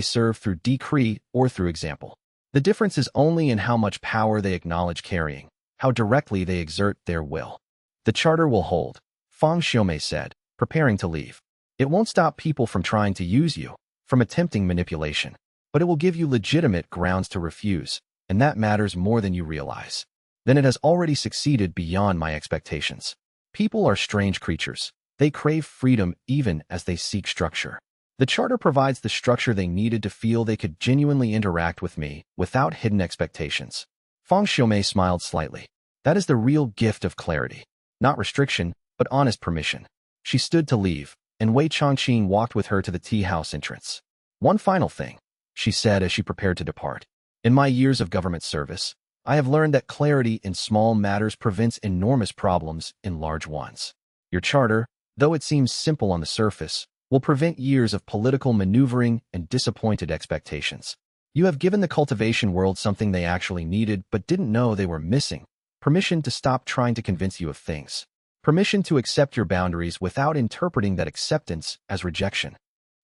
serve through decree or through example. The difference is only in how much power they acknowledge carrying, how directly they exert their will. "The charter will hold," Fang Xiaomei said, preparing to leave. "It won't stop people from trying to use you, from attempting manipulation, but it will give you legitimate grounds to refuse, and that matters more than you realize. Then it has already succeeded beyond my expectations. People are strange creatures. They crave freedom even as they seek structure. The charter provides the structure they needed to feel they could genuinely interact with me without hidden expectations." Fang Xiaomei smiled slightly. "That is the real gift of clarity. Not restriction, but honest permission." She stood to leave, and Wei Chongqing walked with her to the tea house entrance. "One final thing," she said as she prepared to depart. "In my years of government service, I have learned that clarity in small matters prevents enormous problems in large ones. Your charter, though it seems simple on the surface, will prevent years of political maneuvering and disappointed expectations. You have given the cultivation world something they actually needed but didn't know they were missing: permission to stop trying to convince you of things. Permission to accept your boundaries without interpreting that acceptance as rejection."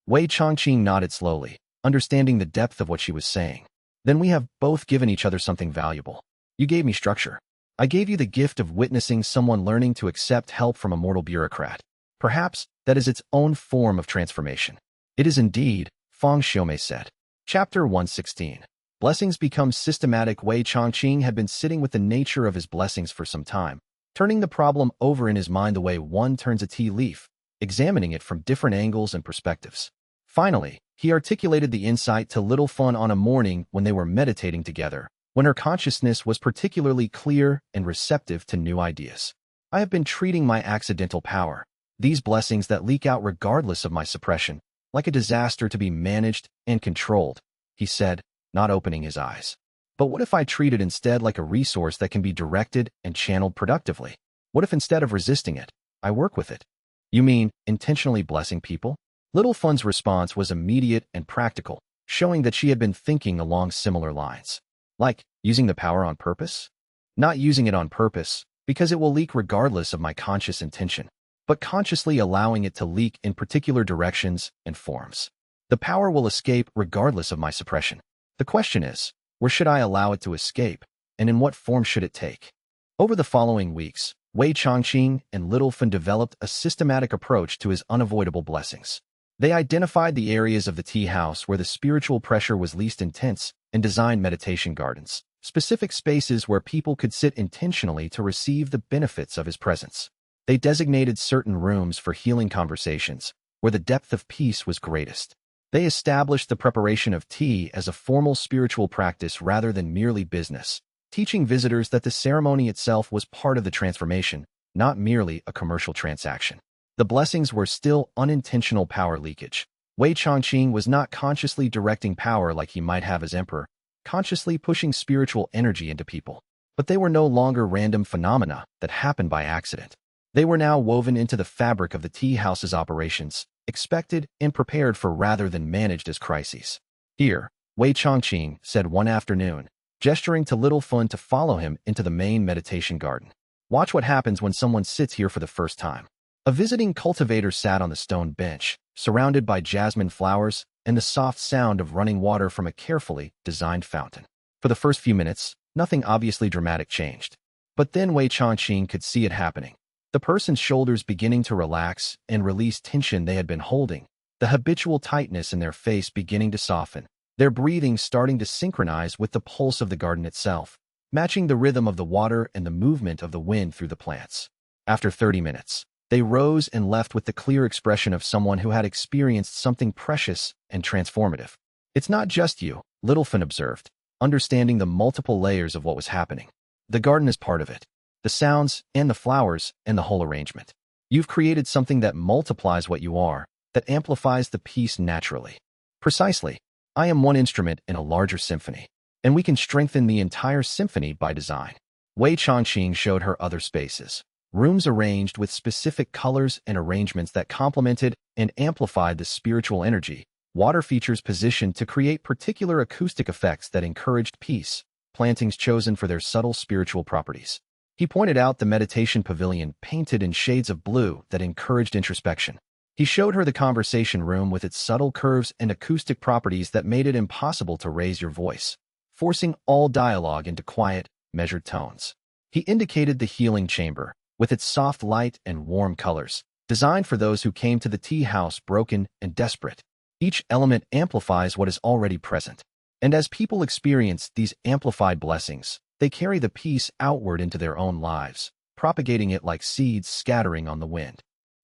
Wei Chongqing nodded slowly, understanding the depth of what she was saying. "Then we have both given each other something valuable. You gave me structure. I gave you the gift of witnessing someone learning to accept help from a mortal bureaucrat. Perhaps that is its own form of transformation." "It is indeed," Fang Xiaomei said. Chapter 116. Blessings become systematic. Wei Chongqing had been sitting with the nature of his blessings for some time, turning the problem over in his mind the way one turns a tea leaf, examining it from different angles and perspectives. Finally, he articulated the insight to Little Fun on a morning when they were meditating together, when her consciousness was particularly clear and receptive to new ideas. "I have been treating my accidental power, these blessings that leak out regardless of my suppression, like a disaster to be managed and controlled," he said, not opening his eyes. "But what if I treat it instead like a resource that can be directed and channeled productively? What if instead of resisting it, I work with it?" "You mean intentionally blessing people?" Little Fun's response was immediate and practical, showing that she had been thinking along similar lines. "Like using the power on purpose?" "Not using it on purpose, because it will leak regardless of my conscious intention, but consciously allowing it to leak in particular directions and forms. The power will escape regardless of my suppression. The question is, where should I allow it to escape, and in what form should it take?" Over the following weeks, Wei Chongqing and Little Fun developed a systematic approach to his unavoidable blessings. They identified the areas of the tea house where the spiritual pressure was least intense and designed meditation gardens, specific spaces where people could sit intentionally to receive the benefits of his presence. They designated certain rooms for healing conversations, where the depth of peace was greatest. They established the preparation of tea as a formal spiritual practice rather than merely business, teaching visitors that the ceremony itself was part of the transformation, not merely a commercial transaction. The blessings were still unintentional power leakage. Wei Chongqing was not consciously directing power like he might have as emperor, consciously pushing spiritual energy into people. But they were no longer random phenomena that happened by accident. They were now woven into the fabric of the tea house's operations, expected and prepared for rather than managed as crises. "Here," Wei Chongqing said one afternoon, gesturing to Little Fun to follow him into the main meditation garden. "Watch what happens when someone sits here for the first time." A visiting cultivator sat on the stone bench, surrounded by jasmine flowers and the soft sound of running water from a carefully designed fountain. For the first few minutes, nothing obviously dramatic changed. But then Wei Chongqing could see it happening. The person's shoulders beginning to relax and release tension they had been holding, the habitual tightness in their face beginning to soften, their breathing starting to synchronize with the pulse of the garden itself. matching the rhythm of the water and the movement of the wind through the plants. After 30 minutes, they rose and left with the clear expression of someone who had experienced something precious and transformative. It's not just you, Littleton observed, understanding the multiple layers of what was happening. The garden is part of it. The sounds and the flowers and the whole arrangement. You've created something that multiplies what you are, that amplifies the piece naturally. Precisely. I am one instrument in a larger symphony, and we can strengthen the entire symphony by design. Wei Changqing showed her other spaces, rooms arranged with specific colors and arrangements that complemented and amplified the spiritual energy, water features positioned to create particular acoustic effects that encouraged peace, plantings chosen for their subtle spiritual properties. He pointed out the meditation pavilion painted in shades of blue that encouraged introspection. He showed her the conversation room with its subtle curves and acoustic properties that made it impossible to raise your voice, forcing all dialogue into quiet, measured tones. He indicated the healing chamber, with its soft light and warm colors, designed for those who came to the tea house broken and desperate. Each element amplifies what is already present. And as people experience these amplified blessings, they carry the peace outward into their own lives, propagating it like seeds scattering on the wind.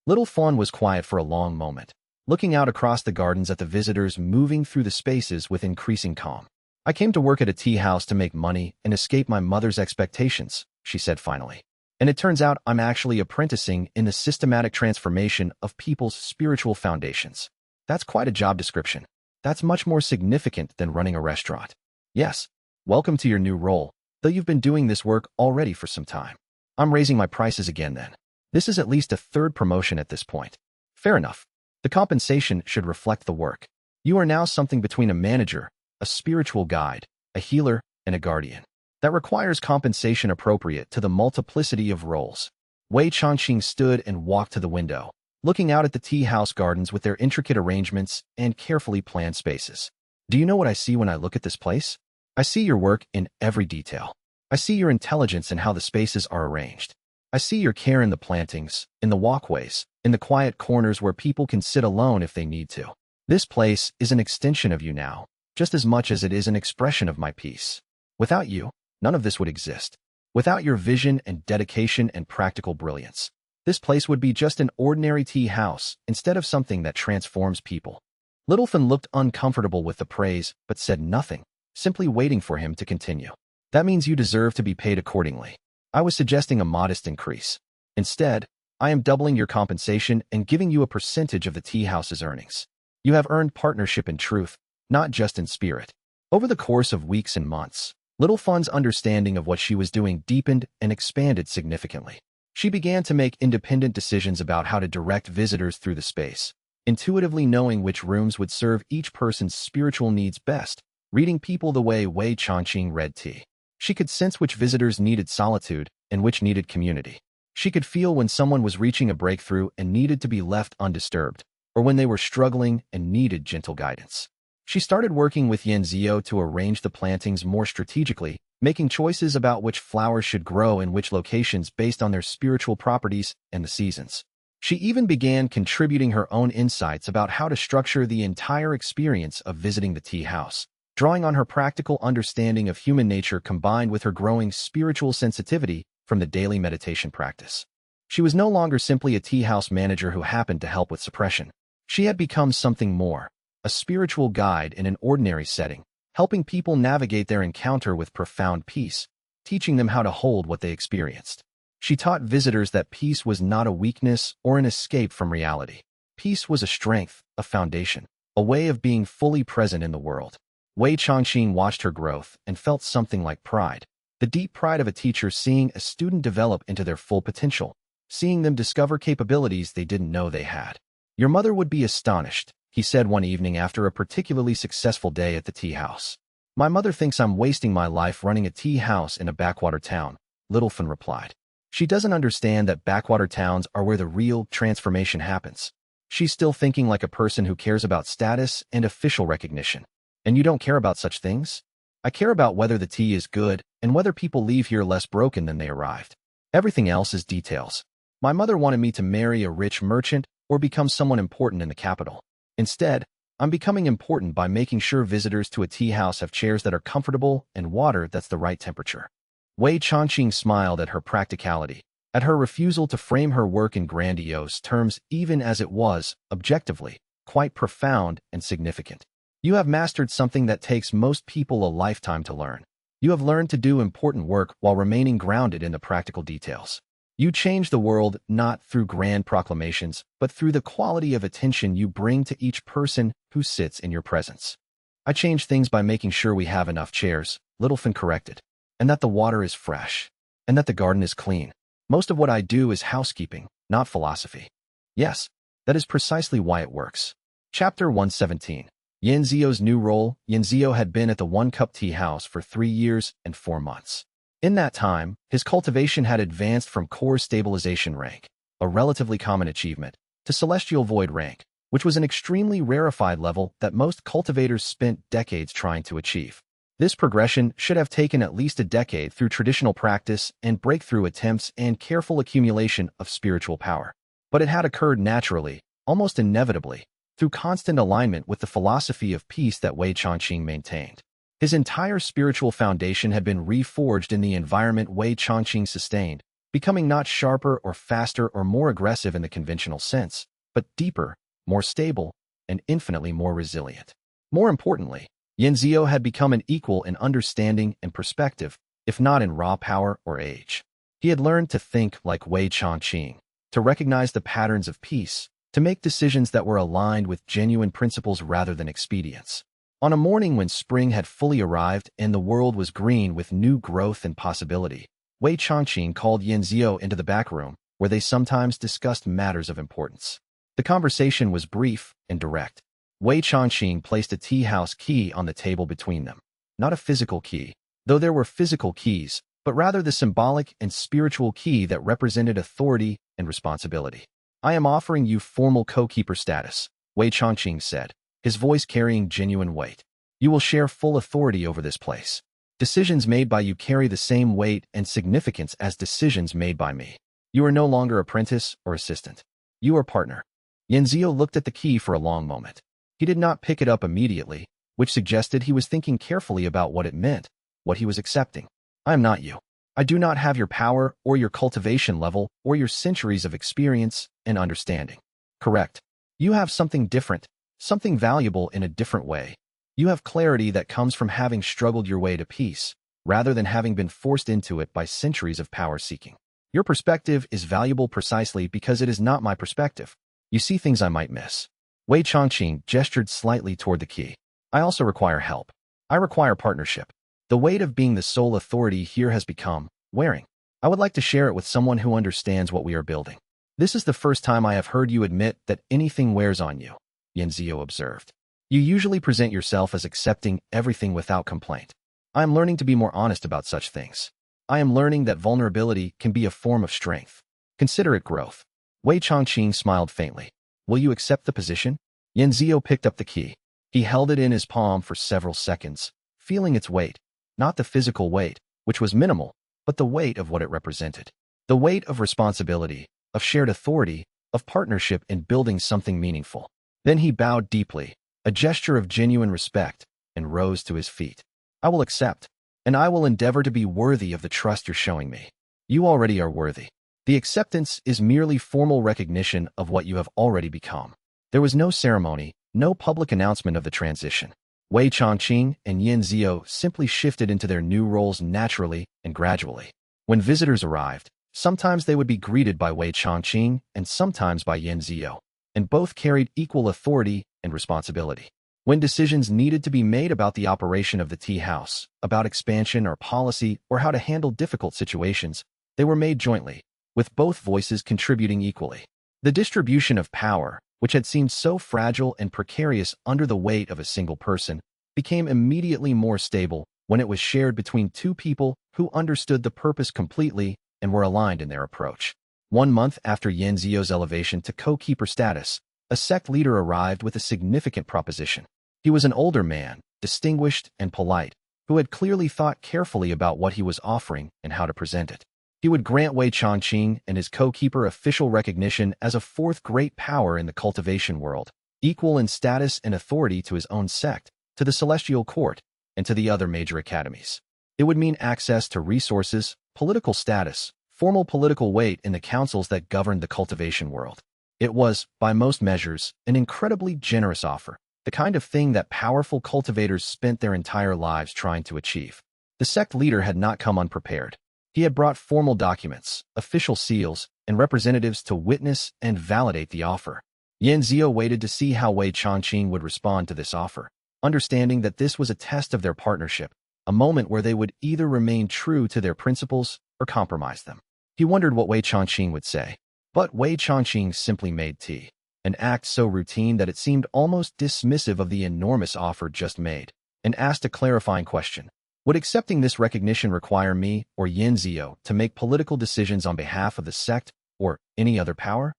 Little Fawn was quiet for a long moment, looking out across the gardens at the visitors moving through the spaces with increasing calm. I came to work at a tea house to make money and escape my mother's expectations, she said finally. And it turns out I'm actually apprenticing in the systematic transformation of people's spiritual foundations. That's quite a job description. That's much more significant than running a restaurant. Yes, welcome to your new role, though you've been doing this work already for some time. I'm raising my prices again then. This is at least a third promotion at this point. Fair enough. The compensation should reflect the work. You are now something between a manager, a spiritual guide, a healer, and a guardian. That requires compensation appropriate to the multiplicity of roles. Wei Changqing stood and walked to the window, looking out at the tea house gardens with their intricate arrangements and carefully planned spaces. Do you know what I see when I look at this place? I see your work in every detail. I see your intelligence in how the spaces are arranged. I see your care in the plantings, in the walkways, in the quiet corners where people can sit alone if they need to. This place is an extension of you now, just as much as it is an expression of my peace. Without you, none of this would exist. Without your vision and dedication and practical brilliance, this place would be just an ordinary tea house instead of something that transforms people. Littleton looked uncomfortable with the praise, but said nothing, simply waiting for him to continue. That means you deserve to be paid accordingly. I was suggesting a modest increase. Instead, I am doubling your compensation and giving you a percentage of the tea house's earnings. You have earned partnership in truth, not just in spirit. Over the course of weeks and months, Littlefon's understanding of what she was doing deepened and expanded significantly. She began to make independent decisions about how to direct visitors through the space, intuitively knowing which rooms would serve each person's spiritual needs best, reading people the way Wei Changqing read tea. She could sense which visitors needed solitude and which needed community. She could feel when someone was reaching a breakthrough and needed to be left undisturbed, or when they were struggling and needed gentle guidance. She started working with Yan Zio to arrange the plantings more strategically, making choices about which flowers should grow in which locations based on their spiritual properties and the seasons. She even began contributing her own insights about how to structure the entire experience of visiting the tea house, drawing on her practical understanding of human nature combined with her growing spiritual sensitivity from the daily meditation practice. She was no longer simply a tea house manager who happened to help with suppression. She had become something more, a spiritual guide in an ordinary setting, helping people navigate their encounter with profound peace, teaching them how to hold what they experienced. She taught visitors that peace was not a weakness or an escape from reality. Peace was a strength, a foundation, a way of being fully present in the world. Wei Changqing watched her growth and felt something like pride, the deep pride of a teacher seeing a student develop into their full potential, seeing them discover capabilities they didn't know they had. Your mother would be astonished, he said one evening after a particularly successful day at the tea house. My mother thinks I'm wasting my life running a tea house in a backwater town, Littleton replied. She doesn't understand that backwater towns are where the real transformation happens. She's still thinking like a person who cares about status and official recognition. And you don't care about such things? I care about whether the tea is good and whether people leave here less broken than they arrived. Everything else is details. My mother wanted me to marry a rich merchant or become someone important in the capital. Instead, I'm becoming important by making sure visitors to a tea house have chairs that are comfortable and water that's the right temperature. Wei Changqing smiled at her practicality, at her refusal to frame her work in grandiose terms even as it was, objectively, quite profound and significant. You have mastered something that takes most people a lifetime to learn. You have learned to do important work while remaining grounded in the practical details. You change the world not through grand proclamations, but through the quality of attention you bring to each person who sits in your presence. I change things by making sure we have enough chairs, Littleton corrected, and that the water is fresh, and that the garden is clean. Most of what I do is housekeeping, not philosophy. Yes, that is precisely why it works. Chapter 117. Yan Zio's new role. Yan Zio had been at the One Cup Tea House for 3 years and 4 months. In that time, his cultivation had advanced from core stabilization rank, a relatively common achievement, to celestial void rank, which was an extremely rarefied level that most cultivators spent decades trying to achieve. This progression should have taken at least a decade through traditional practice and breakthrough attempts and careful accumulation of spiritual power. But it had occurred naturally, almost inevitably, through constant alignment with the philosophy of peace that Wei Changqing maintained. His entire spiritual foundation had been reforged in the environment Wei Changqing sustained, becoming not sharper or faster or more aggressive in the conventional sense, but deeper, more stable, and infinitely more resilient. More importantly, Yan Zio had become an equal in understanding and perspective, if not in raw power or age. He had learned to think like Wei Changqing, to recognize the patterns of peace, to make decisions that were aligned with genuine principles rather than expedience. On a morning when spring had fully arrived and the world was green with new growth and possibility, Wei Changqing called Yan Zio into the back room, where they sometimes discussed matters of importance. The conversation was brief and direct. Wei Changqing placed a tea house key on the table between them. Not a physical key, though there were physical keys, but rather the symbolic and spiritual key that represented authority and responsibility. I am offering you formal co-keeper status, Wei Changqing said, his voice carrying genuine weight. You will share full authority over this place. Decisions made by you carry the same weight and significance as decisions made by me. You are no longer apprentice or assistant. You are partner. Yan Zio looked at the key for a long moment. He did not pick it up immediately, which suggested he was thinking carefully about what it meant, what he was accepting. I am not you. I do not have your power or your cultivation level or your centuries of experience and understanding. Correct. You have something different, something valuable in a different way. You have clarity that comes from having struggled your way to peace, rather than having been forced into it by centuries of power-seeking. Your perspective is valuable precisely because it is not my perspective. You see things I might miss. Wei Changqing gestured slightly toward the key. I also require help. I require partnership. The weight of being the sole authority here has become wearing. I would like to share it with someone who understands what we are building. This is the first time I have heard you admit that anything wears on you, Yan Zio observed. You usually present yourself as accepting everything without complaint. I am learning to be more honest about such things. I am learning that vulnerability can be a form of strength. Consider it growth. Wei Changqing smiled faintly. Will you accept the position? Yan Zio picked up the key. He held it in his palm for several seconds, feeling its weight. Not the physical weight, which was minimal, but the weight of what it represented. The weight of responsibility, of shared authority, of partnership in building something meaningful. Then he bowed deeply, a gesture of genuine respect, and rose to his feet. I will accept, and I will endeavor to be worthy of the trust you're showing me. You already are worthy. The acceptance is merely formal recognition of what you have already become. There was no ceremony, no public announcement of the transition. Wei Changqing and Yan Zio simply shifted into their new roles naturally and gradually. When visitors arrived, sometimes they would be greeted by Wei Changqing and sometimes by Yan Zio, and both carried equal authority and responsibility. When decisions needed to be made about the operation of the tea house, about expansion or policy, or how to handle difficult situations, they were made jointly, with both voices contributing equally. The distribution of power, which had seemed so fragile and precarious under the weight of a single person, became immediately more stable when it was shared between two people who understood the purpose completely and were aligned in their approach. 1 month after Yan Zio's elevation to co-keeper status, a sect leader arrived with a significant proposition. He was an older man, distinguished and polite, who had clearly thought carefully about what he was offering and how to present it. He would grant Wei Changqing and his co-keeper official recognition as a fourth great power in the cultivation world, equal in status and authority to his own sect, to the celestial court, and to the other major academies. It would mean access to resources, political status, formal political weight in the councils that governed the cultivation world. It was, by most measures, an incredibly generous offer, the kind of thing that powerful cultivators spent their entire lives trying to achieve. The sect leader had not come unprepared. He had brought formal documents, official seals, and representatives to witness and validate the offer. Yan Zio waited to see how Wei Changqing would respond to this offer, understanding that this was a test of their partnership, a moment where they would either remain true to their principles or compromise them. He wondered what Wei Changqing would say. But Wei Changqing simply made tea, an act so routine that it seemed almost dismissive of the enormous offer just made, and asked a clarifying question. Would accepting this recognition require me, or Yin Zio, to make political decisions on behalf of the sect, or any other power?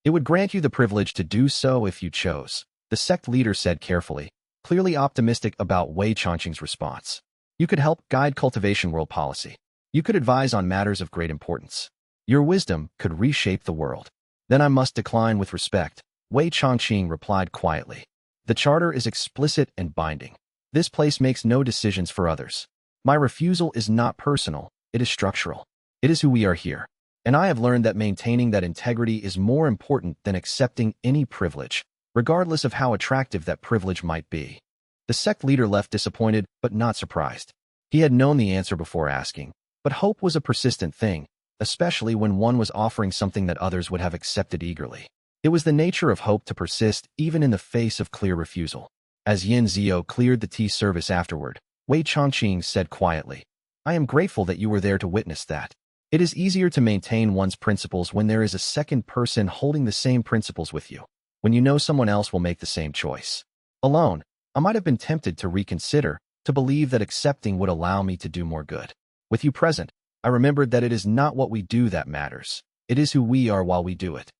It would grant you the privilege to do so if you chose, the sect leader said carefully, clearly optimistic about Wei Changqing's response. You could help guide cultivation world policy. You could advise on matters of great importance. Your wisdom could reshape the world. Then I must decline with respect, Wei Changqing replied quietly. The charter is explicit and binding. This place makes no decisions for others. My refusal is not personal, it is structural. It is who we are here. And I have learned that maintaining that integrity is more important than accepting any privilege, regardless of how attractive that privilege might be. The sect leader left disappointed but not surprised. He had known the answer before asking, but hope was a persistent thing, especially when one was offering something that others would have accepted eagerly. It was the nature of hope to persist even in the face of clear refusal. As Yin Zio cleared the tea service afterward, Wei Changqing said quietly, I am grateful that you were there to witness that. It is easier to maintain one's principles when there is a second person holding the same principles with you, when you know someone else will make the same choice. Alone, I might have been tempted to reconsider, to believe that accepting would allow me to do more good. With you present, I remembered that it is not what we do that matters. It is who we are while we do it.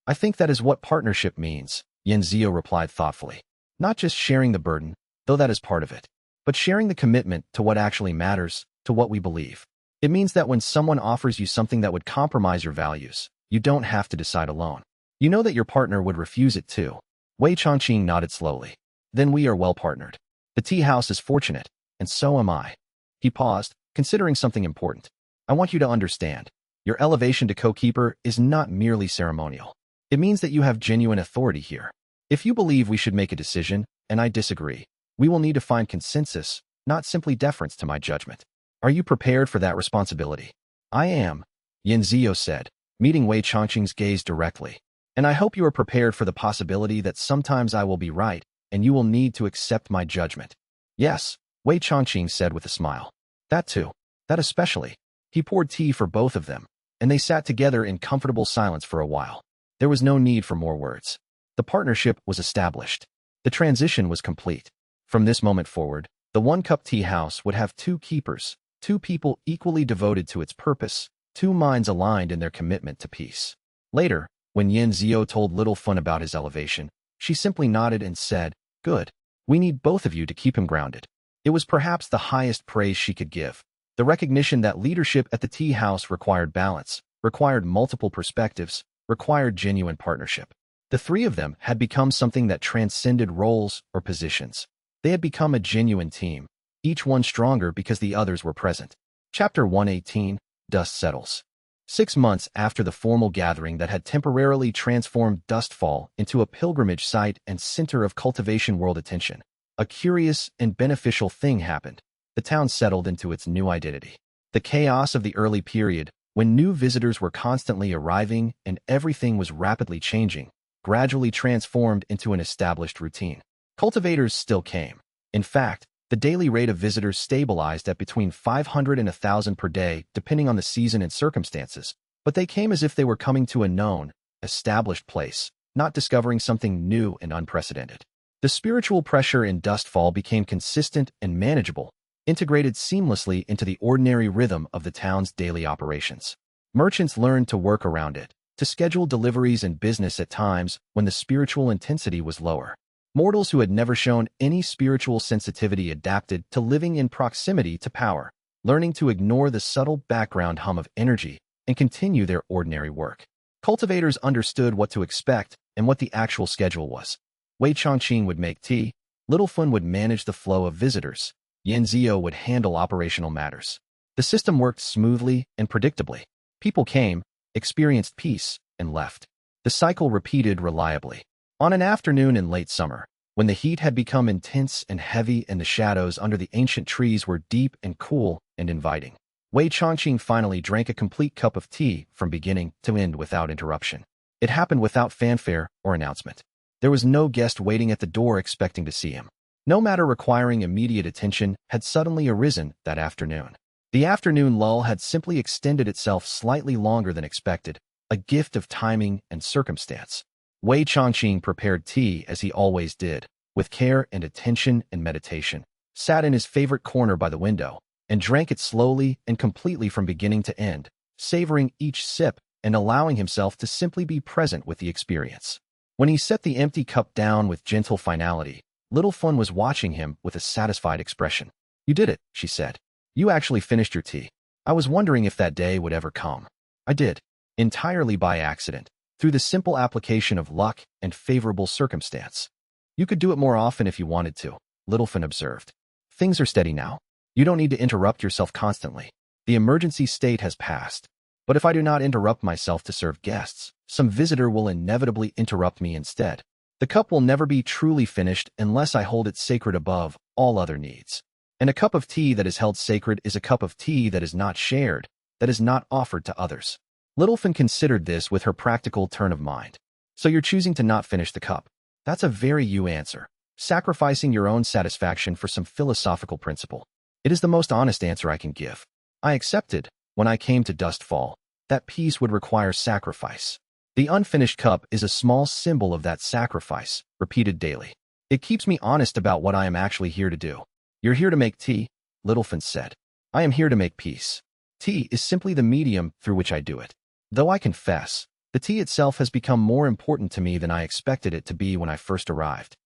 I think that is what partnership means, Yin Zio replied thoughtfully. Not just sharing the burden, though that is part of it, but sharing the commitment to what actually matters, to what we believe. It means that when someone offers you something that would compromise your values, you don't have to decide alone. You know that your partner would refuse it too. Wei Changqing nodded slowly. Then we are well partnered. The tea house is fortunate, and so am I. He paused, considering something important. I want you to understand. Your elevation to co-keeper is not merely ceremonial. It means that you have genuine authority here. If you believe we should make a decision, and I disagree, we will need to find consensus, not simply deference to my judgment. Are you prepared for that responsibility? I am, Yin Zio said, meeting Wei Changqing's gaze directly. And I hope you are prepared for the possibility that sometimes I will be right, and you will need to accept my judgment. Yes, Wei Changqing said with a smile. That too. That especially. He poured tea for both of them, and they sat together in comfortable silence for a while. There was no need for more words. The partnership was established. The transition was complete. From this moment forward, the one-cup tea house would have two keepers, two people equally devoted to its purpose, two minds aligned in their commitment to peace. Later, when Yin Zio told Little Fun about his elevation, she simply nodded and said, Good. We need both of you to keep him grounded. It was perhaps the highest praise she could give. The recognition that leadership at the tea house required balance, required multiple perspectives, required genuine partnership. The three of them had become something that transcended roles or positions. They had become a genuine team, each one stronger because the others were present. Chapter 118, Dust Settles. 6 months after the formal gathering that had temporarily transformed Dustfall into a pilgrimage site and center of cultivation world attention, a curious and beneficial thing happened. The town settled into its new identity. The chaos of the early period, when new visitors were constantly arriving and everything was rapidly changing, gradually transformed into an established routine. Cultivators still came. In fact, the daily rate of visitors stabilized at between 500 and 1,000 per day, depending on the season and circumstances, but they came as if they were coming to a known, established place, not discovering something new and unprecedented. The spiritual pressure in Dustfall became consistent and manageable, integrated seamlessly into the ordinary rhythm of the town's daily operations. Merchants learned to work around it, to schedule deliveries and business at times when the spiritual intensity was lower. Mortals who had never shown any spiritual sensitivity adapted to living in proximity to power, learning to ignore the subtle background hum of energy and continue their ordinary work. Cultivators understood what to expect and what the actual schedule was. Wei Changqing would make tea, Little Fun would manage the flow of visitors, Yenzio would handle operational matters. The system worked smoothly and predictably. People came, experienced peace, and left. The cycle repeated reliably. On an afternoon in late summer, when the heat had become intense and heavy and the shadows under the ancient trees were deep and cool and inviting, Wei Changqing finally drank a complete cup of tea from beginning to end without interruption. It happened without fanfare or announcement. There was no guest waiting at the door expecting to see him. No matter requiring immediate attention had suddenly arisen that afternoon. The afternoon lull had simply extended itself slightly longer than expected, a gift of timing and circumstance. Wei Changqing prepared tea as he always did, with care and attention and meditation, sat in his favorite corner by the window, and drank it slowly and completely from beginning to end, savoring each sip and allowing himself to simply be present with the experience. When he set the empty cup down with gentle finality, Little Fun was watching him with a satisfied expression. "You did it," she said. "You actually finished your tea. I was wondering if that day would ever come." "I did. Entirely by accident, through the simple application of luck and favorable circumstance." "You could do it more often if you wanted to," Littlefin observed. "Things are steady now. You don't need to interrupt yourself constantly. The emergency state has passed. But if I do not interrupt myself to serve guests, some visitor will inevitably interrupt me instead. The cup will never be truly finished unless I hold it sacred above all other needs. And a cup of tea that is held sacred is a cup of tea that is not shared, that is not offered to others." Littlefin considered this with her practical turn of mind. "So you're choosing to not finish the cup. That's a very you answer. Sacrificing your own satisfaction for some philosophical principle. It is the most honest answer I can give. I accepted, when I came to Dustfall, that peace would require sacrifice. The unfinished cup is a small symbol of that sacrifice, repeated daily. It keeps me honest about what I am actually here to do." "You're here to make tea," Littlefin said. "I am here to make peace. Tea is simply the medium through which I do it. Though I confess, the tea itself has become more important to me than I expected it to be when I first arrived."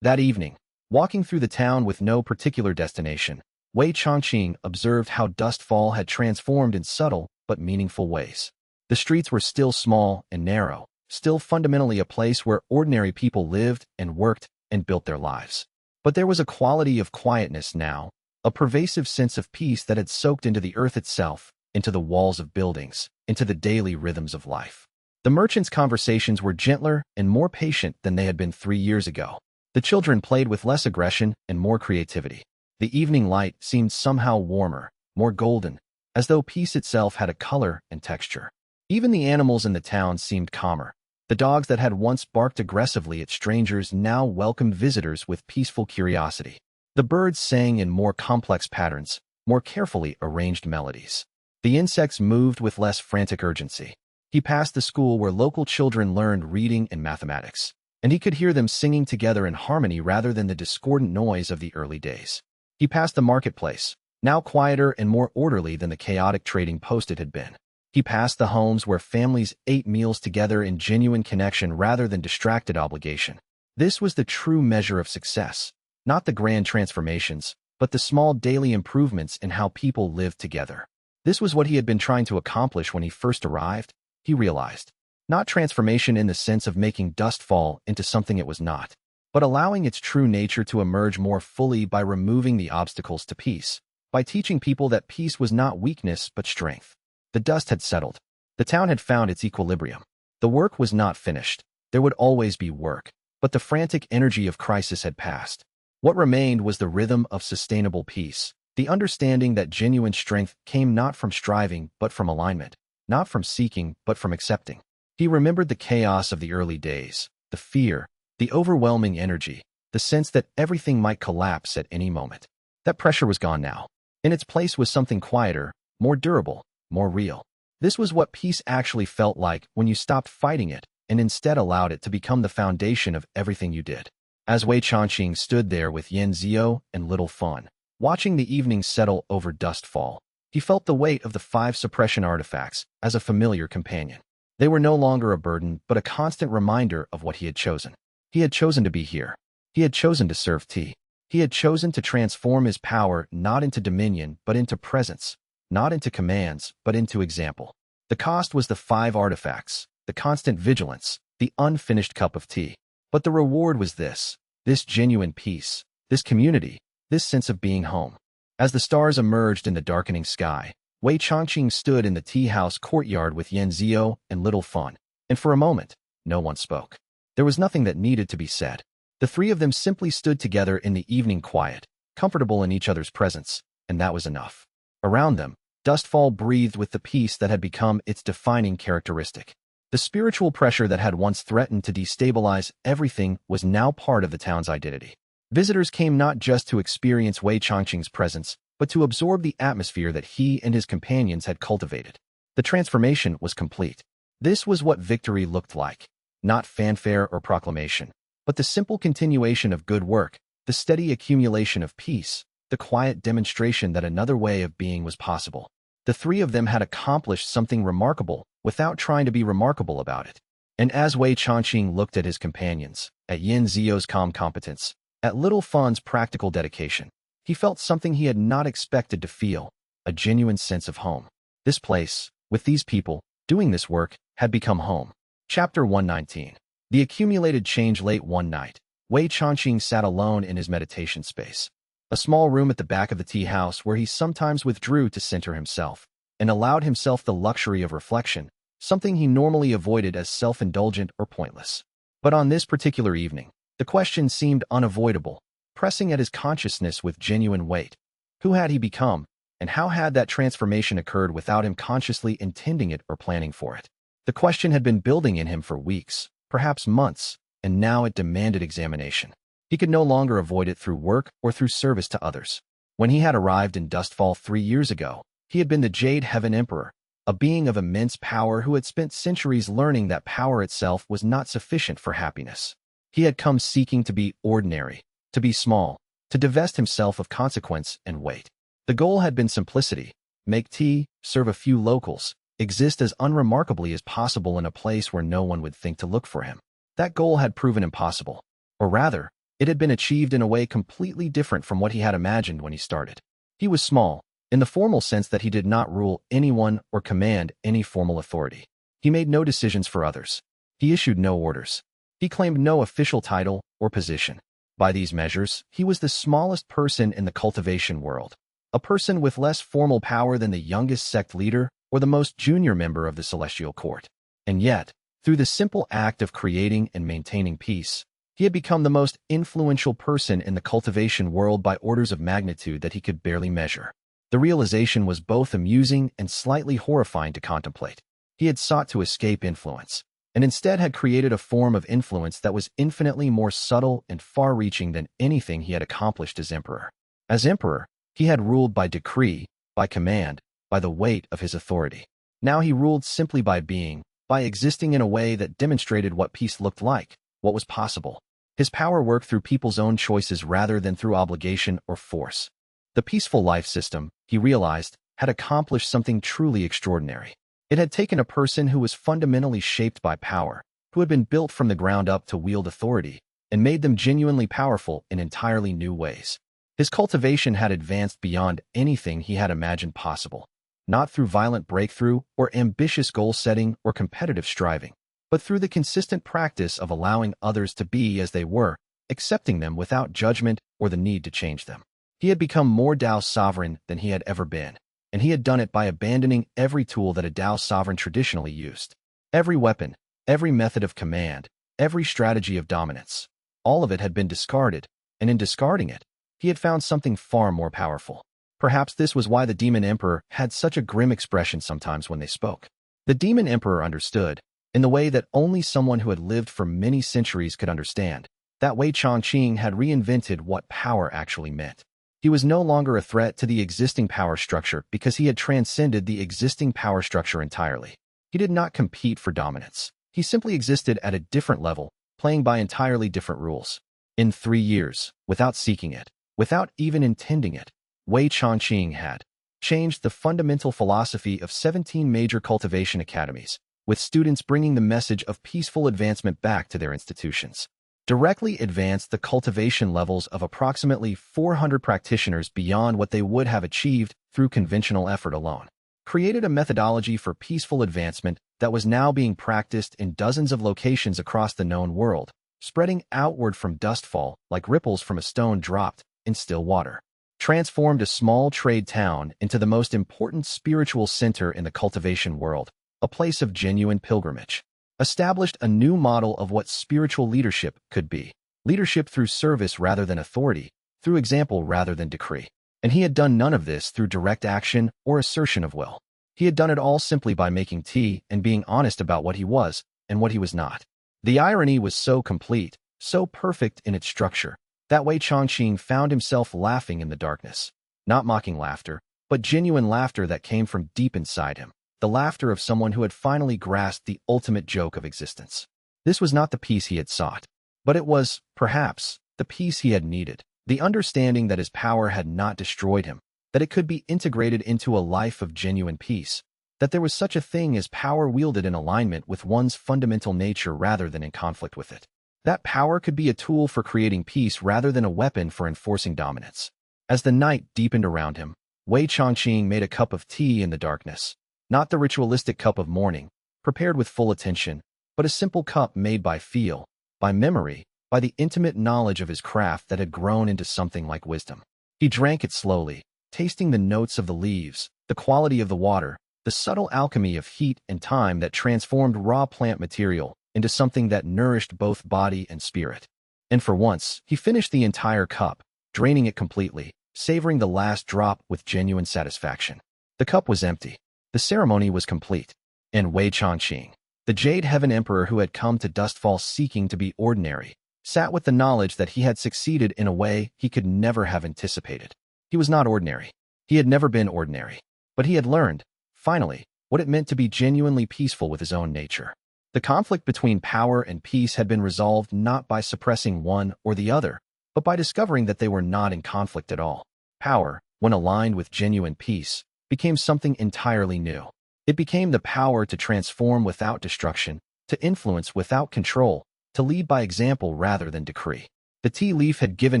That evening, walking through the town with no particular destination, Wei Changqing observed how Dustfall had transformed in subtle but meaningful ways. The streets were still small and narrow, still fundamentally a place where ordinary people lived and worked and built their lives. But there was a quality of quietness now, a pervasive sense of peace that had soaked into the earth itself, into the walls of buildings, into the daily rhythms of life. The merchants' conversations were gentler and more patient than they had been 3 years ago. The children played with less aggression and more creativity. The evening light seemed somehow warmer, more golden, as though peace itself had a color and texture. Even the animals in the town seemed calmer. The dogs that had once barked aggressively at strangers now welcomed visitors with peaceful curiosity. The birds sang in more complex patterns, more carefully arranged melodies. The insects moved with less frantic urgency. He passed the school where local children learned reading and mathematics, and he could hear them singing together in harmony rather than the discordant noise of the early days. He passed the marketplace, now quieter and more orderly than the chaotic trading post it had been. He passed the homes where families ate meals together in genuine connection rather than distracted obligation. This was the true measure of success, not the grand transformations, but the small daily improvements in how people lived together. This was what he had been trying to accomplish when he first arrived, he realized. Not transformation in the sense of making dust fall into something it was not, but allowing its true nature to emerge more fully by removing the obstacles to peace, by teaching people that peace was not weakness but strength. The dust had settled. The town had found its equilibrium. The work was not finished. There would always be work, but the frantic energy of crisis had passed. What remained was the rhythm of sustainable peace, the understanding that genuine strength came not from striving but from alignment, not from seeking but from accepting. He remembered the chaos of the early days, the fear, the overwhelming energy, the sense that everything might collapse at any moment. That pressure was gone now. In its place was something quieter, more durable, more real. This was what peace actually felt like when you stopped fighting it and instead allowed it to become the foundation of everything you did. As Wei Changqing stood there with Yen Zio and Little Fun, watching the evening settle over Dustfall, he felt the weight of the 5 suppression artifacts as a familiar companion. They were no longer a burden, but a constant reminder of what he had chosen. He had chosen to be here. He had chosen to serve tea. He had chosen to transform his power not into dominion, but into presence, not into commands, but into example. The cost was the 5 artifacts, the constant vigilance, the unfinished cup of tea. But the reward was this genuine peace, this community, this sense of being home. As the stars emerged in the darkening sky, Wei Changqing stood in the tea-house courtyard with Yan Zio and Little Fun, and for a moment, no one spoke. There was nothing that needed to be said. The three of them simply stood together in the evening quiet, comfortable in each other's presence, and that was enough. Around them, Dustfall breathed with the peace that had become its defining characteristic. The spiritual pressure that had once threatened to destabilize everything was now part of the town's identity. Visitors came not just to experience Wei Changqing's presence, but to absorb the atmosphere that he and his companions had cultivated. The transformation was complete. This was what victory looked like. Not fanfare or proclamation, but the simple continuation of good work, the steady accumulation of peace, the quiet demonstration that another way of being was possible. The three of them had accomplished something remarkable without trying to be remarkable about it. And as Wei Changqing looked at his companions, at Yin Zio's calm competence, at Little Fun's practical dedication, he felt something he had not expected to feel, a genuine sense of home. This place, with these people, doing this work, had become home. Chapter 119. The accumulated change. Late one night, Wei Changqing sat alone in his meditation space, a small room at the back of the tea house where he sometimes withdrew to center himself, and allowed himself the luxury of reflection, something he normally avoided as self-indulgent or pointless. But on this particular evening, the question seemed unavoidable, pressing at his consciousness with genuine weight. Who had he become, and how had that transformation occurred without him consciously intending it or planning for it? The question had been building in him for weeks, perhaps months, and now it demanded examination. He could no longer avoid it through work or through service to others. When he had arrived in Dustfall 3 years ago, he had been the Jade Heaven Emperor, a being of immense power who had spent centuries learning that power itself was not sufficient for happiness. He had come seeking to be ordinary, to be small, to divest himself of consequence and weight. The goal had been simplicity: make tea, serve a few locals, exist as unremarkably as possible in a place where no one would think to look for him. That goal had proven impossible, or rather, it had been achieved in a way completely different from what he had imagined when he started. He was small, in the formal sense that he did not rule anyone or command any formal authority. He made no decisions for others. He issued no orders. He claimed no official title or position. By these measures, he was the smallest person in the cultivation world, a person with less formal power than the youngest sect leader or the most junior member of the celestial court. And yet, through the simple act of creating and maintaining peace, he had become the most influential person in the cultivation world by orders of magnitude that he could barely measure. The realization was both amusing and slightly horrifying to contemplate. He had sought to escape influence, and instead had created a form of influence that was infinitely more subtle and far-reaching than anything he had accomplished as emperor. As emperor, he had ruled by decree, by command, by the weight of his authority. Now he ruled simply by being, by existing in a way that demonstrated what peace looked like, what was possible. His power worked through people's own choices rather than through obligation or force. The peaceful life system, he realized, had accomplished something truly extraordinary. It had taken a person who was fundamentally shaped by power, who had been built from the ground up to wield authority, and made them genuinely powerful in entirely new ways. His cultivation had advanced beyond anything he had imagined possible, not through violent breakthrough or ambitious goal-setting or competitive striving, but through the consistent practice of allowing others to be as they were, accepting them without judgment or the need to change them. He had become more Tao sovereign than he had ever been, and he had done it by abandoning every tool that a Tao sovereign traditionally used. Every weapon, every method of command, every strategy of dominance. All of it had been discarded, and in discarding it, he had found something far more powerful. Perhaps this was why the Demon Emperor had such a grim expression sometimes when they spoke. The Demon Emperor understood, in the way that only someone who had lived for many centuries could understand, that Wei Changqing had reinvented what power actually meant. He was no longer a threat to the existing power structure because he had transcended the existing power structure entirely. He did not compete for dominance. He simply existed at a different level, playing by entirely different rules. In 3 years, without seeking it, without even intending it, Wei Changqing had changed the fundamental philosophy of 17 major cultivation academies, with students bringing the message of peaceful advancement back to their institutions. Directly advanced the cultivation levels of approximately 400 practitioners beyond what they would have achieved through conventional effort alone. Created a methodology for peaceful advancement that was now being practiced in dozens of locations across the known world, spreading outward from dustfall like ripples from a stone dropped in still water. transformed a small trade town into the most important spiritual center in the cultivation world, a place of genuine pilgrimage. Established a new model of what spiritual leadership could be. Leadership through service rather than authority, through example rather than decree. And he had done none of this through direct action or assertion of will. He had done it all simply by making tea and being honest about what he was and what he was not. The irony was so complete, so perfect in its structure, that Wei Chongqing found himself laughing in the darkness. Not mocking laughter, but genuine laughter that came from deep inside him. The laughter of someone who had finally grasped the ultimate joke of existence. This was not the peace he had sought, but it was, perhaps, the peace he had needed. The understanding that his power had not destroyed him, that it could be integrated into a life of genuine peace, that there was such a thing as power wielded in alignment with one's fundamental nature rather than in conflict with it. That power could be a tool for creating peace rather than a weapon for enforcing dominance. As the night deepened around him, Wei Chongqing made a cup of tea in the darkness. Not the ritualistic cup of mourning, prepared with full attention, but a simple cup made by feel, by memory, by the intimate knowledge of his craft that had grown into something like wisdom. He drank it slowly, tasting the notes of the leaves, the quality of the water, the subtle alchemy of heat and time that transformed raw plant material into something that nourished both body and spirit. And for once, he finished the entire cup, draining it completely, savoring the last drop with genuine satisfaction. The cup was empty. The ceremony was complete. And Wei Chongqing, the Jade Heaven Emperor who had come to Dustfall seeking to be ordinary, sat with the knowledge that he had succeeded in a way he could never have anticipated. He was not ordinary. He had never been ordinary. But he had learned, finally, what it meant to be genuinely peaceful with his own nature. The conflict between power and peace had been resolved not by suppressing one or the other, but by discovering that they were not in conflict at all. Power, when aligned with genuine peace, became something entirely new. It became the power to transform without destruction, to influence without control, to lead by example rather than decree. The tea leaf had given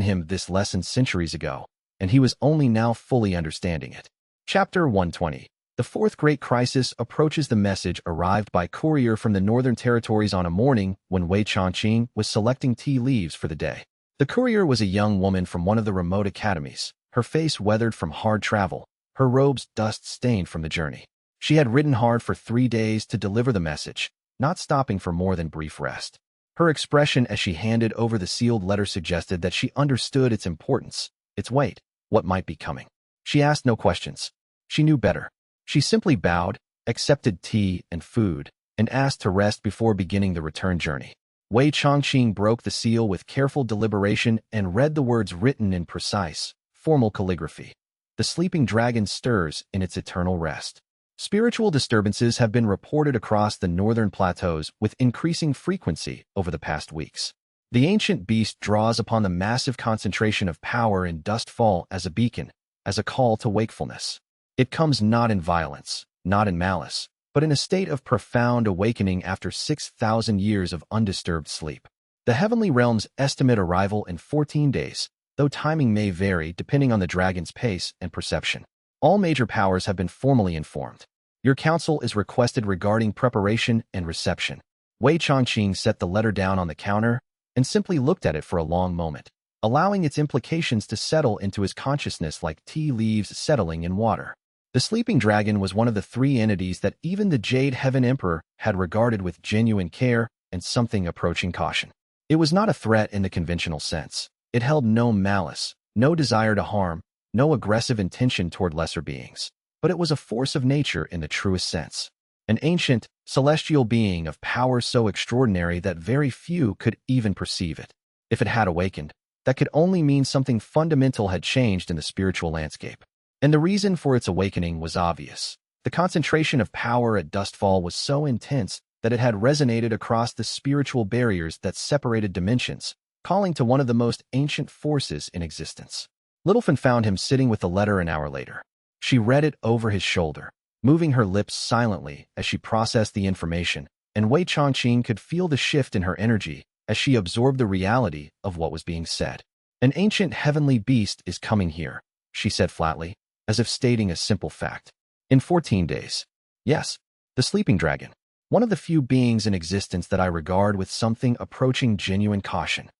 him this lesson centuries ago, and he was only now fully understanding it. Chapter 120. The Fourth Great Crisis approaches. The message arrived by courier from the Northern Territories on a morning when Wei Chongqing was selecting tea leaves for the day. The courier was a young woman from one of the remote academies, her face weathered from hard travel, her robes dust-stained from the journey. She had ridden hard for 3 days to deliver the message, not stopping for more than brief rest. Her expression as she handed over the sealed letter suggested that she understood its importance, its weight, what might be coming. She asked no questions. She knew better. She simply bowed, accepted tea and food, and asked to rest before beginning the return journey. Wei Chongqing broke the seal with careful deliberation and read the words written in precise, formal calligraphy. The sleeping dragon stirs in its eternal rest. Spiritual disturbances have been reported across the northern plateaus with increasing frequency over the past weeks. The ancient beast draws upon the massive concentration of power in Dustfall as a beacon, as a call to wakefulness. It comes not in violence, not in malice, but in a state of profound awakening after 6,000 years of undisturbed sleep. The heavenly realms estimate arrival in 14 days, though timing may vary depending on the dragon's pace and perception. All major powers have been formally informed. Your counsel is requested regarding preparation and reception. Wei Chongqing set the letter down on the counter and simply looked at it for a long moment, allowing its implications to settle into his consciousness like tea leaves settling in water. The sleeping dragon was one of the 3 entities that even the Jade Heaven Emperor had regarded with genuine care and something approaching caution. It was not a threat in the conventional sense. It held no malice, no desire to harm, no aggressive intention toward lesser beings. But it was a force of nature in the truest sense. An ancient, celestial being of power so extraordinary that very few could even perceive it. If it had awakened, that could only mean something fundamental had changed in the spiritual landscape. And the reason for its awakening was obvious. The concentration of power at Dustfall was so intense that it had resonated across the spiritual barriers that separated dimensions, calling to one of the most ancient forces in existence. Littlefen found him sitting with the letter an hour later. She read it over his shoulder, moving her lips silently as she processed the information, and Wei Chongqing could feel the shift in her energy as she absorbed the reality of what was being said. An ancient heavenly beast is coming here, she said flatly, as if stating a simple fact. In 14 days. Yes, the sleeping dragon. One of the few beings in existence that I regard with something approaching genuine caution.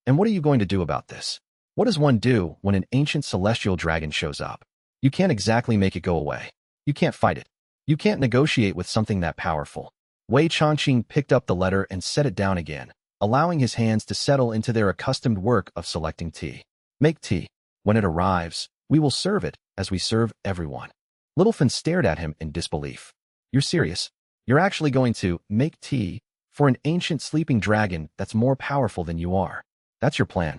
And what are you going to do about this? What does one do when an ancient celestial dragon shows up? You can't exactly make it go away. You can't fight it. You can't negotiate with something that powerful. Wei Changqing picked up the letter and set it down again, allowing his hands to settle into their accustomed work of selecting tea. Make tea. When it arrives, we will serve it as we serve everyone. Littlefinger stared at him in disbelief. You're serious? You're actually going to make tea for an ancient sleeping dragon that's more powerful than you are? That's your plan.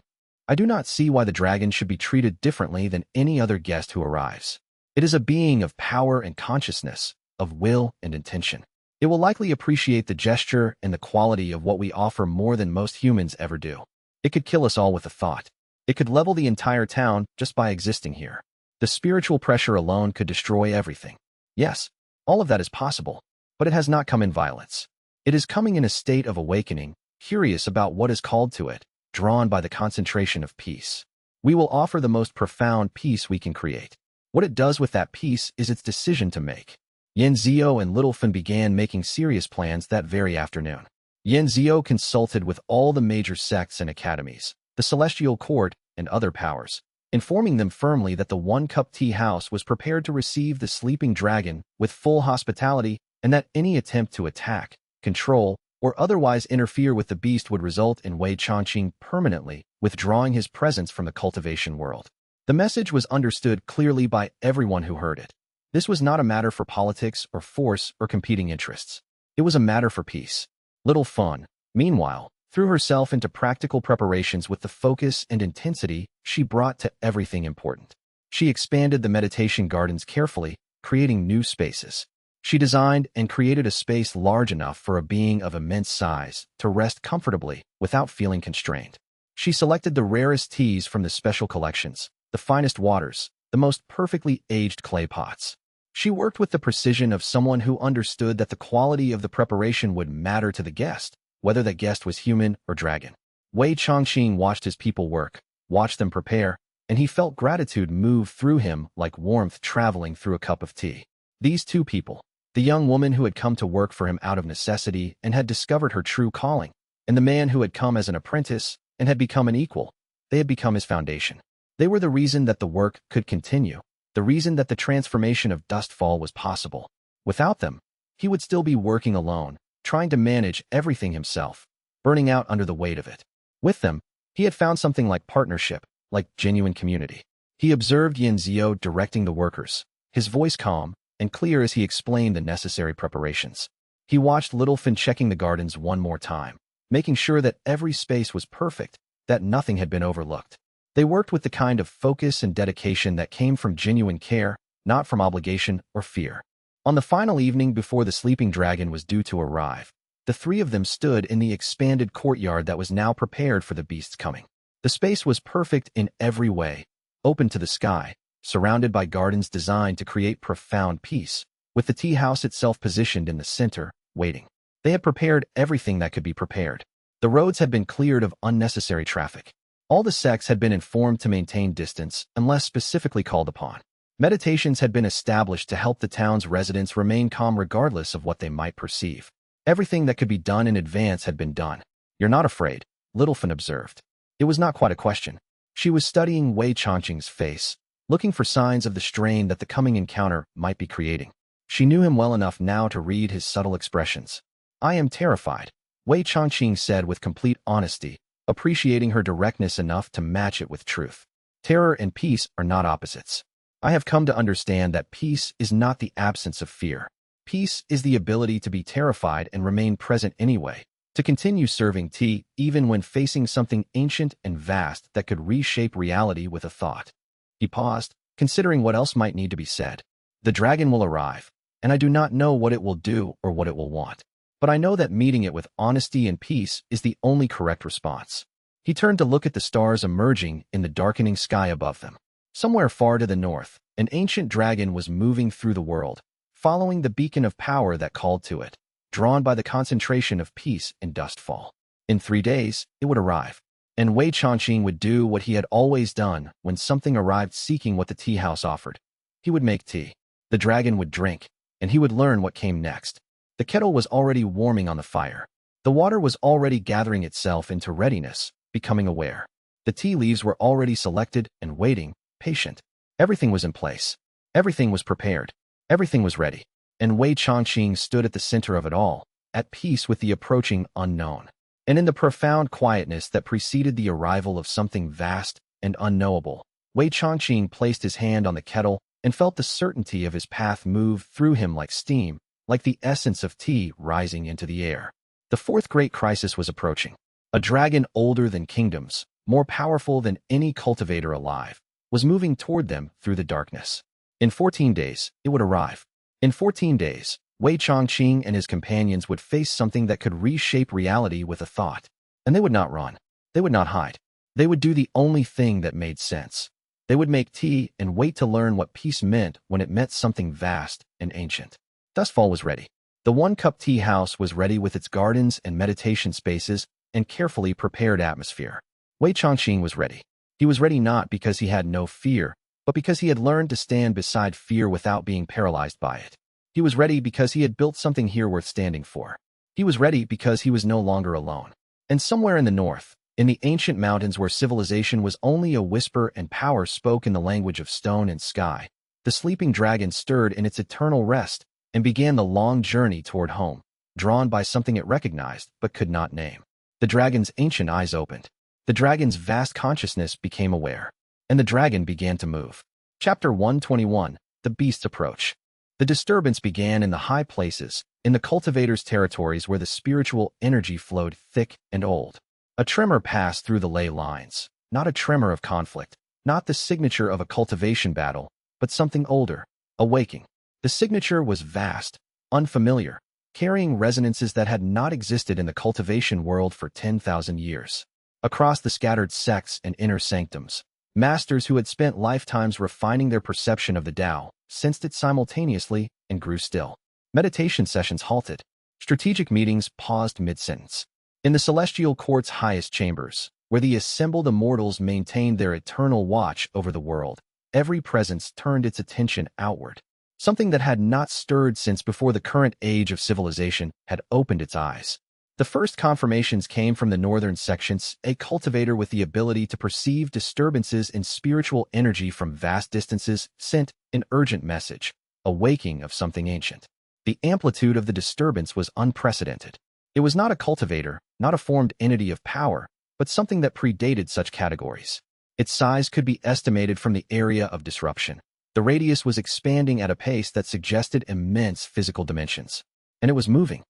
I do not see why the dragon should be treated differently than any other guest who arrives. It is a being of power and consciousness, of will and intention. It will likely appreciate the gesture and the quality of what we offer more than most humans ever do. It could kill us all with a thought. It could level the entire town just by existing here. The spiritual pressure alone could destroy everything. Yes, all of that is possible, but it has not come in violence. It is coming in a state of awakening, curious about what is called to it, drawn by the concentration of peace. We will offer the most profound peace we can create. What it does with that peace is its decision to make. Yin Zio and Littlefinger began making serious plans that very afternoon. Yin Zio consulted with all the major sects and academies, the Celestial Court, and other powers, informing them firmly that the One-Cup Tea House was prepared to receive the sleeping dragon with full hospitality and that any attempt to attack, control, or otherwise interfere with the beast would result in Wei Changqing permanently withdrawing his presence from the cultivation world. The message was understood clearly by everyone who heard it. This was not a matter for politics or force or competing interests. It was a matter for peace. Littlefinger, meanwhile, threw herself into practical preparations with the focus and intensity she brought to everything important. She expanded the meditation gardens carefully, creating new spaces. She designed and created a space large enough for a being of immense size to rest comfortably without feeling constrained. She selected the rarest teas from the special collections, the finest waters, the most perfectly aged clay pots. She worked with the precision of someone who understood that the quality of the preparation would matter to the guest, whether that guest was human or dragon. Wei Changqing watched his people work, watched them prepare, and he felt gratitude move through him like warmth traveling through a cup of tea. These two people, the young woman who had come to work for him out of necessity and had discovered her true calling, and the man who had come as an apprentice and had become an equal, they had become his foundation. They were the reason that the work could continue, the reason that the transformation of Dustfall was possible. Without them, he would still be working alone, trying to manage everything himself, burning out under the weight of it. With them, he had found something like partnership, like genuine community. He observed Yin Zio directing the workers, his voice calm and clear as he explained the necessary preparations. He watched Littlefinger checking the gardens one more time, making sure that every space was perfect, that nothing had been overlooked. They worked with the kind of focus and dedication that came from genuine care, not from obligation or fear. On the final evening before the sleeping dragon was due to arrive, the three of them stood in the expanded courtyard that was now prepared for the beast's coming. The space was perfect in every way, open to the sky, surrounded by gardens designed to create profound peace, with the tea house itself positioned in the center, waiting. They had prepared everything that could be prepared. The roads had been cleared of unnecessary traffic. All the sects had been informed to maintain distance unless specifically called upon. Meditations had been established to help the town's residents remain calm regardless of what they might perceive. Everything that could be done in advance had been done. You're not afraid, Littlefinger observed. It was not quite a question. She was studying Wei Changqing's face, looking for signs of the strain that the coming encounter might be creating. She knew him well enough now to read his subtle expressions. I am terrified, Wei Changqing said with complete honesty, appreciating her directness enough to match it with truth. Terror and peace are not opposites. I have come to understand that peace is not the absence of fear. Peace is the ability to be terrified and remain present anyway, to continue serving tea even when facing something ancient and vast that could reshape reality with a thought. He paused, considering what else might need to be said. The dragon will arrive, and I do not know what it will do or what it will want. But I know that meeting it with honesty and peace is the only correct response. He turned to look at the stars emerging in the darkening sky above them. Somewhere far to the north, an ancient dragon was moving through the world, following the beacon of power that called to it, drawn by the concentration of peace in Dustfall. In 3 days, it would arrive, and Wei Changqing would do what he had always done when something arrived seeking what the tea house offered. He would make tea. The dragon would drink, and he would learn what came next. The kettle was already warming on the fire. The water was already gathering itself into readiness, becoming aware. The tea leaves were already selected and waiting, patient. Everything was in place. Everything was prepared. Everything was ready. And Wei Changqing stood at the center of it all, at peace with the approaching unknown. And in the profound quietness that preceded the arrival of something vast and unknowable, Wei Changqing placed his hand on the kettle and felt the certainty of his path move through him like steam, like the essence of tea rising into the air. The fourth great crisis was approaching. A dragon older than kingdoms, more powerful than any cultivator alive, was moving toward them through the darkness. In 14 days, it would arrive. In 14 days, Wei Changqing and his companions would face something that could reshape reality with a thought. And they would not run. They would not hide. They would do the only thing that made sense. They would make tea and wait to learn what peace meant when it meant something vast and ancient. Dustfall was ready. The one-cup tea house was ready with its gardens and meditation spaces and carefully prepared atmosphere. Wei Changqing was ready. He was ready not because he had no fear, but because he had learned to stand beside fear without being paralyzed by it. He was ready because he had built something here worth standing for. He was ready because he was no longer alone. And somewhere in the north, in the ancient mountains where civilization was only a whisper and power spoke in the language of stone and sky, the sleeping dragon stirred in its eternal rest and began the long journey toward home, drawn by something it recognized but could not name. The dragon's ancient eyes opened. The dragon's vast consciousness became aware, and the dragon began to move. Chapter 121, The Beast's Approach. The disturbance began in the high places, in the cultivators' territories where the spiritual energy flowed thick and old. A tremor passed through the ley lines, not a tremor of conflict, not the signature of a cultivation battle, but something older, a waking. The signature was vast, unfamiliar, carrying resonances that had not existed in the cultivation world for 10,000 years. Across the scattered sects and inner sanctums, masters who had spent lifetimes refining their perception of the Tao sensed it simultaneously and grew still. Meditation sessions halted. Strategic meetings paused mid-sentence. In the celestial court's highest chambers, where the assembled immortals maintained their eternal watch over the world, every presence turned its attention outward. Something that had not stirred since before the current age of civilization had opened its eyes. The first confirmations came from the northern sections, a cultivator with the ability to perceive disturbances in spiritual energy from vast distances sent an urgent message, a waking of something ancient. The amplitude of the disturbance was unprecedented. It was not a cultivator, not a formed entity of power, but something that predated such categories. Its size could be estimated from the area of disruption. The radius was expanding at a pace that suggested immense physical dimensions. And it was moving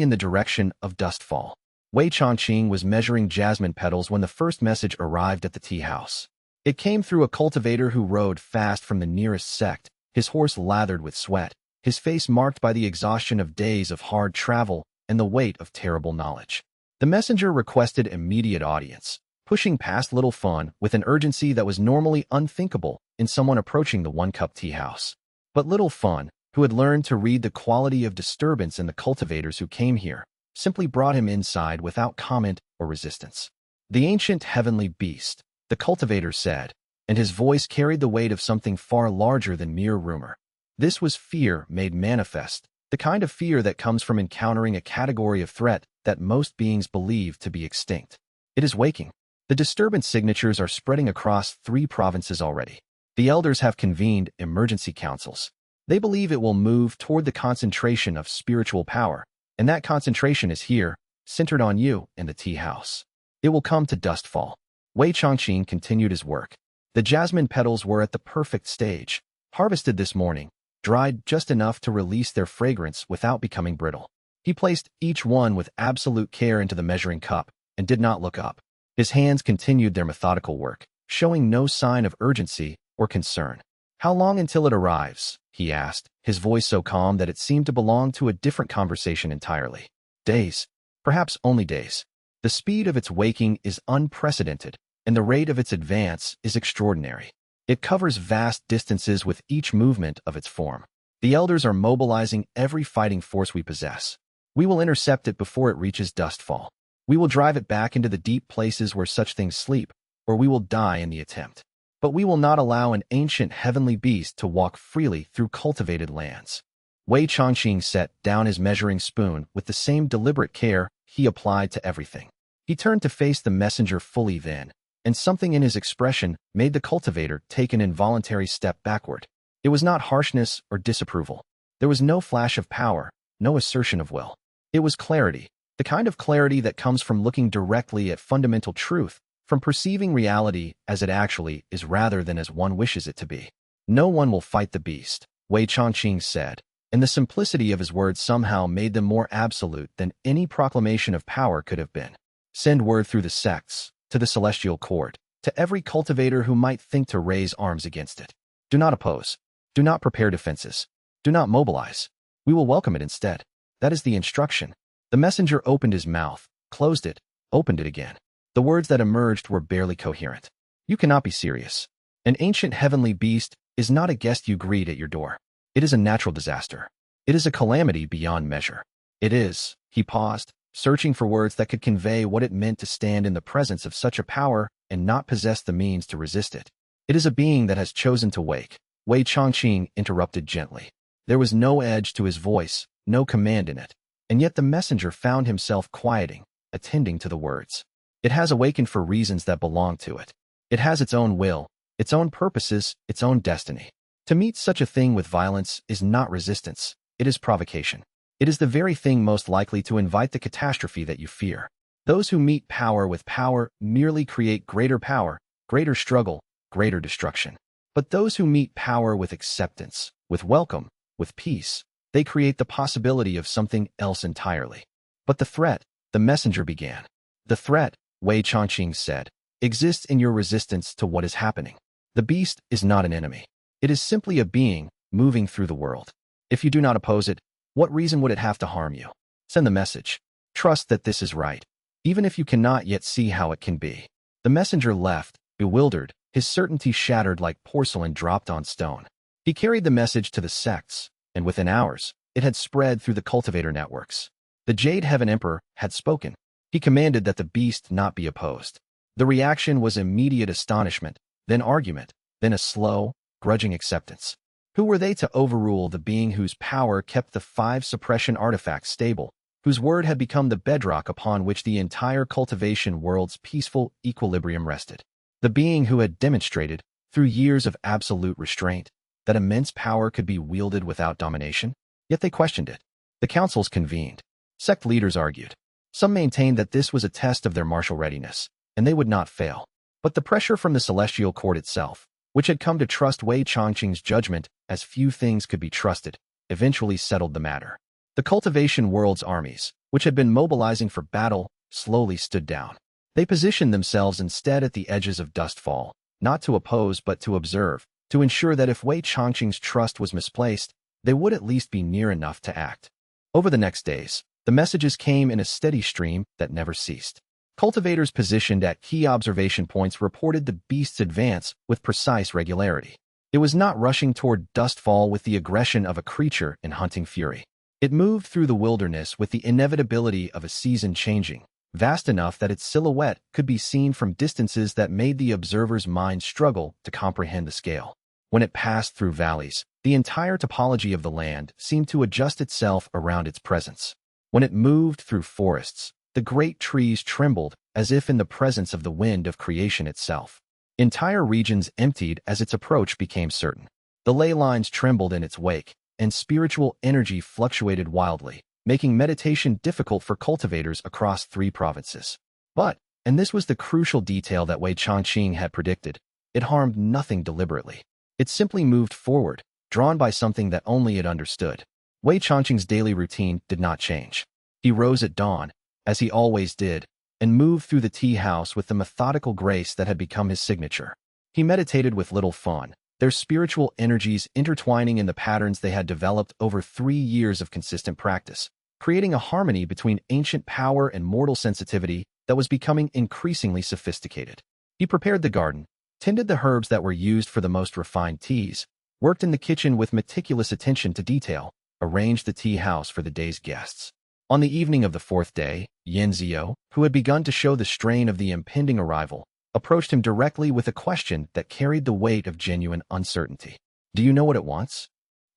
in the direction of dustfall. Wei Changqing was measuring jasmine petals when the first message arrived at the tea house. It came through a cultivator who rode fast from the nearest sect, his horse lathered with sweat, his face marked by the exhaustion of days of hard travel and the weight of terrible knowledge. The messenger requested immediate audience, pushing past Little Fun with an urgency that was normally unthinkable in someone approaching the one-cup tea house. But Little Fun, who had learned to read the quality of disturbance in the cultivators who came here, simply brought him inside without comment or resistance. The ancient heavenly beast, the cultivator said, and his voice carried the weight of something far larger than mere rumor. This was fear made manifest, the kind of fear that comes from encountering a category of threat that most beings believe to be extinct. It is waking. The disturbance signatures are spreading across 3 provinces already. The elders have convened emergency councils. They believe it will move toward the concentration of spiritual power, and that concentration is here, centered on you in the tea house. It will come to dustfall. Wei Changqing continued his work. The jasmine petals were at the perfect stage, harvested this morning, dried just enough to release their fragrance without becoming brittle. He placed each one with absolute care into the measuring cup and did not look up. His hands continued their methodical work, showing no sign of urgency or concern. "How long until it arrives?" he asked, his voice so calm that it seemed to belong to a different conversation entirely. "Days. Perhaps only days. The speed of its waking is unprecedented, and the rate of its advance is extraordinary. It covers vast distances with each movement of its form. The elders are mobilizing every fighting force we possess. We will intercept it before it reaches dustfall. We will drive it back into the deep places where such things sleep, or we will die in the attempt. But we will not allow an ancient heavenly beast to walk freely through cultivated lands." Wei Changqing set down his measuring spoon with the same deliberate care he applied to everything. He turned to face the messenger fully then, and something in his expression made the cultivator take an involuntary step backward. It was not harshness or disapproval. There was no flash of power, no assertion of will. It was clarity, the kind of clarity that comes from looking directly at fundamental truth, from perceiving reality as it actually is rather than as one wishes it to be. No one will fight the beast, Wei Changqing said, and the simplicity of his words somehow made them more absolute than any proclamation of power could have been. Send word through the sects, to the celestial court, to every cultivator who might think to raise arms against it. Do not oppose. Do not prepare defenses. Do not mobilize. We will welcome it instead. That is the instruction. The messenger opened his mouth, closed it, opened it again. The words that emerged were barely coherent. You cannot be serious. An ancient heavenly beast is not a guest you greet at your door. It is a natural disaster. It is a calamity beyond measure. It is, he paused, searching for words that could convey what it meant to stand in the presence of such a power and not possess the means to resist it. It is a being that has chosen to wake, Wei Changqing interrupted gently. There was no edge to his voice, no command in it, and yet the messenger found himself quieting, attending to the words. It has awakened for reasons that belong to it. It has its own will, its own purposes, its own destiny. To meet such a thing with violence is not resistance, it is provocation. It is the very thing most likely to invite the catastrophe that you fear. Those who meet power with power merely create greater power, greater struggle, greater destruction. But those who meet power with acceptance, with welcome, with peace, they create the possibility of something else entirely. But the threat, the messenger began. The threat, Wei Changqing said, exists in your resistance to what is happening. The beast is not an enemy. It is simply a being moving through the world. If you do not oppose it, what reason would it have to harm you? Send the message. Trust that this is right, even if you cannot yet see how it can be. The messenger left, bewildered, his certainty shattered like porcelain dropped on stone. He carried the message to the sects, and within hours, it had spread through the cultivator networks. The Jade Heaven Emperor had spoken. He commanded that the beast not be opposed. The reaction was immediate astonishment, then argument, then a slow, grudging acceptance. Who were they to overrule the being whose power kept the 5 suppression artifacts stable, whose word had become the bedrock upon which the entire cultivation world's peaceful equilibrium rested? The being who had demonstrated, through years of absolute restraint, that immense power could be wielded without domination? Yet they questioned it. The councils convened. Sect leaders argued. Some maintained that this was a test of their martial readiness, and they would not fail. But the pressure from the celestial court itself, which had come to trust Wei Changqing's judgment as few things could be trusted, eventually settled the matter. The cultivation world's armies, which had been mobilizing for battle, slowly stood down. They positioned themselves instead at the edges of Dustfall, not to oppose but to observe, to ensure that if Wei Changqing's trust was misplaced, they would at least be near enough to act. Over the next days, the messages came in a steady stream that never ceased. Cultivators positioned at key observation points reported the beast's advance with precise regularity. It was not rushing toward Dustfall with the aggression of a creature in hunting fury. It moved through the wilderness with the inevitability of a season changing, vast enough that its silhouette could be seen from distances that made the observer's mind struggle to comprehend the scale. When it passed through valleys, the entire topology of the land seemed to adjust itself around its presence. When it moved through forests, the great trees trembled as if in the presence of the wind of creation itself. Entire regions emptied as its approach became certain. The ley lines trembled in its wake, and spiritual energy fluctuated wildly, making meditation difficult for cultivators across 3 provinces. But, and this was the crucial detail that Wei Changqing had predicted, it harmed nothing deliberately. It simply moved forward, drawn by something that only it understood. Wei Changqing's daily routine did not change. He rose at dawn, as he always did, and moved through the tea house with the methodical grace that had become his signature. He meditated with little fun, their spiritual energies intertwining in the patterns they had developed over 3 years of consistent practice, creating a harmony between ancient power and mortal sensitivity that was becoming increasingly sophisticated. He prepared the garden, tended the herbs that were used for the most refined teas, worked in the kitchen with meticulous attention to detail, arranged the tea house for the day's guests. On the evening of the 4th day, Yanzio, who had begun to show the strain of the impending arrival, approached him directly with a question that carried the weight of genuine uncertainty. "Do you know what it wants?"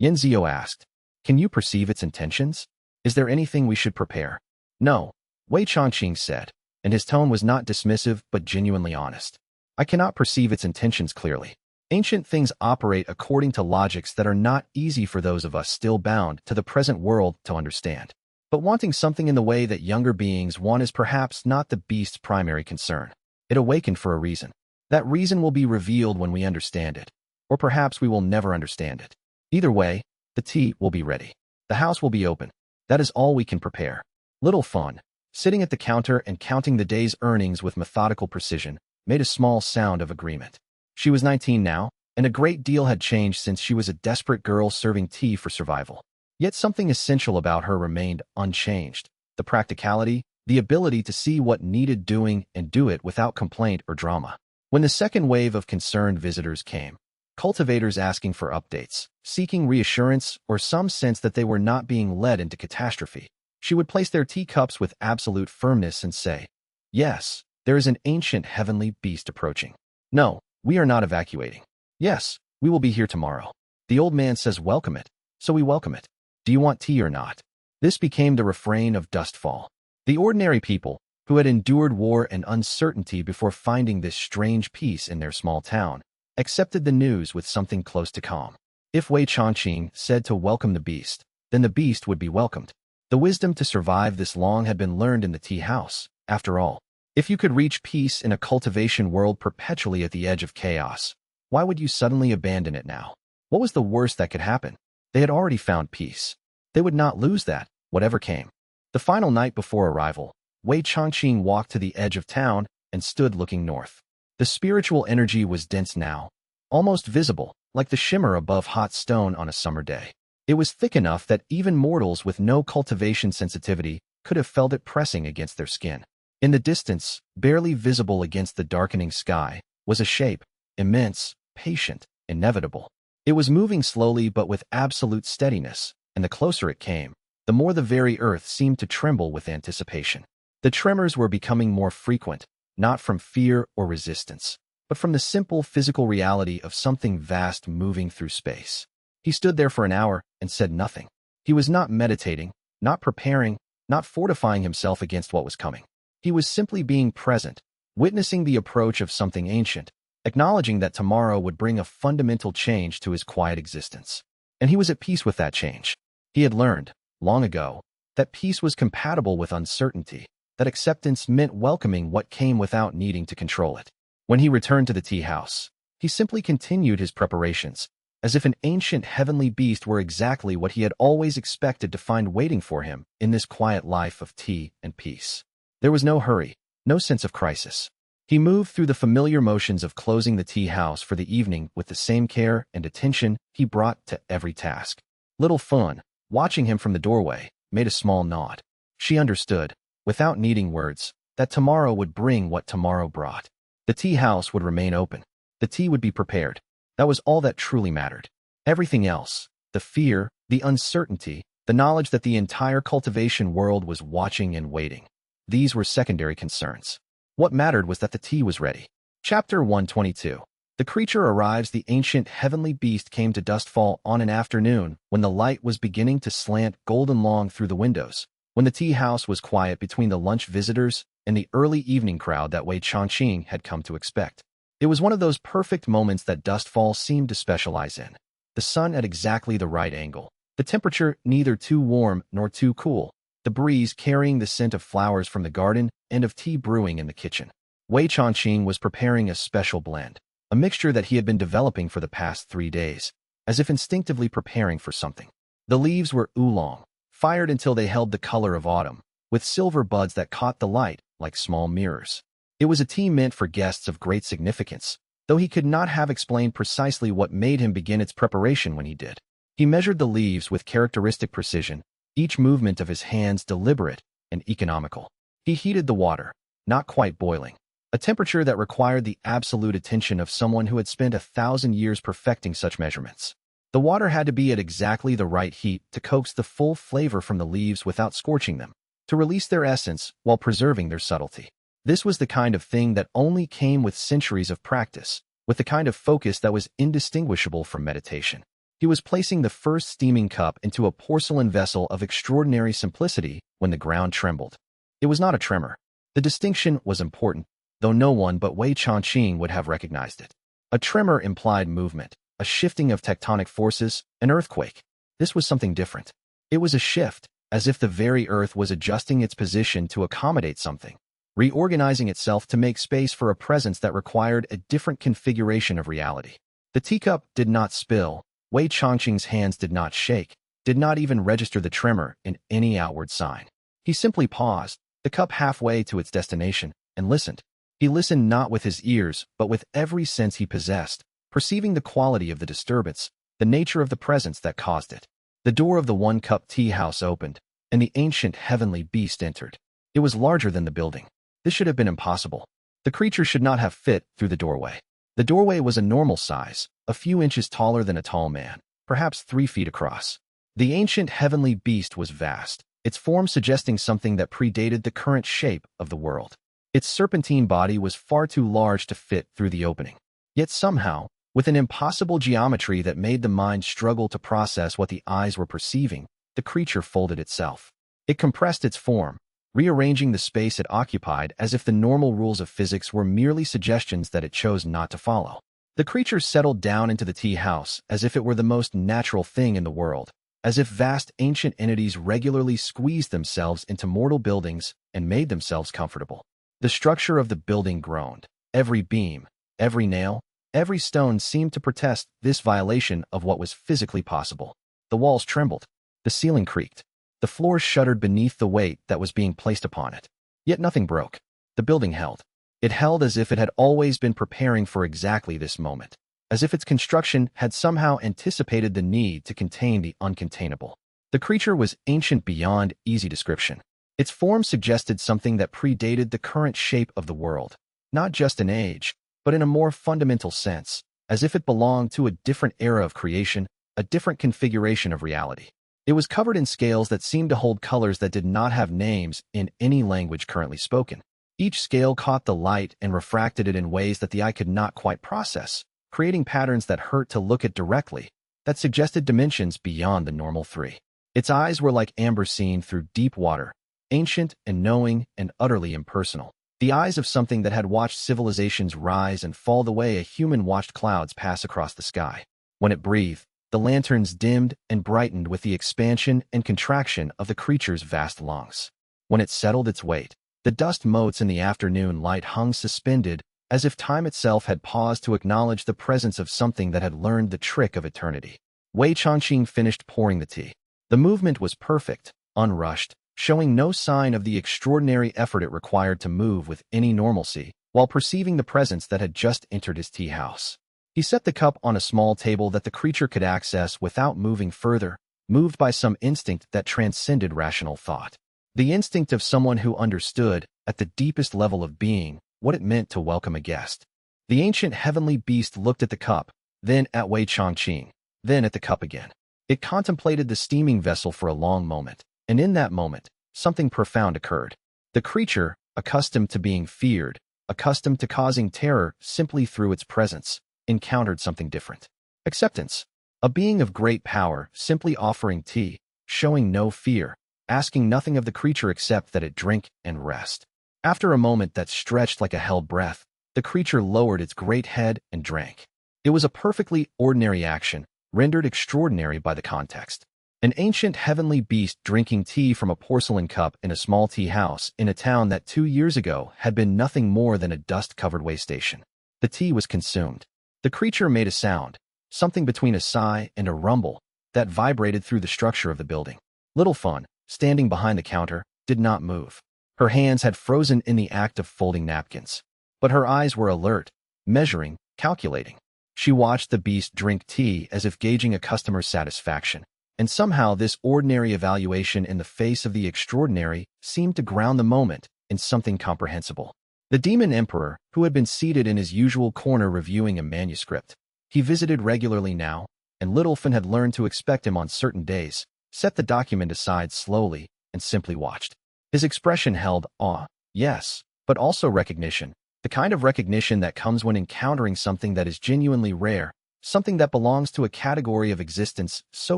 Yanzio asked. "Can you perceive its intentions? Is there anything we should prepare?" "No," Wei Changqing said, and his tone was not dismissive but genuinely honest. I cannot perceive its intentions clearly. Ancient things operate according to logics that are not easy for those of us still bound to the present world to understand. But wanting something in the way that younger beings want is perhaps not the beast's primary concern. It awakened for a reason. That reason will be revealed when we understand it. Or perhaps we will never understand it. Either way, the tea will be ready. The house will be open. That is all we can prepare. Little Fawn, sitting at the counter and counting the day's earnings with methodical precision, made a small sound of agreement. She was 19 now, and a great deal had changed since she was a desperate girl serving tea for survival. Yet something essential about her remained unchanged: the practicality, the ability to see what needed doing and do it without complaint or drama. When the second wave of concerned visitors came, cultivators asking for updates, seeking reassurance, or some sense that they were not being led into catastrophe, she would place their teacups with absolute firmness and say, "Yes, there is an ancient heavenly beast approaching. No, we are not evacuating. Yes, we will be here tomorrow. The old man says welcome it, so we welcome it. Do you want tea or not?" This became the refrain of Dustfall. The ordinary people, who had endured war and uncertainty before finding this strange peace in their small town, accepted the news with something close to calm. If Wei Changqing said to welcome the beast, then the beast would be welcomed. The wisdom to survive this long had been learned in the tea house. After all, if you could reach peace in a cultivation world perpetually at the edge of chaos, why would you suddenly abandon it now? What was the worst that could happen? They had already found peace. They would not lose that, whatever came. The final night before arrival, Wei Changqing walked to the edge of town and stood looking north. The spiritual energy was dense now, almost visible, like the shimmer above hot stone on a summer day. It was thick enough that even mortals with no cultivation sensitivity could have felt it pressing against their skin. In the distance, barely visible against the darkening sky, was a shape, immense, patient, inevitable. It was moving slowly but with absolute steadiness, and the closer it came, the more the very earth seemed to tremble with anticipation. The tremors were becoming more frequent, not from fear or resistance, but from the simple physical reality of something vast moving through space. He stood there for an hour and said nothing. He was not meditating, not preparing, not fortifying himself against what was coming. He was simply being present, witnessing the approach of something ancient, acknowledging that tomorrow would bring a fundamental change to his quiet existence. And he was at peace with that change. He had learned, long ago, that peace was compatible with uncertainty, that acceptance meant welcoming what came without needing to control it. When he returned to the tea house, he simply continued his preparations, as if an ancient heavenly beast were exactly what he had always expected to find waiting for him in this quiet life of tea and peace. There was no hurry, no sense of crisis. He moved through the familiar motions of closing the tea house for the evening with the same care and attention he brought to every task. Little Fawn, watching him from the doorway, made a small nod. She understood, without needing words, that tomorrow would bring what tomorrow brought. The tea house would remain open. The tea would be prepared. That was all that truly mattered. Everything else, the fear, the uncertainty, the knowledge that the entire cultivation world was watching and waiting, these were secondary concerns. What mattered was that the tea was ready. Chapter 122. The creature arrives. The ancient heavenly beast came to Dustfall on an afternoon when the light was beginning to slant golden long through the windows, when the tea house was quiet between the lunch visitors and the early evening crowd that Wei Changqing had come to expect. It was one of those perfect moments that Dustfall seemed to specialize in. The sun at exactly the right angle, the temperature neither too warm nor too cool, the breeze carrying the scent of flowers from the garden and of tea brewing in the kitchen. Wei Changqing was preparing a special blend, a mixture that he had been developing for the past 3 days, as if instinctively preparing for something. The leaves were oolong, fired until they held the color of autumn, with silver buds that caught the light like small mirrors. It was a tea meant for guests of great significance, though he could not have explained precisely what made him begin its preparation when he did. He measured the leaves with characteristic precision, each movement of his hands deliberate and economical. He heated the water, not quite boiling, a temperature that required the absolute attention of someone who had spent 1,000 years perfecting such measurements. The water had to be at exactly the right heat to coax the full flavor from the leaves without scorching them, to release their essence while preserving their subtlety. This was the kind of thing that only came with centuries of practice, with the kind of focus that was indistinguishable from meditation. He was placing the first steaming cup into a porcelain vessel of extraordinary simplicity when the ground trembled. It was not a tremor. The distinction was important. though no one but Wei Changqing would have recognized it. A tremor implied movement, a shifting of tectonic forces, an earthquake. This was something different. It was a shift, as if the very earth was adjusting its position to accommodate something, reorganizing itself to make space for a presence that required a different configuration of reality. The teacup did not spill, Wei Changqing's hands did not shake, did not even register the tremor in any outward sign. He simply paused, the cup halfway to its destination, and listened. He listened not with his ears, but with every sense he possessed, perceiving the quality of the disturbance, the nature of the presence that caused it. The door of the one-cup tea house opened, and the ancient heavenly beast entered. It was larger than the building. This should have been impossible. The creature should not have fit through the doorway. The doorway was a normal size, a few inches taller than a tall man, perhaps 3 feet across. The ancient heavenly beast was vast, its form suggesting something that predated the current shape of the world. Its serpentine body was far too large to fit through the opening. Yet somehow, with an impossible geometry that made the mind struggle to process what the eyes were perceiving, the creature folded itself. It compressed its form, rearranging the space it occupied as if the normal rules of physics were merely suggestions that it chose not to follow. The creature settled down into the tea house as if it were the most natural thing in the world, as if vast ancient entities regularly squeezed themselves into mortal buildings and made themselves comfortable. The structure of the building groaned. Every beam, every nail, every stone seemed to protest this violation of what was physically possible. The walls trembled. The ceiling creaked. The floor shuddered beneath the weight that was being placed upon it. Yet nothing broke. The building held. It held as if it had always been preparing for exactly this moment, as if its construction had somehow anticipated the need to contain the uncontainable. The creature was ancient beyond easy description. Its form suggested something that predated the current shape of the world, not just in age, but in a more fundamental sense, as if it belonged to a different era of creation, a different configuration of reality. It was covered in scales that seemed to hold colors that did not have names in any language currently spoken. Each scale caught the light and refracted it in ways that the eye could not quite process, creating patterns that hurt to look at directly, that suggested dimensions beyond the normal 3. Its eyes were like amber seen through deep water, ancient and knowing and utterly impersonal. The eyes of something that had watched civilizations rise and fall the way a human watched clouds pass across the sky. When it breathed, the lanterns dimmed and brightened with the expansion and contraction of the creature's vast lungs. When it settled its weight, the dust motes in the afternoon light hung suspended, as if time itself had paused to acknowledge the presence of something that had learned the trick of eternity. Wei Changqing finished pouring the tea. The movement was perfect, unrushed, showing no sign of the extraordinary effort it required to move with any normalcy, while perceiving the presence that had just entered his tea house. He set the cup on a small table that the creature could access without moving further, moved by some instinct that transcended rational thought. The instinct of someone who understood, at the deepest level of being, what it meant to welcome a guest. The ancient heavenly beast looked at the cup, then at Wei Changqing, then at the cup again. It contemplated the steaming vessel for a long moment, and in that moment, something profound occurred. The creature, accustomed to being feared, accustomed to causing terror simply through its presence, encountered something different. Acceptance. A being of great power, simply offering tea, showing no fear, asking nothing of the creature except that it drink and rest. After a moment that stretched like a held breath, the creature lowered its great head and drank. It was a perfectly ordinary action, rendered extraordinary by the context. An ancient heavenly beast drinking tea from a porcelain cup in a small tea house in a town that 2 years ago had been nothing more than a dust-covered way station. The tea was consumed. The creature made a sound, something between a sigh and a rumble, that vibrated through the structure of the building. Little Fun, standing behind the counter, did not move. Her hands had frozen in the act of folding napkins. But her eyes were alert, measuring, calculating. She watched the beast drink tea as if gauging a customer's satisfaction. And somehow this ordinary evaluation in the face of the extraordinary seemed to ground the moment in something comprehensible. The demon emperor, who had been seated in his usual corner reviewing a manuscript, he visited regularly now, and Littlefin had learned to expect him on certain days, set the document aside slowly, and simply watched. His expression held awe, yes, but also recognition, the kind of recognition that comes when encountering something that is genuinely rare, something that belongs to a category of existence so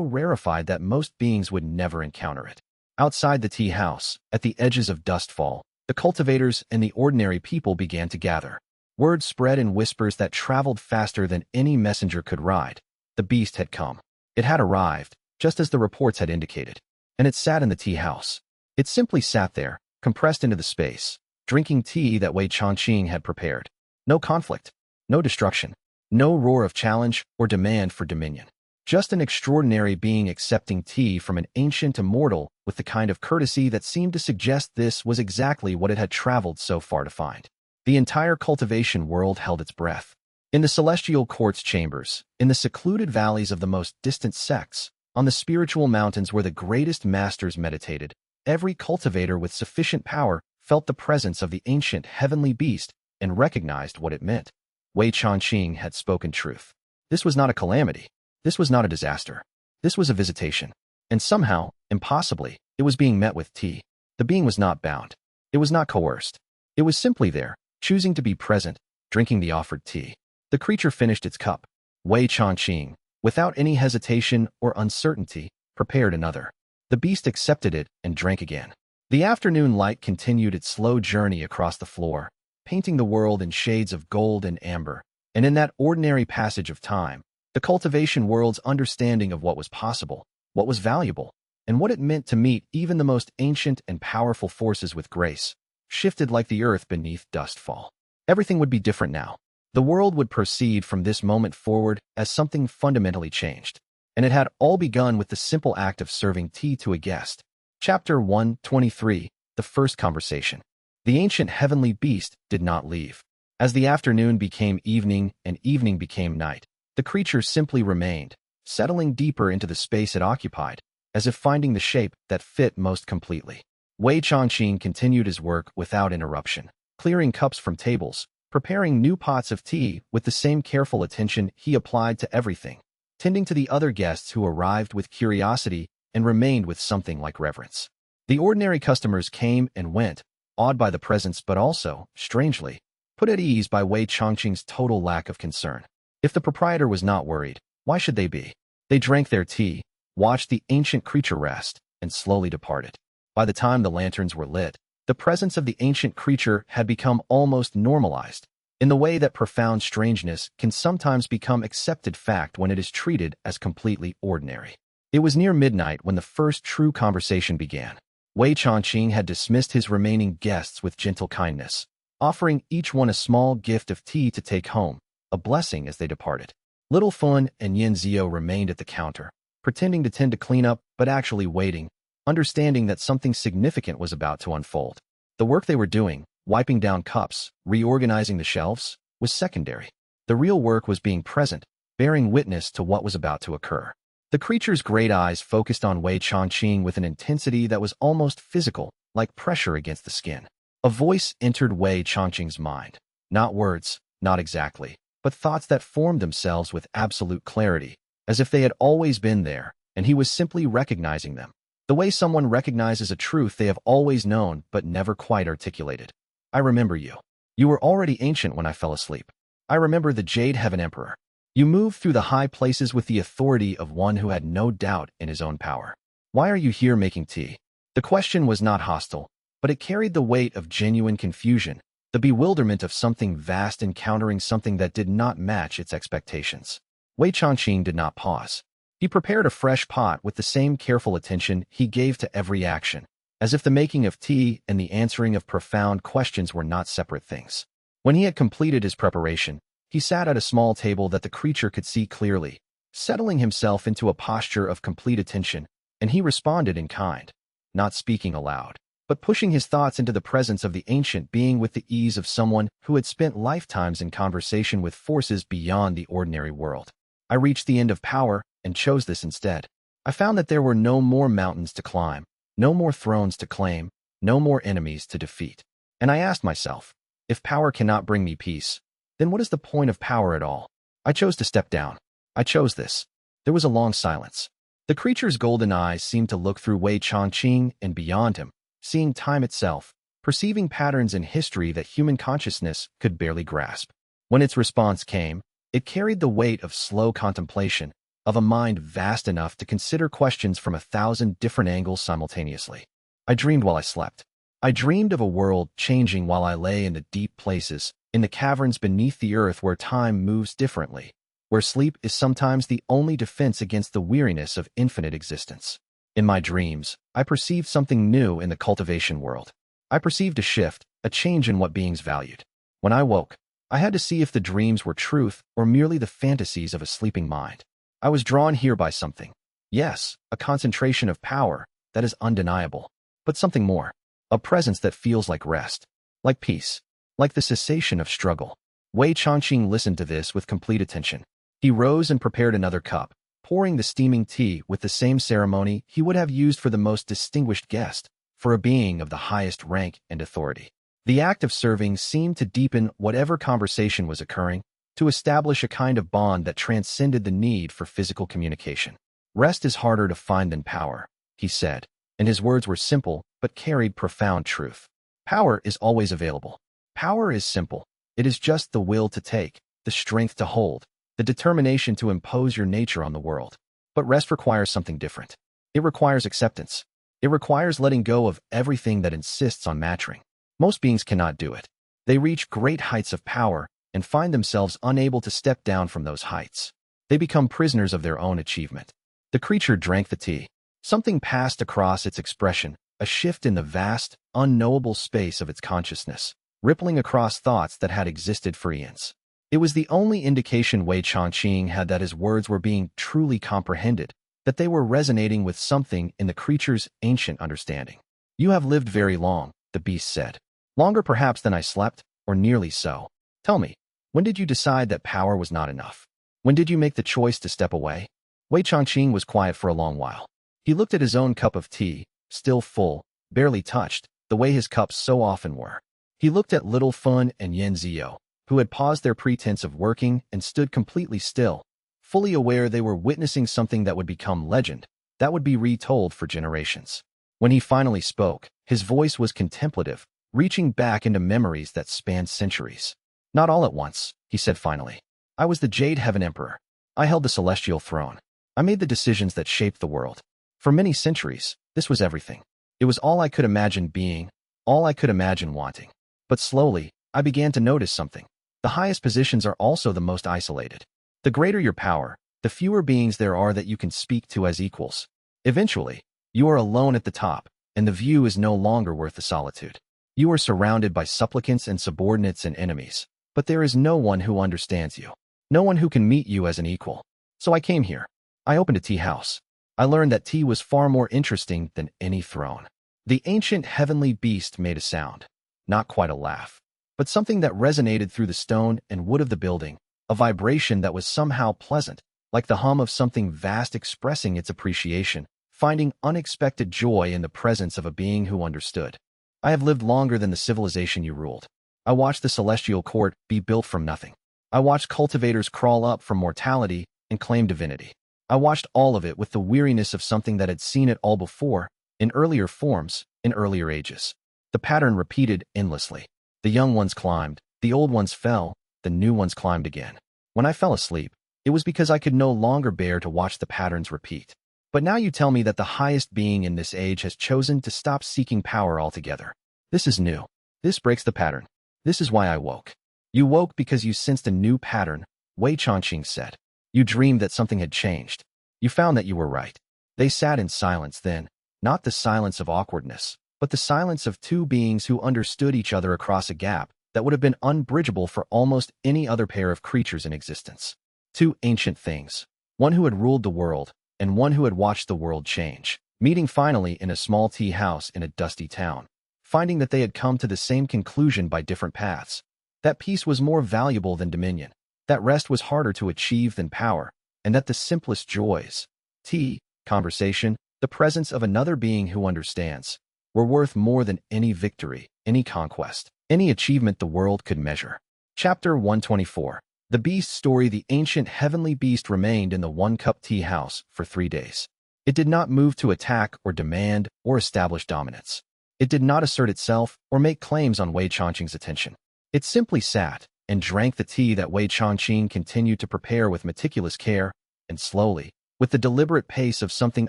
rarefied that most beings would never encounter it. Outside the tea house, at the edges of Dustfall, The cultivators and the ordinary people began to gather. Word spread in whispers that traveled faster than any messenger could ride. The beast had come. It had arrived, just as the reports had indicated. And it sat in the tea house. It simply sat there, compressed into the space, drinking tea that Wei Changqing had prepared. No conflict, no destruction, no roar of challenge or demand for dominion. Just an extraordinary being accepting tea from an ancient immortal with the kind of courtesy that seemed to suggest this was exactly what it had traveled so far to find. The entire cultivation world held its breath. In the celestial quartz chambers, in the secluded valleys of the most distant sects, on the spiritual mountains where the greatest masters meditated, every cultivator with sufficient power felt the presence of the ancient heavenly beast and recognized what it meant. Wei Changqing had spoken truth. This was not a calamity. This was not a disaster. This was a visitation. And somehow, impossibly, it was being met with tea. The being was not bound. It was not coerced. It was simply there, choosing to be present, drinking the offered tea. The creature finished its cup. Wei Changqing, without any hesitation or uncertainty, prepared another. The beast accepted it and drank again. The afternoon light continued its slow journey across the floor, painting the world in shades of gold and amber. And in that ordinary passage of time, the cultivation world's understanding of what was possible, what was valuable, and what it meant to meet even the most ancient and powerful forces with grace, shifted like the earth beneath dustfall. Everything would be different now. The world would proceed from this moment forward as something fundamentally changed. And it had all begun with the simple act of serving tea to a guest. Chapter 123, The First Conversation. The ancient heavenly beast did not leave. As the afternoon became evening and evening became night, the creature simply remained, settling deeper into the space it occupied, as if finding the shape that fit most completely. Wei Changqing continued his work without interruption, clearing cups from tables, preparing new pots of tea with the same careful attention he applied to everything, tending to the other guests who arrived with curiosity and remained with something like reverence. The ordinary customers came and went, awed by the presence but also, strangely, put at ease by Wei Changqing's total lack of concern. If the proprietor was not worried, why should they be? They drank their tea, watched the ancient creature rest, and slowly departed. By the time the lanterns were lit, the presence of the ancient creature had become almost normalized, in the way that profound strangeness can sometimes become accepted fact when it is treated as completely ordinary. It was near midnight when the first true conversation began. Wei Changqing had dismissed his remaining guests with gentle kindness, offering each one a small gift of tea to take home, a blessing as they departed. Little Fun and Yin Zio remained at the counter, pretending to tend to clean up but actually waiting, understanding that something significant was about to unfold. The work they were doing, wiping down cups, reorganizing the shelves, was secondary. The real work was being present, bearing witness to what was about to occur. The creature's great eyes focused on Wei Changqing with an intensity that was almost physical, like pressure against the skin. A voice entered Wei Changqing's mind. Not words, not exactly, but thoughts that formed themselves with absolute clarity, as if they had always been there, and he was simply recognizing them. The way someone recognizes a truth they have always known but never quite articulated. I remember you. You were already ancient when I fell asleep. I remember the Jade Heaven Emperor. You moved through the high places with the authority of one who had no doubt in his own power. Why are you here making tea? The question was not hostile, but it carried the weight of genuine confusion, the bewilderment of something vast encountering something that did not match its expectations. Wei Changqing did not pause. He prepared a fresh pot with the same careful attention he gave to every action, as if the making of tea and the answering of profound questions were not separate things. When he had completed his preparation, he sat at a small table that the creature could see clearly, settling himself into a posture of complete attention, and he responded in kind, not speaking aloud, but pushing his thoughts into the presence of the ancient being with the ease of someone who had spent lifetimes in conversation with forces beyond the ordinary world. I reached the end of power and chose this instead. I found that there were no more mountains to climb, no more thrones to claim, no more enemies to defeat. And I asked myself, if power cannot bring me peace, then what is the point of power at all? I chose to step down. I chose this. There was a long silence. The creature's golden eyes seemed to look through Wei Changqing and beyond him, seeing time itself, perceiving patterns in history that human consciousness could barely grasp. When its response came, it carried the weight of slow contemplation, of a mind vast enough to consider questions from 1,000 different angles simultaneously. I dreamed while I slept. I dreamed of a world changing while I lay in the deep places, in the caverns beneath the earth where time moves differently, where sleep is sometimes the only defense against the weariness of infinite existence. In my dreams, I perceived something new in the cultivation world. I perceived a shift, a change in what beings valued. When I woke, I had to see if the dreams were truth or merely the fantasies of a sleeping mind. I was drawn here by something. Yes, a concentration of power that is undeniable, but something more. A presence that feels like rest, like peace, like the cessation of struggle. Wei Changqing listened to this with complete attention. He rose and prepared another cup, pouring the steaming tea with the same ceremony he would have used for the most distinguished guest, for a being of the highest rank and authority. The act of serving seemed to deepen whatever conversation was occurring, to establish a kind of bond that transcended the need for physical communication. Rest is harder to find than power, he said, and his words were simple but carried profound truth. Power is always available. Power is simple. It is just the will to take, the strength to hold, the determination to impose your nature on the world. But rest requires something different. It requires acceptance. It requires letting go of everything that insists on matching. Most beings cannot do it. They reach great heights of power and find themselves unable to step down from those heights. They become prisoners of their own achievement. The creature drank the tea. Something passed across its expression, a shift in the vast, unknowable space of its consciousness, rippling across thoughts that had existed for eons. It was the only indication Wei Changqing had that his words were being truly comprehended, that they were resonating with something in the creature's ancient understanding. "You have lived very long," the beast said. "Longer perhaps than I slept, or nearly so. Tell me, when did you decide that power was not enough? When did you make the choice to step away?" Wei Changqing was quiet for a long while. He looked at his own cup of tea, still full, barely touched, the way his cups so often were. He looked at Little Fun and Yen Zio, who had paused their pretense of working and stood completely still, fully aware they were witnessing something that would become legend, that would be retold for generations. When he finally spoke, his voice was contemplative, reaching back into memories that spanned centuries. "Not all at once," he said finally. "I was the Jade Heaven Emperor. I held the celestial throne. I made the decisions that shaped the world. For many centuries, this was everything. It was all I could imagine being, all I could imagine wanting. But slowly, I began to notice something. The highest positions are also the most isolated. The greater your power, the fewer beings there are that you can speak to as equals. Eventually, you are alone at the top, and the view is no longer worth the solitude. You are surrounded by supplicants and subordinates and enemies, but there is no one who understands you, no one who can meet you as an equal. So I came here. I opened a tea house. I learned that tea was far more interesting than any throne." The ancient heavenly beast made a sound, not quite a laugh, but something that resonated through the stone and wood of the building, a vibration that was somehow pleasant, like the hum of something vast expressing its appreciation, finding unexpected joy in the presence of a being who understood. "I have lived longer than the civilization you ruled. I watched the celestial court be built from nothing. I watched cultivators crawl up from mortality and claim divinity. I watched all of it with the weariness of something that had seen it all before, in earlier forms, in earlier ages. The pattern repeated endlessly. The young ones climbed, the old ones fell, the new ones climbed again. When I fell asleep, it was because I could no longer bear to watch the patterns repeat. But now you tell me that the highest being in this age has chosen to stop seeking power altogether. This is new. This breaks the pattern. This is why I woke." "You woke because you sensed a new pattern," Wei Changqing said. "You dreamed that something had changed. You found that you were right." They sat in silence then, not the silence of awkwardness, but the silence of two beings who understood each other across a gap that would have been unbridgeable for almost any other pair of creatures in existence. Two ancient things, one who had ruled the world, and one who had watched the world change, meeting finally in a small tea house in a dusty town, finding that they had come to the same conclusion by different paths. That peace was more valuable than dominion, that rest was harder to achieve than power, and that the simplest joys, tea, conversation, the presence of another being who understands, were worth more than any victory, any conquest, any achievement the world could measure. Chapter 124. The Beast Story. The ancient heavenly beast remained in the one-cup tea house for 3 days. It did not move to attack or demand or establish dominance. It did not assert itself or make claims on Wei Changqing's attention. It simply sat and drank the tea that Wei Changqing continued to prepare with meticulous care, and slowly, with the deliberate pace of something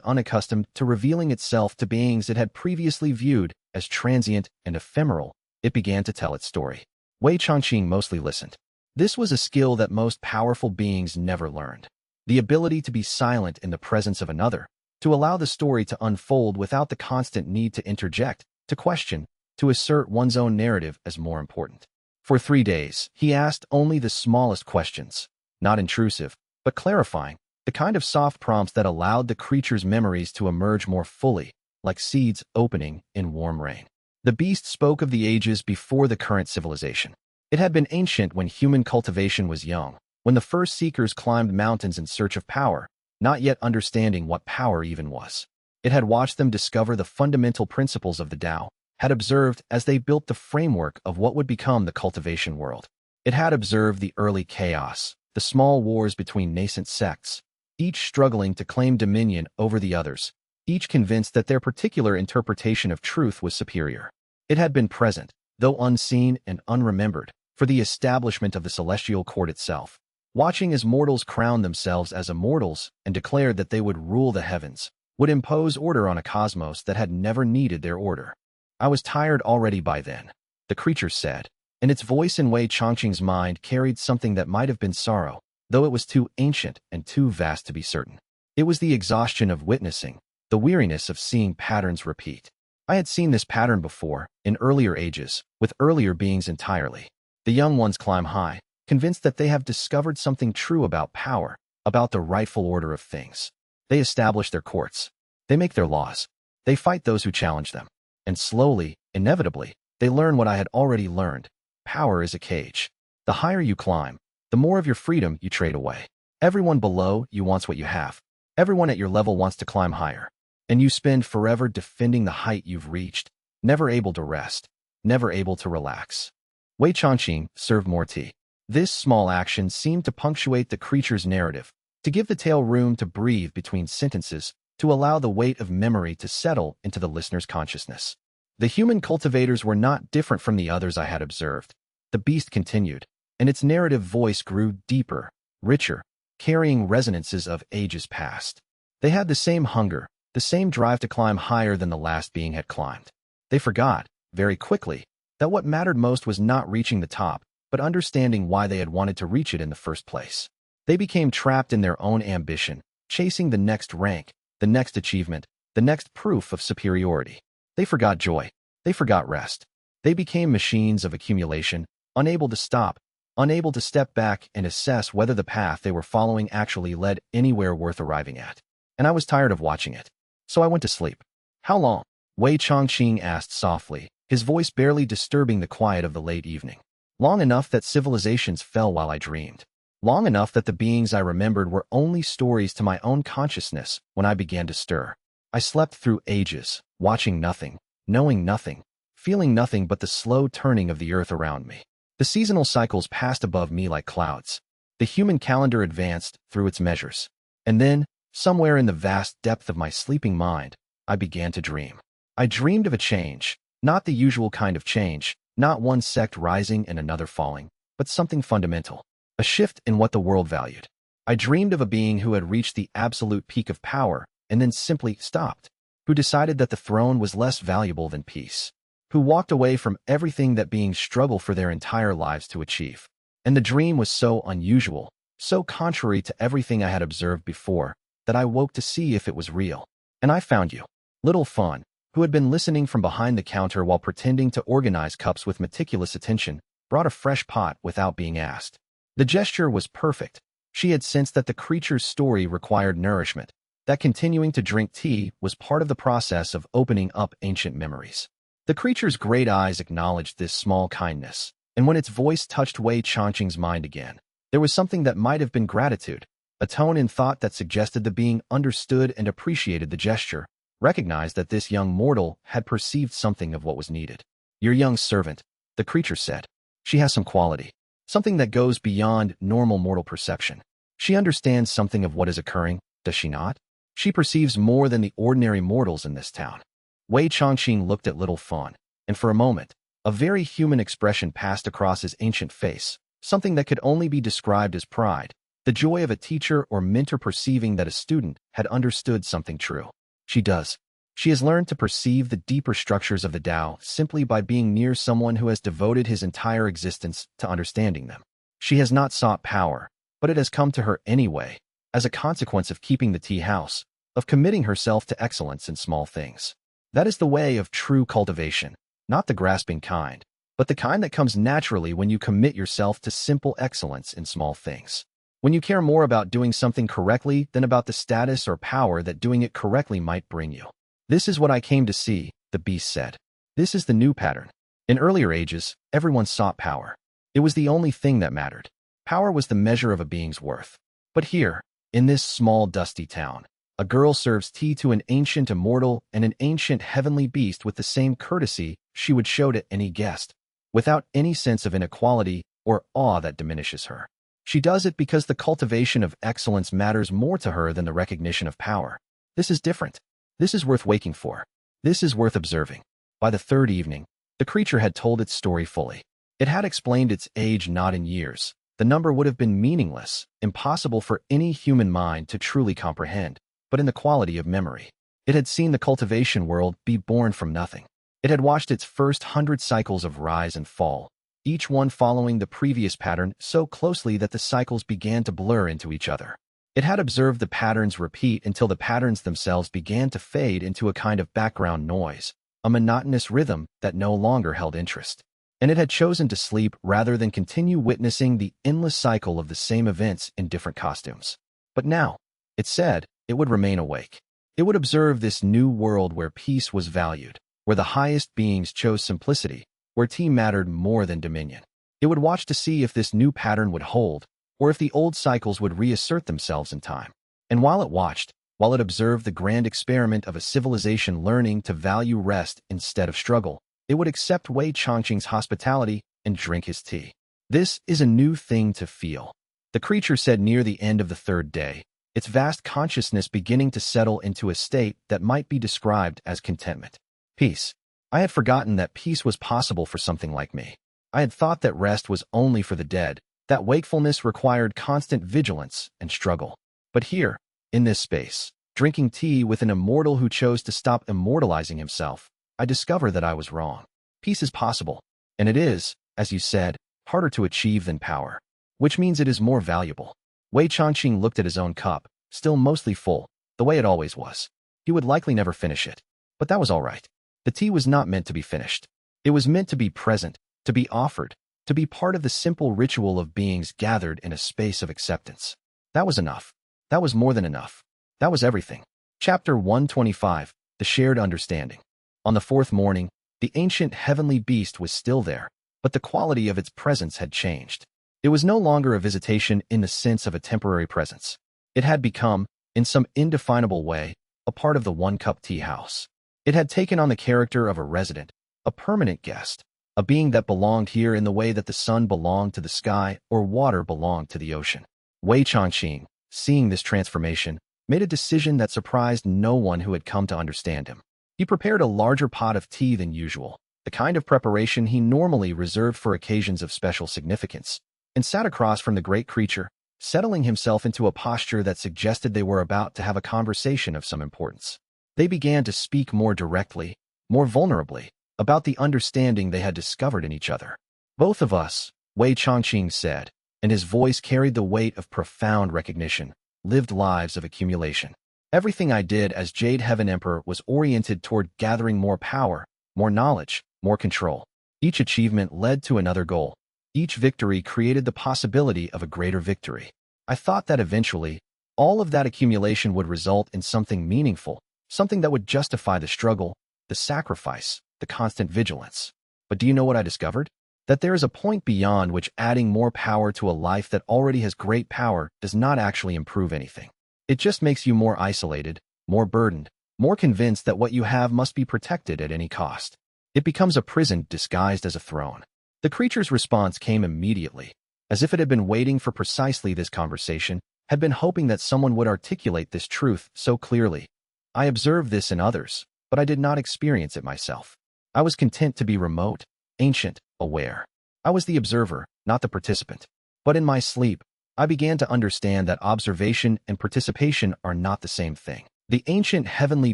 unaccustomed to revealing itself to beings it had previously viewed as transient and ephemeral. It began to tell its story. Wei Changqing mostly listened. This was a skill that most powerful beings never learned. The ability to be silent in the presence of another, to allow the story to unfold without the constant need to interject, to question, to assert one's own narrative as more important. For 3 days, he asked only the smallest questions, not intrusive, but clarifying, the kind of soft prompts that allowed the creature's memories to emerge more fully, like seeds opening in warm rain. The beast spoke of the ages before the current civilization. It had been ancient when human cultivation was young, when the first seekers climbed mountains in search of power, not yet understanding what power even was. It had watched them discover the fundamental principles of the Tao, had observed as they built the framework of what would become the cultivation world. It had observed the early chaos, the small wars between nascent sects, each struggling to claim dominion over the others, each convinced that their particular interpretation of truth was superior. It had been present, though unseen and unremembered, for the establishment of the celestial court itself, watching as mortals crowned themselves as immortals and declared that they would rule the heavens, would impose order on a cosmos that had never needed their order. I was tired already by then, the creature said, and its voice in Wei Changqing's mind carried something that might have been sorrow, though it was too ancient and too vast to be certain. It was the exhaustion of witnessing, the weariness of seeing patterns repeat. I had seen this pattern before, in earlier ages, with earlier beings entirely. The young ones climb high, convinced that they have discovered something true about power, about the rightful order of things. They establish their courts. They make their laws. They fight those who challenge them. And slowly, inevitably, they learn what I had already learned. Power is a cage. The higher you climb, the more of your freedom you trade away. Everyone below you wants what you have. Everyone at your level wants to climb higher. And you spend forever defending the height you've reached, never able to rest, never able to relax. Wei Changqing served more tea. This small action seemed to punctuate the creature's narrative, to give the tale room to breathe between sentences, to allow the weight of memory to settle into the listener's consciousness. The human cultivators were not different from the others I had observed. The beast continued, and its narrative voice grew deeper, richer, carrying resonances of ages past. They had the same hunger, the same drive to climb higher than the last being had climbed. They forgot, very quickly, that what mattered most was not reaching the top, but understanding why they had wanted to reach it in the first place. They became trapped in their own ambition, chasing the next rank, the next achievement, the next proof of superiority. They forgot joy. They forgot rest. They became machines of accumulation, unable to stop, unable to step back and assess whether the path they were following actually led anywhere worth arriving at. And I was tired of watching it. So I went to sleep. How long? Wei Changqing asked softly, his voice barely disturbing the quiet of the late evening. Long enough that civilizations fell while I dreamed. Long enough that the beings I remembered were only stories to my own consciousness when I began to stir. I slept through ages, watching nothing, knowing nothing, feeling nothing but the slow turning of the earth around me. The seasonal cycles passed above me like clouds. The human calendar advanced through its measures. And then, somewhere in the vast depth of my sleeping mind, I began to dream. I dreamed of a change, not the usual kind of change, not one sect rising and another falling, but something fundamental, a shift in what the world valued. I dreamed of a being who had reached the absolute peak of power and then simply stopped, who decided that the throne was less valuable than peace, who walked away from everything that beings struggle for their entire lives to achieve. And the dream was so unusual, so contrary to everything I had observed before, that I woke to see if it was real. And I found you, little Fawn, who had been listening from behind the counter while pretending to organize cups with meticulous attention, brought a fresh pot without being asked. The gesture was perfect. She had sensed that the creature's story required nourishment, that continuing to drink tea was part of the process of opening up ancient memories. The creature's great eyes acknowledged this small kindness, and when its voice touched Wei Changqing's mind again, there was something that might have been gratitude, a tone in thought that suggested the being understood and appreciated the gesture, recognized that this young mortal had perceived something of what was needed. Your young servant, the creature said. She has some quality, something that goes beyond normal mortal perception. She understands something of what is occurring, does she not? She perceives more than the ordinary mortals in this town. Wei Changqing looked at little Fawn, and for a moment, a very human expression passed across his ancient face, something that could only be described as pride, The joy of a teacher or mentor perceiving that a student had understood something true. She does. She has learned to perceive the deeper structures of the Tao simply by being near someone who has devoted his entire existence to understanding them. She has not sought power, but it has come to her anyway, as a consequence of keeping the tea house, of committing herself to excellence in small things. That is the way of true cultivation, not the grasping kind, but the kind that comes naturally when you commit yourself to simple excellence in small things. When you care more about doing something correctly than about the status or power that doing it correctly might bring you. This is what I came to see, the beast said. This is the new pattern. In earlier ages, everyone sought power. It was the only thing that mattered. Power was the measure of a being's worth. But here, in this small dusty town, a girl serves tea to an ancient immortal and an ancient heavenly beast with the same courtesy she would show to any guest, without any sense of inequality or awe that diminishes her. She does it because the cultivation of excellence matters more to her than the recognition of power. This is different. This is worth waking for. This is worth observing. By the third evening, the creature had told its story fully. It had explained its age not in years. The number would have been meaningless, impossible for any human mind to truly comprehend, but in the quality of memory. It had seen the cultivation world be born from nothing. It had watched its first 100 cycles of rise and fall, each one following the previous pattern so closely that the cycles began to blur into each other. It had observed the patterns repeat until the patterns themselves began to fade into a kind of background noise, a monotonous rhythm that no longer held interest. And it had chosen to sleep rather than continue witnessing the endless cycle of the same events in different costumes. But now, it said, it would remain awake. It would observe this new world where peace was valued, where the highest beings chose simplicity, where tea mattered more than dominion. It would watch to see if this new pattern would hold, or if the old cycles would reassert themselves in time. And while it watched, while it observed the grand experiment of a civilization learning to value rest instead of struggle, it would accept Wei Changqing's hospitality and drink his tea. This is a new thing to feel, the creature said near the end of the third day, its vast consciousness beginning to settle into a state that might be described as contentment. Peace. I had forgotten that peace was possible for something like me. I had thought that rest was only for the dead, that wakefulness required constant vigilance and struggle. But here, in this space, drinking tea with an immortal who chose to stop immortalizing himself, I discover that I was wrong. Peace is possible, and it is, as you said, harder to achieve than power, which means it is more valuable. Wei Changqing looked at his own cup, still mostly full, the way it always was. He would likely never finish it, but that was all right. The tea was not meant to be finished. It was meant to be present, to be offered, to be part of the simple ritual of beings gathered in a space of acceptance. That was enough. That was more than enough. That was everything. Chapter 125, The Shared Understanding. On the fourth morning, the ancient heavenly beast was still there, but the quality of its presence had changed. It was no longer a visitation in the sense of a temporary presence. It had become, in some indefinable way, a part of the one-cup tea house. It had taken on the character of a resident, a permanent guest, a being that belonged here in the way that the sun belonged to the sky or water belonged to the ocean. Wei Changqing, seeing this transformation, made a decision that surprised no one who had come to understand him. He prepared a larger pot of tea than usual, the kind of preparation he normally reserved for occasions of special significance, and sat across from the great creature, settling himself into a posture that suggested they were about to have a conversation of some importance. They began to speak more directly, more vulnerably, about the understanding they had discovered in each other. Both of us, Wei Changqing said, and his voice carried the weight of profound recognition, lived lives of accumulation. Everything I did as Jade Heaven Emperor was oriented toward gathering more power, more knowledge, more control. Each achievement led to another goal. Each victory created the possibility of a greater victory. I thought that eventually, all of that accumulation would result in something meaningful, something that would justify the struggle, the sacrifice, the constant vigilance. But do you know what I discovered? That there is a point beyond which adding more power to a life that already has great power does not actually improve anything. It just makes you more isolated, more burdened, more convinced that what you have must be protected at any cost. It becomes a prison disguised as a throne. The creature's response came immediately, as if it had been waiting for precisely this conversation, had been hoping that someone would articulate this truth so clearly. I observed this in others, but I did not experience it myself. I was content to be remote, ancient, aware. I was the observer, not the participant. But in my sleep, I began to understand that observation and participation are not the same thing. The ancient heavenly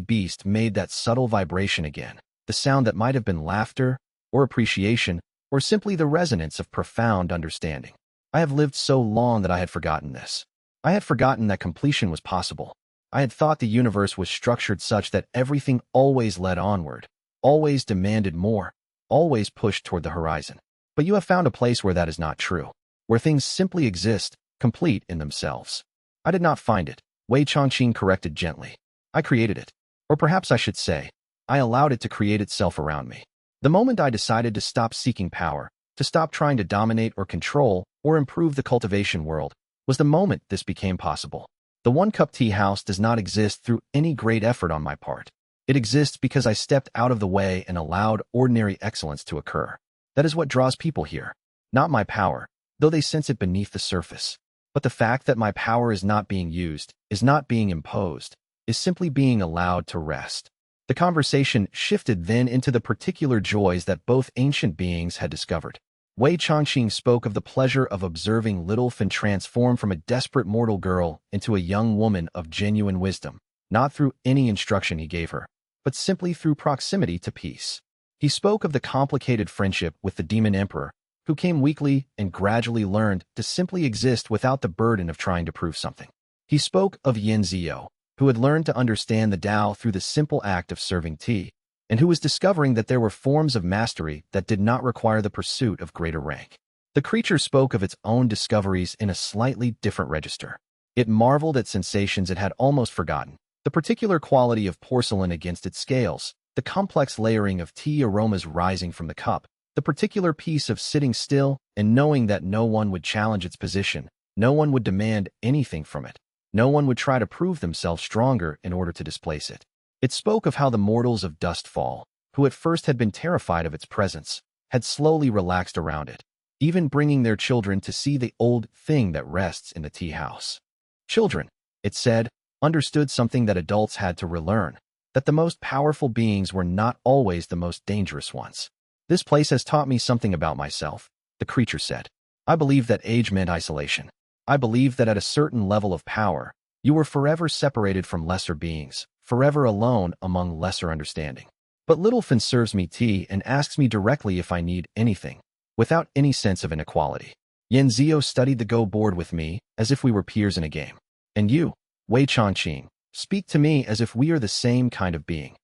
beast made that subtle vibration again, the sound that might have been laughter, or appreciation, or simply the resonance of profound understanding. I have lived so long that I had forgotten this. I had forgotten that completion was possible. I had thought the universe was structured such that everything always led onward, always demanded more, always pushed toward the horizon. But you have found a place where that is not true, where things simply exist, complete in themselves. I did not find it, Wei Changqing corrected gently. I created it. Or perhaps I should say, I allowed it to create itself around me. The moment I decided to stop seeking power, to stop trying to dominate or control or improve the cultivation world, was the moment this became possible. The one-cup tea house does not exist through any great effort on my part. It exists because I stepped out of the way and allowed ordinary excellence to occur. That is what draws people here. Not my power, though they sense it beneath the surface. But the fact that my power is not being used, is not being imposed, is simply being allowed to rest. The conversation shifted then into the particular joys that both ancient beings had discovered. Wei Changqing spoke of the pleasure of observing little Fan transform from a desperate mortal girl into a young woman of genuine wisdom, not through any instruction he gave her, but simply through proximity to peace. He spoke of the complicated friendship with the demon emperor, who came weakly and gradually learned to simply exist without the burden of trying to prove something. He spoke of Yin Zio, who had learned to understand the Tao through the simple act of serving tea, and who was discovering that there were forms of mastery that did not require the pursuit of greater rank. The creature spoke of its own discoveries in a slightly different register. It marveled at sensations it had almost forgotten, the particular quality of porcelain against its scales, the complex layering of tea aromas rising from the cup, the particular peace of sitting still and knowing that no one would challenge its position, no one would demand anything from it, no one would try to prove themselves stronger in order to displace it. It spoke of how the mortals of Dustfall, who at first had been terrified of its presence, had slowly relaxed around it, even bringing their children to see the old thing that rests in the tea house. Children, it said, understood something that adults had to relearn, that the most powerful beings were not always the most dangerous ones. This place has taught me something about myself, the creature said. I believe that age meant isolation. I believe that at a certain level of power, you were forever separated from lesser beings, forever alone among lesser understanding. But Little Fan serves me tea and asks me directly if I need anything, without any sense of inequality. Yen Zio studied the Go board with me, as if we were peers in a game. And you, Wei Changqing, speak to me as if we are the same kind of being.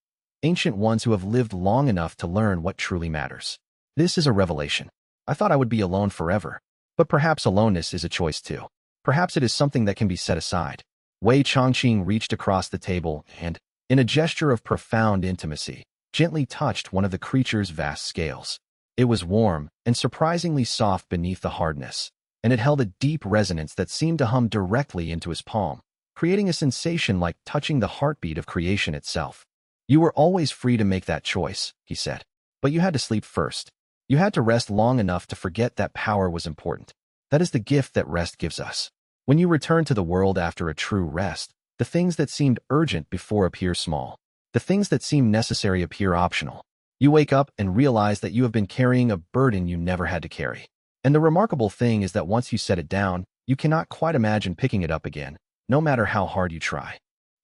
Ancient ones who have lived long enough to learn what truly matters. This is a revelation. I thought I would be alone forever. But perhaps aloneness is a choice too. Perhaps it is something that can be set aside. Wei Changqing reached across the table and, in a gesture of profound intimacy, gently touched one of the creature's vast scales. It was warm and surprisingly soft beneath the hardness, and it held a deep resonance that seemed to hum directly into his palm, creating a sensation like touching the heartbeat of creation itself. You were always free to make that choice, he said. But you had to sleep first. You had to rest long enough to forget that power was important. That is the gift that rest gives us. When you return to the world after a true rest, the things that seemed urgent before appear small. The things that seem necessary appear optional. You wake up and realize that you have been carrying a burden you never had to carry. And the remarkable thing is that once you set it down, you cannot quite imagine picking it up again, no matter how hard you try.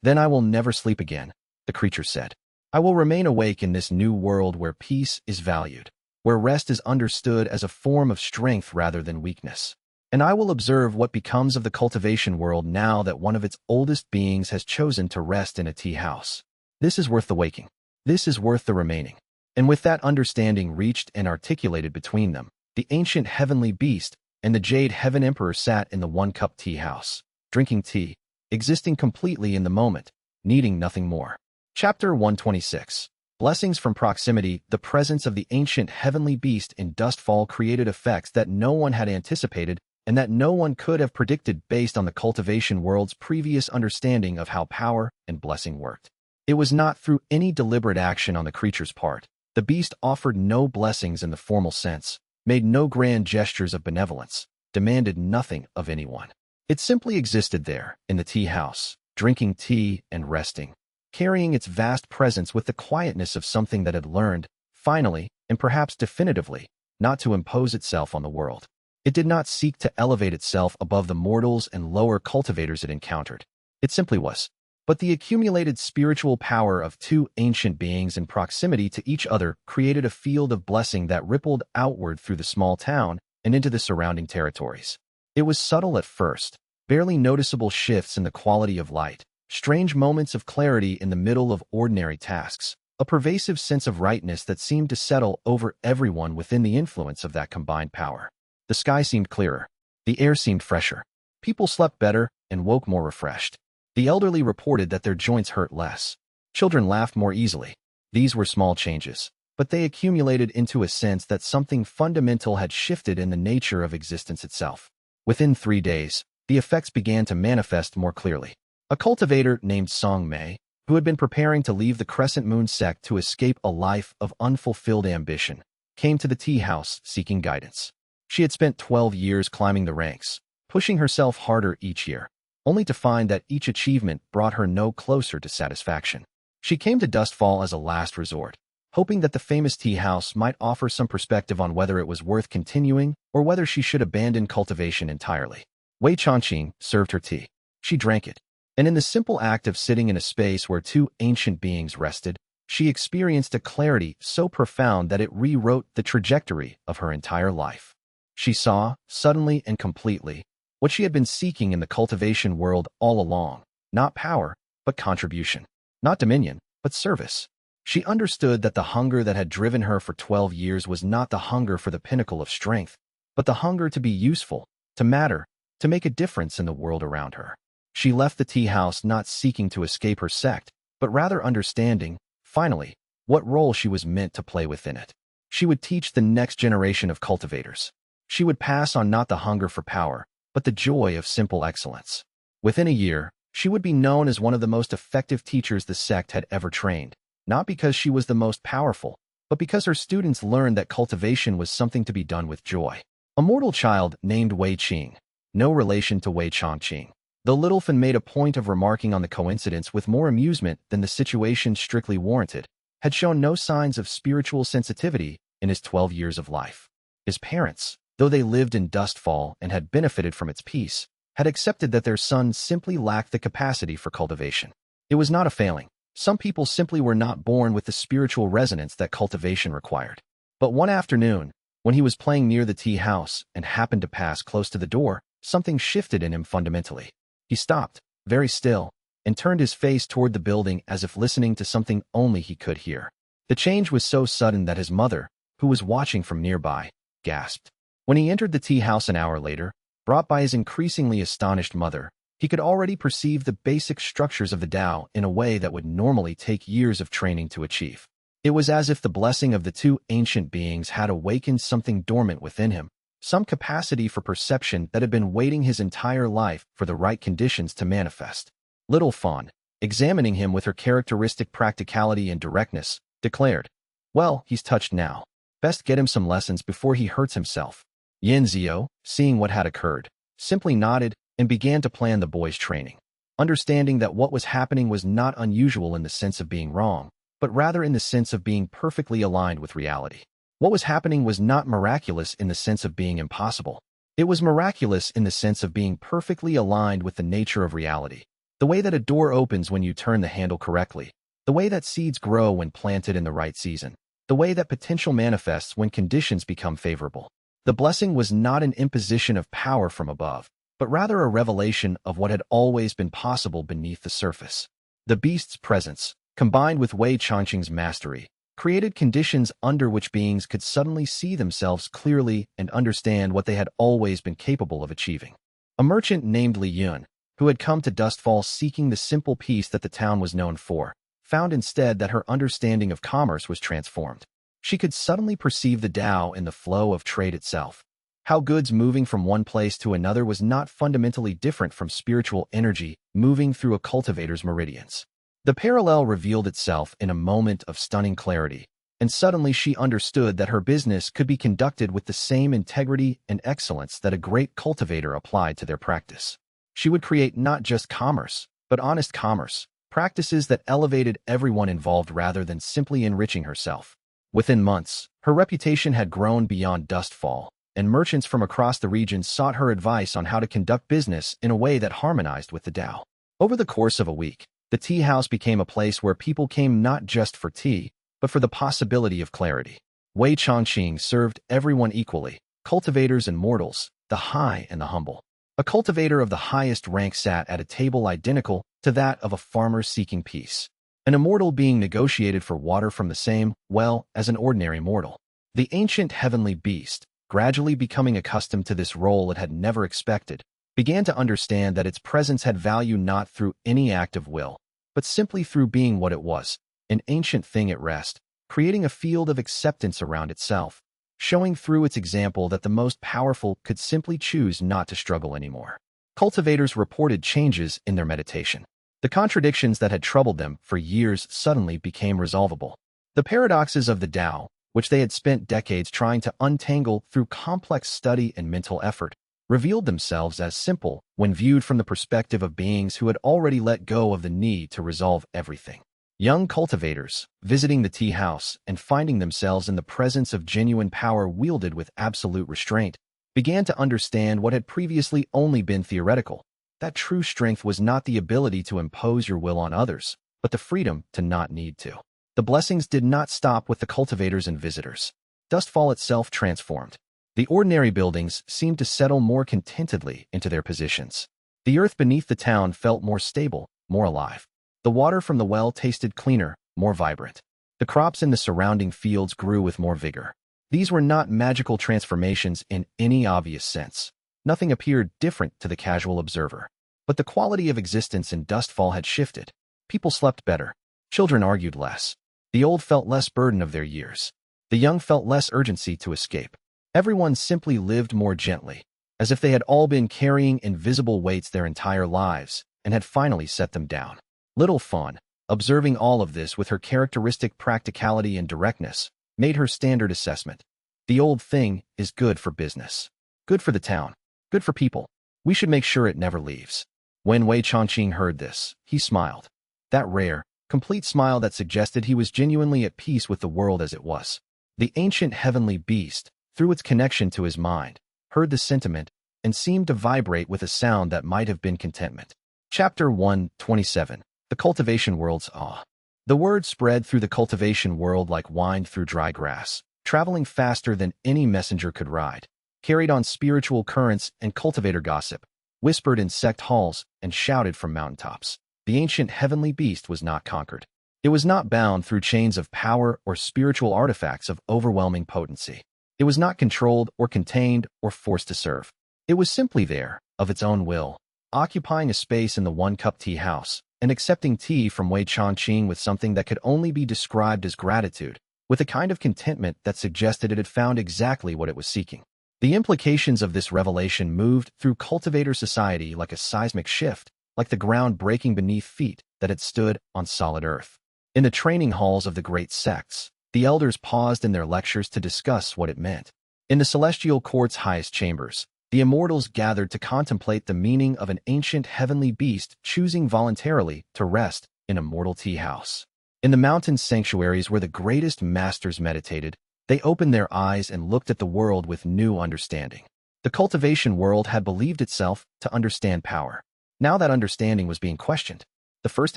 Then I will never sleep again, the creature said. I will remain awake in this new world where peace is valued, where rest is understood as a form of strength rather than weakness. And I will observe what becomes of the cultivation world now that one of its oldest beings has chosen to rest in a tea house. This is worth the waking. This is worth the remaining. And with that understanding reached and articulated between them, the ancient heavenly beast and the jade heaven emperor sat in the one-cup tea house, drinking tea, existing completely in the moment, needing nothing more. Chapter 126. Blessings from proximity. The presence of the ancient heavenly beast in Dustfall created effects that no one had anticipated and that no one could have predicted based on the cultivation world's previous understanding of how power and blessing worked. It was not through any deliberate action on the creature's part. The beast offered no blessings in the formal sense, made no grand gestures of benevolence, demanded nothing of anyone. It simply existed there, in the tea house, drinking tea and resting, carrying its vast presence with the quietness of something that had learned, finally, and perhaps definitively, not to impose itself on the world. It did not seek to elevate itself above the mortals and lower cultivators it encountered. It simply was. But the accumulated spiritual power of two ancient beings in proximity to each other created a field of blessing that rippled outward through the small town and into the surrounding territories. It was subtle at first, barely noticeable shifts in the quality of light, strange moments of clarity in the middle of ordinary tasks, a pervasive sense of rightness that seemed to settle over everyone within the influence of that combined power. The sky seemed clearer. The air seemed fresher. People slept better and woke more refreshed. The elderly reported that their joints hurt less. Children laughed more easily. These were small changes, but they accumulated into a sense that something fundamental had shifted in the nature of existence itself. Within 3 days, the effects began to manifest more clearly. A cultivator named Song Mei, who had been preparing to leave the Crescent Moon sect to escape a life of unfulfilled ambition, came to the tea house seeking guidance. She had spent 12 years climbing the ranks, pushing herself harder each year, only to find that each achievement brought her no closer to satisfaction. She came to Dustfall as a last resort, hoping that the famous tea house might offer some perspective on whether it was worth continuing or whether she should abandon cultivation entirely. Wei Changqing served her tea. She drank it, and in the simple act of sitting in a space where two ancient beings rested, she experienced a clarity so profound that it rewrote the trajectory of her entire life. She saw, suddenly and completely, what she had been seeking in the cultivation world all along, not power, but contribution, not dominion, but service. She understood that the hunger that had driven her for 12 years was not the hunger for the pinnacle of strength, but the hunger to be useful, to matter, to make a difference in the world around her. She left the tea house not seeking to escape her sect, but rather understanding, finally, what role she was meant to play within it. She would teach the next generation of cultivators. She would pass on not the hunger for power, but the joy of simple excellence. Within a year, she would be known as one of the most effective teachers the sect had ever trained, not because she was the most powerful, but because her students learned that cultivation was something to be done with joy. A mortal child named Wei Qing, no relation to Wei Changqing. Though Littlefen made a point of remarking on the coincidence with more amusement than the situation strictly warranted, had shown no signs of spiritual sensitivity in his 12 years of life. His parents, though they lived in Dustfall and had benefited from its peace, had accepted that their son simply lacked the capacity for cultivation. It was not a failing. Some people simply were not born with the spiritual resonance that cultivation required. But one afternoon, when he was playing near the tea house and happened to pass close to the door, something shifted in him fundamentally. He stopped, very still, and turned his face toward the building as if listening to something only he could hear. The change was so sudden that his mother, who was watching from nearby, gasped. When he entered the tea house an hour later, brought by his increasingly astonished mother, he could already perceive the basic structures of the Tao in a way that would normally take years of training to achieve. It was as if the blessing of the two ancient beings had awakened something dormant within him, some capacity for perception that had been waiting his entire life for the right conditions to manifest. Little Fawn, examining him with her characteristic practicality and directness, declared, "Well, he's touched now. Best get him some lessons before he hurts himself." Yin Zio, seeing what had occurred, simply nodded and began to plan the boy's training, understanding that what was happening was not unusual in the sense of being wrong, but rather in the sense of being perfectly aligned with reality. What was happening was not miraculous in the sense of being impossible. It was miraculous in the sense of being perfectly aligned with the nature of reality. The way that a door opens when you turn the handle correctly, the way that seeds grow when planted in the right season, the way that potential manifests when conditions become favorable. The blessing was not an imposition of power from above, but rather a revelation of what had always been possible beneath the surface. The beast's presence, combined with Wei Changqing's mastery, created conditions under which beings could suddenly see themselves clearly and understand what they had always been capable of achieving. A merchant named Li Yun, who had come to Dustfall seeking the simple peace that the town was known for, found instead that her understanding of commerce was transformed. She could suddenly perceive the Tao in the flow of trade itself. How goods moving from one place to another was not fundamentally different from spiritual energy moving through a cultivator's meridians. The parallel revealed itself in a moment of stunning clarity, and suddenly she understood that her business could be conducted with the same integrity and excellence that a great cultivator applied to their practice. She would create not just commerce, but honest commerce, practices that elevated everyone involved rather than simply enriching herself. Within months, her reputation had grown beyond Dustfall, and merchants from across the region sought her advice on how to conduct business in a way that harmonized with the Tao. Over the course of a week, the tea house became a place where people came not just for tea, but for the possibility of clarity. Wei Chongqing served everyone equally, cultivators and mortals, the high and the humble. A cultivator of the highest rank sat at a table identical to that of a farmer seeking peace. An immortal being negotiated for water from the same well as an ordinary mortal. The ancient heavenly beast, gradually becoming accustomed to this role it had never expected, began to understand that its presence had value not through any act of will, but simply through being what it was, an ancient thing at rest, creating a field of acceptance around itself, showing through its example that the most powerful could simply choose not to struggle anymore. Cultivators reported changes in their meditation. The contradictions that had troubled them for years suddenly became resolvable. The paradoxes of the Tao, which they had spent decades trying to untangle through complex study and mental effort, revealed themselves as simple when viewed from the perspective of beings who had already let go of the need to resolve everything. Young cultivators, visiting the tea house and finding themselves in the presence of genuine power wielded with absolute restraint, began to understand what had previously only been theoretical, that true strength was not the ability to impose your will on others, but the freedom to not need to. The blessings did not stop with the cultivators and visitors. Dustfall itself transformed. The ordinary buildings seemed to settle more contentedly into their positions. The earth beneath the town felt more stable, more alive. The water from the well tasted cleaner, more vibrant. The crops in the surrounding fields grew with more vigor. These were not magical transformations in any obvious sense. Nothing appeared different to the casual observer. But the quality of existence in Dustfall had shifted. People slept better. Children argued less. The old felt less burden of their years. The young felt less urgency to escape. Everyone simply lived more gently, as if they had all been carrying invisible weights their entire lives and had finally set them down. Little Fawn, observing all of this with her characteristic practicality and directness, made her standard assessment. The old thing is good for business. Good for the town. Good for people. We should make sure it never leaves. When Wei Chongqing heard this, he smiled. That rare, complete smile that suggested he was genuinely at peace with the world as it was. The ancient heavenly beast, through its connection to his mind, heard the sentiment and seemed to vibrate with a sound that might have been contentment. Chapter 127. The Cultivation World's Awe. The word spread through the cultivation world like wind through dry grass, traveling faster than any messenger could ride, carried on spiritual currents and cultivator gossip, whispered in sect halls and shouted from mountaintops. The ancient heavenly beast was not conquered. It was not bound through chains of power or spiritual artifacts of overwhelming potency. It was not controlled or contained or forced to serve. It was simply there, of its own will, occupying a space in the one-cup tea house, and accepting tea from Wei Chongqing with something that could only be described as gratitude, with a kind of contentment that suggested it had found exactly what it was seeking. The implications of this revelation moved through cultivator society like a seismic shift, like the ground breaking beneath feet that had stood on solid earth. In the training halls of the great sects, the elders paused in their lectures to discuss what it meant. In the celestial court's highest chambers, the immortals gathered to contemplate the meaning of an ancient heavenly beast choosing voluntarily to rest in a mortal tea house. In the mountain sanctuaries where the greatest masters meditated, they opened their eyes and looked at the world with new understanding. The cultivation world had believed itself to understand power. Now that understanding was being questioned. The first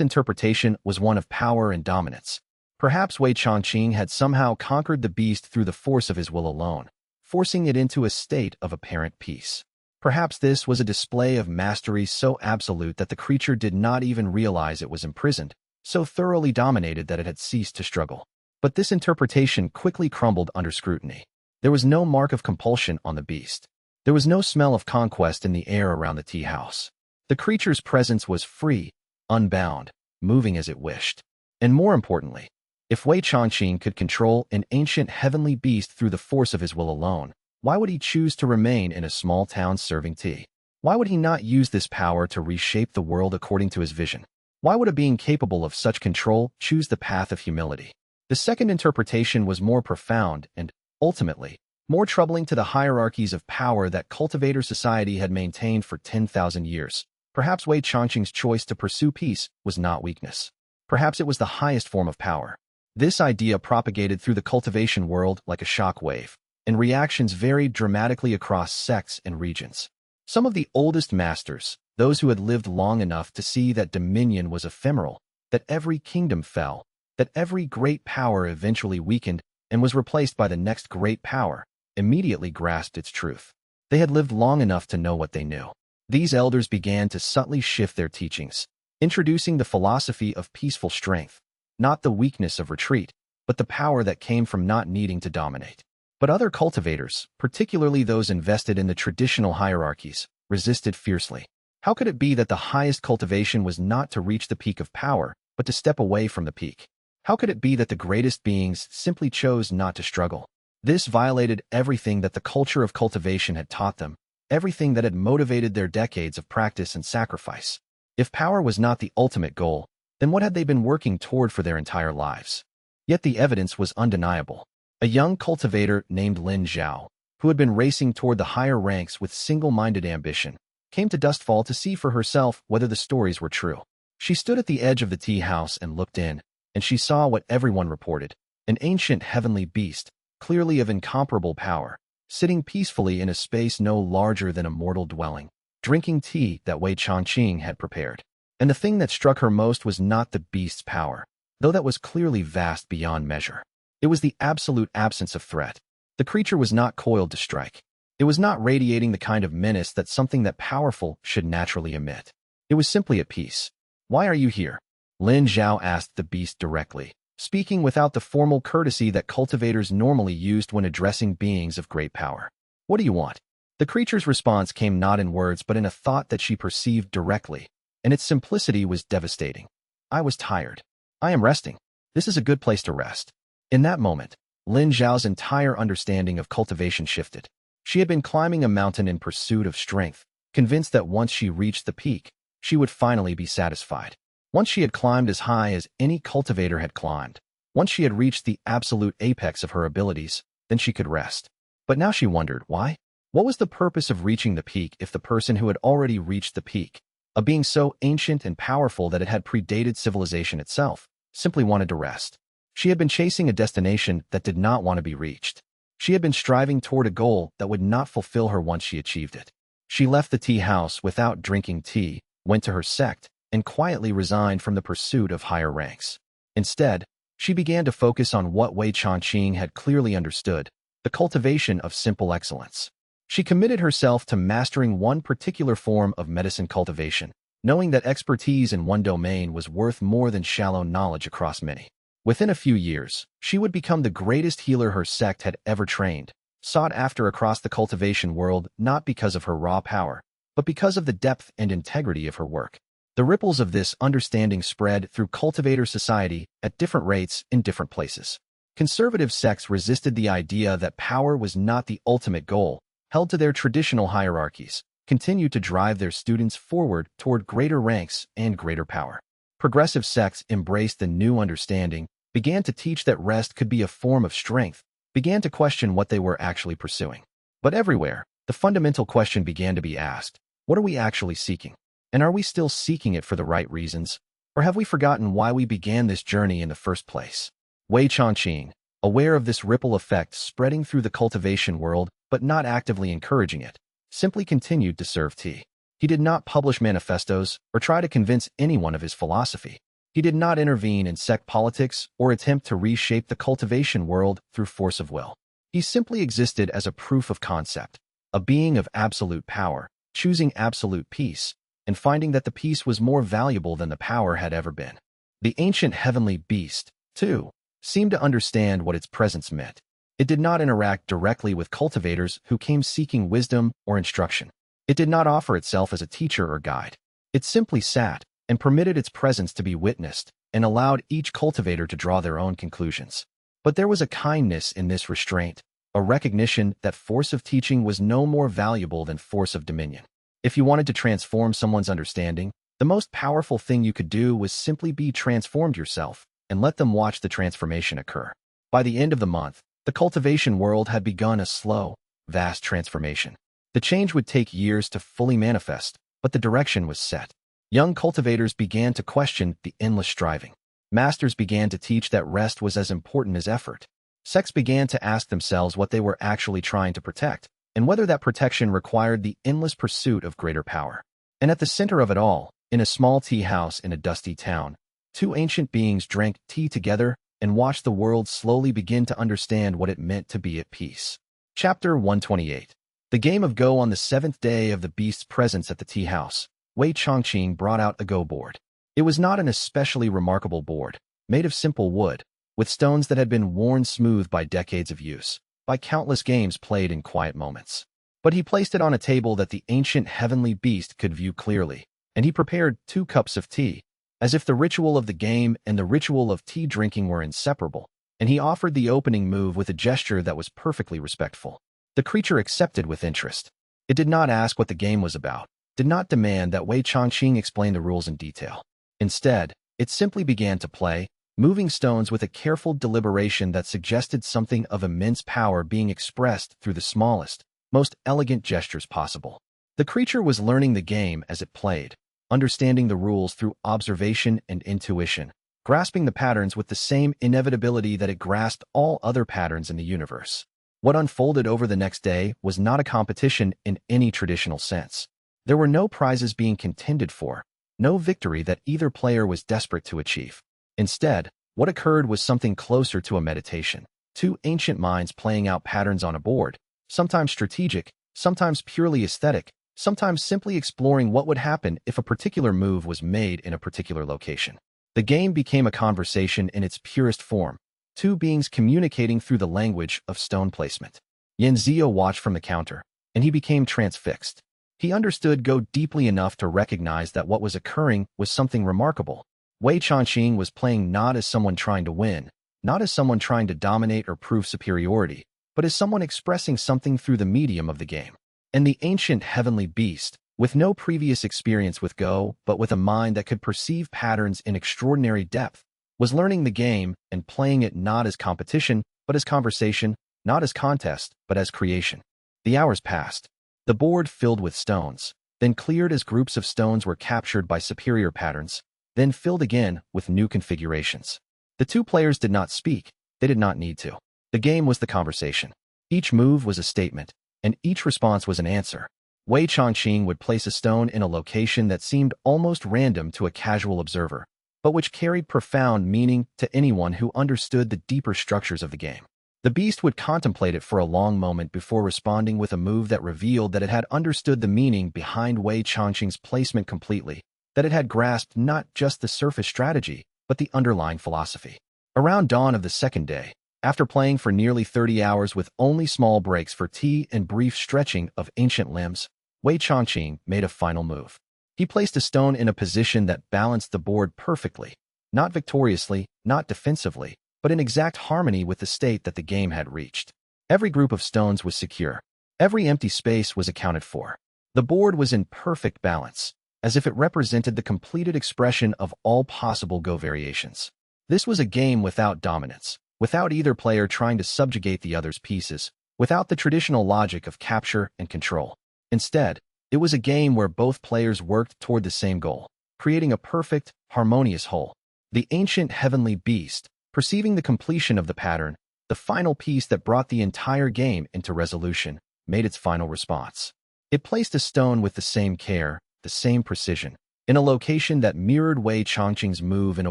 interpretation was one of power and dominance. Perhaps Wei Chongqing had somehow conquered the beast through the force of his will alone, forcing it into a state of apparent peace. Perhaps this was a display of mastery so absolute that the creature did not even realize it was imprisoned, so thoroughly dominated that it had ceased to struggle. But this interpretation quickly crumbled under scrutiny. There was no mark of compulsion on the beast. There was no smell of conquest in the air around the tea house. The creature's presence was free, unbound, moving as it wished. And more importantly, if Wei Chongqing could control an ancient heavenly beast through the force of his will alone, why would he choose to remain in a small town serving tea? Why would he not use this power to reshape the world according to his vision? Why would a being capable of such control choose the path of humility? The second interpretation was more profound and, ultimately, more troubling to the hierarchies of power that cultivator society had maintained for 10,000 years. Perhaps Wei Chongqing's choice to pursue peace was not weakness. Perhaps it was the highest form of power. This idea propagated through the cultivation world like a shock wave. and reactions varied dramatically across sects and regions. Some of the oldest masters, those who had lived long enough to see that dominion was ephemeral, that every kingdom fell, that every great power eventually weakened and was replaced by the next great power, immediately grasped its truth. They had lived long enough to know what they knew. These elders began to subtly shift their teachings, introducing the philosophy of peaceful strength, not the weakness of retreat, but the power that came from not needing to dominate. But other cultivators, particularly those invested in the traditional hierarchies, resisted fiercely. How could it be that the highest cultivation was not to reach the peak of power, but to step away from the peak? How could it be that the greatest beings simply chose not to struggle? This violated everything that the culture of cultivation had taught them, everything that had motivated their decades of practice and sacrifice. If power was not the ultimate goal, then what had they been working toward for their entire lives? Yet the evidence was undeniable. A young cultivator named Lin Zhao, who had been racing toward the higher ranks with single-minded ambition, came to Dustfall to see for herself whether the stories were true. She stood at the edge of the tea house and looked in, and she saw what everyone reported: an ancient heavenly beast, clearly of incomparable power, sitting peacefully in a space no larger than a mortal dwelling, drinking tea that Wei Changqing had prepared. And the thing that struck her most was not the beast's power, though that was clearly vast beyond measure. It was the absolute absence of threat. The creature was not coiled to strike. It was not radiating the kind of menace that something that powerful should naturally emit. It was simply at peace. "Why are you here?" Lin Zhao asked the beast directly, speaking without the formal courtesy that cultivators normally used when addressing beings of great power. "What do you want?" The creature's response came not in words but in a thought that she perceived directly, and its simplicity was devastating. "I was tired. I am resting. This is a good place to rest." In that moment, Lin Zhao's entire understanding of cultivation shifted. She had been climbing a mountain in pursuit of strength, convinced that once she reached the peak, she would finally be satisfied. Once she had climbed as high as any cultivator had climbed, once she had reached the absolute apex of her abilities, then she could rest. But now she wondered, why? What was the purpose of reaching the peak if the person who had already reached the peak, a being so ancient and powerful that it had predated civilization itself, simply wanted to rest? She had been chasing a destination that did not want to be reached. She had been striving toward a goal that would not fulfill her once she achieved it. She left the tea house without drinking tea, went to her sect, and quietly resigned from the pursuit of higher ranks. Instead, she began to focus on what Wei Changqing had clearly understood: the cultivation of simple excellence. She committed herself to mastering one particular form of medicine cultivation, knowing that expertise in one domain was worth more than shallow knowledge across many. Within a few years, she would become the greatest healer her sect had ever trained, sought after across the cultivation world not because of her raw power, but because of the depth and integrity of her work. The ripples of this understanding spread through cultivator society at different rates in different places. Conservative sects resisted the idea that power was not the ultimate goal, held to their traditional hierarchies, continued to drive their students forward toward greater ranks and greater power. Progressive sects embraced the new understanding, began to teach that rest could be a form of strength, began to question what they were actually pursuing. But everywhere, the fundamental question began to be asked: what are we actually seeking? And are we still seeking it for the right reasons? Or have we forgotten why we began this journey in the first place? Wei Changqing, aware of this ripple effect spreading through the cultivation world but not actively encouraging it, simply continued to serve tea. He did not publish manifestos or try to convince anyone of his philosophy. He did not intervene in sect politics or attempt to reshape the cultivation world through force of will. He simply existed as a proof of concept, a being of absolute power, choosing absolute peace, and finding that the peace was more valuable than the power had ever been. The ancient heavenly beast, too, seemed to understand what its presence meant. It did not interact directly with cultivators who came seeking wisdom or instruction. It did not offer itself as a teacher or guide. It simply sat and permitted its presence to be witnessed and allowed each cultivator to draw their own conclusions. But there was a kindness in this restraint, a recognition that force of teaching was no more valuable than force of dominion. If you wanted to transform someone's understanding, the most powerful thing you could do was simply be transformed yourself and let them watch the transformation occur. By the end of the month, the cultivation world had begun a slow, vast transformation. The change would take years to fully manifest, but the direction was set. Young cultivators began to question the endless striving. Masters began to teach that rest was as important as effort. Sects began to ask themselves what they were actually trying to protect, and whether that protection required the endless pursuit of greater power. And at the center of it all, in a small tea house in a dusty town, two ancient beings drank tea together and watched the world slowly begin to understand what it meant to be at peace. Chapter 128. The game of Go. On the seventh day of the beast's presence at the tea house, Wei Chongqing brought out a Go board. It was not an especially remarkable board, made of simple wood, with stones that had been worn smooth by decades of use, by countless games played in quiet moments. But he placed it on a table that the ancient heavenly beast could view clearly, and he prepared 2 cups of tea, as if the ritual of the game and the ritual of tea drinking were inseparable, and he offered the opening move with a gesture that was perfectly respectful. The creature accepted with interest. It did not ask what the game was about, did not demand that Wei Chongqing explain the rules in detail. Instead, it simply began to play, moving stones with a careful deliberation that suggested something of immense power being expressed through the smallest, most elegant gestures possible. The creature was learning the game as it played, understanding the rules through observation and intuition, grasping the patterns with the same inevitability that it grasped all other patterns in the universe. What unfolded over the next day was not a competition in any traditional sense. There were no prizes being contended for, no victory that either player was desperate to achieve. Instead, what occurred was something closer to a meditation. 2 ancient minds playing out patterns on a board, sometimes strategic, sometimes purely aesthetic, sometimes simply exploring what would happen if a particular move was made in a particular location. The game became a conversation in its purest form, 2 beings communicating through the language of stone placement. Yan Zio watched from the counter, and he became transfixed. He understood Go deeply enough to recognize that what was occurring was something remarkable. Wei Chongqing was playing not as someone trying to win, not as someone trying to dominate or prove superiority, but as someone expressing something through the medium of the game. And the ancient heavenly beast, with no previous experience with Go, but with a mind that could perceive patterns in extraordinary depth, was learning the game and playing it not as competition, but as conversation, not as contest, but as creation. The hours passed. The board filled with stones, then cleared as groups of stones were captured by superior patterns, then filled again with new configurations. The 2 players did not speak. They did not need to. The game was the conversation. Each move was a statement, and each response was an answer. Wei Chongqing would place a stone in a location that seemed almost random to a casual observer, but which carried profound meaning to anyone who understood the deeper structures of the game. The beast would contemplate it for a long moment before responding with a move that revealed that it had understood the meaning behind Wei Chongqing's placement completely, that it had grasped not just the surface strategy, but the underlying philosophy. Around dawn of the second day, after playing for nearly 30 hours with only small breaks for tea and brief stretching of ancient limbs, Wei Chongqing made a final move. He placed a stone in a position that balanced the board perfectly, not victoriously, not defensively, but in exact harmony with the state that the game had reached. Every group of stones was secure. Every empty space was accounted for. The board was in perfect balance, as if it represented the completed expression of all possible Go variations. This was a game without dominance, without either player trying to subjugate the other's pieces, without the traditional logic of capture and control. Instead, it was a game where both players worked toward the same goal, creating a perfect, harmonious whole. The ancient heavenly beast, perceiving the completion of the pattern, the final piece that brought the entire game into resolution, made its final response. It placed a stone with the same care, the same precision, in a location that mirrored Wei Chongqing's move in a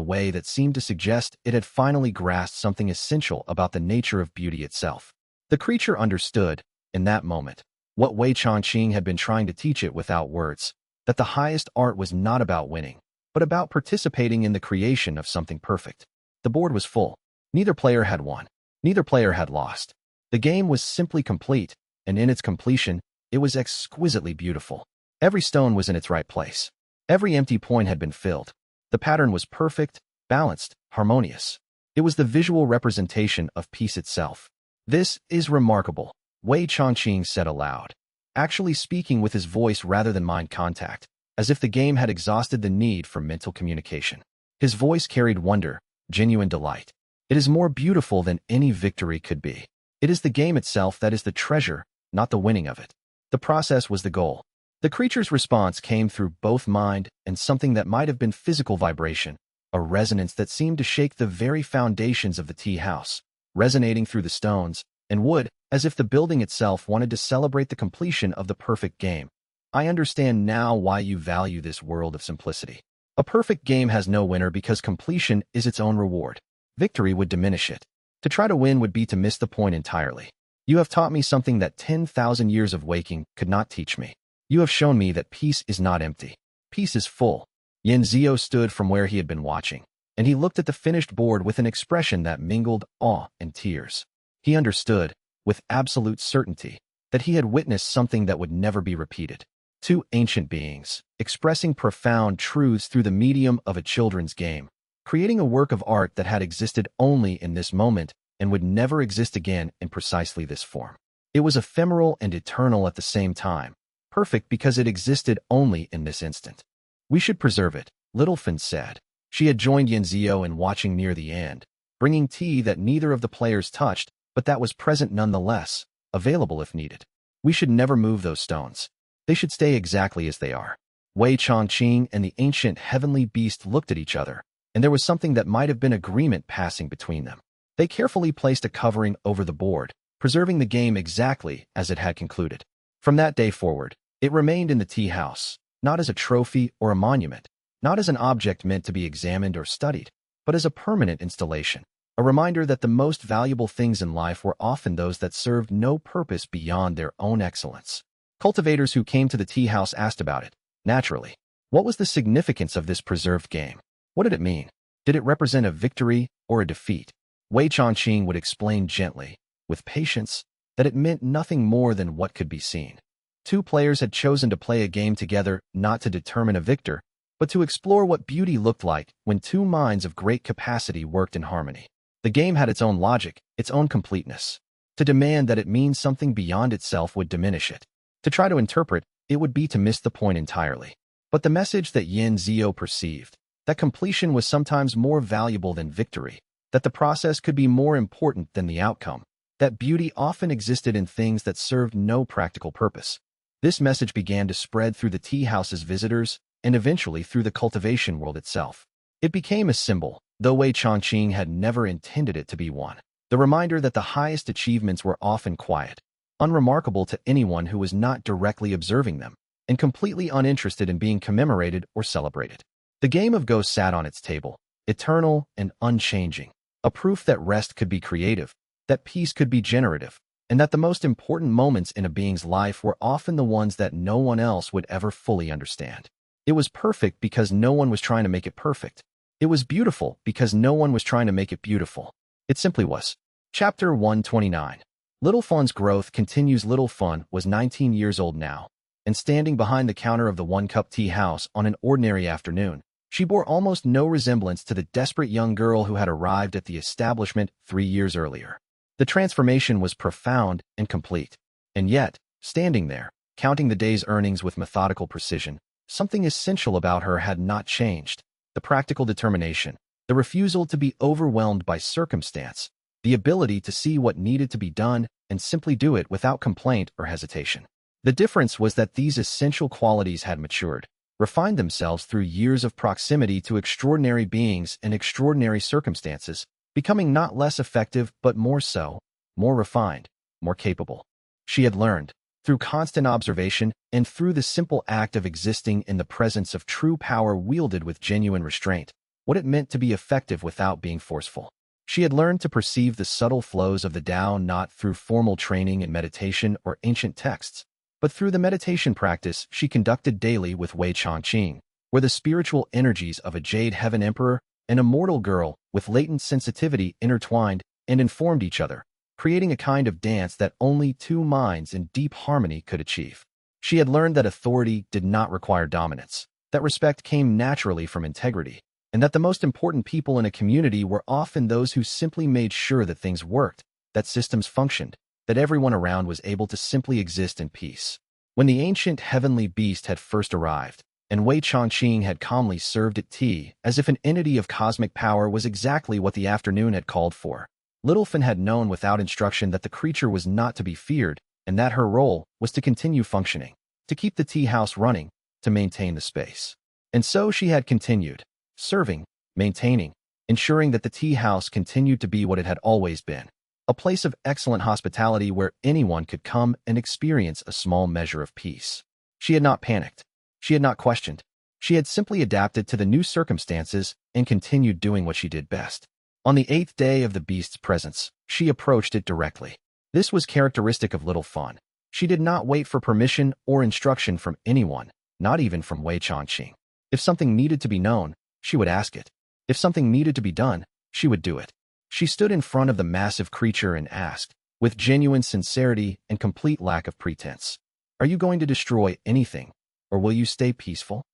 way that seemed to suggest it had finally grasped something essential about the nature of beauty itself. The creature understood, in that moment, what Wei Chongqing had been trying to teach it without words, that the highest art was not about winning, but about participating in the creation of something perfect. The board was full. Neither player had won. Neither player had lost. The game was simply complete, and in its completion, it was exquisitely beautiful. Every stone was in its right place. Every empty point had been filled. The pattern was perfect, balanced, harmonious. It was the visual representation of peace itself. "This is remarkable," Wei Chongqing said aloud, actually speaking with his voice rather than mind contact, as if the game had exhausted the need for mental communication. His voice carried wonder, genuine delight. "It is more beautiful than any victory could be. It is the game itself that is the treasure, not the winning of it. The process was the goal." The creature's response came through both mind and something that might have been physical vibration, a resonance that seemed to shake the very foundations of the tea house. resonating through the stones and wood, as if the building itself wanted to celebrate the completion of the perfect game. I understand now why you value this world of simplicity. A perfect game has no winner because completion is its own reward. Victory would diminish it. To try to win would be to miss the point entirely. You have taught me something that 10,000 years of waking could not teach me. You have shown me that peace is not empty. Peace is full. Yin Zio stood from where he had been watching, and he looked at the finished board with an expression that mingled awe and tears. He understood, with absolute certainty, that he had witnessed something that would never be repeated. Two ancient beings, expressing profound truths through the medium of a children's game, creating a work of art that had existed only in this moment and would never exist again in precisely this form. It was ephemeral and eternal at the same time, perfect because it existed only in this instant. We should preserve it, Littlefin said. She had joined Yenzio in watching near the end, bringing tea that neither of the players touched, but that was present nonetheless, available if needed. We should never move those stones. They should stay exactly as they are. Wei Chongqing and the ancient heavenly beast looked at each other, and there was something that might have been agreement passing between them. They carefully placed a covering over the board, preserving the game exactly as it had concluded. From that day forward, it remained in the tea house, not as a trophy or a monument, not as an object meant to be examined or studied, but as a permanent installation, a reminder that the most valuable things in life were often those that served no purpose beyond their own excellence. Cultivators who came to the tea house asked about it, naturally. What was the significance of this preserved game? What did it mean? Did it represent a victory or a defeat? Wei Chongqing would explain gently, with patience, that it meant nothing more than what could be seen. Two players had chosen to play a game together not to determine a victor, but to explore what beauty looked like when two minds of great capacity worked in harmony. The game had its own logic, its own completeness. To demand that it mean something beyond itself would diminish it. To try to interpret, it would be to miss the point entirely. But the message that Yin Zio perceived, that completion was sometimes more valuable than victory, that the process could be more important than the outcome, that beauty often existed in things that served no practical purpose. This message began to spread through the tea house's visitors and eventually through the cultivation world itself. It became a symbol, though Wei Chongqing had never intended it to be one. The reminder that the highest achievements were often quiet, unremarkable to anyone who was not directly observing them, and completely uninterested in being commemorated or celebrated. The game of Go sat on its table, eternal and unchanging, a proof that rest could be creative, that peace could be generative, and that the most important moments in a being's life were often the ones that no one else would ever fully understand. It was perfect because no one was trying to make it perfect. It was beautiful because no one was trying to make it beautiful. It simply was. Chapter 129. Little Fun's growth continues. Little Fun was 19 years old now, and standing behind the counter of the one-cup tea house on an ordinary afternoon, she bore almost no resemblance to the desperate young girl who had arrived at the establishment 3 years earlier. The transformation was profound and complete, and yet, standing there, counting the day's earnings with methodical precision, something essential about her had not changed. The practical determination, the refusal to be overwhelmed by circumstance, the ability to see what needed to be done and simply do it without complaint or hesitation. The difference was that these essential qualities had matured, refined themselves through years of proximity to extraordinary beings and extraordinary circumstances, becoming not less effective but more so, more refined, more capable. She had learned, through constant observation and through the simple act of existing in the presence of true power wielded with genuine restraint, what it meant to be effective without being forceful. She had learned to perceive the subtle flows of the Tao not through formal training in meditation or ancient texts, but through the meditation practice she conducted daily with Wei Chongqing, where the spiritual energies of a Jade Heaven Emperor and a mortal girl with latent sensitivity intertwined and informed each other, creating a kind of dance that only two minds in deep harmony could achieve. She had learned that authority did not require dominance, that respect came naturally from integrity, and that the most important people in a community were often those who simply made sure that things worked, that systems functioned, that everyone around was able to simply exist in peace. When the ancient heavenly beast had first arrived, and Wei Chongqing had calmly served it tea as if an entity of cosmic power was exactly what the afternoon had called for, Littlefin had known without instruction that the creature was not to be feared and that her role was to continue functioning, to keep the tea house running, to maintain the space. And so she had continued, serving, maintaining, ensuring that the tea house continued to be what it had always been, a place of excellent hospitality where anyone could come and experience a small measure of peace. She had not panicked. She had not questioned. She had simply adapted to the new circumstances and continued doing what she did best. On the 8th day of the beast's presence, she approached it directly. This was characteristic of Little Fun. She did not wait for permission or instruction from anyone, not even from Wei Changqing. If something needed to be known, she would ask it. If something needed to be done, she would do it. She stood in front of the massive creature and asked, with genuine sincerity and complete lack of pretense, "Are you going to destroy anything, or will you stay peaceful?"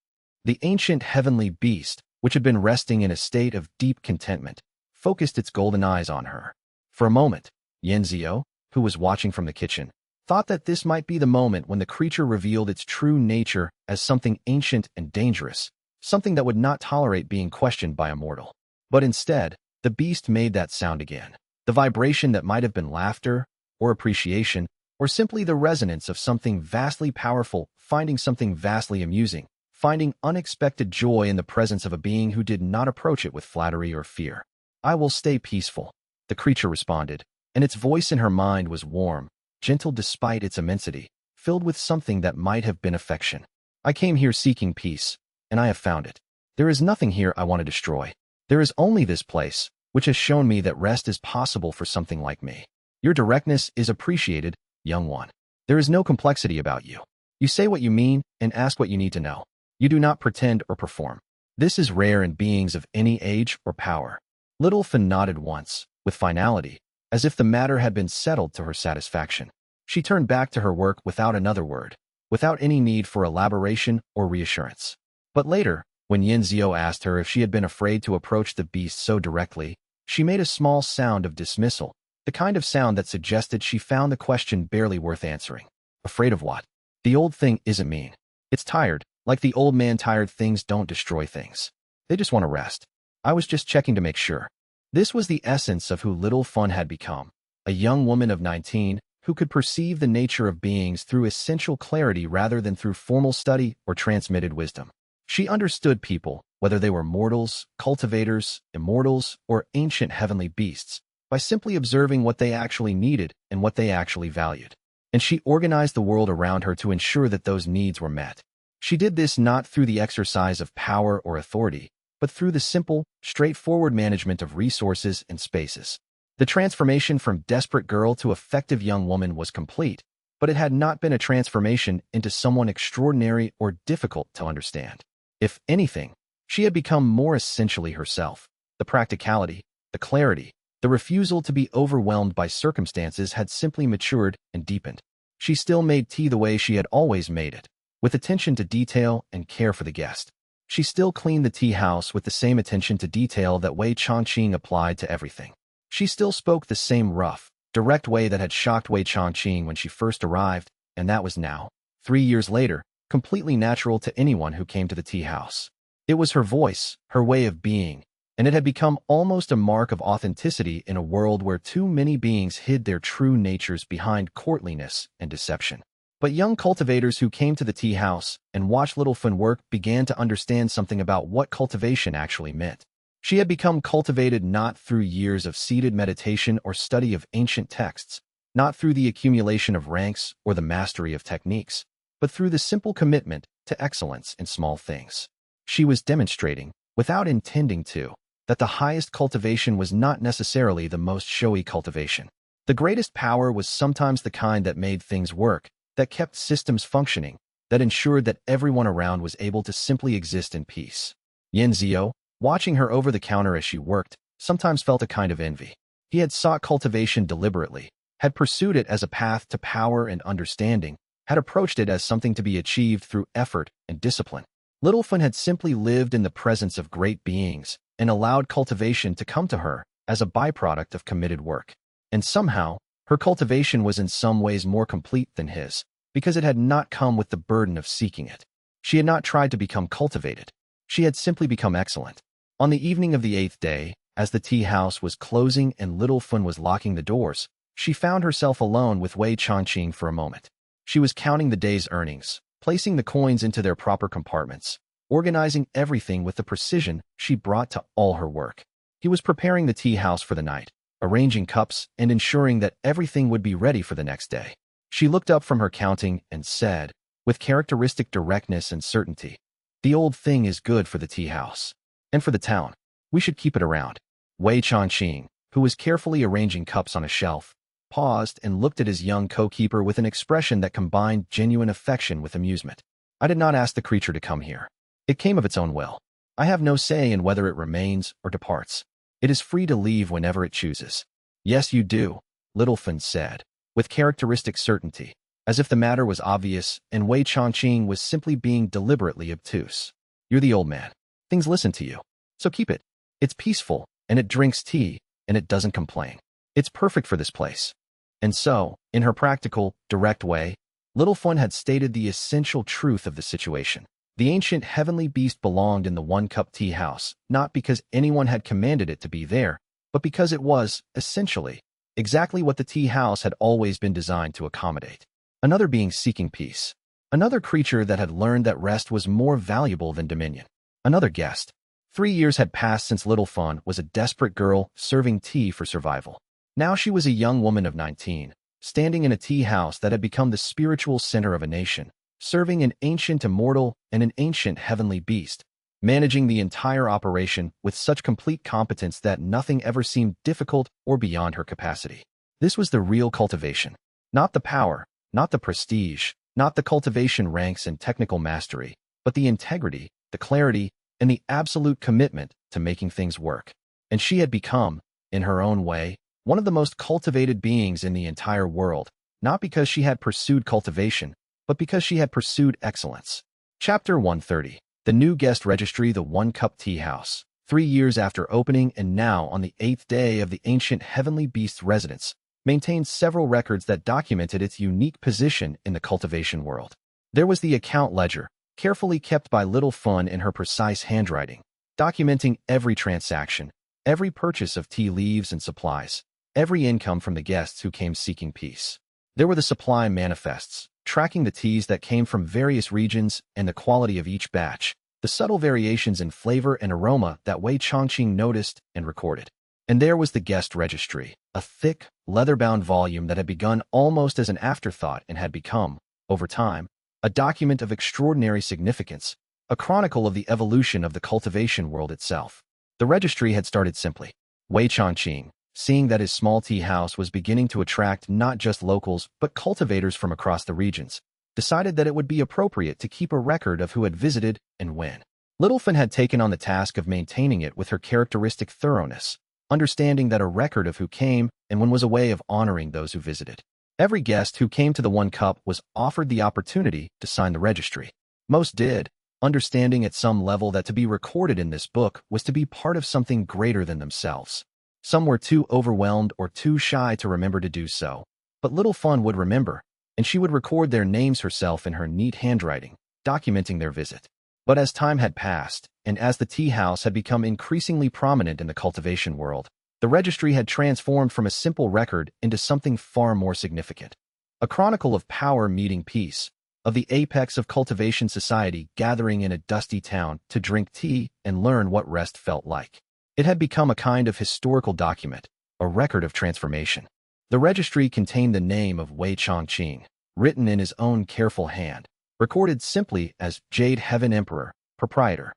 The ancient heavenly beast, which had been resting in a state of deep contentment, focused its golden eyes on her. For a moment, Yanzio, who was watching from the kitchen, thought that this might be the moment when the creature revealed its true nature as something ancient and dangerous, something that would not tolerate being questioned by a mortal. But instead, the beast made that sound again. The vibration that might have been laughter, or appreciation, or simply the resonance of something vastly powerful, finding something vastly amusing, finding unexpected joy in the presence of a being who did not approach it with flattery or fear. "I will stay peaceful," the creature responded, and its voice in her mind was warm, gentle despite its immensity, filled with something that might have been affection. "I came here seeking peace, and I have found it. There is nothing here I want to destroy. There is only this place, which has shown me that rest is possible for something like me. Your directness is appreciated, young one. There is no complexity about you. You say what you mean and ask what you need to know. You do not pretend or perform. This is rare in beings of any age or power." Little Fin nodded once, with finality, as if the matter had been settled to her satisfaction. She turned back to her work without another word, without any need for elaboration or reassurance. But later, when Yanzio asked her if she had been afraid to approach the beast so directly, she made a small sound of dismissal, the kind of sound that suggested she found the question barely worth answering. Afraid of what? The old thing isn't mean. It's tired, like the old man tired things don't destroy things. They just want to rest. I was just checking to make sure. This was the essence of who Little Fun had become, a young woman of 19 who could perceive the nature of beings through essential clarity rather than through formal study or transmitted wisdom. She understood people, whether they were mortals, cultivators, immortals, or ancient heavenly beasts, by simply observing what they actually needed and what they actually valued. And she organized the world around her to ensure that those needs were met. She did this not through the exercise of power or authority, but through the simple, straightforward management of resources and spaces. The transformation from desperate girl to effective young woman was complete, but it had not been a transformation into someone extraordinary or difficult to understand. If anything, she had become more essentially herself. The practicality, the clarity, the refusal to be overwhelmed by circumstances had simply matured and deepened. She still made tea the way she had always made it, with attention to detail and care for the guest. She still cleaned the tea house with the same attention to detail that Wei Changqing applied to everything. She still spoke the same rough, direct way that had shocked Wei Changqing when she first arrived, and that was now, 3 years later, completely natural to anyone who came to the tea house. It was her voice, her way of being, and it had become almost a mark of authenticity in a world where too many beings hid their true natures behind courtliness and deception. But young cultivators who came to the tea house and watched Little Fun work began to understand something about what cultivation actually meant. She had become cultivated not through years of seated meditation or study of ancient texts, not through the accumulation of ranks or the mastery of techniques, but through the simple commitment to excellence in small things. She was demonstrating, without intending to, that the highest cultivation was not necessarily the most showy cultivation. The greatest power was sometimes the kind that made things work, that kept systems functioning, that ensured that everyone around was able to simply exist in peace. Yanzio, watching her over the counter as she worked, sometimes felt a kind of envy. He had sought cultivation deliberately, had pursued it as a path to power and understanding, had approached it as something to be achieved through effort and discipline. Little Fun had simply lived in the presence of great beings and allowed cultivation to come to her as a byproduct of committed work. And somehow, her cultivation was in some ways more complete than his, because it had not come with the burden of seeking it. She had not tried to become cultivated. She had simply become excellent. On the evening of the 8th day, as the tea house was closing and Little Fun was locking the doors, she found herself alone with Wei Changqing for a moment. She was counting the day's earnings, placing the coins into their proper compartments, organizing everything with the precision she brought to all her work. He was preparing the tea house for the night, arranging cups and ensuring that everything would be ready for the next day. She looked up from her counting and said, with characteristic directness and certainty, "The old thing is good for the tea house. And for the town. We should keep it around." Wei Changqing, who was carefully arranging cups on a shelf, paused and looked at his young co-keeper with an expression that combined genuine affection with amusement. "I did not ask the creature to come here. It came of its own will. I have no say in whether it remains or departs. It is free to leave whenever it chooses." "Yes, you do," Littlefind said, with characteristic certainty, as if the matter was obvious and Wei Changqing was simply being deliberately obtuse. "You're the old man. Things listen to you. So keep it. It's peaceful, and it drinks tea, and it doesn't complain. It's perfect for this place." And so, in her practical, direct way, Littlefind had stated the essential truth of the situation. The ancient heavenly beast belonged in the one-cup tea house, not because anyone had commanded it to be there, but because it was, essentially, exactly what the tea house had always been designed to accommodate. Another being seeking peace. Another creature that had learned that rest was more valuable than dominion. Another guest. 3 years had passed since Littlefind was a desperate girl serving tea for survival. Now she was a young woman of 19, standing in a tea house that had become the spiritual center of a nation, serving an ancient immortal and an ancient heavenly beast, managing the entire operation with such complete competence that nothing ever seemed difficult or beyond her capacity. This was the real cultivation. Not the power, not the prestige, not the cultivation ranks and technical mastery, but the integrity, the clarity, and the absolute commitment to making things work. And she had become, in her own way, one of the most cultivated beings in the entire world, not because she had pursued cultivation, but because she had pursued excellence. Chapter 130. The New Guest Registry. The One-Cup Tea House. 3 years after opening and now on the 8th day of the ancient heavenly beast's residence, maintained several records that documented its unique position in the cultivation world. There was the account ledger, carefully kept by Littlefind in her precise handwriting, documenting every transaction, every purchase of tea leaves and supplies, every income from the guests who came seeking peace. There were the supply manifests, tracking the teas that came from various regions and the quality of each batch, the subtle variations in flavor and aroma that Wei Changqing noticed and recorded. And there was the guest registry, a thick, leather-bound volume that had begun almost as an afterthought and had become, over time, a document of extraordinary significance, a chronicle of the evolution of the cultivation world itself. The registry had started simply. Wei Changqing, seeing that his small tea house was beginning to attract not just locals but cultivators from across the regions, decided that it would be appropriate to keep a record of who had visited and when. Littlefind had taken on the task of maintaining it with her characteristic thoroughness, understanding that a record of who came and when was a way of honoring those who visited. Every guest who came to the One Cup was offered the opportunity to sign the registry. Most did, understanding at some level that to be recorded in this book was to be part of something greater than themselves. Some were too overwhelmed or too shy to remember to do so, but Littlefind would remember, and she would record their names herself in her neat handwriting, documenting their visit. But as time had passed, and as the tea house had become increasingly prominent in the cultivation world, the registry had transformed from a simple record into something far more significant. A chronicle of power meeting peace, of the apex of cultivation society gathering in a dusty town to drink tea and learn what rest felt like. It had become a kind of historical document, a record of transformation. The registry contained the name of Wei Changqing, written in his own careful hand, recorded simply as Jade Heaven Emperor, proprietor.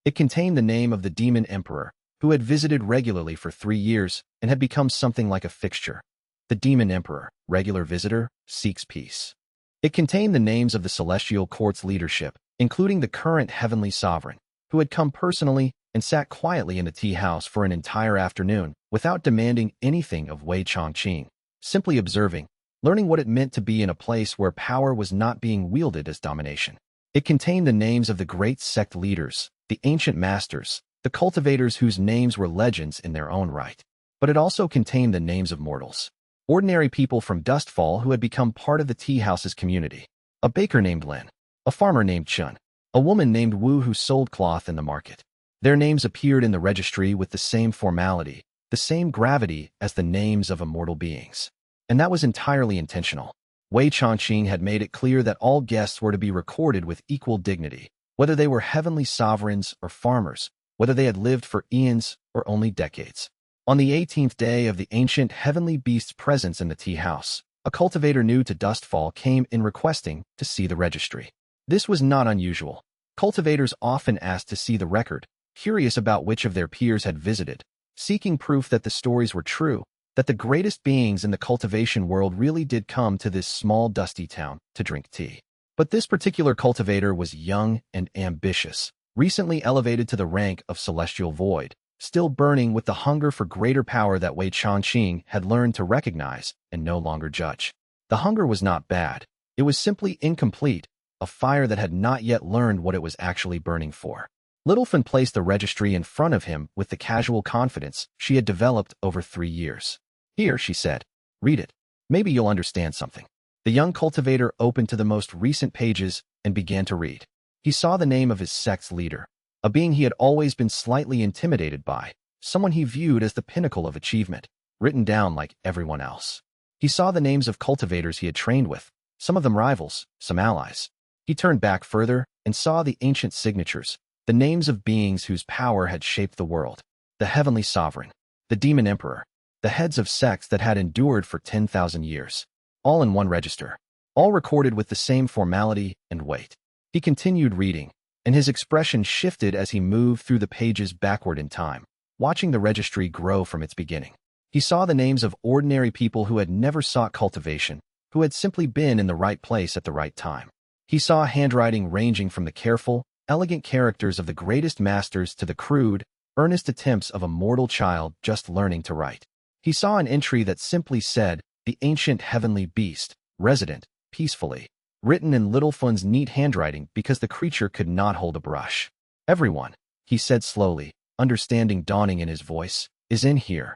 It contained the name of the Demon Emperor, who had visited regularly for 3 years and had become something like a fixture. The Demon Emperor, regular visitor, seeks peace. It contained the names of the Celestial Court's leadership, including the current Heavenly Sovereign, who had come personally and sat quietly in the tea house for an entire afternoon without demanding anything of Wei Changqing, simply observing, learning what it meant to be in a place where power was not being wielded as domination. It contained the names of the great sect leaders, the ancient masters, the cultivators whose names were legends in their own right. But it also contained the names of mortals, ordinary people from Dustfall who had become part of the tea house's community. A baker named Lin, a farmer named Chun, a woman named Wu who sold cloth in the market. Their names appeared in the registry with the same formality, the same gravity as the names of immortal beings. And that was entirely intentional. Wei Changqing had made it clear that all guests were to be recorded with equal dignity, whether they were heavenly sovereigns or farmers, whether they had lived for eons or only decades. On the 18th day of the ancient heavenly beast's presence in the tea house, a cultivator new to Dustfall came in requesting to see the registry. This was not unusual. Cultivators often asked to see the record, curious about which of their peers had visited, seeking proof that the stories were true, that the greatest beings in the cultivation world really did come to this small dusty town to drink tea. But this particular cultivator was young and ambitious, recently elevated to the rank of celestial void, still burning with the hunger for greater power that Wei Changqing had learned to recognize and no longer judge. The hunger was not bad. It was simply incomplete, a fire that had not yet learned what it was actually burning for. Littlefin placed the registry in front of him with the casual confidence she had developed over 3 years. "Here," she said. "Read it. Maybe you'll understand something." The young cultivator opened to the most recent pages and began to read. He saw the name of his sect's leader, a being he had always been slightly intimidated by, someone he viewed as the pinnacle of achievement, written down like everyone else. He saw the names of cultivators he had trained with, some of them rivals, some allies. He turned back further and saw the ancient signatures, the names of beings whose power had shaped the world, the heavenly sovereign, the demon emperor, the heads of sects that had endured for 10,000 years. All in one register, all recorded with the same formality and weight. He continued reading, and his expression shifted as he moved through the pages backward in time, watching the registry grow from its beginning. He saw the names of ordinary people who had never sought cultivation, who had simply been in the right place at the right time. He saw handwriting ranging from the careful, elegant characters of the greatest masters to the crude, earnest attempts of a mortal child just learning to write. He saw an entry that simply said, "The ancient heavenly beast, resident, peacefully," written in Littlefin's neat handwriting because the creature could not hold a brush. "Everyone," he said slowly, understanding dawning in his voice, "is in here.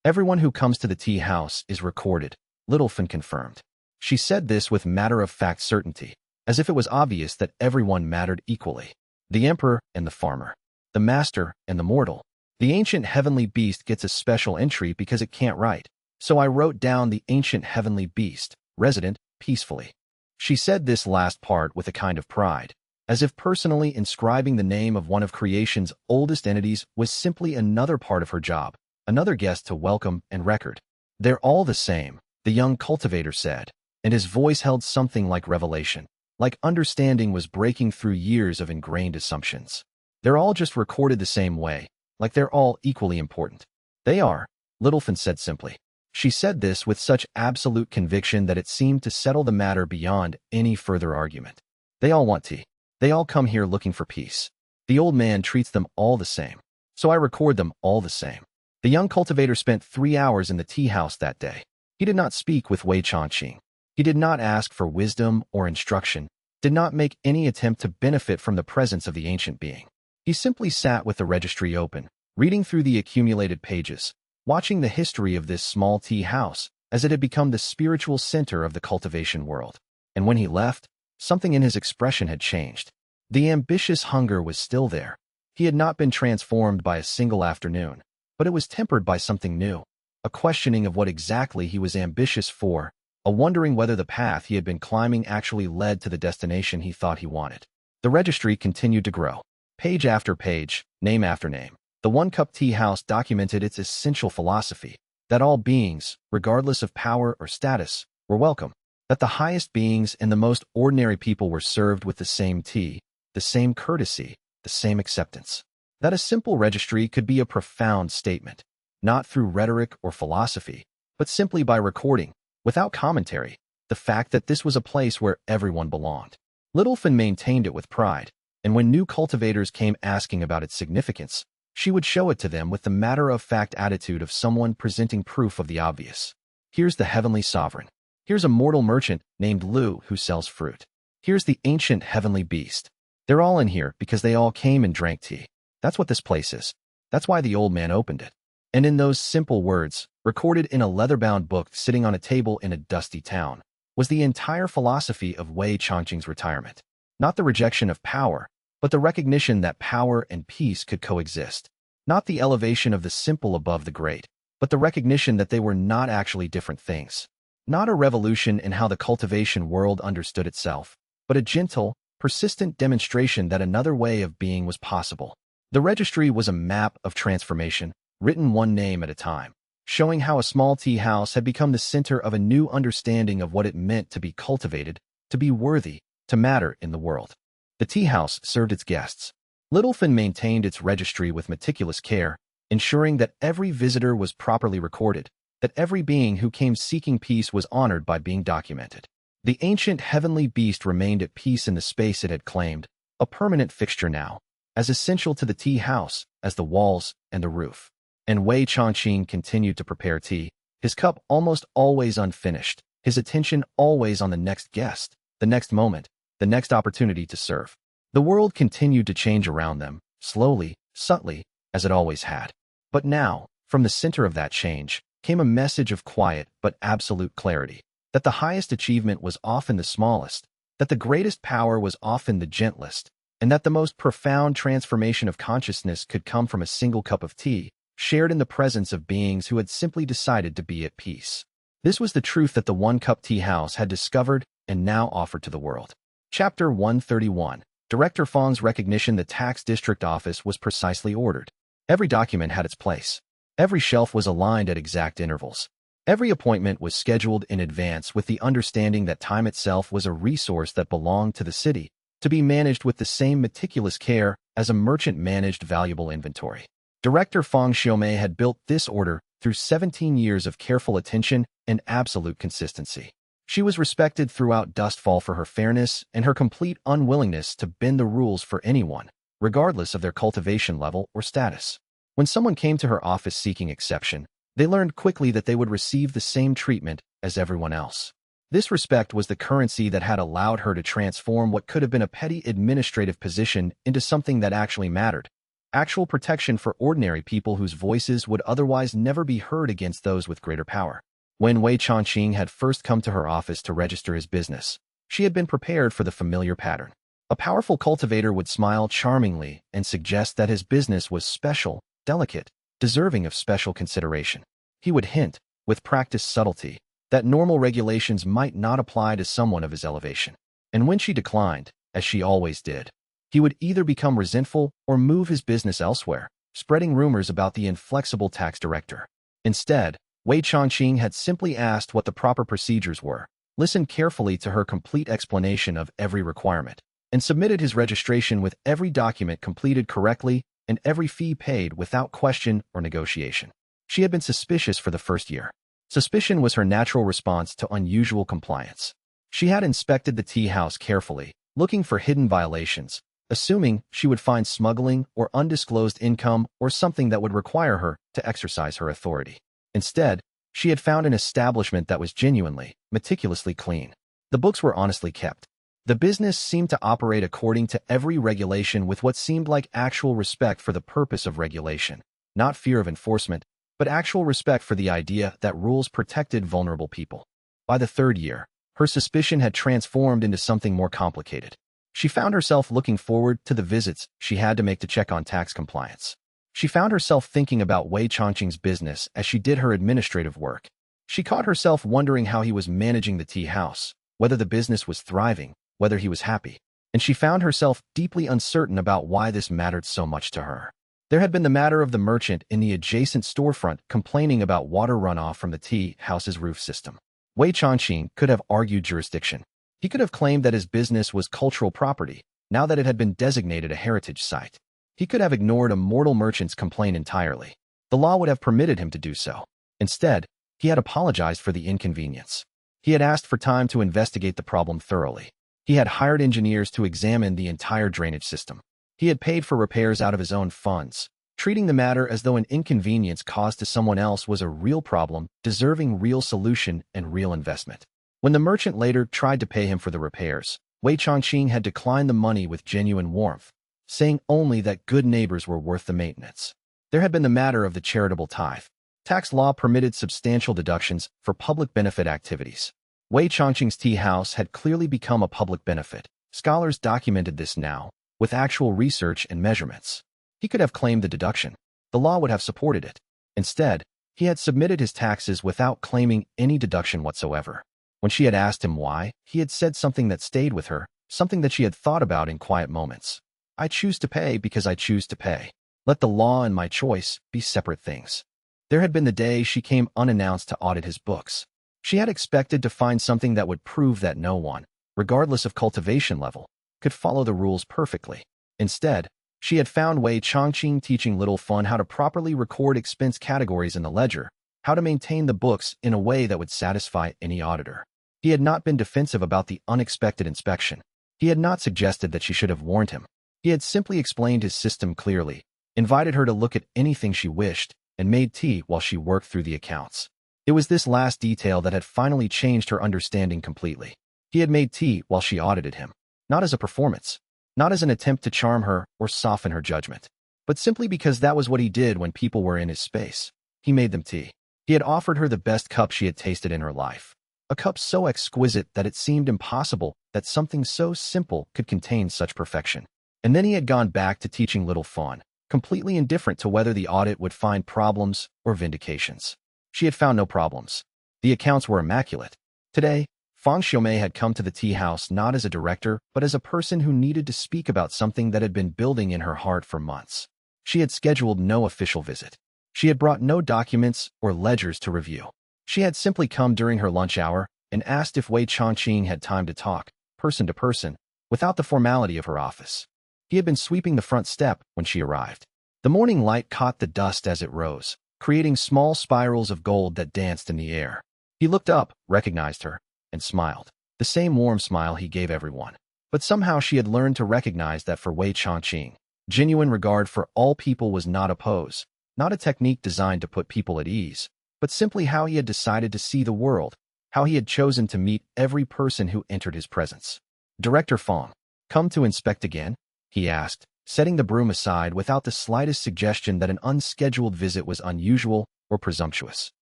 Everyone who comes to the tea house is recorded," Littlefin confirmed. She said this with matter-of-fact certainty, as if it was obvious that everyone mattered equally. The emperor and the farmer, the master and the mortal. The ancient heavenly beast gets a special entry because it can't write. So I wrote down the ancient heavenly beast, resident, peacefully. She said this last part with a kind of pride, as if personally inscribing the name of one of creation's oldest entities was simply another part of her job, another guest to welcome and record. "They're all the same," the young cultivator said, and his voice held something like revelation, like understanding was breaking through years of ingrained assumptions. "They're all just recorded the same way, like they're all equally important." "They are," Littlefin said simply. She said this with such absolute conviction that it seemed to settle the matter beyond any further argument. "They all want tea. They all come here looking for peace. The old man treats them all the same, so I record them all the same." The young cultivator spent 3 hours in the tea house that day. He did not speak with Wei Changqing. He did not ask for wisdom or instruction, did not make any attempt to benefit from the presence of the ancient being. He simply sat with the registry open, reading through the accumulated pages, watching the history of this small tea house as it had become the spiritual center of the cultivation world. And when he left, something in his expression had changed. The ambitious hunger was still there. He had not been transformed by a single afternoon, but it was tempered by something new, a questioning of what exactly he was ambitious for, a wondering whether the path he had been climbing actually led to the destination he thought he wanted. The registry continued to grow. Page after page, name after name. The one-cup tea house documented its essential philosophy, that all beings, regardless of power or status, were welcome, that the highest beings and the most ordinary people were served with the same tea, the same courtesy, the same acceptance. That a simple registry could be a profound statement, not through rhetoric or philosophy, but simply by recording, without commentary, the fact that this was a place where everyone belonged. Littlefin maintained it with pride, and when new cultivators came asking about its significance, she would show it to them with the matter-of-fact attitude of someone presenting proof of the obvious. "Here's the heavenly sovereign. Here's a mortal merchant named Lu who sells fruit. Here's the ancient heavenly beast. They're all in here because they all came and drank tea. That's what this place is. That's why the old man opened it." And in those simple words, recorded in a leather-bound book sitting on a table in a dusty town, was the entire philosophy of Wei Changqing's retirement. Not the rejection of power, but the recognition that power and peace could coexist. Not the elevation of the simple above the great, but the recognition that they were not actually different things. Not a revolution in how the cultivation world understood itself, but a gentle, persistent demonstration that another way of being was possible. The registry was a map of transformation, written one name at a time, showing how a small tea house had become the center of a new understanding of what it meant to be cultivated, to be worthy, to matter in the world. The tea house served its guests. Littleton maintained its registry with meticulous care, ensuring that every visitor was properly recorded, that every being who came seeking peace was honored by being documented. The ancient heavenly beast remained at peace in the space it had claimed, a permanent fixture now, as essential to the tea house as the walls and the roof. And Wei Changqing continued to prepare tea, his cup almost always unfinished, his attention always on the next guest, the next moment, the next opportunity to serve. The world continued to change around them, slowly, subtly, as it always had. But now, from the center of that change, came a message of quiet but absolute clarity, that the highest achievement was often the smallest, that the greatest power was often the gentlest, and that the most profound transformation of consciousness could come from a single cup of tea, shared in the presence of beings who had simply decided to be at peace. This was the truth that the one-cup tea house had discovered and now offered to the world. Chapter 131. Director Fang's recognition. The tax district office was precisely ordered. Every document had its place. Every shelf was aligned at exact intervals. Every appointment was scheduled in advance with the understanding that time itself was a resource that belonged to the city, to be managed with the same meticulous care as a merchant managed valuable inventory. Director Fang Xiaomei had built this order through 17 years of careful attention and absolute consistency. She was respected throughout Dustfall for her fairness and her complete unwillingness to bend the rules for anyone, regardless of their cultivation level or status. When someone came to her office seeking exception, they learned quickly that they would receive the same treatment as everyone else. This respect was the currency that had allowed her to transform what could have been a petty administrative position into something that actually mattered. Actual protection for ordinary people whose voices would otherwise never be heard against those with greater power. When Wei Changqing had first come to her office to register his business, she had been prepared for the familiar pattern. A powerful cultivator would smile charmingly and suggest that his business was special, delicate, deserving of special consideration. He would hint, with practiced subtlety, that normal regulations might not apply to someone of his elevation. And when she declined, as she always did, he would either become resentful or move his business elsewhere, spreading rumors about the inflexible tax director. Instead, Wei Changqing had simply asked what the proper procedures were, listened carefully to her complete explanation of every requirement, and submitted his registration with every document completed correctly and every fee paid without question or negotiation. She had been suspicious for the first year. Suspicion was her natural response to unusual compliance. She had inspected the tea house carefully, looking for hidden violations, assuming she would find smuggling or undisclosed income or something that would require her to exercise her authority. Instead, she had found an establishment that was genuinely, meticulously clean. The books were honestly kept. The business seemed to operate according to every regulation with what seemed like actual respect for the purpose of regulation, not fear of enforcement, but actual respect for the idea that rules protected vulnerable people. By the third year, her suspicion had transformed into something more complicated. She found herself looking forward to the visits she had to make to check on tax compliance. She found herself thinking about Wei Changqing's business as she did her administrative work. She caught herself wondering how he was managing the tea house, whether the business was thriving, whether he was happy. And she found herself deeply uncertain about why this mattered so much to her. There had been the matter of the merchant in the adjacent storefront complaining about water runoff from the tea house's roof system. Wei Changqing could have argued jurisdiction. He could have claimed that his business was cultural property, now that it had been designated a heritage site. He could have ignored a mortal merchant's complaint entirely. The law would have permitted him to do so. Instead, he had apologized for the inconvenience. He had asked for time to investigate the problem thoroughly. He had hired engineers to examine the entire drainage system. He had paid for repairs out of his own funds, treating the matter as though an inconvenience caused to someone else was a real problem, deserving real solution and real investment. When the merchant later tried to pay him for the repairs, Wei Changqing had declined the money with genuine warmth, saying only that good neighbors were worth the maintenance. There had been the matter of the charitable tithe. Tax law permitted substantial deductions for public benefit activities. Wei Changqing's tea house had clearly become a public benefit. Scholars documented this now, with actual research and measurements. He could have claimed the deduction. The law would have supported it. Instead, he had submitted his taxes without claiming any deduction whatsoever. When she had asked him why, he had said something that stayed with her, something that she had thought about in quiet moments. "I choose to pay because I choose to pay." Let the law and my choice be separate things. There had been the day she came unannounced to audit his books. She had expected to find something that would prove that no one, regardless of cultivation level, could follow the rules perfectly. Instead, she had found Wei Changqing teaching Little Fun how to properly record expense categories in the ledger, how to maintain the books in a way that would satisfy any auditor. He had not been defensive about the unexpected inspection. He had not suggested that she should have warned him. He had simply explained his system clearly, invited her to look at anything she wished, and made tea while she worked through the accounts. It was this last detail that had finally changed her understanding completely. He had made tea while she audited him, not as a performance, not as an attempt to charm her or soften her judgment, but simply because that was what he did when people were in his space. He made them tea. He had offered her the best cup she had tasted in her life, a cup so exquisite that it seemed impossible that something so simple could contain such perfection. And then he had gone back to teaching Little Fawn, completely indifferent to whether the audit would find problems or vindications. She had found no problems. The accounts were immaculate. Today, Fang Xiaomei had come to the tea house not as a director, but as a person who needed to speak about something that had been building in her heart for months. She had scheduled no official visit. She had brought no documents or ledgers to review. She had simply come during her lunch hour and asked if Wei Changqing had time to talk, person to person, without the formality of her office. He had been sweeping the front step when she arrived. The morning light caught the dust as it rose, creating small spirals of gold that danced in the air. He looked up, recognized her, and smiled. The same warm smile he gave everyone. But somehow she had learned to recognize that for Wei Changqing, genuine regard for all people was not a pose, not a technique designed to put people at ease, but simply how he had decided to see the world, how he had chosen to meet every person who entered his presence. Director Fong, come to inspect again? He asked, setting the broom aside without the slightest suggestion that an unscheduled visit was unusual or presumptuous.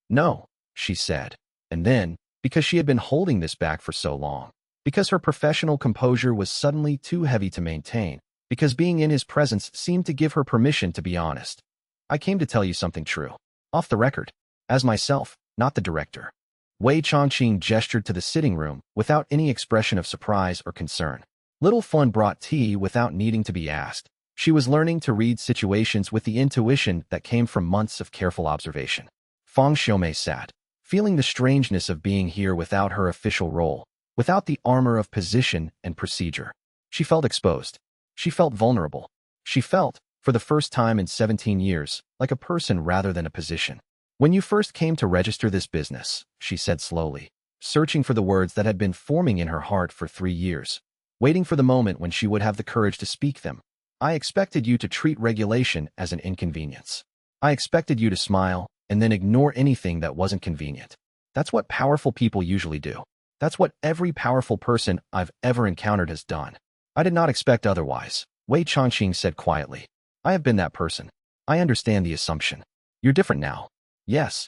No, she said. And then, because she had been holding this back for so long, because her professional composure was suddenly too heavy to maintain, because being in his presence seemed to give her permission to be honest. I came to tell you something true. Off the record. As myself, not the director. Wei Changqing gestured to the sitting room without any expression of surprise or concern. Little Fun brought tea without needing to be asked. She was learning to read situations with the intuition that came from months of careful observation. Fang Xiaomei sat, feeling the strangeness of being here without her official role, without the armor of position and procedure. She felt exposed. She felt vulnerable. She felt, for the first time in 17 years, like a person rather than a position. When you first came to register this business, she said slowly, searching for the words that had been forming in her heart for 3 years, waiting for the moment when she would have the courage to speak them. I expected you to treat regulation as an inconvenience. I expected you to smile and then ignore anything that wasn't convenient. That's what powerful people usually do. That's what every powerful person I've ever encountered has done. I did not expect otherwise, Wei Changqing said quietly. I have been that person. I understand the assumption. You're different now. Yes.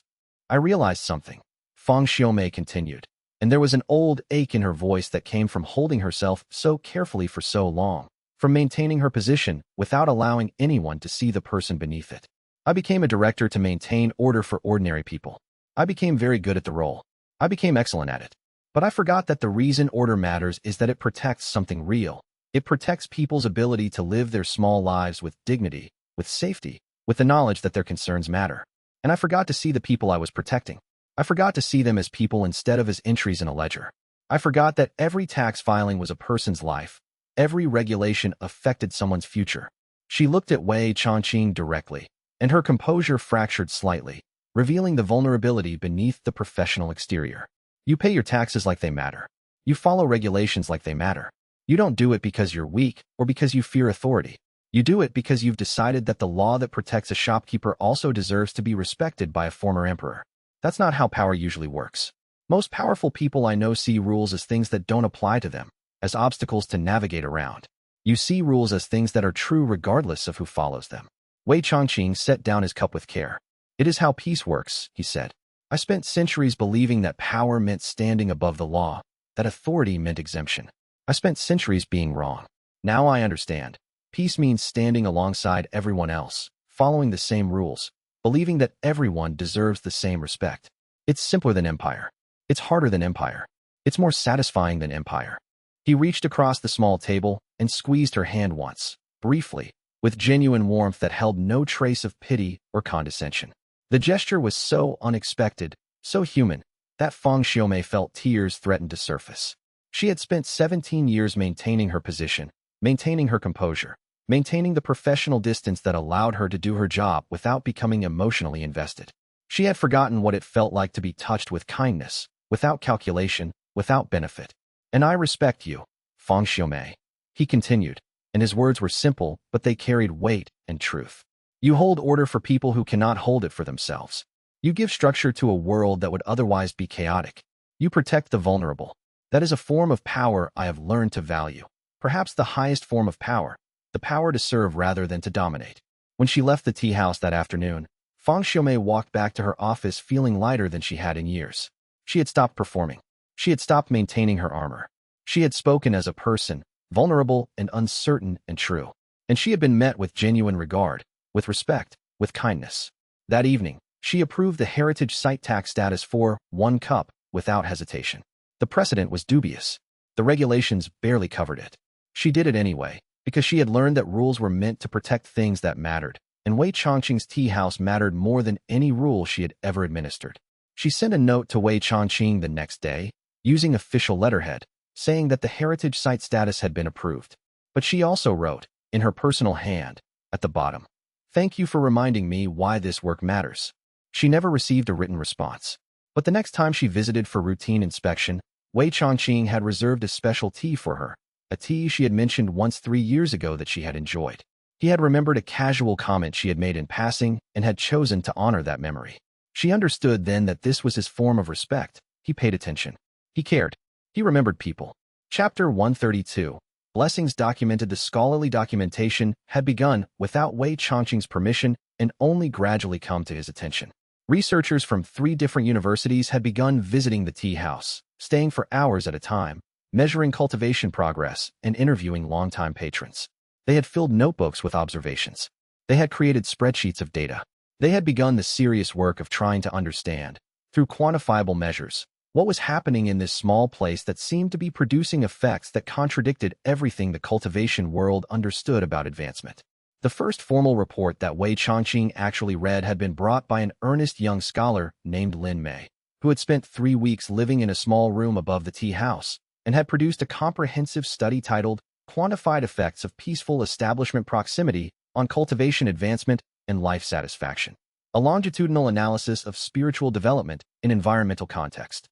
I realized something. Fang Xiaomei continued, and there was an old ache in her voice that came from holding herself so carefully for so long, from maintaining her position without allowing anyone to see the person beneath it. I became a director to maintain order for ordinary people. I became very good at the role. I became excellent at it. But I forgot that the reason order matters is that it protects something real. It protects people's ability to live their small lives with dignity, with safety, with the knowledge that their concerns matter. And I forgot to see the people I was protecting. I forgot to see them as people instead of as entries in a ledger. I forgot that every tax filing was a person's life. Every regulation affected someone's future. She looked at Wei Changqing directly, and her composure fractured slightly, revealing the vulnerability beneath the professional exterior. You pay your taxes like they matter. You follow regulations like they matter. You don't do it because you're weak or because you fear authority. You do it because you've decided that the law that protects a shopkeeper also deserves to be respected by a former emperor. That's not how power usually works. Most powerful people I know see rules as things that don't apply to them, as obstacles to navigate around. You see rules as things that are true regardless of who follows them. Wei Changqing set down his cup with care. It is how peace works, he said. I spent centuries believing that power meant standing above the law, that authority meant exemption. I spent centuries being wrong. Now I understand. Peace means standing alongside everyone else, following the same rules, believing that everyone deserves the same respect. It's simpler than empire. It's harder than empire. It's more satisfying than empire. He reached across the small table and squeezed her hand once, briefly, with genuine warmth that held no trace of pity or condescension. The gesture was so unexpected, so human, that Feng Xiaomei felt tears threaten to surface. She had spent 17 years maintaining her position, maintaining her composure, maintaining the professional distance that allowed her to do her job without becoming emotionally invested. She had forgotten what it felt like to be touched with kindness, without calculation, without benefit. "And I respect you, Feng Xiaomei," he continued, and his words were simple, but they carried weight and truth. "You hold order for people who cannot hold it for themselves. You give structure to a world that would otherwise be chaotic. You protect the vulnerable. That is a form of power I have learned to value. Perhaps the highest form of power, the power to serve rather than to dominate." When she left the tea house that afternoon, Feng Xiaomei walked back to her office feeling lighter than she had in years. She had stopped performing. She had stopped maintaining her armor. She had spoken as a person, vulnerable and uncertain and true. And she had been met with genuine regard, with respect, with kindness. That evening, she approved the heritage site tax status for 1 cup without hesitation. The precedent was dubious. The regulations barely covered it. She did it anyway, because she had learned that rules were meant to protect things that mattered, and Wei Chongqing's tea house mattered more than any rule she had ever administered. She sent a note to Wei Chongqing the next day, using official letterhead, saying that the heritage site status had been approved. But she also wrote, in her personal hand, at the bottom, "Thank you for reminding me why this work matters." She never received a written response. But the next time she visited for routine inspection, Wei Chongqing had reserved a special tea for her, a tea she had mentioned once 3 years ago that she had enjoyed. He had remembered a casual comment she had made in passing and had chosen to honor that memory. She understood then that this was his form of respect. He paid attention. He cared. He remembered people. Chapter 132. Blessings documented. The scholarly documentation had begun without Wei Chongqing's permission and only gradually come to his attention. Researchers from 3 different universities had begun visiting the tea house, staying for hours at a time, measuring cultivation progress and interviewing longtime patrons. They had filled notebooks with observations. They had created spreadsheets of data. They had begun the serious work of trying to understand, through quantifiable measures, what was happening in this small place that seemed to be producing effects that contradicted everything the cultivation world understood about advancement. The first formal report that Wei Chongqing actually read had been brought by an earnest young scholar named Lin Mei, who had spent 3 weeks living in a small room above the tea house, and had produced a comprehensive study titled Quantified Effects of Peaceful Establishment Proximity on Cultivation Advancement and Life Satisfaction, a longitudinal analysis of spiritual development in environmental context.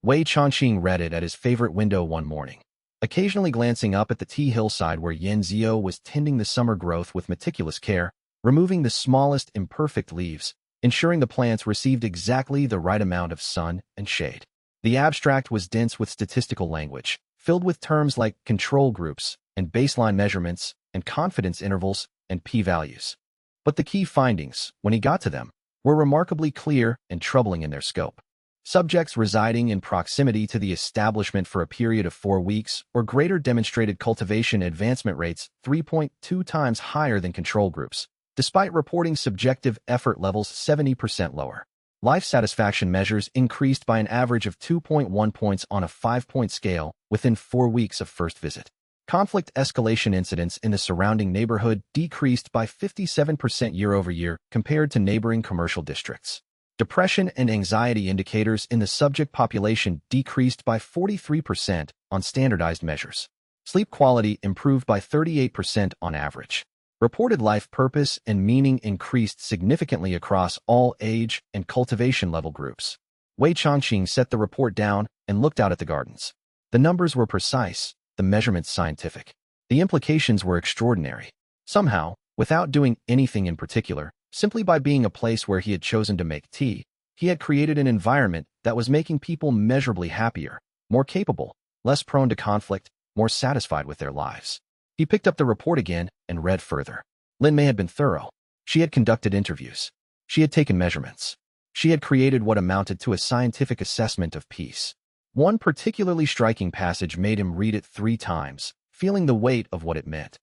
Wei Chongqing read it at his favorite window one morning, occasionally glancing up at the tea hillside where Yan Zio was tending the summer growth with meticulous care, removing the smallest imperfect leaves, ensuring the plants received exactly the right amount of sun and shade. The abstract was dense with statistical language, filled with terms like control groups and baseline measurements and confidence intervals and p-values. But the key findings, when he got to them, were remarkably clear and troubling in their scope. Subjects residing in proximity to the establishment for a period of 4 weeks or greater demonstrated cultivation advancement rates 3.2 times higher than control groups, despite reporting subjective effort levels 70% lower. Life satisfaction measures increased by an average of 2.1 points on a 5-point scale within 4 weeks of first visit. Conflict escalation incidents in the surrounding neighborhood decreased by 57% year-over-year compared to neighboring commercial districts. Depression and anxiety indicators in the subject population decreased by 43% on standardized measures. Sleep quality improved by 38% on average. Reported life purpose and meaning increased significantly across all age and cultivation level groups. Wei Chongqing set the report down and looked out at the gardens. The numbers were precise, the measurements scientific. The implications were extraordinary. Somehow, without doing anything in particular, simply by being a place where he had chosen to make tea, he had created an environment that was making people measurably happier, more capable, less prone to conflict, more satisfied with their lives. He picked up the report again and read further. Lin Mei had been thorough. She had conducted interviews. She had taken measurements. She had created what amounted to a scientific assessment of peace. One particularly striking passage made him read it 3 times, feeling the weight of what it meant.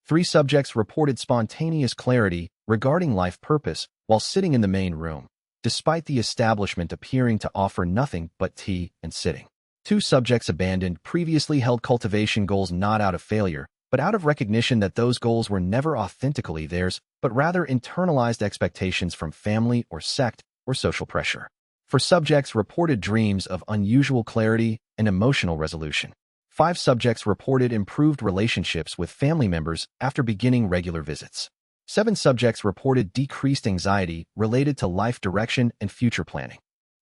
3 subjects reported spontaneous clarity regarding life purpose while sitting in the main room, despite the establishment appearing to offer nothing but tea and sitting. 2 subjects abandoned previously held cultivation goals not out of failure, but out of recognition that those goals were never authentically theirs, but rather internalized expectations from family or sect or social pressure. For subjects reported dreams of unusual clarity and emotional resolution. 5 subjects reported improved relationships with family members after beginning regular visits. 7 subjects reported decreased anxiety related to life direction and future planning.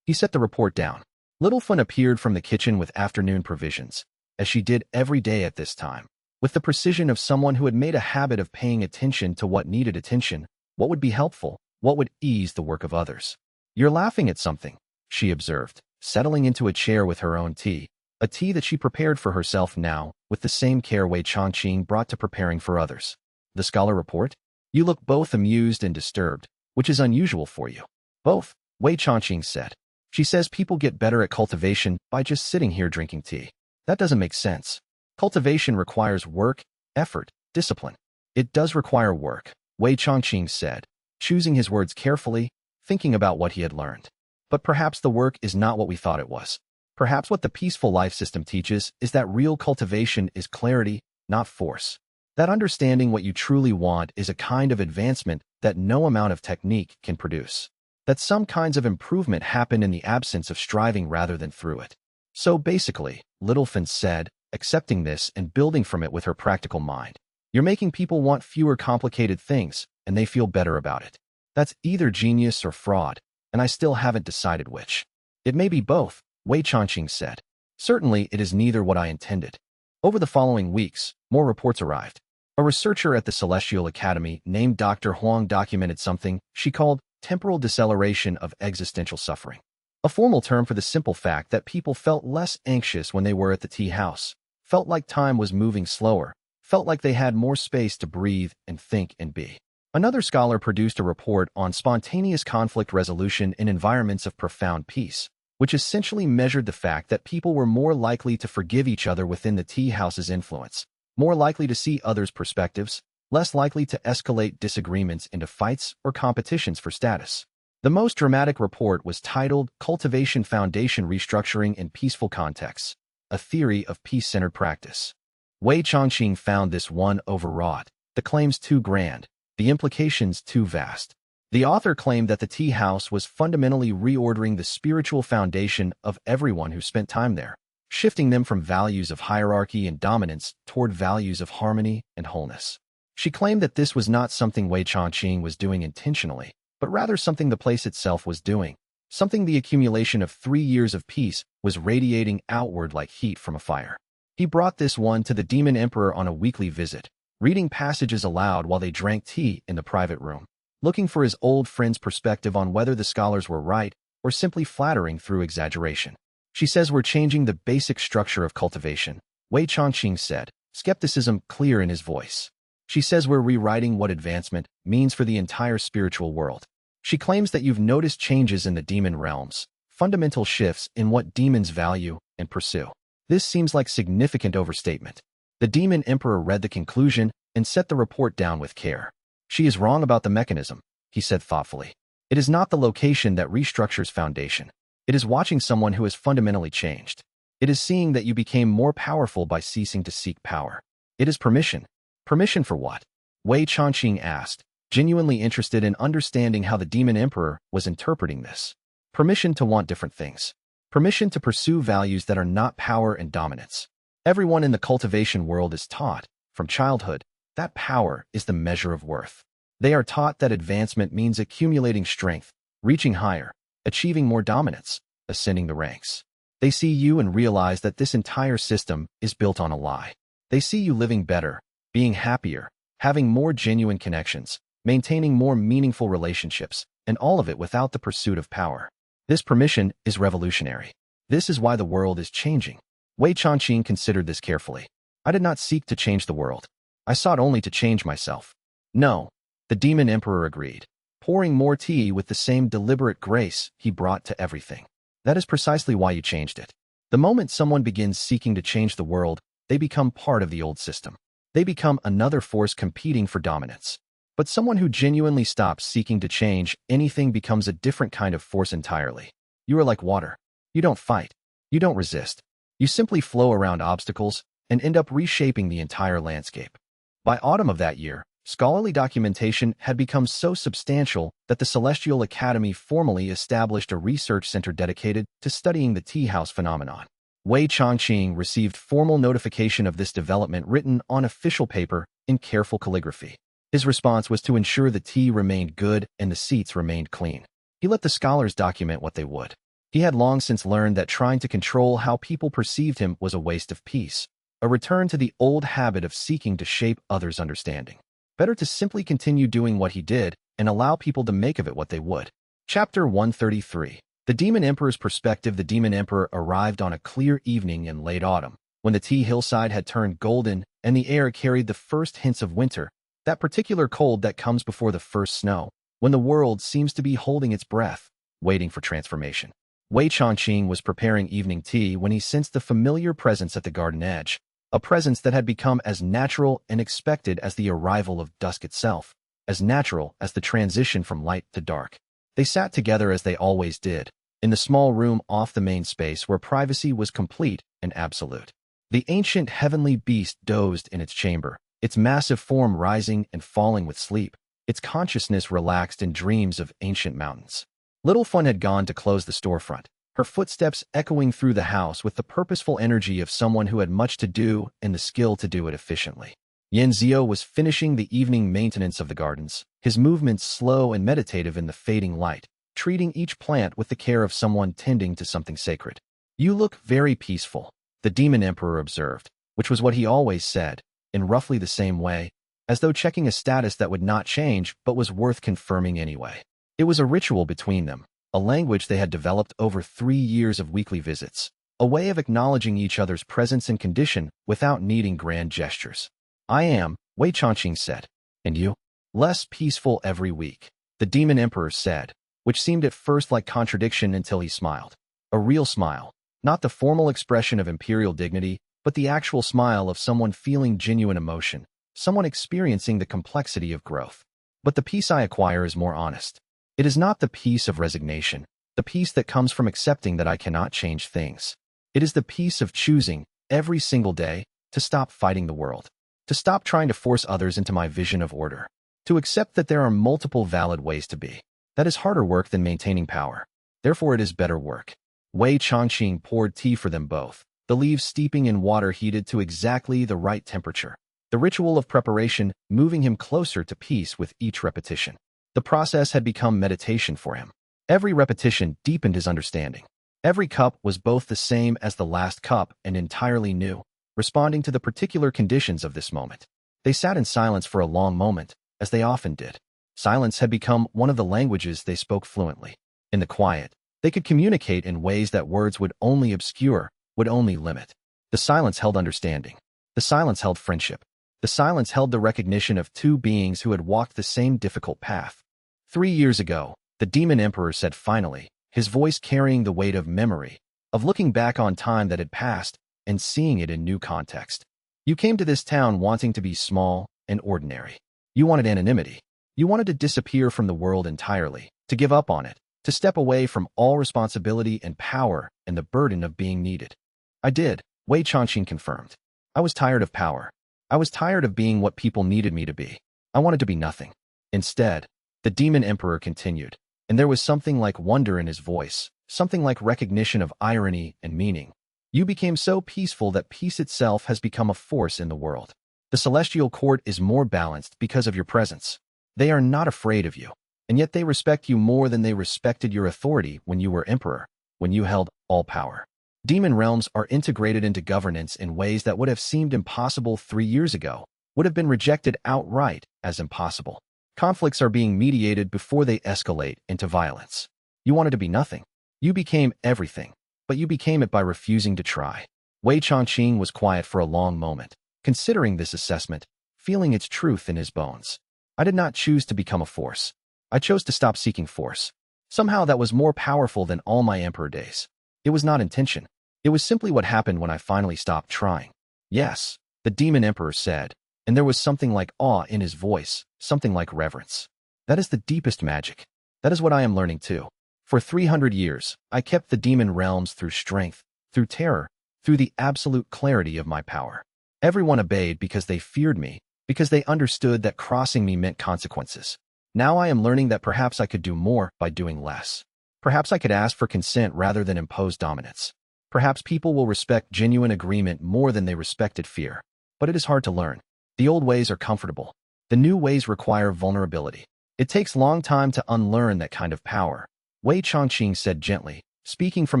He set the report down. Little Fun appeared from the kitchen with afternoon provisions, as she did every day at this time, with the precision of someone who had made a habit of paying attention to what needed attention, what would be helpful, what would ease the work of others. "You're laughing at something," she observed, settling into a chair with her own tea, a tea that she prepared for herself now, with the same care Wei Changqing brought to preparing for others. "The scholar report? You look both amused and disturbed, which is unusual for you." "Both," Wei Changqing said. "She says people get better at cultivation by just sitting here drinking tea. That doesn't make sense. Cultivation requires work, effort, discipline." "It does require work," Wei Changqing said, choosing his words carefully, thinking about what he had learned. "But perhaps the work is not what we thought it was. Perhaps what the peaceful life system teaches is that real cultivation is clarity, not force. That understanding what you truly want is a kind of advancement that no amount of technique can produce. That some kinds of improvement happen in the absence of striving rather than through it. So basically," Littlefin said, accepting this and building from it with her practical mind, "you're making people want fewer complicated things, and they feel better about it. That's either genius or fraud, and I still haven't decided which." "It may be both," Wei Changqing said. "Certainly it is neither what I intended." Over the following weeks, more reports arrived. A researcher at the Celestial Academy named Dr. Huang documented something she called temporal deceleration of existential suffering, a formal term for the simple fact that people felt less anxious when they were at the tea house, felt like time was moving slower, felt like they had more space to breathe and think and be. Another scholar produced a report on spontaneous conflict resolution in environments of profound peace, which essentially measured the fact that people were more likely to forgive each other within the tea house's influence, more likely to see others' perspectives, less likely to escalate disagreements into fights or competitions for status. The most dramatic report was titled Cultivation Foundation Restructuring in Peaceful Contexts, a Theory of Peace-Centered Practice. Wei Changqing found this one overwrought, the claims too grand, the implications too vast. The author claimed that the tea house was fundamentally reordering the spiritual foundation of everyone who spent time there, shifting them from values of hierarchy and dominance toward values of harmony and wholeness. She claimed that this was not something Wei Changqing was doing intentionally, but rather something the place itself was doing, something the accumulation of 3 years of peace was radiating outward like heat from a fire. He brought this one to the Demon Emperor on a weekly visit, reading passages aloud while they drank tea in the private room, looking for his old friend's perspective on whether the scholars were right or simply flattering through exaggeration. "She says we're changing the basic structure of cultivation," Wei Changqing said, skepticism clear in his voice. "She says we're rewriting what advancement means for the entire spiritual world. She claims that you've noticed changes in the demon realms, fundamental shifts in what demons value and pursue. This seems like significant overstatement." The Demon Emperor read the conclusion and set the report down with care. "She is wrong about the mechanism," he said thoughtfully. "It is not the location that restructures foundation. It is watching someone who has fundamentally changed. It is seeing that you became more powerful by ceasing to seek power. It is permission." "Permission for what?" Wei Changqing asked, genuinely interested in understanding how the Demon Emperor was interpreting this. "Permission to want different things. Permission to pursue values that are not power and dominance. Everyone in the cultivation world is taught, from childhood, that power is the measure of worth. They are taught that advancement means accumulating strength, reaching higher, achieving more dominance, ascending the ranks. They see you and realize that this entire system is built on a lie. They see you living better, being happier, having more genuine connections, maintaining more meaningful relationships, and all of it without the pursuit of power. This permission is revolutionary. This is why the world is changing." Wei Changqing considered this carefully. "I did not seek to change the world. I sought only to change myself." "No," the Demon Emperor agreed, pouring more tea with the same deliberate grace he brought to everything. "That is precisely why you changed it. The moment someone begins seeking to change the world, they become part of the old system. They become another force competing for dominance. But someone who genuinely stops seeking to change anything becomes a different kind of force entirely. You are like water. You don't fight. You don't resist. You simply flow around obstacles, and end up reshaping the entire landscape. By autumn of that year, scholarly documentation had become so substantial that the Celestial Academy formally established a research center dedicated to studying the tea house phenomenon. Wei Changqing received formal notification of this development written on official paper in careful calligraphy. His response was to ensure the tea remained good and the seats remained clean. He let the scholars document what they would. He had long since learned that trying to control how people perceived him was a waste of peace, a return to the old habit of seeking to shape others' understanding. Better to simply continue doing what he did and allow people to make of it what they would. Chapter 133. The Demon Emperor's Perspective. The Demon Emperor arrived on a clear evening in late autumn, when the tea hillside had turned golden and the air carried the first hints of winter, that particular cold that comes before the first snow, when the world seems to be holding its breath, waiting for transformation. Wei Changqing was preparing evening tea when he sensed the familiar presence at the garden edge, a presence that had become as natural and expected as the arrival of dusk itself, as natural as the transition from light to dark. They sat together as they always did, in the small room off the main space where privacy was complete and absolute. The ancient heavenly beast dozed in its chamber, its massive form rising and falling with sleep, its consciousness relaxed in dreams of ancient mountains. Little Fun had gone to close the storefront, her footsteps echoing through the house with the purposeful energy of someone who had much to do and the skill to do it efficiently. Yan Zio was finishing the evening maintenance of the gardens, his movements slow and meditative in the fading light, treating each plant with the care of someone tending to something sacred. "You look very peaceful," the Demon Emperor observed, which was what he always said, in roughly the same way, as though checking a status that would not change but was worth confirming anyway. It was a ritual between them, a language they had developed over 3 years of weekly visits, a way of acknowledging each other's presence and condition without needing grand gestures. "I am," Wei Changqing said. "And you?" "Less peaceful every week," the Demon Emperor said, which seemed at first like contradiction until he smiled. A real smile, not the formal expression of imperial dignity, but the actual smile of someone feeling genuine emotion, someone experiencing the complexity of growth. "But the peace I acquire is more honest. It is not the peace of resignation, the peace that comes from accepting that I cannot change things. It is the peace of choosing, every single day, to stop fighting the world, to stop trying to force others into my vision of order, to accept that there are multiple valid ways to be. That is harder work than maintaining power. Therefore it is better work." Wei Changqing poured tea for them both, the leaves steeping in water heated to exactly the right temperature, the ritual of preparation moving him closer to peace with each repetition. The process had become meditation for him. Every repetition deepened his understanding. Every cup was both the same as the last cup and entirely new, responding to the particular conditions of this moment. They sat in silence for a long moment, as they often did. Silence had become one of the languages they spoke fluently. In the quiet, they could communicate in ways that words would only obscure, would only limit. The silence held understanding. The silence held friendship. The silence held the recognition of two beings who had walked the same difficult path. 3 years ago, the Demon Emperor said finally, his voice carrying the weight of memory, of looking back on time that had passed and seeing it in new context. "You came to this town wanting to be small and ordinary. You wanted anonymity. You wanted to disappear from the world entirely, to give up on it, to step away from all responsibility and power and the burden of being needed." "I did," Wei Changqing confirmed. "I was tired of power. I was tired of being what people needed me to be. I wanted to be nothing. Instead," the Demon Emperor continued, and there was something like wonder in his voice, something like recognition of irony and meaning. "You became so peaceful that peace itself has become a force in the world. The Celestial Court is more balanced because of your presence. They are not afraid of you, and yet they respect you more than they respected your authority when you were emperor, when you held all power. Demon realms are integrated into governance in ways that would have seemed impossible 3 years ago, would have been rejected outright as impossible. Conflicts are being mediated before they escalate into violence. You wanted to be nothing. You became everything, but you became it by refusing to try." Wei Changqing was quiet for a long moment, considering this assessment, feeling its truth in his bones. "I did not choose to become a force. I chose to stop seeking force. Somehow that was more powerful than all my emperor days. It was not intention. It was simply what happened when I finally stopped trying." "Yes," the Demon Emperor said, and there was something like awe in his voice, something like reverence. "That is the deepest magic. That is what I am learning too. For 300 years, I kept the demon realms through strength, through terror, through the absolute clarity of my power. Everyone obeyed because they feared me, because they understood that crossing me meant consequences. Now I am learning that perhaps I could do more by doing less. Perhaps I could ask for consent rather than impose dominance. Perhaps people will respect genuine agreement more than they respected fear. But it is hard to learn. The old ways are comfortable. The new ways require vulnerability. It takes long time to unlearn that kind of power. Wei Chongqing said gently, speaking from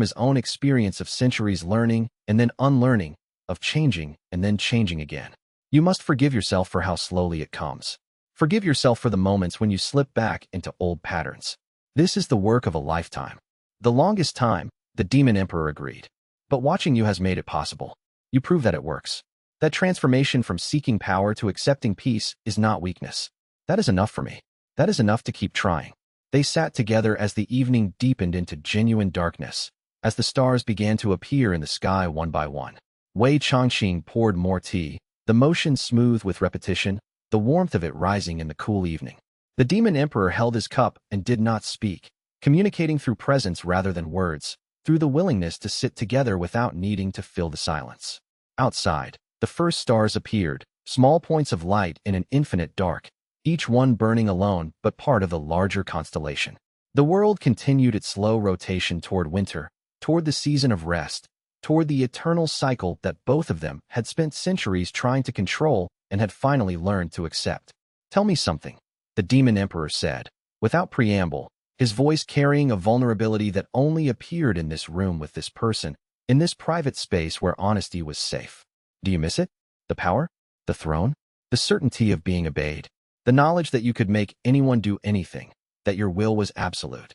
his own experience of centuries learning and then unlearning, of changing and then changing again. You must forgive yourself for how slowly it comes. Forgive yourself for the moments when you slip back into old patterns. This is the work of a lifetime. The longest time, the Demon Emperor agreed. But watching you has made it possible. You prove that it works. That transformation from seeking power to accepting peace is not weakness. That is enough for me. That is enough to keep trying. They sat together as the evening deepened into genuine darkness, as the stars began to appear in the sky one by one. Wei Chongqing poured more tea, the motion smooth with repetition, the warmth of it rising in the cool evening. The Demon Emperor held his cup and did not speak, communicating through presence rather than words, through the willingness to sit together without needing to fill the silence. Outside, the first stars appeared, small points of light in an infinite dark, each one burning alone but part of a larger constellation. The world continued its slow rotation toward winter, toward the season of rest, toward the eternal cycle that both of them had spent centuries trying to control and had finally learned to accept. Tell me something, the Demon Emperor said, without preamble, his voice carrying a vulnerability that only appeared in this room with this person, in this private space where honesty was safe. Do you miss it? The power? The throne? The certainty of being obeyed? The knowledge that you could make anyone do anything, that your will was absolute?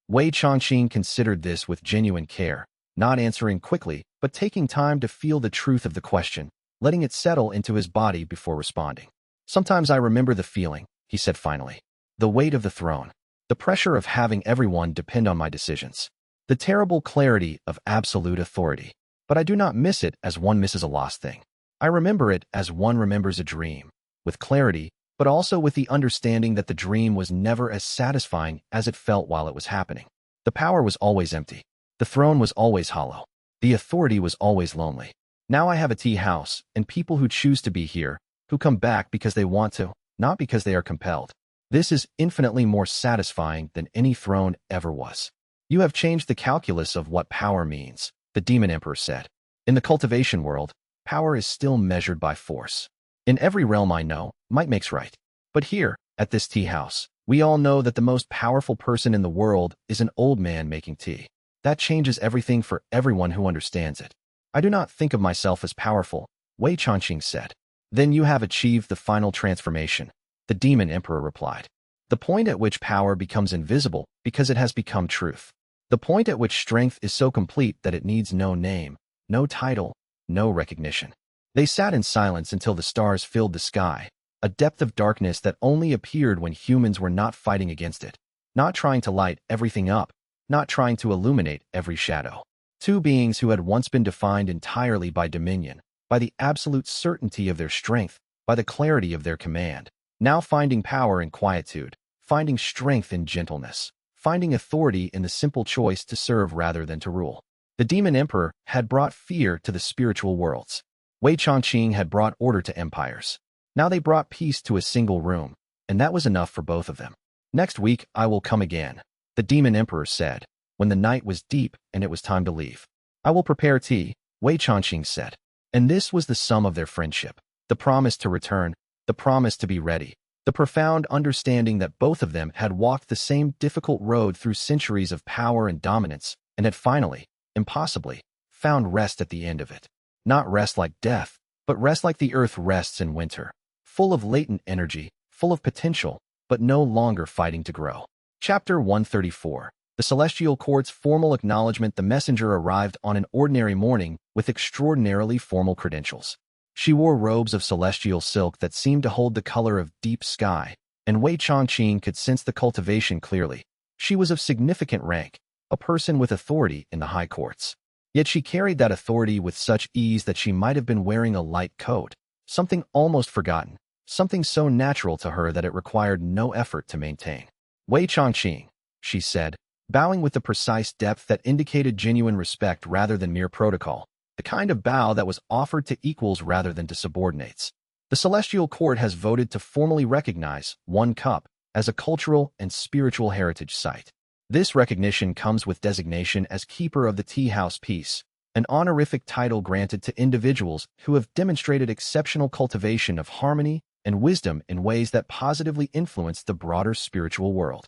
Wei Chongqing considered this with genuine care, not answering quickly, but taking time to feel the truth of the question, letting it settle into his body before responding. Sometimes I remember the feeling, he said finally. The weight of the throne. The pressure of having everyone depend on my decisions. The terrible clarity of absolute authority. But I do not miss it as one misses a lost thing. I remember it as one remembers a dream, with clarity, but also with the understanding that the dream was never as satisfying as it felt while it was happening. The power was always empty. The throne was always hollow. The authority was always lonely. Now I have a tea house, and people who choose to be here, who come back because they want to, not because they are compelled. This is infinitely more satisfying than any throne ever was. You have changed the calculus of what power means, the Demon Emperor said. In the cultivation world, power is still measured by force. In every realm I know, might makes right. But here, at this tea house, we all know that the most powerful person in the world is an old man making tea. That changes everything for everyone who understands it. I do not think of myself as powerful, Wei Chongqing said. Then you have achieved the final transformation, the Demon Emperor replied. The point at which power becomes invisible because it has become truth. The point at which strength is so complete that it needs no name, no title, no recognition. They sat in silence until the stars filled the sky, a depth of darkness that only appeared when humans were not fighting against it, not trying to light everything up, not trying to illuminate every shadow. Two beings who had once been defined entirely by dominion, by the absolute certainty of their strength, by the clarity of their command, now finding power in quietude, finding strength in gentleness, finding authority in the simple choice to serve rather than to rule. The Demon Emperor had brought fear to the spiritual worlds. Wei Chongqing had brought order to empires. Now they brought peace to a single room, and that was enough for both of them. Next week I will come again, the Demon Emperor said, when the night was deep and it was time to leave. I will prepare tea, Wei Chongqing said. And this was the sum of their friendship, the promise to return, the promise to be ready, the profound understanding that both of them had walked the same difficult road through centuries of power and dominance, and had finally, impossibly, found rest at the end of it. Not rest like death, but rest like the earth rests in winter, full of latent energy, full of potential, but no longer fighting to grow. Chapter 134. The Celestial Court's formal acknowledgement. The messenger arrived on an ordinary morning with extraordinarily formal credentials. She wore robes of celestial silk that seemed to hold the color of deep sky, and Wei Chongqing could sense the cultivation clearly. She was of significant rank, a person with authority in the high courts. Yet she carried that authority with such ease that she might have been wearing a light coat, something almost forgotten, something so natural to her that it required no effort to maintain. Wei Chongqing, she said, bowing with the precise depth that indicated genuine respect rather than mere protocol. the kind of bow that was offered to equals rather than to subordinates. The Celestial Court has voted to formally recognize One Cup as a cultural and spiritual heritage site. This recognition comes with designation as Keeper of the Tea House Peace, an honorific title granted to individuals who have demonstrated exceptional cultivation of harmony and wisdom in ways that positively influence the broader spiritual world.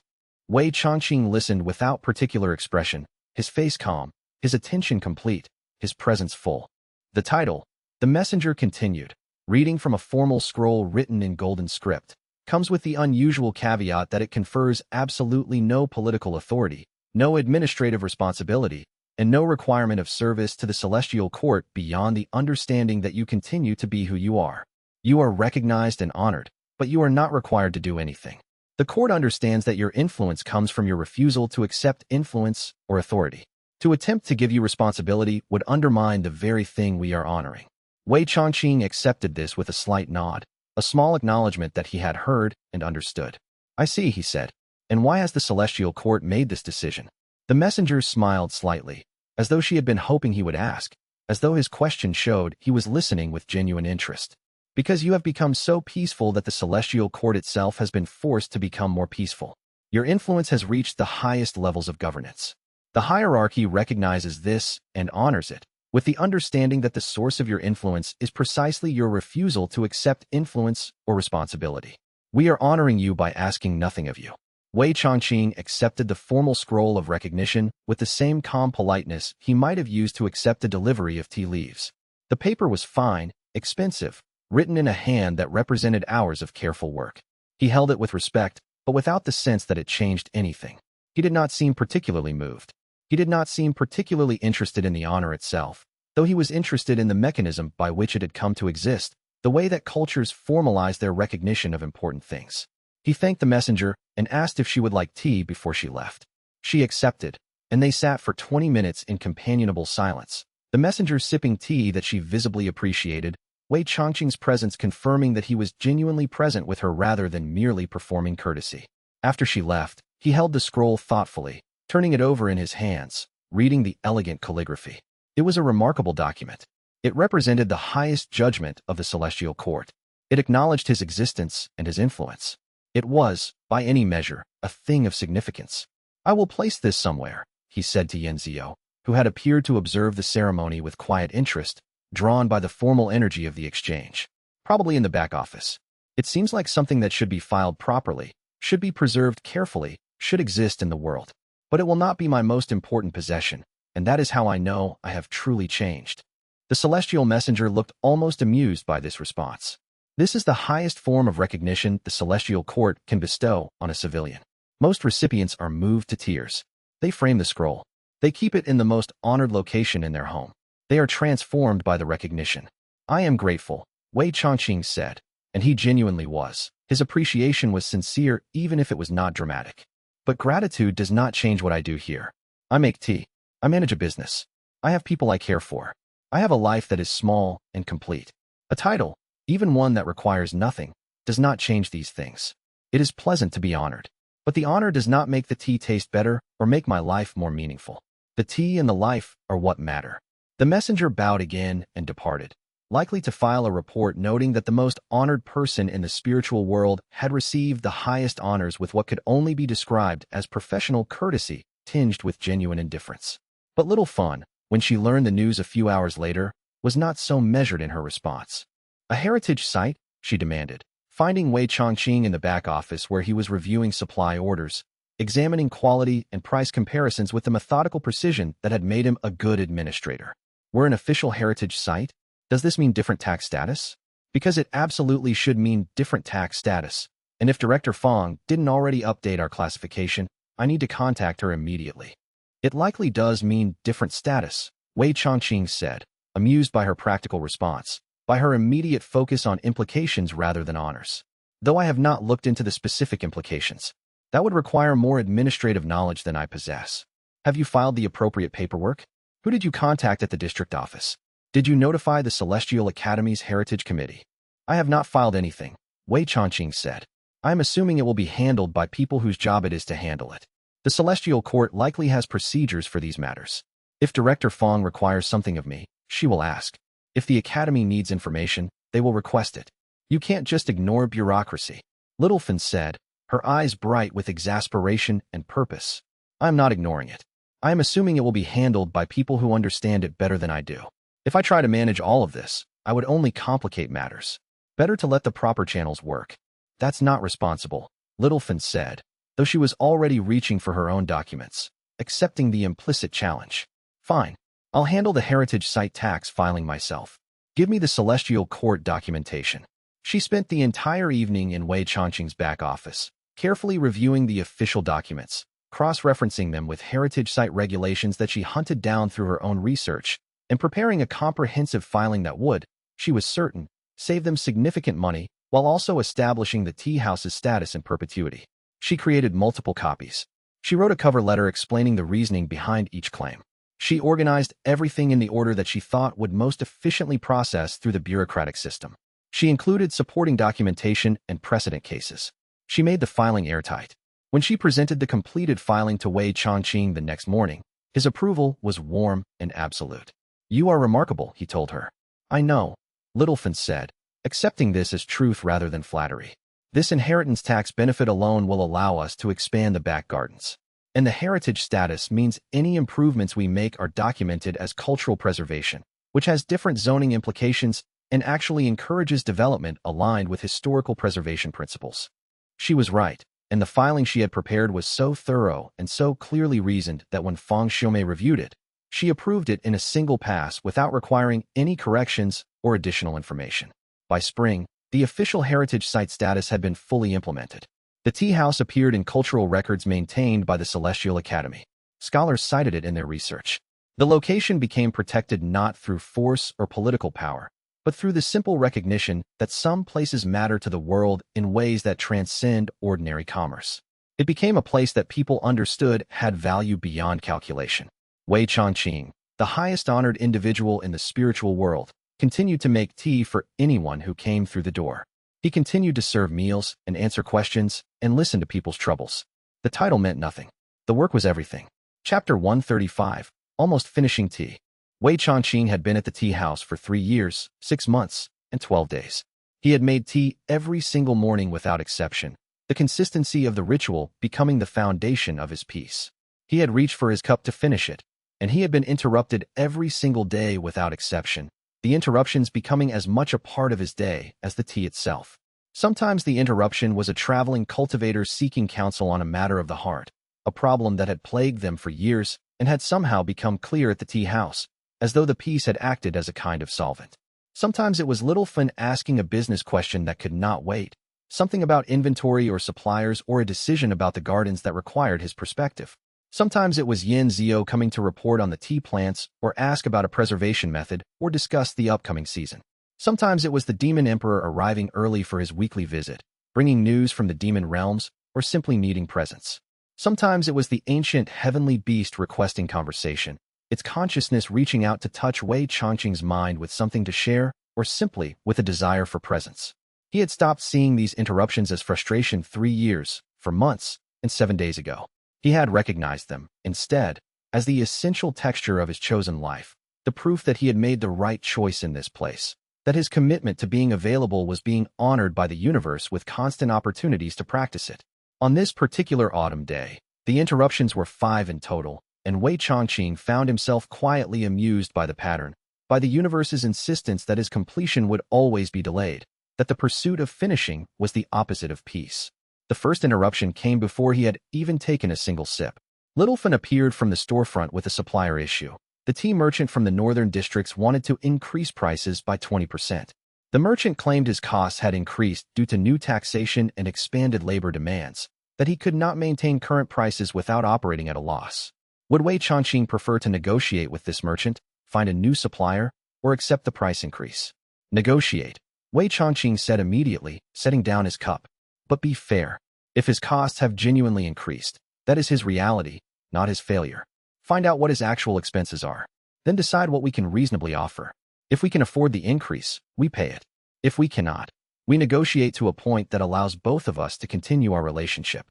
Wei Changqing listened without particular expression, his face calm, his attention complete, his presence full. The title, the messenger continued, reading from a formal scroll written in golden script, comes with the unusual caveat that it confers absolutely no political authority, no administrative responsibility, and no requirement of service to the Celestial Court beyond the understanding that you continue to be who you are. You are recognized and honored, but you are not required to do anything. The court understands that your influence comes from your refusal to accept influence or authority. To attempt to give you responsibility would undermine the very thing we are honoring. Wei Changqing accepted this with a slight nod, a small acknowledgement that he had heard and understood. I see, he said. And why has the Celestial Court made this decision? The messenger smiled slightly, as though she had been hoping he would ask, as though his question showed he was listening with genuine interest. Because you have become so peaceful that the Celestial Court itself has been forced to become more peaceful. Your influence has reached the highest levels of governance. The hierarchy recognizes this and honors it, with the understanding that the source of your influence is precisely your refusal to accept influence or responsibility. We are honoring you by asking nothing of you. Wei Changqing accepted the formal scroll of recognition with the same calm politeness he might have used to accept the delivery of tea leaves. The paper was fine, expensive, written in a hand that represented hours of careful work. He held it with respect, but without the sense that it changed anything. He did not seem particularly moved. He did not seem particularly interested in the honor itself, though he was interested in the mechanism by which it had come to exist, the way that cultures formalize their recognition of important things. He thanked the messenger and asked if she would like tea before she left. She accepted, and they sat for 20 minutes in companionable silence, the messenger sipping tea that she visibly appreciated, Wei Changqing's presence confirming that he was genuinely present with her rather than merely performing courtesy. After she left, he held the scroll thoughtfully, turning it over in his hands, reading the elegant calligraphy. It was a remarkable document. It represented the highest judgment of the Celestial Court. It acknowledged his existence and his influence. It was, by any measure, a thing of significance. I will place this somewhere, he said to Yenzio, who had appeared to observe the ceremony with quiet interest, drawn by the formal energy of the exchange. Probably in the back office. It seems like something that should be filed properly, should be preserved carefully, should exist in the world. But it will not be my most important possession, and that is how I know I have truly changed. The celestial messenger looked almost amused by this response. This is the highest form of recognition the Celestial Court can bestow on a civilian. Most recipients are moved to tears. They frame the scroll. They keep it in the most honored location in their home. They are transformed by the recognition. I am grateful, Wei Changqing said, and he genuinely was. His appreciation was sincere even if it was not dramatic. But gratitude does not change what I do here. I make tea. I manage a business. I have people I care for. I have a life that is small and complete. A title, even one that requires nothing, does not change these things. It is pleasant to be honored. But the honor does not make the tea taste better or make my life more meaningful. The tea and the life are what matter. The messenger bowed again and departed, likely to file a report noting that the most honored person in the spiritual world had received the highest honors with what could only be described as professional courtesy tinged with genuine indifference. But little Fawn, when she learned the news a few hours later, was not so measured in her response. A heritage site? She demanded, finding Wei Changqing in the back office where he was reviewing supply orders, examining quality and price comparisons with the methodical precision that had made him a good administrator. We're an official heritage site? Does this mean different tax status? Because it absolutely should mean different tax status. And if Director Fong didn't already update our classification, I need to contact her immediately. It likely does mean different status, Wei Changqing said, amused by her practical response, by her immediate focus on implications rather than honors. Though I have not looked into the specific implications. That would require more administrative knowledge than I possess. Have you filed the appropriate paperwork? Who did you contact at the district office? Did you notify the Celestial Academy's Heritage Committee? I have not filed anything, Wei Changqing said. I am assuming it will be handled by people whose job it is to handle it. The Celestial Court likely has procedures for these matters. If Director Fong requires something of me, She will ask. If the academy needs information, they will request it. You can't just ignore bureaucracy. Littlefinger said, her eyes bright with exasperation and purpose. I'm not ignoring it. I am assuming it will be handled by people who understand it better than I do. If I try to manage all of this, I would only complicate matters. Better to let the proper channels work. That's not responsible, Littlefinger said, though she was already reaching for her own documents, accepting the implicit challenge. Fine. I'll handle the heritage site tax filing myself. Give me the Celestial Court documentation. She spent the entire evening in Wei Changqing's back office, carefully reviewing the official documents, cross-referencing them with heritage site regulations that she hunted down through her own research, and preparing a comprehensive filing that would, she was certain, save them significant money while also establishing the tea house's status in perpetuity. She created multiple copies. She wrote a cover letter explaining the reasoning behind each claim. She organized everything in the order that she thought would most efficiently process through the bureaucratic system. She included supporting documentation and precedent cases. She made the filing airtight. When she presented the completed filing to Wei Changqing the next morning, his approval was warm and absolute. You are remarkable, he told her. I know, Littlefinger said, accepting this as truth rather than flattery. This inheritance tax benefit alone will allow us to expand the back gardens. And the heritage status means any improvements we make are documented as cultural preservation, which has different zoning implications and actually encourages development aligned with historical preservation principles. She was right, and the filing she had prepared was so thorough and so clearly reasoned that when Feng Xiaomei reviewed it, she approved it in a single pass without requiring any corrections or additional information. By spring, the official heritage site status had been fully implemented. The tea house appeared in cultural records maintained by the Celestial Academy. Scholars cited it in their research. The location became protected not through force or political power, but through the simple recognition that some places matter to the world in ways that transcend ordinary commerce. It became a place that people understood had value beyond calculation. Wei Changqing, the highest honored individual in the spiritual world, continued to make tea for anyone who came through the door. He continued to serve meals and answer questions and listen to people's troubles. The title meant nothing. The work was everything. Chapter 135, Almost Finishing Tea. Wei Changqing had been at the tea house for 3 years, 6 months, and 12 days. He had made tea every single morning without exception, the consistency of the ritual becoming the foundation of his peace. He had reached for his cup to finish it, and he had been interrupted every single day without exception, the interruptions becoming as much a part of his day as the tea itself. Sometimes the interruption was a traveling cultivator seeking counsel on a matter of the heart, a problem that had plagued them for years and had somehow become clear at the tea house, as though the peace had acted as a kind of solvent. Sometimes it was Littlefinger asking a business question that could not wait, something about inventory or suppliers or a decision about the gardens that required his perspective. Sometimes it was Yin Zio coming to report on the tea plants or ask about a preservation method or discuss the upcoming season. Sometimes it was the Demon Emperor arriving early for his weekly visit, bringing news from the demon realms or simply needing presents. Sometimes it was the ancient heavenly beast requesting conversation, its consciousness reaching out to touch Wei Changqing's mind with something to share or simply with a desire for presence. He had stopped seeing these interruptions as frustration 3 years, 4 months, and 7 days ago. He had recognized them, instead, as the essential texture of his chosen life, the proof that he had made the right choice in this place, that his commitment to being available was being honored by the universe with constant opportunities to practice it. On this particular autumn day, the interruptions were 5 in total, and Wei Changqing found himself quietly amused by the pattern, by the universe's insistence that his completion would always be delayed, that the pursuit of finishing was the opposite of peace. The first interruption came before he had even taken a single sip. Littlefinger appeared from the storefront with a supplier issue. The tea merchant from the northern districts wanted to increase prices by 20%. The merchant claimed his costs had increased due to new taxation and expanded labor demands, that he could not maintain current prices without operating at a loss. Would Wei Changqing prefer to negotiate with this merchant, find a new supplier, or accept the price increase? Negotiate, Wei Changqing said immediately, setting down his cup. But be fair. If his costs have genuinely increased, that is his reality, not his failure. Find out what his actual expenses are. Then decide what we can reasonably offer. If we can afford the increase, we pay it. If we cannot, we negotiate to a point that allows both of us to continue our relationship.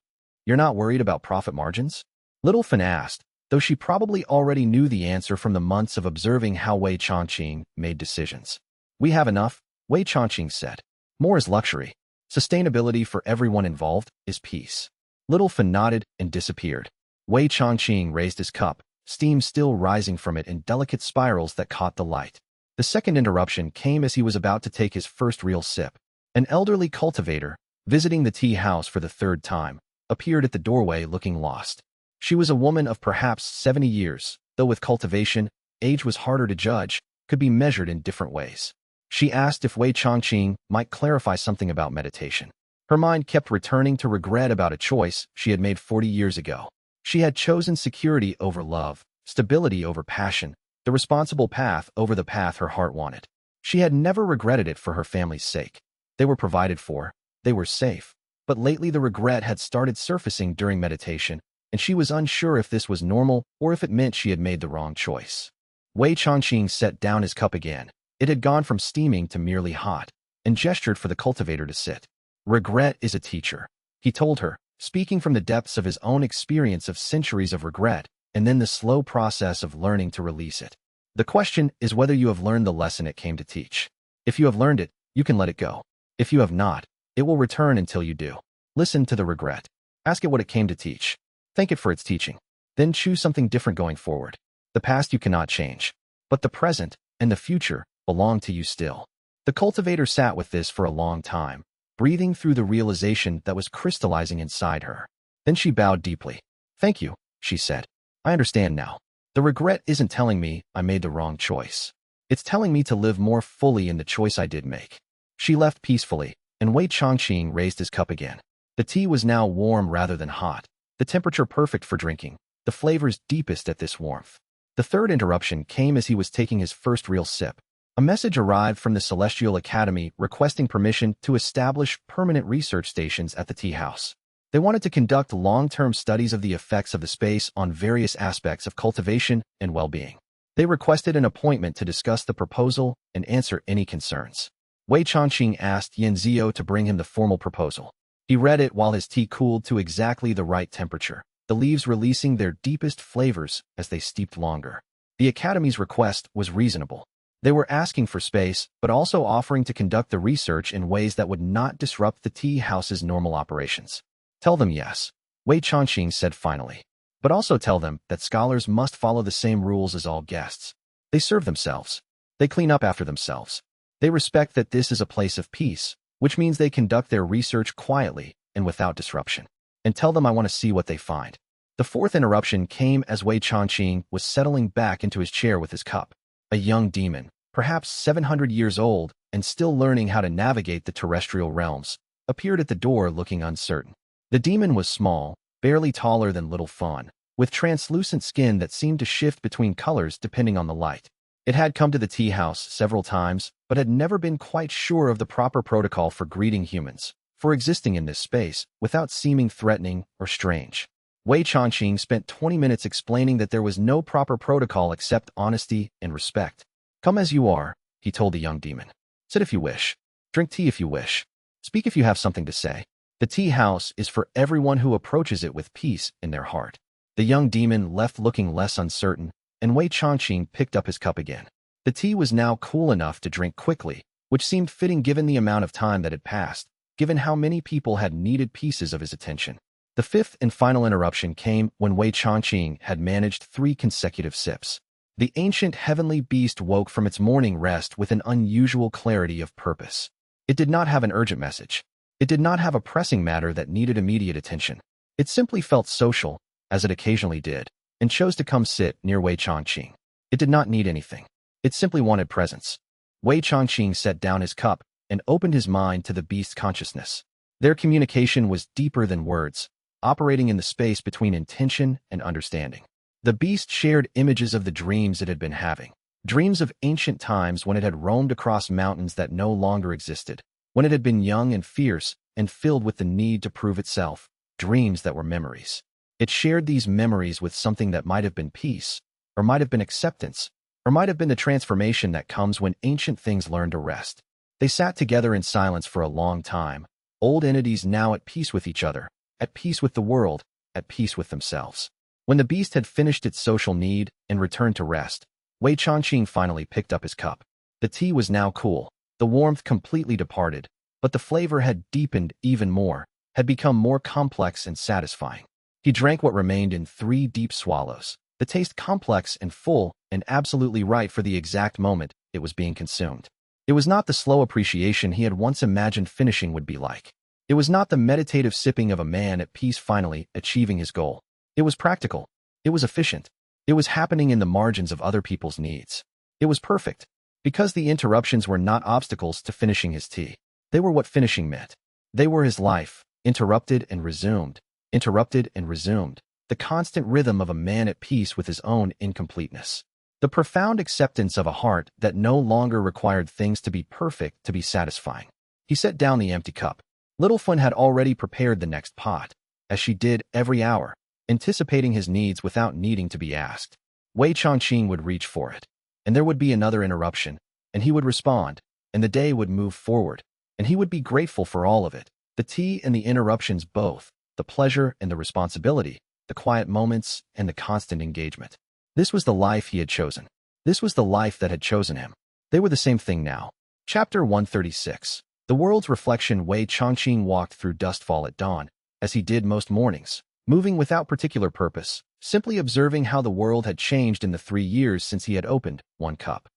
You're not worried about profit margins? Littlefinger asked, though she probably already knew the answer from the months of observing how Wei Changqing made decisions. We have enough, Wei Changqing said. More is luxury. Sustainability for everyone involved is peace. Little Fan nodded and disappeared. Wei Changqing raised his cup, steam still rising from it in delicate spirals that caught the light. The second interruption came as he was about to take his first real sip. An elderly cultivator, visiting the tea house for the third time, appeared at the doorway looking lost. She was a woman of perhaps 70 years, though with cultivation, age was harder to judge, could be measured in different ways. She asked if Wei Changqing might clarify something about meditation. Her mind kept returning to regret about a choice she had made 40 years ago. She had chosen security over love, stability over passion, the responsible path over the path her heart wanted. She had never regretted it for her family's sake. They were provided for, they were safe. But lately the regret had started surfacing during meditation, and she was unsure if this was normal or if it meant she had made the wrong choice. Wei Changqing set down his cup again. It had gone from steaming to merely hot, and gestured for the cultivator to sit. Regret is a teacher, he told her, speaking from the depths of his own experience of centuries of regret, and then the slow process of learning to release it. The question is whether you have learned the lesson it came to teach. If you have learned it, you can let it go. If you have not, it will return until you do. Listen to the regret. Ask it what it came to teach. Thank it for its teaching. Then choose something different going forward. The past you cannot change, but the present and the future belong to you still. The cultivator sat with this for a long time, breathing through the realization that was crystallizing inside her. Then she bowed deeply. Thank you, she said. I understand now. The regret isn't telling me I made the wrong choice. It's telling me to live more fully in the choice I did make. She left peacefully, and Wei Changqing raised his cup again. The tea was now warm rather than hot, the temperature perfect for drinking, the flavors deepest at this warmth. The third interruption came as he was taking his first real sip. A message arrived from the Celestial Academy requesting permission to establish permanent research stations at the tea house. They wanted to conduct long-term studies of the effects of the space on various aspects of cultivation and well-being. They requested an appointment to discuss the proposal and answer any concerns. Wei Changqing asked Yin Zio to bring him the formal proposal. He read it while his tea cooled to exactly the right temperature, the leaves releasing their deepest flavors as they steeped longer. The Academy's request was reasonable. They were asking for space, but also offering to conduct the research in ways that would not disrupt the tea house's normal operations. Tell them yes, Wei Changqing said finally. But also tell them that scholars must follow the same rules as all guests. They serve themselves. They clean up after themselves. They respect that this is a place of peace, which means they conduct their research quietly and without disruption. And tell them I want to see what they find. The fourth interruption came as Wei Changqing was settling back into his chair with his cup. A young demon, perhaps 700 years old and still learning how to navigate the terrestrial realms, appeared at the door looking uncertain. The demon was small, barely taller than Little Fawn, with translucent skin that seemed to shift between colors depending on the light. It had come to the tea house several times, but had never been quite sure of the proper protocol for greeting humans, for existing in this space without seeming threatening or strange. Wei Changqing spent 20 minutes explaining that there was no proper protocol except honesty and respect. Come as you are, he told the young demon. Sit if you wish. Drink tea if you wish. Speak if you have something to say. The tea house is for everyone who approaches it with peace in their heart. The young demon left looking less uncertain, and Wei Changqing picked up his cup again. The tea was now cool enough to drink quickly, which seemed fitting given the amount of time that had passed, given how many people had needed pieces of his attention. The fifth and final interruption came when Wei Changqing had managed 3 consecutive sips. The ancient heavenly beast woke from its morning rest with an unusual clarity of purpose. It did not have an urgent message. It did not have a pressing matter that needed immediate attention. It simply felt social, as it occasionally did, and chose to come sit near Wei Changqing. It did not need anything. It simply wanted presence. Wei Changqing set down his cup and opened his mind to the beast's consciousness. Their communication was deeper than words, operating in the space between intention and understanding. The beast shared images of the dreams it had been having, dreams of ancient times when it had roamed across mountains that no longer existed, when it had been young and fierce and filled with the need to prove itself, dreams that were memories. It shared these memories with something that might have been peace, or might have been acceptance, or might have been the transformation that comes when ancient things learn to rest. They sat together in silence for a long time, old entities now at peace with each other, at peace with the world, at peace with themselves. When the beast had finished its social need and returned to rest, Wei Changqing finally picked up his cup. The tea was now cool. The warmth completely departed, but the flavor had deepened even more, had become more complex and satisfying. He drank what remained in 3 deep swallows, the taste complex and full and absolutely right for the exact moment it was being consumed. It was not the slow appreciation he had once imagined finishing would be like. It was not the meditative sipping of a man at peace finally achieving his goal. It was practical. It was efficient. It was happening in the margins of other people's needs. It was perfect, because the interruptions were not obstacles to finishing his tea. They were what finishing meant. They were his life, interrupted and resumed, the constant rhythm of a man at peace with his own incompleteness. The profound acceptance of a heart that no longer required things to be perfect to be satisfying. He set down the empty cup. Little Fun had already prepared the next pot, as she did every hour, anticipating his needs without needing to be asked. Wei Changqing would reach for it, and there would be another interruption, and he would respond, and the day would move forward, and he would be grateful for all of it, the tea and the interruptions both, the pleasure and the responsibility, the quiet moments and the constant engagement. This was the life he had chosen. This was the life that had chosen him. They were the same thing now. Chapter 136. The world's reflection. Wei Changqing walked through dustfall at dawn, as he did most mornings, moving without particular purpose, simply observing how the world had changed in the 3 years since he had opened one cup.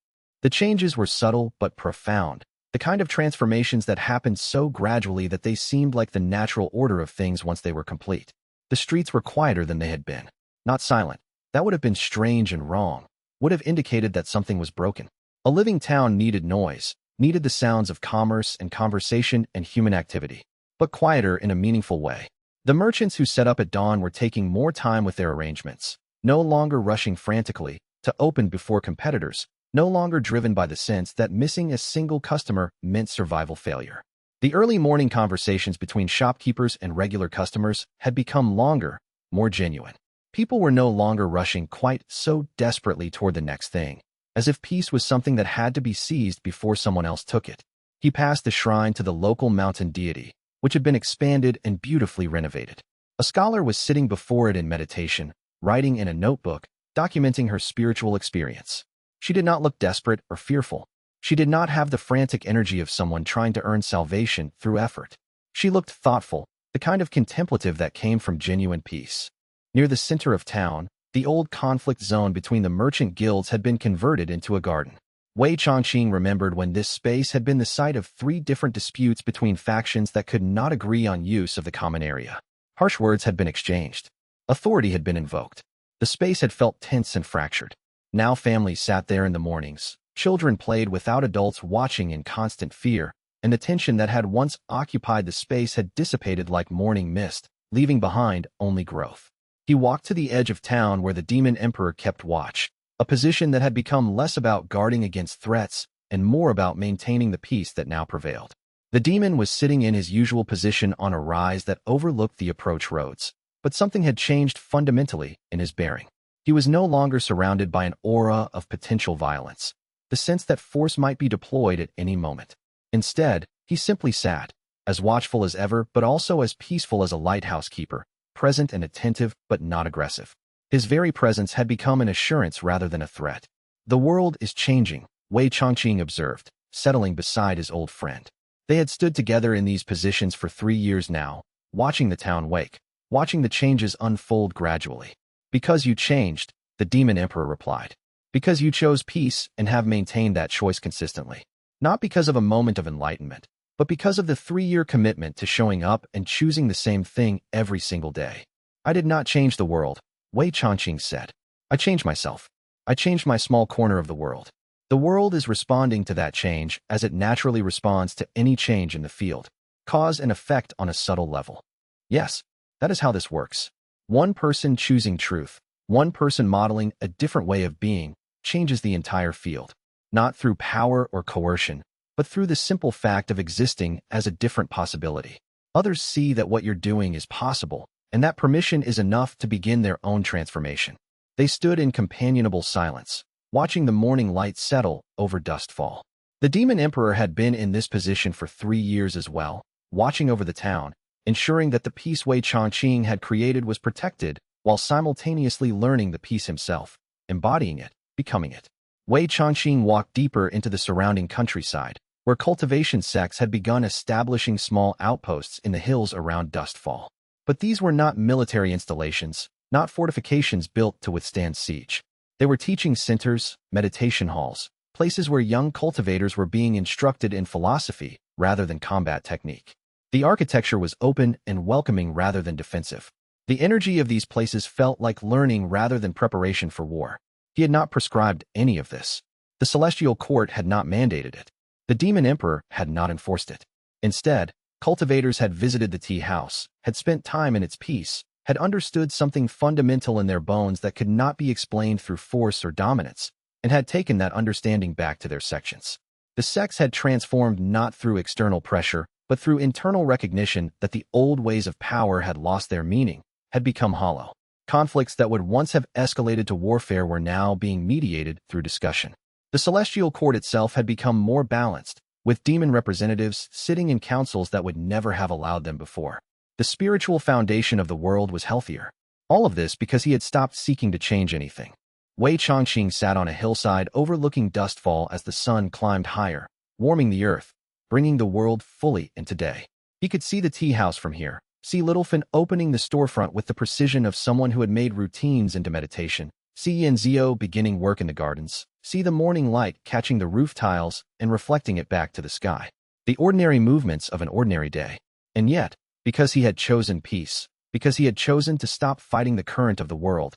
The changes were subtle but profound, the kind of transformations that happened so gradually that they seemed like the natural order of things once they were complete. The streets were quieter than they had been, not silent. That would have been strange and wrong, would have indicated that something was broken. A living town needed noise, needed the sounds of commerce and conversation and human activity, but quieter in a meaningful way. The merchants who set up at dawn were taking more time with their arrangements, no longer rushing frantically to open before competitors, no longer driven by the sense that missing a single customer meant survival failure. The early morning conversations between shopkeepers and regular customers had become longer, more genuine. People were no longer rushing quite so desperately toward the next thing, as if peace was something that had to be seized before someone else took it. He passed the shrine to the local mountain deity, which had been expanded and beautifully renovated. A scholar was sitting before it in meditation, writing in a notebook, documenting her spiritual experience. She did not look desperate or fearful. She did not have the frantic energy of someone trying to earn salvation through effort. She looked thoughtful, the kind of contemplative that came from genuine peace. Near the center of town, the old conflict zone between the merchant guilds had been converted into a garden. Wei Changqing remembered when this space had been the site of 3 different disputes between factions that could not agree on use of the common area. Harsh words had been exchanged. Authority had been invoked. The space had felt tense and fractured. Now families sat there in the mornings. Children played without adults watching in constant fear, and the tension that had once occupied the space had dissipated like morning mist, leaving behind only growth. He walked to the edge of town where the Demon Emperor kept watch, a position that had become less about guarding against threats and more about maintaining the peace that now prevailed. The demon was sitting in his usual position on a rise that overlooked the approach roads, but something had changed fundamentally in his bearing. He was no longer surrounded by an aura of potential violence, the sense that force might be deployed at any moment. Instead, he simply sat, as watchful as ever but also as peaceful as a lighthouse keeper, present and attentive but not aggressive. His very presence had become an assurance rather than a threat. The world is changing, Wei Changqing observed, settling beside his old friend. They had stood together in these positions for 3 years now, watching the town wake, watching the changes unfold gradually. Because you changed, the Demon Emperor replied. Because you chose peace and have maintained that choice consistently. Not because of a moment of enlightenment, but because of the 3-year commitment to showing up and choosing the same thing every single day. I did not change the world, Wei Changqing said. I changed myself. I changed my small corner of the world. The world is responding to that change as it naturally responds to any change in the field, cause and effect on a subtle level. Yes, that is how this works. One person choosing truth, one person modeling a different way of being, changes the entire field, not through power or coercion, but through the simple fact of existing as a different possibility. Others see that what you're doing is possible, and that permission is enough to begin their own transformation. They stood in companionable silence, watching the morning light settle over dustfall. The Demon Emperor had been in this position for 3 years as well, watching over the town, ensuring that the peace Wei Changqing had created was protected while simultaneously learning the peace himself, embodying it, becoming it. Wei Changqing walked deeper into the surrounding countryside, where cultivation sects had begun establishing small outposts in the hills around Dustfall. But these were not military installations, not fortifications built to withstand siege. They were teaching centers, meditation halls, places where young cultivators were being instructed in philosophy rather than combat technique. The architecture was open and welcoming rather than defensive. The energy of these places felt like learning rather than preparation for war. He had not prescribed any of this. The celestial court had not mandated it. The demon emperor had not enforced it. Instead, cultivators had visited the tea house, had spent time in its peace, had understood something fundamental in their bones that could not be explained through force or dominance, and had taken that understanding back to their sections. The sects had transformed not through external pressure, but through internal recognition that the old ways of power had lost their meaning, had become hollow. Conflicts that would once have escalated to warfare were now being mediated through discussion. The celestial court itself had become more balanced, with demon representatives sitting in councils that would never have allowed them before. The spiritual foundation of the world was healthier. All of this because he had stopped seeking to change anything. Wei Changqing sat on a hillside overlooking Dustfall as the sun climbed higher, warming the earth, bringing the world fully into day. He could see the tea house from here, see Littlefin opening the storefront with the precision of someone who had made routines into meditation, see Yanzio beginning work in the gardens, see the morning light catching the roof tiles and reflecting it back to the sky. The ordinary movements of an ordinary day. And yet, because he had chosen peace, because he had chosen to stop fighting the current of the world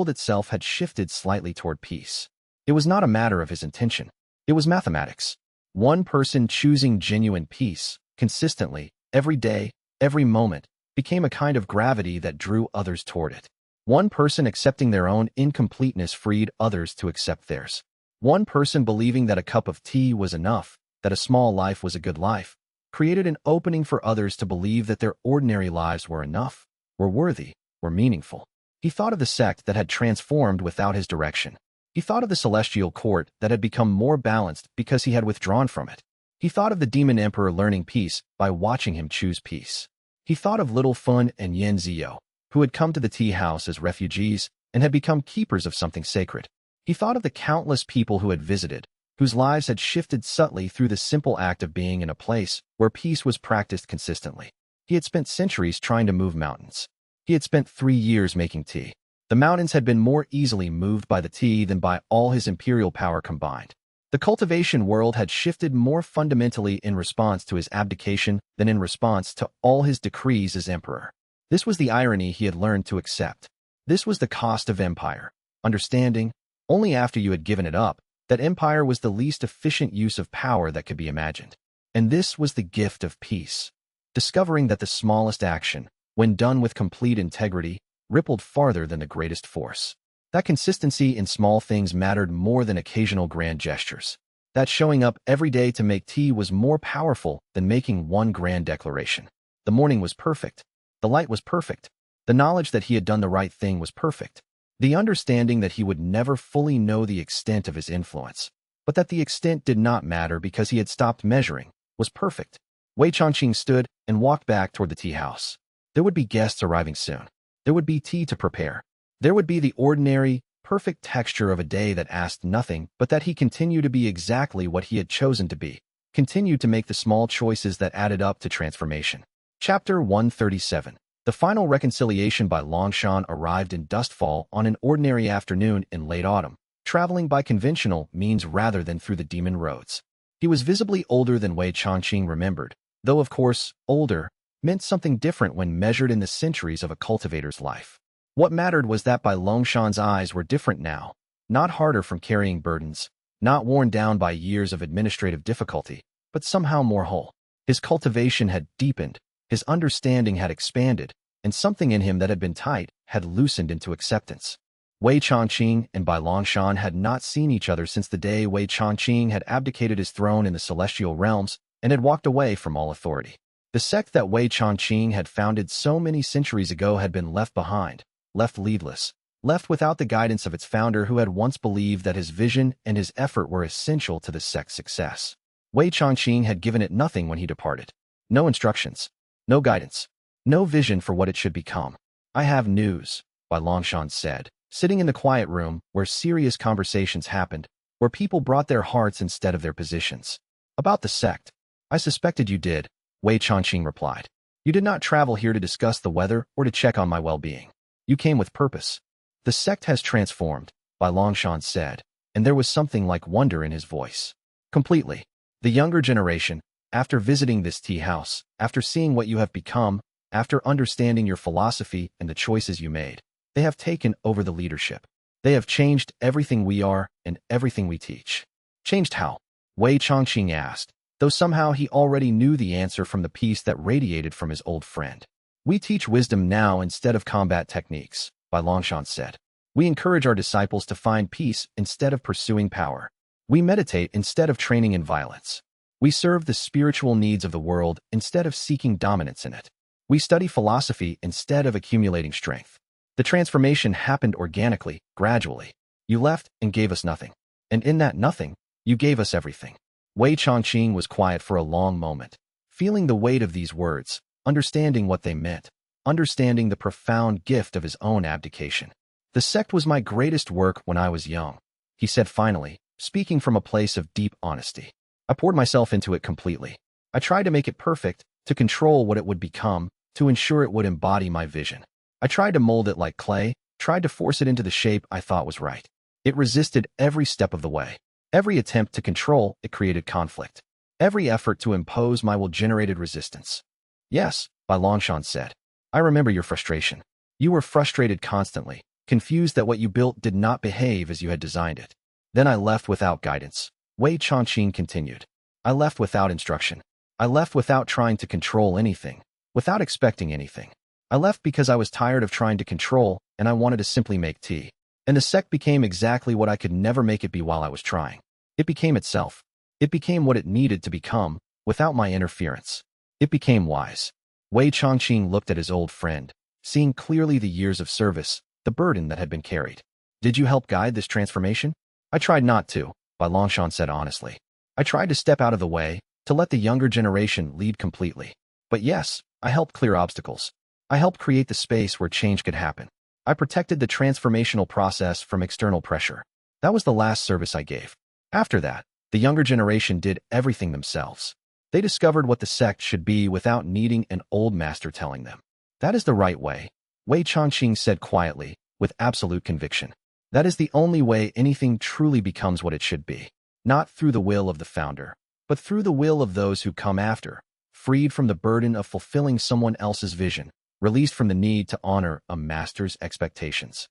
itself had shifted slightly toward peace. It was not a matter of his intention. It was mathematics. One person choosing genuine peace, consistently, every day, every moment, became a kind of gravity that drew others toward it. One person accepting their own incompleteness freed others to accept theirs. One person believing that a cup of tea was enough, that a small life was a good life, created an opening for others to believe that their ordinary lives were enough, were worthy, were meaningful. He thought of the sect that had transformed without his direction. He thought of the celestial court that had become more balanced because he had withdrawn from it. He thought of the demon emperor learning peace by watching him choose peace. He thought of Little Fun and Yanzio, who had come to the tea house as refugees and had become keepers of something sacred. He thought of the countless people who had visited, whose lives had shifted subtly through the simple act of being in a place where peace was practiced consistently. He had spent centuries trying to move mountains. He had spent 3 years making tea. The mountains had been more easily moved by the tea than by all his imperial power combined. The cultivation world had shifted more fundamentally in response to his abdication than in response to all his decrees as emperor. This was the irony he had learned to accept. This was the cost of empire. Understanding, only after you had given it up, that empire was the least efficient use of power that could be imagined. And this was the gift of peace. Discovering that the smallest action, when done with complete integrity, rippled farther than the greatest force. That consistency in small things mattered more than occasional grand gestures. That showing up every day to make tea was more powerful than making one grand declaration. The morning was perfect. The light was perfect. The knowledge that he had done the right thing was perfect. The understanding that he would never fully know the extent of his influence, but that the extent did not matter because he had stopped measuring, was perfect. Wei Changqing stood and walked back toward the tea house. There would be guests arriving soon. There would be tea to prepare. There would be the ordinary, perfect texture of a day that asked nothing but that he continue to be exactly what he had chosen to be, continued to make the small choices that added up to transformation. Chapter 137. The final reconciliation by Longshan arrived in Dustfall on an ordinary afternoon in late autumn, traveling by conventional means rather than through the demon roads. He was visibly older than Wei Changqing remembered, though of course, older meant something different when measured in the centuries of a cultivator's life. What mattered was that by Longshan's eyes were different now, not harder from carrying burdens, not worn down by years of administrative difficulty, but somehow more whole. His cultivation had deepened, his understanding had expanded, and something in him that had been tight had loosened into acceptance. Wei Changqing and Bai Longshan had not seen each other since the day Wei Changqing had abdicated his throne in the celestial realms and had walked away from all authority. The sect that Wei Changqing had founded so many centuries ago had been left behind, left leadless, left without the guidance of its founder who had once believed that his vision and his effort were essential to the sect's success. Wei Changqing had given it nothing when he departed. No instructions, no guidance, no vision for what it should become. I have news. Bai Longshan said, sitting in the quiet room where serious conversations happened, where people brought their hearts instead of their positions. About the sect. I suspected you did, Wei Changqing replied. You did not travel here to discuss the weather or to check on my well-being. You came with purpose. The sect has transformed, Bai Longshan said, and there was something like wonder in his voice. Completely. The younger generation, after visiting this tea house, after seeing what you have become, after understanding your philosophy and the choices you made, they have taken over the leadership. They have changed everything we are and everything we teach. Changed how? Wei Changqing asked, though somehow he already knew the answer from the peace that radiated from his old friend. We teach wisdom now instead of combat techniques, Bai Longshan said. We encourage our disciples to find peace instead of pursuing power. We meditate instead of training in violence. We serve the spiritual needs of the world instead of seeking dominance in it. We study philosophy instead of accumulating strength. The transformation happened organically, gradually. You left and gave us nothing. And in that nothing, you gave us everything. Wei Changqing was quiet for a long moment, feeling the weight of these words, understanding what they meant, understanding the profound gift of his own abdication. The sect was my greatest work when I was young, he said finally, speaking from a place of deep honesty. I poured myself into it completely. I tried to make it perfect, to control what it would become, to ensure it would embody my vision. I tried to mold it like clay, tried to force it into the shape I thought was right. It resisted every step of the way. Every attempt to control it created conflict. Every effort to impose my will generated resistance. Yes, Bai Longshan said. I remember your frustration. You were frustrated constantly, confused that what you built did not behave as you had designed it. Then I left without guidance. Wei Changqing continued. I left without instruction. I left without trying to control anything, without expecting anything. I left because I was tired of trying to control, and I wanted to simply make tea. And the sect became exactly what I could never make it be while I was trying. It became itself. It became what it needed to become, without my interference. It became wise. Wei Changqing looked at his old friend, seeing clearly the years of service, the burden that had been carried. Did you help guide this transformation? I tried not to, Bai Longshan said honestly. I tried to step out of the way, to let the younger generation lead completely. But yes, I helped clear obstacles. I helped create the space where change could happen. I protected the transformational process from external pressure. That was the last service I gave. After that, the younger generation did everything themselves. They discovered what the sect should be without needing an old master telling them. That is the right way, Wei Changqing said quietly, with absolute conviction. That is the only way anything truly becomes what it should be. Not through the will of the founder, but through the will of those who come after, freed from the burden of fulfilling someone else's vision, released from the need to honor a master's expectations.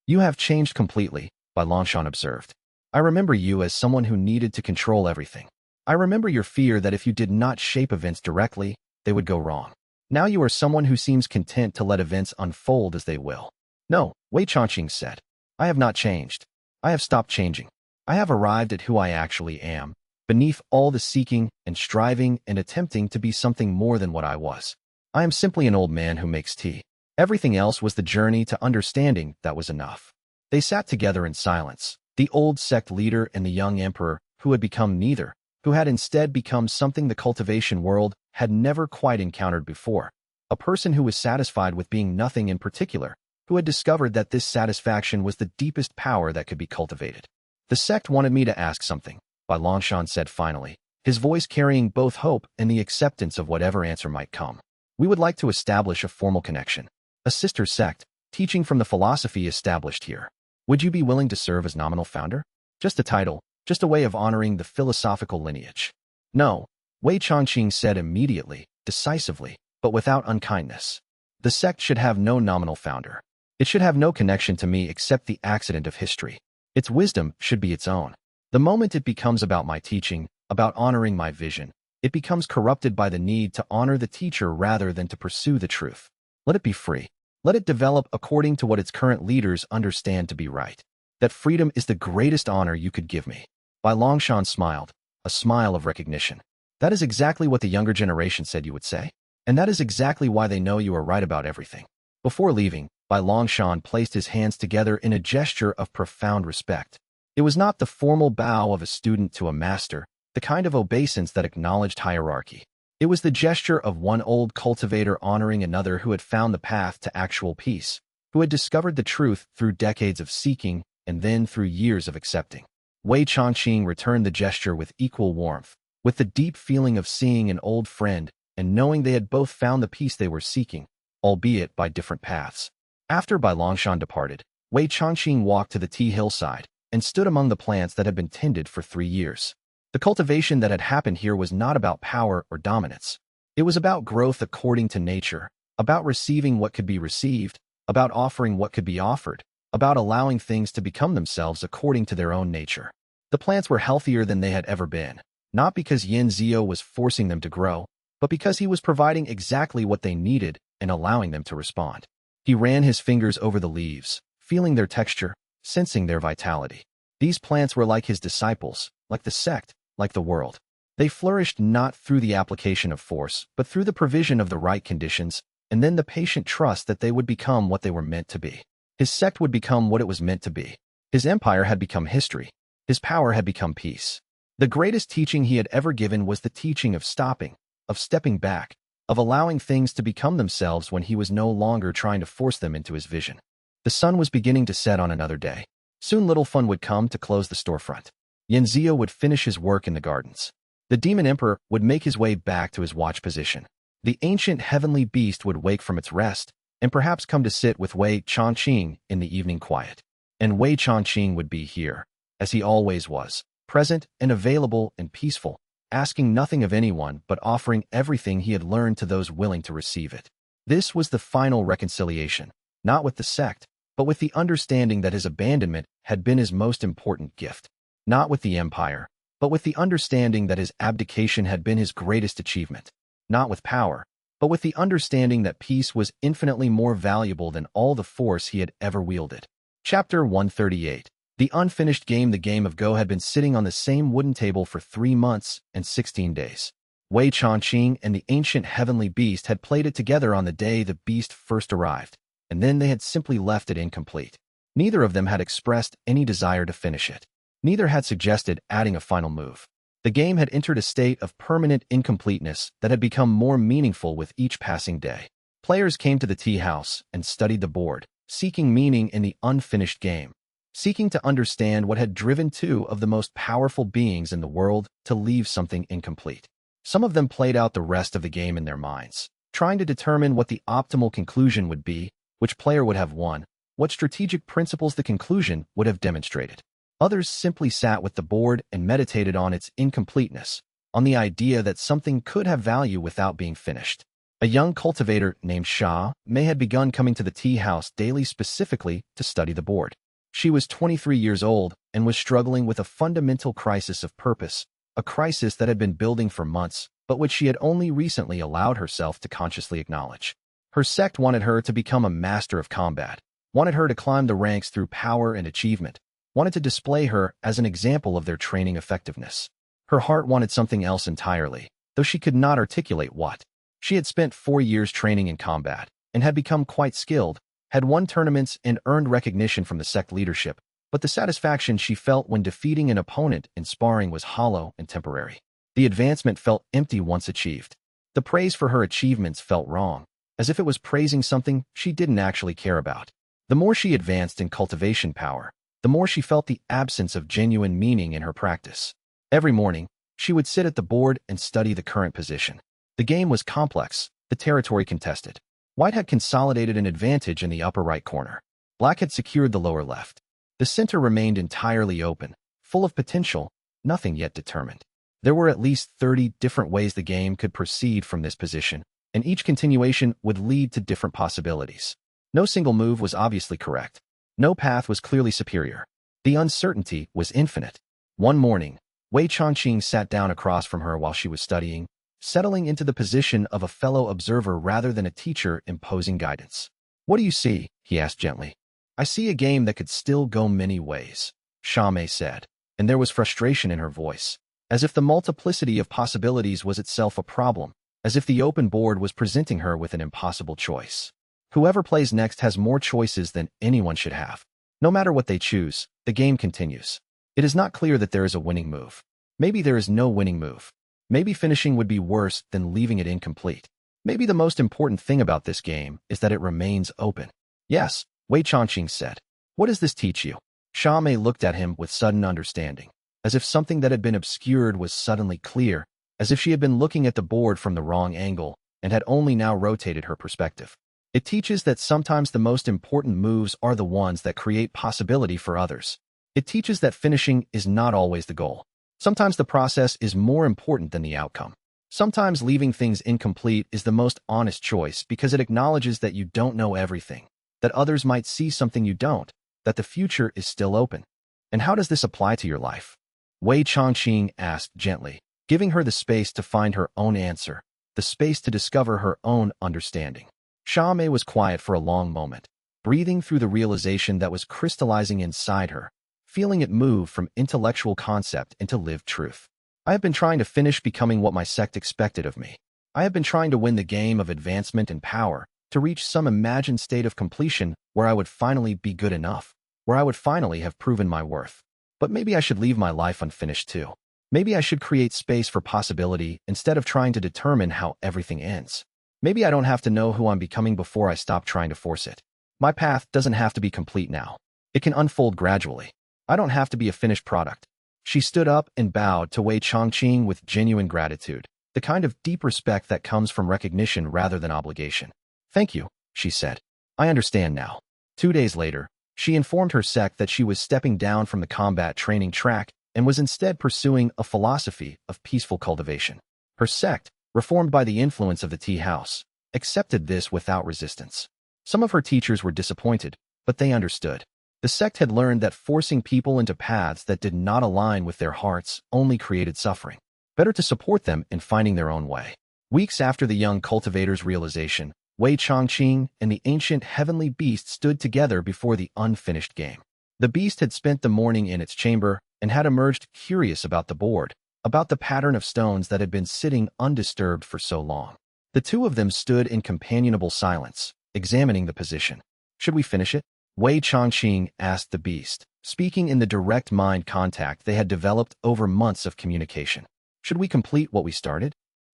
You have changed completely, Bai Longshan observed. I remember you as someone who needed to control everything. I remember your fear that if you did not shape events directly, they would go wrong. Now you are someone who seems content to let events unfold as they will. No, Wei Changqing said. I have not changed. I have stopped changing. I have arrived at who I actually am, beneath all the seeking and striving and attempting to be something more than what I was. I am simply an old man who makes tea. Everything else was the journey to understanding that was enough. They sat together in silence, the old sect leader and the young emperor, who had become neither, who had instead become something the cultivation world had never quite encountered before. A person who was satisfied with being nothing in particular, who had discovered that this satisfaction was the deepest power that could be cultivated. The sect wanted me to ask something, Bai Longshan said finally, his voice carrying both hope and the acceptance of whatever answer might come. We would like to establish a formal connection. A sister sect, teaching from the philosophy established here. Would you be willing to serve as nominal founder? Just a title, just a way of honoring the philosophical lineage. No, Wei Changqing said immediately, decisively, but without unkindness. The sect should have no nominal founder. It should have no connection to me except the accident of history. Its wisdom should be its own. The moment it becomes about my teaching, about honoring my vision, it becomes corrupted by the need to honor the teacher rather than to pursue the truth. Let it be free. Let it develop according to what its current leaders understand to be right. That freedom is the greatest honor you could give me. Bai Longshan smiled, a smile of recognition. That is exactly what the younger generation said you would say. And that is exactly why they know you are right about everything. Before leaving, Bai Longshan placed his hands together in a gesture of profound respect. It was not the formal bow of a student to a master, the kind of obeisance that acknowledged hierarchy. It was the gesture of one old cultivator honoring another who had found the path to actual peace, who had discovered the truth through decades of seeking and then through years of accepting. Wei Changqing returned the gesture with equal warmth, with the deep feeling of seeing an old friend and knowing they had both found the peace they were seeking, albeit by different paths. After Bai Longshan departed, Wei Changqing walked to the tea hillside and stood among the plants that had been tended for 3 years. The cultivation that had happened here was not about power or dominance. It was about growth according to nature, about receiving what could be received, about offering what could be offered, about allowing things to become themselves according to their own nature. The plants were healthier than they had ever been, not because Yin Zio was forcing them to grow, but because he was providing exactly what they needed and allowing them to respond. He ran his fingers over the leaves, feeling their texture, sensing their vitality. These plants were like his disciples, like the sect, like the world. They flourished not through the application of force, but through the provision of the right conditions, and then the patient trust that they would become what they were meant to be. His sect would become what it was meant to be. His empire had become history. His power had become peace. The greatest teaching he had ever given was the teaching of stopping, of stepping back, of allowing things to become themselves when he was no longer trying to force them into his vision. The sun was beginning to set on another day. Soon Little Fun would come to close the storefront. Yenzio would finish his work in the gardens. The Demon Emperor would make his way back to his watch position. The ancient heavenly beast would wake from its rest and perhaps come to sit with Wei Changqing in the evening quiet. And Wei Changqing would be here, as he always was, present and available and peaceful, asking nothing of anyone but offering everything he had learned to those willing to receive it. This was the final reconciliation, not with the sect, but with the understanding that his abandonment had been his most important gift. Not with the empire, but with the understanding that his abdication had been his greatest achievement. Not with power, but with the understanding that peace was infinitely more valuable than all the force he had ever wielded. Chapter 138. The unfinished game. The game of Go had been sitting on the same wooden table for 3 months and 16 days. Wei Changqing and the ancient heavenly beast had played it together on the day the beast first arrived, and then they had simply left it incomplete. Neither of them had expressed any desire to finish it. Neither had suggested adding a final move. The game had entered a state of permanent incompleteness that had become more meaningful with each passing day. Players came to the tea house and studied the board, seeking meaning in the unfinished game, seeking to understand what had driven 2 of the most powerful beings in the world to leave something incomplete. Some of them played out the rest of the game in their minds, trying to determine what the optimal conclusion would be, which player would have won, what strategic principles the conclusion would have demonstrated. Others simply sat with the board and meditated on its incompleteness, on the idea that something could have value without being finished. A young cultivator named Sha Mei had begun coming to the tea house daily specifically to study the board. She was 23 years old and was struggling with a fundamental crisis of purpose, a crisis that had been building for months, but which she had only recently allowed herself to consciously acknowledge. Her sect wanted her to become a master of combat, wanted her to climb the ranks through power and achievement, wanted to display her as an example of their training effectiveness. Her heart wanted something else entirely, though she could not articulate what. She had spent 4 years training in combat and had become quite skilled, had won tournaments and earned recognition from the sect leadership, but the satisfaction she felt when defeating an opponent in sparring was hollow and temporary. The advancement felt empty once achieved. The praise for her achievements felt wrong, as if it was praising something she didn't actually care about. The more she advanced in cultivation power, the more she felt the absence of genuine meaning in her practice. Every morning, she would sit at the board and study the current position. The game was complex, the territory contested. White had consolidated an advantage in the upper right corner. Black had secured the lower left. The center remained entirely open, full of potential, nothing yet determined. There were at least 30 different ways the game could proceed from this position, and each continuation would lead to different possibilities. No single move was obviously correct. No path was clearly superior. The uncertainty was infinite. One morning, Wei Changqing sat down across from her while she was studying, settling into the position of a fellow observer rather than a teacher imposing guidance. "What do you see?" he asked gently. "I see a game that could still go many ways," Sha Mei said, and there was frustration in her voice, as if the multiplicity of possibilities was itself a problem, as if the open board was presenting her with an impossible choice. Whoever plays next has more choices than anyone should have. No matter what they choose, the game continues. It is not clear that there is a winning move. Maybe there is no winning move. Maybe finishing would be worse than leaving it incomplete. Maybe the most important thing about this game is that it remains open. Yes, Wei Changqing said. What does this teach you? Xia Mei looked at him with sudden understanding, as if something that had been obscured was suddenly clear, as if she had been looking at the board from the wrong angle and had only now rotated her perspective. It teaches that sometimes the most important moves are the ones that create possibility for others. It teaches that finishing is not always the goal. Sometimes the process is more important than the outcome. Sometimes leaving things incomplete is the most honest choice because it acknowledges that you don't know everything, that others might see something you don't, that the future is still open. And how does this apply to your life? Wei Changqing asked gently, giving her the space to find her own answer, the space to discover her own understanding. Xia Mei was quiet for a long moment, breathing through the realization that was crystallizing inside her, feeling it move from intellectual concept into lived truth. I have been trying to finish becoming what my sect expected of me. I have been trying to win the game of advancement and power, to reach some imagined state of completion where I would finally be good enough, where I would finally have proven my worth. But maybe I should leave my life unfinished too. Maybe I should create space for possibility instead of trying to determine how everything ends. Maybe I don't have to know who I'm becoming before I stop trying to force it. My path doesn't have to be complete now. It can unfold gradually. I don't have to be a finished product. She stood up and bowed to Wei Changqing with genuine gratitude, the kind of deep respect that comes from recognition rather than obligation. Thank you, she said. I understand now. 2 days later, she informed her sect that she was stepping down from the combat training track and was instead pursuing a philosophy of peaceful cultivation. Her sect, reformed by the influence of the tea house, accepted this without resistance. Some of her teachers were disappointed, but they understood. The sect had learned that forcing people into paths that did not align with their hearts only created suffering. Better to support them in finding their own way. Weeks after the young cultivator's realization, Wei Changqing and the ancient heavenly beast stood together before the unfinished game. The beast had spent the morning in its chamber and had emerged curious about the board, about the pattern of stones that had been sitting undisturbed for so long. The two of them stood in companionable silence, examining the position. Should we finish it? Wei Changqing asked the beast, speaking in the direct mind contact they had developed over months of communication. Should we complete what we started?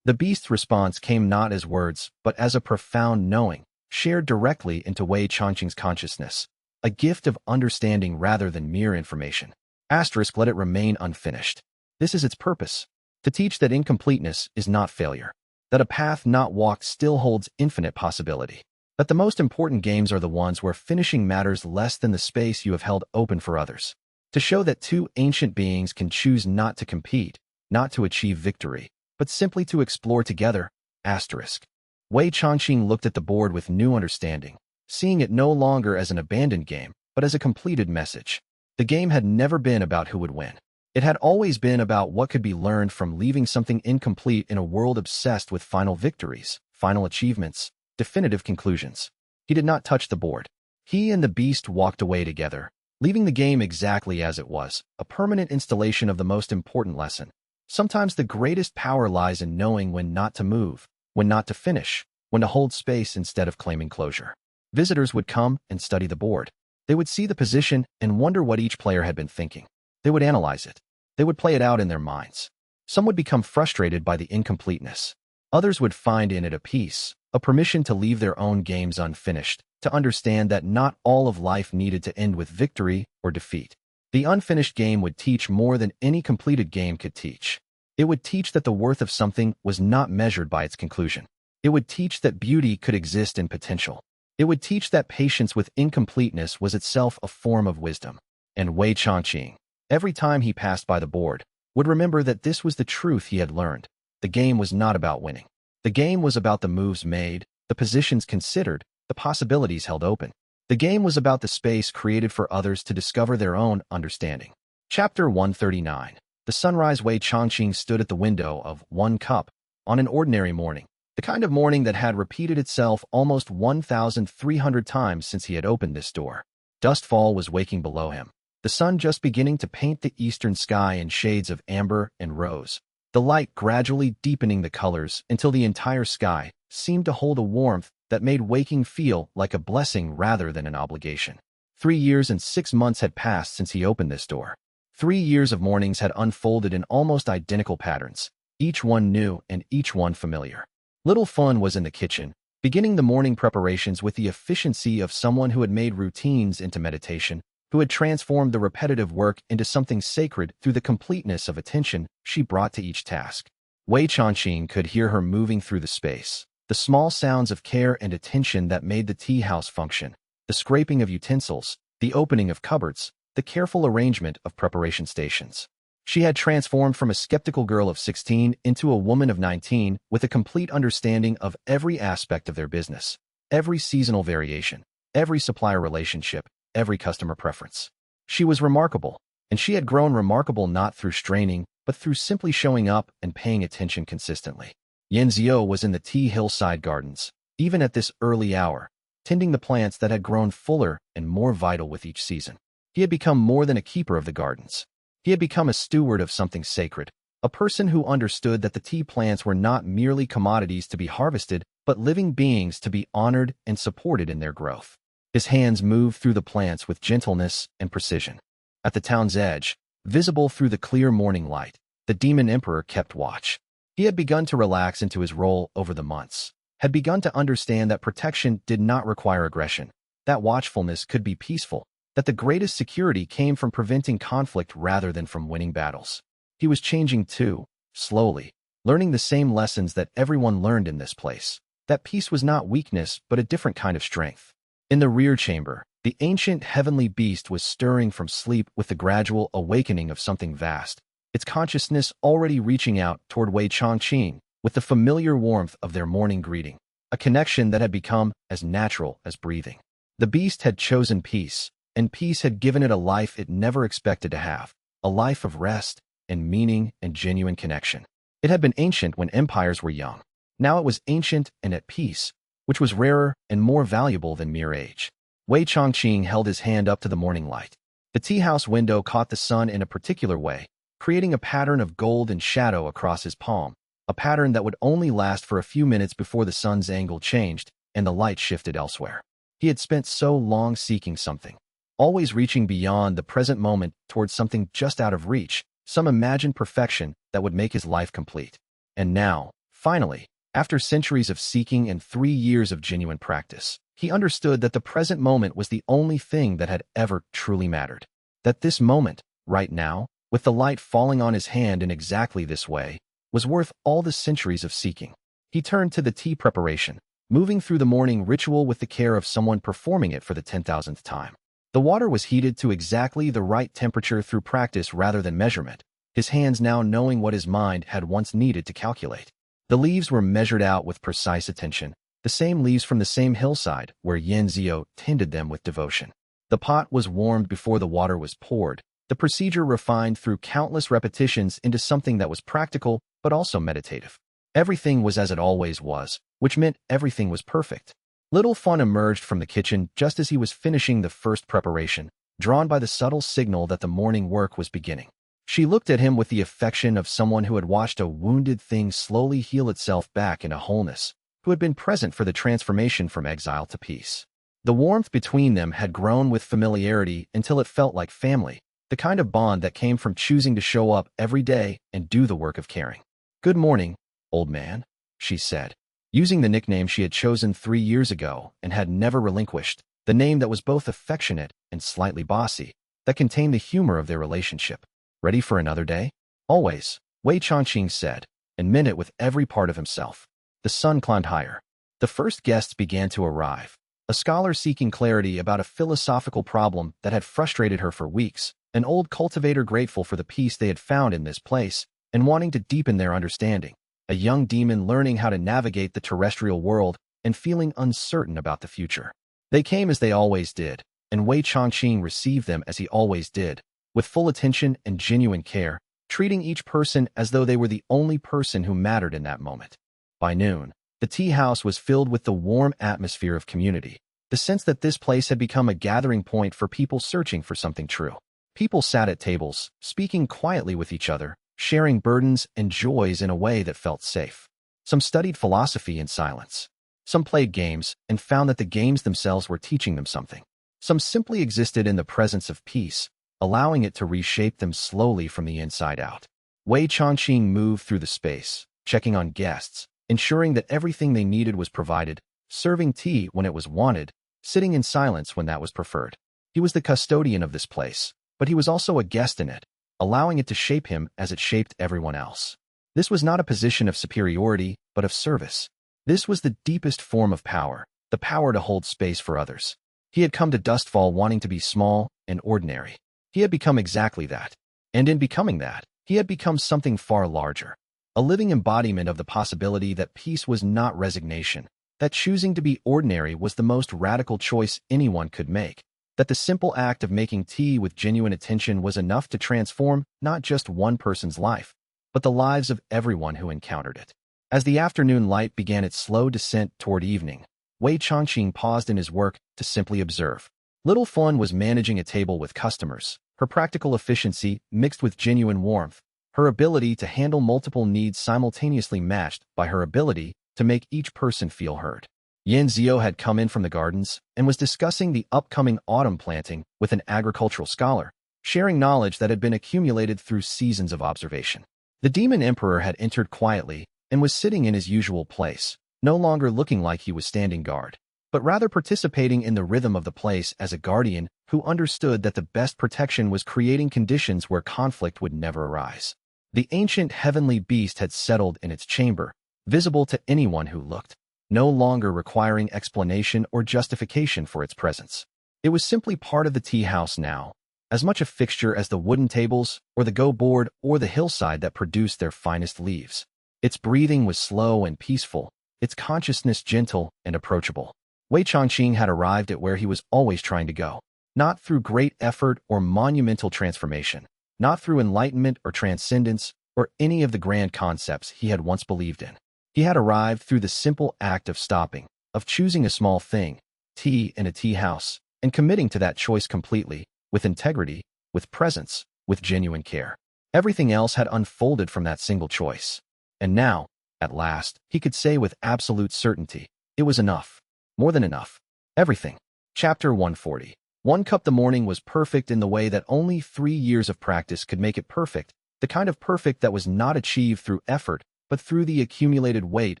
The beast's response came not as words, but as a profound knowing, shared directly into Wei Changqing's consciousness, a gift of understanding rather than mere information. Asterisk, let it remain unfinished. This is its purpose, to teach that incompleteness is not failure, that a path not walked still holds infinite possibility, that the most important games are the ones where finishing matters less than the space you have held open for others, to show that two ancient beings can choose not to compete, not to achieve victory, but simply to explore together. Asterisk. Wei Changqing looked at the board with new understanding, seeing it no longer as an abandoned game, but as a completed message. The game had never been about who would win. It had always been about what could be learned from leaving something incomplete in a world obsessed with final victories, final achievements, definitive conclusions. He did not touch the board. He and the beast walked away together, leaving the game exactly as it was, a permanent installation of the most important lesson. Sometimes the greatest power lies in knowing when not to move, when not to finish, when to hold space instead of claiming closure. Visitors would come and study the board. They would see the position and wonder what each player had been thinking. They would analyze it. They would play it out in their minds. Some would become frustrated by the incompleteness. Others would find in it a peace, a permission to leave their own games unfinished, to understand that not all of life needed to end with victory or defeat. The unfinished game would teach more than any completed game could teach. It would teach that the worth of something was not measured by its conclusion. It would teach that beauty could exist in potential. It would teach that patience with incompleteness was itself a form of wisdom. And Wei Changqing, every time he passed by the board, would remember that this was the truth he had learned. The game was not about winning. The game was about the moves made, the positions considered, the possibilities held open. The game was about the space created for others to discover their own understanding. Chapter 139. The sunrise. Wei Changqing stood at the window of One Cup on an ordinary morning, the kind of morning that had repeated itself almost 1,300 times since he had opened this door. Dustfall was waking below him, the sun just beginning to paint the eastern sky in shades of amber and rose, the light gradually deepening the colors until the entire sky seemed to hold a warmth that made waking feel like a blessing rather than an obligation. 3 years and 6 months had passed since he opened this door. 3 years of mornings had unfolded in almost identical patterns, each one new and each one familiar. Little Fun was in the kitchen, beginning the morning preparations with the efficiency of someone who had made routines into meditation, who had transformed the repetitive work into something sacred through the completeness of attention she brought to each task. Wei Changqing could hear her moving through the space, the small sounds of care and attention that made the tea house function, the scraping of utensils, the opening of cupboards, the careful arrangement of preparation stations. She had transformed from a skeptical girl of 16 into a woman of 19 with a complete understanding of every aspect of their business, every seasonal variation, every supplier relationship, every customer preference. She was remarkable, and she had grown remarkable not through straining, but through simply showing up and paying attention consistently. Yan Zhou was in the tea hillside gardens, even at this early hour, tending the plants that had grown fuller and more vital with each season. He had become more than a keeper of the gardens. He had become a steward of something sacred, a person who understood that the tea plants were not merely commodities to be harvested, but living beings to be honored and supported in their growth. His hands moved through the plants with gentleness and precision. At the town's edge, visible through the clear morning light, the Demon Emperor kept watch. He had begun to relax into his role over the months, had begun to understand that protection did not require aggression, that watchfulness could be peaceful, that the greatest security came from preventing conflict rather than from winning battles. He was changing too, slowly, learning the same lessons that everyone learned in this place, that peace was not weakness but a different kind of strength. In the rear chamber, the ancient heavenly beast was stirring from sleep with the gradual awakening of something vast, its consciousness already reaching out toward Wei Changqing with the familiar warmth of their morning greeting, a connection that had become as natural as breathing. The beast had chosen peace, and peace had given it a life it never expected to have, a life of rest and meaning and genuine connection. It had been ancient when empires were young. Now it was ancient and at peace, which was rarer and more valuable than mere age. Wei Changqing held his hand up to the morning light. The tea house window caught the sun in a particular way, creating a pattern of gold and shadow across his palm, a pattern that would only last for a few minutes before the sun's angle changed and the light shifted elsewhere. He had spent so long seeking something, always reaching beyond the present moment towards something just out of reach, some imagined perfection that would make his life complete. And now, finally, after centuries of seeking and 3 years of genuine practice, he understood that the present moment was the only thing that had ever truly mattered. That this moment, right now, with the light falling on his hand in exactly this way, was worth all the centuries of seeking. He turned to the tea preparation, moving through the morning ritual with the care of someone performing it for the 10,000th time. The water was heated to exactly the right temperature through practice rather than measurement, his hands now knowing what his mind had once needed to calculate. The leaves were measured out with precise attention, the same leaves from the same hillside where Yan Zhou tended them with devotion. The pot was warmed before the water was poured, the procedure refined through countless repetitions into something that was practical but also meditative. Everything was as it always was, which meant everything was perfect. Little Fun emerged from the kitchen just as he was finishing the first preparation, drawn by the subtle signal that the morning work was beginning. She looked at him with the affection of someone who had watched a wounded thing slowly heal itself back into wholeness, who had been present for the transformation from exile to peace. The warmth between them had grown with familiarity until it felt like family, the kind of bond that came from choosing to show up every day and do the work of caring. "Good morning, old man," she said, using the nickname she had chosen 3 years ago and had never relinquished, the name that was both affectionate and slightly bossy, that contained the humor of their relationship. "Ready for another day?" "Always," Wei Changqing said, and meant it with every part of himself. The sun climbed higher. The first guests began to arrive. A scholar seeking clarity about a philosophical problem that had frustrated her for weeks, an old cultivator grateful for the peace they had found in this place and wanting to deepen their understanding, a young demon learning how to navigate the terrestrial world and feeling uncertain about the future. They came as they always did, and Wei Changqing received them as he always did, with full attention and genuine care, treating each person as though they were the only person who mattered in that moment. By noon, the tea house was filled with the warm atmosphere of community, the sense that this place had become a gathering point for people searching for something true. People sat at tables, speaking quietly with each other, sharing burdens and joys in a way that felt safe. Some studied philosophy in silence. Some played games and found that the games themselves were teaching them something. Some simply existed in the presence of peace, allowing it to reshape them slowly from the inside out. Wei Changqing moved through the space, checking on guests, ensuring that everything they needed was provided, serving tea when it was wanted, sitting in silence when that was preferred. He was the custodian of this place, but he was also a guest in it, allowing it to shape him as it shaped everyone else. This was not a position of superiority, but of service. This was the deepest form of power, the power to hold space for others. He had come to Dustfall wanting to be small and ordinary. He had become exactly that. And in becoming that, he had become something far larger. A living embodiment of the possibility that peace was not resignation, that choosing to be ordinary was the most radical choice anyone could make, that the simple act of making tea with genuine attention was enough to transform not just one person's life, but the lives of everyone who encountered it. As the afternoon light began its slow descent toward evening, Wei Changqing paused in his work to simply observe. Little Fun was managing a table with customers. Her practical efficiency, mixed with genuine warmth, her ability to handle multiple needs simultaneously matched by her ability to make each person feel heard. Yan Zio had come in from the gardens and was discussing the upcoming autumn planting with an agricultural scholar, sharing knowledge that had been accumulated through seasons of observation. The Demon Emperor had entered quietly and was sitting in his usual place, no longer looking like he was standing guard, but rather participating in the rhythm of the place as a guardian who understood that the best protection was creating conditions where conflict would never arise. The ancient heavenly beast had settled in its chamber, visible to anyone who looked, no longer requiring explanation or justification for its presence. It was simply part of the tea house now, as much a fixture as the wooden tables or the go board or the hillside that produced their finest leaves. Its breathing was slow and peaceful, its consciousness gentle and approachable. Wei Changqing had arrived at where he was always trying to go, not through great effort or monumental transformation, not through enlightenment or transcendence or any of the grand concepts he had once believed in. He had arrived through the simple act of stopping, of choosing a small thing, tea in a tea house, and committing to that choice completely, with integrity, with presence, with genuine care. Everything else had unfolded from that single choice. And now, at last, he could say with absolute certainty, it was enough. More than enough. Everything. Chapter 140. 1 cup. The morning was perfect in the way that only 3 years of practice could make it perfect, the kind of perfect that was not achieved through effort, but through the accumulated weight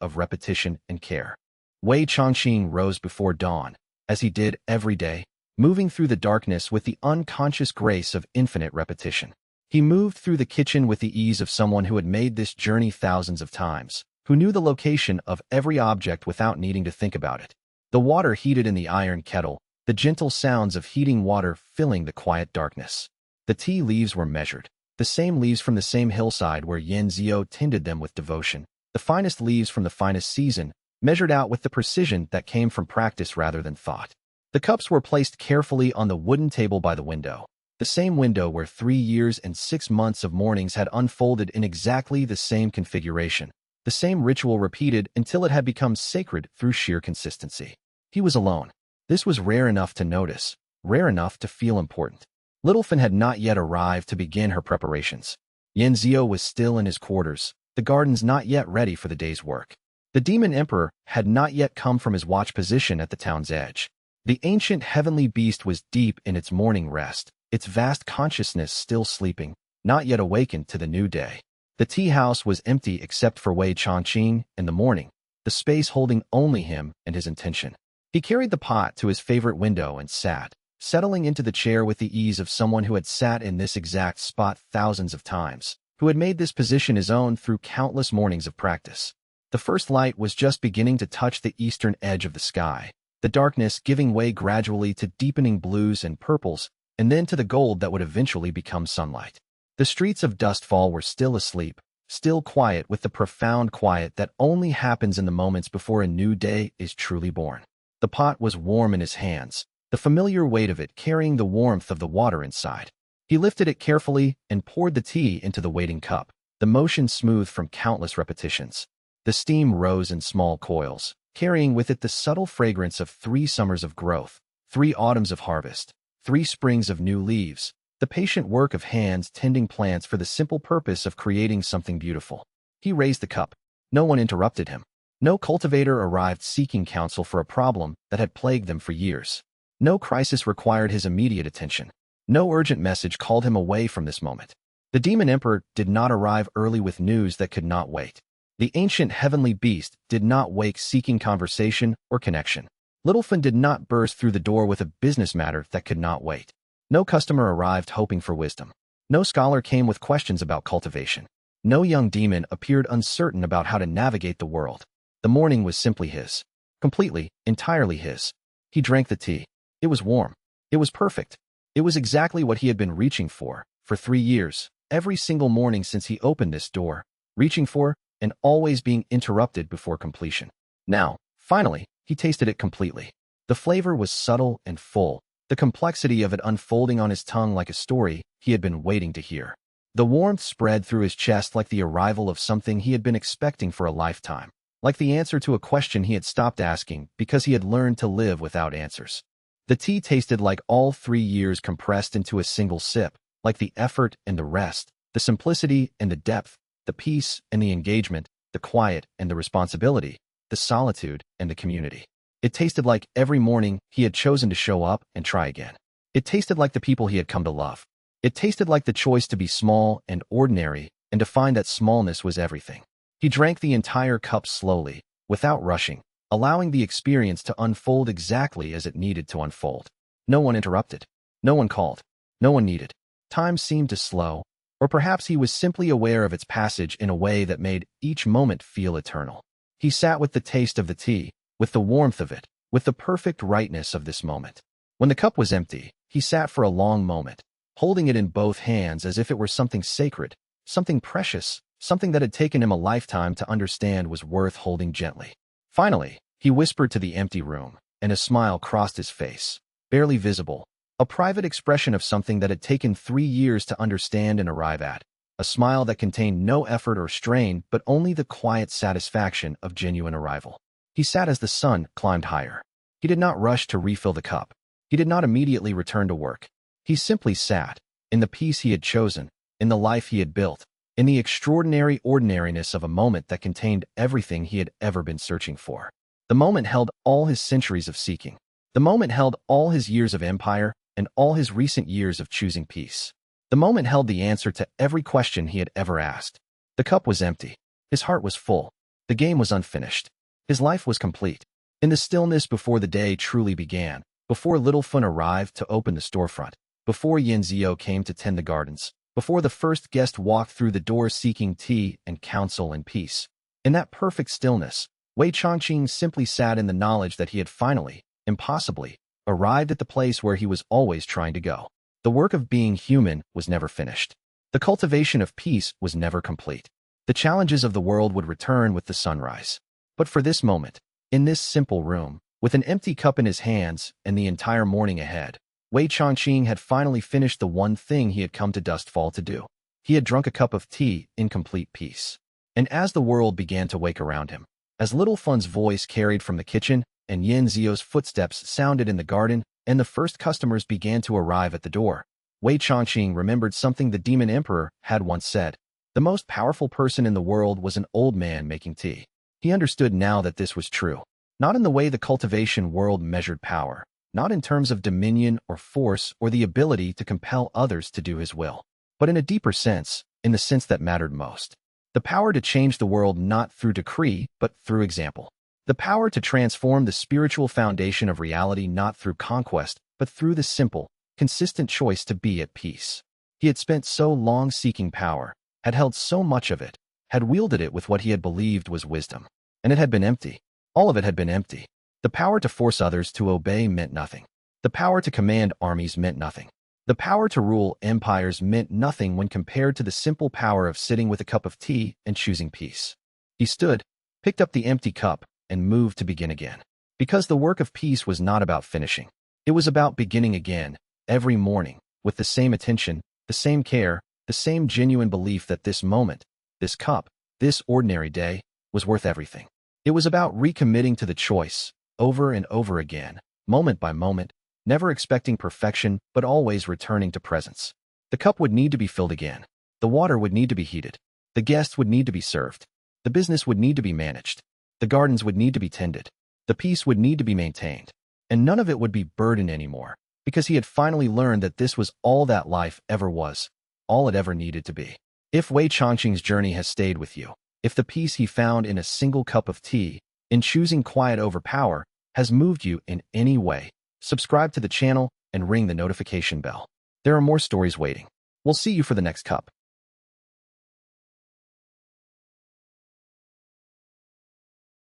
of repetition and care. Wei Changqing rose before dawn, as he did every day, moving through the darkness with the unconscious grace of infinite repetition. He moved through the kitchen with the ease of someone who had made this journey thousands of times, who knew the location of every object without needing to think about it. The water heated in the iron kettle, the gentle sounds of heating water filling the quiet darkness. The tea leaves were measured, the same leaves from the same hillside where Yan Zio tended them with devotion, the finest leaves from the finest season, measured out with the precision that came from practice rather than thought. The cups were placed carefully on the wooden table by the window, the same window where 3 years and 6 months of mornings had unfolded in exactly the same configuration, the same ritual repeated until it had become sacred through sheer consistency. He was alone. This was rare enough to notice, rare enough to feel important. Littlefin had not yet arrived to begin her preparations. Yan Zio was still in his quarters, the gardens not yet ready for the day's work. The Demon Emperor had not yet come from his watch position at the town's edge. The ancient heavenly beast was deep in its morning rest, its vast consciousness still sleeping, not yet awakened to the new day. The tea house was empty except for Wei Changqing in the morning, the space holding only him and his intention. He carried the pot to his favorite window and sat, settling into the chair with the ease of someone who had sat in this exact spot thousands of times, who had made this position his own through countless mornings of practice. The first light was just beginning to touch the eastern edge of the sky, the darkness giving way gradually to deepening blues and purples, and then to the gold that would eventually become sunlight. The streets of Dustfall were still asleep, still quiet with the profound quiet that only happens in the moments before a new day is truly born. The pot was warm in his hands, the familiar weight of it carrying the warmth of the water inside. He lifted it carefully and poured the tea into the waiting cup, the motion smooth from countless repetitions. The steam rose in small coils, carrying with it the subtle fragrance of 3 summers of growth, 3 autumns of harvest, 3 springs of new leaves, the patient work of hands tending plants for the simple purpose of creating something beautiful. He raised the cup. No one interrupted him. No cultivator arrived seeking counsel for a problem that had plagued them for years. No crisis required his immediate attention. No urgent message called him away from this moment. The Demon Emperor did not arrive early with news that could not wait. The ancient heavenly beast did not wake seeking conversation or connection. Littlefin did not burst through the door with a business matter that could not wait. No customer arrived hoping for wisdom. No scholar came with questions about cultivation. No young demon appeared uncertain about how to navigate the world. The morning was simply his. Completely, entirely his. He drank the tea. It was warm. It was perfect. It was exactly what he had been reaching for 3 years, every single morning since he opened this door, reaching for, and always being interrupted before completion. Now, finally, he tasted it completely. The flavor was subtle and full, the complexity of it unfolding on his tongue like a story he had been waiting to hear. The warmth spread through his chest like the arrival of something he had been expecting for a lifetime, like the answer to a question he had stopped asking because he had learned to live without answers. The tea tasted like all 3 years compressed into a single sip, like the effort and the rest, the simplicity and the depth, the peace and the engagement, the quiet and the responsibility, the solitude and the community. It tasted like every morning he had chosen to show up and try again. It tasted like the people he had come to love. It tasted like the choice to be small and ordinary and to find that smallness was everything. He drank the entire cup slowly, without rushing, allowing the experience to unfold exactly as it needed to unfold. No one interrupted. No one called. No one needed. Time seemed to slow, or perhaps he was simply aware of its passage in a way that made each moment feel eternal. He sat with the taste of the tea, with the warmth of it, with the perfect rightness of this moment. When the cup was empty, he sat for a long moment, holding it in both hands as if it were something sacred, something precious, something that had taken him a lifetime to understand was worth holding gently. Finally, he whispered to the empty room, and a smile crossed his face, barely visible, a private expression of something that had taken 3 years to understand and arrive at, a smile that contained no effort or strain but only the quiet satisfaction of genuine arrival. He sat as the sun climbed higher. He did not rush to refill the cup. He did not immediately return to work. He simply sat, in the peace he had chosen, in the life he had built, in the extraordinary ordinariness of a moment that contained everything he had ever been searching for. The moment held all his centuries of seeking. The moment held all his years of empire and all his recent years of choosing peace. The moment held the answer to every question he had ever asked. The cup was empty. His heart was full. The game was unfinished. His life was complete. In the stillness before the day truly began, before Littlefin arrived to open the storefront, before Yenzio came to tend the gardens, before the first guest walked through the door seeking tea and counsel and peace. In that perfect stillness, Wei Changqing simply sat in the knowledge that he had finally, impossibly, arrived at the place where he was always trying to go. The work of being human was never finished. The cultivation of peace was never complete. The challenges of the world would return with the sunrise. But for this moment, in this simple room, with an empty cup in his hands and the entire morning ahead, Wei Changqing had finally finished the one thing he had come to Dustfall to do. He had drunk a cup of tea in complete peace. And as the world began to wake around him, as Littlefun's voice carried from the kitchen and Yin Zio's footsteps sounded in the garden and the first customers began to arrive at the door, Wei Changqing remembered something the Demon Emperor had once said. The most powerful person in the world was an old man making tea. He understood now that this was true, not in the way the cultivation world measured power, not in terms of dominion or force or the ability to compel others to do his will, but in a deeper sense, in the sense that mattered most. The power to change the world not through decree, but through example. The power to transform the spiritual foundation of reality not through conquest, but through the simple, consistent choice to be at peace. He had spent so long seeking power, had held so much of it, had wielded it with what he had believed was wisdom. And it had been empty. All of it had been empty. The power to force others to obey meant nothing. The power to command armies meant nothing. The power to rule empires meant nothing when compared to the simple power of sitting with a cup of tea and choosing peace. He stood, picked up the empty cup, and moved to begin again. Because the work of peace was not about finishing. It was about beginning again, every morning, with the same attention, the same care, the same genuine belief that this moment, this cup, this ordinary day, was worth everything. It was about recommitting to the choice, over and over again, moment by moment, never expecting perfection but always returning to presence. The cup would need to be filled again. The water would need to be heated. The guests would need to be served. The business would need to be managed. The gardens would need to be tended. The peace would need to be maintained. And none of it would be burden anymore, because he had finally learned that this was all that life ever was, all it ever needed to be. If Wei Changqing's journey has stayed with you, If the peace he found in a single cup of tea, in choosing quiet over power, has moved you in any way, subscribe to the channel and ring the notification bell. There are more stories waiting. We'll see you for the next cup.